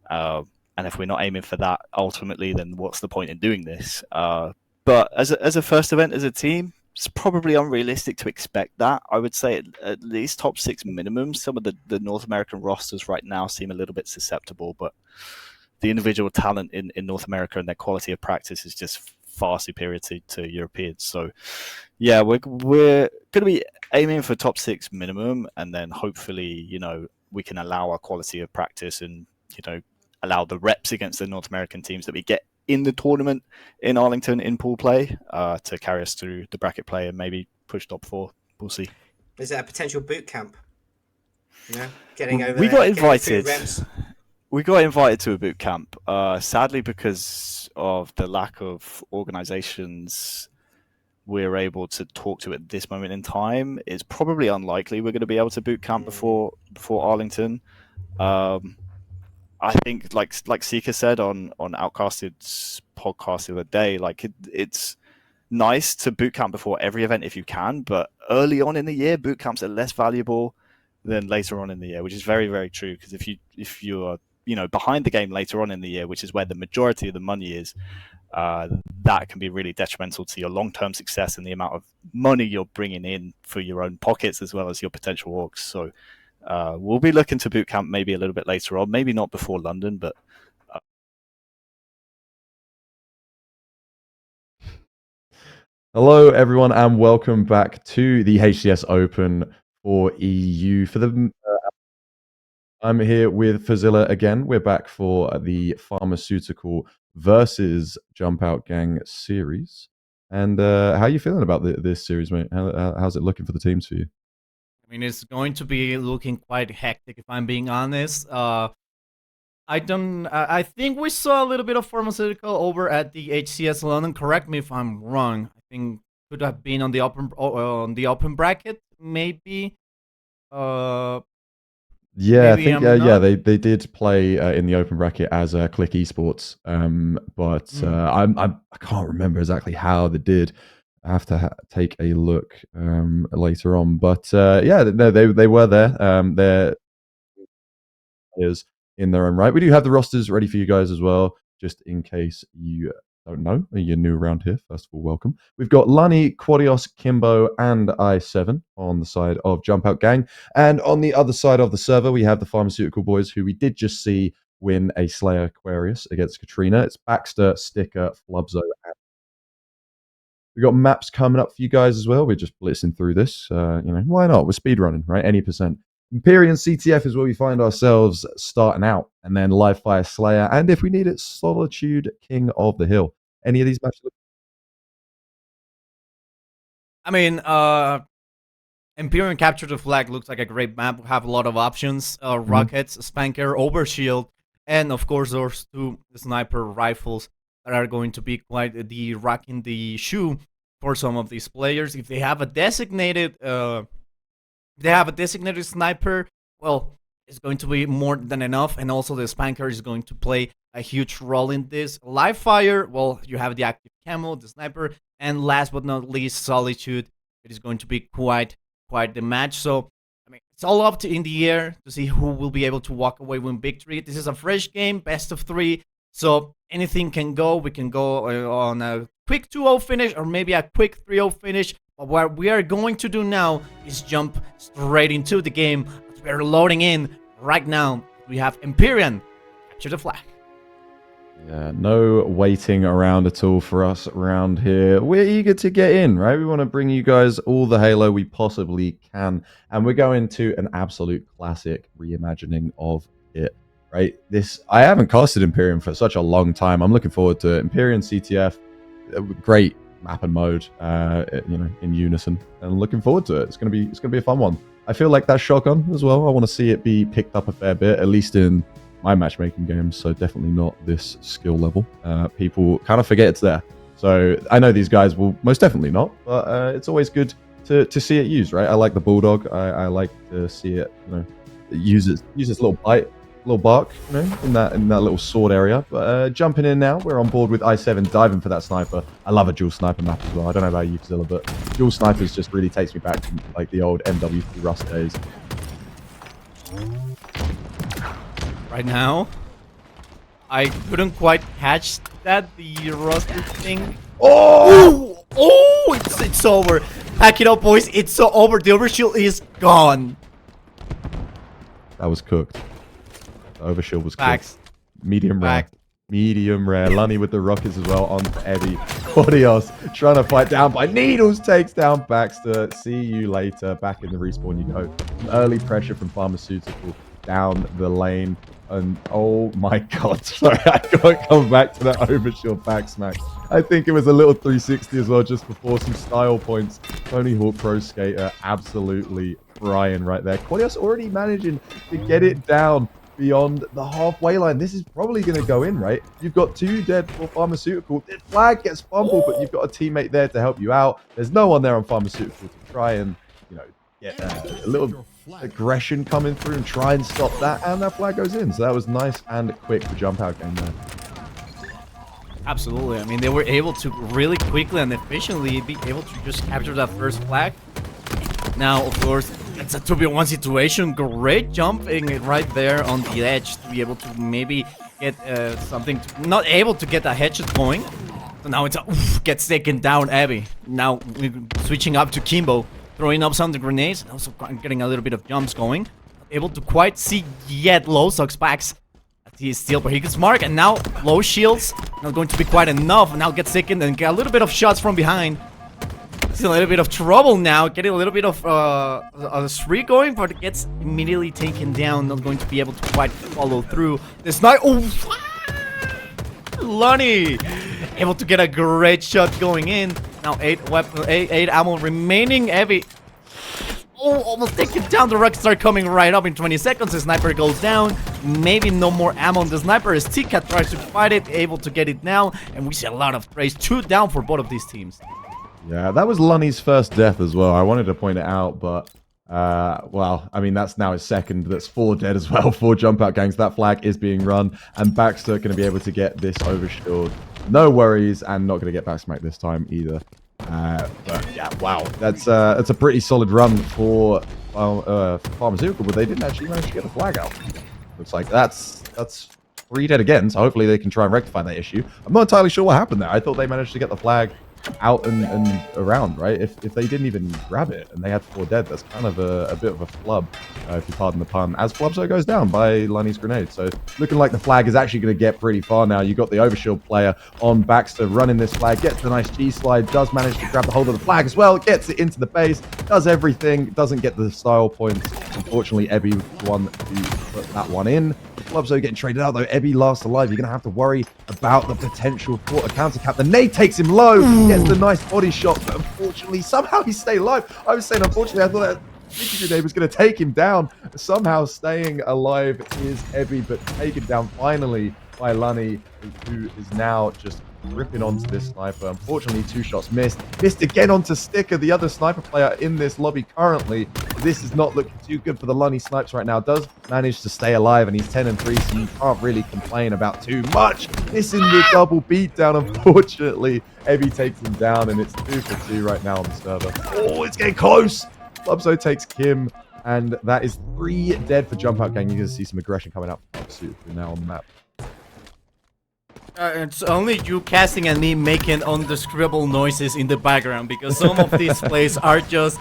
And if we're not aiming for that ultimately, then what's the point in doing this? But as a first event, as a team, it's probably unrealistic to expect that. I would say at least top 6 minimum. Some of the North American rosters right now seem a little bit susceptible, but the individual talent in North America and their quality of practice is just far superior to Europeans. So yeah, we're going to be aiming for top 6 minimum, and then hopefully we can allow our quality of practice and allow the reps against the North American teams that we get in the tournament in Arlington in pool play to carry us through the bracket play and maybe push top 4. We'll see. Is there a potential boot camp? Getting over we there, got invited. reps. We got invited to a boot camp. Sadly, because of the lack of organizations we're able to talk to at this moment in time, it's probably unlikely we're going to be able to boot camp before Arlington. I think, like Seeker said on Outcasted's podcast the other day, like it's nice to boot camp before every event if you can, but early on in the year, boot camps are less valuable than later on in the year, which is very, very true. Because if you are behind the game later on in the year, which is where the majority of the money is, that can be really detrimental to your long-term success and the amount of money you're bringing in for your own pockets as well as your potential orgs. So we'll be looking to boot camp maybe a little bit later on, maybe not before London, but Hello, everyone, and welcome back to the HCS Open for EU. I'm here with Fazilla again. We're back for the Pharmaceutical versus Jump Out Gang series. And how are you feeling about this series, mate? How's it looking for the teams for you? I mean, it's going to be looking quite hectic, if I'm being honest. I think we saw a little bit of Pharmaceutical over at the HCS London. Correct me if I'm wrong. I think could have been on the open bracket, maybe. Yeah, maybe I think they did play in the open bracket as Click Esports, but I can't remember exactly how they did. I have to take a look later on, but yeah, no, they were there. They're players in their own right. We do have the rosters ready for you guys as well, just in case you don't know, you're new around here. First of all, welcome. We've got Lani, Quadios, Kimbo, and I7 on the side of Jump Out Gang. And on the other side of the server, we have the Pharmaceutical boys, who we did just see win a Slayer Aquarius against Katrina. It's Baxter, Sticker, Flubzo. We've got maps coming up for you guys as well. We're just blitzing through this. Why not? We're speedrunning, right? Any percent. Empyrean CTF is where we find ourselves starting out, and then Live Fire Slayer, and if we need it, Solitude King of the Hill. Any of these matches? I mean, Empyrean Capture the Flag looks like a great map. We have a lot of options. Rockets, Spanker, Overshield, and of course those 2 sniper rifles that are going to be quite the rock in the shoe for some of these players. If they have a designated sniper, well, is going to be more than enough, and also the Spanker is going to play a huge role in this. Live fire, well, you have the active camo, the sniper, and last but not least, Solitude. It is going to be quite the match. So, I mean, it's all up to in the air to see who will be able to walk away with victory. This is a fresh game, best of 3, so anything can go. We can go on a quick 2-0 finish or maybe a quick 3-0 finish. But what we are going to do now is jump straight into the game. We are loading in right now. We have Empyrean capture the flag. Yeah, no waiting around at all for us around here. We're eager to get in, right? We want to bring you guys all the Halo we possibly can. And we're going to an absolute classic reimagining of it, right? I haven't casted Empyrean for such a long time. I'm looking forward to it. Empyrean CTF, great map and mode, in unison. And I'm looking forward to it. It's gonna be a fun one. I feel like that shotgun as well. I want to see it be picked up a fair bit, at least in my matchmaking games, so definitely not this skill level. People kind of forget it's there. So I know these guys will most definitely not, but it's always good to see it used, right? I like the Bulldog. I like to see it, use its little bite, little bark, in that little sword area. But jumping in now, we're on board with i7 diving for that sniper. I love a dual sniper map as well. I don't know about you, Zilla, but dual snipers just really takes me back to like the old MW3 Rust days. Right now, I couldn't quite catch that, the rusted thing. Oh! It's over. Pack it up, boys. It's so over. The overshield is gone. That was cooked. The overshield was Facts. cooked. Medium rare. Medium rare. Lunny with the rockets as well on Eddie. Claudios trying to fight down by Needles, takes down Baxter. See you later. Back in the respawn you go. Early pressure from Pharmaceutical down the lane. And oh my god, sorry, I can't come back to that overshield back smack. I think it was a little 360 as well, just before some style points. Tony Hawk Pro Skater absolutely frying right there. Claudios already managing to get it down beyond the halfway line. This is probably going to go in, right? You've got 2 dead for Pharmaceutical. The flag gets fumbled, but you've got a teammate there to help you out. There's no one there on Pharmaceutical to try and, get a little aggression coming through and try and stop that, and that flag goes in. So that was nice and quick for jump out game there. Absolutely. I mean, they were able to really quickly and efficiently be able to just capture that first flag. Now, of course, it's a 2v1 situation. Great jumping right there on the edge to be able to maybe get something. Not able to get a headshot going. So now it's gets taken down, Abby. Now switching up to Kimbo, throwing up some of the grenades, and also getting a little bit of jumps going. Not able to quite see yet Low Sucks backs. He is still, but he gets marked, and now low shields. Not going to be quite enough. Now gets taken and get a little bit of shots from behind. Still a little bit of trouble now, getting a little bit of a spree going, but it gets immediately taken down. Not going to be able to quite follow through. This night, Lunny able to get a great shot going in. Now 8 ammo remaining. Heavy. Almost taken down. The rockets are coming right up in 20 seconds. The sniper goes down. Maybe no more ammo on the sniper as T-Cat tries to fight it, able to get it down, and we see a lot of sprays. 2 down for both of these teams. Yeah, that was Lunny's first death as well. I wanted to point it out, but well, I mean, that's now his second. That's 4 dead as well. 4 jump out gangs. That flag is being run, and Baxter going to be able to get this overshield. No worries, and not going to get back smacked this time either. But yeah, wow, that's a pretty solid run for Pharmaceutical, but they didn't actually manage to get the flag out. Looks like that's 3 dead again, so hopefully they can try and rectify that issue. I'm not entirely sure what happened there. I thought they managed to get the flag out and around, right? If they didn't even grab it and they had 4 dead, that's kind of a bit of a flub, if you pardon the pun, as Flubso goes down by Lunny's grenade. So looking like the flag is actually going to get pretty far now. You got the overshield player on Baxter running this flag, gets the nice G-slide, does manage to grab the hold of the flag as well, gets it into the base, does everything, doesn't get the style points. Unfortunately, Ebby was the one to put that one in. Flubso getting traded out though. Ebby last alive. You're going to have to worry about the potential for a counter cap. The nade takes him low, gets the nice body shot, but unfortunately, somehow he stayed alive. I was saying, unfortunately, I thought that Sticky Grenade was going to take him down. Somehow staying alive is Ebby, but taken down finally by Lunny, who is now just ripping onto this sniper. Unfortunately, 2 shots missed. Missed again onto Sticker, the other sniper player in this lobby currently. This is not looking too good for the Lunny Snipes right now. Does manage to stay alive, and he's 10-3, so you can't really complain about too much. Missing the double beatdown, unfortunately. Ebby takes him down, and it's 2 for 2 right now on the server. Oh, it's getting close. Flubzo takes Kim, and that is 3 dead for Jump Out Gang. You can see some aggression coming out from Pharmaceutical now on the map. It's only you casting and me making undescribable noises in the background, because some of these plays are just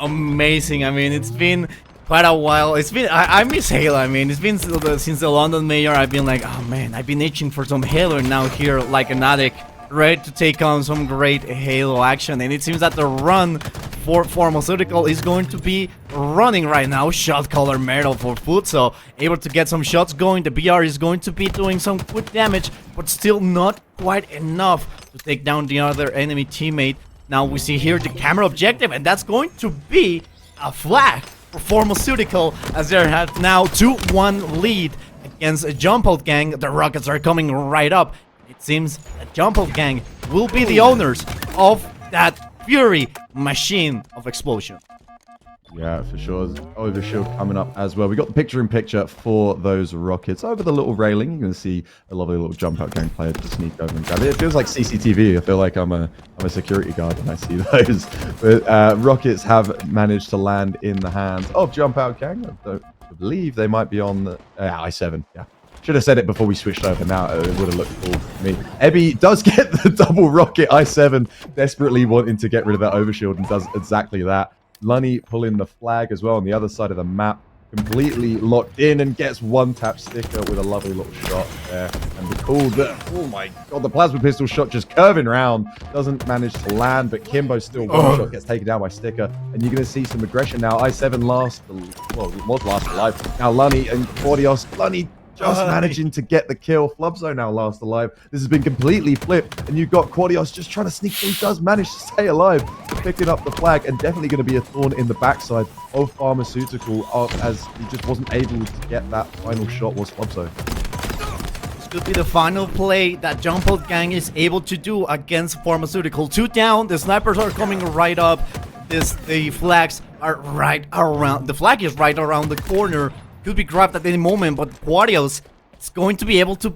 amazing. I mean, it's been quite a while. It's been I miss Halo. I mean, it's been since the London Mayor. I've been like, oh man, I've been itching for some Halo. Now here like an addict, ready to take on some great Halo action. And it seems that the run for Pharmaceutical is going to be running right now. Shot caller medal for Futso, able to get some shots going. The BR is going to be doing some quick damage, but still not quite enough to take down the other enemy teammate. Now we see here the camera objective, and that's going to be a flag for Pharmaceutical, as they have now 2-1 lead against a Jump Out Gang. The Rockets are coming right up. It seems that Jump Out Gang will be the owners of that Fury machine of explosion. Yeah, for sure. Overshield coming up as well. We got the picture-in-picture for those rockets over the little railing. You're going to see a lovely little Jump Out Gang player to sneak over and grab it. It feels like CCTV. I feel like I'm a security guard when I see those. But rockets have managed to land in the hands of Jump Out Gang. I believe they might be on the I-7. Yeah. Should have said it before we switched over. Now it would have looked cool to me. Ebby does get the double rocket. I-7 desperately wanting to get rid of that overshield and does exactly that. Lunny pulling the flag as well on the other side of the map. Completely locked in and gets one-tap Sticker with a lovely little shot there. And the cool, oh my god, the plasma pistol shot just curving around. Doesn't manage to land, but Kimbo still one shot, gets taken down by Sticker. And you're going to see some aggression now. I-7 last, well, it was last alive. Now Lunny and Claudios. Lunny just managing to get the kill. Flubzo now last alive. This has been completely flipped, and you've got Claudios just trying to sneak through. He does manage to stay alive, picking up the flag, and definitely going to be a thorn in the backside of Pharmaceutical, as he just wasn't able to get that final shot, was Flubzo. This could be the final play that Jump Out Gang is able to do against Pharmaceutical. 2 down, the snipers are coming right up. The flags are right around. The flag is right around the corner. Could be grabbed at any moment, but Claudios is going to be able to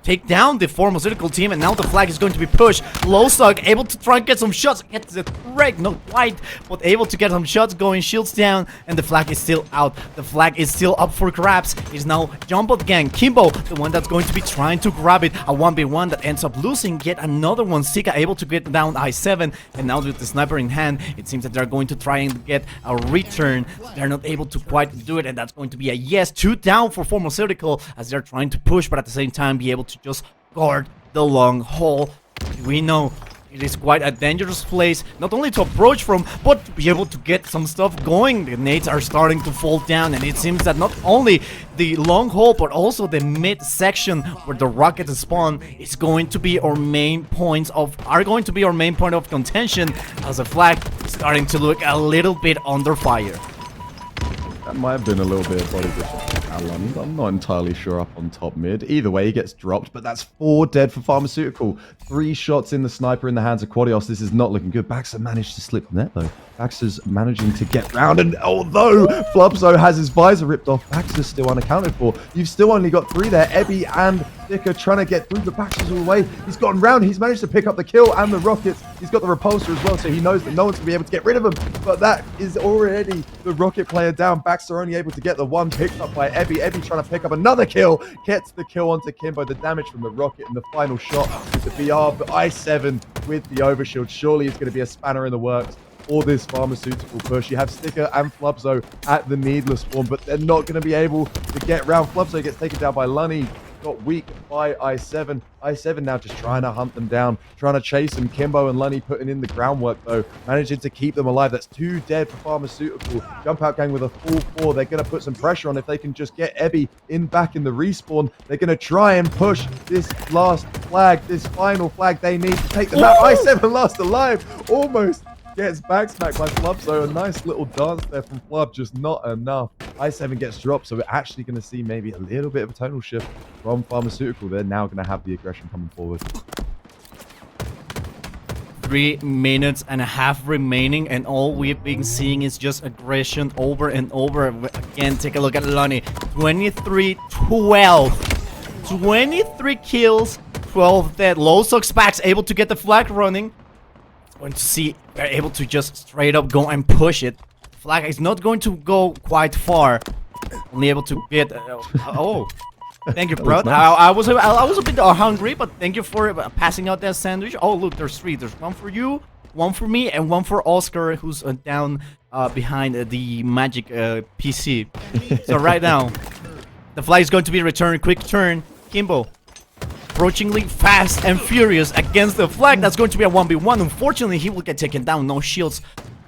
take down the Pharmaceutical team, and now the flag is going to be pushed. Lowstock able to try and get some shots, get the wreck, not quite, but able to get some shots going, shields down, and the flag is still out. The flag is still up for grabs. It's now Jump Out Gang, Kimbo, the one that's going to be trying to grab it. A 1v1 that ends up losing, yet another one. Sika able to get down I-7, and now with the sniper in hand, it seems that they're going to try and get a return. They're not able to quite do it, and that's going to be a yes. 2 down for Pharmaceutical, as they're trying to push, but at the same time be able to just guard the long haul. We know it is quite a dangerous place, not only to approach from, but to be able to get some stuff going. The nades are starting to fall down, and it seems that not only the long haul, but also the mid section where the rockets spawn is going to be our main points of contention, as the flag is starting to look a little bit under fire. That might have been a little bit of body difference. I'm not entirely sure up on top mid. Either way, he gets dropped, but that's 4 dead for Pharmaceutical. 3 shots in the sniper in the hands of Claudios. This is not looking good. Baxter managed to slip net, though. Baxter's managing to get round, and although Flubzo has his visor ripped off, Baxter's still unaccounted for. You've still only got 3 there. Ebby and Sticker trying to get through, but Baxter's all the way. He's gotten round. He's managed to pick up the kill and the rockets. He's got the repulsor as well, so he knows that no one's going to be able to get rid of him. But that is already the rocket player down. Baxter only able to get the one picked up by Ebby. Ebby trying to pick up another kill. Gets the kill onto Kimbo. The damage from the rocket and the final shot with the BR. But I-7 with the overshield. Surely it's going to be a spanner in the works for this Pharmaceutical push. You have Sticker and Flubzo at the needless spawn, but they're not going to be able to get round. Flubzo gets taken down by Lunny. Got weak by I-7. I-7 now just trying to hunt them down, trying to chase them. Kimbo and Lunny putting in the groundwork, though, managing to keep them alive. That's 2 dead for Pharmaceutical. Jump Out Gang with a full 4. They're going to put some pressure on if they can just get Ebby back in the respawn. They're going to try and push this last flag, this final flag they need to take the map. I-7 last alive, almost gets back smacked by Flub, so a nice little dance there from Flub, just not enough. I7 gets dropped, so we're actually going to see maybe a little bit of a tonal shift from Pharmaceutical. They're now going to have the aggression coming forward. 3 minutes and a half remaining, and all we've been seeing is just aggression over and over. Again, take a look at Lonnie. 23-12. 23 kills, 12 dead. Low Sox Packs able to get the flag running. Going to see they're able to just straight up go and push it. Flag is not going to go quite far. Only able to get. Oh, thank you, bro. Nice. I was a bit hungry, but thank you for passing out that sandwich. Oh, look, there's 3. There's 1 for you, 1 for me, and 1 for Oscar, who's down behind the magic PC. So right now, the flag is going to be returned. Quick turn, Kimbo. Approachingly fast and furious against the flag. That's going to be a 1v1. Unfortunately, he will get taken down. No shields.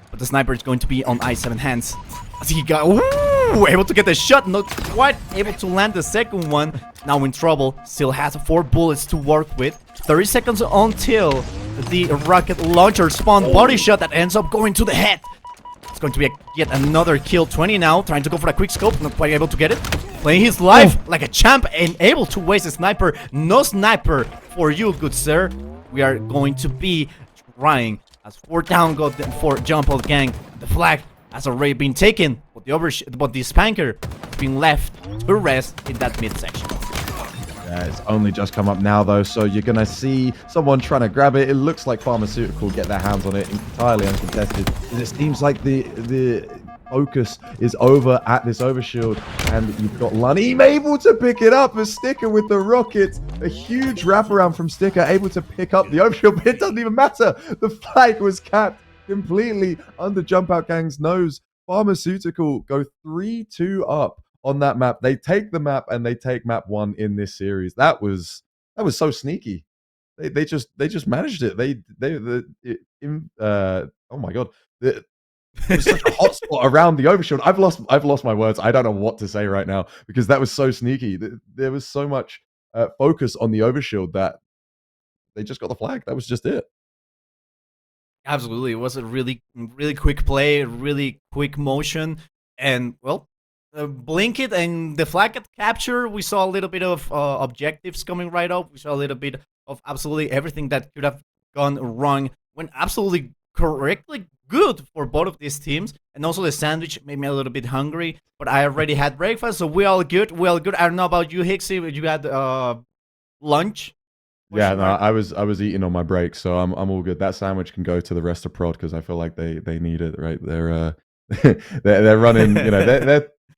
But the sniper is going to be on i7 hands. As he got able to get the shot. Not quite able to land the second one. Now in trouble. Still has 4 bullets to work with. 30 seconds until the rocket launcher spawn body shot that ends up going to the head. It's going to be yet another kill. 20 now. Trying to go for a quick scope. Not quite able to get it. Playing his life like a champ and able to waste a sniper. No sniper for you, good sir. We are going to be trying as 4 down go for Jump Out Gang. The flag has already been taken, but the Spanker has been left to rest in that midsection. Yeah, it's only just come up now, though, so you're going to see someone trying to grab it. It looks like Pharmaceutical get their hands on it entirely uncontested. And it seems like the focus is over at this overshield, and you've got Lunny able to pick it up as Sticker with the rocket. A huge wraparound from Sticker, able to pick up the overshield, but it doesn't even matter. The flag was capped completely under Jump Out Gang's nose. Pharmaceutical go 3-2 up on that map. They take the map and they take map 1 in this series. That was so sneaky. They just managed it. Oh my god. There's such a hot spot around the overshield. I've lost my words. I don't know what to say right now because that was so sneaky. There was so much focus on the overshield that they just got the flag. That was just it. Absolutely, it was a really quick play, really quick motion, and well, blink it and the flag get captured. We saw a little bit of objectives coming right up. We saw a little bit of absolutely everything that could have gone wrong went absolutely correctly good for both of these teams. And also the sandwich made me a little bit hungry, but I already had breakfast, so we all good. I don't know about you, Hixie, but you had lunch. Yeah, no, I was eating on my break, so I'm all good. That sandwich can go to the rest of prod because I feel like they need it, right? They're they're running, you know,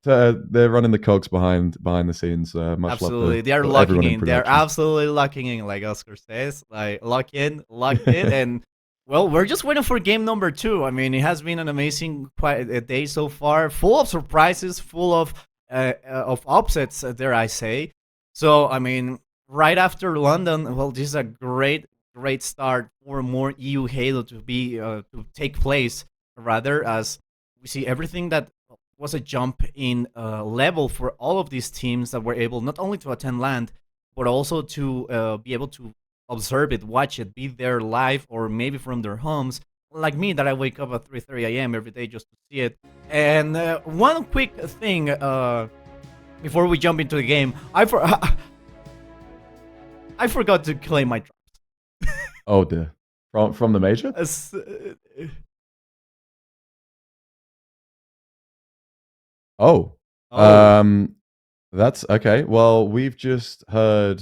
they're running the cogs behind the scenes. Much Absolutely, love to, they are to locking everyone in. They're absolutely locking in, like Oscar says, like locked in, and well, we're just waiting for game number 2. I mean, it has been an amazing day so far, full of surprises, full of upsets, dare I say. So, I mean, right after London, well, this is a great start for more EU Halo to be to take place. Rather, as we see everything that was a jump in level for all of these teams that were able not only to attend LAN, but also to be able to observe it, watch it, be there live, or maybe from their homes, like me, that I wake up at 3:30 a.m. every day just to see it. And one quick thing before we jump into the game, I forgot to claim my drops. Oh dear, from the major. That's okay. Well, we've just heard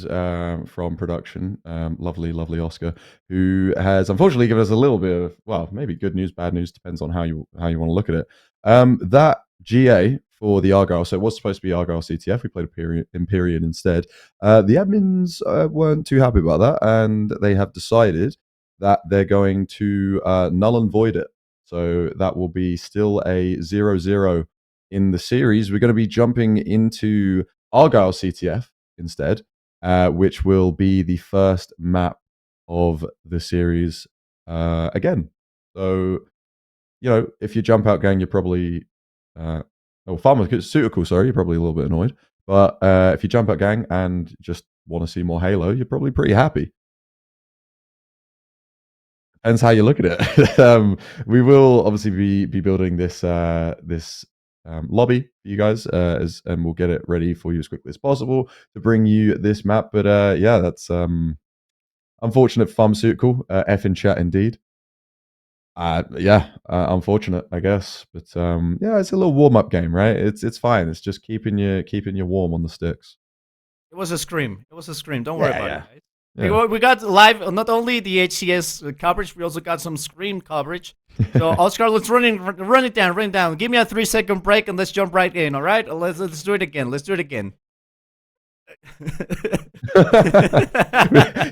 from production, lovely Oscar, who has unfortunately given us a little bit of, well, maybe good news, bad news, depends on how you want to look at it. That GA for the Argyle, so it was supposed to be Argyle CTF. We played Empyrean instead. The admins weren't too happy about that, and they have decided that they're going to null and void it. So that will be still a 0-0 in the series. We're going to be jumping into Argyle CTF instead, which will be the first map of the series again. So, you know, if you Jump Out Gang, you're probably Pharmaceutical, sorry, you're probably a little bit annoyed. But if you Jump Out Gang and just want to see more Halo, you're probably pretty happy. depends how you look at it. We will obviously be building this lobby for you guys, and we'll get it ready for you as quickly as possible to bring you this map. But yeah, that's unfortunate for Pharmaceutical. F in chat indeed. Yeah, unfortunate, I guess. But yeah, it's a little warm-up game, right? It's fine. It's just keeping you warm on the sticks. It was a scream. It was a scream. Don't worry about it. Guys. Yeah. We got live, not only the HCS coverage, we also got some scream coverage. So Oscar, let's run it down. Give me a 3-second break and let's jump right in. All right, let's do it again. Let's do it again.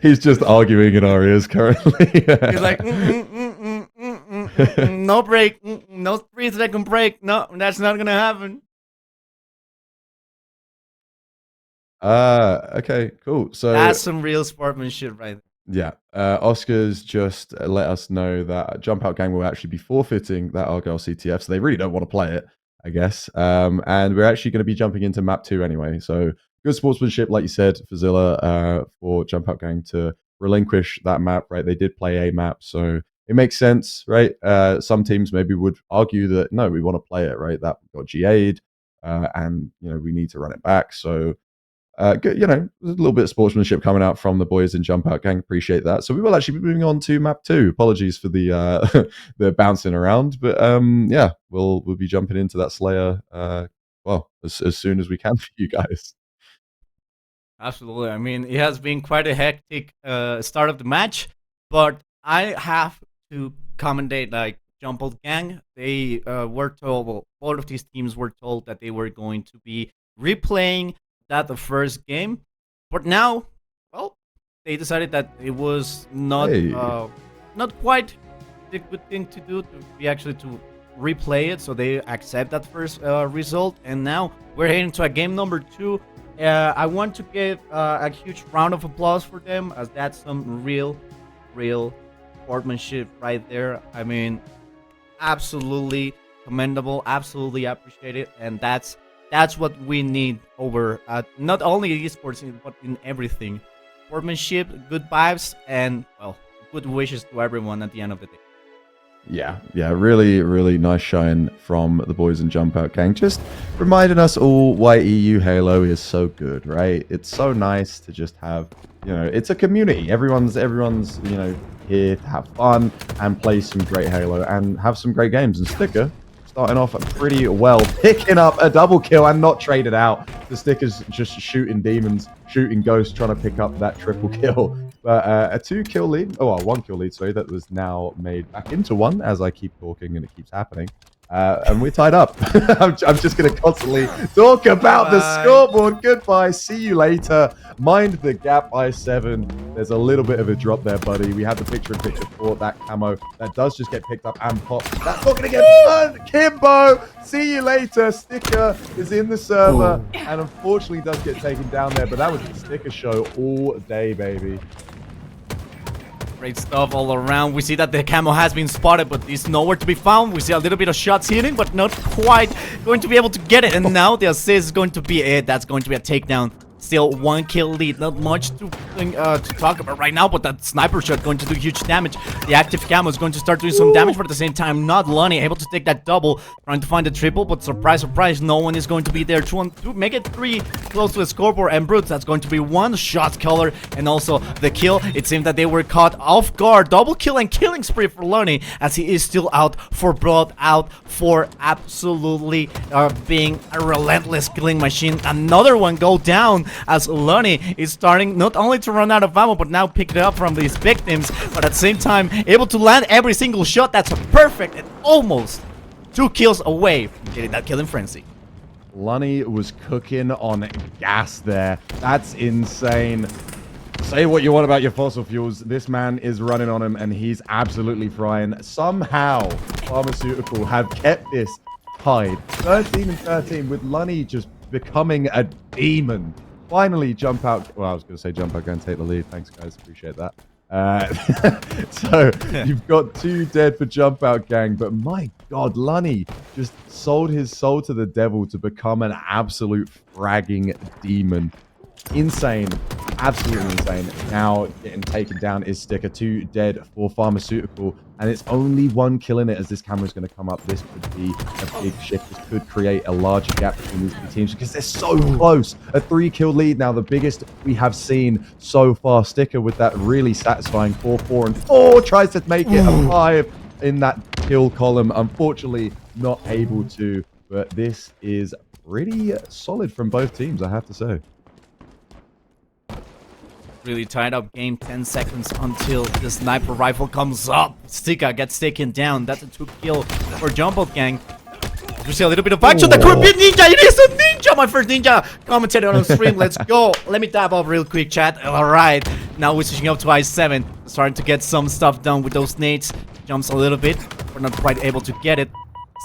He's just arguing in our ears currently. He's like, no break, no 3-second break. No, that's not gonna happen. Okay, cool. So that's some real sportsmanship right there. Yeah, Oscar's just let us know that Jump Out Gang will actually be forfeiting that Argyle CTF, so they really don't want to play it, I guess. And we're actually going to be jumping into map 2 anyway. So good sportsmanship, like you said, for Zilla, for Jump Out Gang to relinquish that map, right? They did play a map, so it makes sense, right? Some teams maybe would argue that no, we want to play it, right? That got GA'd, and we need to run it back. So. Good, a little bit of sportsmanship coming out from the boys in Jump Out Gang. Appreciate that. So we will actually be moving on to map 2. Apologies for the the bouncing around, but yeah, we'll be jumping into that Slayer. Well, as soon as we can for you guys. Absolutely. I mean, it has been quite a hectic start of the match, but I have to commendate Jump Out Gang. They were told, well, both of these teams were told that they were going to be replaying the first game, but now, well, they decided that it was not quite the good thing to do, to replay it, so they accept that first result, and now we're heading to a game number 2. I want to give a huge round of applause for them, as that's some real sportsmanship right there. I mean, absolutely commendable, absolutely appreciated, and that's what we need over not only esports, but in everything. Sportsmanship, good vibes, and, well, good wishes to everyone at the end of the day. Yeah, really, really nice shine from the boys in Jump Out Gang. Just reminding us all why EU Halo is so good, right? It's so nice to just have, it's a community. Everyone's here to have fun and play some great Halo and have some great games. And Sticker, starting off pretty well, picking up a double kill and not traded out. The Sticker's just shooting demons, shooting ghosts, trying to pick up that triple kill. But a 2-kill lead, 1-kill lead, sorry, that was now made back into 1 as I keep talking and it keeps happening. And we're tied up. I'm just going to constantly talk about the scoreboard. Goodbye. See you later. Mind the gap by 7. There's a little bit of a drop there, buddy. We had the picture-in-picture for that camo. That does just get picked up and popped. That's not going to get fun. Kimbo, see you later. Sticker is in the server and unfortunately does get taken down there. But that was the Sticker show all day, baby. Great stuff all around. We see that the camo has been spotted, but it's nowhere to be found. We see a little bit of shots hitting, but not quite going to be able to get it. And now the assist is going to be it. That's going to be a takedown. Still 1-kill lead. Not much to talk about right now, but that sniper shot going to do huge damage. The active camo is going to start doing some damage, but at the same time, not Lonnie able to take that double, trying to find the triple, but surprise, surprise, no one is going to be there to make it 3 close to the scoreboard. And Brutes, that's going to be 1 shot color, and also the kill. It seemed that they were caught off guard. Double kill and killing spree for Lonnie, as he is still out for blood, out for absolutely being a relentless killing machine. Another one go down, as Lonnie is starting not only to run out of ammo, but now pick it up from these victims, but at the same time able to land every single shot. That's perfect, and almost 2 kills away from getting that killing frenzy. Lonnie was cooking on gas there. That's insane. Say what you want about your fossil fuels. This man is running on him and he's absolutely frying. Somehow, Pharmaceutical have kept this tied. 13-13 with Lonnie just becoming a demon. Finally, Jump Out. Well, I was going to say Jump Out, go and take the lead. Thanks, guys. Appreciate that. So you've got 2 dead for Jump Out Gang, but my God, Lonnie just sold his soul to the devil to become an absolute fragging demon. Insane. absolutely insane. Now getting taken down is Sticker, 2 dead for Pharmaceutical, and it's only 1 kill in it as this camera is going to come up. This could be a big shift. This could create a larger gap between these two teams because they're so close. A 3-kill lead now, the biggest we have seen so far. Sticker with that really satisfying 4-4 and 4 tries to make it a 5 in that kill column. Unfortunately, not able to, but this is pretty solid from both teams, I have to say. Really tied up game, 10 seconds until the sniper rifle comes up. Sticker gets taken down. That's a 2-kill for Jump Out Gang. We see a little bit of action. That could be ninja. It is a ninja. My first ninja commentator on stream. Let's go. Let me tap off real quick, chat. All right. Now we're switching up to I7. Starting to get some stuff done with those nades. Jumps a little bit. We're not quite able to get it.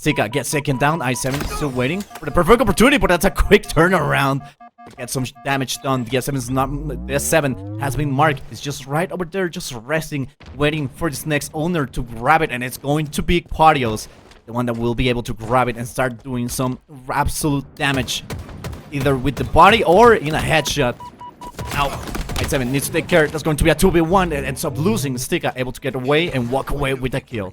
Sticker gets second down. I7 still waiting for the perfect opportunity, but that's a quick turnaround. Get some damage done. The S7 has been marked. It's just right over there, just resting, waiting for this next owner to grab it, and it's going to be Quadios, the one that will be able to grab it and start doing some absolute damage, either with the body or in a headshot. Now, I7 needs to take care. That's going to be a 2v1 and ends up losing. Sticker able to get away and walk away with a kill.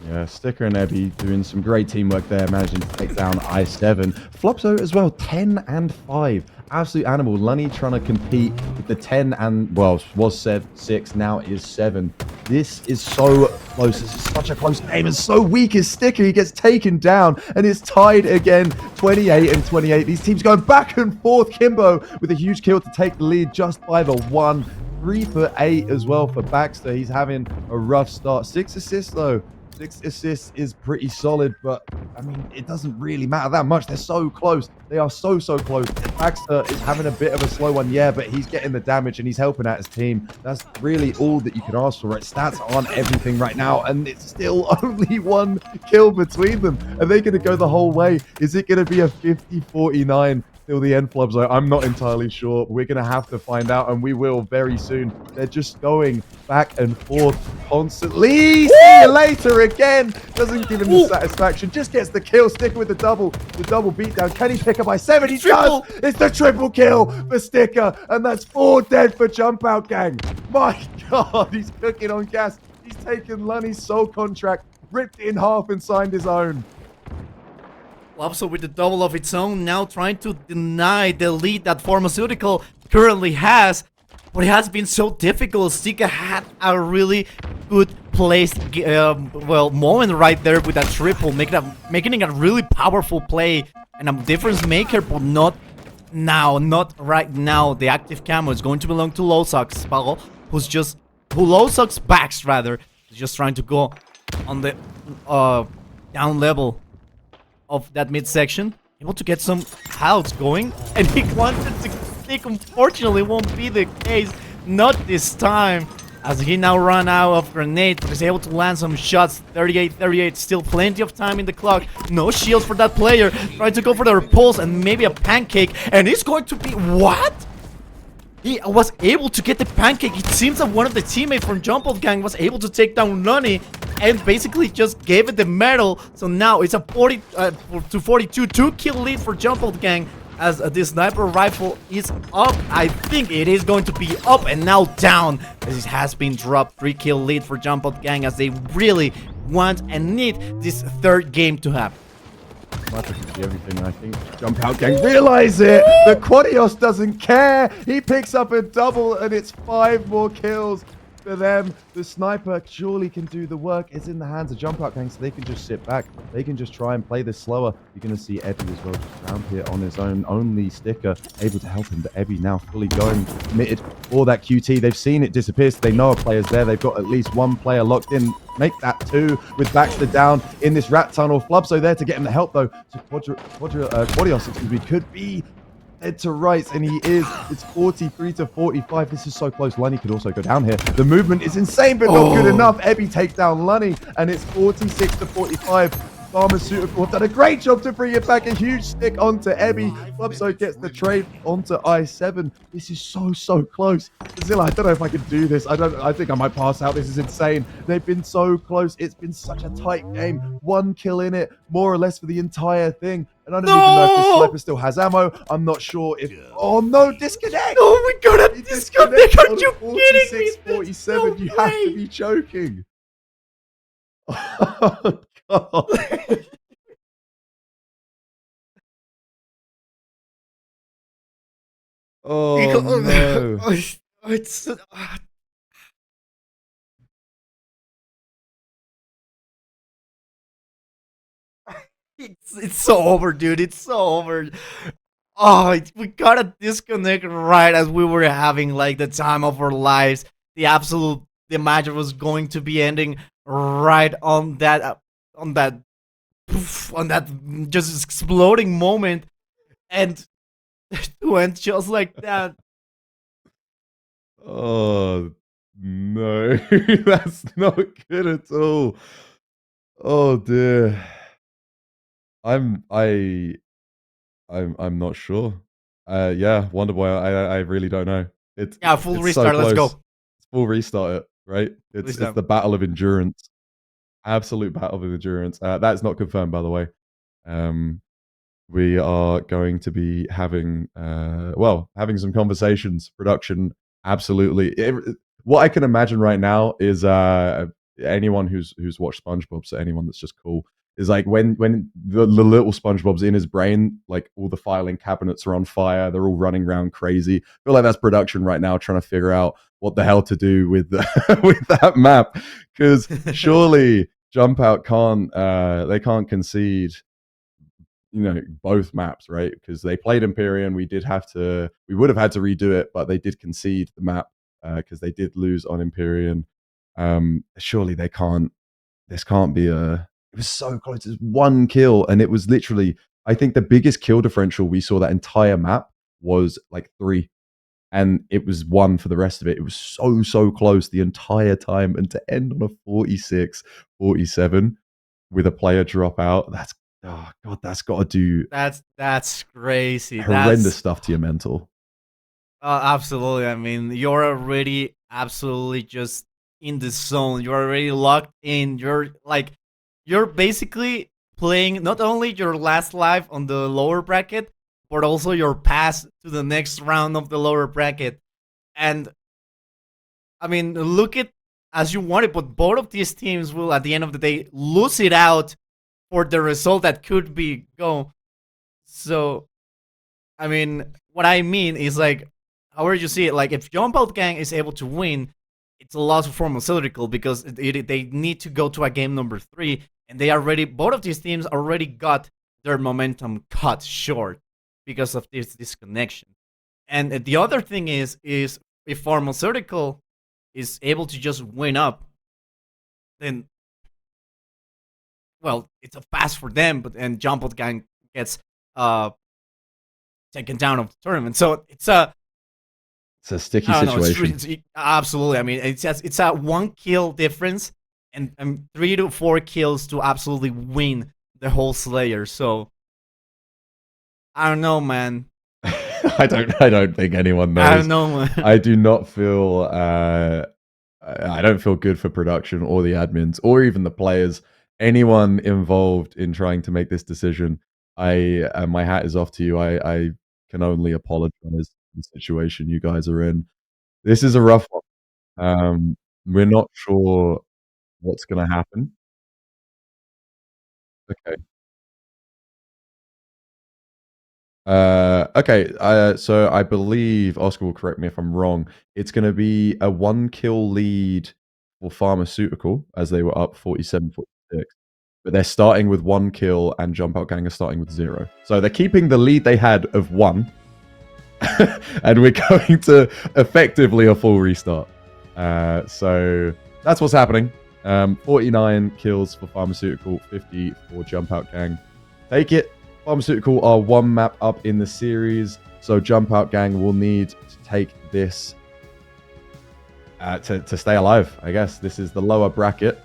Yeah, Sticker and Ebby doing some great teamwork there, managing to take down I7. Flopso as well, 10 and 5. Absolute animal. Lunny trying to compete with the 10 and, well, was 6, now is 7. This is so close. This is such a close game and so weak is Sticker. He gets taken down and is tied again, 28 and 28. These teams going back and forth. Kimbo with a huge kill to take the lead just by the 1. 3 for 8 as well for Baxter. He's having a rough start. 6 assists though. 6 assists is pretty solid, but I mean, it doesn't really matter that much. They're so close. They are so close. Baxter is having a bit of a slow one, yeah, but he's getting the damage and he's helping out his team. That's really all that you can ask for. Right? Stats aren't everything right now, and it's still only 1 kill between them. Are they going to go the whole way? Is it going to be a 50-49? Till the end, Flubzo? I'm not entirely sure. We're going to have to find out, and we will very soon. They're just going back and forth constantly. See you later again. Doesn't give him the satisfaction. Just gets the kill. Sticker with the double beatdown. Can he pick up by 7? He does. It's the triple kill for Sticker, and that's 4 dead for Jump Out Gang. My God, he's cooking on gas. He's taken Lunny's soul contract, ripped it in half, and signed his own. Flopso with the double of its own, now trying to deny the lead that Pharmaceutical currently has. But it has been so difficult. Sticker had a really good placed moment right there with that triple, making it a really powerful play and a difference maker, but not now, not right now. The active camo is going to belong to Lowsucks, Lowsucks Bax rather, is just trying to go on the down level of that midsection, able to get some health going, and he wanted to stick. Unfortunately, won't be the case, not this time, as he now run out of grenade, but is able to land some shots. 38-38, still plenty of time in the clock. No shields for that player, trying to go for the repulse and maybe a pancake, and it's going to be, what? He was able to get the pancake. It seems that one of the teammates from Jump Out Gang was able to take down Lunny and basically just gave it the medal. So now it's a 40 to 42 2-kill lead for Jump Out Gang as the sniper rifle is up. I think it is going to be up and now down as it has been dropped. 3-kill lead for Jump Out Gang as they really want and need this 3rd game to happen. Everything, I think. Jump Out Gang realize it. The Quadios doesn't care. He picks up a double, and it's 5 more kills for them. The sniper surely can do the work. It's in the hands of Jump Out Gang, so they can just sit back. They can just try and play this slower. You're going to see Ebby as well just round here on his own. Only Sticker able to help him, but Ebby now fully going, committed for that QT. They've seen it disappear, so they know a player's there. They've got at least 1 player locked in. Make that 2 with Baxter down in this rat tunnel. Flubso there to get him the help though. So Quadios, excuse me, could be dead to rights, and he is. It's 43 to 45. This is so close. Lunny could also go down here. The movement is insane, but not good enough. Ebby takes down Lunny, and it's 46 to 45. Pharmaceutical have done a great job to bring it back. A huge stick onto Ebby. Flubso gets the trade onto I7. This is so close. Zilla, I don't know if I can do this. I think I might pass out. This is insane. They've been so close. It's been such a tight game. 1 kill in it, more or less for the entire thing. And I don't even know if this sniper still has ammo. I'm not sure if... Oh, no, disconnect! Oh, we got a disconnect! Are you kidding me? 47, you have to be joking. Oh, God. Oh, no. It's... It's so over, dude. It's so over. Oh, we got a disconnect right as we were having like the time of our lives. The match was going to be ending right on that just exploding moment, and it went just like that. Oh, no. That's not good at all. Oh, dear. I'm not sure. Yeah, Wonderboy, I really don't know. It's full it's restart. So Let's go. Full restart it, right? It's the battle of endurance. Absolute battle of endurance. That's not confirmed, by the way. We are going to be having having some conversations. Production, absolutely. What I can imagine right now is anyone who's watched SpongeBob, so anyone that's just cool, is like when the little SpongeBob's in his brain, like all the filing cabinets are on fire, they're all running around crazy. I feel like that's production right now trying to figure out what the hell to do with with that map, because surely Jump Out can't concede, both maps, right? Because they played Empyrean, we would have had to redo it, but they did concede the map because they did lose on Empyrean. Surely they can't. This can't be It was so close. It was 1 kill, and it was literally, I think the biggest kill differential we saw that entire map was like 3, and it was 1 for the rest of it. It was so close the entire time, and to end on a 46-47 with a player drop out, that's got to do That's crazy. horrendous stuff to your mental. Absolutely. I mean, you're already absolutely just in the zone. You're already locked in. You're basically playing not only your last life on the lower bracket, but also your pass to the next round of the lower bracket. And I mean, look at as you want it, but both of these teams will, at the end of the day, lose it out for the result that could be go. So, I mean, what I mean is like, however you see it, like if Jump Out Gang is able to win, it's a loss for Pharmaceutical because they need to go to a game number 3, and both of these teams already got their momentum cut short because of this disconnection. And the other thing is if Pharmaceutical is able to just win up, then, well, it's a pass for them, and Jump Out Gang gets taken down of the tournament. So it's a sticky situation. Absolutely. I mean, it's a 1 kill difference and 3 to 4 kills to absolutely win the whole Slayer. So I don't know, man. I don't think anyone knows. I don't know, man. I do not feel I don't feel good for production or the admins or even the players. Anyone involved in trying to make this decision, my hat is off to you. I can only apologize for the situation you guys are in. This is a rough one. We're not sure what's going to happen. Okay. So I believe Oscar will correct me if I'm wrong. It's going to be a 1 kill lead for Pharmaceutical as they were up 47-46. But they're starting with 1 kill, and Jump Out Gang are starting with 0. So they're keeping the lead they had of 1, and we're going to effectively a full restart. So that's what's happening. 49 kills for Pharmaceutical, 50 for Jump Out Gang. Take it. Pharmaceutical are 1 map up in the series, so Jump Out Gang will need to take this to stay alive, I guess. This is the lower bracket.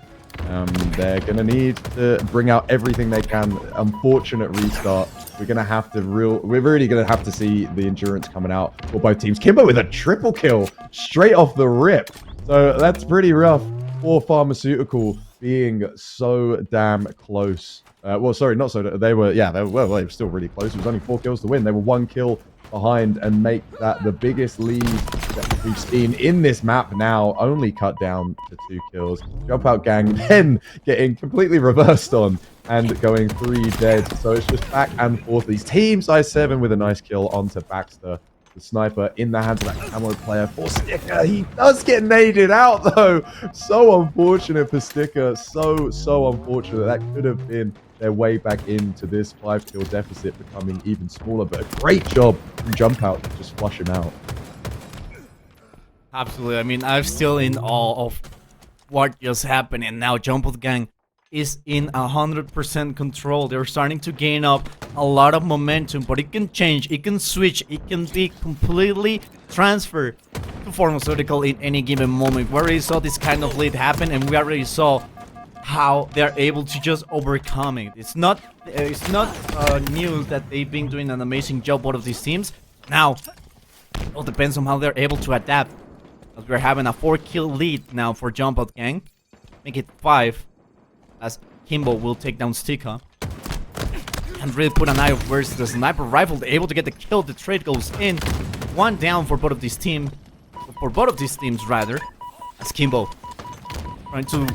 They're going to need to bring out everything they can. Unfortunate restart. We're really going to have to see the endurance coming out for both teams. Kimbo with a triple kill straight off the rip. So that's pretty rough for Pharmaceutical, being so damn close. Well, sorry, not so. They were they were still really close. It was only 4 kills to win. They were 1 kill behind and make that the biggest lead that we've seen in this map now, only cut down to 2 kills. Jump Out Gang then getting completely reversed on and going 3 dead. So it's just back and forth. These teams, I7 with a nice kill onto Baxter. The sniper in the hands of that camo player for Sticker. He does get naded out though. So unfortunate for Sticker. So unfortunate. That could have been their way back into this 5 kill deficit becoming even smaller. But a great job from Jump Out to just flush him out. Absolutely. I mean, I'm still in awe of what just happened, and now Jump Out Gang is in 100% control. They're starting to gain up a lot of momentum, but it can change, it can switch, it can be completely transferred to Pharmaceutical in any given moment. We already saw this kind of lead happen, and we already saw how they're able to just overcome it. It's not news that they've been doing an amazing job, both of these teams. Now, it all depends on how they're able to adapt. As we're having a 4-kill lead now for Jump Out Gang. Make it 5. As Kimbo will take down Stika. And really put an eye of where's the sniper rifle. They're able to get the kill. The trade goes in. 1 down for both of these teams. For both of these teams, rather. As Kimbo trying to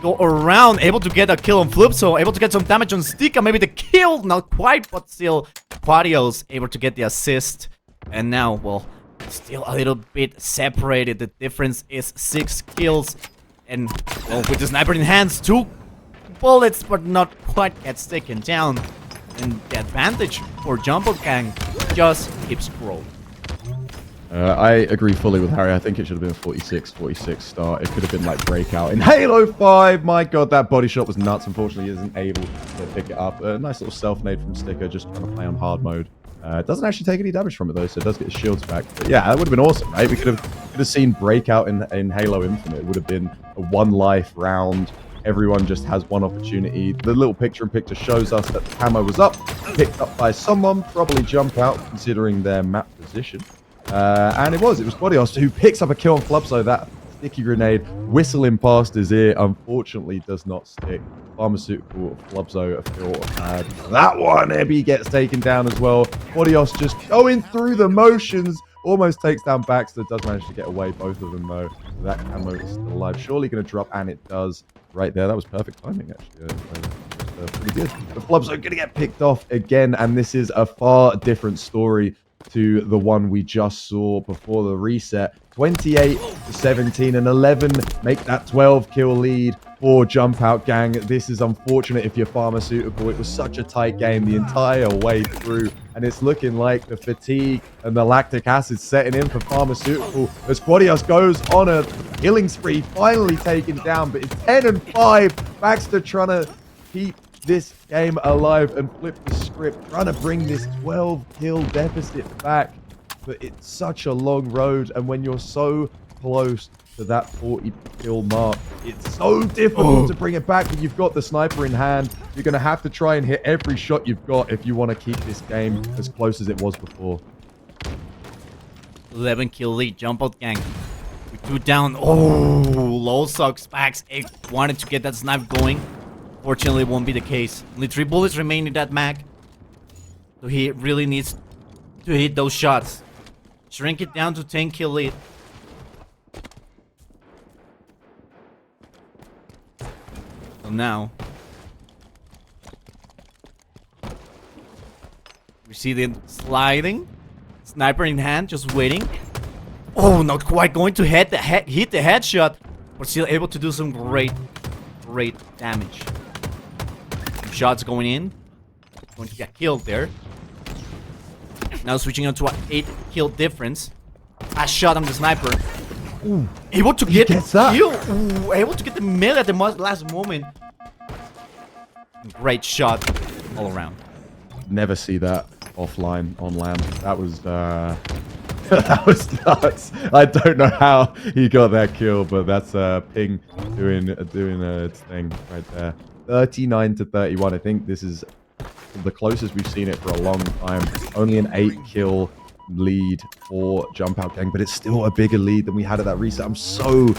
go around. Able to get a kill on Flipso. Able to get some damage on Stika. Maybe the kill. Not quite, but still. Quadios able to get the assist. And now, well, still a little bit separated. The difference is 6 kills. And, well, with the sniper in hands, 2 bullets, but not quite get taken down. And the advantage for Jump Out Gang just keeps growing. I agree fully with Harry. I think it should have been a 46 start. It could have been like Breakout in Halo 5. My god, that body shot was nuts. Unfortunately, he isn't able to pick it up. A nice little self-nade from Sticker, just trying to play on hard mode. Doesn't actually take any damage from it though, so it does get his shields back. But yeah, that would have been awesome, right? We could have seen Breakout in Halo Infinite. It would have been a 1 life round. Everyone just has 1 opportunity. The little picture-in-picture shows us that the camo was up, picked up by someone, probably Jump Out, considering their map position. And it was Quadios who picks up a kill on Flubso. That sticky grenade whistling past his ear, unfortunately does not stick. Pharmaceutical, Flubso feel bad. That one, Ebby gets taken down as well. Quadios just going through the motions. Almost takes down Baxter, does manage to get away, both of them though. That camo is still alive. Surely going to drop, and it does right there. That was perfect timing, actually. Pretty good. The Flubs are going to get picked off again, and this is a far different story to the one we just saw before the reset. 28-17 and 11 make that 12-kill lead for Jump Out Gang. This is unfortunate if you're Pharmaceutical. It was such a tight game the entire way through, and it's looking like the fatigue and the lactic acid setting in for Pharmaceutical as Quadios goes on a killing spree, finally taken down, but it's 10-5. Baxter trying to keep this game alive and flip the script, trying to bring this 12-kill deficit back. But it's such a long road, and when you're so close to that 40-kill mark, it's so difficult to bring it back. When you've got the sniper in hand, you're going to have to try and hit every shot you've got if you want to keep this game as close as it was before. 11-kill lead, Jump Out Gang. With 2 down. Oh, low sucks. Pax wanted to get that snipe going. Fortunately, it won't be the case. Only 3 bullets remain in that mag. So he really needs to hit those shots. Shrink it down to 10-kill lead. So now we see the sliding. Sniper in hand, just waiting. Oh, not quite going to hit the headshot, but still able to do some great damage. Some shots going in. Going to get killed there. Now switching on to an 8-kill difference. Last shot on the sniper. Ooh, able to get the kill. Ooh, able to get the mill at the last moment. Great shot all around. Never see that offline on land. That was that was nuts. I don't know how he got that kill, but that's Ping doing its thing right there. 39-31. I think this is the closest we've seen it for a long time. Only an 8-kill lead for Jump Out Gang, but it's still a bigger lead than we had at that reset. I'm so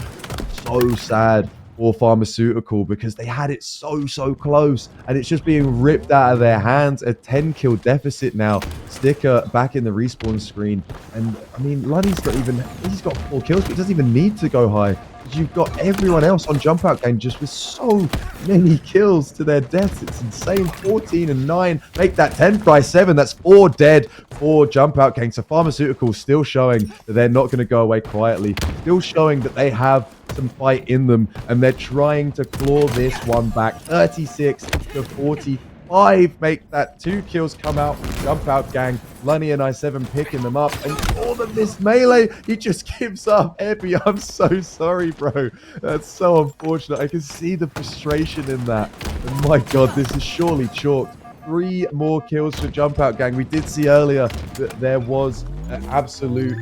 sad for Pharmaceutical because they had it so close, and it's just being ripped out of their hands. A 10-kill deficit now. Sticker back in the respawn screen, and I mean, Lunny's not even, he's got 4 kills, but he doesn't even need to go high. You've got everyone else on Jump Out Gang just with so many kills to their deaths. It's insane. 14 and 9. Make that 10 by 7. That's 4 dead for Jump Out Gang. So Pharmaceutical still showing that they're not going to go away quietly. Still showing that they have some fight in them, and they're trying to claw this one back. 36 to 45. Make that 2 kills come out. Jump Out Gang. Lunny and I7 picking them up, and all of this melee, he just gives up. Epi, I'm so sorry, bro. That's so unfortunate. I can see the frustration in that. And my God, this is surely chalked. 3 more kills for Jump Out Gang. We did see earlier that there was an absolute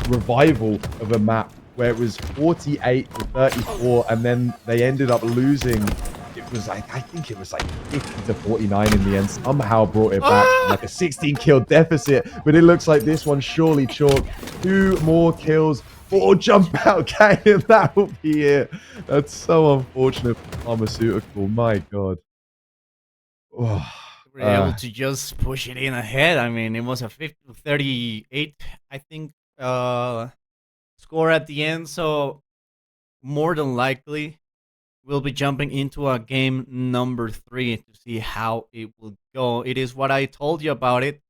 revival of a map where it was 48 to 34, and then they ended up losing. It was like, I think it was like 50 to 49 in the end. Somehow brought it back to like a 16-kill deficit, but it looks like this one surely chalked. 2 more kills for Jump Out Gang, and that will be it. That's so unfortunate for Pharmaceutical. My God. We're able to just push it in ahead. I mean, it was a 50-38, I think, score at the end. So more than likely, we'll be jumping into a game number 3 to see how it will go. It is what I told you about it.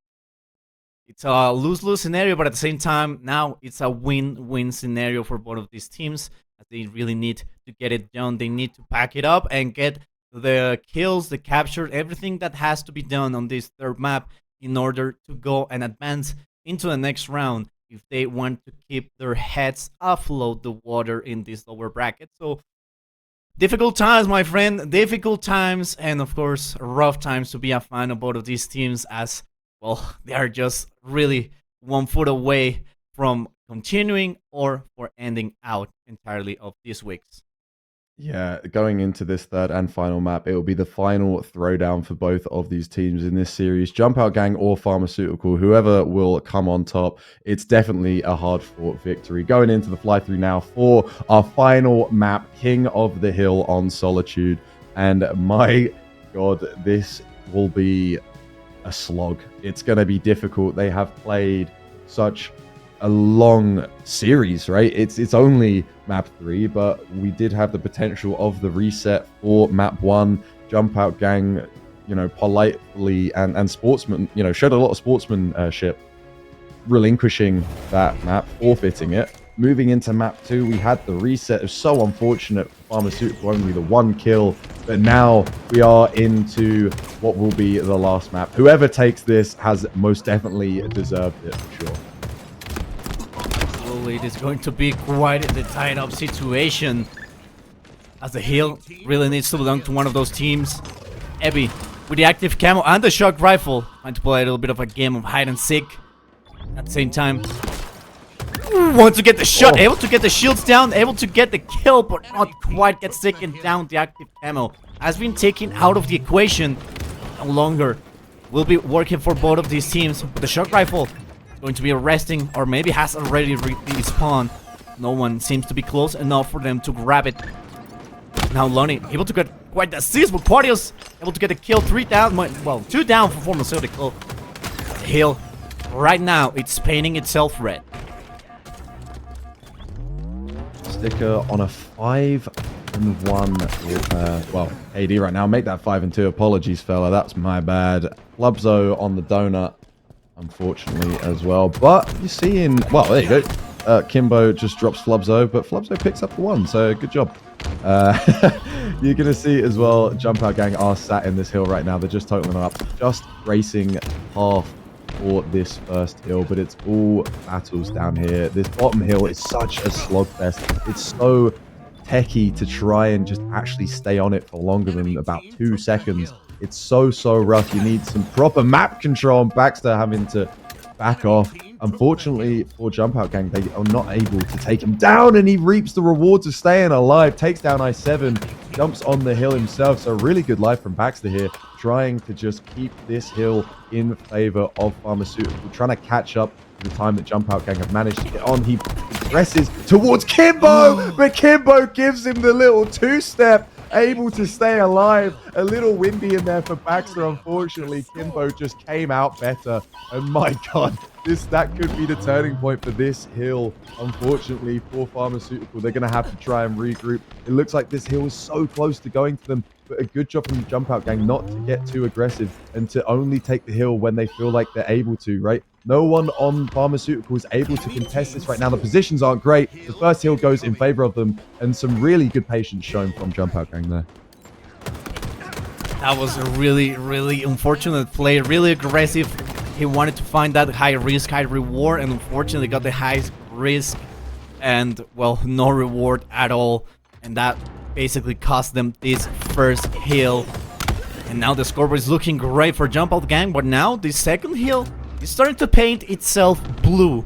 It's a lose-lose scenario, but at the same time, now it's a win-win scenario for both of these teams. As they really need to get it done. They need to pack it up and get the kills, the capture, everything that has to be done on this third map in order to go and advance into the next round if they want to keep their heads afloat the water in this lower bracket. So difficult times, my friend, difficult times, and of course rough times to be a fan of both of these teams, as well they are just really 1 foot away from continuing or for ending out entirely of these weeks. Yeah, going into this third and final map, it will be the final throwdown for both of these teams in this series. Jump Out Gang or Pharmaceutical, whoever will come on top, it's definitely a hard-fought victory. Going into the fly-through now for our final map, King of the Hill on Solitude. And my God, this will be a slog. It's going to be difficult. They have played such a long series, right? It's only map 3, but we did have the potential of the reset for map 1. Jump Out Gang, you know, politely and sportsman, you know, showed a lot of sportsmanship, relinquishing that map, forfeiting it. Moving into map 2, we had the reset. It was so unfortunate for Pharmaceutical, only the 1 kill, but now we are into what will be the last map. Whoever takes this has most definitely deserved it, for sure. It is going to be quite the tied-up situation, as the hill really needs to belong to one of those teams. Ebby with the active camo and the shock rifle, trying to play a little bit of a game of hide and seek. At the same time, want to get the shot, able to get the shields down, able to get the kill, but not quite gets taken down. The active camo has been taken out of the equation. No longer will be working for both of these teams. But the shock rifle going to be arresting, or maybe has already respawned. No one seems to be close enough for them to grab it. Now Lonnie able to get quite the assist, but Quartios able to get a kill. 3 down, well, 2 down for Pharmaceutical. The hill right now, it's painting itself red. Sticker on a 5-1 with, well, AD right now. Make that 5-2. Apologies, fella. That's my bad. Flubzo on the donut, unfortunately, as well. But you see in, well, there you go. Kimbo just drops Flubzo, but Flubzo picks up the 1, so good job. You're going to see as well, Jump Out Gang are sat in this hill right now. They're just totaling up, just racing half for this first hill, but it's all battles down here. This bottom hill is such a slogfest. It's so techie to try and just actually stay on it for longer than about 2 seconds. It's so rough. You need some proper map control, and Baxter having to back off. Unfortunately for Jump Out Gang, they are not able to take him down, and he reaps the rewards of staying alive. Takes down I7, jumps on the hill himself. So really good life from Baxter here, trying to just keep this hill in favor of Pharmaceutical, trying to catch up to the time that Jump Out Gang have managed to get on. He progresses towards Kimbo, but Kimbo gives him the little two-step, able to stay alive. A little windy in there for Baxter, unfortunately. Kimbo just came out better. And my God, that could be the turning point for this hill. Unfortunately, for Pharmaceutical, they're going to have to try and regroup. It looks like this hill is so close to going to them, but a good job from the Jump Out gang not to get too aggressive and to only take the hill when they feel like they're able to, right? No one on Pharmaceutical is able to contest this right now. The positions aren't great. The first hill goes in favor of them, and some really good patience shown from Jump Out gang there. That was a really, really unfortunate play. Really aggressive. He wanted to find that high risk, high reward, and unfortunately got the highest risk and, well, no reward at all. And that basically cost them this first hill. And now the scoreboard is looking great for Jump Out gang, but now the second hill is starting to paint itself blue.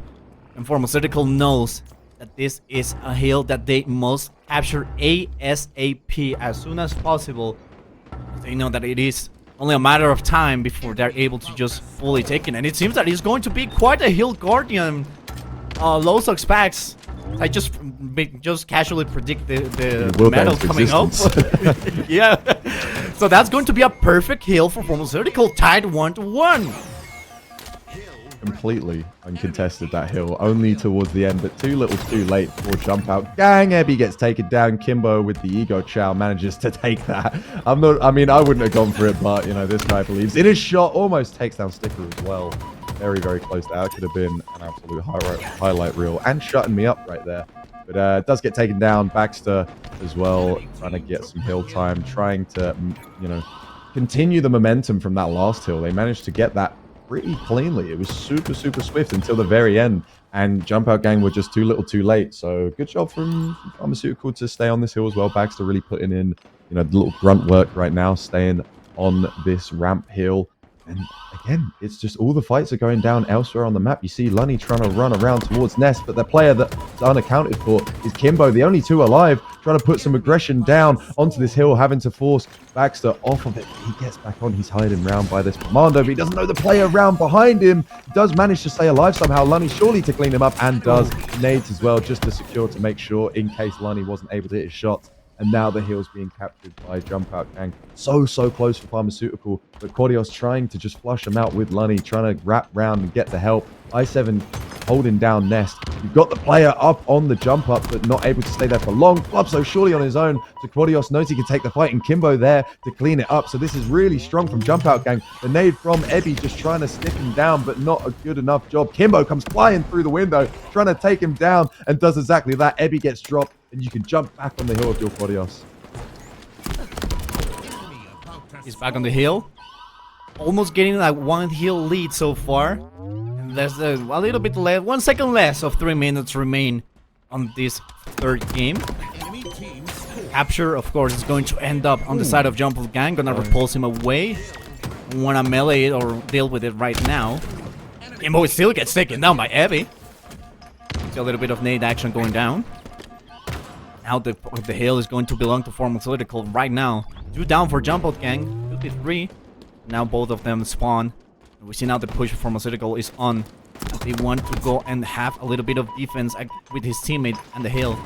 And Pharmaceutical knows that this is a hill that they must capture ASAP as soon as possible. They know that it is only a matter of time before they're able to just fully take it. And it seems that it's going to be quite a hill guardian. Low Specs. I just casually predict the medal coming up. Yeah. So that's going to be a perfect hill for Pharmaceutical, tied 1-1. Completely uncontested, that hill, only towards the end, but too little too late for Jump Out gang. Ebby gets taken down. Kimbo with the ego chow manages to take that. I wouldn't have gone for it, but you know, this guy believes in his shot. Almost takes down Sticker as well. Very, very close. That could have been an absolute highlight reel and shutting me up right there. But it does get taken down. Baxter as well, trying to get some hill time, trying to, you know, continue the momentum from that last hill. They managed to get that pretty cleanly. It was super, super swift until the very end, and Jump Out gang were just too little too late. So good job from Pharmaceutical to stay on this hill as well. Baxter really putting in, you know, the little grunt work right now, staying on this ramp hill. And again, it's just all the fights are going down elsewhere on the map. You see Lunny trying to run around towards Nest, but the player that's unaccounted for is Kimbo, the only two alive, trying to put some aggression down onto this hill, having to force Baxter off of it. He gets back on. He's hiding round by this commando, but he doesn't know the player round behind him. He does manage to stay alive somehow. Lunny surely to clean him up, and does. Nades as well, just to secure, to make sure in case Lunny wasn't able to hit his shots. And now the hill's being captured by Jump Out gang. So close for Pharmaceutical, but Cordios trying to just flush him out with Lunny, trying to wrap round and get the help. I7 holding down Nest. You've got the player up on the jump up, but not able to stay there for long. Flubso surely on his own. So Cordios knows he can take the fight, and Kimbo there to clean it up. So this is really strong from Jump Out gang. The nade from Ebby just trying to stick him down, but not a good enough job. Kimbo comes flying through the window, trying to take him down, and does exactly that. Ebby gets dropped, and you can jump back on the hill of your Cordios. He's back on the hill. Almost getting like one hill lead so far. And there's a little bit less, 1 second less of 3 minutes remain on this third game. Capture, of course, is going to end up on the side of Jump Out gang. Gonna repulse him away. Wanna melee it or deal with it right now. Kimbo still gets taken down by Ebby. See a little bit of nade action going down. Now the hill is going to belong to Pharmaceutical right now. 2 down for Jump Out gang. 2v3. Now both of them spawn. We see now the push for Pharmaceutical is on. They want to go and have a little bit of defense with his teammate and the hill.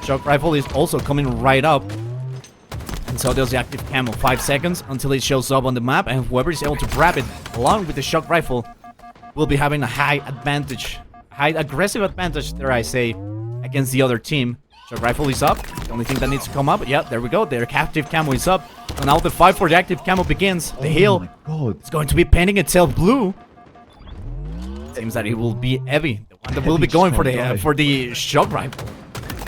Shock Rifle is also coming right up. And so there's the active camo. 5 seconds until it shows up on the map. And whoever is able to grab it along with the Shock Rifle will be having a high advantage. High aggressive advantage, dare I say, against the other team. Shock Rifle is up. The only thing that needs to come up. Yeah, there we go. Their captive camo is up. So now the fight for the active camo begins. The hill is going to be painting itself blue. Seems that it will be Ebby, the one that will be going for the Shock Rifle.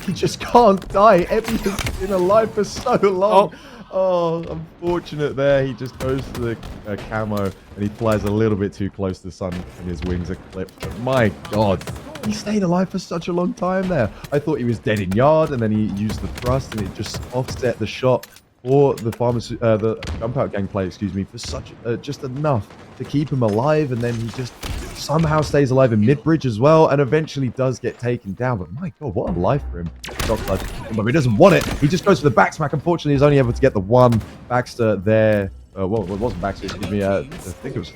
He just can't die. Ebby has been alive for so long. Oh, unfortunate there. He just goes to the camo and he flies a little bit too close to the sun and his wings are clipped. But my God, he stayed alive for such a long time there. I thought he was dead in yard, and then he used the thrust and it just offset the shot for the Jump Out gang play, excuse me, for such just enough to keep him alive. And then he just somehow stays alive in mid-bridge as well, and eventually does get taken down. But my God, what a life for him. But he doesn't want it. He just goes for the back smack. Unfortunately, he's only able to get the one. Baxter there. Well, it wasn't Baxter, excuse me. I think it was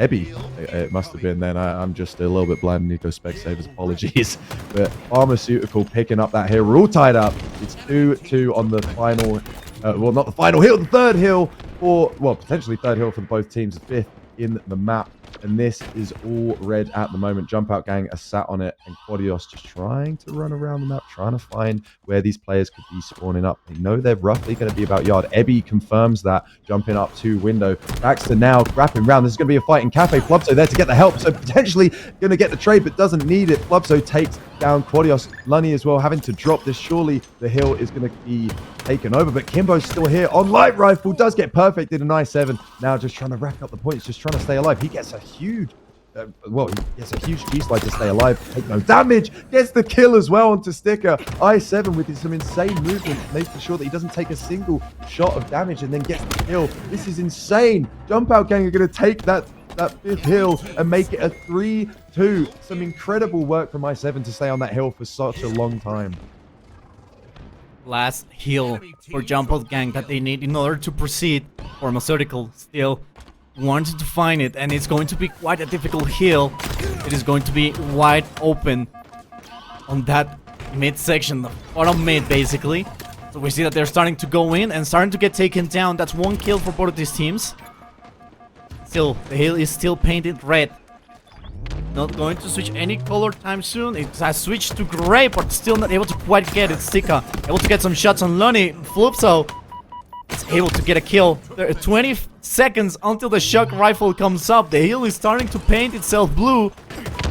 Ebby, it must have been then. I'm just a little bit blind. Nico Specsavers, apologies. But Pharmaceutical picking up that hill. We're all tied up. It's 2-2 on the final, well, not the final hill, the third hill for, well, potentially third hill for both teams, the fifth in the map. And this is all red at the moment. Jump Out Gang are sat on it, and Quadios just trying to run around the map, trying to find where these players could be spawning up. They know they're roughly going to be about yard. Ebby confirms that, jumping up to window. Baxter now wrapping round. This is going to be a fight in Cafe. Flubso there to get the help, so potentially going to get the trade, but doesn't need it. Flubso takes down Quadios. Lunny as well having to drop this. Surely the hill is going to be taken over, but Kimbo's still here on light rifle. Does get perfect in a nice 7. Now just trying to rack up the points, just trying to stay alive. He gets a huge he gets a huge G-slide to stay alive, take no damage, gets the kill as well onto Sticker. I7 with some insane movement, making sure that he doesn't take a single shot of damage and then gets the kill. This is insane. Jump Out Gang are going to take that fifth hill and make it a 3-2. Some incredible work from I7 to stay on that hill for such a long time. Last hill for Jump Out Gang that they need in order to proceed. Pharmaceutical still wanted to find it, and it's going to be quite a difficult hill. It is going to be wide open on that mid section, the bottom mid basically. So we see that they're starting to go in and starting to get taken down. That's 1 kill for both of these teams. Still, the hill is still painted red. Not going to switch any color time soon. It has switched to gray, but still not able to quite get it. Stika able to get some shots on Lunny. Flupso is able to get a kill. There are 20 seconds until the shock rifle comes up. The hill is starting to paint itself blue,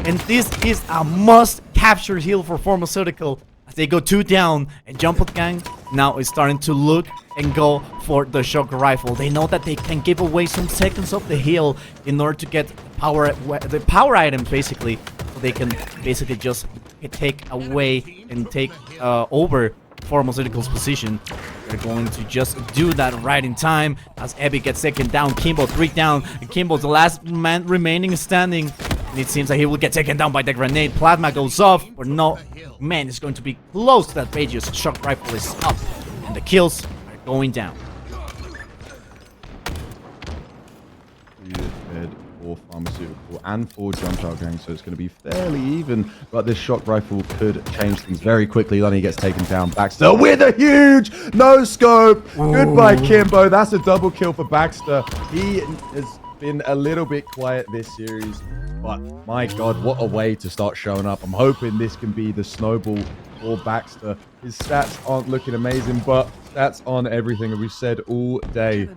and this is a must capture hill for Pharmaceutical as they go 2 down. And Jump Out Gang now is starting to look and go for the shock rifle. They know that they can give away some seconds of the hill in order to get the power items basically, so they can basically just take away and take over Pharmaceutical's position. They're going to just do that right in time as Ebby gets taken down. Kimbo 3 down, and Kimbo's the last man remaining standing, and it seems like he will get taken down by the grenade. Plasma goes off, but no man is going to be close to that radius. Shock rifle is up, and the kills are going down. For Pharmaceutical and for Jump Out Gang, so it's going to be fairly even, but this shock rifle could change things very quickly. Lunny gets taken down. Baxter with a huge no scope. Goodbye, Kimbo. That's a double kill for Baxter. He has been a little bit quiet this series, but my god, what a way to start showing up. I'm hoping this can be the snowball for Baxter. His stats aren't looking amazing, but stats on everything, and we've said all day.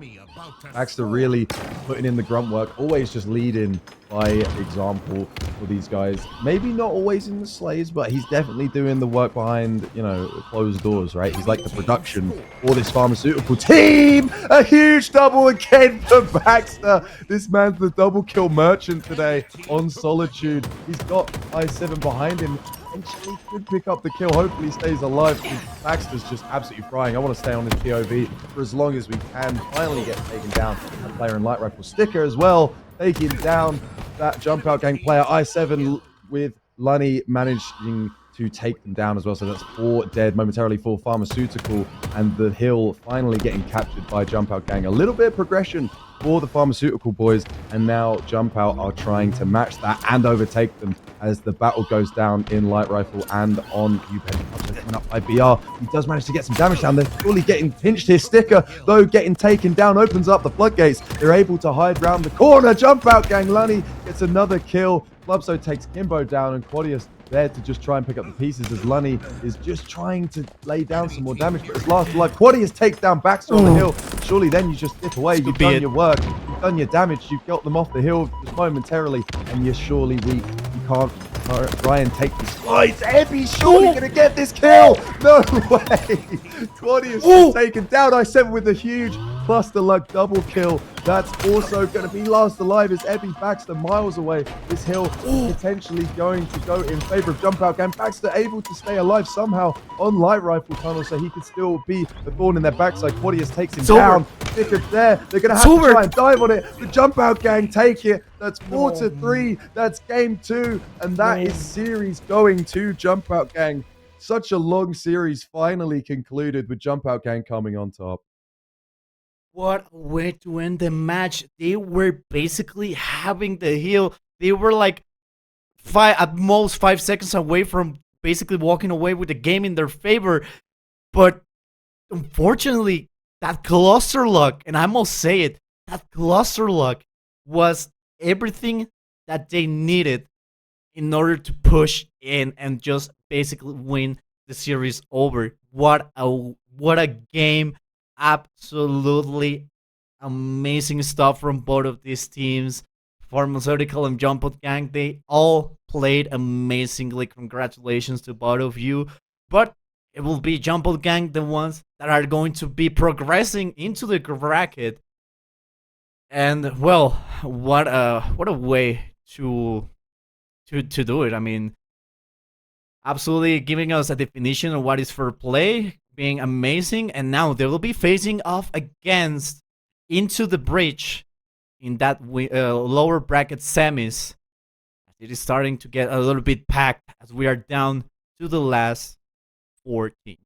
Baxter really putting in the grunt work, always just leading by example for these guys. Maybe not always in the slays, but he's definitely doing the work behind, you know, closed doors, right? He's like the production for this Pharmaceutical team. A huge double again for Baxter. This man's the double kill merchant today on Solitude. He's got I7 behind him. Potentially could pick up the kill. Hopefully he stays alive. Baxter's just absolutely frying. I want to stay on his POV for as long as we can. Finally get taken down. A player in light rifle. Sticker as well, taking down that Jump Out Gang player. I7 with Lunny managing to take them down as well. So that's 4 dead momentarily for Pharmaceutical, and the hill finally getting captured by Jump Out Gang. A little bit of progression for the Pharmaceutical boys, and now Jump Out are trying to match that and overtake them as the battle goes down in light rifle and on UPenn. Coming up by BR. He does manage to get some damage down. They're fully getting pinched here. Sticker, though, getting taken down, opens up the floodgates. They're able to hide round the corner. Jump Out Gang. Lunny gets another kill. Flubso takes Kimbo down, and Quadius there to just try and pick up the pieces as Lunny is just trying to lay down some more damage, but his last life. Quadius takes down Baxter on the hill. Surely then you just dip away. You've done your work. You've done your damage. You've got them off the hill just momentarily, and you're surely weak. You can't try and take the slides. Ebby surely going to get this kill. No way. Quadius is taken down. I7 with a huge cluster luck double kill. That's also going to be last alive as Ebby Baxter miles away. This hill potentially going to go in favor of Jump Out Gang. Baxter able to stay alive somehow on light rifle tunnel, so he could still be the thorn in their backside. Quadius takes him down. Sticker's there. They're going to have to try and dive on it. The Jump Out Gang take it. That's 4-3. That's game 2. And that is series going to Jump Out Gang. Such a long series finally concluded with Jump Out Gang coming on top. what a way to end the match. They were basically having the heel. They were like at most 5 seconds away from basically walking away with the game in their favor. But unfortunately, that cluster luck, and I must say it, that cluster luck was everything that they needed in order to push in and just basically win the series over. What a game. Absolutely amazing stuff from both of these teams. Pharmaceutical and Jump Out Gang, they all played amazingly. Congratulations to both of you. But it will be Jump Out Gang, the ones that are going to be progressing into the bracket. And well, what a way to do it. I mean, absolutely giving us a definition of what is fair play, being amazing, and now they will be facing off against Into the Breach in that lower bracket semis. It is starting to get a little bit packed as we are down to the last 4 teams.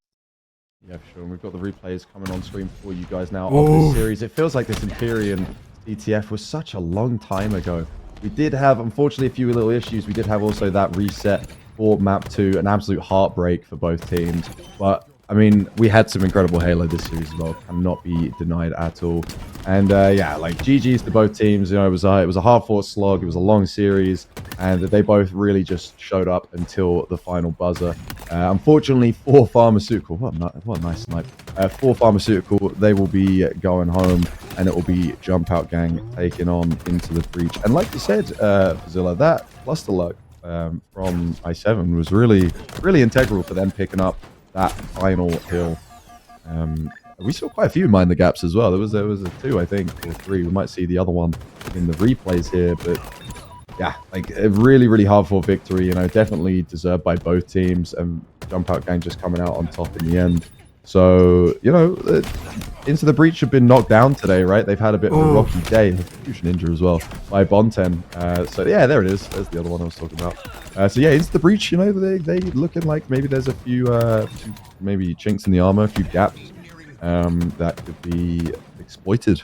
Yeah, for sure. And we've got the replays coming on screen for you guys now of this series. It feels like this Empyrean ETF was such a long time ago. We did have, unfortunately, a few little issues. We did have also that reset for map 2, an absolute heartbreak for both teams. But I mean, we had some incredible Halo this series as well. Cannot be denied at all. And yeah, like GG's to both teams. You know, it was a hard-fought slog. It was a long series, and they both really just showed up until the final buzzer. Unfortunately, for Pharmaceutical, what a nice snipe. For Pharmaceutical, they will be going home, and it will be Jump Out Gang taking on Into the Breach. And like you said, Fazilla, that cluster luck from i7 was really integral for them picking up that final hill. We saw quite a few mind the gaps as well. There was a 2, I think, or 3. We might see the other one in the replays here, but yeah, like a really hard fought victory. You know, definitely deserved by both teams, and Jump Out Gang just coming out on top in the end. So you know, Into the Breach have been knocked down today, right? They've had a bit of a rocky day. Fusion injury as well by Bonten. So yeah, there it is. There's the other one I was talking about. So yeah, Into the Breach. You know, they looking like maybe there's a few maybe chinks in the armor, a few gaps that could be exploited.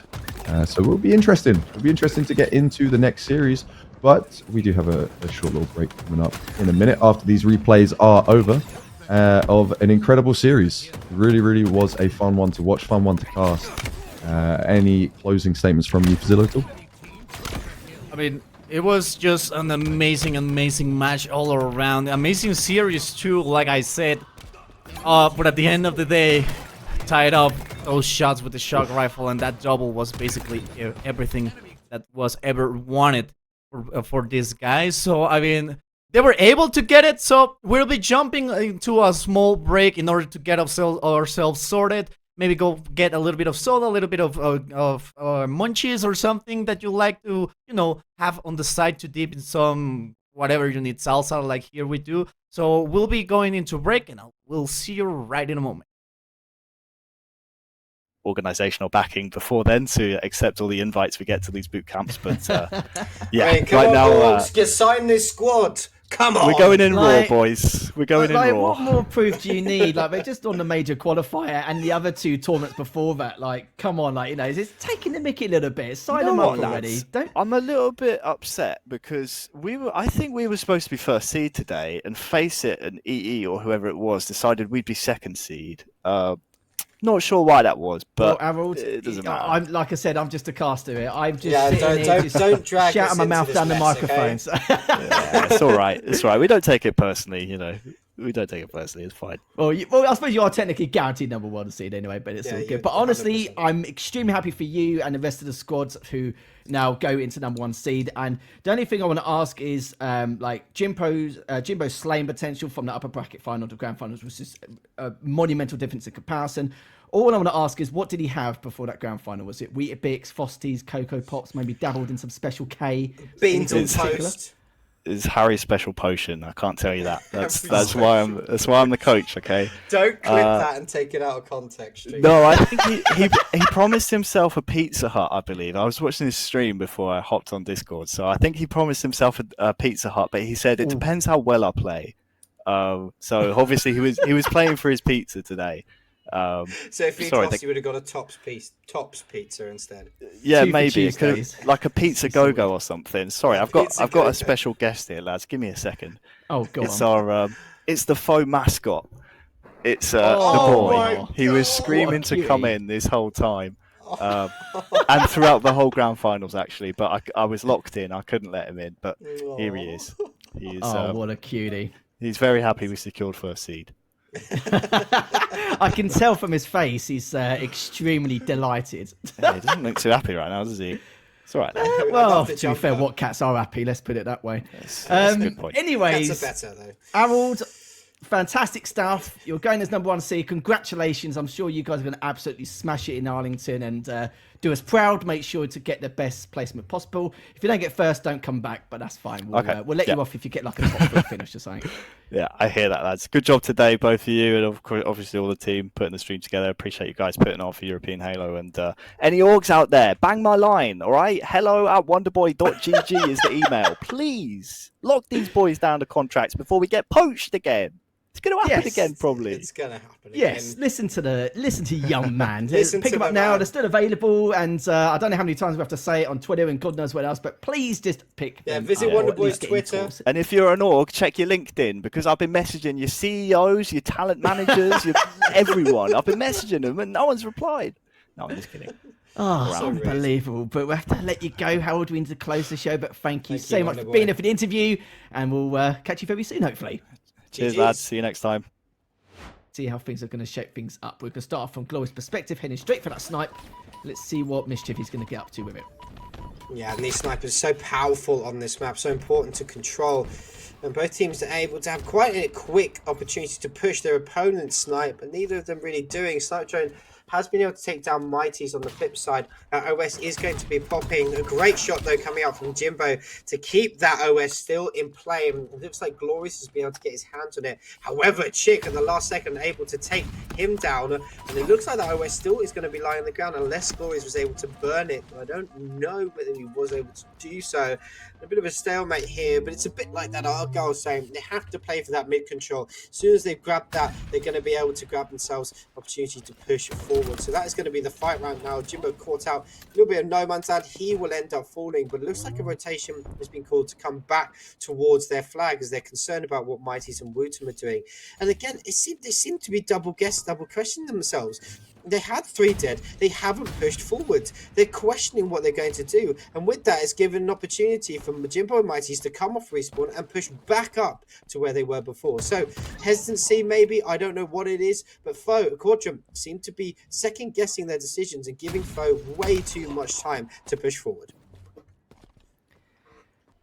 So it will be interesting. It'll be interesting to get into the next series. But we do have a short little break coming up in a minute after these replays are over. Of an incredible series. It really was a fun one to watch, fun one to cast. Any closing statements from you, Fazilla? I mean, it was just an amazing match all around. Amazing series too, like I said. But at the end of the day, tied up those shots with the shock rifle, and that double was basically everything that was ever wanted for these guys. So I mean, they were able to get it, so we'll be jumping into a small break in order to get ourselves sorted. Maybe go get a little bit of soda, a little bit of munchies or something that you like to, you know, have on the side to dip in some whatever you need, salsa like here we do. So we'll be going into break, and we'll see you right in a moment. Organizational backing before then to accept all the invites we get to these boot camps, but yeah, hey, come right on, now Borgs, get signed this squad. Come on, we're going in raw, boys. We're going in raw. What more proof do you need? Like, they're just on the major qualifier and the other 2 tournaments before that. Like, come on, like, you know, it's taking the mickey a little bit. Sign them up already. I'm a little bit upset because I think we were supposed to be first seed today, and Face It and EE or whoever it was decided we'd be second seed. Not sure why that was, but well, Harold, it doesn't matter. Like I said, I'm just a caster here. I'm just don't drag shouting my mouth down the microphone. microphones. Yeah, it's all right. It's all right. We don't take it personally, you know. We don't take it personally. It's fine. Well, I suppose you are technically guaranteed number 1 seed anyway, but it's all good. But honestly, 100%. I'm extremely happy for you and the rest of the squads who now go into number 1 seed. And the only thing I want to ask is, like Jimbo's slaying potential from the upper bracket final to grand finals was just a monumental difference in comparison. All I want to ask is, what did he have before that grand final? Was it Weetabix, Frosties, Cocoa Pops, maybe dabbled in some special K? Beans on toast. Is Harry's special potion. I can't tell you that. That's why I'm the coach. Okay. Don't clip that and take it out of context. Stream. No, I think he promised himself a Pizza Hut. I believe I was watching his stream before I hopped on Discord, so I think he promised himself a Pizza Hut, but he said it depends how well I play. So obviously he was playing for his pizza today. So if he sorry, lost, you would have got a Tops pizza instead. Yeah, maybe it could have, like a pizza go-go or something. Sorry, I've got a special guest here, lads. Give me a second. Oh, go it's on. It's the faux mascot. It's the Oh boy. my He was screaming to come in this whole time, and throughout the whole grand finals actually. But I was locked in. I couldn't let him in. But here he is. He is. Oh, what a cutie! He's very happy we secured first seed. I can tell from his face he's extremely delighted. Yeah, he doesn't look too happy right now, does he? It's all right. Well, to be fair, what cats are happy? Let's put it that way. That's a good point. Anyways, Cats are better though. Harold, fantastic stuff. You're going as number 1 seed. Congratulations. I'm sure you guys are going to absolutely smash it in Arlington and do us proud. Make sure to get the best placement possible. If you don't get first, don't come back, but that's fine. We'll let you off if you get like a top 4 finish or something. Yeah, I hear that, lads. Good job today, both of you, and of course, obviously all the team putting the stream together. Appreciate you guys putting on for European Halo. And any orgs out there, bang my line, all right? hello@wonderboy.gg is the email. Please lock these boys down to contracts before we get poached again. It's going to happen again, probably. It's going to happen Yes, again. listen to young man. Listen Pick to them up the now. man. They're still available, and I don't know how many times we have to say it on Twitter and God knows what else, but please just pick them visit up, or at Wonderboy's least get in Twitter. calls. And if you're an org, check your LinkedIn, because I've been messaging your CEOs, your talent managers, everyone. I've been messaging them, and no one's replied. No, I'm just kidding. Oh, it's Wow. unbelievable. But we have to let you go, Harold. We need to close the show, but thank you Thank so you, much for Wonderboy. being here for the interview, and we'll catch you very soon, hopefully. Cheers, GGs. lads. See you next time. See how things are going to shape things up. We're going to start off from Glory's perspective, heading straight for that snipe. Let's see what mischief he's going to get up to with it. Yeah, and these snipers are so powerful on this map, so important to control. And both teams are able to have quite a quick opportunity to push their opponent's snipe, but neither of them really doing. Snipe Drone has been able to take down Mighties on the flip side. OS is going to be popping. A great shot, though, coming out from Jimbo to keep that OS still in play. And it looks like Glorious has been able to get his hands on it. However, Chick at the last second able to take him down. And it looks like that OS still is going to be lying on the ground unless Glorious was able to burn it. But I don't know whether he was able to do so. A bit of a stalemate here, but it's a bit like that Argyle was saying. They have to play for that mid control. As soon as they've grabbed that, they're going to be able to grab themselves opportunity to push forward. So that is going to be the fight right now. Jimbo caught out a little bit of no man's land. He will end up falling, but it looks like a rotation has been called to come back towards their flag as they're concerned about what Mighties and Wooten are doing. And again, they seem to be double questioning themselves. They had 3 dead. They haven't pushed forward. They're questioning what they're going to do. And with that, it's given an opportunity for Jimbo and Mighties to come off respawn and push back up to where they were before. So, hesitancy maybe. I don't know what it is. But Quadrum seem to be second-guessing their decisions and giving Foe way too much time to push forward.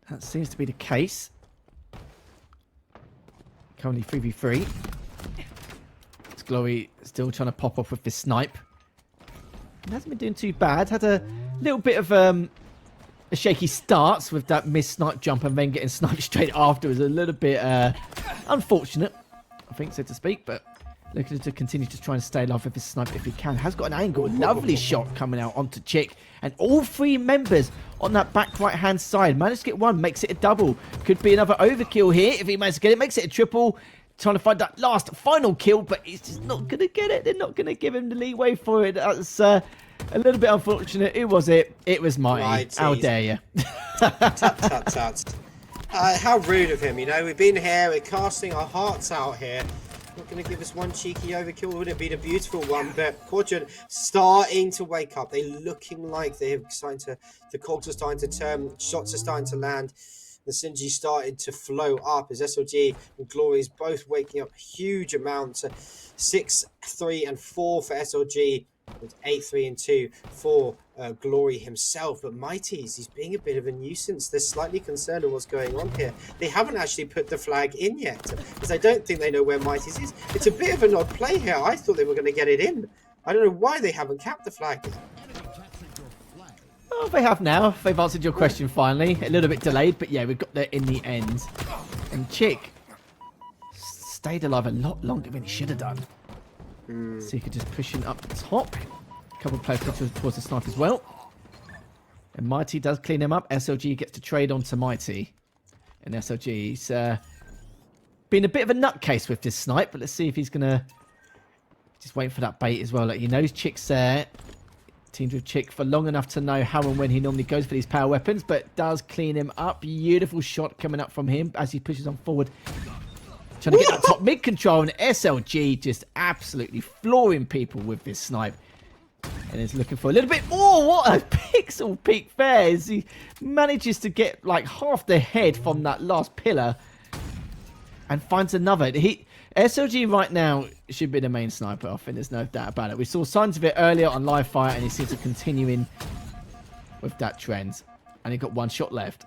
That seems to be the case. Currently 3v3. Glory still trying to pop off with this snipe. He hasn't been doing too bad. Had a little bit of a shaky start with that missed snipe jump and then getting sniped straight after was a little bit unfortunate, I think, so to speak. But looking to continue to try and stay alive with his snipe if he can. Has got an angle. Lovely shot coming out onto Chick. And all 3 members on that back right-hand side. Managed to get one. Makes it a double. Could be another overkill here if he manages to get it. Makes it a triple. Trying to find that last final kill, but he's just not going to get it. They're not going to give him the leeway for it. That's a little bit unfortunate. Who was it? It was Mighty. How dare you? Tut. How rude of him, you know. We've been here, we're casting our hearts out here. Not going to give us one cheeky overkill. Would it be the beautiful one? But Quadrant starting to wake up. They're looking like they're starting to, the cogs are starting to turn, shots are starting to land. The synergy started to flow up as SLG and Glory is both waking up huge amounts. 6, 3, and 4 for SLG, with 8, 3, and 2 for Glory himself. But Mighties, he's being a bit of a nuisance. They're slightly concerned of what's going on here. They haven't actually put the flag in yet, because I don't think they know where Mighties is. It's a bit of an odd play here. I thought they were going to get it in. I don't know why they haven't capped the flag yet. Well, they have now. They've answered your question finally. A little bit delayed, but yeah, we got there in the end. And Chick stayed alive a lot longer than he should have done. So he could just push in up the top. A couple of players towards the snipe as well. And Mighty does clean him up. SLG gets to trade onto Mighty. And SLG's been a bit of a nutcase with this snipe, but let's see if he's going to Just waiting for that bait as well. Like, he knows Chick's there. Teamed with Chick for long enough to know how and when he normally goes for these power weapons, but does clean him up. Beautiful shot coming up from him as he pushes on forward. Trying to get that top mid control, and SLG just absolutely flooring people with this snipe. And is looking for a little bit more. What a pixel peak there as he manages to get like half the head from that last pillar and finds another. SLG right now should be the main sniper. I think there's no doubt about it. We saw signs of it earlier on live fire, and he seems to continue in with that trend. And he got one shot left.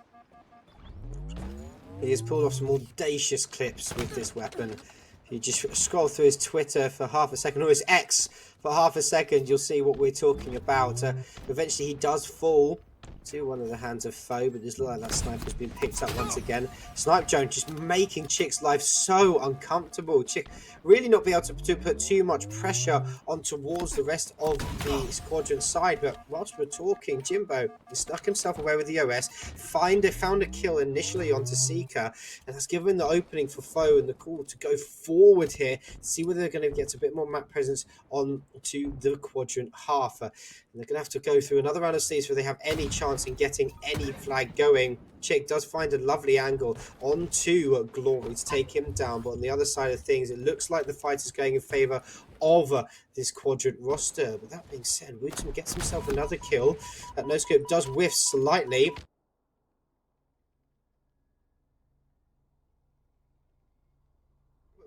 He has pulled off some audacious clips with this weapon. If you just scroll through his Twitter for half a second, or his X for half a second, you'll see what we're talking about. Eventually he does fall to one of the hands of foe, but it does look like that sniper's been picked up once again. Snipe Jones just making Chick's life so uncomfortable. Chick really not be able to put too much pressure on towards the rest of the squadron side. But whilst we're talking, Jimbo, he snuck himself away with the OS, found a kill initially onto Seeker, and that's given the opening for foe and the call to go forward here, see whether they're going to get a bit more map presence on to the quadrant half. And they're going to have to go through another round of sleeves where they have any chance in getting any flag going. Chick does find a lovely angle onto Glory to take him down, but on the other side of things, it looks like the fight is going in favor of this quadrant roster. With that being said, Wooten gets himself another kill. That no-scope does whiff slightly.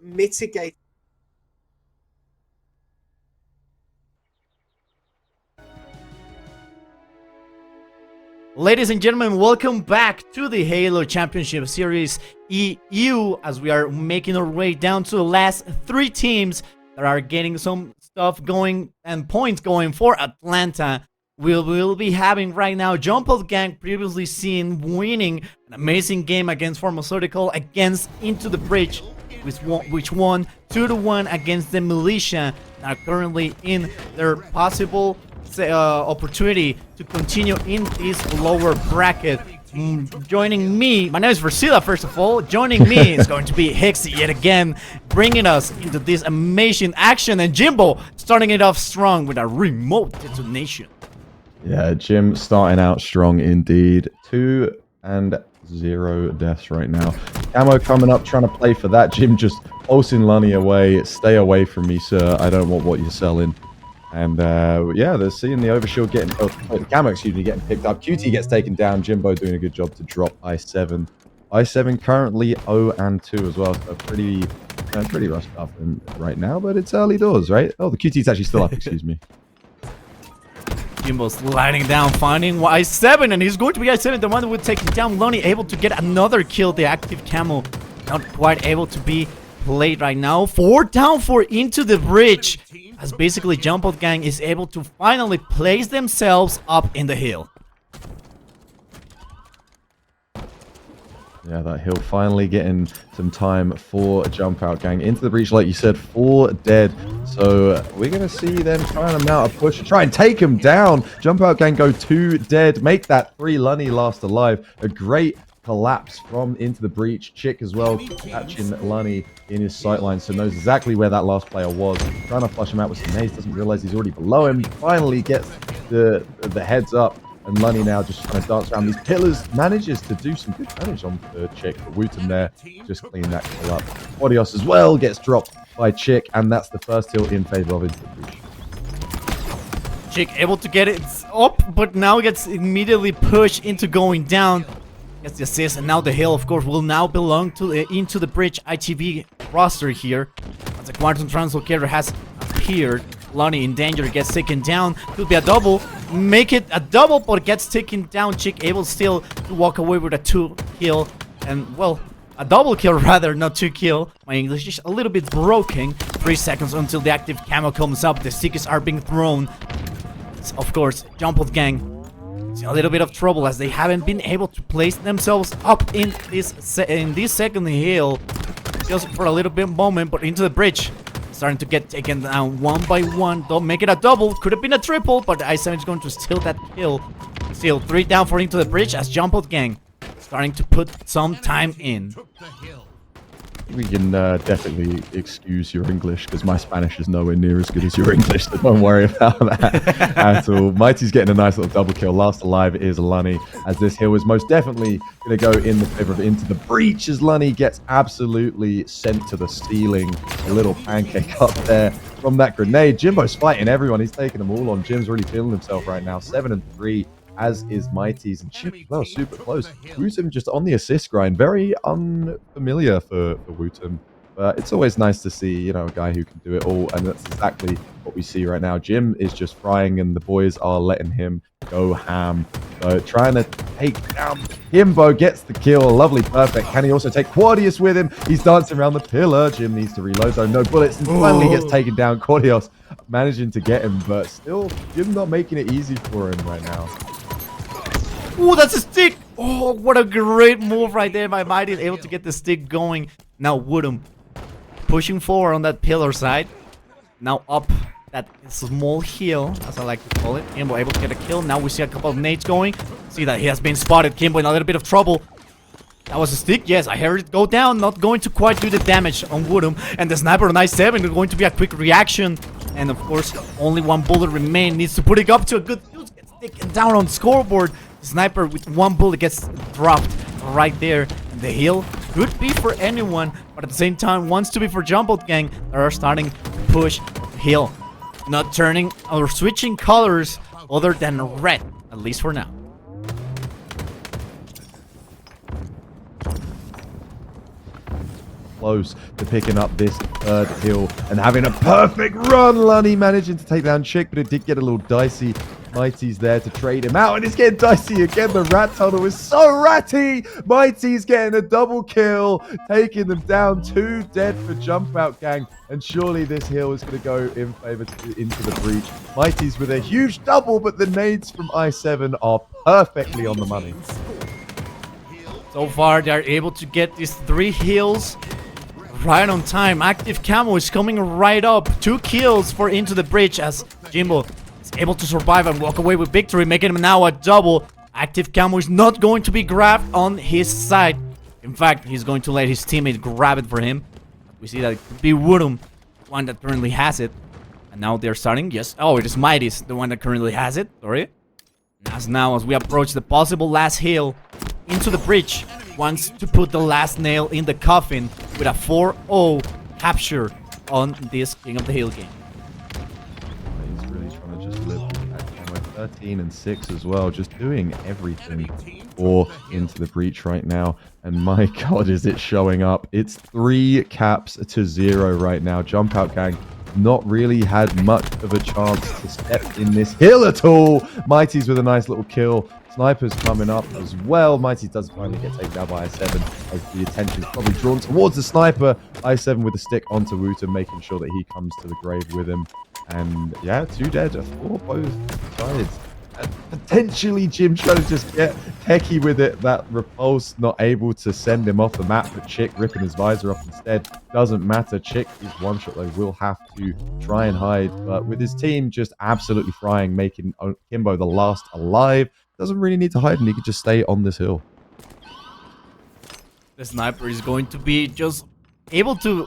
Mitigate. Ladies and gentlemen, welcome back to the Halo Championship Series EU, as we are making our way down to the last 3 teams that are getting some stuff going and points going for Atlanta. We will be having right now Jump Out Gang, previously seen winning an amazing game against Pharmaceutical against Into the Bridge, which won 2-1 against the Militia, that are currently in their possible opportunity to continue in this lower bracket. Joining me, my name is Versila, first of all. Joining me is going to be Hixie yet again, bringing us into this amazing action, and Jimbo starting it off strong with a remote detonation. Yeah, Jim starting out strong indeed. 2 and 0 deaths right now. Camo coming up, trying to play for that. Jim just pulsing Lunny away. Stay away from me, sir. I don't want what you're selling. And yeah, they're seeing the overshield getting, the camo, excuse me, getting picked up. QT gets taken down. Jimbo doing a good job to drop I7. I7 currently 0 and 2 as well. So pretty rough stuff right now, but it's early doors, right? Oh, the QT's actually still up, excuse me. Jimbo sliding down, finding I7, and he's going to be I7, the one that would take him down. Lonnie able to get another kill. The active camo not quite able to be played right now. 4 down for Into the Bridge, as basically Jump Out Gang is able to finally place themselves up in the hill. Yeah, that hill finally getting some time for Jump Out Gang. Into the Breach, like you said, 4 dead. So we're going to see them trying to mount a push, try and take him down. Jump Out Gang go 2 dead, make that 3 Lunny last alive. A great collapse from Into the Breach. Chick as well, catching Lunny in his sightline, so knows exactly where that last player was. Trying to flush him out with some nades, doesn't realize he's already below him. Finally gets the heads up, and Lunny now just trying to dance around these pillars. Manages to do some good damage on the Chick, but Wooten there just cleaning that kill up. Audios as well gets dropped by Chick, and that's the first kill in favor of Into the Breach. Chick able to get it up, but now gets immediately pushed into going down. Gets the assist, and now the hill, of course, will now belong to Into the Bridge ITV roster here. As the Quantum Translocator has appeared, Lonnie in danger, gets taken down. Could be a double. Make it a double, but gets taken down. Chick able still to walk away with a 2 kill. And, well, a double kill rather, not 2 kill. My English is a little bit broken. 3 seconds until the active camo comes up. The Seekers are being thrown. Of course, Jump Out Gang a little bit of trouble as they haven't been able to place themselves up in this second hill just for a little bit moment, but Into the Bridge starting to get taken down 1 by 1. Don't make it a double, could have been a triple, but I7 is going to steal that kill. Still 3 down for Into the Bridge as Jump Out Gang starting to put some time in. We can definitely excuse your English because my Spanish is nowhere near as good as your English, so don't worry about that at all. Mighty's getting a nice little double kill. Last alive is Lunny, as this hill is most definitely going to go in the favor of Into the Breach, as Lunny gets absolutely sent to the ceiling. A little pancake up there from that grenade. Jimbo's fighting everyone. He's taking them all on. Jim's really feeling himself right now. 7-3. As is Mighty's, and Chip as well, super close. Wootum just on the assist grind, very unfamiliar for Wootum. But it's always nice to see, you know, a guy who can do it all, and that's exactly what we see right now. Jim is just frying, and the boys are letting him go ham. So trying to take down Himbo, gets the kill. Lovely, perfect. Can he also take Quadius with him? He's dancing around the pillar. Jim needs to reload, though. No bullets, and finally gets taken down. Quadius managing to get him, but still, Jim not making it easy for him right now. Oh, that's a stick! Oh, what a great move right there by Mighty, able to get the stick going. Now Wootum pushing forward on that pillar side. Now up that small hill, as I like to call it. Kimbo able to get a kill. Now we see a couple of nades going. See that he has been spotted. Kimbo in a little bit of trouble. That was a stick. Yes, I heard it go down. Not going to quite do the damage on Wootum. And the sniper on i7 is going to be a quick reaction. And of course, only one bullet remains. Needs to put it up to a good use. Gets taken down on scoreboard. Sniper with one bullet gets dropped right there. And the hill could be for anyone, but at the same time wants to be for Jumbled Gang. They are starting to push hill, not turning or switching colors other than red, at least for now. Close to picking up this third hill and having a perfect run. Lunny managing to take down Chick, but it did get a little dicey. Mighty's there to trade him out, and it's getting dicey again. The rat tunnel is so ratty. Mighty's getting a double kill, taking them down. 2 dead for Jump Out Gang, and surely this hill is going to go in favor Into the Breach. Mighty's with a huge double, but the nades from i7 are perfectly on the money. So far, they're able to get these 3 hills right on time. Active Camo is coming right up. 2 kills for Into the Breach as Jimbo is able to survive and walk away with victory, making him now a double. Active Camo is not going to be grabbed on his side. In fact, he's going to let his teammate grab it for him. We see that it could be Wootum, one that currently has it. And now they're starting. Yes. Oh, it is Mighty's, the one that currently has it. Sorry. As now, as we approach the possible last hill, Into the Breach wants to put the last nail in the coffin with a 4-0 capture on this King of the Hill game. He's really trying to just live at 13 and 6 as well, just doing everything for Into the Breach right now. And my god, is it showing up. It's 3 caps to 0 right now. Jump Out Gang not really had much of a chance to step in this hill at all. Mighty's with a nice little kill. Sniper's coming up as well. Mighty does finally get taken down by i7 as the attention is probably drawn towards the sniper. i7 with a stick onto Wootum, making sure that he comes to the grave with him. And yeah, 2 dead for both sides. And potentially Jim trying to just get techie with it. That Repulse not able to send him off the map, but Chick ripping his visor off instead. Doesn't matter. Chick is one shot though, will have to try and hide. But with his team just absolutely frying, making Kimbo the last alive, doesn't really need to hide, and he could just stay on this hill. The sniper is going to be just able to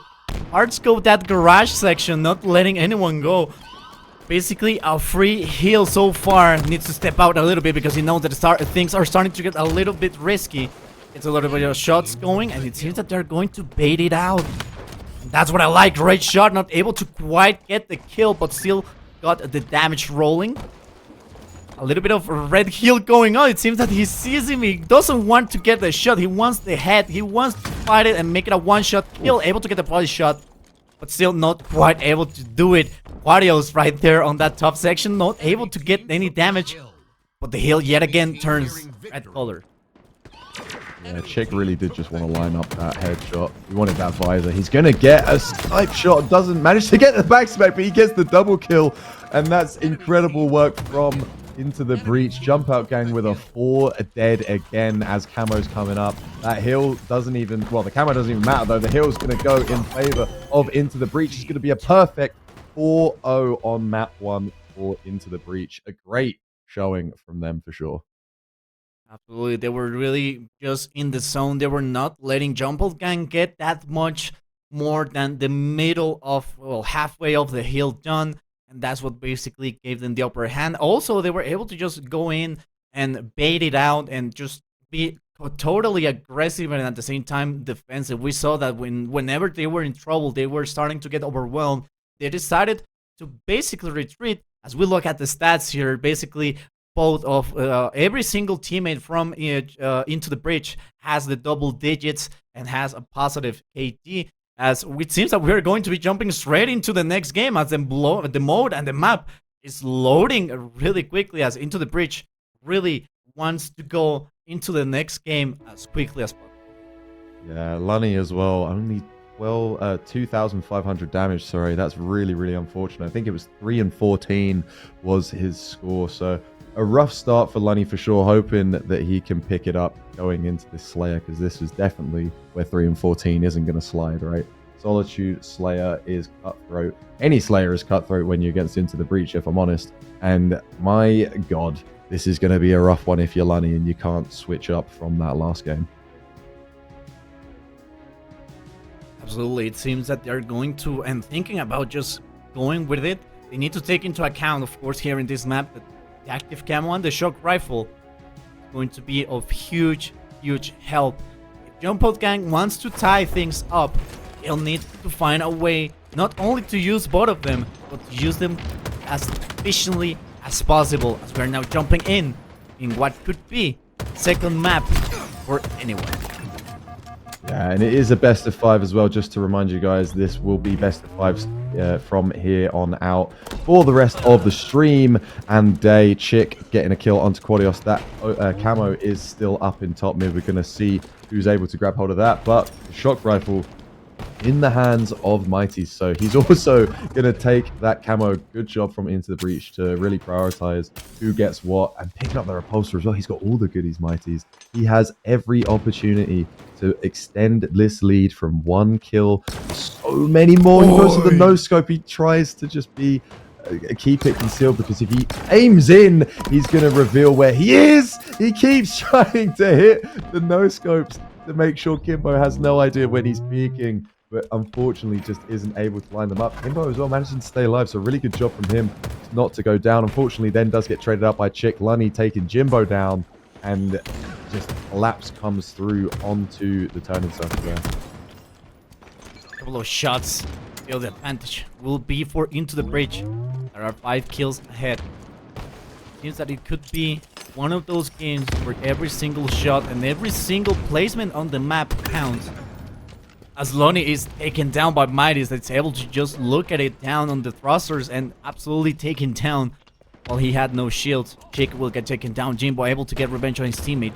hard scope that garage section, not letting anyone go. Basically a free heal so far. Needs to step out a little bit because he knows that things are starting to get a little bit risky. It's a little bit of shots going, and it seems that they're going to bait it out. That's what I like. Great shot, not able to quite get the kill, but still got the damage rolling. A little bit of red heal going on. It seems that he sees him. He doesn't want to get the shot. He wants the head. He wants to fight it and make it a one-shot kill. Able to get the body shot, but still not quite able to do it. Quadios right there on that top section, not able to get any damage. But the hill yet again turns red color. Yeah, Chick really did just want to line up that headshot. He wanted that visor. He's going to get a snipe shot. Doesn't manage to get the back smack, but he gets the double kill. And that's incredible work from Into the Breach. Jump Out Gang with a 4 dead again as Camo's coming up. That hill doesn't even, well, the camo doesn't even matter though. The hill's going to go in favor of Into the Breach. It's going to be a perfect 4-0 on map 1 for Into the Breach. A great showing from them for sure. Absolutely, they were really just in the zone. They were not letting Jump Out Gang get that much more than the middle of, well, halfway of the hill done, and that's what basically gave them the upper hand. Also, they were able to just go in and bait it out and just be totally aggressive and at the same time defensive. We saw that whenever they were in trouble, they were starting to get overwhelmed. They decided to basically retreat. As we look at the stats here, basically both of every single teammate from Into the Breach has the double digits and has a positive KD. As it seems that we're going to be jumping straight into the next game as the mode and the map is loading really quickly, as Into the Breach really wants to go into the next game as quickly as possible. Yeah, Lunny as well. Only 2,500 damage. Sorry, that's really, really unfortunate. I think it was 3 and 14 was his score. So a rough start for Lunny for sure. Hoping that he can pick it up going into this Slayer, because this is definitely where 3 and 14 isn't going to slide, right? Solitude Slayer is cutthroat. Any Slayer is cutthroat when you're against Into the Breach, if I'm honest. And my God, this is going to be a rough one if you're Lunny and you can't switch up from that last game. Absolutely, it seems that they're going to, and thinking about just going with it, they need to take into account, of course, here in this map, that the active camo and the shock rifle is going to be of huge, huge help. If Jump Out Gang wants to tie things up, they'll need to find a way not only to use both of them, but to use them as efficiently as possible, as we're now jumping in what could be second map for anyone. Yeah, and it is a best of 5 as well. Just to remind you guys, this will be best of 5s from here on out for the rest of the stream and day. Chick getting a kill onto Quadios. That camo is still up in top mid. We're going to see who's able to grab hold of that. But the shock rifle in the hands of Mighty. So he's also going to take that camo. Good job from Into the Breach to really prioritize who gets what and picking up the repulsor as well. He's got all the goodies, Mighties. He has every opportunity to extend this lead from 1 kill to so many more. He goes to the no-scope. He tries to just be keep it concealed, because if he aims in, he's going to reveal where he is. He keeps trying to hit the no-scopes to make sure Kimbo has no idea when he's peeking, but unfortunately just isn't able to line them up. Kimbo as well managing to stay alive, so really good job from him not to go down. Unfortunately then does get traded up by Chick. Lunny taking Jimbo down, and just collapse comes through onto the turning circle there. A couple of shots. The advantage will be for Into the Breach. There are 5 kills ahead. Seems that it could be one of those games where every single shot and every single placement on the map counts. As Lonnie is taken down by Mighty's, that's able to just look at it down on the thrusters and absolutely taken down while he had no shields. Chick will get taken down. Jimbo able to get revenge on his teammate.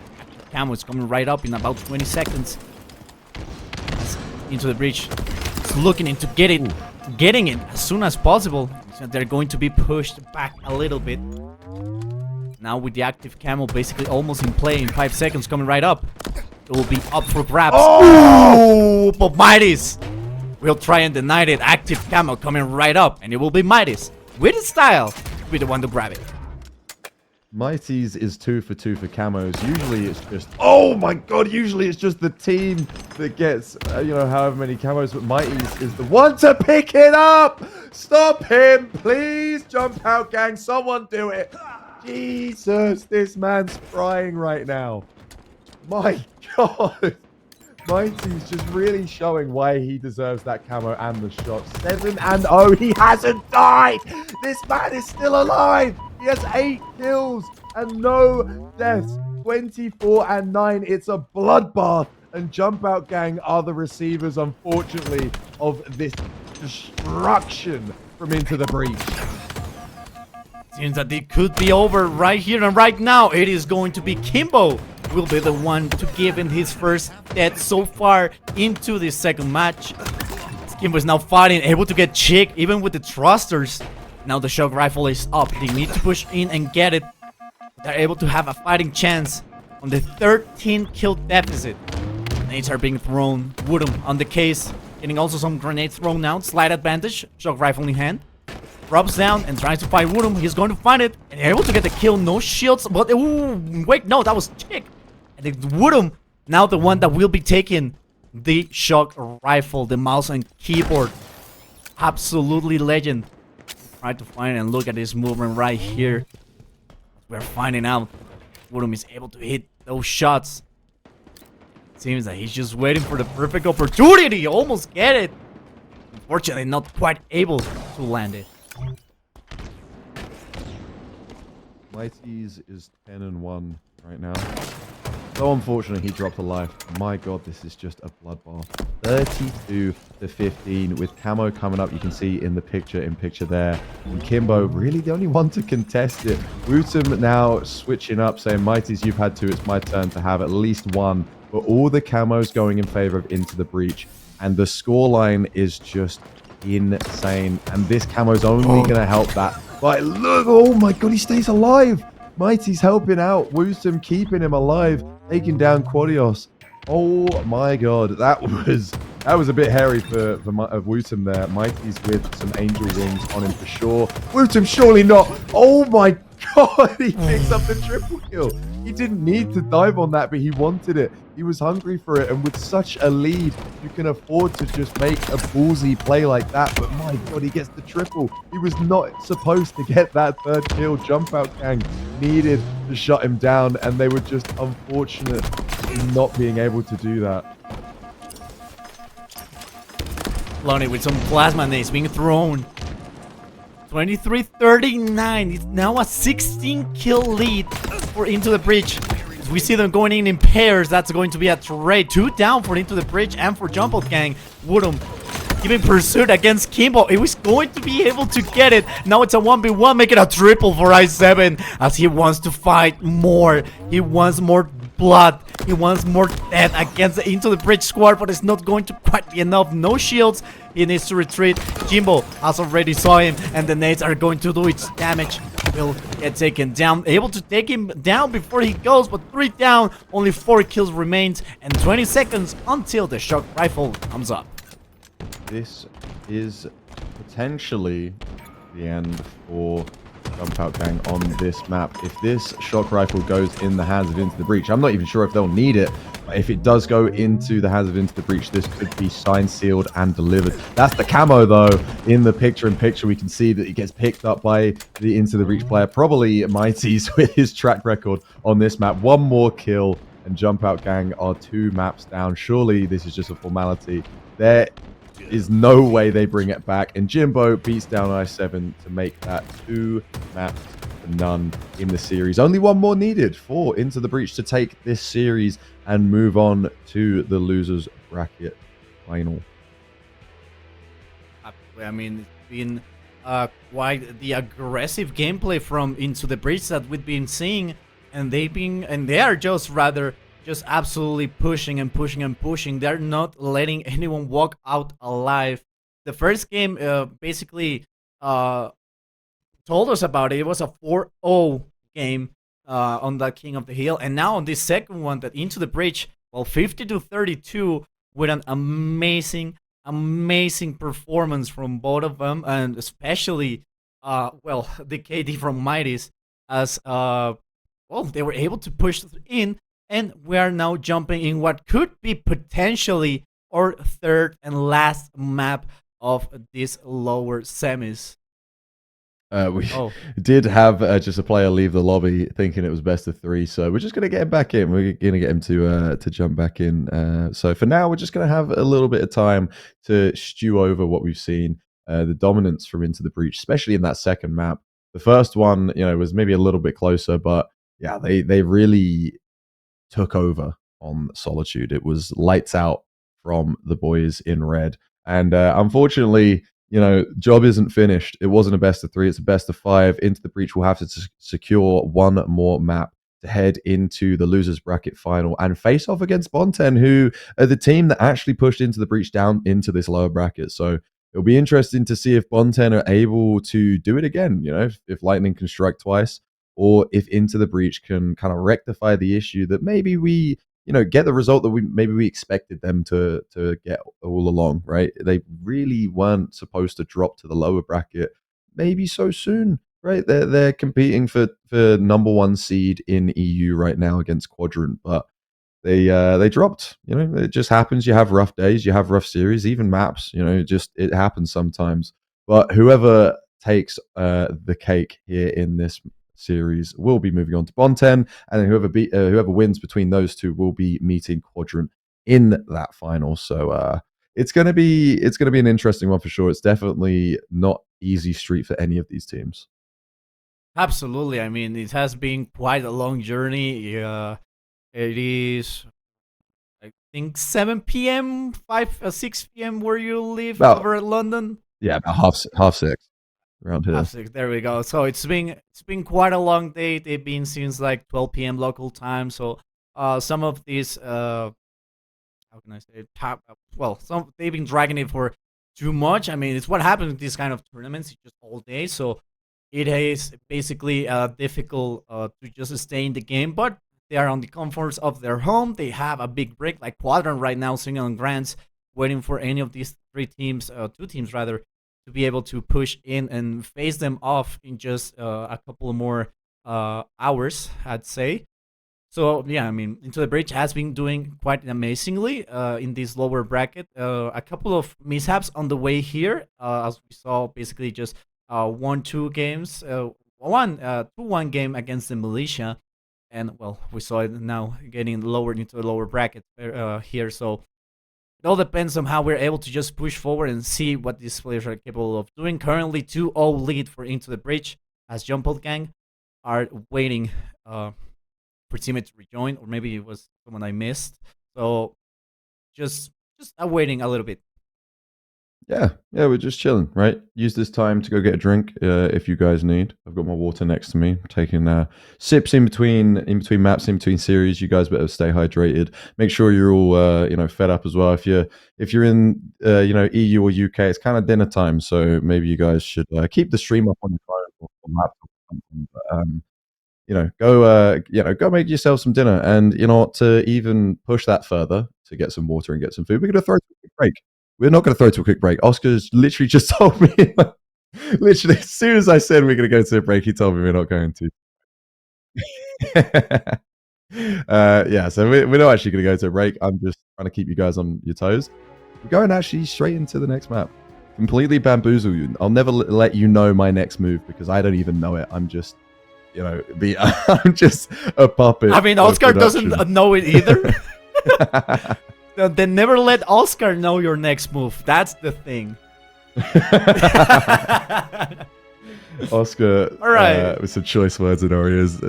Camo is coming right up in about 20 seconds. Into the Breach. It's looking into getting it as soon as possible. So they're going to be pushed back a little bit. Now with the active camo basically almost in play in 5 seconds, coming right up. It will be up for grabs. Oh! But Mighty's will try and deny it. Active camo coming right up, and it will be Mighty's with his style to be the one to grab it. Mighty's is 2 for 2 for camos. Usually it's just, oh my God, usually it's just the team that gets, however many camos, but Mighty's is the one to pick it up. Stop him, please. Jump Out Gang, someone do it. Jesus, this man's frying right now. My God. Mighty's just really showing why he deserves that camo and the shot. 7-0, he hasn't died. This man is still alive. He has 8 kills and no deaths. 24-9. It's a bloodbath. And Jump Out Gang are the receivers, unfortunately, of this destruction from Into the Breach. Seems that it could be over right here and right now. It is going to be Kimbo will be the one to give in his first death so far into this second match. Kimbo is now fighting, able to get Chick even with the thrusters. Now the shock rifle is up. They need to push in and get it. They're able to have a fighting chance on the 13 kill deficit. Grenades are being thrown. Woodham on the case. Getting also some grenades thrown out. Slight advantage. Shock rifle in hand. drops down and tries to find Woodham. He's going to find it and able to get the kill. No shields, but ooh, wait, no, that was Chick. And it's Woodham now the one that will be taking the shock rifle, the mouse and keyboard. Absolutely legend. Try to find and look at this movement right here. We're finding out Woodham is able to hit those shots. Seems that he's just waiting for the perfect opportunity. Almost get it. Unfortunately, not quite able to land it. Mighty's is 10-1 right now. So unfortunate he dropped a life. My god, this is just a bloodbath. 32-15 with Camo coming up. You can see in the picture there. And Kimbo really the only one to contest it. Wootum now switching up, saying, Mighty's, you've had two. It's my turn to have at least one. But all the camos going in favor of Into the Breach. And the scoreline is just insane. And this camo's only going to help that. But look, oh my god, he stays alive. Mighty's helping out. Woosum keeping him alive. Taking down Quadios. Oh my god, that was a bit hairy for Woosum there. Mighty's with some angel wings on him for sure. Woosum surely not. Oh my god, he picks up the triple kill. He didn't need to dive on that, but he wanted it. He was hungry for it, and with such a lead, you can afford to just make a ballsy play like that. But my god, he gets the triple. He was not supposed to get that third kill. Jump Out Gang needed to shut him down, and they were just unfortunate in not being able to do that. Lonnie with some plasma nades being thrown. 23-39. It's now a 16 kill lead for Into the Breach. As we see them going in pairs, that's going to be a trade. 2 down for Into the Breach and for Jump Out Gang. Woodham giving pursuit against Kimbo. He was going to be able to get it. Now it's a 1v1, making a triple for i7 as he wants to fight more. He wants more blood. He wants more death against the Into the Breach squad, but it's not going to quite be enough. No shields. He needs to retreat. Jimbo has already saw him, and the nades are going to do its damage. Will get taken down. Able to take him down before he goes, but 3 down. Only 4 kills remains, and 20 seconds until the shock rifle comes up. This is potentially the end for Jump Out Gang on this map. If this shock rifle goes in the hands of Into the Breach, I'm not even sure if they'll need it. But if it does go into the hands of Into the Breach, this could be signed, sealed, and delivered. That's the camo, though. In the picture-in-picture, we can see that it gets picked up by the Into the Breach player. Probably Mighty's with his track record on this map. 1 more kill, and Jump Out Gang are 2 maps down. Surely this is just a formality. There is no way they bring it back. And Jimbo beats down i7 to make that 2 maps to none in the series. Only 1 more needed for Into the Breach to take this series and move on to the losers bracket final. I mean, it's been quite the aggressive gameplay from Into the Breach that we've been seeing, and they are just absolutely pushing and pushing and pushing. They're not letting anyone walk out alive. The first game basically told us about it. It was a 4-0 game on the King of the Hill, and now on this second one, that Into the Breach, well, 50-32 with an amazing performance from both of them, and especially well, the KD from Mighty's, as well, they were able to push in. And we are now jumping in what could be potentially our third and last map of this lower semis. We did have just a player leave the lobby thinking it was best of 3, so we're just going to get him back in. We're going to get him to jump back in. So for now, we're just going to have a little bit of time to stew over what we've seen. The dominance from Into the Breach, especially in that second map. The first one, was maybe a little bit closer, but yeah, they really took over on Solitude. It was lights out from the boys in red. And unfortunately, job isn't finished. It wasn't a best of 3, it's a best of 5. Into the Breach will have to secure 1 more map to head into the losers bracket final and face off against Bonten, who are the team that actually pushed Into the Breach down into this lower bracket. So it'll be interesting to see if Bonten are able to do it again, if Lightning can strike twice, or if Into the Breach can kind of rectify the issue that maybe we, get the result that we expected them to get all along, right? They really weren't supposed to drop to the lower bracket. maybe so soon, right? They're competing for #1 seed in EU right now against Quadrant, but they dropped. You know, it just happens. You have rough days, you have rough series, even maps. You know, it happens sometimes. But whoever takes the cake here in this series will be moving on to Bon10, and then whoever wins between those two will be meeting Quadrant in that final. So it's gonna be an interesting one for sure. It's definitely not easy street for any of these teams. Absolutely. I mean, it has been quite a long journey. It is, I think, 7 p.m., 6 p.m. where you live over at London. Yeah, about half six around here. Half six. There we go. So it's been quite a long day. They've been since like 12 p.m. local time. So some of these how can I say they've been dragging it for too much. I mean, it's what happens with these kind of tournaments. It's just all day. So it is basically difficult to just stay in the game, but they are on the comforts of their home. They have a big break like Quadrant right now, single on Grants, waiting for any of these two teams rather, to be able to push in and face them off in just a couple more hours, I'd say. So yeah, I mean, Into the Breach has been doing quite amazingly in this lower bracket. A couple of mishaps on the way here, as we saw, basically just 1-2 games, 2-1 game against the Militia. And, well, we saw it now getting lowered into the lower bracket here. So it all depends on how we're able to just push forward and see what these players are capable of doing. Currently, 2-0 lead for Into the Breach, as Jump Out Gang are waiting for teammate to rejoin, or maybe it was someone I missed. So just waiting a little bit. Yeah, we're just chilling, right? Use this time to go get a drink if you guys need. I've got my water next to me. I'm taking sips in between maps, in between series. You guys better stay hydrated. Make sure you're all fed up as well. If you're in EU or UK, it's kind of dinner time, so maybe you guys should keep the stream up on your phone or laptop or something. But go make yourself some dinner. And to even push that further, to get some water and get some food, we're gonna throw a quick break. We're not going to throw to a quick break. Oscar's literally just told me, literally, as soon as I said we're going to go to a break, he told me we're not going to. So we're not actually going to go to a break. I'm just trying to keep you guys on your toes. We're going actually straight into the next map. Completely bamboozle you. I'll never let you know my next move because I don't even know it. I'm just, I'm just a puppet. I mean, Oscar doesn't know it either. They never let Oscar know your next move. That's the thing. Oscar, all right, with some choice words and Oreos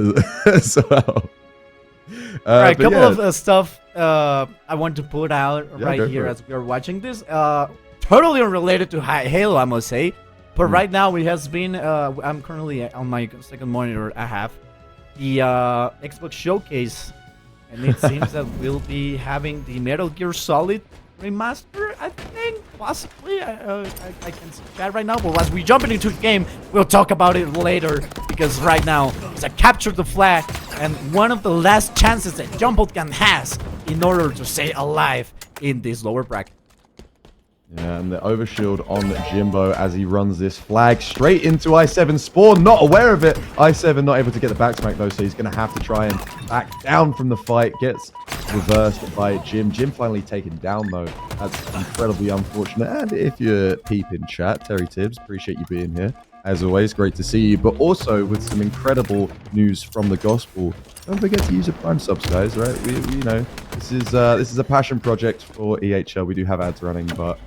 as well. All right, a couple of stuff I want to put out right here as we're watching this. Totally unrelated to Halo, I must say. But right now, it has been. I'm currently on my second monitor. I have the Xbox Showcase. And it seems that we'll be having the Metal Gear Solid remaster, I think, possibly. I can see that right now, but as we jump into the game, we'll talk about it later, because right now, it's a capture the flag, and one of the last chances that Jump Out Gang has in order to stay alive in this lower bracket. Yeah, and the overshield on Jimbo as he runs this flag straight into i7. Spawn not aware of it. i7 not able to get the back smack though, so he's going to have to try and back down from the fight. Gets reversed by Jim. Jim finally taken down though. That's incredibly unfortunate. And if you're peeping chat, Terry Tibbs, appreciate you being here. As always, great to see you, but also with some incredible news from the gospel. Don't forget to use your Prime subs, guys, right? We this is a passion project for EHL. We do have ads running, but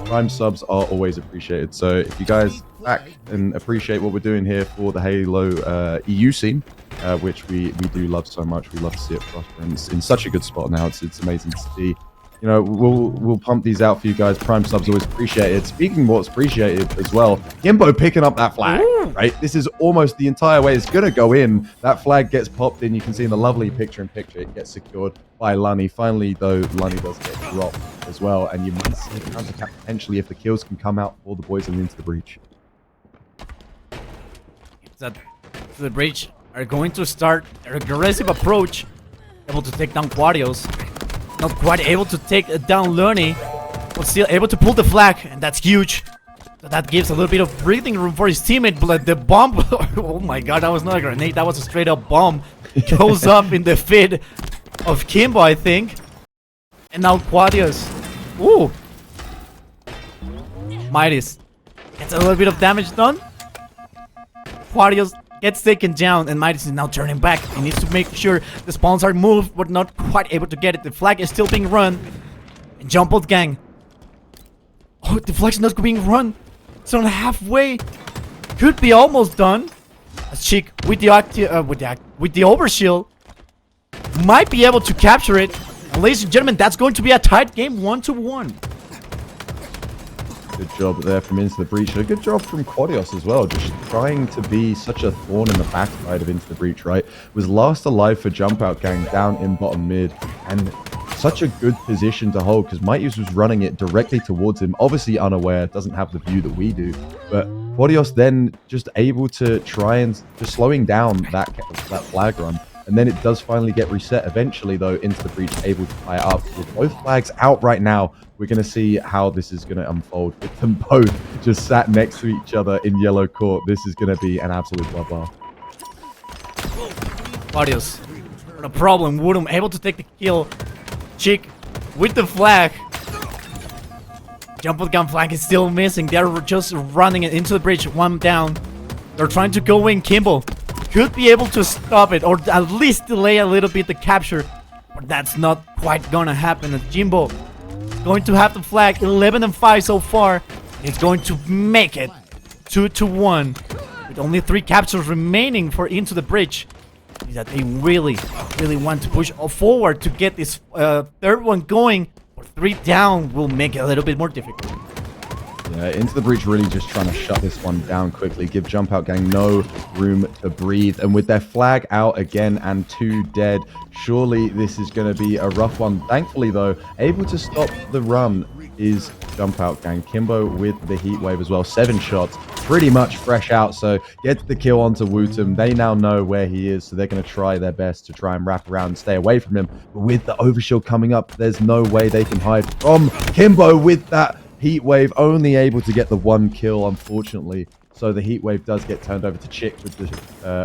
Prime subs are always appreciated. So if you guys back and appreciate what we're doing here for the Halo EU scene, which we do love so much, we love to see it prosper, and it's in such a good spot now. It's amazing to see. We'll pump these out for you guys. Prime subs always appreciated. Speaking of what's appreciated as well, Gimbo picking up that flag, right? This is almost the entire way. It's going to go in. That flag gets popped in. You can see in the lovely picture-in-picture, it gets secured by Lunny. Finally, though, Lunny does get dropped as well. And you might see the counter cap potentially if the kills can come out for the boys and Into the Breach. The Breach are going to start an aggressive approach, able to take down Quarios. Not quite able to take down Lerny, but still able to pull the flag, and that's huge. So that gives a little bit of breathing room for his teammate, but the bomb, oh my god, that was not a grenade, that was a straight up bomb. Goes up in the feet of Kimbo, I think. And now Quadios. Ooh. Mighty's gets a little bit of damage done. Quadios gets taken down, and Mighty's is now turning back. He needs to make sure the spawns are moved, but not quite able to get it. The flag is still being run. And Jumped Gang. Oh, the flag's not being run. It's on halfway. Could be almost done. As Chick with the overshield might be able to capture it. And ladies and gentlemen, that's going to be a tight game, 1-1. Good job there from Into the Breach. And a good job from Quadios as well. Just trying to be such a thorn in the backside of Into the Breach, right? Was last alive for Jump Out Gang down in bottom mid. And such a good position to hold because Mighty's was running it directly towards him. Obviously unaware, doesn't have the view that we do. But Quadios then just able to try and just slowing down that flag run. And then it does finally get reset. Eventually, though, Into the Breach able to tie it up. With both flags out right now, we're going to see how this is going to unfold. With them both just sat next to each other in yellow court. This is going to be an absolute bloodbath. Quadios, no problem. Woodham able to take the kill. Chick with the flag. Jump Gun flag is still missing. They're just running it into the bridge. One down. They're trying to go in. Kimbo could be able to stop it or at least delay a little bit the capture, but that's not quite gonna happen. As Jimbo going to have the flag. 11-5 so far. It's going to make it 2-1 with only 3 captures remaining for Into the Bridge. That they really want to push forward to get this third one going, but 3 down will make it a little bit more difficult. Yeah, Into the Breach really just trying to shut this one down quickly, give Jump Out Gang no room to breathe. And with their flag out again and 2 dead, surely this is going to be a rough one. Thankfully, though, able to stop the run is Jump Out Gang. Kimbo with the heat wave as well. 7 shots, pretty much fresh out. So gets the kill onto Wootum. They now know where he is, so they're going to try their best to try and wrap around and stay away from him. But with the overshield coming up, there's no way they can hide from Kimbo with that heat wave. Only able to get the 1 kill, unfortunately. So the heat wave does get turned over to Chick with the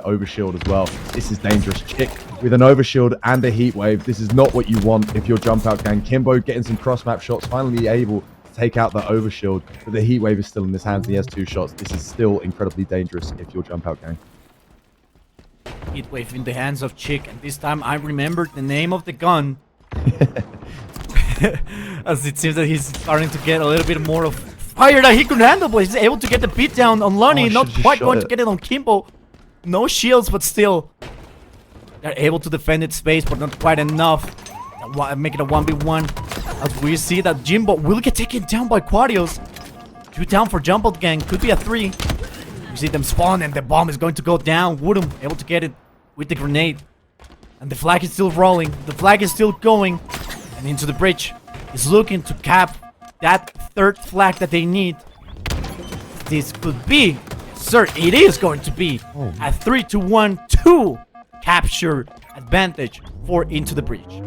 overshield as well. This is dangerous. Chick with an overshield and a heat wave. This is not what you want if you're Jump Out Gang. Kimbo getting some cross map shots, finally able to take out the overshield, but the heat wave is still in his hands. He has 2 shots. This is still incredibly dangerous if you're Jump Out Gang. Heat wave in the hands of Chick, and this time I remembered the name of the gun. As it seems that he's starting to get a little bit more of fire that he could handle, but he's able to get the beat down on Lonnie. Not quite going to get it on Kimbo. No shields, but still. They're able to defend its space, but not quite enough. Make it a 1v1. As we see that Jimbo will get taken down by Quadios. 2 down for Jumbled Gang. Could be a 3. You see them spawn, and the bomb is going to go down. Woodham able to get it with the grenade. And the flag is still rolling. The flag is still going. And Into the Bridge is looking to cap that 3rd flag that they need. This could be, sir, it is going to be a 3-1-2 capture advantage for Into the Breach.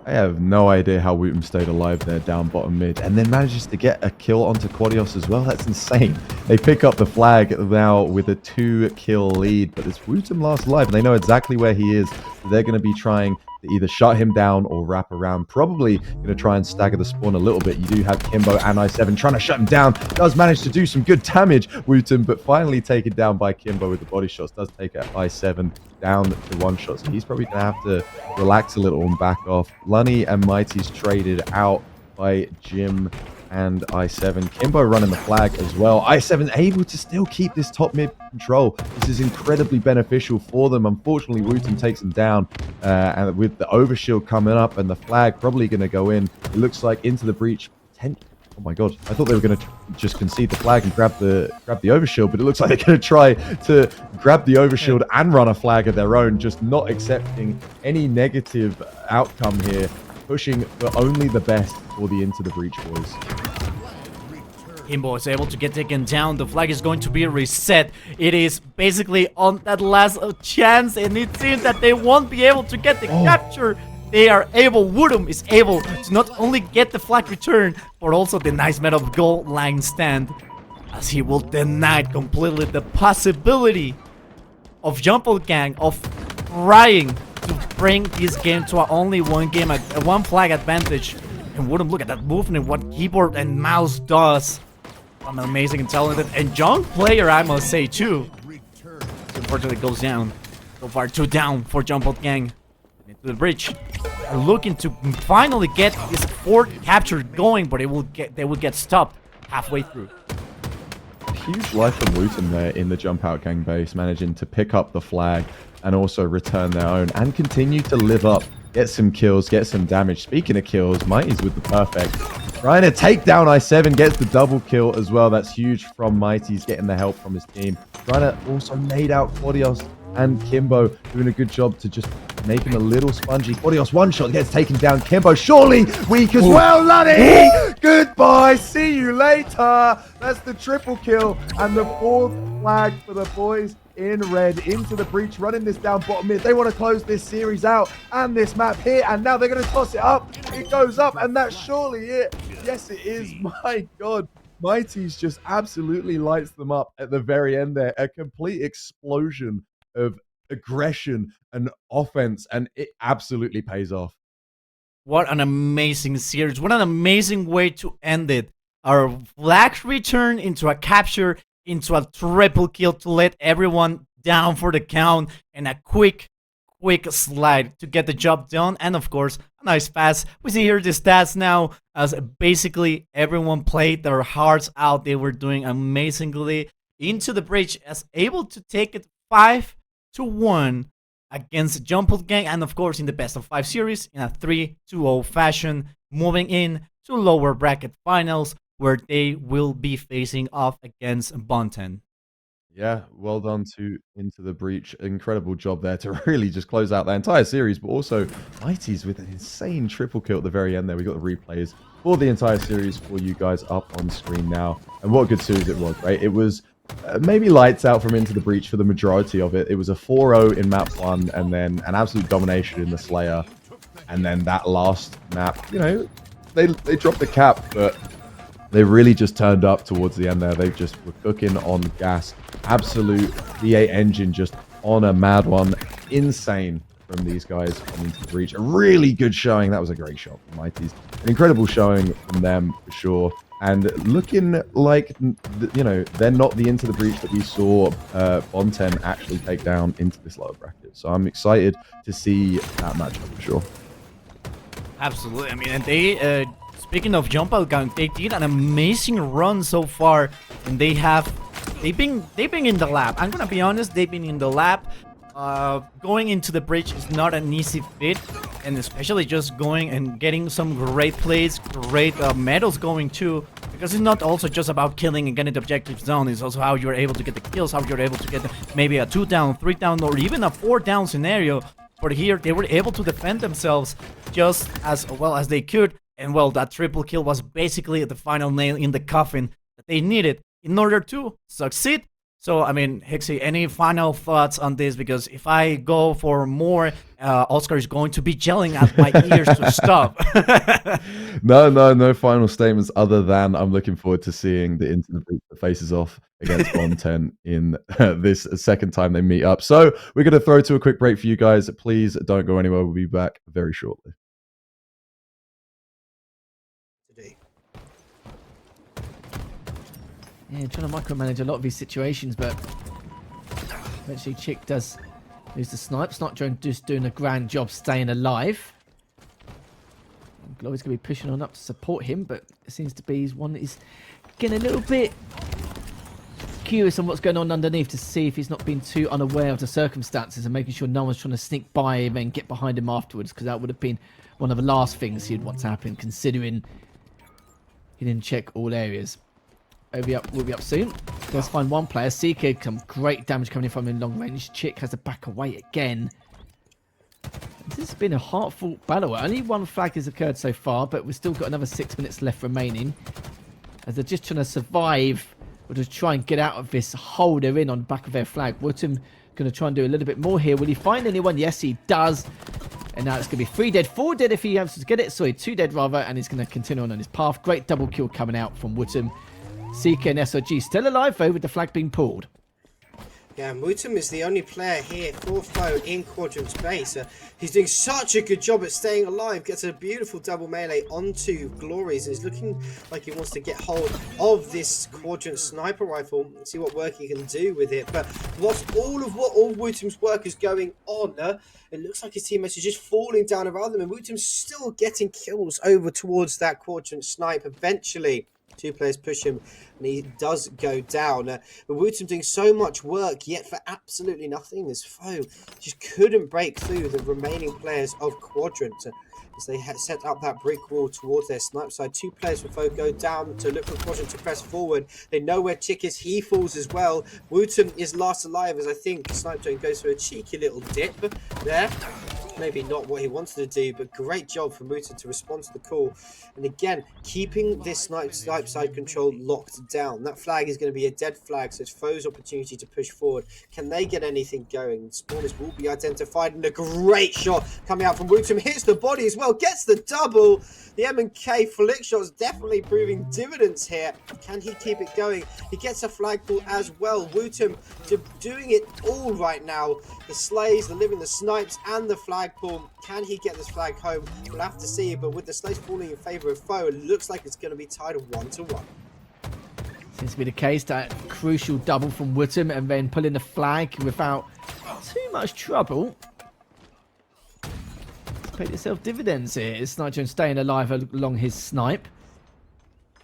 I have no idea how Wootum stayed alive there down bottom mid and then manages to get a kill onto Quadios as well. That's insane. They pick up the flag now with a 2-kill lead, but it's Wootum last alive and they know exactly where he is. So they're going to be trying to either shut him down or wrap around. Probably going to try and stagger the spawn a little bit. You do have Kimbo and I7 trying to shut him down. Does manage to do some good damage, Wootum, but finally taken down by Kimbo with the body shots. Does take I7 down to 1 shot. So he's probably going to have to relax a little and back off. Lunny and Mighty's traded out by Jim and I7. Kimbo running the flag as well. I7 able to still keep this top mid control. This is incredibly beneficial for them. Unfortunately, Wootum takes him down. And with the overshield coming up and the flag probably going to go in, it looks like Into the Breach. Oh my god, I thought they were going to just concede the flag and grab the overshield, but it looks like they're going to try to grab the overshield and run a flag of their own, just not accepting any negative outcome here, pushing for only the best for the Into the Breach boys. Kimbo is able to get taken down. The flag is going to be reset. It is basically on that last chance, and it seems that they won't be able to get the capture. They are able, Woodham is able to not only get the flag return, but also the nice meta of goal line stand. as he will deny completely the possibility of Jumbo Gang of trying to bring this game to a only one flag advantage. And wouldn't look at that movement, what keyboard and mouse does. I'm amazing and talented and young player, I must say too. Unfortunately goes down. So far 2 down for Jumbo Gang. Into the bridge. They're looking to finally get this 4th capture going, but they will get stopped halfway through. Huge life from Wooten there in the Jump Out Gang base, managing to pick up the flag and also return their own and continue to live up, get some kills, get some damage. Speaking of kills, Mighty's with the perfect. Trying to take down I7, gets the double kill as well. That's huge from Mighty's, getting the help from his team. Trying to also nade out Claudios and Kimbo, doing a good job to just make him a little spongy. Claudios one shot gets taken down. Kimbo surely weak as well. Lunny, goodbye. See you later. That's the triple kill and the 4th flag for the boys in red into the breach, running this down bottom mid. They want to close this series out and this map here, and now they're going to toss it up. It goes up, and that's surely it. Yes, it is. My God. Mighty's just absolutely lights them up at the very end there. A complete explosion of aggression and offense, and it absolutely pays off. What an amazing series. What an amazing way to end it. Our flag return into a capture, into a triple kill to let everyone down for the count, and a quick slide to get the job done. And of course, a nice pass. We see here the stats now, as basically everyone played their hearts out. They were doing amazingly into the bridge, as able to take it 5-1 against Jumbo Gang, and of course in the best of 5 series in a 3-2-0 fashion, moving in to lower bracket finals, where they will be facing off against Bonten. Yeah, well done to Into the Breach. Incredible job there to really just close out that entire series, but also Mighty's with an insane triple kill at the very end there. We got the replays for the entire series for you guys up on screen now. And what a good series it was, right? It was maybe lights out from Into the Breach for the majority of it. It was a 4-0 in map 1, and then an absolute domination in the Slayer. And then that last map, you know, they dropped the cap, but they really just turned up towards the end there. They just were cooking on gas. Absolute V8 engine just on a mad one. Insane from these guys coming to the breach. A really good showing. That was a great shot from Mighty's. An incredible showing from them for sure. And looking like, you know, they're not the Into the Breach that we saw Bonten actually take down into this lower bracket. So I'm excited to see that matchup for sure. Absolutely. I mean, and they... Speaking of Jumbo Gang, they did an amazing run so far, and they've been in the lab. I'm gonna be honest, they've been in the lab. Going into the bridge is not an easy fit, and especially just going and getting some great plays, great medals going too, because it's not also just about killing and getting the objective zone. It's also how you're able to get the kills, how you're able to get maybe a 2 down, 3 down, or even a 4 down scenario. But here they were able to defend themselves just as well as they could. And well, that triple kill was basically the final nail in the coffin that they needed in order to succeed. So, I mean, Hixie, any final thoughts on this? Because if I go for more, Oscar is going to be yelling at my ears to stop. No final statements other than I'm looking forward to seeing the Into the Breach that faces off against Bonten in this second time they meet up. So we're going to throw to a quick break for you guys. Please don't go anywhere. We'll be back very shortly. Yeah, trying to micromanage a lot of these situations, but eventually Chick does lose the snipe. Snipe Drone just doing a grand job staying alive. Glory's going to be pushing on up to support him, but it seems to be one that is getting a little bit curious on what's going on underneath to see if he's not been too unaware of the circumstances and making sure no one's trying to sneak by him and get behind him afterwards, because that would have been one of the last things he'd want to happen, considering he didn't check all areas. We'll be up soon. Let's find one player. CK, some great damage coming in from him in long range. Chick has to back away again. This has been a heart-fought battle. Only one flag has occurred so far, but we've still got another 6 minutes left remaining. As they're just trying to survive, or just try and get out of this hole they're in on the back of their flag. Wotum going to try and do a little bit more here. Will he find anyone? Yes, he does. And now it's going to be 3 dead, 4 dead if he has to get it. Sorry, 2 dead rather, and he's going to continue on his path. Great double kill coming out from Wotum Seeker and SOG still alive though with the flag being pulled. Yeah, Mutum is the only player here for Foe in Quadrant's base. He's doing such a good job at staying alive. Gets a beautiful double melee onto Glories. And he's looking like he wants to get hold of this Quadrant sniper rifle and see what work he can do with it. But whilst all Mutum's work is going on, it looks like his teammates are just falling down around them. And Mutum's still getting kills over towards that Quadrant snipe eventually. Two players push him and he does go down. But Wutum doing so much work yet for absolutely nothing. As Foe just couldn't break through the remaining players of Quadrant as they had set up that brick wall towards their snipe side. Two players for Foe go down to look for Quadrant to press forward. They know where Chick is. He falls as well. Wutum is last alive as I think Snipe Zone goes for a cheeky little dip there. Maybe not what he wanted to do, but great job for Muta to respond to the call. And again, keeping this snipe side control locked down. That flag is going to be a dead flag, so it's Foe's opportunity to push forward. Can they get anything going? Spawners will be identified, and a great shot coming out from Wutum. Hits the body as well, gets the double. The M&K flick shot is definitely proving dividends here. Can he keep it going? He gets a flag pull as well. Wutum doing it all right now. The slays, the living, the snipes, and the flag pull. Can he get this flag home? We'll have to see, but with the slays falling in favour of Foe, it looks like it's going to be tied 1-1. Seems to be the case. That crucial double from Wutum and then pulling the flag without too much trouble. Paid itself dividends here. Snipe Jones staying alive along his snipe.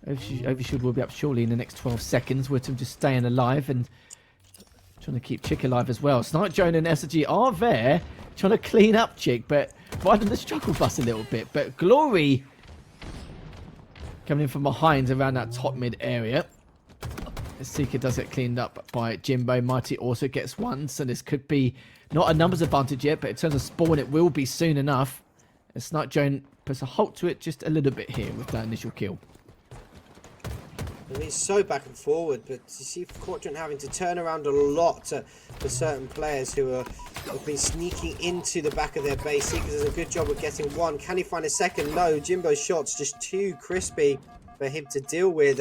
Overshield will be up surely in the next 12 seconds. Wutum just staying alive and trying to keep Chick alive as well. Snipe Jones and SG are there trying to clean up Chick, but riding the struggle bus a little bit. But Glory coming in from behind around that top mid area. Seeker does get cleaned up by Jimbo. Mighty also gets one, so this could be not a numbers advantage yet, but in terms of spawn, it will be soon enough. And Snipe Jones puts a halt to it just a little bit here with that initial kill. I mean, it's so back and forward, but you see Quadrant having to turn around a lot for certain players who have been sneaking into the back of their base. Seeker does a good job of getting one. Can he find a second? No, Jimbo's shot's just too crispy for him to deal with.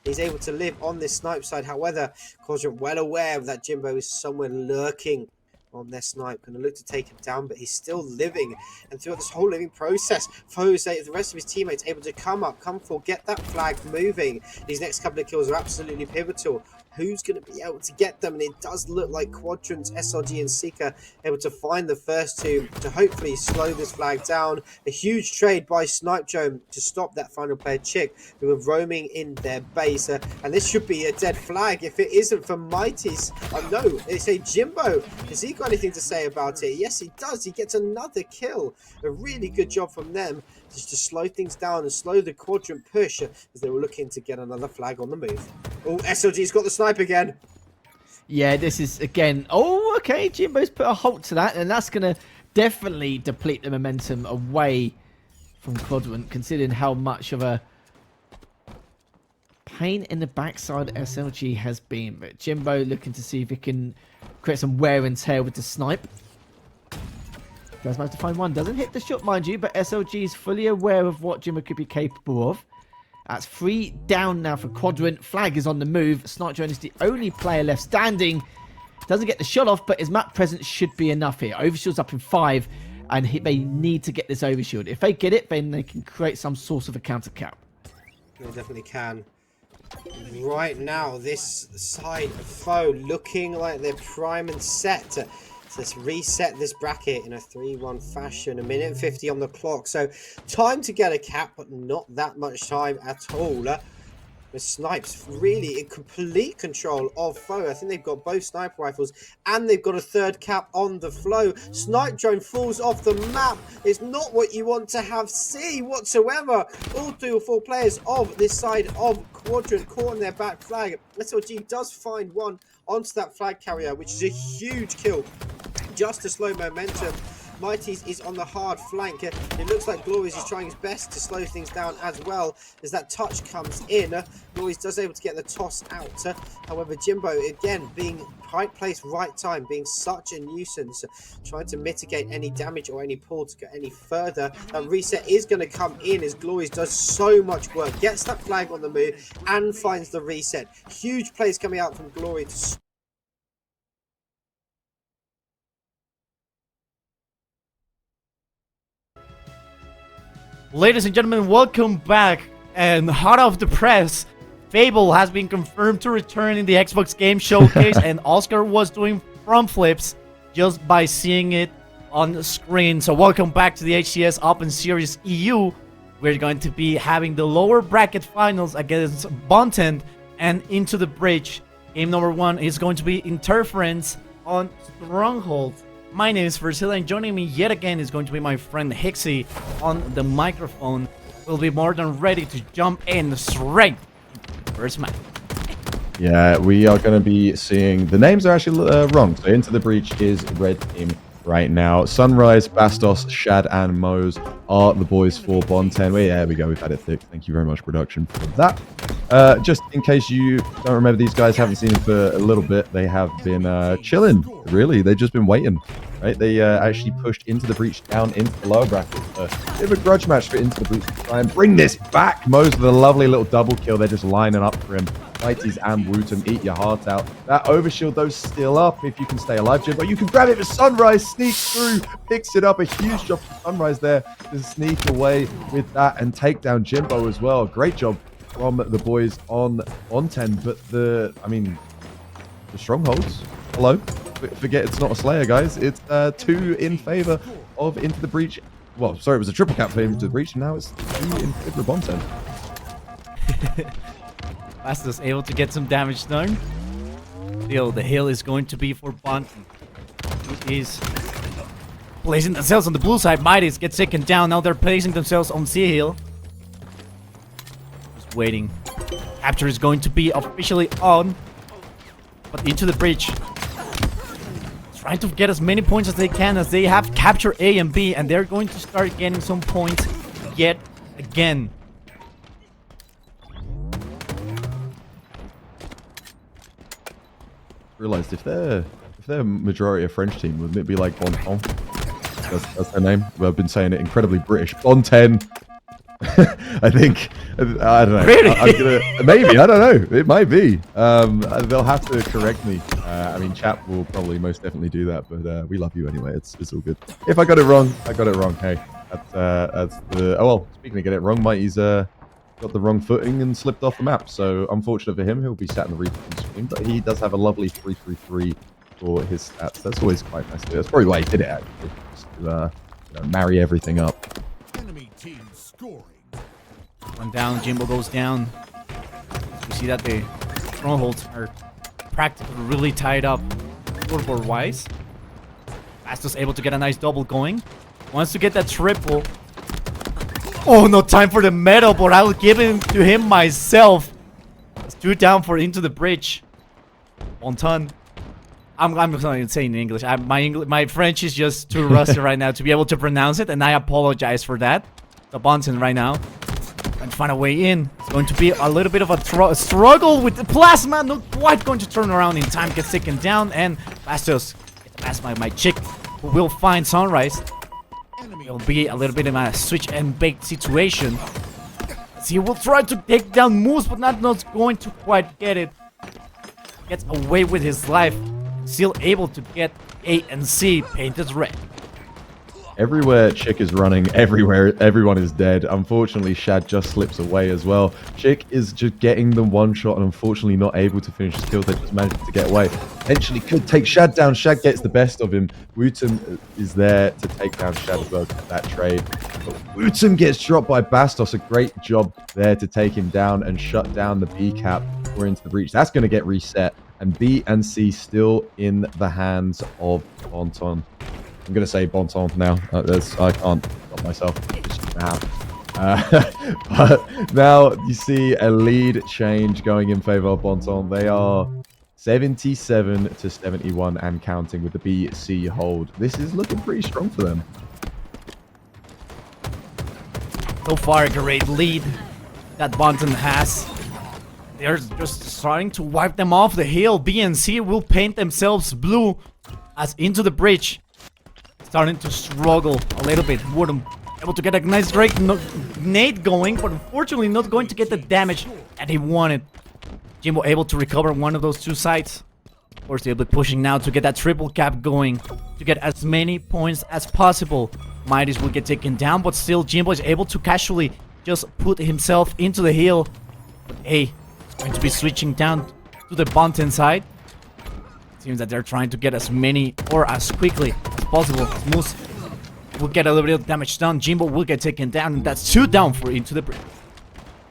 He's able to live on this snipe side. However, Quadrant well aware that Jimbo is somewhere lurking on their snipe. Going to look to take him down, but he's still living. And throughout this whole living process, Foe's, the rest of his teammates able to come forward, get that flag moving. These next couple of kills are absolutely pivotal. Who's going to be able to get them? And it does look like Quadrant, SRG and Seeker able to find the first two to hopefully slow this flag down. A huge trade by Snipe Jones to stop that final player Chick, who were roaming in their base. And this should be a dead flag if it isn't for Mighty's. No, it's a Jimbo. Has he got anything to say about it? Yes, he does. He gets another kill. A really good job from them just to slow things down and slow the Quadrant push as they were looking to get another flag on the move. Oh, SLG's got the snipe again. Yeah, this is again. Oh, okay. Jimbo's put a halt to that, and that's going to definitely deplete the momentum away from Quadrant, considering how much of a pain in the backside SLG has been. But Jimbo looking to see if he can create some wear and tear with the snipe. Does manage to find one. Doesn't hit the shot, mind you, but SLG is fully aware of what Jimbo could be capable of. That's 3 down now for Quadrant. Flag is on the move. Snipe Jones is the only player left standing. Doesn't get the shot off, but his map presence should be enough here. Overshield's up in 5, and they need to get this overshield. If they get it, then they can create some source of a counter cap. They definitely can. Right now, this side of Foe looking like they're prime and set to let's reset this bracket in a 3-1 fashion. 1:50 on the clock, so time to get a cap, but not that much time at all. The Snipes really in complete control of Foe. I think they've got both sniper rifles and they've got a third cap on the flow. Snipe Drone falls off the map. It's not what you want to have see whatsoever. All 3 or 4 players of this side of Quadrant caught on their back flag. SLG does find one onto that flag carrier, which is a huge kill just to slow momentum. Mighties is on the hard flank. It looks like Glorious is trying his best to slow things down as well as that touch comes in. Glorious does able to get the toss out. However, Jimbo, again, being right place, right time, being such a nuisance, trying to mitigate any damage or any pull to get any further. That reset is going to come in as Glorious does so much work, gets that flag on the move and finds the reset. Huge plays coming out from Glory to Ladies and gentlemen, welcome back. And hot off the press, Fable has been confirmed to return in the Xbox Game Showcase, and Oscar was doing front flips just by seeing it on the screen. So welcome back to the HCS Open Series EU. We're going to be having the lower bracket finals against Bonten and Into the Bridge. Game number 1 is going to be Interference on Stronghold. My name is Versilla, and joining me yet again is going to be my friend Hixie on the microphone. We'll be more than ready to jump in straight first match. Yeah, we are going to be seeing... The names are actually wrong. So Into the Breach is red team right now. Sunrise, Bastos, Shad, and Mose are the boys for Bonten. Well, yeah, there we go. We've had it thick. Thank you very much, production, for that. Just in case you don't remember, these guys haven't seen them for a little bit. They have been chilling, really. They've just been waiting, right? They actually pushed Into the Breach down into the lower bracket. A bit of a grudge match for Into the Breach to try and bring this back. Mose with a lovely little double kill. They're just lining up for him. Mighties and Wooten, eat your heart out. That overshield, though, still up if you can stay alive, Jim. But you can grab it for Sunrise, sneaks through, picks it up. A huge job for Sunrise there to sneak away with that and take down Jimbo as well. Great job from the boys on 10. But the Strongholds, hello. Forget it's not a Slayer, guys. It's 2 in favor of Into the Breach. Well, sorry, it was a triple cap for Into the Breach, and now it's 2 in favor of Bonten. Bastos able to get some damage done. Still, the hill is going to be for Bonten, who is placing themselves on the blue side. Mighties get taken down. Now they're placing themselves on C hill. Just waiting. Capture is going to be officially on. But Into the Breach, trying to get as many points as they can, as they have captured A and B, and they're going to start getting some points yet again. Realized if they're majority a French team, wouldn't it be like Bonten? That's their name. Well, I've been saying it incredibly British. Bonten. I think. I don't know. Really? I'm gonna, maybe. I don't know. It might be. They'll have to correct me. I mean, chat will probably most definitely do that, but we love you anyway. It's all good. If I got it wrong, I got it wrong. Hey, that's the. Oh well. Speaking of get it wrong, Mighty's got the wrong footing and slipped off the map. So unfortunate for him, he'll be sat in the replay screen. But he does have a lovely 3-3-3 for his stats. That's always quite nice to do. That's probably why he did it actually, just to marry everything up. Enemy team scoring. One down, Jimbo goes down. You see that the Strongholds are practically really tied up scoreboard wise. Bastos able to get a nice double going. Wants to get that triple. Oh, no time for the medal, but I'll give it to him myself. It's 2 down for Into the Bridge. Bonten. I'm not saying in English. My French is just too rusty right now to be able to pronounce it, and I apologize for that. The Bonten right now. And find a way in. It's going to be a little bit of a struggle with the Plasma. Not quite going to turn around in time. Gets taken down, and Bastos gets past my chick, who will find Sunrise. It'll be a little bit of a switch and bait situation. He will try to take down Moose, but not going to quite get it. Gets away with his life. Still able to get A and C painted red. Everywhere Chick is running, everywhere everyone is dead. Unfortunately, Shad just slips away as well. Chick is just getting the one shot and unfortunately not able to finish his kill. They just managed to get away. Eventually could take Shad down. Shad gets the best of him. Wooten is there to take down Shad as well, get that trade. But Wooten gets dropped by Bastos. A great job there to take him down and shut down the B cap or Into the Breach. That's going to get reset. And B and C still in the hands of Bonten. I'm going to say Bonten now. I can't stop myself. But now you see a lead change going in favor of Bonten. They are 77-71 and counting with the BC hold. This is looking pretty strong for them. So far, a great lead that Bunton has. They're just trying to wipe them off the hill. BNC will paint themselves blue as into the bridge. Starting to struggle a little bit. Woodham able to get a nice great nade going, but unfortunately not going to get the damage that he wanted. Jimbo able to recover one of those two sites. Of course, they'll be pushing now to get that triple cap going, to get as many points as possible. Mighties will get taken down, but still Jimbo is able to casually just put himself into the hill. But hey, it's going to be switching down to the Bunton side. Seems that they're trying to get as many or as quickly as possible. Moose will get a little bit of damage done. Jimbo will get taken down, and that's 2 down for Into the Bridge.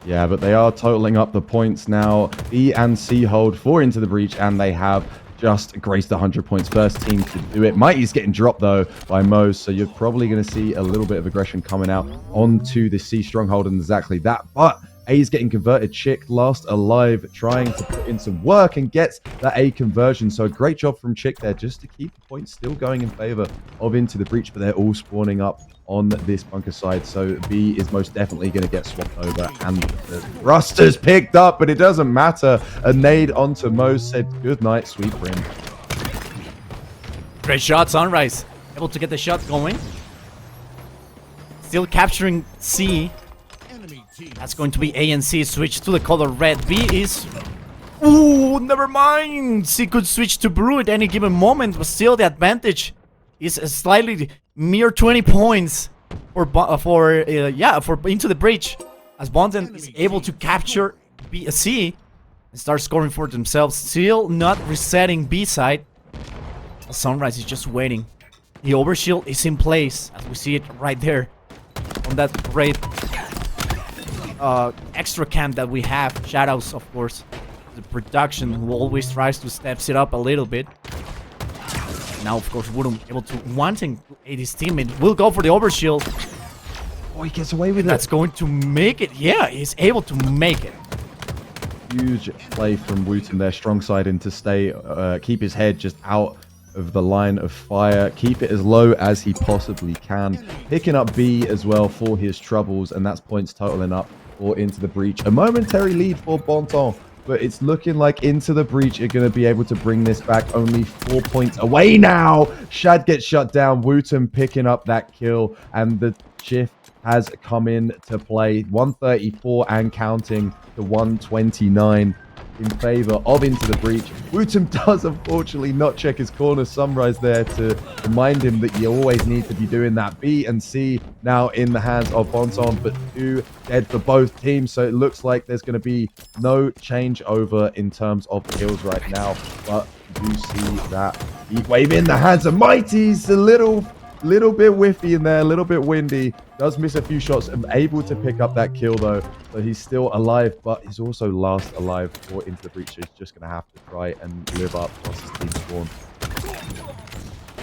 Yeah, but they are totaling up the points now. B and C hold 4 Into the Breach, and they have just graced 100 points. First team to do it. Mighty's getting dropped, though, by Mose, so you're probably going to see a little bit of aggression coming out onto the C stronghold, and exactly that. But A's getting converted. Chick last alive, trying to put in some work and gets that A conversion. So a great job from Chick there just to keep the points still going in favor of Into the Breach, but they're all spawning up on this bunker side, so B is most definitely going to get swapped over, and the thruster's picked up, but it doesn't matter. A nade onto Mose said good night, sweet friend. Great shot, Sunrise able to get the shot going. Still capturing C. That's going to be A and C. Switch to the color red. B is... Ooh, never mind. C could switch to blue at any given moment, but still the advantage is a slightly mere 20 points for Into the Breach, as Bunton is able to capture C and start scoring for themselves. Still not resetting B side. Sunrise is just waiting. The overshield is in place, as we see it right there on that great extra camp that we have. Shoutouts, of course, the production, who always tries to step it up a little bit. Now, of course, Woodham able to wanting to aid his teammate. Will go for the overshield. Oh, he gets away with it. That's going to make it. Yeah, he's able to make it. Huge play from Wooten there. Strong side in to stay, keep his head just out of the line of fire. Keep it as low as he possibly can. Picking up B as well for his troubles, and that's points totaling up for Into the Breach. A momentary lead for Bonton, but it's looking like Into the Breach are going to be able to bring this back. Only 4 points away now. Shad gets shut down. Wooten picking up that kill, and the shift has come in to play. 134 and counting to 129 in favor of Into the Breach. Wooten does unfortunately not check his corner. Sunrise there to remind him that you always need to be doing that. B and C now in the hands of Bonton, but 2 dead for both teams, so it looks like there's going to be no changeover in terms of kills right now. But you see that heat wave in the hands of Mighty's. A little bit whiffy in there, a little bit windy. Does miss a few shots, able to pick up that kill though. So he's still alive, but he's also last alive for Into the Breach. He's just going to have to try and live up once his team spawn.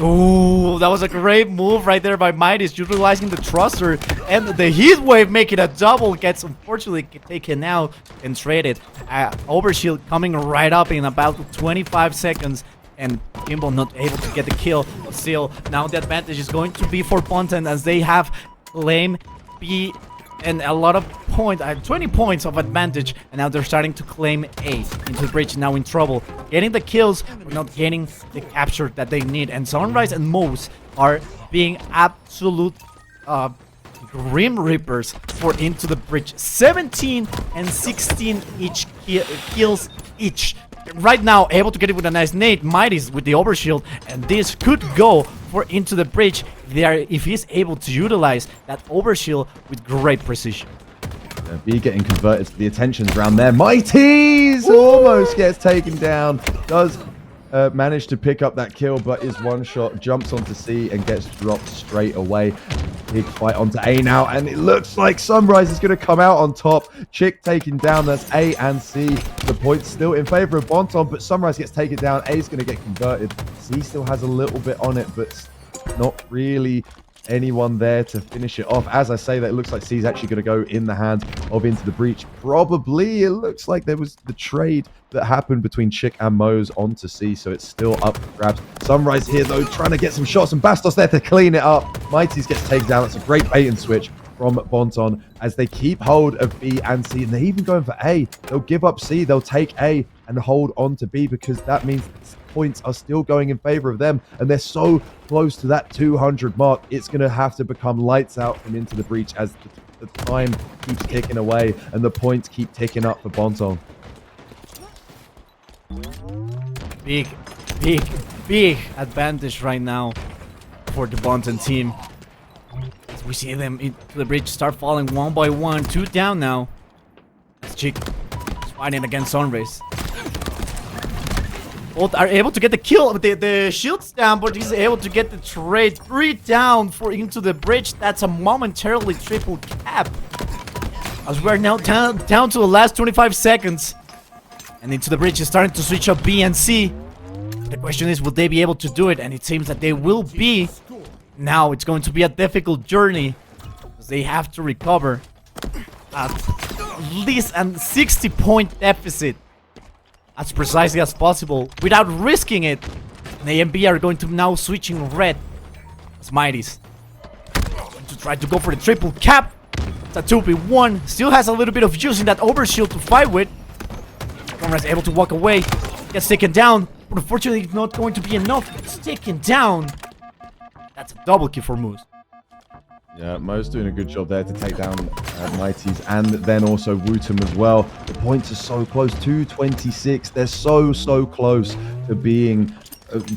Ooh, that was a great move right there by Mighty's, utilizing the thruster, and the heat wave making a double. Gets unfortunately taken out and traded. Overshield coming right up in about 25 seconds. And Jimbo not able to get the kill. But still, now the advantage is going to be for Bunton, as they have claim B and a lot of 20 points of advantage, and now they're starting to claim A. Into the Breach now in trouble, getting the kills but not getting the capture that they need. And Sunrise and Mose are being absolute Grim Reapers for Into the Breach. 17 and 16 each kills each. Right now, able to get it with a nice nade. Mighty's with the overshield, and this could go for Into the Breach if he's able to utilize that overshield with great precision. B getting converted to the attentions around there. Mighty's almost gets taken down. Does manage to pick up that kill, but is one shot, jumps onto C and gets dropped straight away. Big fight onto A now, and it looks like Sunrise is going to come out on top. Chick taken down. That's A and C. The point's still in favor of Bonton, but Sunrise gets taken down. A's going to get converted. C still has a little bit on it, but not really anyone there to finish it off. As I say that, it looks like C's actually going to go in the hands of Into the Breach. Probably, it looks like there was the trade that happened between Chick and Mose onto C, so it's still up for grabs. Sunrise here, though, trying to get some shots, and Bastos there to clean it up. Mighties gets taken down. That's a great bait and switch from Bonton as they keep hold of B and C, and they're even going for A. They'll give up C, they'll take A and hold on to B, because that means points are still going in favor of them, and they're so close to that 200 mark. It's going to have to become lights out from Into the Breach as the time keeps ticking away and the points keep ticking up for Bonton. Big advantage right now for the Bonton team. As we see them into the bridge start falling one by one. 2 down now. As Chick is fighting against Sunrays. Both are able to get the kill, the shields down, but he's able to get the trade. 3 down for Into the Bridge. That's a momentarily triple cap. As we're now down to the last 25 seconds. And Into the Bridge is starting to switch up B and C. The question is, will they be able to do it? And it seems that they will be. Now it's going to be a difficult journey, because they have to recover at least a 60-point deficit as precisely as possible without risking it. And AMB are going to now switching red as Mighties to try to go for the triple cap. It's a 2v1. Still has a little bit of using that overshield to fight with. Conrad's able to walk away, gets taken down, but unfortunately it's not going to be enough. It's taken down. That's a double kill for Moose. Yeah, Mo's doing a good job there to take down Mighties, and then also Wootum as well. The points are so close, 226. They're so close to being,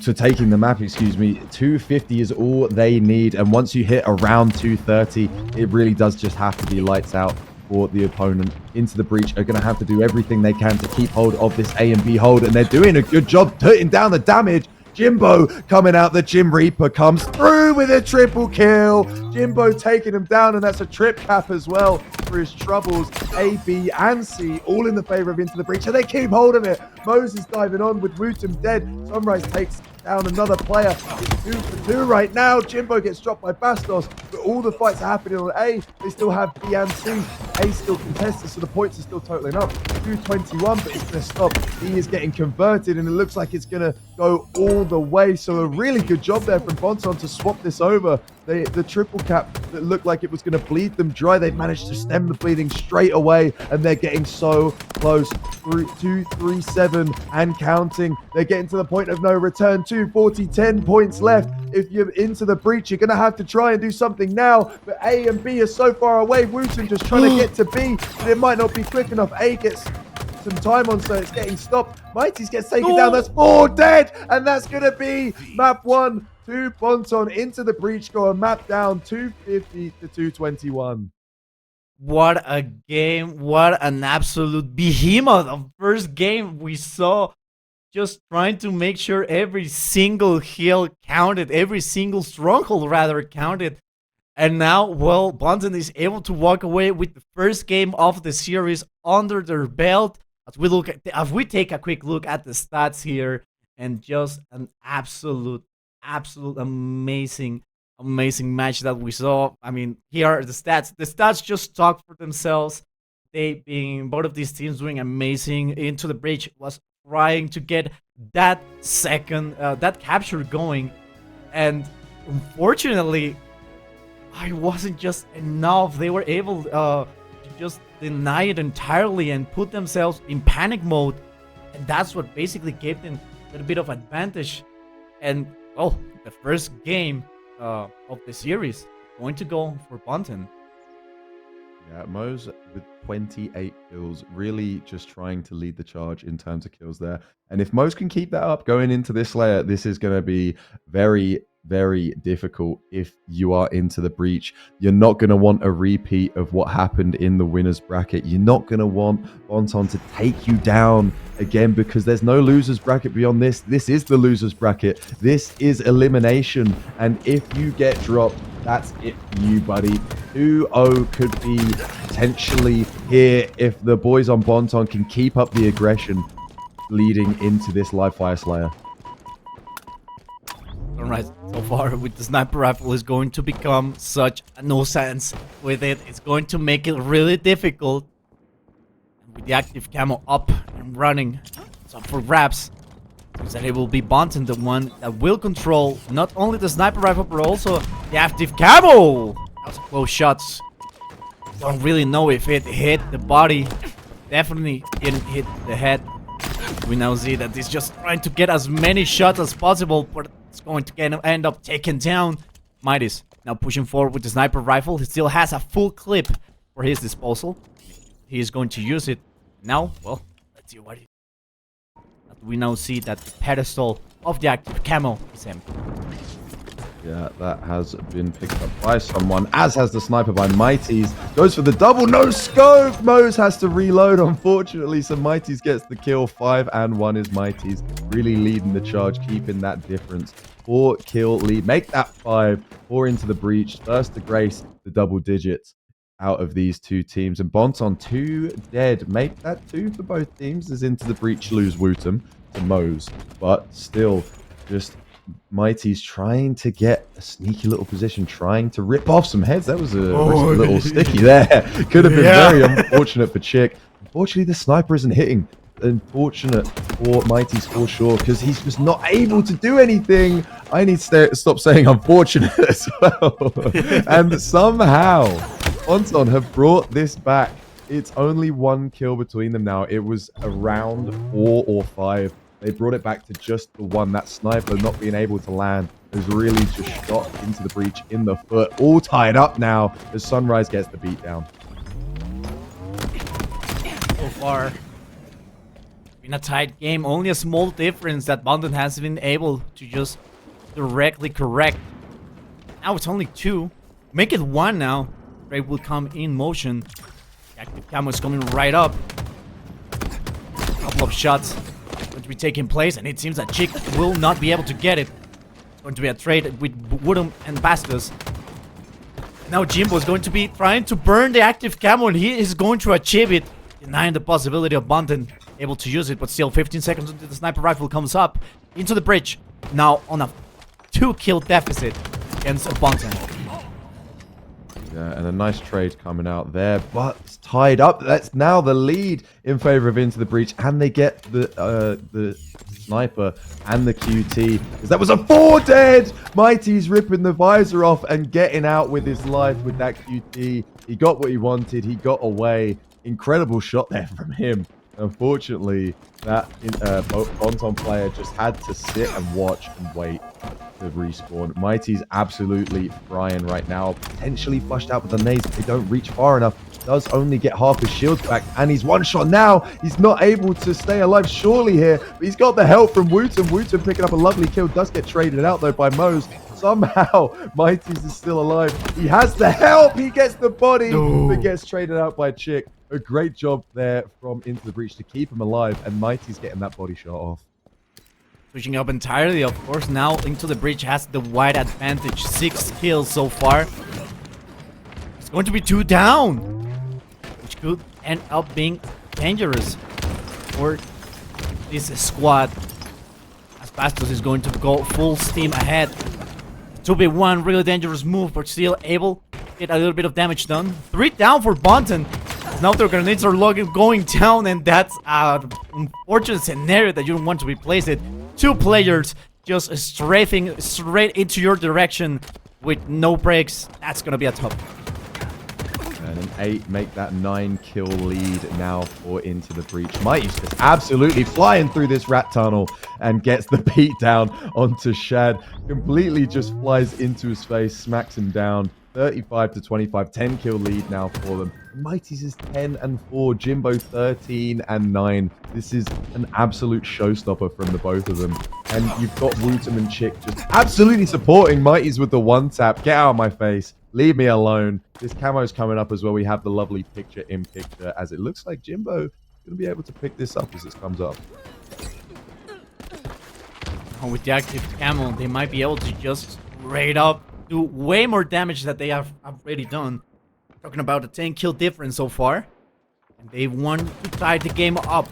to taking the map, excuse me. 250 is all they need, and once you hit around 230, it really does just have to be lights out for the opponent. Into the Breach are going to have to do everything they can to keep hold of this A and B hold, and they're doing a good job putting down the damage. Jimbo coming out, the Jim Reaper comes through with a triple kill. Jimbo taking him down, and that's a trip cap as well for his troubles. A, B, and C all in the favor of Into the Breach, and they keep hold of it. Moses diving on with Wootum dead. Sunrise takes down another player. It's 2 for 2 right now. Jimbo gets dropped by Bastos, but all the fights are happening on A. They still have B and C. A still contested, so the points are still totaling up. 221, but it's going to stop. B is getting converted, and it looks like it's going to go all the way. So a really good job there from Bonton to swap this over. The triple cap that looked like it was going to bleed them dry, they've managed to stem the bleeding straight away, and they're getting so close. 237 and counting. They're getting to the point of no return. 240, 10 points left. If you're Into the Breach, you're going to have to try and do something now, but A and B are so far away. Wootum just trying to get to B, but it might not be quick enough. A gets some time on, so it's getting stopped. Mighties gets taken down. That's 4 dead, and that's going to be map 1 to Bonton. Into the Breach go a map down 250 to 221. What a game. What an absolute behemoth of first game we saw. Just trying to make sure every single hill counted, every single stronghold rather counted. And now, well, Bonton is able to walk away with the first game of the series under their belt. As we take a quick look at the stats here, and just an absolute amazing match that we saw. I mean, here are the stats. The stats just talk for themselves. They being both of these teams doing amazing. Into the Breach was trying to get that that capture going, and unfortunately, it wasn't just enough. They were able to just deny it entirely and put themselves in panic mode, and that's what basically gave them a little bit of advantage. And the first game of the series going to go for Bonton. Yeah, Mose with 28 kills, really just trying to lead the charge in terms of kills there. And if Mose can keep that up going into this layer, this is going to be very, very difficult if you are Into the Breach. You're not going to want a repeat of what happened in the winner's bracket. You're not going to want Bonton to take you down again, because there's no loser's bracket beyond this. This is the loser's bracket. This is elimination. And if you get dropped, that's it for you, buddy. 2-0 could be potentially here if the boys on Bonton can keep up the aggression leading into this live fire slayer. Sunrise so far with the sniper rifle is going to become such a nuisance with it. It's going to make it really difficult. With the active camo up and running, it's up for grabs. Then it will be Bonten, the one that will control not only the sniper rifle but also the active camo. That was a close shots. Don't really know if it hit the body. Definitely didn't hit the head. We now see that he's just trying to get as many shots as possible, but it's going to end up taken down. Mighty's now pushing forward with the sniper rifle. He still has a full clip for his disposal. He is going to use it now. Well, let's see what he. We now see that the pedestal of the active camo is empty. Yeah, that has been picked up by someone, as has the sniper by Mighties. Goes for the double, no scope! Mose has to reload, unfortunately, so Mighties gets the kill. 5 and 1 is Mighties, really leading the charge, keeping that difference. 4 kill lead, make that 5, 4 into the breach, first to grace the double digits out of these two teams. And Bonton 2 dead, make that 2 for both teams, as into the breach lose Wootum to Mose, but still just Mighty's trying to get a sneaky little position, trying to rip off some heads. That was a little sticky there. Could have been very unfortunate for Chick. Unfortunately, the sniper isn't hitting. Unfortunate for Mighty's for sure, because he's just not able to do anything. I need to stop saying unfortunate as well. And somehow, Bonton have brought this back. It's only 1 kill between them now. It was around 4 or 5. They brought it back to just the 1. That sniper not being able to land has really just shot into the breach in the foot. All tied up now as Sunrise gets the beat down. So far, in a tight game, only a small difference that Bonton has been able to just directly correct. Now it's only 2. Make it 1 now. Ray will come in motion. The active camo is coming right up. A couple of shots going to be taking place, and it seems that Chick will not be able to get it. It's going to be a trade with Woodham and Bastos. Now Jimbo is going to be trying to burn the active camo, and he is going to achieve it, denying the possibility of Bonton able to use it. But still, 15 seconds until the sniper rifle comes up into the bridge. Now on a 2-kill deficit against Bonton. Yeah, and a nice trade coming out there, but it's tied up. That's now the lead in favor of Into the Breach, and they get the sniper and the QT, because that was a 4 dead. Mighty's ripping the visor off and getting out with his life with that QT. He got what he wanted. He got away. Incredible shot there from him. Unfortunately, that Bonton player just had to sit and watch and wait to respawn. Mighty's absolutely frying right now. Potentially flushed out with the nades, but they don't reach far enough. Does only get half his shields back, and he's 1 shot now. He's not able to stay alive surely here, but he's got the help from Wootum. Wootum picking up a lovely kill. Does get traded out though by Mose. Somehow, Mighty's is still alive. He has the help. He gets the body, but gets traded out by Chick. A great job there from Into the Breach to keep him alive, and Mighty's getting that body shot off. Switching up entirely, of course. Now Into the Breach has the wide advantage. 6 kills so far. It's going to be 2 down, which could end up being dangerous for this squad, as Bastos is going to go full steam ahead. 2v1, really dangerous move, but still able to get a little bit of damage done. 3 down for Bonton. Now their grenades are going down, and that's an unfortunate scenario that you don't want to replace it. 2 players just strafing straight into your direction with no breaks. That's gonna be a tough. And an 8 make that 9-kill lead now for Into the Breach. Mighty's just absolutely flying through this rat tunnel and gets the beat down onto Shad. Completely just flies into his face, smacks him down. 35 to 25, 10-kill lead now for them. Mighty's is 10 and 4, Jimbo 13 and 9. This is an absolute showstopper from the both of them. And you've got Wootum and Chick just absolutely supporting Mighty's with the 1-tap. Get out of my face. Leave me alone. This camo's coming up as well. We have the lovely picture in picture, as it looks like Jimbo is going to be able to pick this up as this comes up. With the active camo, they might be able to just raid up, do way more damage that they have already done. Talking about a 10-kill difference so far. And they want to tie the game up.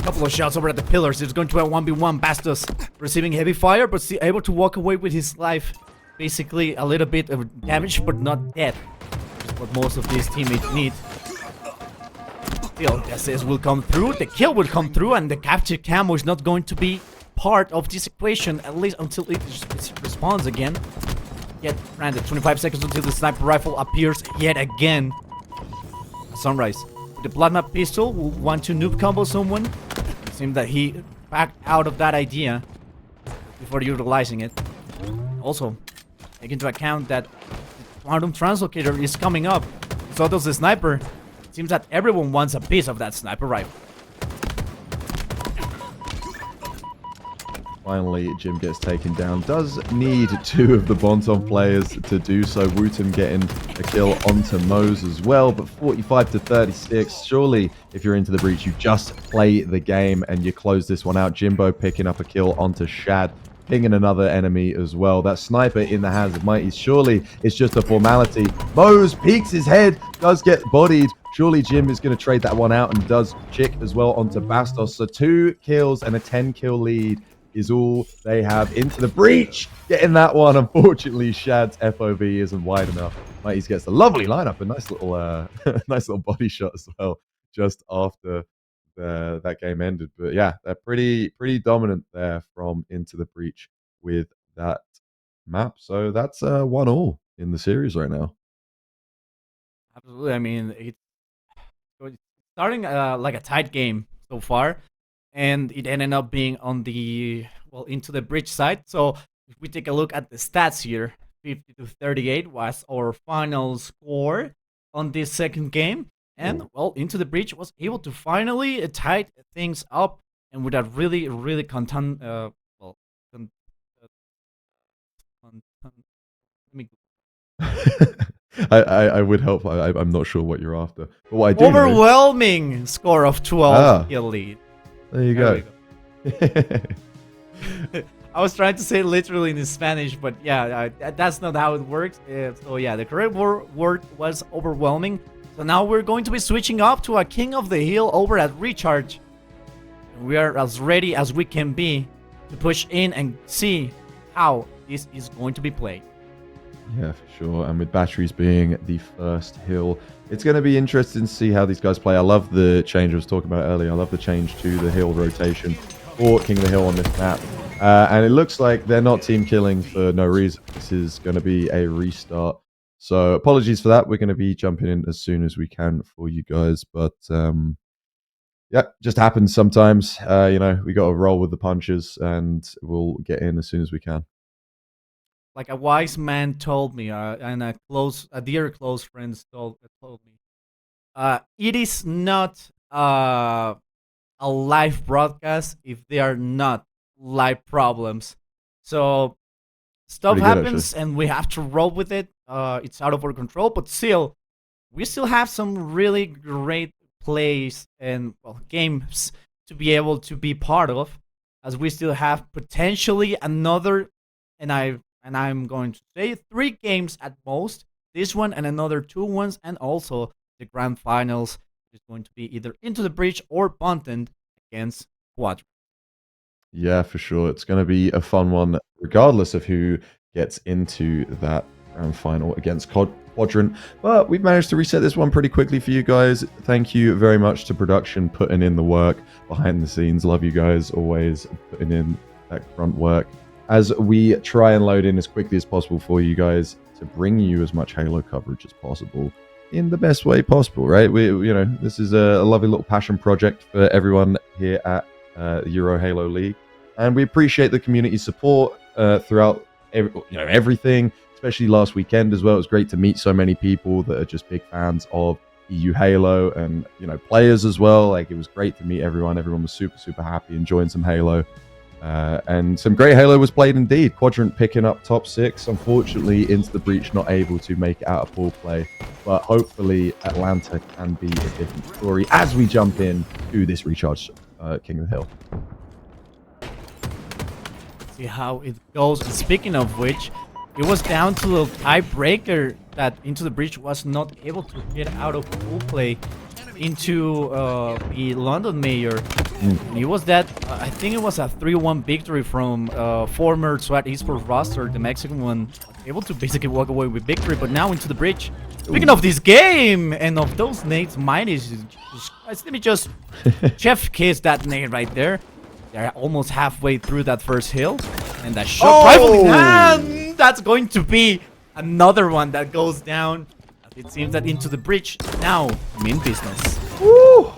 Couple of shots over at the pillars. It's going to a 1v1. Bastos receiving heavy fire, but still able to walk away with his life. Basically, a little bit of damage, but not dead. That's what most of these teammates need. Still, the assist will come through, the kill will come through, and the capture camo is not going to be part of this equation, at least until it responds again. Yet, granted, 25 seconds until the sniper rifle appears yet again. Sunrise. With the blood map pistol, will want to noob combo someone. It seems that he backed out of that idea before utilizing it. Also, take into account that the quantum translocator is coming up. So does the sniper. It seems that everyone wants a piece of that sniper rifle. Finally, Jim gets taken down. Does need 2 of the Bonton players to do so. Wootum getting a kill onto Mose as well, but 45-36. Surely, if you're into the breach, you just play the game and you close this one out. Jimbo picking up a kill onto Shad, pinging another enemy as well. That sniper in the hands of Mighty. Surely, it's just a formality. Mose peeks his head, does get bodied. Surely Jim is going to trade that one out and does chick as well onto Bastos. So 2 kills and a 10-kill lead is all they have into the breach. Getting that one. Unfortunately, Shad's FOV isn't wide enough. Mighty's gets a lovely lineup, a nice little nice little body shot as well, just after that game ended. But yeah, they're pretty dominant there from Into the Breach with that map. So that's 1-1 in the series right now. Absolutely. I mean, it's starting like a tight game so far. And it ended up being on the, well, Into the Breach side. So if we take a look at the stats here, 50-38 was our final score on this second game. And, well, Into the Breach was able to finally tie things up. And with a really, really I would help. I'm not sure what you're after. But what I do overwhelming score of 12 kill lead. There you go. I was trying to say it literally in Spanish, but yeah, that's not how it works. So yeah, the correct word was overwhelming. So now we're going to be switching up to a King of the Hill over at Recharge. We are as ready as we can be to push in and see how this is going to be played. Yeah, for sure. And with batteries being the first hill, it's going to be interesting to see how these guys play. I love the change I was talking about earlier. I love the change to the hill rotation for King of the Hill on this map. And it looks like they're not team killing for no reason. This is going to be a restart. So apologies for that. We're going to be jumping in as soon as we can for you guys. But yeah, just happens sometimes. You know, we got to roll with the punches and we'll get in as soon as we can. Like a wise man told me, and a dear close friend told me, it is not a live broadcast if there are not live problems. So stuff happens, and we have to roll with it. It's out of our control, but still, we still have some really great plays and games to be able to be part of, as we still have potentially another, and I'm going to say 3 games at most. This one and another 2 ones, and also the grand finals is going to be either Into the Breach or Bunton against Quadrant. Yeah, for sure. It's going to be a fun one, regardless of who gets into that grand final against Quadrant. But we've managed to reset this one pretty quickly for you guys. Thank you very much to production putting in the work behind the scenes. Love you guys always putting in that front work, as we try and load in as quickly as possible for you guys to bring you as much Halo coverage as possible in the best way possible, right? This is a lovely little passion project for everyone here at Euro Halo League, and we appreciate the community support throughout everything, especially last weekend as well. It was great to meet so many people that are just big fans of EU Halo, and players as well. Like, it was great to meet everyone. Everyone was super happy, enjoying some Halo. And some great Halo was played indeed. Quadrant picking up top 6. Unfortunately, Into the Breach not able to make it out of pool play. But hopefully, Atlanta can be a different story as we jump in to this Recharge King of the Hill. See how it goes. And speaking of which, it was down to a tiebreaker that Into the Breach was not able to get out of pool play. into the London Mayor. And it was that, I think it was a 3-1 victory from former SWAT esports roster, the Mexican one, able to basically walk away with victory, but now into the bridge. Speaking of this game and of those nades, Mighties, let me just chef kiss that nade right there. They're almost halfway through that first hill, and that shot rifle in hand, that's going to be another one that goes down. It seems that into the bridge now, I'm in business. Woo!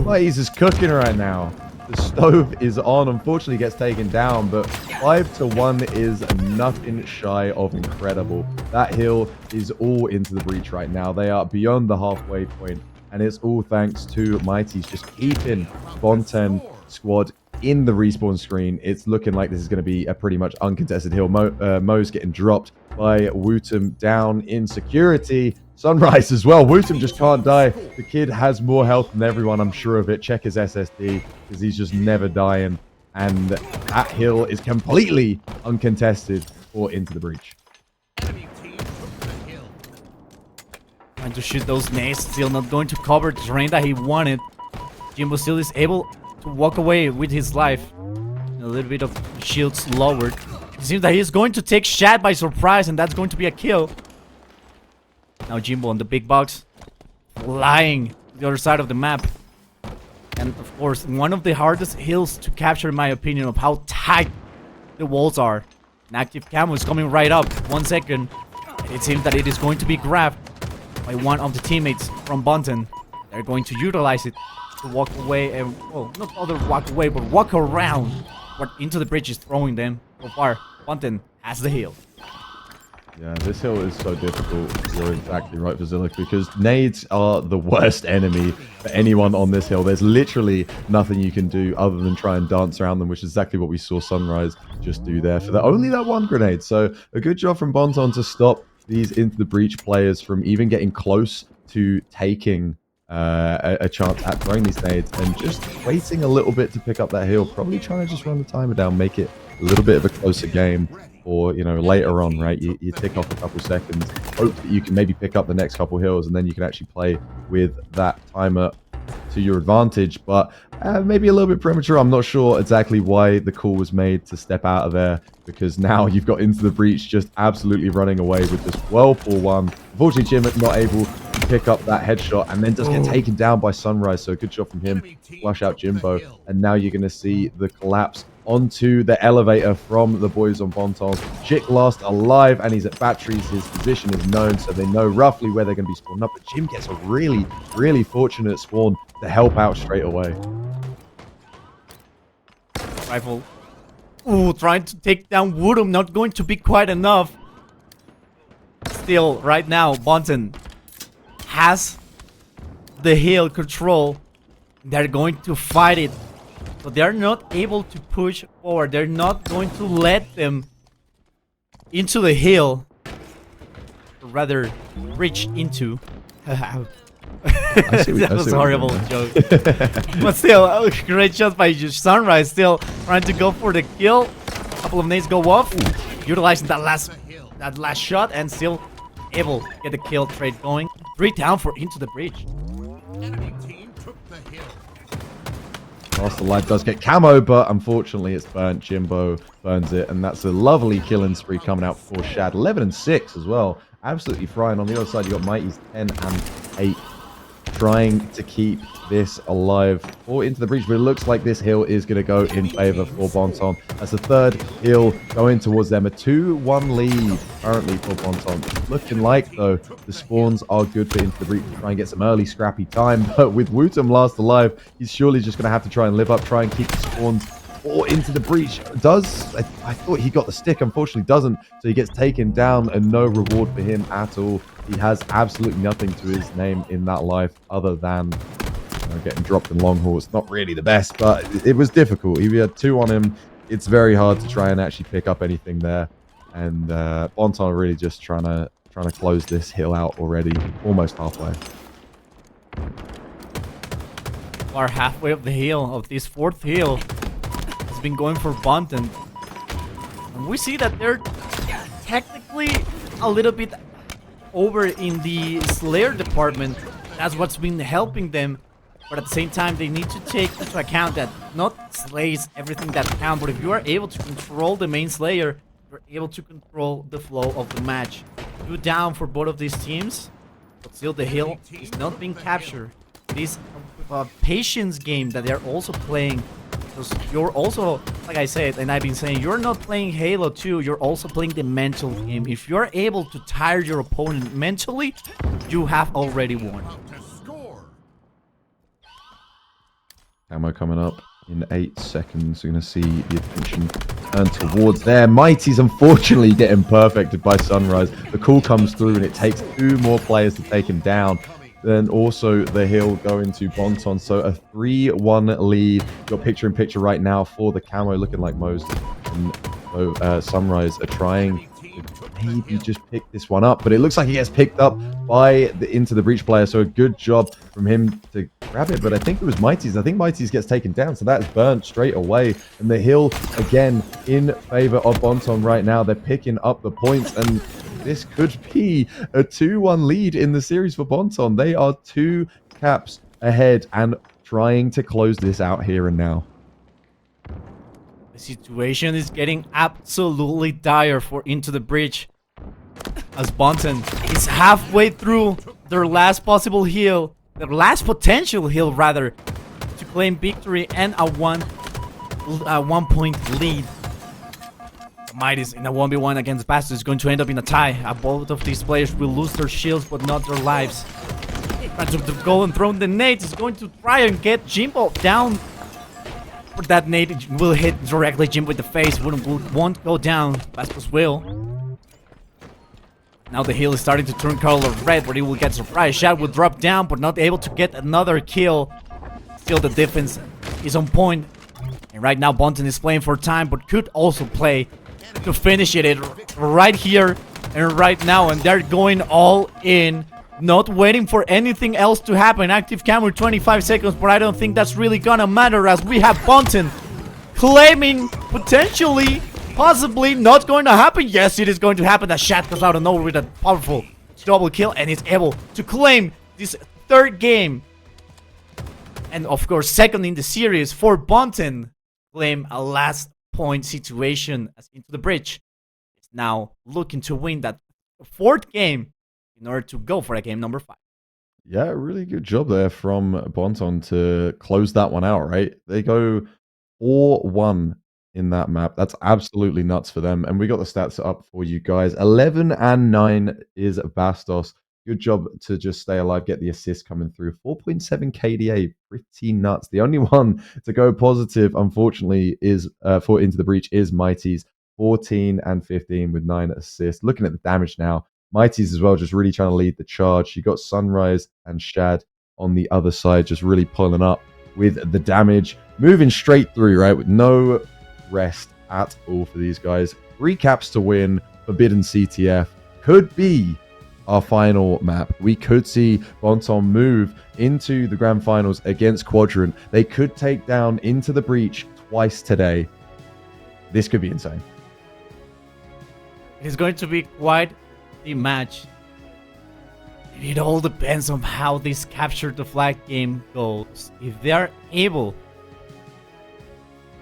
Blaze is cooking right now. The stove is on. Unfortunately, gets taken down, but 5-1 is nothing shy of incredible. That hill is all into the breach right now. They are beyond the halfway point, and it's all thanks to Mighty's just keeping Bonten squad in the respawn screen. It's looking like this is going to be a pretty much uncontested hill. Mo's getting dropped by Wootum down in security. Sunrise as well. Wootum just can't die. The kid has more health than everyone, I'm sure of it. Check his SSD, because he's just never dying. And that hill is completely uncontested or into the breach. Trying to shoot those nades, still not going to cover the terrain that he wanted. Jimbo still is able to walk away with his life. A little bit of shields lowered. It seems that he's going to take Shad by surprise, and that's going to be a kill. Now Jimbo on the big box, flying to the other side of the map. And of course, one of the hardest hills to capture, in my opinion, of how tight the walls are. An active camo is coming right up. 1 second. And it seems that it is going to be grabbed by one of the teammates from Bonten. They're going to utilize it to walk away and, well, not other walk away, but walk around what into the bridge is throwing them. So far, Bonten has the hill. Yeah, this hill is so difficult. You're exactly right, Vazilik, because nades are the worst enemy for anyone on this hill. There's literally nothing you can do other than try and dance around them, which is exactly what we saw Sunrise just do there for only that one grenade. So a good job from Bonton to stop these into the breach players from even getting close to taking a chance at throwing these nades, and just waiting a little bit to pick up that hill. Probably trying to just run the timer down, make it a little bit of a closer game. Or, you know, later on, right, you tick off a couple seconds, hope that you can maybe pick up the next couple hills, and then you can actually play with that timer to your advantage. But maybe a little bit premature. I'm not sure exactly why the call was made to step out of there, because now you've got into the breach just absolutely running away with this Whirlpool one. Unfortunately, Jim not able to pick up that headshot, and then does get taken down by Sunrise. So good job from him, flush out Jimbo. And now you're going to see the collapse onto the elevator from the boys on Bonton. Chick last alive, and he's at batteries. His position is known, so they know roughly where they're going to be spawned up. But Jim gets a really, really fortunate spawn to help out straight away. Rifle. Ooh, trying to take down Woodham, not going to be quite enough. Still, right now, Bonton has the hill control. They're going to fight it. So they're not able to push forward. They're not going to let them into the hill. Or rather, reach into. That was a horrible joke. But still, great shot by Sunrise. Still trying to go for the kill. A couple of nades go off. Utilizing that last shot, and still able to get the kill trade going. 3 down for into the breach. Enemy team took the hill. Lost the life does get camo, but unfortunately it's burnt. Jimbo burns it, and that's a lovely killing spree coming out for Shad. 11 and 6 as well. Absolutely frying. On the other side, you got Mighty's 10 and 8. Trying to keep this alive or into the breach, but it looks like this hill is going to go in favor for Bonton. That's the third hill going towards them. A 2-1 lead currently for Bonton. Looking like, though, the spawns are good for into the breach to try and get some early scrappy time. But with Wootum last alive, he's surely just going to have to try and live up, try and keep the spawns or into the breach. I thought he got the stick, unfortunately doesn't, so he gets taken down, and no reward for him at all. He has absolutely nothing to his name in that life other than getting dropped in long haul. It's not really the best, but it was difficult. He had 2 on him. It's very hard to try and actually pick up anything there, and Bonton really just trying to close this hill out already, almost halfway. Are halfway up the hill of this 4th hill. Has been going for Bonton. And we see that they're technically a little bit over in the Slayer department. That's what's been helping them. But at the same time, they need to take into account that not slays everything that counts, but if you are able to control the main slayer, you're able to control the flow of the match. 2 down for both of these teams, but still the hill is not being captured. It is a patience game that they're also playing. Because you're also, like I said, and I've been saying, you're not playing Halo 2, you're also playing the mental game. If you're able to tire your opponent mentally, you have already won. Camo coming up in 8 seconds. We're going to see the attention turn towards there. Mighty's unfortunately getting perfected by Sunrise. The call comes through and it takes 2 more players to take him down. Then also the hill going to Bonton. So a 3-1 lead. Got picture in picture right now for the Camo, looking like Moses. And so Sunrise are trying to maybe just pick this one up, but it looks like he gets picked up by the Into the Breach player. So a good job from him to grab it, but I think it was Mighty's. I think Mighty's gets taken down, so that's burnt straight away. And the hill again in favor of Bonton right now. They're picking up the points, and this could be a 2-1 lead in the series for Bonton. They are 2 caps ahead and trying to close this out here and now. The situation is getting absolutely dire for Into the Breach, as Bonton is halfway through their last possible heal, their last potential heal rather, to claim victory and a 1-point lead. Mighty's in a 1v1 against Bastard is going to end up in a tie. Both of these players will lose their shields but not their lives. To go and throw the nades is going to try and get Jimbo down. But that nade will hit directly Jimbo in the face. Won't go down. Bastos will. Now the hill is starting to turn color red, but he will get surprised. Shad will drop down, but not able to get another kill. Still the defense is on point. And right now Bonton is playing for time, but could also play to finish it right here and right now. And they're going all in, not waiting for anything else to happen. Active camera 25 seconds, but I don't think that's really gonna matter, as we have Bonton claiming potentially, possibly not going to happen. Yes, it is going to happen. That Shad comes out of nowhere with a powerful double kill and is able to claim this 3rd game. And of course, 2nd in the series for Bonton. Claim a last point situation as Into the Breach is now looking to win that 4th game in order to go for a game number 5. Yeah, really good job there from Bonton to close that one out, right? They go 4-1 in that map. That's absolutely nuts for them. And we got the stats up for you guys. 11-9 is Bastos. Good job to just stay alive, get the assist coming through. 4.7 KDA, pretty nuts. The only one to go positive, unfortunately, is for Into the Breach is Mighty's. 14-15 with 9 assists. Looking at the damage now, Mighty's as well, just really trying to lead the charge. You got Sunrise and Shad on the other side, just really pulling up with the damage. Moving straight through, right, with no rest at all for these guys. 3 caps to win. Forbidden CTF could be our final map. We could see Bonton move into the grand finals against Quadrant. They could take down Into the Breach twice today. This could be insane. It is going to be quite the match. It all depends on how this capture the flag game goes. If they are able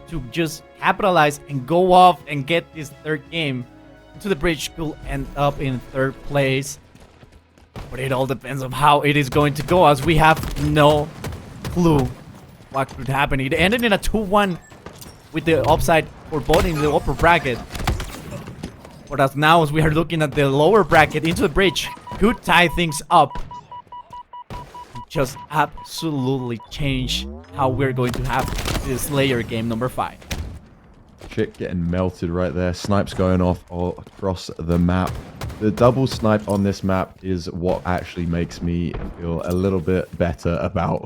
to just capitalize and go off and get this 3rd game, Into the Breach will end up in 3rd place. But it all depends on how it is going to go, as we have no clue what could happen. It ended in a 2-1 with the upside for both in the upper bracket. But as now, as we are looking at the lower bracket, Into the Breach could tie things up. Just absolutely change how we're going to have this Slayer game number 5. Chick getting melted right there. Snipes going off all across the map. The double snipe on this map is what actually makes me feel a little bit better about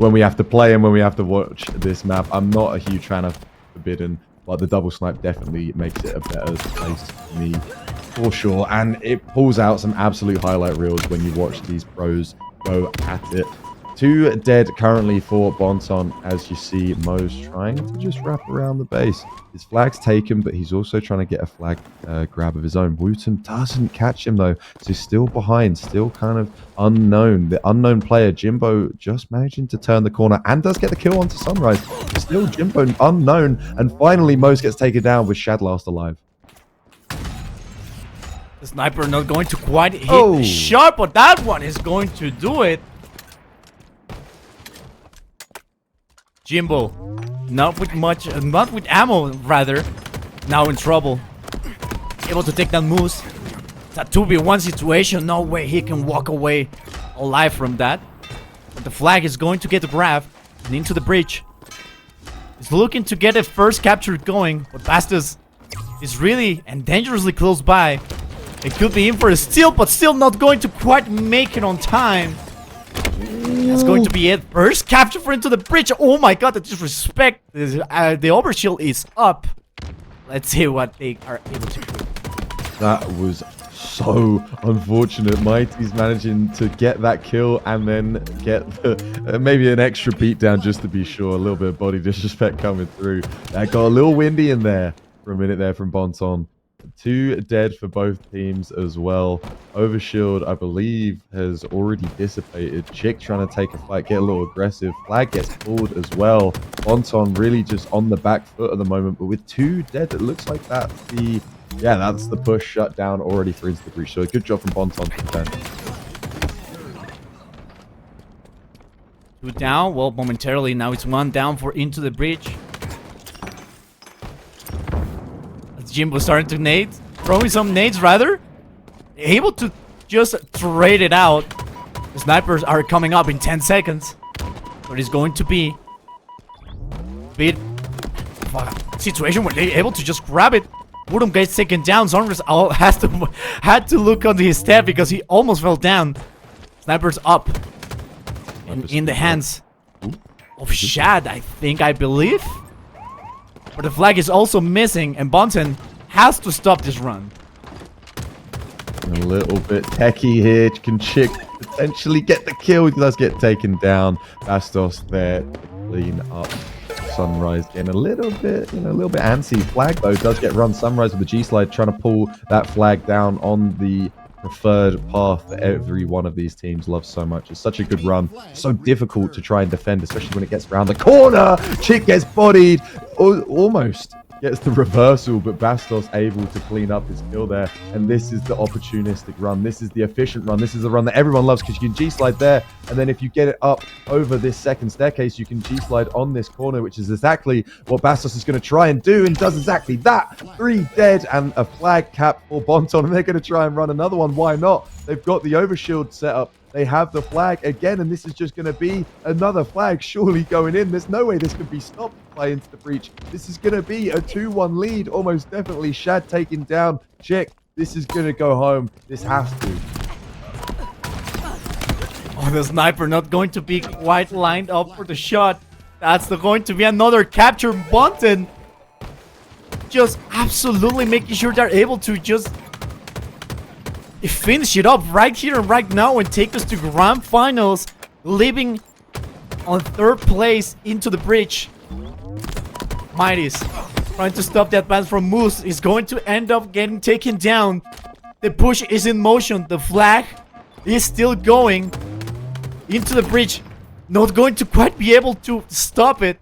when we have to play and when we have to watch this map. I'm not a huge fan of Forbidden, but the double snipe definitely makes it a better place for me, for sure. And it pulls out some absolute highlight reels when you watch these pros go at it. 2 dead currently for Bonton, as you see Mo's trying to just wrap around the base. His flag's taken, but he's also trying to get a flag grab of his own. Wooten doesn't catch him, though, so he's still behind, still kind of unknown. The unknown player, Jimbo, just managing to turn the corner and does get the kill onto Sunrise. Still Jimbo unknown, and finally Mose gets taken down with Shad last alive. The sniper not going to quite hit the shot, but that one is going to do it. Jimbo, not with ammo, rather, now in trouble. Able to take that Moose. It's a 2v1 situation, no way he can walk away alive from that. But the flag is going to get grabbed and into the breach. He's looking to get a first capture going, but Bastos is really and dangerously close by. It could be in for a steal, but still not going to quite make it on time. That's going to be it. First capture for into the bridge. Oh my god, the disrespect. The overshield is up. Let's see what they are able to do. That was so unfortunate. Mighty's managing to get that kill and then get maybe an extra beatdown just to be sure. A little bit of body disrespect coming through. That got a little windy in there for a minute there from Bonton. 2 dead for both teams as well. Overshield, I believe, has already dissipated. Chick trying to take a fight, get a little aggressive. Flag gets pulled as well. Bonton really just on the back foot at the moment, but with 2 dead, it looks like that's the push shut down already for Into the Breach. So a good job from Bonton to defend. 2 down. Well, momentarily now it's 1 down for Into the Breach. Jimbo starting to nade, throwing some nades rather. Able to just trade it out. The snipers are coming up in 10 seconds. But it's going to be a bit of a situation where they're able to just grab it. Woodham gets taken down. Zonris had to look under his step because he almost fell down. Snipers up. And in the hands of Shad, I believe. But the flag is also missing, and Bonton has to stop this run. A little bit techie here. Can Chick potentially get the kill? He does get taken down. Bastos there to clean up. Sunrise getting a little bit antsy. Flag though does get run. Sunrise with the G-slide trying to pull that flag down on the preferred path that every one of these teams loves so much. It's such a good run. So difficult to try and defend, especially when it gets around the corner. Chick gets bodied. Almost gets the reversal, but Bastos able to clean up his kill there. And this is the opportunistic run. This is the efficient run. This is the run that everyone loves because you can G-slide there. And then if you get it up over this second staircase, you can G-slide on this corner, which is exactly what Bastos is going to try and do, and does exactly that. 3 dead and a flag cap for Bonton, and they're going to try and run another one. Why not? They've got the overshield set up. They have the flag again, and this is just going to be another flag surely going in. There's no way this could be stopped by Into the Breach. This is going to be a 2-1 lead, almost definitely. Shad taking down Chick. This is going to go home. This has to. Oh, the sniper not going to be quite lined up for the shot. That's going to be another capture. Bonton just absolutely making sure they're able to just finish it up right here and right now and take us to grand finals, leaving on 3rd place Into the Breach. Mighty's trying to stop the advance from Moose is going to end up getting taken down. The push is in motion. The flag is still going. Into the Breach, not going to quite be able to stop it.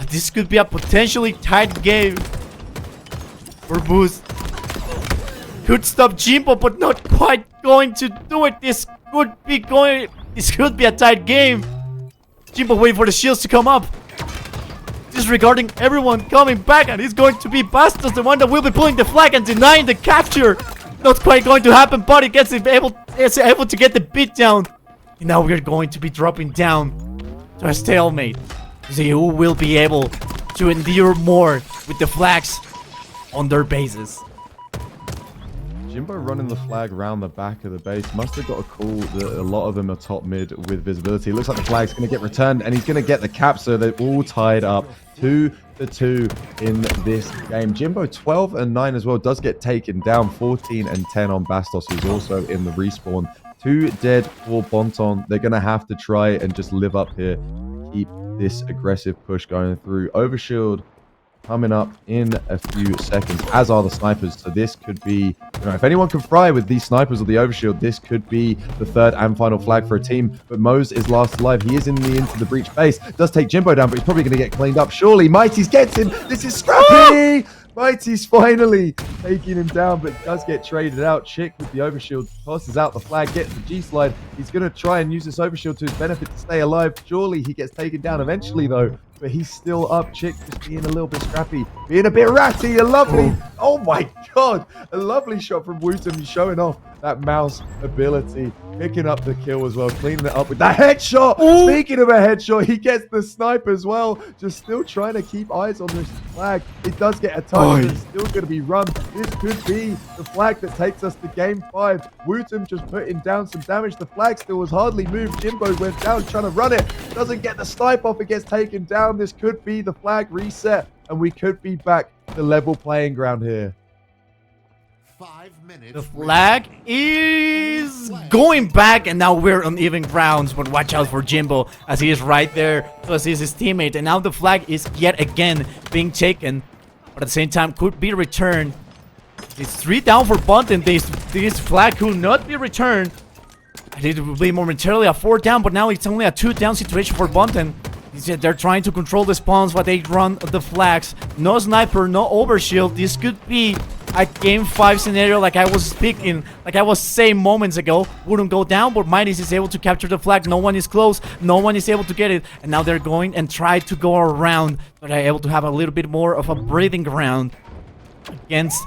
This could be a potentially tight game for Moose. Could stop Jimbo, but not quite going to do it. This could be a tight game. Jimbo waiting for the shields to come up. Disregarding everyone coming back, and it's going to be Bastos, the one that will be pulling the flag and denying the capture. Not quite going to happen, but he is able to get the beat down. And now we're going to be dropping down to a stalemate. To see who will be able to endure more with the flags on their bases. Jimbo running the flag around the back of the base. Must have got a call that a lot of them are top mid with visibility. It looks like the flag's going to get returned, and he's going to get the cap, so they're all tied up 2-2 in this game. Jimbo 12 and 9 as well, does get taken down. 14 and 10 on Bastos, who's also in the respawn. 2 dead for Bonton. They're going to have to try and just live up here, keep this aggressive push going through. Overshield coming up in a few seconds, as are the snipers. So this could be, if anyone can fry with these snipers or the overshield, this could be the third and final flag for a team. But Mose is last alive. He is into the breach base. Does take Jimbo down, but he's probably going to get cleaned up. Surely Mighty's gets him. This is scrappy. Mighty's finally taking him down, but does get traded out. Chick with the overshield tosses out the flag, gets the G-slide. He's going to try and use this overshield to his benefit to stay alive. Surely he gets taken down eventually, though. But he's still up. Chick just being a little bit scrappy, being a bit ratty. A lovely, oh my god, a lovely shot from Wooten. He's showing off that mouse ability, picking up the kill as well, cleaning it up with that headshot. Speaking of a headshot, he gets the snipe as well. Just still trying to keep eyes on this flag. It does get a touch, but it's still going to be run. This could be the flag that takes us to game 5. Wooten just putting down some damage. The flag still was hardly moved. Jimbo went down trying to run it. Doesn't get the snipe off. It gets taken down. This could be the flag reset, and we could be back to level playing ground here. 5 minutes. The flag is going back, and now we're on even grounds. But watch out for Jimbo, as he is right there, plus he's his teammate. And now the flag is yet again being taken, but at the same time could be returned. It's 3 down for Bunton. This flag could not be returned. I think it will be momentarily a 4 down, but now it's only a 2 down situation for Bunton. They're trying to control the spawns while they run the flags. No sniper, no overshield. This could be a game 5 scenario like I was speaking, like I was saying moments ago. Wouldn't go down, but Mighty's is able to capture the flag. No one is close. No one is able to get it. And now they're going and try to go around, but they're able to have a little bit more of a breathing ground against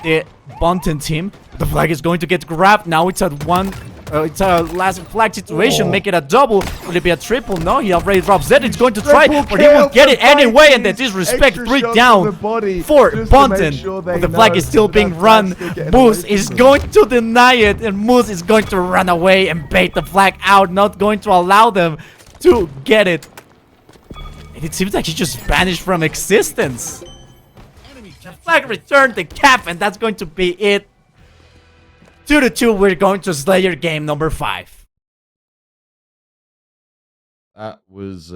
the Bunton team. The flag is going to get grabbed. Now it's at 1. It's a last flag situation. Make it a double. Will it be a triple? No, he already drops that. It's going to try, but he will get it anyway. And the disrespect 3 down for Bunton. But the flag is still being run. Moose is going to deny it, and Moose is going to run away and bait the flag out, not going to allow them to get it. And it seems like he just vanished from existence. The flag returned the cap, and that's going to be it. 2-2, we're going to Slayer game number 5. That was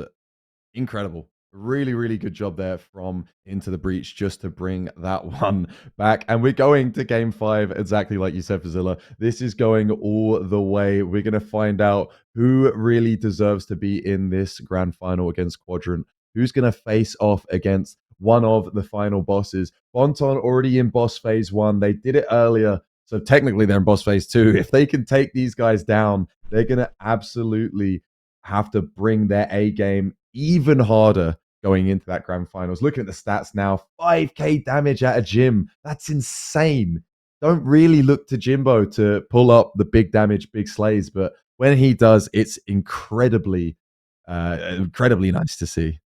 incredible. Really, really good job there from Into the Breach just to bring that one back. And we're going to game 5, exactly like you said, Fazilla. This is going all the way. We're going to find out who really deserves to be in this grand final against Quadrant. Who's going to face off against one of the final bosses. Bonton already in boss phase 1. They did it earlier. So technically they're in boss phase 2. If they can take these guys down, they're going to absolutely have to bring their A game even harder going into that grand finals. Looking at the stats now, 5k damage at a gym. That's insane. Don't really look to Jimbo to pull up the big damage, big slays, but when he does, it's incredibly nice to see.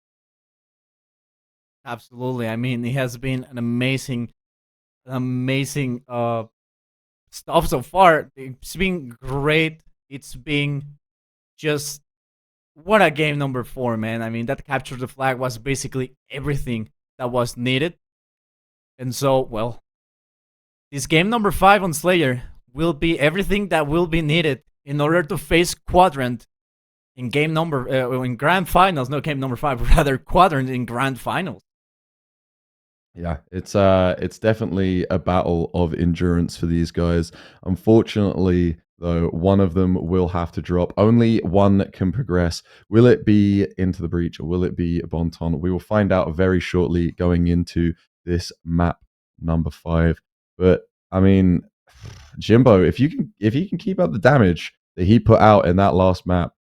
Absolutely. I mean, it has been an amazing stuff so far. It's been great. It's been just what a game number 4, man. I mean, that capture the flag was basically everything that was needed. And so, well, this game number 5 on Slayer will be everything that will be needed in order to face Quadrant in in grand finals. No, game number 5, rather Quadrant in grand finals. Yeah, it's definitely a battle of endurance for these guys. Unfortunately, though, one of them will have to drop. Only one can progress. Will it be Into the Breach or will it be Bonton? We will find out very shortly going into this map number 5. But I mean, Jimbo, if he can keep up the damage that he put out in that last map,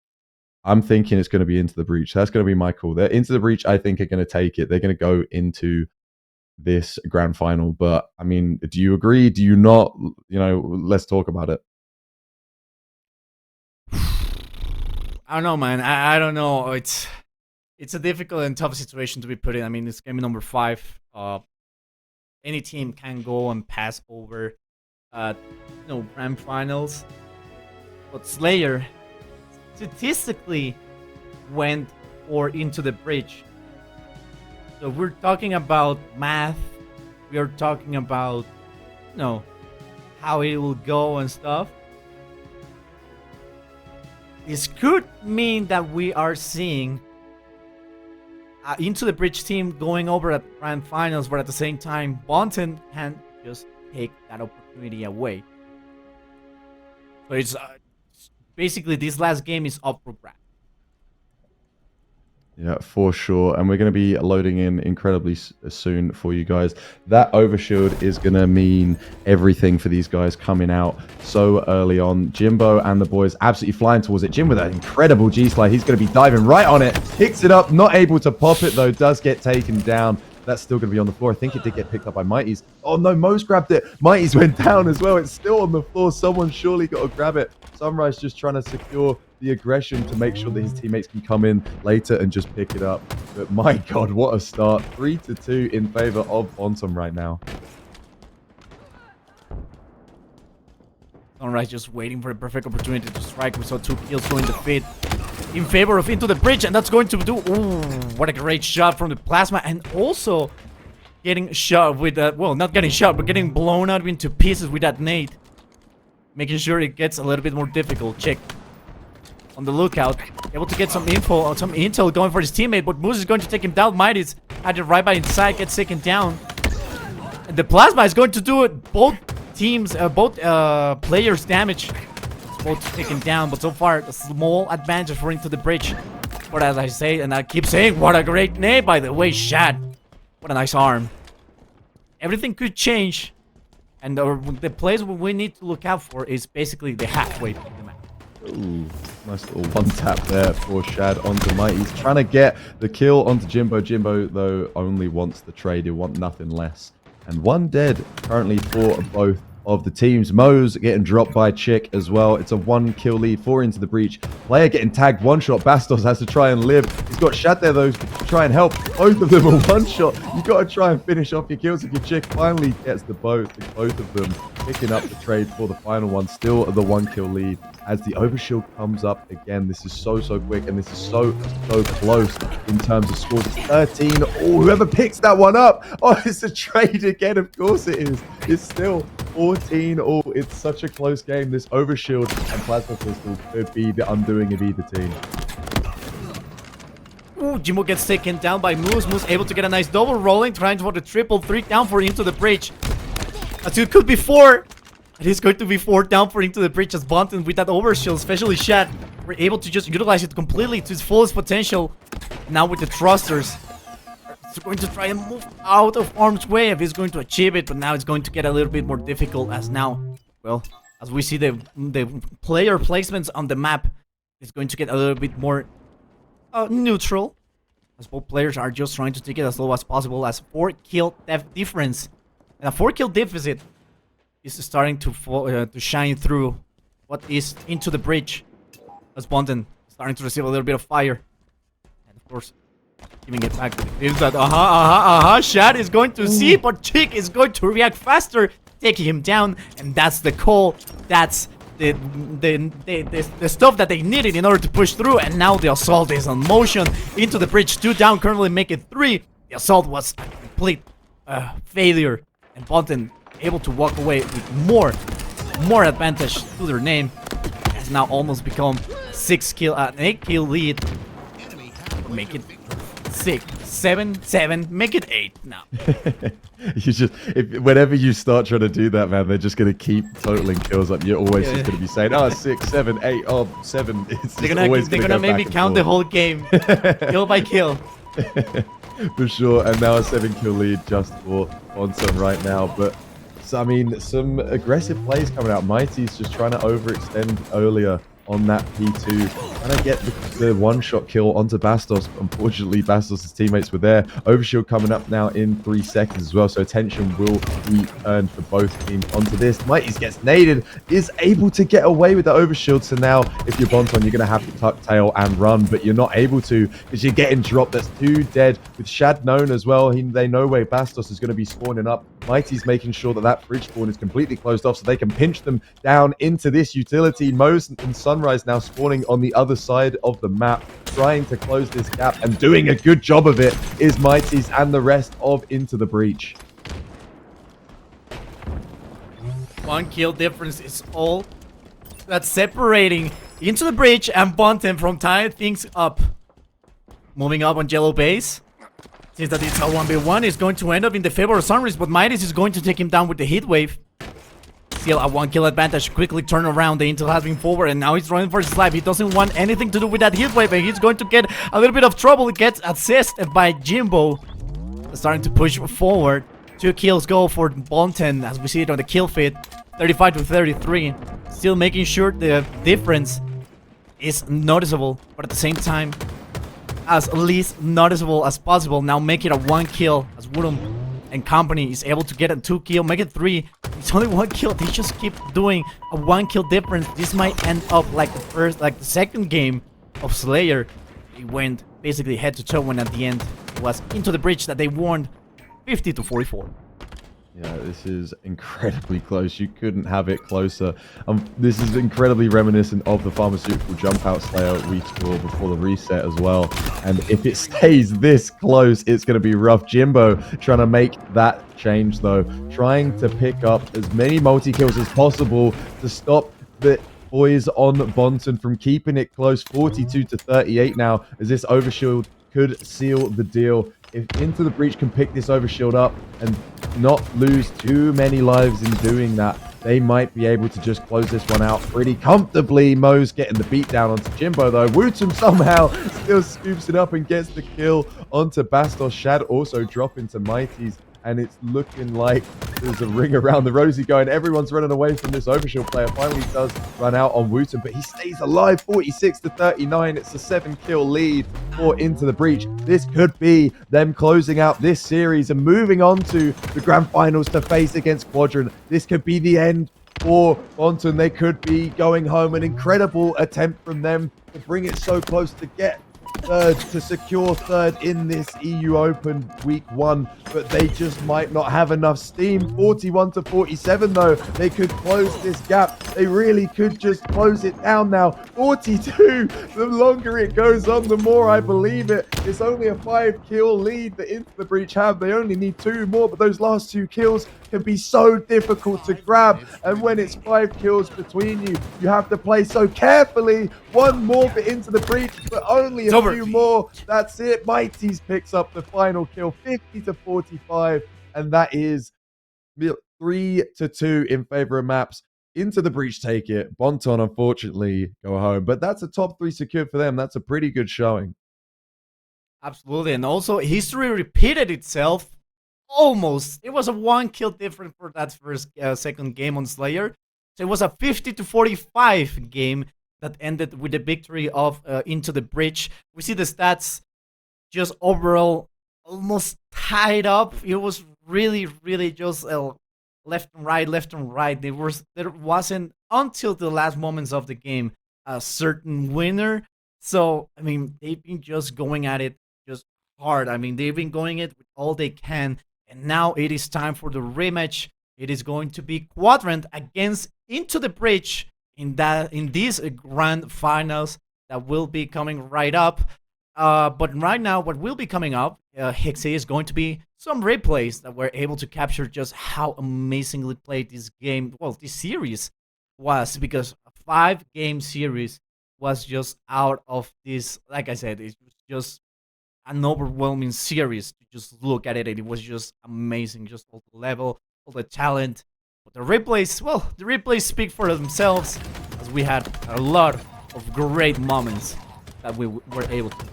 I'm thinking it's going to be Into the Breach. That's going to be my call. They're Into the Breach, I think, are going to take it. They're going to go into this grand final. But I mean, do you agree? Do you not? Let's talk about it. I don't know, man. I don't know. It's a difficult and tough situation to be put in. I mean, it's game number 5. Any team can go and pass over grand finals. But Slayer statistically went or Into the Breach. So we're talking about math. We are talking about, how it will go and stuff. this could mean that we are seeing Into the Bridge team going over at Grand Finals, but at the same time, Bonten can just take that opportunity away. So it's basically this last game is up for grabs. Yeah, for sure. And we're going to be loading in incredibly soon for you guys. That overshield is going to mean everything for these guys coming out so early on. Jimbo and the boys absolutely flying towards it. Jim with an incredible G-slide. He's going to be diving right on it. Picks it up. Not able to pop it, though. Does get taken down. That's still going to be on the floor. I think it did get picked up by Mighty's. Oh, no, Mo's grabbed it. Mighty's went down as well. It's still on the floor. Someone surely got to grab it. Sunrise just trying to secure the aggression to make sure that his teammates can come in later and just pick it up. But my God, what a start. 3-2 in favor of Bonten right now. Sunrise just waiting for a perfect opportunity to strike. We saw 2 kills going to fit in favor of Into the Bridge, and that's going to do... Ooh, what a great shot from the Plasma, and also getting shot with that... Well, not getting shot, but getting blown out into pieces with that nade. Making sure it gets a little bit more difficult. Check. On the lookout. Able to get some info, some intel going for his teammate, but Moose is going to take him down. Mighty's had it right by his side, gets taken down. And the Plasma is going to do it. Both teams, both players damage. Both taken down, but so far a small advantage for Into the Bridge. But as I say, and I keep saying, what a great nade, by the way, Shad. What a nice arm. Everything could change. And the place we need to look out for is basically the halfway point of the map. Ooh, nice little one tap there for Shad onto Mighty. He's trying to get the kill onto Jimbo. Jimbo, though, only wants the trade. He'll want nothing less. And 1 dead currently for both of the teams. Mo's getting dropped by Chick as well. It's a 1 kill lead for Into the Breach. Player getting tagged 1 shot. Bastos has to try and live. He's got Shad there though to try and help. Both of them are 1 shot. You got to try and finish off your kills. If your Chick finally gets both of them picking up the trade for the final one. Still the 1 kill lead as the overshield comes up again. This is so quick, and this is so close in terms of scores. It's 13. Oh, whoever picks that one up. Oh, it's a trade again. Of course it is. It's still 14. Oh, it's such a close game. This overshield and plasma pistol could be the undoing of either team. Ooh, Jimbo gets taken down by Moose. Moose able to get a nice double rolling, trying for the triple 3 down for Into the Bridge. As it could be 4. It is going to be 4 down for Into the Bridge as Bonten with that overshield, especially Shad, we're able to just utilize it completely to its fullest potential. Now with the thrusters, he's going to try and move out of harm's way if he's going to achieve it, but now it's going to get a little bit more difficult as now, well, as we see the player placements on the map, it's going to get a little bit more neutral, as both players are just trying to take it as low as possible, as 4 kill difference, and a 4 kill deficit is starting to shine through what is Into the Bridge, as Bonten starting to receive a little bit of fire, and of course giving it back. Is that Shad is going to see, but Chick is going to react faster, taking him down, and that's the call. That's the stuff that they needed in order to push through, and now the assault is on motion. Into the Bridge, 2 down, currently make it 3. The assault was a complete failure, and Bonten able to walk away with more advantage to their name. Has now almost become 8 kill lead. Make it 6, 7, make it 8 now. Whenever you start trying to do that, man, they're just going to keep totaling kills up. You're always just going to be saying, 6, 7, 8, 7. It's they're gonna make me count the whole game, kill by kill. For sure, and now a 7 kill lead just for Bonten right now. But so, I mean, some aggressive plays coming out. Mighty's just trying to overextend earlier on that P2, trying to get the 1-shot kill onto Bastos. Unfortunately, Bastos' teammates were there. Overshield coming up now in 3 seconds as well, so attention will be earned for both teams onto this. Mighty's gets naded, is able to get away with the overshield, so now if you're Bonten, you're going to have to tuck tail and run, but you're not able to because you're getting dropped. That's 2 dead, with Shad known as well. They know where Bastos is going to be spawning up. Mighty's making sure that that bridge spawn is completely closed off so they can pinch them down into this utility. Mo's and Sunrise now spawning on the other side of the map, trying to close this gap, and doing a good job of it is Mighty's and the rest of Into the Breach. 1 kill difference is all that's separating into the bridge, and Bonten from tying things up. Moving up on yellow base. Seems that it's a 1v1. Is going to end up in the favor of Sunrise, but Mighty's is going to take him down with the heat wave. Still a 1-kill advantage. Quickly turn around. The Intel has been forward, and now he's running for his life. He doesn't want anything to do with that heat wave, and he's going to get a little bit of trouble. He gets assisted by Jimbo. Starting to push forward. 2 kills go for Bonten, as we see it on the kill feed. 35 to 33. Still making sure the difference is noticeable, but at the same time, as least noticeable as possible. Now make it a 1 kill, as Woodham and company is able to get a 2 kill, make it 3. It's only 1 kill. They just keep doing a 1 kill difference. This might end up like the second game of Slayer. It went basically head to toe, when at the end it was into the bridge that they won 50 to 44. Yeah, this is incredibly close. You couldn't have it closer. This is incredibly reminiscent of the pharmaceutical jump out Slayer we saw before the reset as well. And if it stays this close, it's going to be rough. Jimbo trying to make that change though. Trying to pick up as many multi-kills as possible to stop the boys on Bonten from keeping it close. 42 to 38 now, as this overshield could seal the deal. If Into the Breach can pick this overshield up and not lose too many lives in doing that, they might be able to just close this one out pretty comfortably. Mo's getting the beat down onto Jimbo though. Wootum somehow still scoops it up and gets the kill onto Bastos. Shad also dropping to Mighty's, and it's looking like there's a ring around the rosy going. Everyone's running away from this overshield player. Finally does run out on Wooten, but he stays alive. 46 to 39. It's a 7-kill lead for Into the Breach. This could be them closing out this series and moving on to the grand finals to face against Quadrant. This could be the end for Bonten. They could be going home. An incredible attempt from them to bring it so close to get third, to secure third in this EU Open week 1, but they just might not have enough steam. 41 to 47 though, they could close this gap. They really could just close it down now. 42, the longer it goes on, the more I believe it. It's only a 5-kill lead that Into the Breach have. They only need 2 more, but those last 2 kills can be so difficult to grab, and when it's 5 kills between you, you have to play so carefully. 1 more for Into the Breach, but only a few more. That's it. Mighty's picks up the final kill, 50 to 45, and that is 3 to 2 in favor of Maps. Into the Breach take it. Bonten unfortunately go home, but that's a top 3 secured for them. That's a pretty good showing. Absolutely, and also history repeated itself. Almost. It was a 1-kill difference for that second game on Slayer. So it was a 50 to 45 game that ended with the victory of Into the Breach. We see the stats just overall almost tied up. It was really just left and right. There wasn't until the last moments of the game a certain winner. So I mean, they've been just going at it just hard. I mean, they've been going it with all they can. And now it is time for the rematch. It is going to be Quadrant against Into the Breach in these grand finals that will be coming right up. But right now, what will be coming up, Hexe, is going to be some replays that were able to capture just how amazingly played this game, well, this series was, because a 5-game series was just out of this. Like I said, it was just an overwhelming series to just look at it, and it was just amazing, just all the level, all the talent. But the replays, well, the replays speak for themselves, as we had a lot of great moments that we were able to.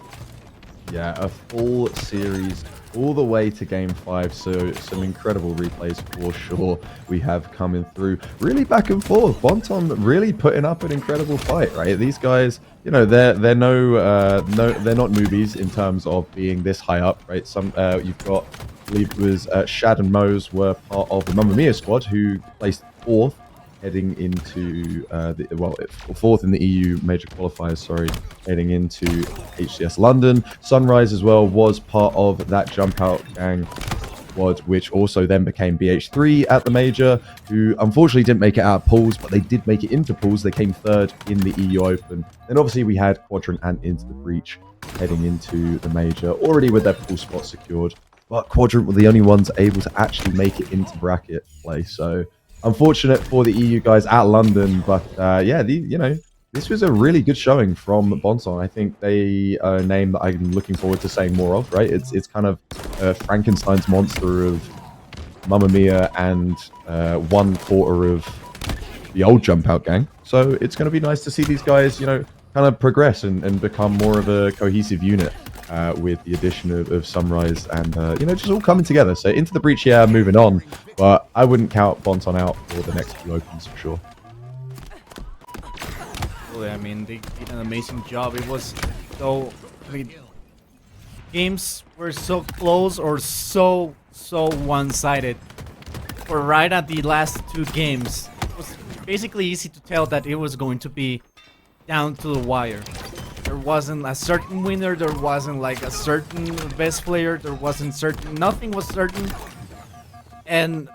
Yeah, a full series all the way to game 5, so some incredible replays for sure we have coming through. Really back and forth. Bonten really putting up an incredible fight, right? These guys, you know, they're they're not newbies in terms of being this high up, right? You've got, I believe it was Shad and Mose were part of the Mamma Mia squad, who placed 4th heading into fourth in the EU major qualifiers, sorry, heading into HCS London. Sunrise as well was part of that jump out gang squad, which also then became BH3 at the major, who unfortunately didn't make it out of pools, but they did make it into pools. They came 3rd in the EU Open. Then obviously we had Quadrant and Into the Breach heading into the major, already with their pool spot secured. But Quadrant were the only ones able to actually make it into bracket play. So unfortunate for the EU guys at London, but yeah, this was a really good showing from Bonton. I think they are a name that I'm looking forward to saying more of, right? It's kind of Frankenstein's monster of Mamma Mia and 1/4 of the old Jump Out gang. So it's going to be nice to see these guys, you know, kind of progress and become more of a cohesive unit with the addition of Sunrise and, you know, just all coming together. So Into the Breach, yeah, moving on, but I wouldn't count Bonton out for the next 2 opens for sure. I mean, they did an amazing job. It was so, I mean, games were so close or so one-sided. For right at the last 2 games, it was basically easy to tell that it was going to be down to the wire. There wasn't a certain winner, there wasn't like a certain best player, there wasn't certain, nothing was certain. And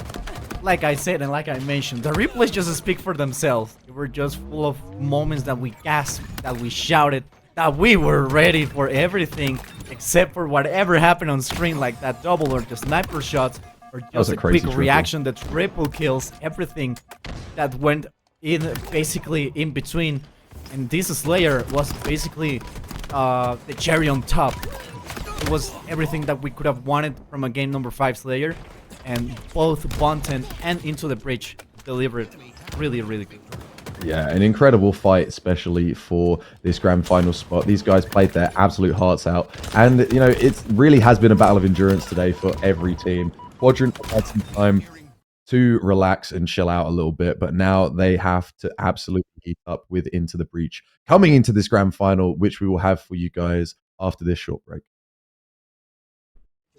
like I said and like I mentioned, the replays just speak for themselves. They were just full of moments that we gasped, that we shouted, that we were ready for everything except for whatever happened on screen, like that double or the sniper shots or just a quick reaction, the triple kills, everything that went in basically in between. And this Slayer was basically the cherry on top. It was everything that we could have wanted from a game number 5 Slayer, and both Bonton and Into the Breach delivered really, really good. Yeah, an incredible fight, especially for this grand final spot. These guys played their absolute hearts out, and you know, it really has been a battle of endurance today for every team. Quadrant had some time to relax and chill out a little bit, but now they have to absolutely heat up with Into the Breach coming into this grand final, which we will have for you guys after this short break.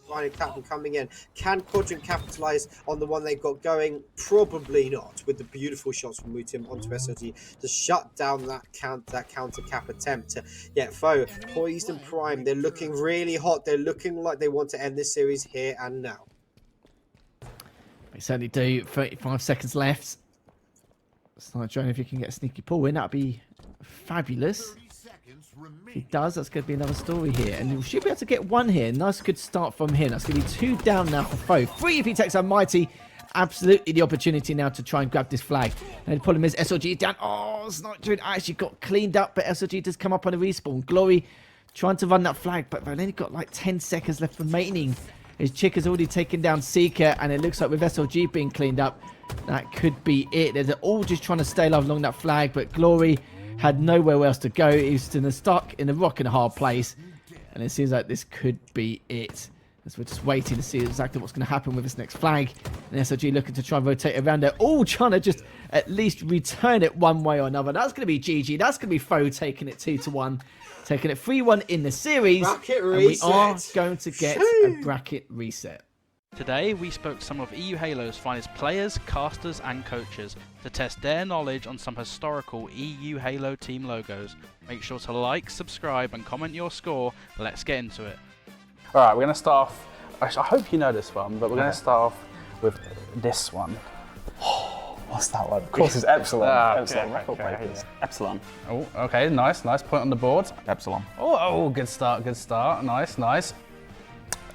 Ryan Captain coming in. Can Quadrant capitalize on the one they've got going? Probably not, with the beautiful shots from Mutim onto SOG to shut down that counter cap attempt to get foe. Poised and Prime, they're looking really hot. They're looking like they want to end this series here and now. They certainly do. 35 seconds left. Sniper Drone, if you can get a sneaky pull in, that'd be fabulous. If he does, that's going to be another story here. And we should be able to get 1 here. Nice good start from him. That's going to be 2 down now for foe. 3 if he takes a Mighty. Absolutely the opportunity now to try and grab this flag. And the problem is SLG down. Oh, Sniper Drone actually got cleaned up, but SLG does come up on a respawn. Glory trying to run that flag, but they've only got like 10 seconds left remaining. His Chick has already taken down Seeker, and it looks like with SLG being cleaned up, that could be it. They're all just trying to stay alive along that flag, but Glory had nowhere else to go. He's stuck in a rock and a hard place, and it seems like this could be it. As we're just waiting to see exactly what's going to happen with this next flag. And SLG looking to try and rotate around there. All trying to just at least return it one way or another. That's going to be GG. That's going to be foe taking it 2-1. Taking it 3-1 in the series. Bracket and we are reset. going to get a bracket reset. Today, we spoke to some of EU Halo's finest players, casters, and coaches to test their knowledge on some historical EU Halo team logos. Make sure to like, subscribe, and comment your score. Let's get into it. Alright, we're going to start off. I hope you know this one, but we're going to start off with this one. What's that one? Of course, it's Epsilon. Epsilon record breakers. Epsilon. Oh, okay, nice point on the board. Epsilon. Oh, good start. Nice.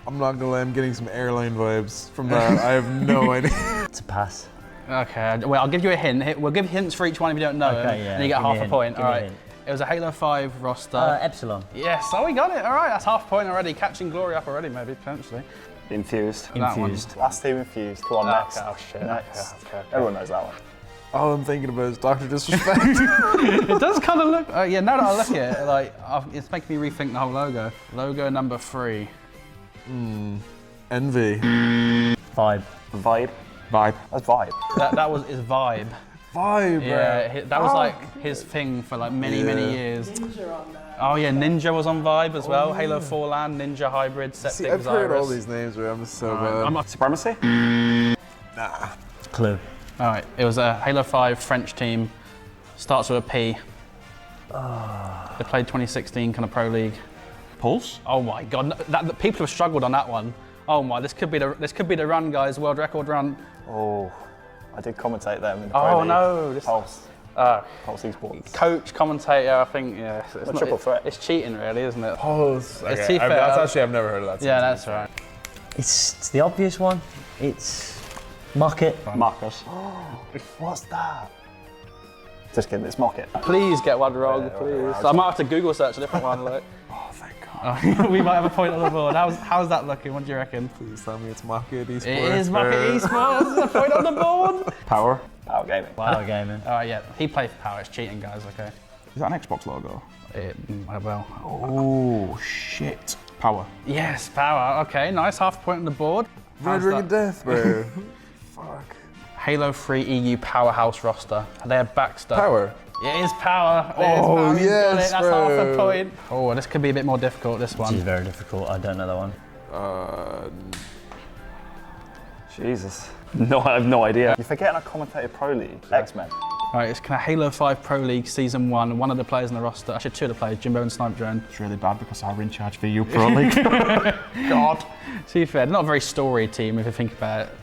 I'm not gonna lie, I'm getting some airline vibes from that. I have no idea. It's a pass. Okay, well, I'll give you a hint. We'll give hints for each one if you don't know it, and you get half a point. All right. It was a Halo 5 roster. Epsilon. Yes, we got it. All right, that's half a point already. Catching Glory up already, maybe, potentially. Infused. Last team Infused. Come on, next. Oh, shit. Next. Okay. Everyone knows that one. All I'm thinking about is Dr. Disrespect. It does kind of look... yeah, now that I look at it, like, it's making me rethink the whole logo. Logo number 3. Envy. Vibe. Vibe. That's Vibe. That was his vibe. Vibe, yeah, that was like his thing for like many years. Oh yeah, Ninja was on Vibe as well. Halo 4 LAN, Ninja Hybrid, Septic, See, I've heard all these names, but I'm so bad. I'm not Supremacy? Nah. Clue. Alright, it was a Halo 5 French team. Starts with a P. They played 2016 kind of Pro League. Pulse? Oh my god, people have struggled on that one. Oh my, this could be the run, guys. World record run. Oh, I did commentate them in the Pro League. No, Pulse. Pulse Esports. Coach, commentator, I think. Yeah, it's not triple threat. It's cheating, really, isn't it? Pulse. Okay. It's That's actually I've never heard of that. Yeah, that's right. It's the obvious one. It's Market. Marcus. What's that? Just kidding, it's Mock It. Please get one wrong, please. I might have to Google search a different one. Like. Oh, thank God. We might have a point on the board. How's that looking? What do you reckon? Please tell me it's Mock It Esports. It is Mock It Esports. There's a point on the board. Power Gaming. Power Gaming. All right, yeah. He plays for Power. It's cheating, guys. Okay. Is that an Xbox logo? Well. Oh shit. Power. Yes, Power. Okay, nice. Half a point on the board. Red Ring of Death, bro. Fuck. Halo 3 EU Powerhouse roster. They have Baxter. Power. It is Power. Oh, yes, That's bro. half a point. Oh, this could be a bit more difficult, this one. This is very difficult. I don't know that one. Jesus. No, I have no idea. You're forgetting I commentated Pro League. X-Men. Alright, it's kind of Halo 5 Pro League Season 1. One of the players in the roster, actually two of the players, Jimbo and Snipe Drone. It's really bad because I were in charge for you Pro League. God. To be fair, they're not a very storied team if you think about it.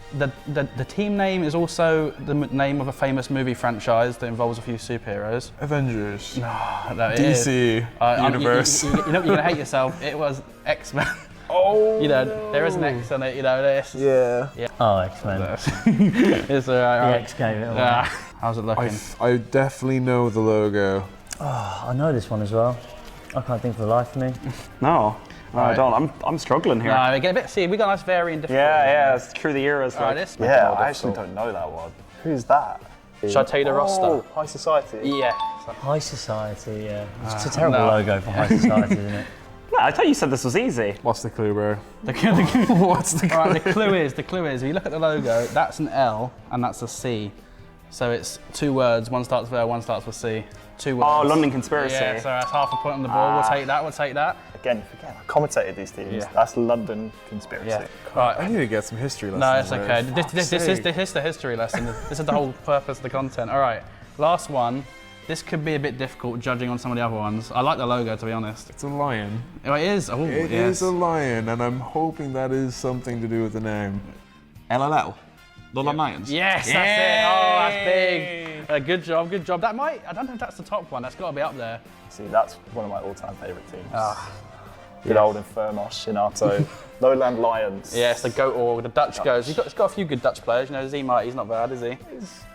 The team name is also the name of a famous movie franchise that involves a few superheroes. Avengers. No, DC Universe. You're gonna hate yourself. It was X-Men. Oh. You know, there is an X on it. You know this. Yeah. Oh, X-Men. It's alright. The X gave it away. How's it looking? I definitely know the logo. Oh, I know this one as well. I can't think for the life of me. No. I don't. I'm struggling here. No, we get a bit. See, we got a nice varying difficulty. Yeah, it's through the eras. Alright, Like, this yeah, I actually don't know that one. Who's that? Should I tell you the roster? High Society. Yeah. High Society, yeah. It's a terrible logo for High Society, isn't it? No, I thought you said this was easy. What's the clue, bro? What's the clue? Alright, the clue is, if you look at the logo, that's an L and that's a C. So it's two words, one starts with L, one starts with C. 2 words. Oh, London Conspiracy. Yeah, so that's half a point on the board. We'll take that, Again, you forget, I commentated these teams. Yeah. That's London Conspiracy. Yeah. Right. I need to get some history lessons. No, it's okay. This is the history lesson. This is the whole purpose of the content. All right, last one. This could be a bit difficult judging on some of the other ones. I like the logo, to be honest. It's a lion. Oh, it is? Oh, It is a lion, and I'm hoping that is something to do with the name. LLL. London Lions. Yes, that's it. Oh, that's big. Good job. That might, I don't know if that's the top one. That's got to be up there. See, that's one of my all-time favourite teams. Good old Infernos, Shinato, Lowland Lions. Yeah, it's the GOAT org, the Dutch goes. It's got a few good Dutch players. You know, Z-Mite, he's not bad, is he?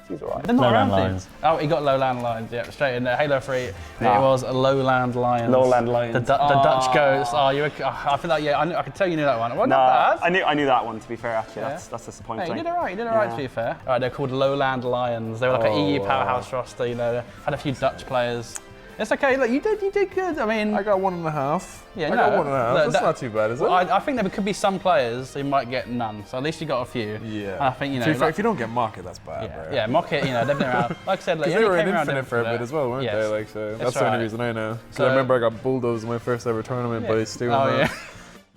He's alright. They're not Lowland around Lions. Oh, he got Lowland Lions, yeah, straight in there. Halo 3, it was Lowland Lions. Lowland Lions. The Dutch goats. Oh, I feel like, yeah, I could tell you knew that one. Well, not bad. I knew that one, to be fair, actually. Yeah. That's disappointing. Hey, you did alright, to be fair. Alright, they're called Lowland Lions. They were like an EU powerhouse roster, you know, had a few Dutch players. It's okay, look, you did good. I mean, I got 1.5. Yeah, I got 1.5. Look, That's not too bad, is it? Well, I think there could be some players who might get none, so at least you got a few. Yeah. And I think, you know, if you don't get Mock It, that's bad, bro. yeah, Mock It, you know, they've been around. Like I said, like, They were in Infinite for a bit as well, weren't they? Like, so that's the only reason I know. Because I remember I got bulldozed in my first ever tournament by Stu.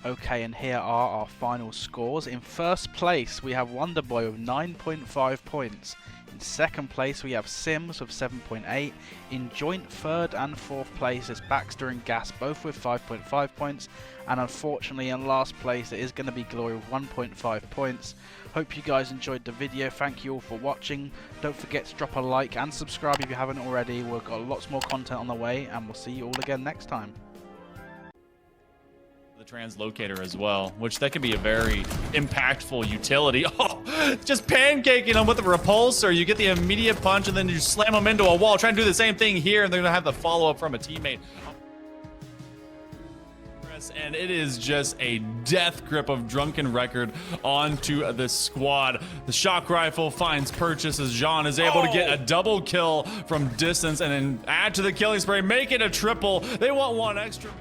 Okay, and here are our final scores. In first place, we have Wonderboy with 9.5 points. In second place, we have Sims with 7.8. In joint third and fourth place is Baxter and Gas, both with 5.5 points. And unfortunately, in last place, it is going to be Glory with 1.5 points. Hope you guys enjoyed the video. Thank you all for watching. Don't forget to drop a like and subscribe if you haven't already. We've got lots more content on the way, and we'll see you all again next time. The translocator as well, which that could be a very impactful utility. Oh, just pancaking them with the repulsor. You get the immediate punch and then you slam them into a wall. Try and do the same thing here, and they're gonna have the follow-up from a teammate. And it is just a death grip of Drunken Record onto the squad. The shock rifle finds purchase as Jean is able to get a double kill from distance and then add to the killing spree, make it a triple. They want one extra.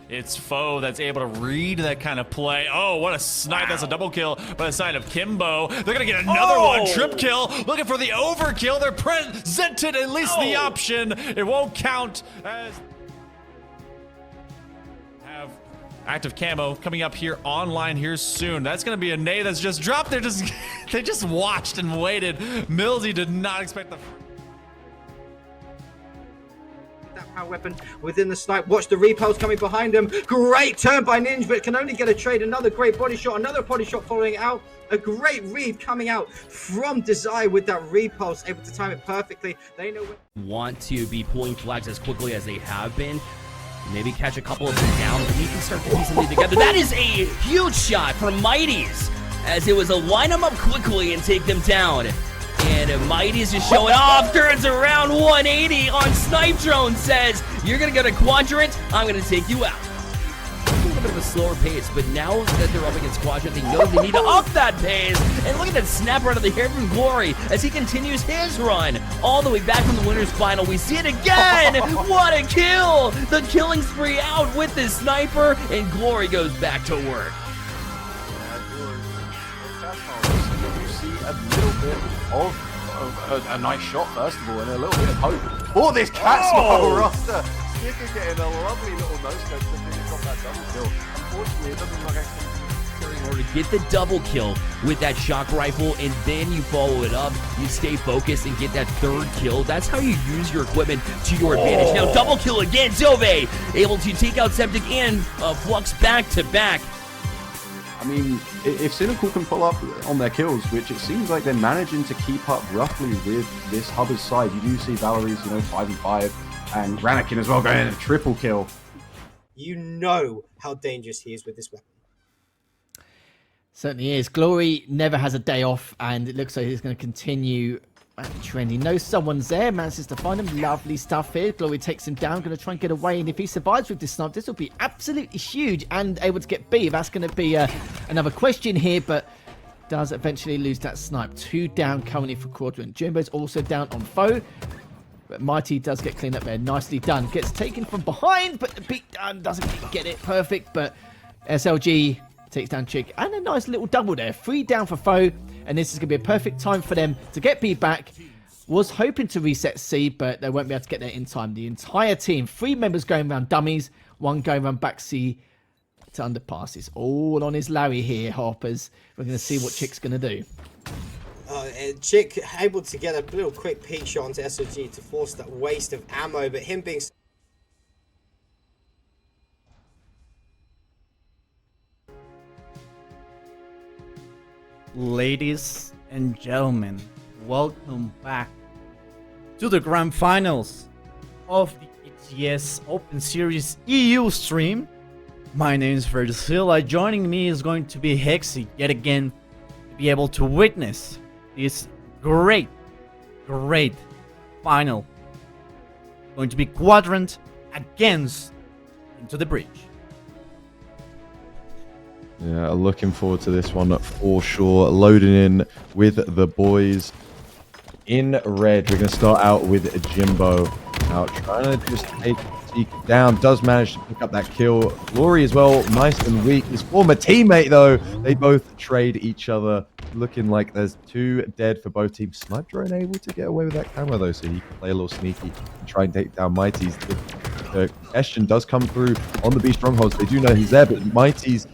It's Foe that's able to read that kind of play. Oh, what a snipe. That's a double kill by the side of Kimbo. They're going to get another one. Trip kill. Looking for the overkill. They're presented at least the option. It won't count as... Have active camo coming up here online here soon. That's going to be a nade that's just dropped. They just watched and waited. Millsy did not expect the... Power weapon within the snipe. Watch the repulse coming behind him. Great turn by Ninja, but can only get a trade. Another great body shot, another body shot following out. A great read coming out from Desire with that repulse, able to time it perfectly. They know when... Want to be pulling flags as quickly as they have been. Maybe catch a couple of them down, and you can start to piece something together. That is a huge shot from Mighties, as it was a line them up quickly and take them down. And And Mighty's just showing off, turns around 180 on Snipe Drone, says, you're going to get a quadrant, I'm going to take you out. A little bit of a slower pace, but now that they're up against Quadrant, they know they need to up that pace. And look at that snap out of the hair from Glory as he continues his run all the way back from the winner's final. We see it again. What a kill! The killing spree out with this sniper, and Glory goes back to work. You see a little bit of a nice shot, first of all, and a little bit of hope for this cat smile roster. Sticker getting a lovely little no-scope to finish off that double kill. Unfortunately, it doesn't look like actually In order to get the double kill with that shock rifle, and then you follow it up, you stay focused and get that third kill. That's how you use your equipment to your advantage. Now double kill again, Zove able to take out Septic and Flux back to back. I mean, if Cynical can pull up on their kills, which it seems like they're managing to keep up roughly with this Hubbard's side, you do see Valerie's, 5 and 5, and Ranakin as well going in a triple kill. You know how dangerous he is with this weapon. Certainly is. Glory never has a day off, and it looks like he's going to continue trending. Knows someone's there, manages to find him. Lovely stuff here. Glory takes him down, going to try and get away, and if he survives with this snipe, this will be absolutely huge, and able to get B. That's going to be another question here, but does eventually lose that snipe. 2 down currently for Quadrant. Jimbo's also down on Foe, but Mighty does get cleaned up there. Nicely done. Gets taken from behind, but the beat done doesn't get it perfect, but SLG takes down Chick, and a nice little double there. 3 down for Foe, and this is going to be a perfect time for them to get B back. Was hoping to reset C, but they won't be able to get there in time. The entire team, 3 members going around dummies, 1 going around back C to underpasses. All on his Larry here, Hoppers. We're going to see what Chick's going to do. Chick able to get a little quick peek shot onto SLG to force that waste of ammo, but him being... Ladies and gentlemen, welcome back to the grand finals of the ETS Open Series EU stream. My name is Vergil. Joining me is going to be Hexy yet again to be able to witness this great final. Going to be Quadrant against Into the Breach. Yeah, looking forward to this one for sure. Loading in with the boys in red. We're going to start out with Jimbo. Now trying to just take Zeke down. Does manage to pick up that kill. Glory as well, nice and weak. His former teammate though, they both trade each other. Looking like there's 2 dead for both teams. Snipe Drone able to get away with that camera though, so he can play a little sneaky and try and take down Mighty's. The question does come through on the B strongholds. They do know he's there, but Mighty's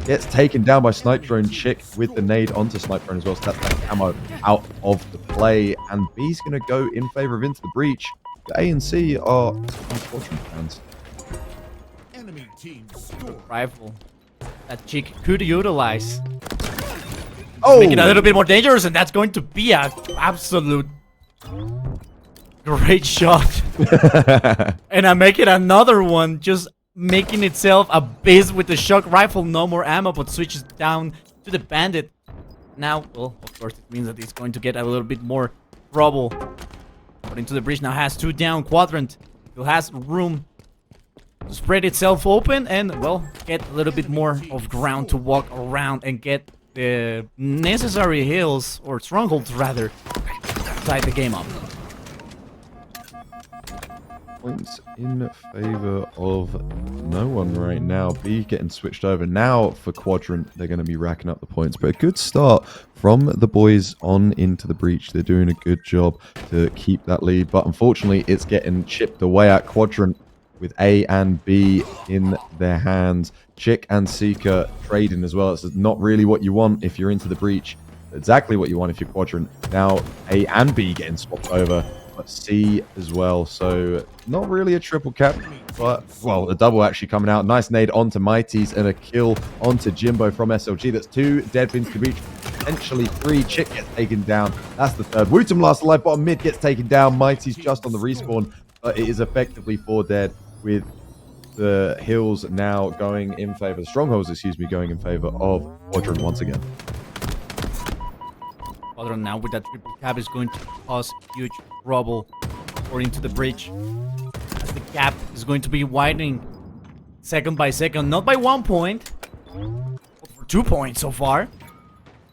gets taken down by Snipe Drone. Chick with the nade onto Snipe Drone as well, so that's that ammo out of the play, and B's going to go in favor of Into the Breach. The A and C are unfortunate fans. Enemy team Rifle that Chick could utilize. Oh! Make it a little bit more dangerous, and that's going to be an absolute great shot. And I make it another one, just making itself a base with the shock rifle. No more ammo, but switches down to the bandit. Now, well, of course, it means that it's going to get a little bit more trouble. But Into the Breach now has 2 down. Quadrant still has room to spread itself open and, well, get a little bit more of ground to walk around and get the necessary hills, or strongholds rather, tied the game up. Points in favor of no one right now. B getting switched over. Now for Quadrant, they're going to be racking up the points. But a good start from the boys on Into the Breach. They're doing a good job to keep that lead. But unfortunately, it's getting chipped away at. Quadrant with A and B in their hands. Chick and Seeker trading as well. It's not really what you want if you're Into the Breach. Exactly what you want if you're Quadrant. Now A and B getting swapped over. But C as well, so not really a triple cap, but, well, a double actually coming out. Nice nade onto Mighty's and a kill onto Jimbo from SLG. That's 2 dead for Into the Breach, potentially 3. Chick gets taken down. That's the 3rd. Wootum last alive, bottom mid gets taken down. Mighty's just on the respawn, but it is effectively 4 dead with the hills now going in favor, the strongholds, excuse me, going in favor of Quadrant once again. Squadron now with that triple cap is going to cause huge trouble according to the bridge. As the gap is going to be widening second by second, not by 1 point, but for 2 points so far.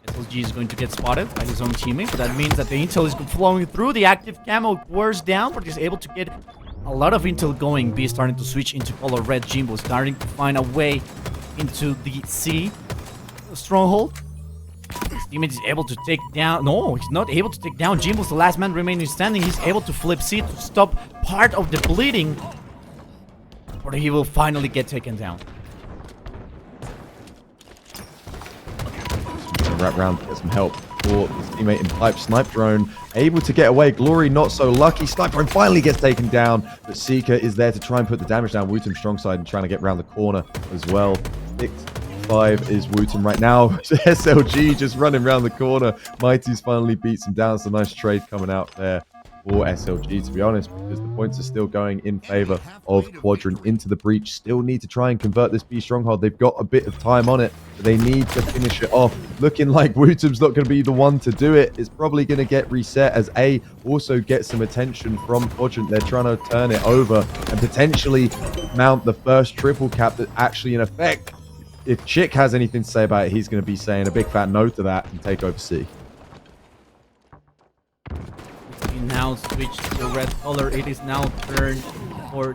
SLG is going to get spotted by his own teammate, but that means that the intel is flowing through. The active camo wears down, but he's able to get a lot of intel going. B starting to switch into color red. Jimbo starting to find a way into the C stronghold. His teammate is able to take down... No, he's not able to take down. Jimbo's the last man remaining standing. He's able to flip C to stop part of the bleeding. But he will finally get taken down. Wrap round to get some help for his teammate in pipe. Snipe Drone able to get away. Glory not so lucky. Snipe Drone finally gets taken down, but Seeker is there to try and put the damage down. Wootum strong side and trying to get around the corner as well. 6-5 is Wootum right now. SLG just running around the corner. Mighty's finally beats him down. It's a nice trade coming out there for SLG, to be honest, because the points are still going in favor of Quadrant into the breach. Still need to try and convert this B stronghold. They've got a bit of time on it, but they need to finish it off. Looking like Wootum's not going to be the one to do it. It's probably going to get reset as A also gets some attention from Quadrant. They're trying to turn it over and potentially mount the first triple cap that actually in effect, if Chick has anything to say about it, he's going to be saying a big fat no to that and take over C. We now switch to the red color. It is now turned for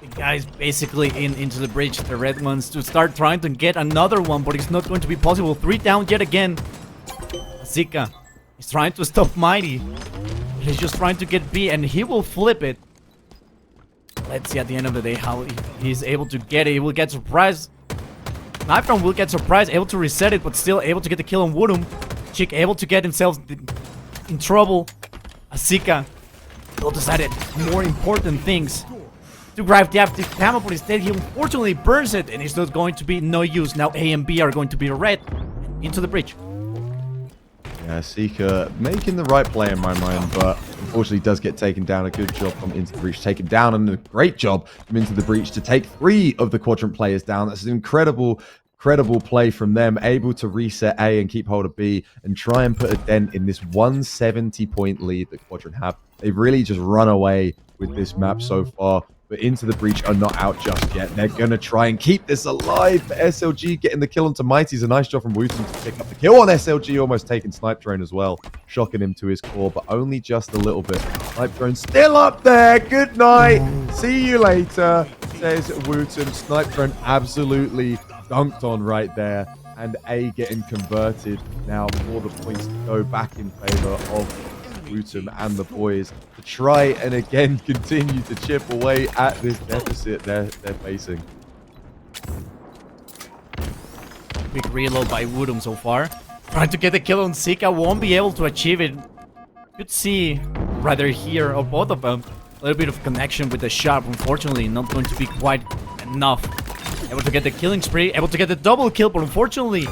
the guys basically into the bridge, the red ones, to start trying to get another one, but it's not going to be possible. 3 down yet again. Zika is trying to stop Mighty. He's just trying to get B, and he will flip it. Let's see at the end of the day how he's able to get it. He will get surprised. Knifedown will get surprised, able to reset it, but still able to get the kill on Wootum. Chick able to get himself in trouble. Azika will decided more important things to grab the active camo, but instead he unfortunately burns it, and it's not going to be no use. Now A and B are going to be red into the bridge. Yeah, Seeker making the right play in my mind, but unfortunately does get taken down. A good job from Into the Breach taken down, and a great job from Into the Breach to take 3 of the Quadrant players down. That's an incredible play from them, able to reset A and keep hold of B and try and put a dent in this 170-point lead that Quadrant have. They've really just run away with this map so far, but Into the Breach are not out just yet. They're going to try and keep this alive. But SLG getting the kill onto Mighty's a nice job from Wootum to pick up the kill on SLG, almost taking Snipe Drone as well, shocking him to his core, but only just a little bit. Snipe Drone still up there. Good night. See you later, says Wootum. Snipe Drone absolutely dunked on right there, and A getting converted now for the points to go back in favor of Wootum and the boys to try and again continue to chip away at this deficit they're facing. Big reload by Wootum so far. Trying to get the kill on Zika, won't be able to achieve it. Could see rather here, or both of them, a little bit of connection with the shot. Unfortunately, not going to be quite enough. Able to get the killing spree, able to get the double kill, but unfortunately,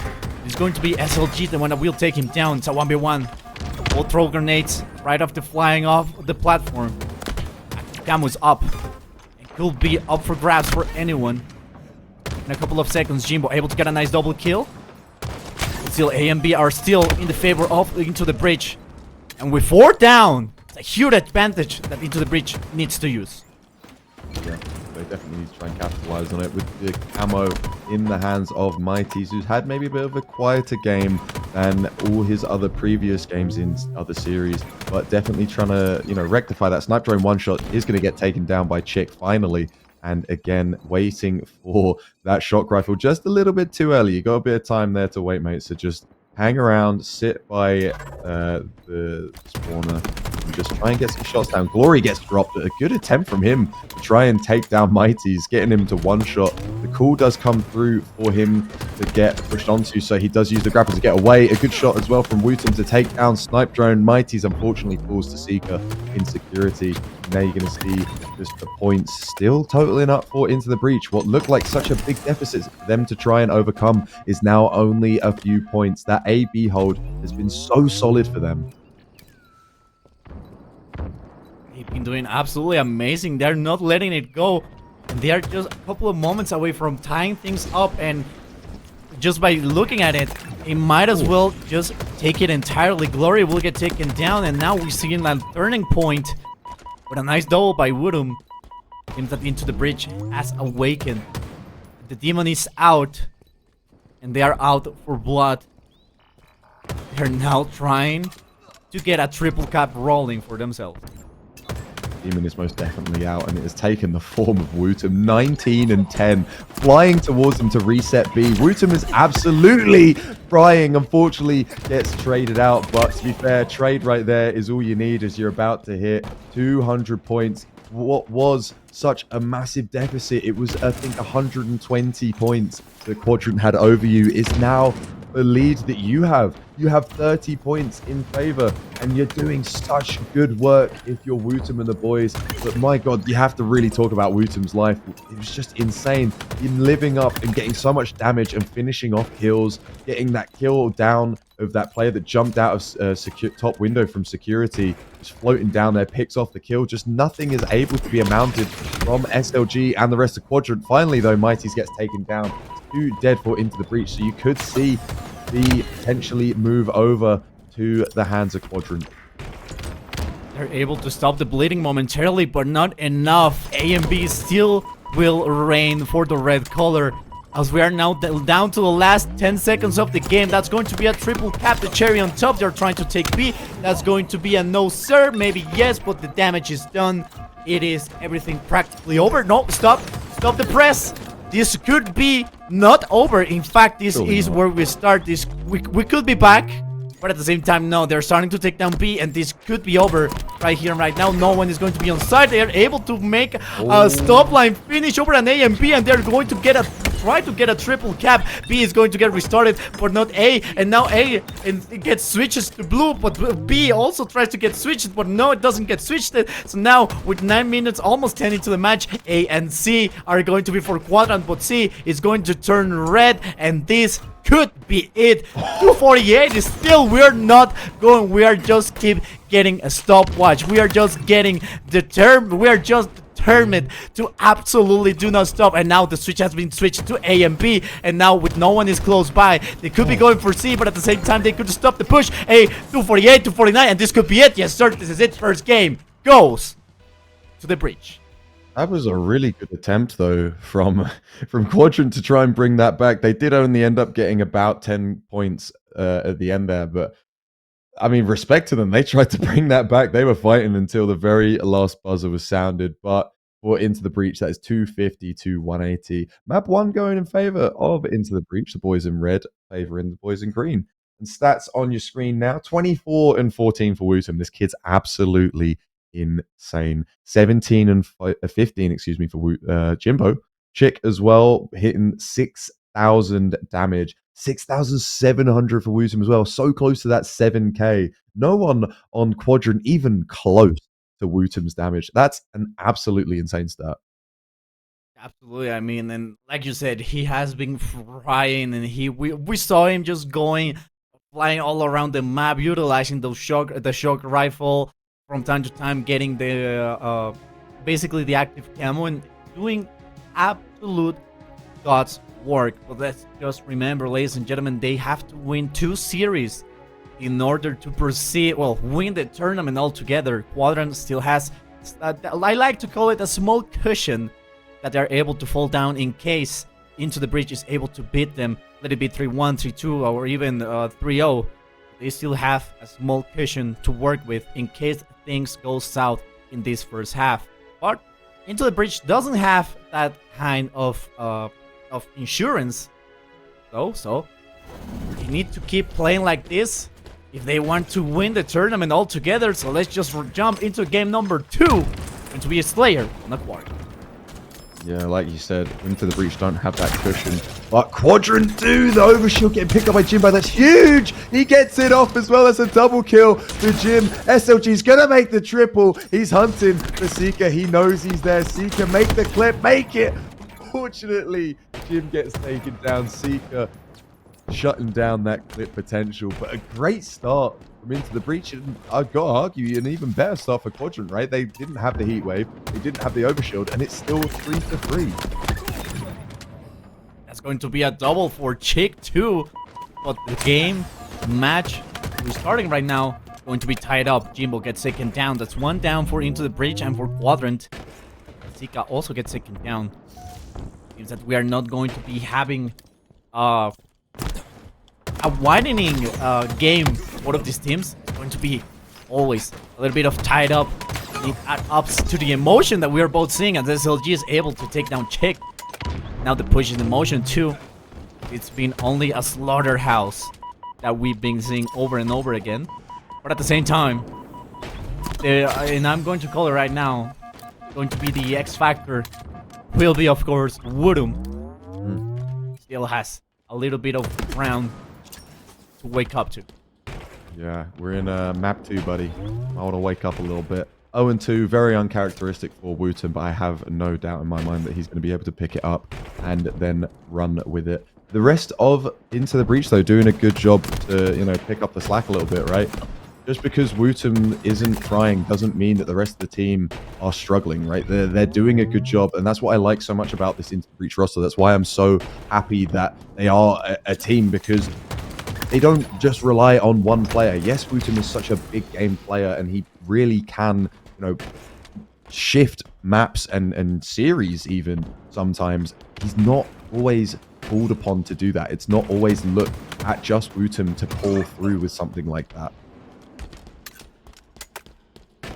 it's going to be SLG, the one that will take him down. It's a 1v1. We'll throw grenades right after flying off the platform. Camo's up. It could be up for grabs for anyone. In a couple of seconds, Jimbo able to get a nice double kill. Still, A and B are still in the favor of Into the Breach. And with 4 down, it's a huge advantage that Into the Breach needs to use. Yeah, they definitely need to try and capitalize on it with the camo in the hands of Mighty's, who's had maybe a bit of a quieter game than all his other previous games in other series, but definitely trying to, rectify that. Snipe Drone one shot is going to get taken down by Chick finally, and again waiting for that shock rifle just a little bit too early. You got a bit of time there to wait, mate, so just hang around, sit by the spawner, and just try and get some shots down. Glory gets dropped, but a good attempt from him to try and take down Mighty's, getting him to one shot. The call does come through for him to get pushed onto, so he does use the grapple to get away. A good shot as well from Wootum to take down Snipe Drone. Mighty's unfortunately falls to Seeker in security. And now you're going to see just the points still totaling up for Into the Breach. What looked like such a big deficit for them to try and overcome is now only a few points. That A-B hold has been so solid for them. They've been doing absolutely amazing. They're not letting it go. And they are just a couple of moments away from tying things up and just by looking at it, it might as well just take it entirely. Glory will get taken down, and now we're seeing that turning point with a nice double by Woodham. Into the bridge has awakened. The demon is out, and they are out for blood. They're now trying to get a triple cap rolling for themselves. Demon is most definitely out, and it has taken the form of Wootum. 19 and 10, flying towards them to reset B. Wootum is absolutely frying. Unfortunately, gets traded out, but to be fair, trade right there is all you need as you're about to hit 200 points. What was such a massive deficit, it was, I think, 120 points the Quadrant had over you, is now the lead that you have. You have 30 points in favor, and you're doing such good work if you're Wootum and the boys. But my god, you have to really talk about Wootum's life. It was just insane. Him living up and getting so much damage and finishing off kills, getting that kill down of that player that jumped out of top window from security, just floating down there, picks off the kill. Just nothing is able to be amounted from SLG and the rest of Quadrant. Finally, though, Mighties gets taken down. 2 dead for into the breach, so you could see the potentially move over to the hands of Quadrant. They're able to stop the bleeding momentarily, but not enough. A and B still will reign for the red color. As we are now down to the last 10 seconds of the game. That's going to be a triple cap, the cherry on top. They're trying to take B. That's going to be a no sir, maybe yes, but the damage is done. It is everything practically over. No, stop the press. This could be not over. In fact, this is where we start. This we could be back, but at the same time, no. They're starting to take down B, and this could be over right here and right now. No one is going to be on side. They are able to make a stop line finish over an A and B, and they're going to try to get a triple cap. B is going to get restarted, but not A, and now A and it gets switches to blue, but B also tries to get switched, but no, it doesn't get switched. So now with 9 minutes, almost 10 into the match, A and C are going to be for Quadrant, but C is going to turn red, and this could be it. 248 is still, we're not going, we are just keep getting a stopwatch. We are just getting determined. We are just determined to absolutely do not stop. And now the switch has been switched to A and B, and now with no one is close by, they could be going for C, but at the same time they could stop the push. A 248, 249, and this could be it. Yes sir, this is it. First game goes to the breach. That was a really good attempt, though, from Quadrant to try and bring that back. They did only end up getting about 10 points at the end there, but I mean, respect to them. They tried to bring that back. They were fighting until the very last buzzer was sounded, but for Into the Breach, that is 250 to 180. Map 1 going in favor of Into the Breach. The boys in red favoring the boys in green. And stats on your screen now, 24 and 14 for Wootum. This kid's absolutely insane. 17 and 15, excuse me, for Jimbo. Chick as well, hitting 6,000 damage. 6,700 for Wootum as well. So close to that 7k. No one on Quadrant even close to Wootum's damage. That's an absolutely insane stat. Absolutely. I mean, and like you said, he has been frying, and we saw him just going, flying all around the map, utilizing the shock rifle from time to time, getting the basically the active camo and doing absolute God's work. But let's just remember, ladies and gentlemen, they have to win 2 series in order to proceed, well, win the tournament altogether. Quadrant still has, I like to call it a small cushion that they're able to fall down in case Into the Breach is able to beat them. Let it be 3-1, 3-2, or even 3-0. They still have a small cushion to work with in case things go south in this first half. But Into the Breach doesn't have that kind of insurance, though. So they need to keep playing like this if they want to win the tournament altogether. So let's just jump into game number 2, going to be a Slayer on a Quadrant. Yeah, like you said, Into the Breach don't have that cushion. But Quadrant do! The overshield getting picked up by Jimbo. That's huge! He gets it off as well as a double kill for Jim. SLG's gonna make the triple. He's hunting for Seeker. He knows he's there. Seeker, make the clip. Make it! Fortunately, Jim gets taken down. Seeker shutting down that clip potential. But a great start from Into the Breach. And I've got to argue, an even better start for Quadrant, right? They didn't have the heat wave. They didn't have the overshield. And it's still 3-3. It's going to be a double for Chick too. But the game, match, we're starting right now, going to be tied up. Jimbo gets taken down. That's 1 down for Into the Breach and for Quadrant. Zika also gets taken down. Seems that we are not going to be having a widening game for one of these teams. It's going to be always a little bit of tied up. It adds to the emotion that we are both seeing, and SLG is able to take down Chick. Now the push is in motion too. It's been only a slaughterhouse that we've been seeing over and over again. But at the same time, and I'm going to call it right now, going to be the X Factor will be, of course, Woodum. Still has a little bit of ground to wake up to. Yeah, we're in map 2, buddy. I want to wake up a little bit. 0-2, very uncharacteristic for Wooten, but I have no doubt in my mind that he's going to be able to pick it up and then run with it. The rest of Into the Breach, though, doing a good job to, you know, pick up the slack a little bit, right? Just because Wooten isn't trying doesn't mean that the rest of the team are struggling, right? They're doing a good job, and that's what I like so much about this Into the Breach roster. That's why I'm so happy that they are a team, because they don't just rely on one player. Yes, Wooten is such a big game player, and he really can, you know, shift maps and series even sometimes. He's not always called upon to do that. It's not always look at just Wooten to pull through with something like that.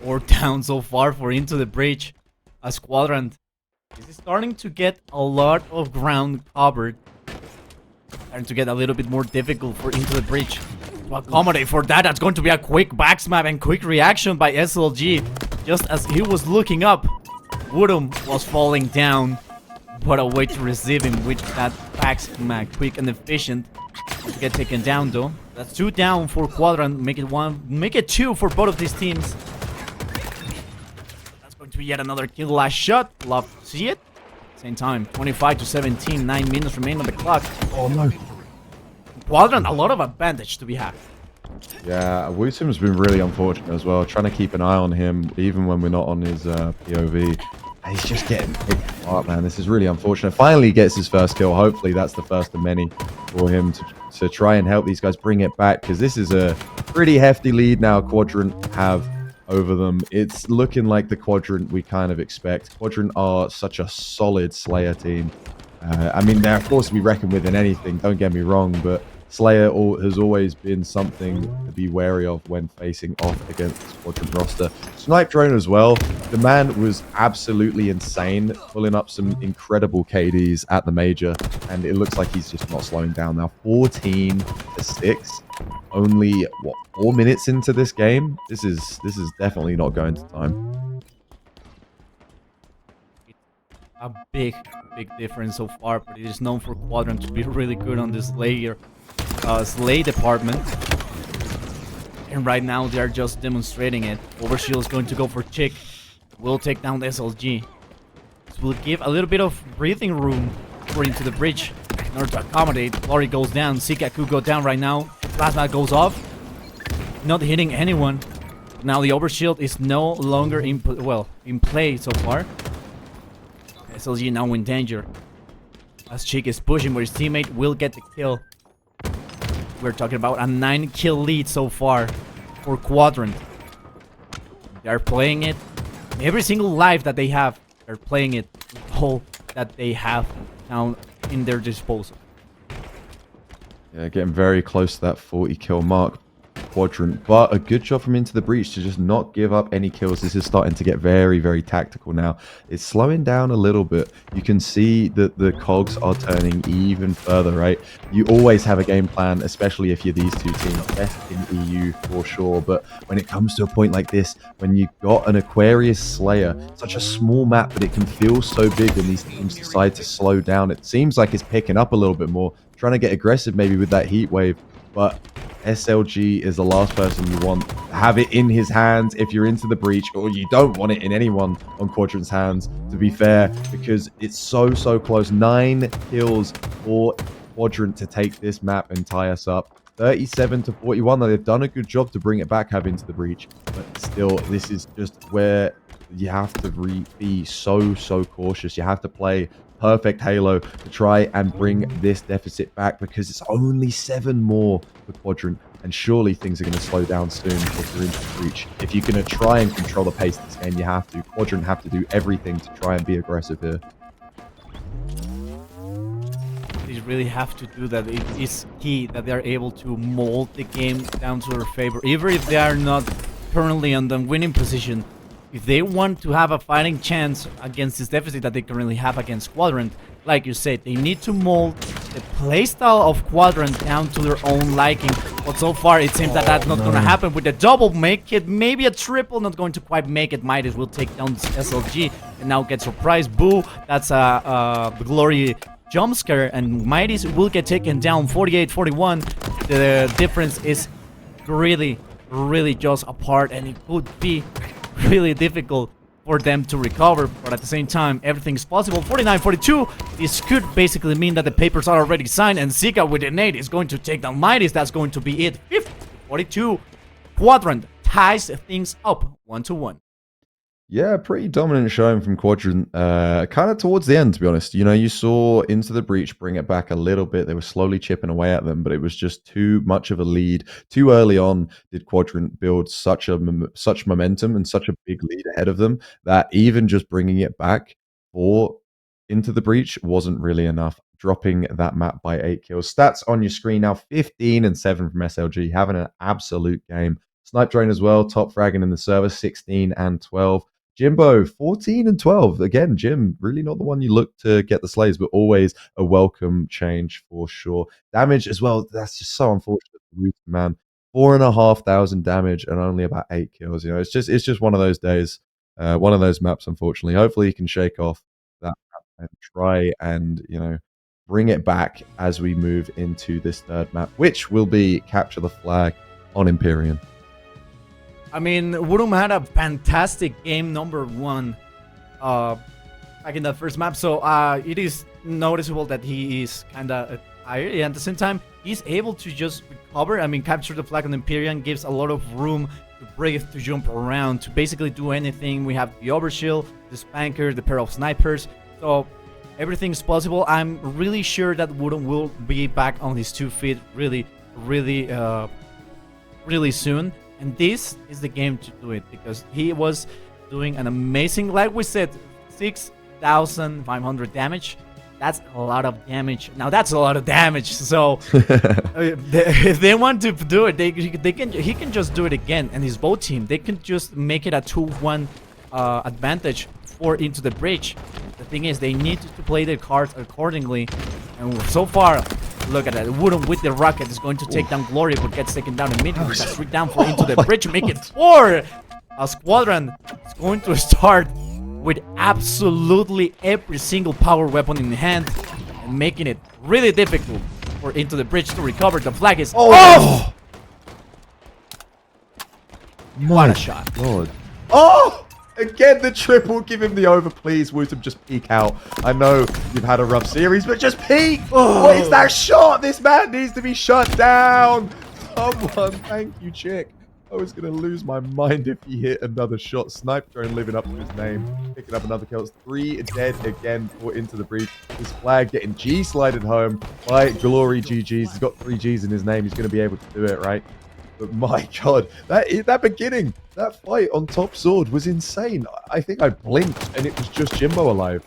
4 down so far for Into the Breach. As Quadrant is starting to get a lot of ground covered. Starting to get a little bit more difficult for Into the Breach. To accommodate for that, that's going to be a quick backsmap and quick reaction by SLG. Just as he was looking up, Woodum was falling down. What a way to receive him with that backsmack, quick and efficient. To get taken down though. That's 2 down for Quadrant. Make it 2 for both of these teams. That's going to be yet another kill. Last shot. Love to see it. Same time, 25-17. 9 minutes remain on the clock. Oh no. Quadrant, a lot of advantage to be had. Yeah, Wooten's been really unfortunate as well. Trying to keep an eye on him, even when we're not on his POV. He's just getting picked apart, man. This is really unfortunate. Finally gets his first kill. Hopefully that's the first of many for him to try and help these guys bring it back, because this is a pretty hefty lead now Quadrant have over them. It's looking like the Quadrant we kind of expect. Quadrant are such a solid Slayer team. I mean, they're of course to be reckoned with in anything, don't get me wrong, but Slayer has always been something to be wary of when facing off against the Quadrant roster. Snipe Drone as well. The man was absolutely insane, pulling up some incredible KDs at the major, and it looks like he's just not slowing down now. 14-6, only what, 4 minutes into this game. This is definitely not going to time. A big difference so far, but it is known for Quadrant to be really good on this Slay department. And right now they are just demonstrating it. Overshield is going to go for Chick. Will take down the SLG. This will give a little bit of breathing room for Into the Breach in order to accommodate. Glory goes down. Zika could go down right now. Plasma goes off. Not hitting anyone. Now the overshield is no longer in play so far. SLG now in danger. As Chick is pushing, but his teammate will get the kill. We're talking about a 9-kill lead so far for Quadrant. They're playing it. Every single life that they have, they're playing it with all that they have now in their disposal. Yeah, getting very close to that 40-kill mark. Quadrant, but a good job from Into the Breach to just not give up any kills. This is starting to get very, very tactical now. It's slowing down a little bit. You can see that the cogs are turning even further, right? You always have a game plan, especially if you're these two teams, best in EU for sure. But when it comes to a point like this, when you've got an Aquarius Slayer, such a small map, but it can feel so big when these teams decide to slow down. It seems like it's picking up a little bit more, trying to get aggressive maybe with that heat wave, but SLG is the last person you want to have it in his hands if you're Into the Breach, or you don't want it in anyone on Quadrant's hands, to be fair, because it's so close. 9 kills for Quadrant to take this map and tie us up. 37-41. Now, they've done a good job to bring it back, have Into the Breach, but still, this is just where you have to be so cautious. You have to play perfect Halo to try and bring this deficit back, because it's only 7 more for Quadrant, and surely things are going to slow down soon if you're into Breach. If you're going to try and control the pace of this game, you have to. Quadrant have to do everything to try and be aggressive here. They really have to do that. It is key that they're able to mold the game down to their favor, even if they are not currently on the winning position. If they want to have a fighting chance against this deficit that they currently have against Quadrant, like you said, they need to mold the playstyle of Quadrant down to their own liking. But so far, it seems that that's not going to happen. With the double make it, maybe a triple, not going to quite make it. Midas will take down SLG and now get surprised. Boo, that's a Glory jump scare, and Midas will get taken down 48-41. The difference is really just apart, and it could be really difficult for them to recover, but at the same time, everything's possible. 49-42, this could basically mean that the papers are already signed, and Zika with a nade is going to take down Midas. That's going to be it. 50-42, Quadrant ties things up 1-1. Yeah, pretty dominant showing from Quadrant. Kind of towards the end, to be honest. You know, you saw Into the Breach bring it back a little bit. They were slowly chipping away at them, but it was just too much of a lead. Too early on did Quadrant build such momentum and such a big lead ahead of them that even just bringing it back for Into the Breach wasn't really enough. Dropping that map by 8 kills. Stats on your screen now: 15 and 7 from SLG, having an absolute game. Snipe Drone as well, top fragging in the server, 16 and 12. Jimbo, 14 and 12. Again, Jim, really not the one you look to get the slays, but always a welcome change for sure. Damage as well, that's just so unfortunate for Rooster, man. 4,500 damage and only about 8 kills. You know, it's just one of those days, one of those maps, unfortunately. Hopefully he can shake off that map and try and, you know, bring it back as we move into this third map, which will be Capture the Flag on Empyrean. I mean, Wurum had a fantastic game number 1 back in that first map, so it is noticeable that he is kind of tired, and at the same time, he's able to just recover. I mean, Capture the Flag on Empyrean gives a lot of room to breathe, to jump around, to basically do anything. We have the Overshield, the Spanker, the pair of snipers, so everything's possible. I'm really sure that Wurum will be back on his 2 feet really soon. And this is the game to do it, because he was doing an amazing, like we said, 6,500 damage. That's a lot of damage. Now that's a lot of damage. So if they want to do it, he can just do it again. And his both team, they can just make it a 2-1 advantage for Into the Breach. The thing is, they need to play their cards accordingly. And so far, look at that. Wurum with the rocket is going to take down Glory, but gets taken down immediately. That's 3 down for Into the Breach, make it 4. A Squadron is going to start with absolutely every single power weapon in hand, and making it really difficult for Into the Breach to recover. The flag is off! What a shot. God. Oh! Again, the triple. Give him the over, please. Wootum, just peek out. I know you've had a rough series, but just peek. What is that shot? This man needs to be shut down. Someone, thank you, Chick. I was going to lose my mind if he hit another shot. Snipe Drone living up to his name. Picking up another kill. It's 3 dead again for Into the Breach. His flag getting G-slided home by Glory GGs. He's got 3 Gs in his name. He's going to be able to do it, right? But my God, that beginning, that fight on top sword was insane. I think I blinked and it was just Jimbo alive.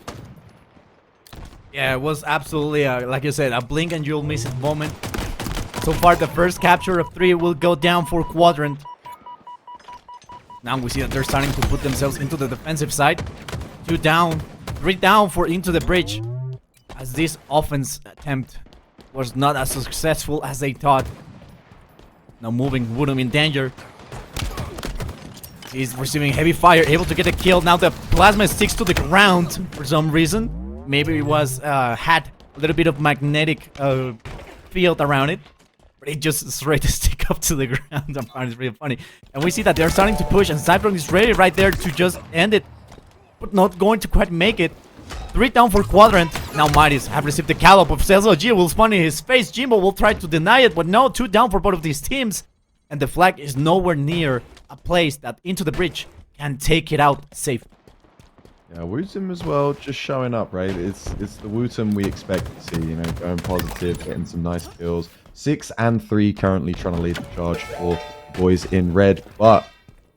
Yeah, it was absolutely, like you said, a blink and you'll miss it moment. So far, the first capture of 3 will go down for Quadrant. Now we see that they're starting to put themselves into the defensive side. 2 down, 3 down for Into the Breach, as this offense attempt was not as successful as they thought. Now moving Wurum in danger. He's receiving heavy fire, able to get a kill. Now the plasma sticks to the ground for some reason. Maybe it was had a little bit of magnetic field around it, but it just straight to stick up to the ground. I find it's really funny. And we see that they're starting to push, and Cypron is ready right there to just end it, but not going to quite make it. 3 down for Quadrant. Now Midas have received the Callop of SLG will spawn in his face. Jimbo will try to deny it, but no, 2 down for both of these teams. And the flag is nowhere near a place that Into the Breach can take it out safe. Yeah, Wootum as well, just showing up, right? It's the Wootum we expect to see, you know, going positive, getting some nice kills. 6 and 3 currently trying to lead the charge for the boys in red, but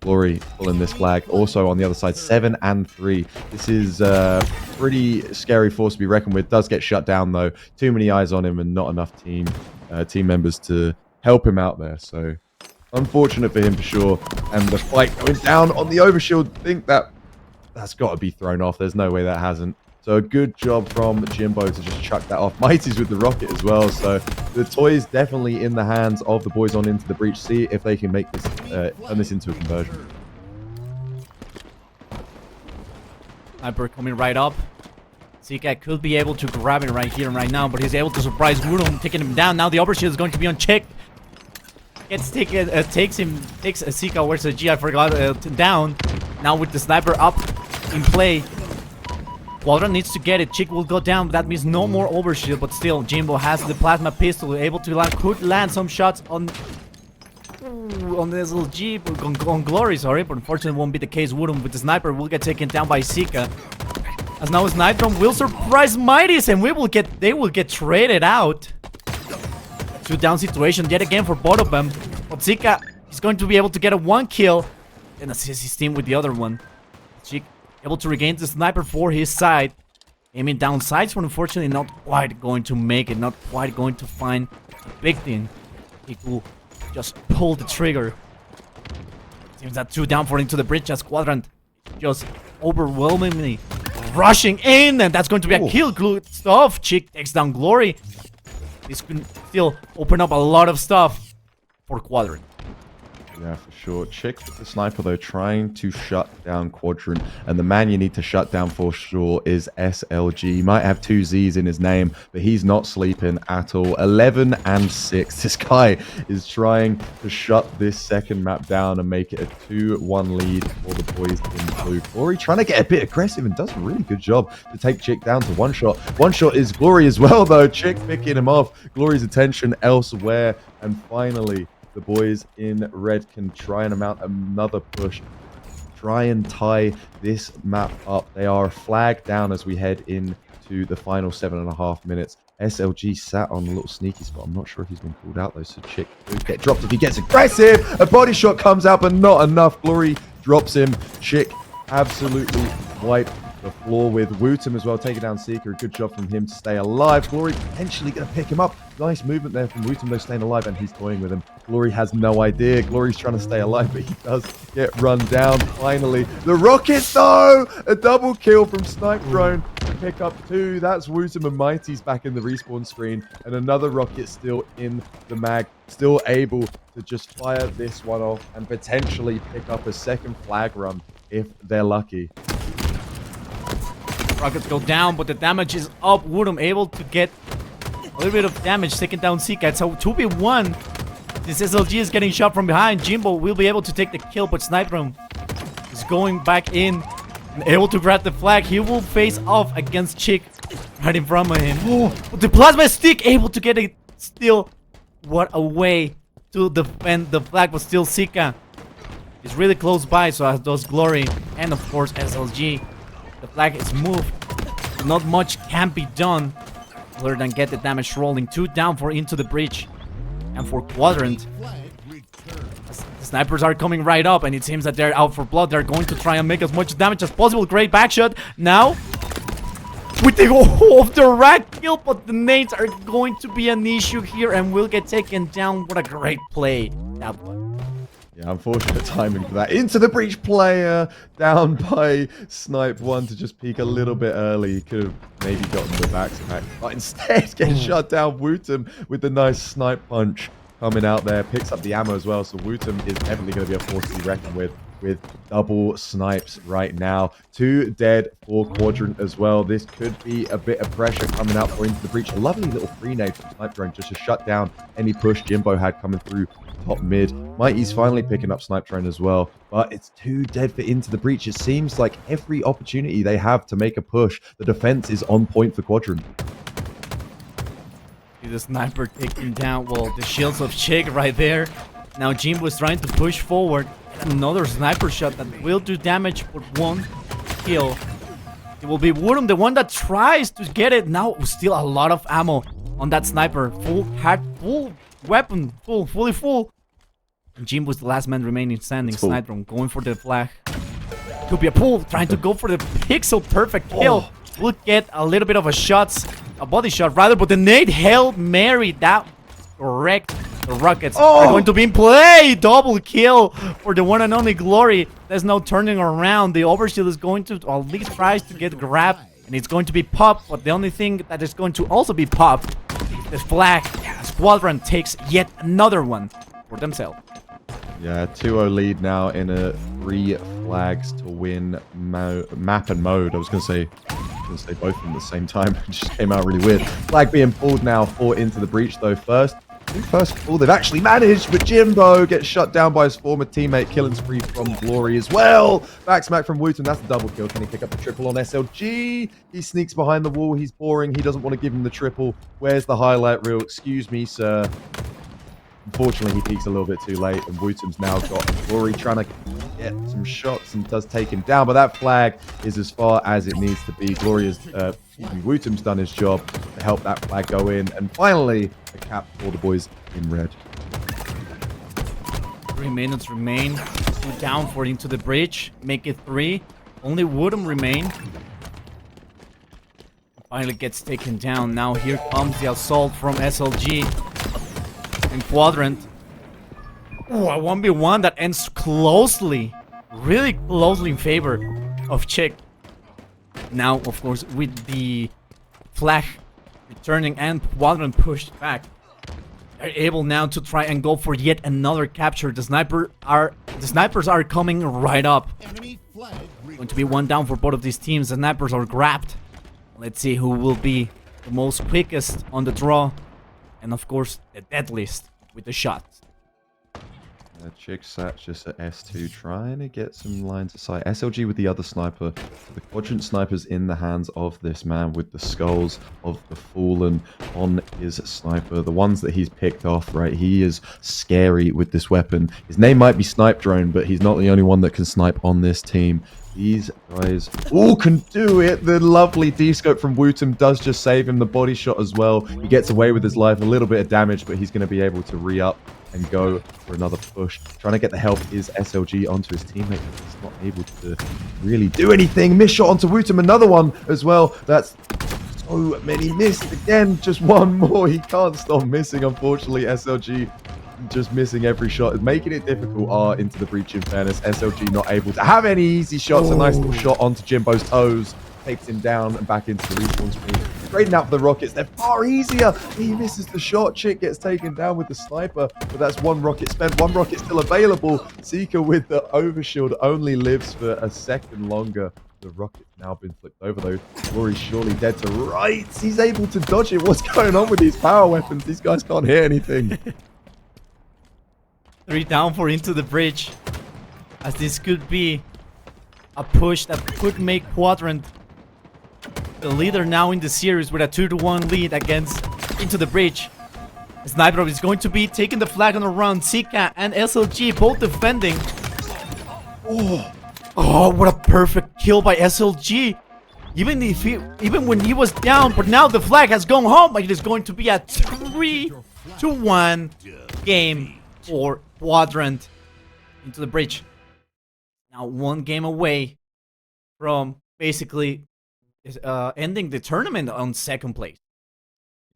Glory pulling this flag. Also on the other side, 7 and 3. This is a pretty scary force to be reckoned with. Does get shut down though. Too many eyes on him and not enough team members to help him out there. So unfortunate for him for sure. And the fight going down on the overshield. Think that's got to be thrown off. There's no way that hasn't. So a good job from Jimbo to just chuck that off. Mighty's with the rocket as well. So the toy's definitely in the hands of the boys on Into the Breach. See if they can make this turn this into a conversion. Sniper coming right up. Zika could be able to grab it right here and right now, but he's able to surprise Wudum, taking him down. Now the overshield is going to be on check. Takes Zika, where's the G? I forgot, down. Now with the sniper up in play. Quadrant needs to get it. Chick will go down. That means no more overshield, but still, Jimbo has the plasma pistol, able to land, could land some shots on this little Jeep, on Glory, sorry, but unfortunately won't be the case. Wudum with the sniper will get taken down by Zika. As now Snipedrum will surprise Mighties, and they will get traded out. 2 down situation yet again for both of them. But Zika is going to be able to get a 1 kill and assist his team with the other one. Chick able to regain the sniper for his side. Aiming down sides, but unfortunately not quite going to make it. Not quite going to find the big thing. He will just pull the trigger. Seems that 2 down for Into the Bridge as Quadrant just overwhelmingly rushing in. And that's going to be a kill. Good stuff. Chick takes down Glory. This can still open up a lot of stuff for Quadrant. Yeah, for sure. Chick with the sniper, though, trying to shut down Quadrant. And the man you need to shut down for sure is SLG. He might have 2 Z's in his name, but he's not sleeping at all. 11 and 6. This guy is trying to shut this second map down and make it a 2-1 lead for the boys in blue. Glory trying to get a bit aggressive and does a really good job to take Chick down to 1 shot. 1 shot is Glory as well, though. Chick picking him off. Glory's attention elsewhere. And finally, the boys in red can try and mount another push. Try and tie this map up. They are flagged down as we head into the final 7.5 minutes. SLG sat on a little sneaky spot. I'm not sure if he's been called out though, so Chick could get dropped if he gets aggressive. A body shot comes out, but not enough. Glory drops him. Chick absolutely wiped the floor with Wootum as well, taking down Seeker. A good job from him to stay alive. Glory potentially going to pick him up. Nice movement there from Wootum, though, staying alive, and he's toying with him. Glory has no idea. Glory's trying to stay alive, but he does get run down. Finally, the Rockets, though! A double kill from Snipe Drone to pick up 2. That's Wootum and Mighty's back in the respawn screen, and another Rocket still in the mag, still able to just fire this one off and potentially pick up a second flag run if they're lucky. Rockets go down, but the damage is up. Wudum able to get a little bit of damage, taking down Zika. So 2v1. This SLG is getting shot from behind. Jimbo will be able to take the kill, but Snipedrum is going back in and able to grab the flag. He will face off against Chick right in front of him. Oh, the plasma stick able to get it still. What a way to defend the flag, but still Zika is really close by, so as does Glory and of course SLG. The flag is moved. Not much can be done other than get the damage rolling. 2 down for Into the Breach. And for Quadrant, the snipers are coming right up, and it seems that they're out for blood. They're going to try and make as much damage as possible. Great backshot. Now, with the off the rack kill, but the nades are going to be an issue here and will get taken down. What a great play that was. Yeah, unfortunate timing for that. Into the Breach player, down by Snipe 1 to just peek a little bit early. He could have maybe gotten the back-to-back, but instead gets shut down. Wootum with the nice snipe punch coming out there. Picks up the ammo as well, so Wootum is definitely going to be a force to be reckoned with double snipes right now. 2 dead for Quadrant as well. This could be a bit of pressure coming out for Into the Breach. A lovely little free nade from Snipe Drone just to shut down any push Jimbo had coming through top mid. Mighty's finally picking up Snipe Drone as well, but it's 2 dead for Into the Breach. It seems like every opportunity they have to make a push, the defense is on point for Quadrant. See the sniper taking down, well, the shields of Chick right there. Now Jim was trying to push forward. Another sniper shot that will do damage for 1 kill. It will be Woodham, the one that tries to get it. Now still a lot of ammo on that sniper. Full weapon, fully full. And Jim was the last man remaining standing. Sniper going for the flag. Could be a pull, trying to go for the pixel perfect kill. Will get a little bit of a body shot rather, but the nade Hail Mary, that correct. The Rockets are going to be in play. Double kill for the one and only Glory. There's no turning around. The Overshield is going to at least try to get grabbed, and it's going to be popped. But the only thing that is going to also be popped is the flag. Squadron takes yet another one for themselves. Yeah, 2-0 lead now in a 3 flags to win map and mode. I was going to say both of them at the same time. It just came out really weird. Flag being pulled now for Into the Breach though first. First of all, they've actually managed, but Jimbo gets shut down by his former teammate. Killing spree from Glory as well. Back smack from Wooten. That's the double kill. Can he pick up the triple on SLG? He sneaks behind the wall. He's boring. He doesn't want to give him the triple. Where's the highlight reel? Excuse me, sir. Unfortunately, he peaks a little bit too late, and Wooten's now got Glory trying to get some shots and does take him down, but that flag is as far as it needs to be. Glory is, Wooten's done his job to help that flag go in, and finally, a cap for the boys in red. 3 minutes remain. 2 down for Into the Breach. Make it 3. Only Woodham remain. Finally gets taken down. Now here comes the assault from SLG. In Quadrant. Oh, a 1v1 that ends closely. Really closely in favor of Chick. Now, of course, with the flag returning and Quadrant pushed back, they're able now to try and go for yet another capture. The snipers are coming right up. Going to be 1 down for both of these teams. The snipers are grabbed. Let's see who will be the most quickest on the draw. And of course, the deadliest with the shots. Chick sat just at S2 trying to get some lines of sight. SLG with the other sniper. The Quadrant sniper's in the hands of this man with the skulls of the Fallen on his sniper. The ones that he's picked off, right? He is scary with this weapon. His name might be Snipe Drone, but he's not the only one that can snipe on this team. These guys all can do it. The lovely D-scope from Wooten does just save him. The body shot as well. He gets away with his life. A little bit of damage, but he's going to be able to re-up and go for another push. Trying to get the help is SLG onto his teammate. He's not able to really do anything. Miss shot onto Wooten. Another one as well. That's so many missed. Again, just one more. He can't stop missing, unfortunately. SLG just missing every shot, making it difficult. Into the Breach, in fairness. SLG not able to have any easy shots. A nice little shot onto Jimbo's toes. Takes him down and back into the respawn screen. Trading out for the Rockets. They're far easier. He misses the shot. Chick gets taken down with the sniper. But that's 1 rocket spent. 1 rocket still available. Seeker with the overshield only lives for a second longer. The rocket's now been flipped over though. Glory's surely dead to rights. He's able to dodge it. What's going on with these power weapons? These guys can't hear anything. 3 down for Into the Breach. As this could be a push that could make Quadrant the leader now in the series with a 2-1 lead against Into the Breach. Sniper is going to be taking the flag on the run. Zika and SLG both defending. Oh, what a perfect kill by SLG. Even when he was down, but now the flag has gone home. It is going to be a 3-1 game for Quadrant. Into the Breach. Now 1 game away from basically ending the tournament on 2nd place.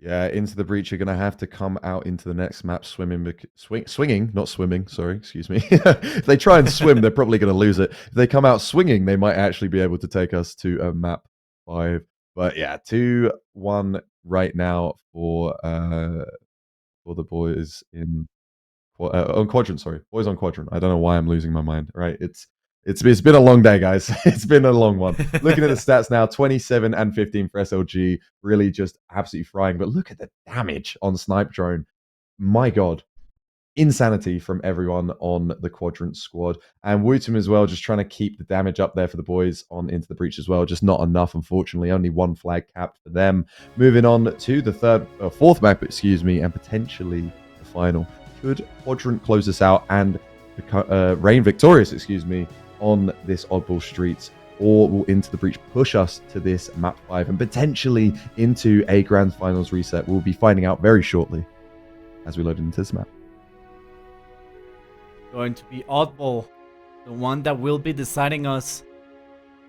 Yeah, Into the Breach are going to have to come out into the next map swinging, not swimming, sorry, excuse me. If they try and swim, they're probably going to lose it. If they come out swinging, they might actually be able to take us to map 5. But yeah, 2-1 right now for the boys on Quadrant, sorry. Boys on Quadrant. I don't know why I'm losing my mind, right? It's been a long day, guys. It's been a long one. Looking at the stats now, 27 and 15 for SLG. Really just absolutely frying. But look at the damage on Snipe Drone. My God. Insanity from everyone on the Quadrant squad. And Wooten as well, just trying to keep the damage up there for the boys on Into the Breach as well. Just not enough, unfortunately. Only 1 flag capped for them. Moving on to the 4th map, and potentially the final. Could Quadrant close this out and reign victorious, on this Oddball Streets? Or will Into the Breach push us to this map 5 and potentially into a Grand Finals reset? We'll be finding out very shortly as we load into this map. Going to be Oddball, the one that will be deciding us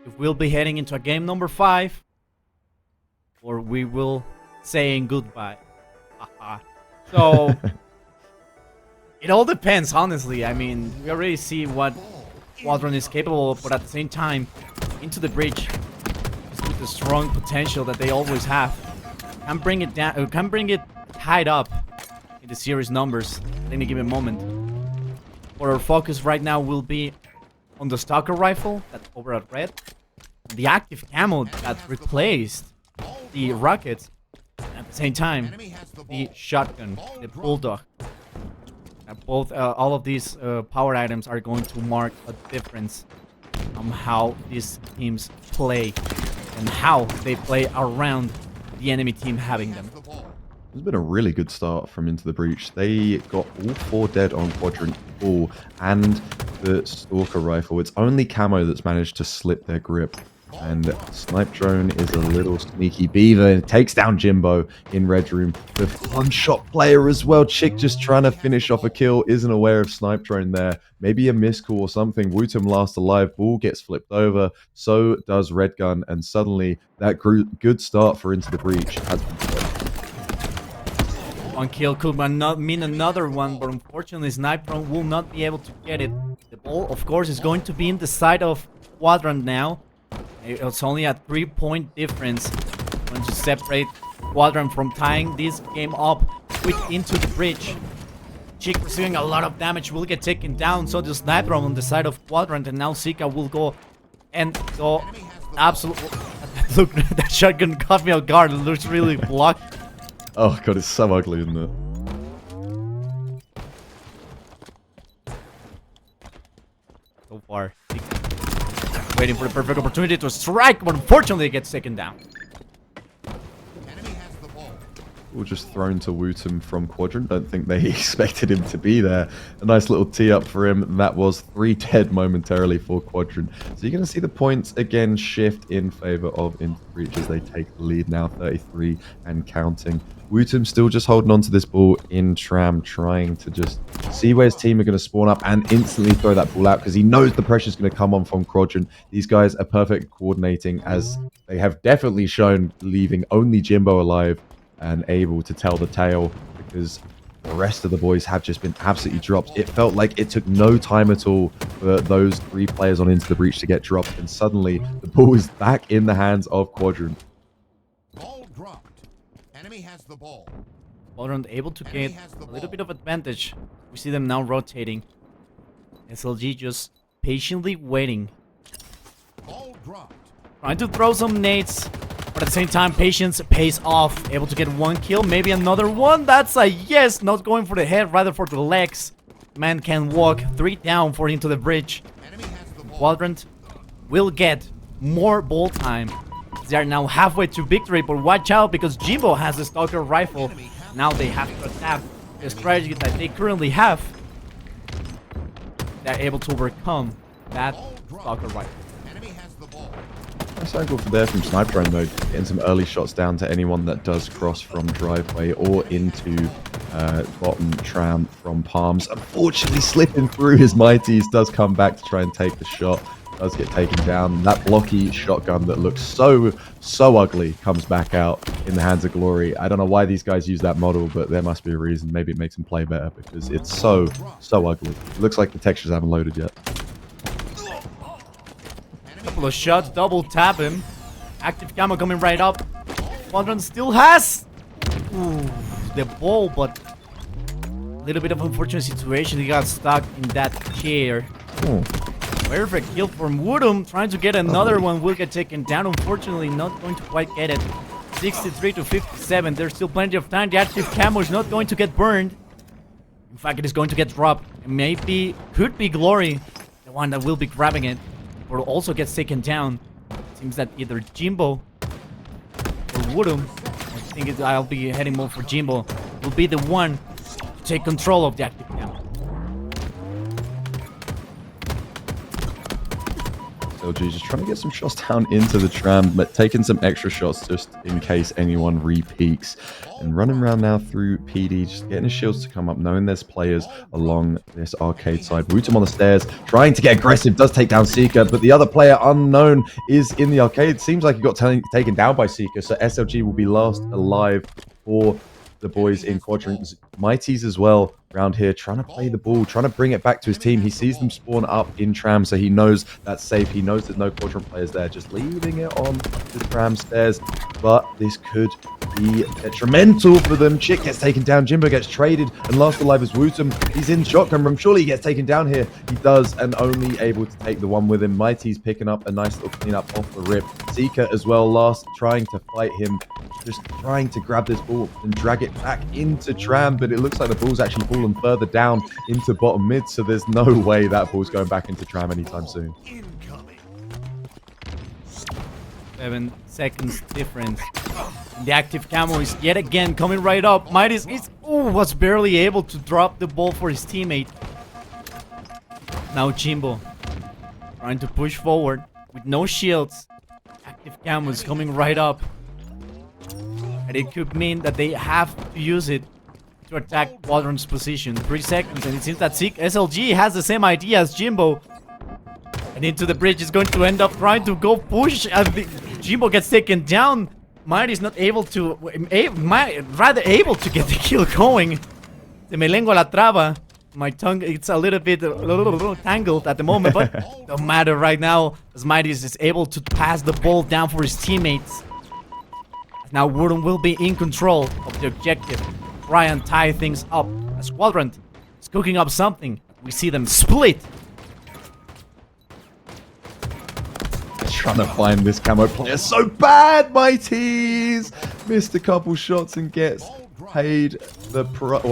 if we'll be heading into a game number 5 or we will saying goodbye. So it all depends, honestly. I mean, we already see what Quadrant is capable of, but at the same time, Into the Breach is with the strong potential that they always have. Can bring it down, can bring it tied up in the series numbers at any given moment. But our focus right now will be on the Stalker Rifle that's over at red, the active camo that replaced the rockets, and at the same time, the shotgun, the Bulldog. Both, all of these power items are going to mark a difference on how these teams play and how they play around the enemy team having them. It's been a really good start from Into the Breach. They got all 4 dead on Quadrant Ball and the Stalker Rifle. It's only Camo that's managed to slip their grip. And Snipe Drone is a little sneaky beaver and takes down Jimbo in Red Room. The one-shot player as well. Chick just trying to finish off a kill. Isn't aware of Snipe Drone there. Maybe a miscall or something. Wootum last alive. Ball gets flipped over. So does Red Gun. And suddenly that good start for Into the Breach has been put. One kill could mean another one, but unfortunately Snipe Drone will not be able to get it. The ball, of course, is going to be in the side of Quadrant now. It's only a 3-point difference. Going to separate Quadrant from tying this game up with Into the Breach. Chick receiving a lot of damage, will get taken down. So the Sniper on the side of Quadrant, and now Zika will go and go absolutely. Look, that shotgun caught me off guard. It looks really blocked. Oh god, it's so ugly, isn't it? So far, waiting for the perfect opportunity to strike, but unfortunately it gets taken down. Or just thrown to Wootum from Quadrant. Don't think they expected him to be there. A nice little tee up for him. That was 3 dead momentarily for Quadrant. So you're going to see the points again shift in favor of Into the Breach as they take the lead now, 33 and counting. Wootum still just holding on to this ball in Tram, trying to just see where his team are going to spawn up and instantly throw that ball out because he knows the pressure is going to come on from Quadrant. These guys are perfect at coordinating, as they have definitely shown, leaving only Jimbo alive and able to tell the tale, because the rest of the boys have just been absolutely dropped. It felt like it took no time at all for those 3 players on Into the Breach to get dropped, and suddenly the ball is back in the hands of Quadrant. Ball dropped. Enemy has the ball. Quadrant able to get a little bit of advantage. We see them now rotating. SLG just patiently waiting. Ball dropped. Trying to throw some nades. But at the same time, patience pays off. Able to get 1 kill, maybe another one. That's a yes. Not going for the head, rather for the legs. Man can walk. 3 down for Into the Breach. Quadrant will get more ball time. They are now halfway to victory, but watch out because Jimbo has the Stalker Rifle. Now they have to adapt the strategy that they currently have. They're able to overcome that Stalker Rifle. Nice angle for there from Snipe Drone though, getting some early shots down to anyone that does cross from driveway or into bottom Tram from Palms. Unfortunately slipping through his Mighties, does come back to try and take the shot, does get taken down. That blocky shotgun that looks so ugly comes back out in the hands of Glory. I don't know why these guys use that model, but there must be a reason. Maybe it makes them play better because it's so ugly. It looks like the textures haven't loaded yet. Couple of shots, double tap him. Active camo coming right up. Quadrant still has the ball, but a little bit of unfortunate situation. He got stuck in that chair. Perfect kill from Wootum. Trying to get another one, will get taken down. Unfortunately, not going to quite get it. 63 to 57. There's still plenty of time. The active camo is not going to get burned. In fact, it is going to get dropped. Maybe could be Glory, the one that will be grabbing it. Or also gets taken down. Seems that either Jimbo or Wootum, I think I'll be heading more for Jimbo, will be the one take control of the active camo. LG just trying to get some shots down into the tram, but taking some extra shots just in case anyone re-peaks. And running around now through PD, just getting his shields to come up, knowing there's players along this arcade side. Wootum on the stairs, trying to get aggressive, does take down Seeker, but the other player, Unknown, is in the arcade. Seems like he got taken down by Seeker, so SLG will be last alive for the boys in quadrants. Mighties as well around here, trying to play the ball, trying to bring it back to his team. He sees them spawn up in tram, so he knows that's safe. He knows there's no quadrant players there, just leaving it on the tram stairs. But this could be detrimental for them. Chick gets taken down, Jimbo gets traded, and last alive is Wootum. He's in shotgun room, surely he gets taken down here. He does, and only able to take the one with him. Mighty's picking up a nice little cleanup off the rip. Seeker as well, last trying to fight him, just trying to grab this ball and drag it back into tram, but it looks like the ball's actually fallen further down into bottom mid, so there's no way that ball's going back into tram anytime soon. 7 seconds difference. And the active camo is yet again coming right up. Mighty's was barely able to drop the ball for his teammate. Now Jimbo trying to push forward with no shields. Active camo is coming right up. And it could mean that they have to use it to attack Quadrant's position. 3 seconds, and it seems that SLG has the same idea as Jimbo. And into the bridge is going to end up trying to go push. Jimbo gets taken down. Mighty is not able to, rather able to get the kill going. Se me lengua la traba. My tongue, it's a little bit tangled at the moment, but don't matter right now, as Mighty is able to pass the ball down for his teammates. Now Wootum will be in control of the objective. Ryan tie things up as Quadrant is cooking up something. We see them split. Trying to find this camo player so bad, Mighties! Missed a couple shots and gets paid the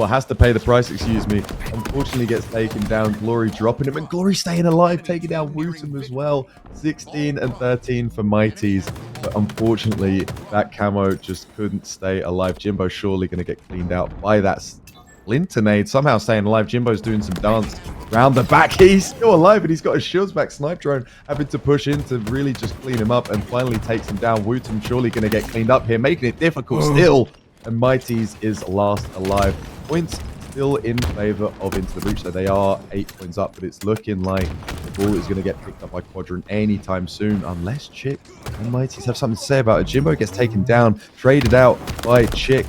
has to pay the price, excuse me. Unfortunately gets taken down. Glory dropping him, and Glory staying alive, taking down Wootum as well. 16 and 13 for Mighties, but unfortunately that camo just couldn't stay alive. Jimbo surely going to get cleaned out by that Splinter somehow staying alive. Jimbo's doing some dance round the back. He's still alive, and he's got his shields back. Snipe Drone having to push in to really just clean him up and finally takes him down. Wootum surely going to get cleaned up here, making it difficult still. And Mighties is last alive. Points still in favor of Into the Breach, so they are 8 points up, but it's looking like the ball is going to get picked up by Quadrant anytime soon, unless Chick and Mighties have something to say about it. Jimbo gets taken down, traded out by Chick.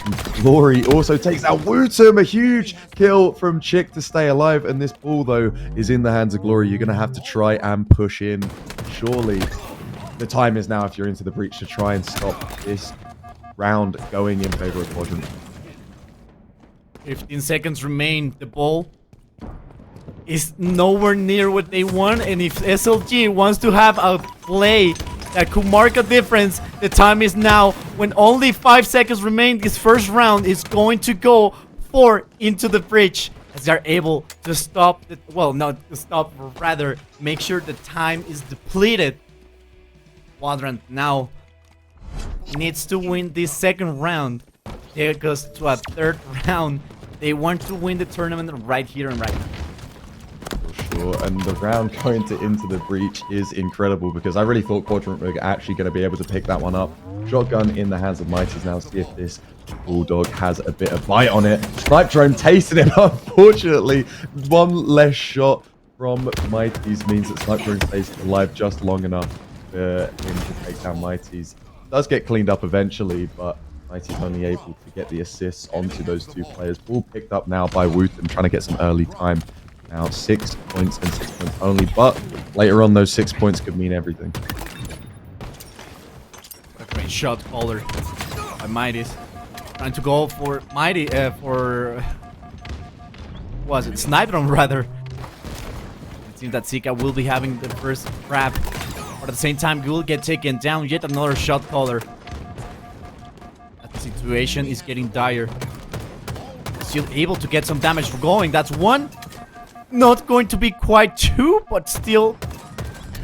And Glory also takes out Wootum. A huge kill from Chick to stay alive, and this ball, though, is in the hands of Glory. You're going to have to try and push in. Surely the time is now, if you're Into the Breach, to try and stop this round going in favor of Quadrant. 15 seconds remain. The ball is nowhere near what they want, and if SLG wants to have a play that could mark a difference, the time is now. When only 5 seconds remain, this first round is going to go for Into the Breach, as they're able to stop the, well, not to stop, rather make sure the time is depleted. Quadrant now needs to win this second round. It goes to a third round. They want to win the tournament right here and right now. For sure, and the round going to Into the Breach is incredible, because I really thought Quadrant were actually going to be able to pick that one up. Shotgun in the hands of Mighties now. See if this Bulldog has a bit of bite on it. Snipe Drone tasting it. Unfortunately, one less shot from Mighties means that Snipe Drone stays alive just long enough for him to take down Mighties. Does get cleaned up eventually, but Mighty's only able to get the assists onto those two players. Ball picked up now by Wootum, trying to get some early time. Now 6 points and 6 points only, but later on those 6 points could mean everything. A great shot caller by Mighty's. Trying to go for Mighty, for... what was it? Snipe Drone, rather. It seems that Zika will be having the first grab. But at the same time, he will get taken down. Yet another shot caller. The situation is getting dire. Still able to get some damage going. That's one. Not going to be quite two, but still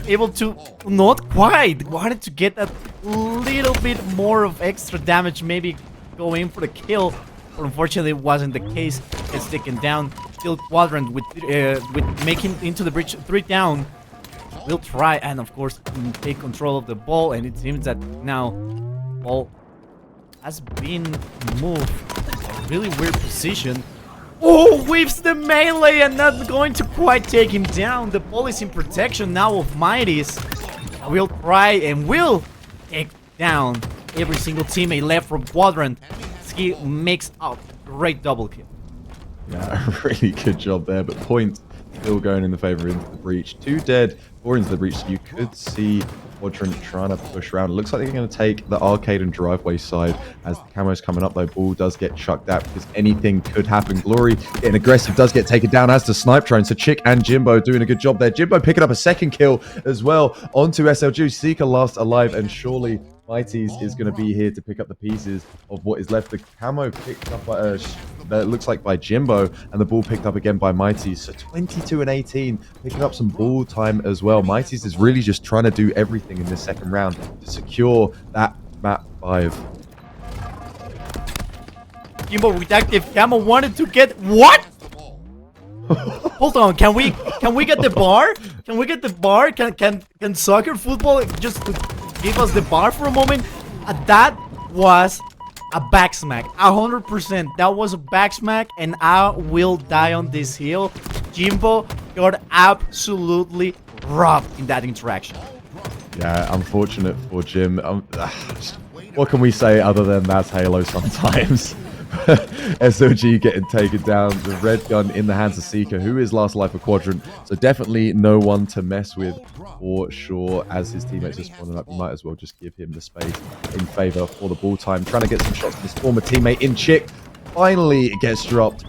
able to... not quite. Wanted to get that little bit more of extra damage. Maybe go in for the kill. but unfortunately it wasn't the case. It's taken down. Still Quadrant with making into the bridge 3 down. Will try and of course take control of the ball, and it seems that now ball has been moved to a really weird position. Oh, whiffs the melee and not going to quite take him down. The ball is in protection now of Mighties. Will try and will take down every single teammate left from Quadrant. He makes a great double kill. Yeah, really good job there, but points still going in the favor into the breach. 2 dead, 4 into the breach, so you could see Quadrant trying to push around. It looks like they're going to take the arcade and driveway side as the camo's coming up, though. Ball does get chucked out because anything could happen. Glory getting aggressive, does get taken down as the Snipe Drone. So Chick and Jimbo doing a good job there. Jimbo picking up a 2nd kill as well onto SLG. Seeker last alive, and surely Mighties is going to be here to pick up the pieces of what is left. The camo picked up by, that looks like by Jimbo, and the ball picked up again by Mighties. So 22 and 18, picking up some ball time as well. Mighties is really just trying to do everything in this second round to secure that map 5. Jimbo with active camo wanted to get what? Hold on, can we get the bar? Can we get the bar? Can soccer football just give us the bar for a moment? That was a back smack, 100%. That was a back smack, and I will die on this hill. Jimbo got absolutely robbed in that interaction. Yeah, unfortunate for Jim. What can we say other than that's Halo sometimes? SOG getting taken down. The red gun in the hands of Seeker, who is last alive for Quadrant. So definitely no one to mess with for sure. As his teammates are spawning up, you might as well just give him the space in favor for the ball time. Trying to get some shots from his former teammate in Chick. Finally, it gets dropped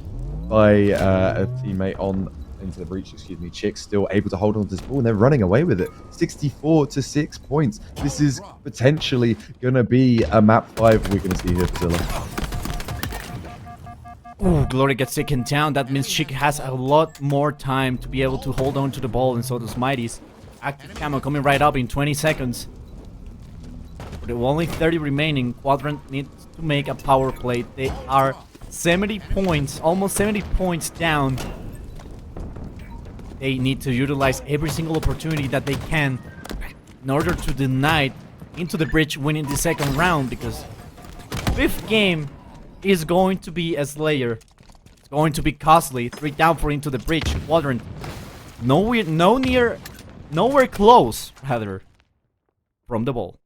by a teammate on into the breach, excuse me. Chick still able to hold on to this ball, and they're running away with it. 64 to 6 points. This is potentially going to be a map 5 we're going to see here for Zilla. Ooh, Glory gets taken down. That means Chick has a lot more time to be able to hold on to the ball, and so does Mighties. Active camo coming right up in 20 seconds. With only 30 remaining, Quadrant needs to make a power play. They are 70 points, almost 70 points down. They need to utilize every single opportunity that they can in order to deny into the bridge winning the second round, because 5th game is going to be a Slayer. It's going to be costly. 3 down for into the breach. Quadrant nowhere close, rather, from the ball.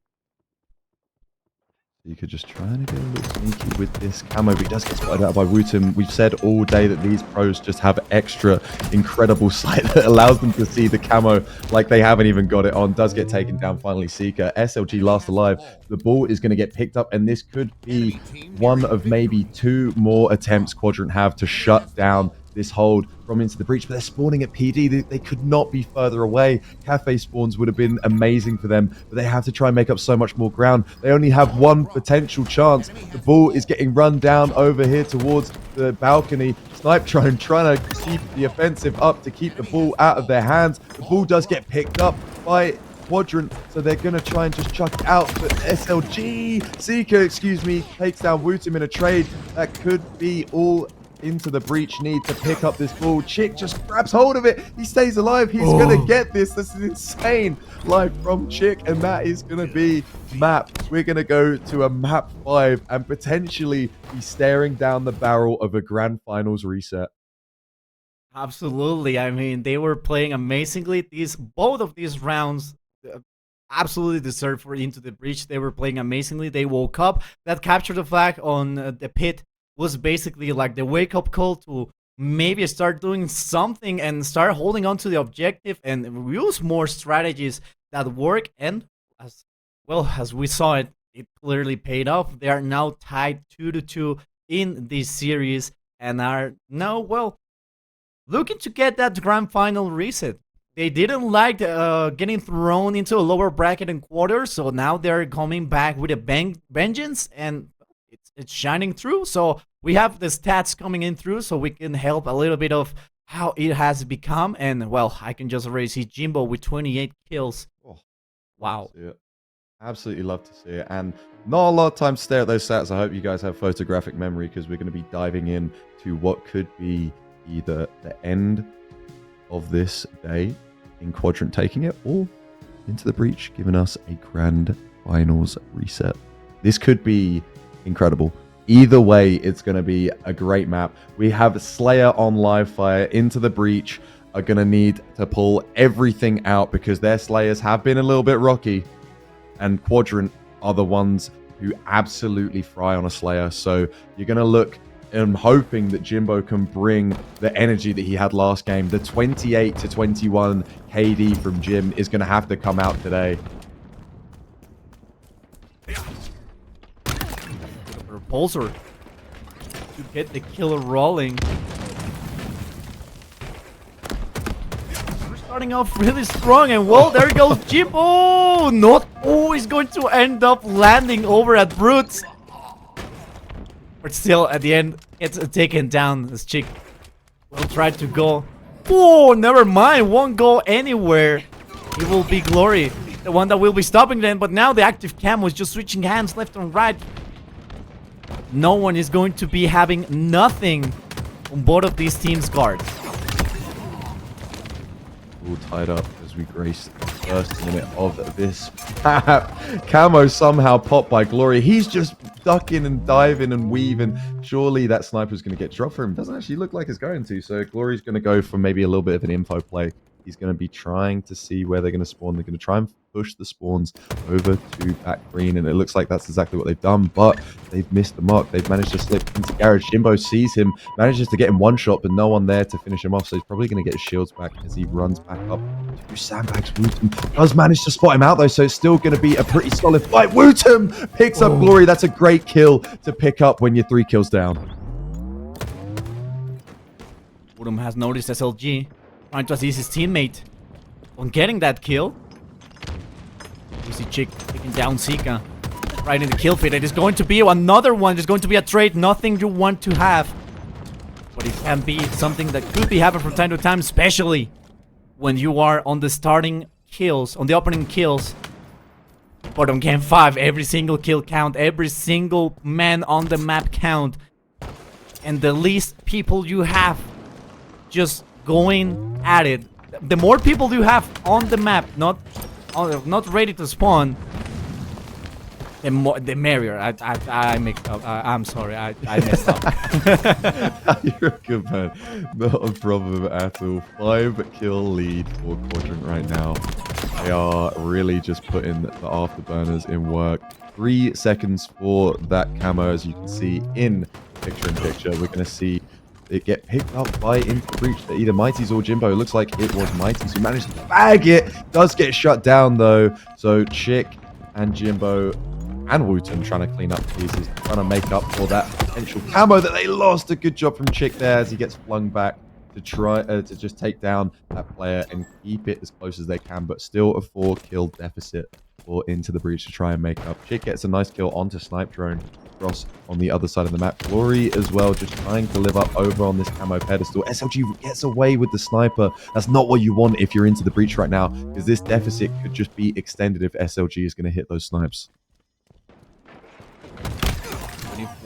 You could just try and get a little sneaky with this camo, but he does get spotted out by Wooten. We've said all day that these pros just have extra incredible sight that allows them to see the camo like they haven't even got it on. Does get taken down finally. Seeker, SLG last alive. The ball is going to get picked up, and this could be one of maybe 2 more attempts Quadrant have to shut down this hold from into the breach, but they're spawning at PD. They could not be further away. Cafe spawns would have been amazing for them, but they have to try and make up so much more ground. They only have 1 potential chance. The ball is getting run down over here towards the balcony. Snipe Drone trying to keep the offensive up to keep the ball out of their hands. The ball does get picked up by Quadrant, so they're going to try and just chuck it out, but Seeker, excuse me, takes down Wooten in a trade. That could be all into the breach need to pick up this ball. Chick just grabs hold of it. He stays alive. He's going to get this. This is insane. Live from Chick, and that is going to be map. We're going to go to a map 5 and potentially be staring down the barrel of a grand finals reset. Absolutely. I mean, they were playing amazingly. Both of these rounds absolutely deserved for into the breach. They were playing amazingly. They woke up. That capture the flag on the pit was basically like the wake-up call to maybe start doing something and start holding on to the objective and use more strategies that work. And as well as we saw it clearly paid off. They are now tied 2-2 in this series and are now, well, looking to get that grand final reset. They didn't like getting thrown into a lower bracket in quarters, so now they're coming back with a vengeance, and it's shining through. So we have the stats coming in through, so we can help a little bit of how it has become. And, well, I can just already see Jimbo with 28 kills. Oh, wow. Absolutely love to see it. And not a lot of time to stare at those stats. I hope you guys have photographic memory because we're going to be diving in to what could be either the end of this day in Quadrant taking it or Into the Breach giving us a grand finals reset. This could be incredible. Either way, it's going to be a great map. We have Slayer on Livefire. Into the Breach are going to need to pull everything out because their Slayers have been a little bit rocky. And Quadrant are the ones who absolutely fry on a Slayer. So you're going to look and hoping that Jimbo can bring the energy that he had last game. The 28-21 KD from Jim is going to have to come out today. Repulsor to get the kill rolling. We're starting off really strong, and well, there goes Jimbo. Not always going to end up landing over at Brutes. But still, at the end, it's taken down. This chick will try to go. Oh, never mind. Won't go anywhere. It will be Glory, the one that will be stopping them. But now the active cam was just switching hands left and right. No one is going to be having nothing on both of these teams' guards. All tied up as we grace the first minute of this map. Camo somehow popped by Glory. He's just ducking and diving and weaving. Surely that sniper's going to get dropped for him. Doesn't actually look like it's going to. So Glory's going to go for maybe a little bit of an info play. He's going to be trying to see where they're going to spawn. They're going to try and push the spawns over to back green, and it looks like that's exactly what they've done, but they've missed the mark. They've managed to slip into Garage. Jimbo sees him, manages to get him one shot, but no one there to finish him off, so he's probably going to get his shields back as he runs back up to Sandbags. Wooten does manage to spot him out, though, so it's still going to be a pretty solid fight. Wooten picks up Glory. That's a great kill to pick up when you're 3 kills down. Wooten has noticed SLG trying to assist his teammate on getting that kill. You see Chick taking down Zika right in the kill feed. It is going to be another one. There's going to be a trade. Nothing you want to have. But it can be something that could be happening from time to time, especially when you are on the starting kills, on the opening kills. But on game 5, every single kill count, every single man on the map count. And the least people you have just going at it. The more people you have on the map, not ready to spawn, the merrier. I mixed up. I'm sorry. I messed up. You're a good man. Not a problem at all. 5-kill lead for Quadrant right now. They are really just putting the afterburners in work. 3 seconds for that camo, as you can see in picture-in-picture. We're going to see it get picked up by Into the Breach. Either Mighty's or Jimbo. It looks like it was Mighty's who managed to bag it. Does get shut down, though. So Chick and Jimbo and Wooten trying to clean up pieces, trying to make up for that potential camo that they lost. A good job from Chick there as he gets flung back to try to just take down that player and keep it as close as they can, but still a 4-kill deficit for Into the Breach to try and make up. Chick gets a nice kill onto Snipe Drone. Cross on the other side of the map. Glory as well, just trying to live up over on this camo pedestal. SLG gets away with the sniper. That's not what you want if you're Into the Breach right now, because this deficit could just be extended if SLG is going to hit those snipes.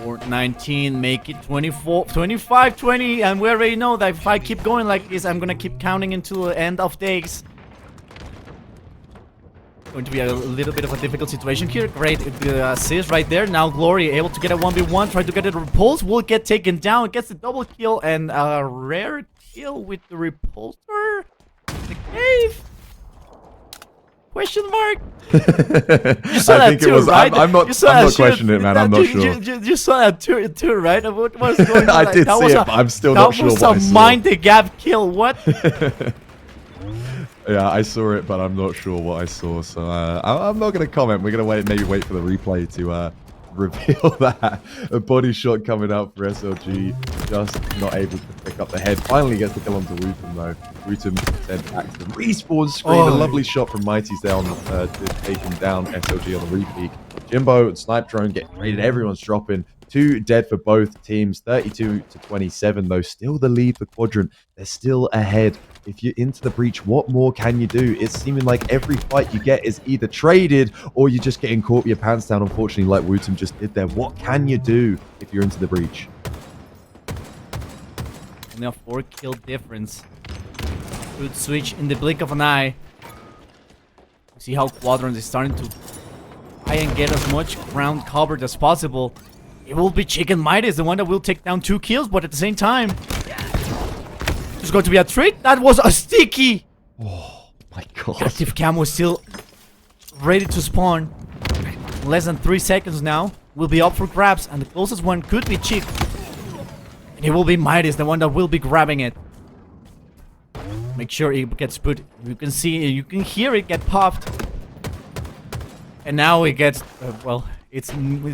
24-19, make it 25-20, and we already know that if I keep going like this, I'm going to keep counting into the end of days. Going to be a little bit of a difficult situation here. Great assist right there. Now Glory able to get a 1v1, try to get a repulse, will get taken down, gets the double kill and a rare kill with the repulsor. The cave? Question mark? You saw that too, right? I'm not questioning it, man. I'm not sure. You saw that too, right? What was going on? I did see it, but I'm still not sure what I saw. That was a mind-the-gap kill. What? Yeah, I saw it, but I'm not sure what I saw, so I'm not going to comment. We're going to maybe wait for the replay to reveal that. A body shot coming out for SLG, just not able to pick up the head. Finally gets the kill onto Wooten, though. Wooten sent back to the respawn screen. A lovely shot from Mighty's there on taking down SLG on the repeat. Jimbo and Snipe Drone get raided. Everyone's dropping. 2 dead for both teams, 32-27 though. Still the lead for Quadrant. They're still ahead. If you're into the breach, what more can you do? It's seeming like every fight you get is either traded or you're just getting caught with your pants down, unfortunately, like Wootum just did there. What can you do if you're into the breach? Only a 4-kill difference. Good switch in the blink of an eye. See how Quadrant is starting to try and get as much ground covered as possible. It will be Chicken Midas, the one that will take down 2 kills, but at the same time, it's going to be a trick. That was a sticky. Oh my god. Active cam was still ready to spawn. Less than 3 seconds now. Will be up for grabs, and the closest one could be Chick. And it will be Midas, the one that will be grabbing it. Make sure it gets put. You can see, you can hear it get popped. And now it gets, well, it's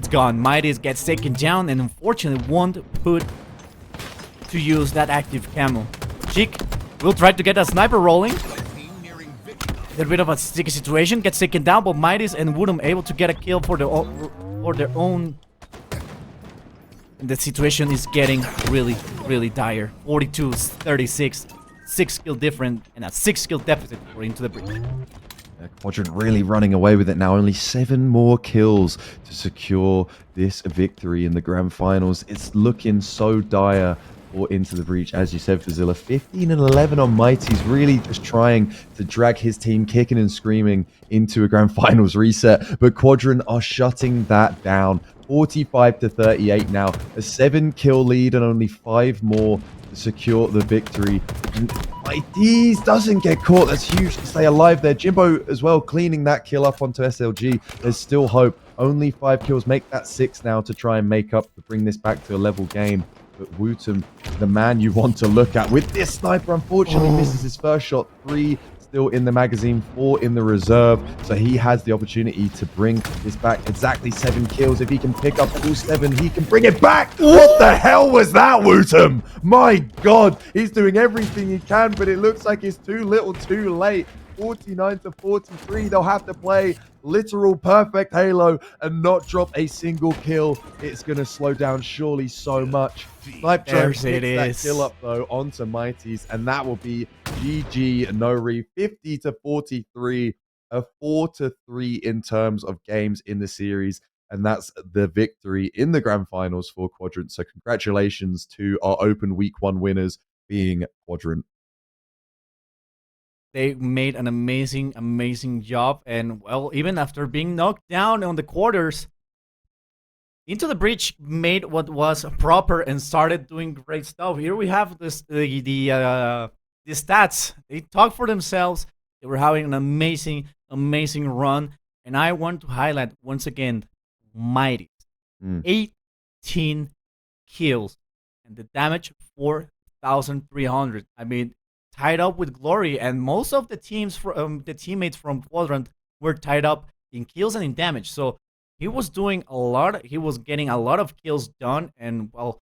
gone. Midas gets taken down and unfortunately won't put to use that active camo. Chick will try to get a sniper rolling. A little bit of a sticky situation, gets taken down, but Midas and Wootum able to get a kill for their own. And the situation is getting really, really dire. 42-36, 6 kill different, and a 6 kill deficit for Into the Breach. Quadrant really running away with it now. Only 7 more kills to secure this victory in the grand finals. It's looking so dire for Into the Breach, as you said, Fazilla. 15-11 on Mighty's, really just trying to drag his team kicking and screaming into a grand finals reset. But Quadrant are shutting that down. 45-38 now. A 7-kill lead and only 5 more to secure the victory. And Mighty's doesn't get caught. That's huge to stay alive there. Jimbo as well cleaning that kill up onto SLG. There's still hope. Only 5 kills. Make that 6 now to try and make up, to bring this back to a level game. But Wootum, the man you want to look at with this sniper, unfortunately misses his first shot. 3 still in the magazine, 4 in the reserve. So he has the opportunity to bring this back. Exactly 7 kills. If he can pick up all 7, he can bring it back. What the hell was that, Wootum? My God, he's doing everything he can, but it looks like it's too little too late. 49-43. They'll have to play literal perfect Halo and not drop a single kill. It's going to slow down surely so much. Snipe Drone picks that kill up though onto Mighty's, and that will be GG Nori. 50-43, a 4-3 in terms of games in the series, and that's the victory in the grand finals for Quadrant. So congratulations to our open week 1 winners, being Quadrant. They made an amazing job, and well, even after being knocked down on the quarters, Into the Breach made what was proper and started doing great stuff. Here we have this the stats. They talk for themselves. They were having an amazing run, and I want to highlight once again Mighty. 18 kills and the damage 4,300. I mean, tied up with Glory, and most of the teams from the teammates from Quadrant were tied up in kills and in damage. So he was doing a lot. He was getting a lot of kills done, and well,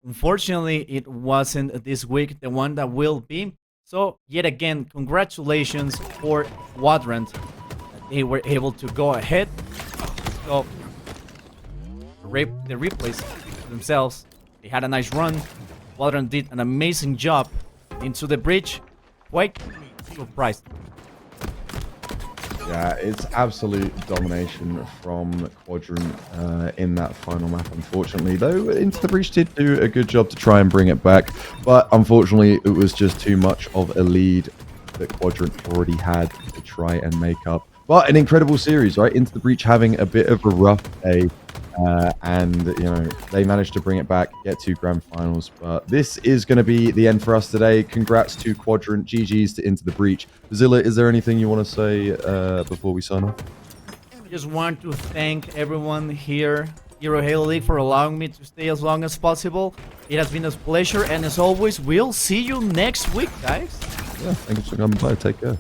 unfortunately, it wasn't this week the one that will be. So yet again, congratulations for Quadrant. They were able to go ahead. So the replays themselves, they had a nice run. Quadrant did an amazing job. Into the Breach, quite surprised. Yeah, it's absolute domination from Quadrant in that final map, unfortunately. Though Into the Breach did do a good job to try and bring it back, but unfortunately it was just too much of a lead that Quadrant already had to try and make up. But an incredible series, right? Into the Breach having a bit of a rough day. And, you know, they managed to bring it back, get to grand finals. But this is going to be the end for us today. Congrats to Quadrant, GG's to Into the Breach. Zilla, is there anything you want to say before we sign off? I just want to thank everyone here, Hero Halo League, for allowing me to stay as long as possible. It has been a pleasure, and as always, we'll see you next week, guys. Yeah, thank you for coming by. Take care.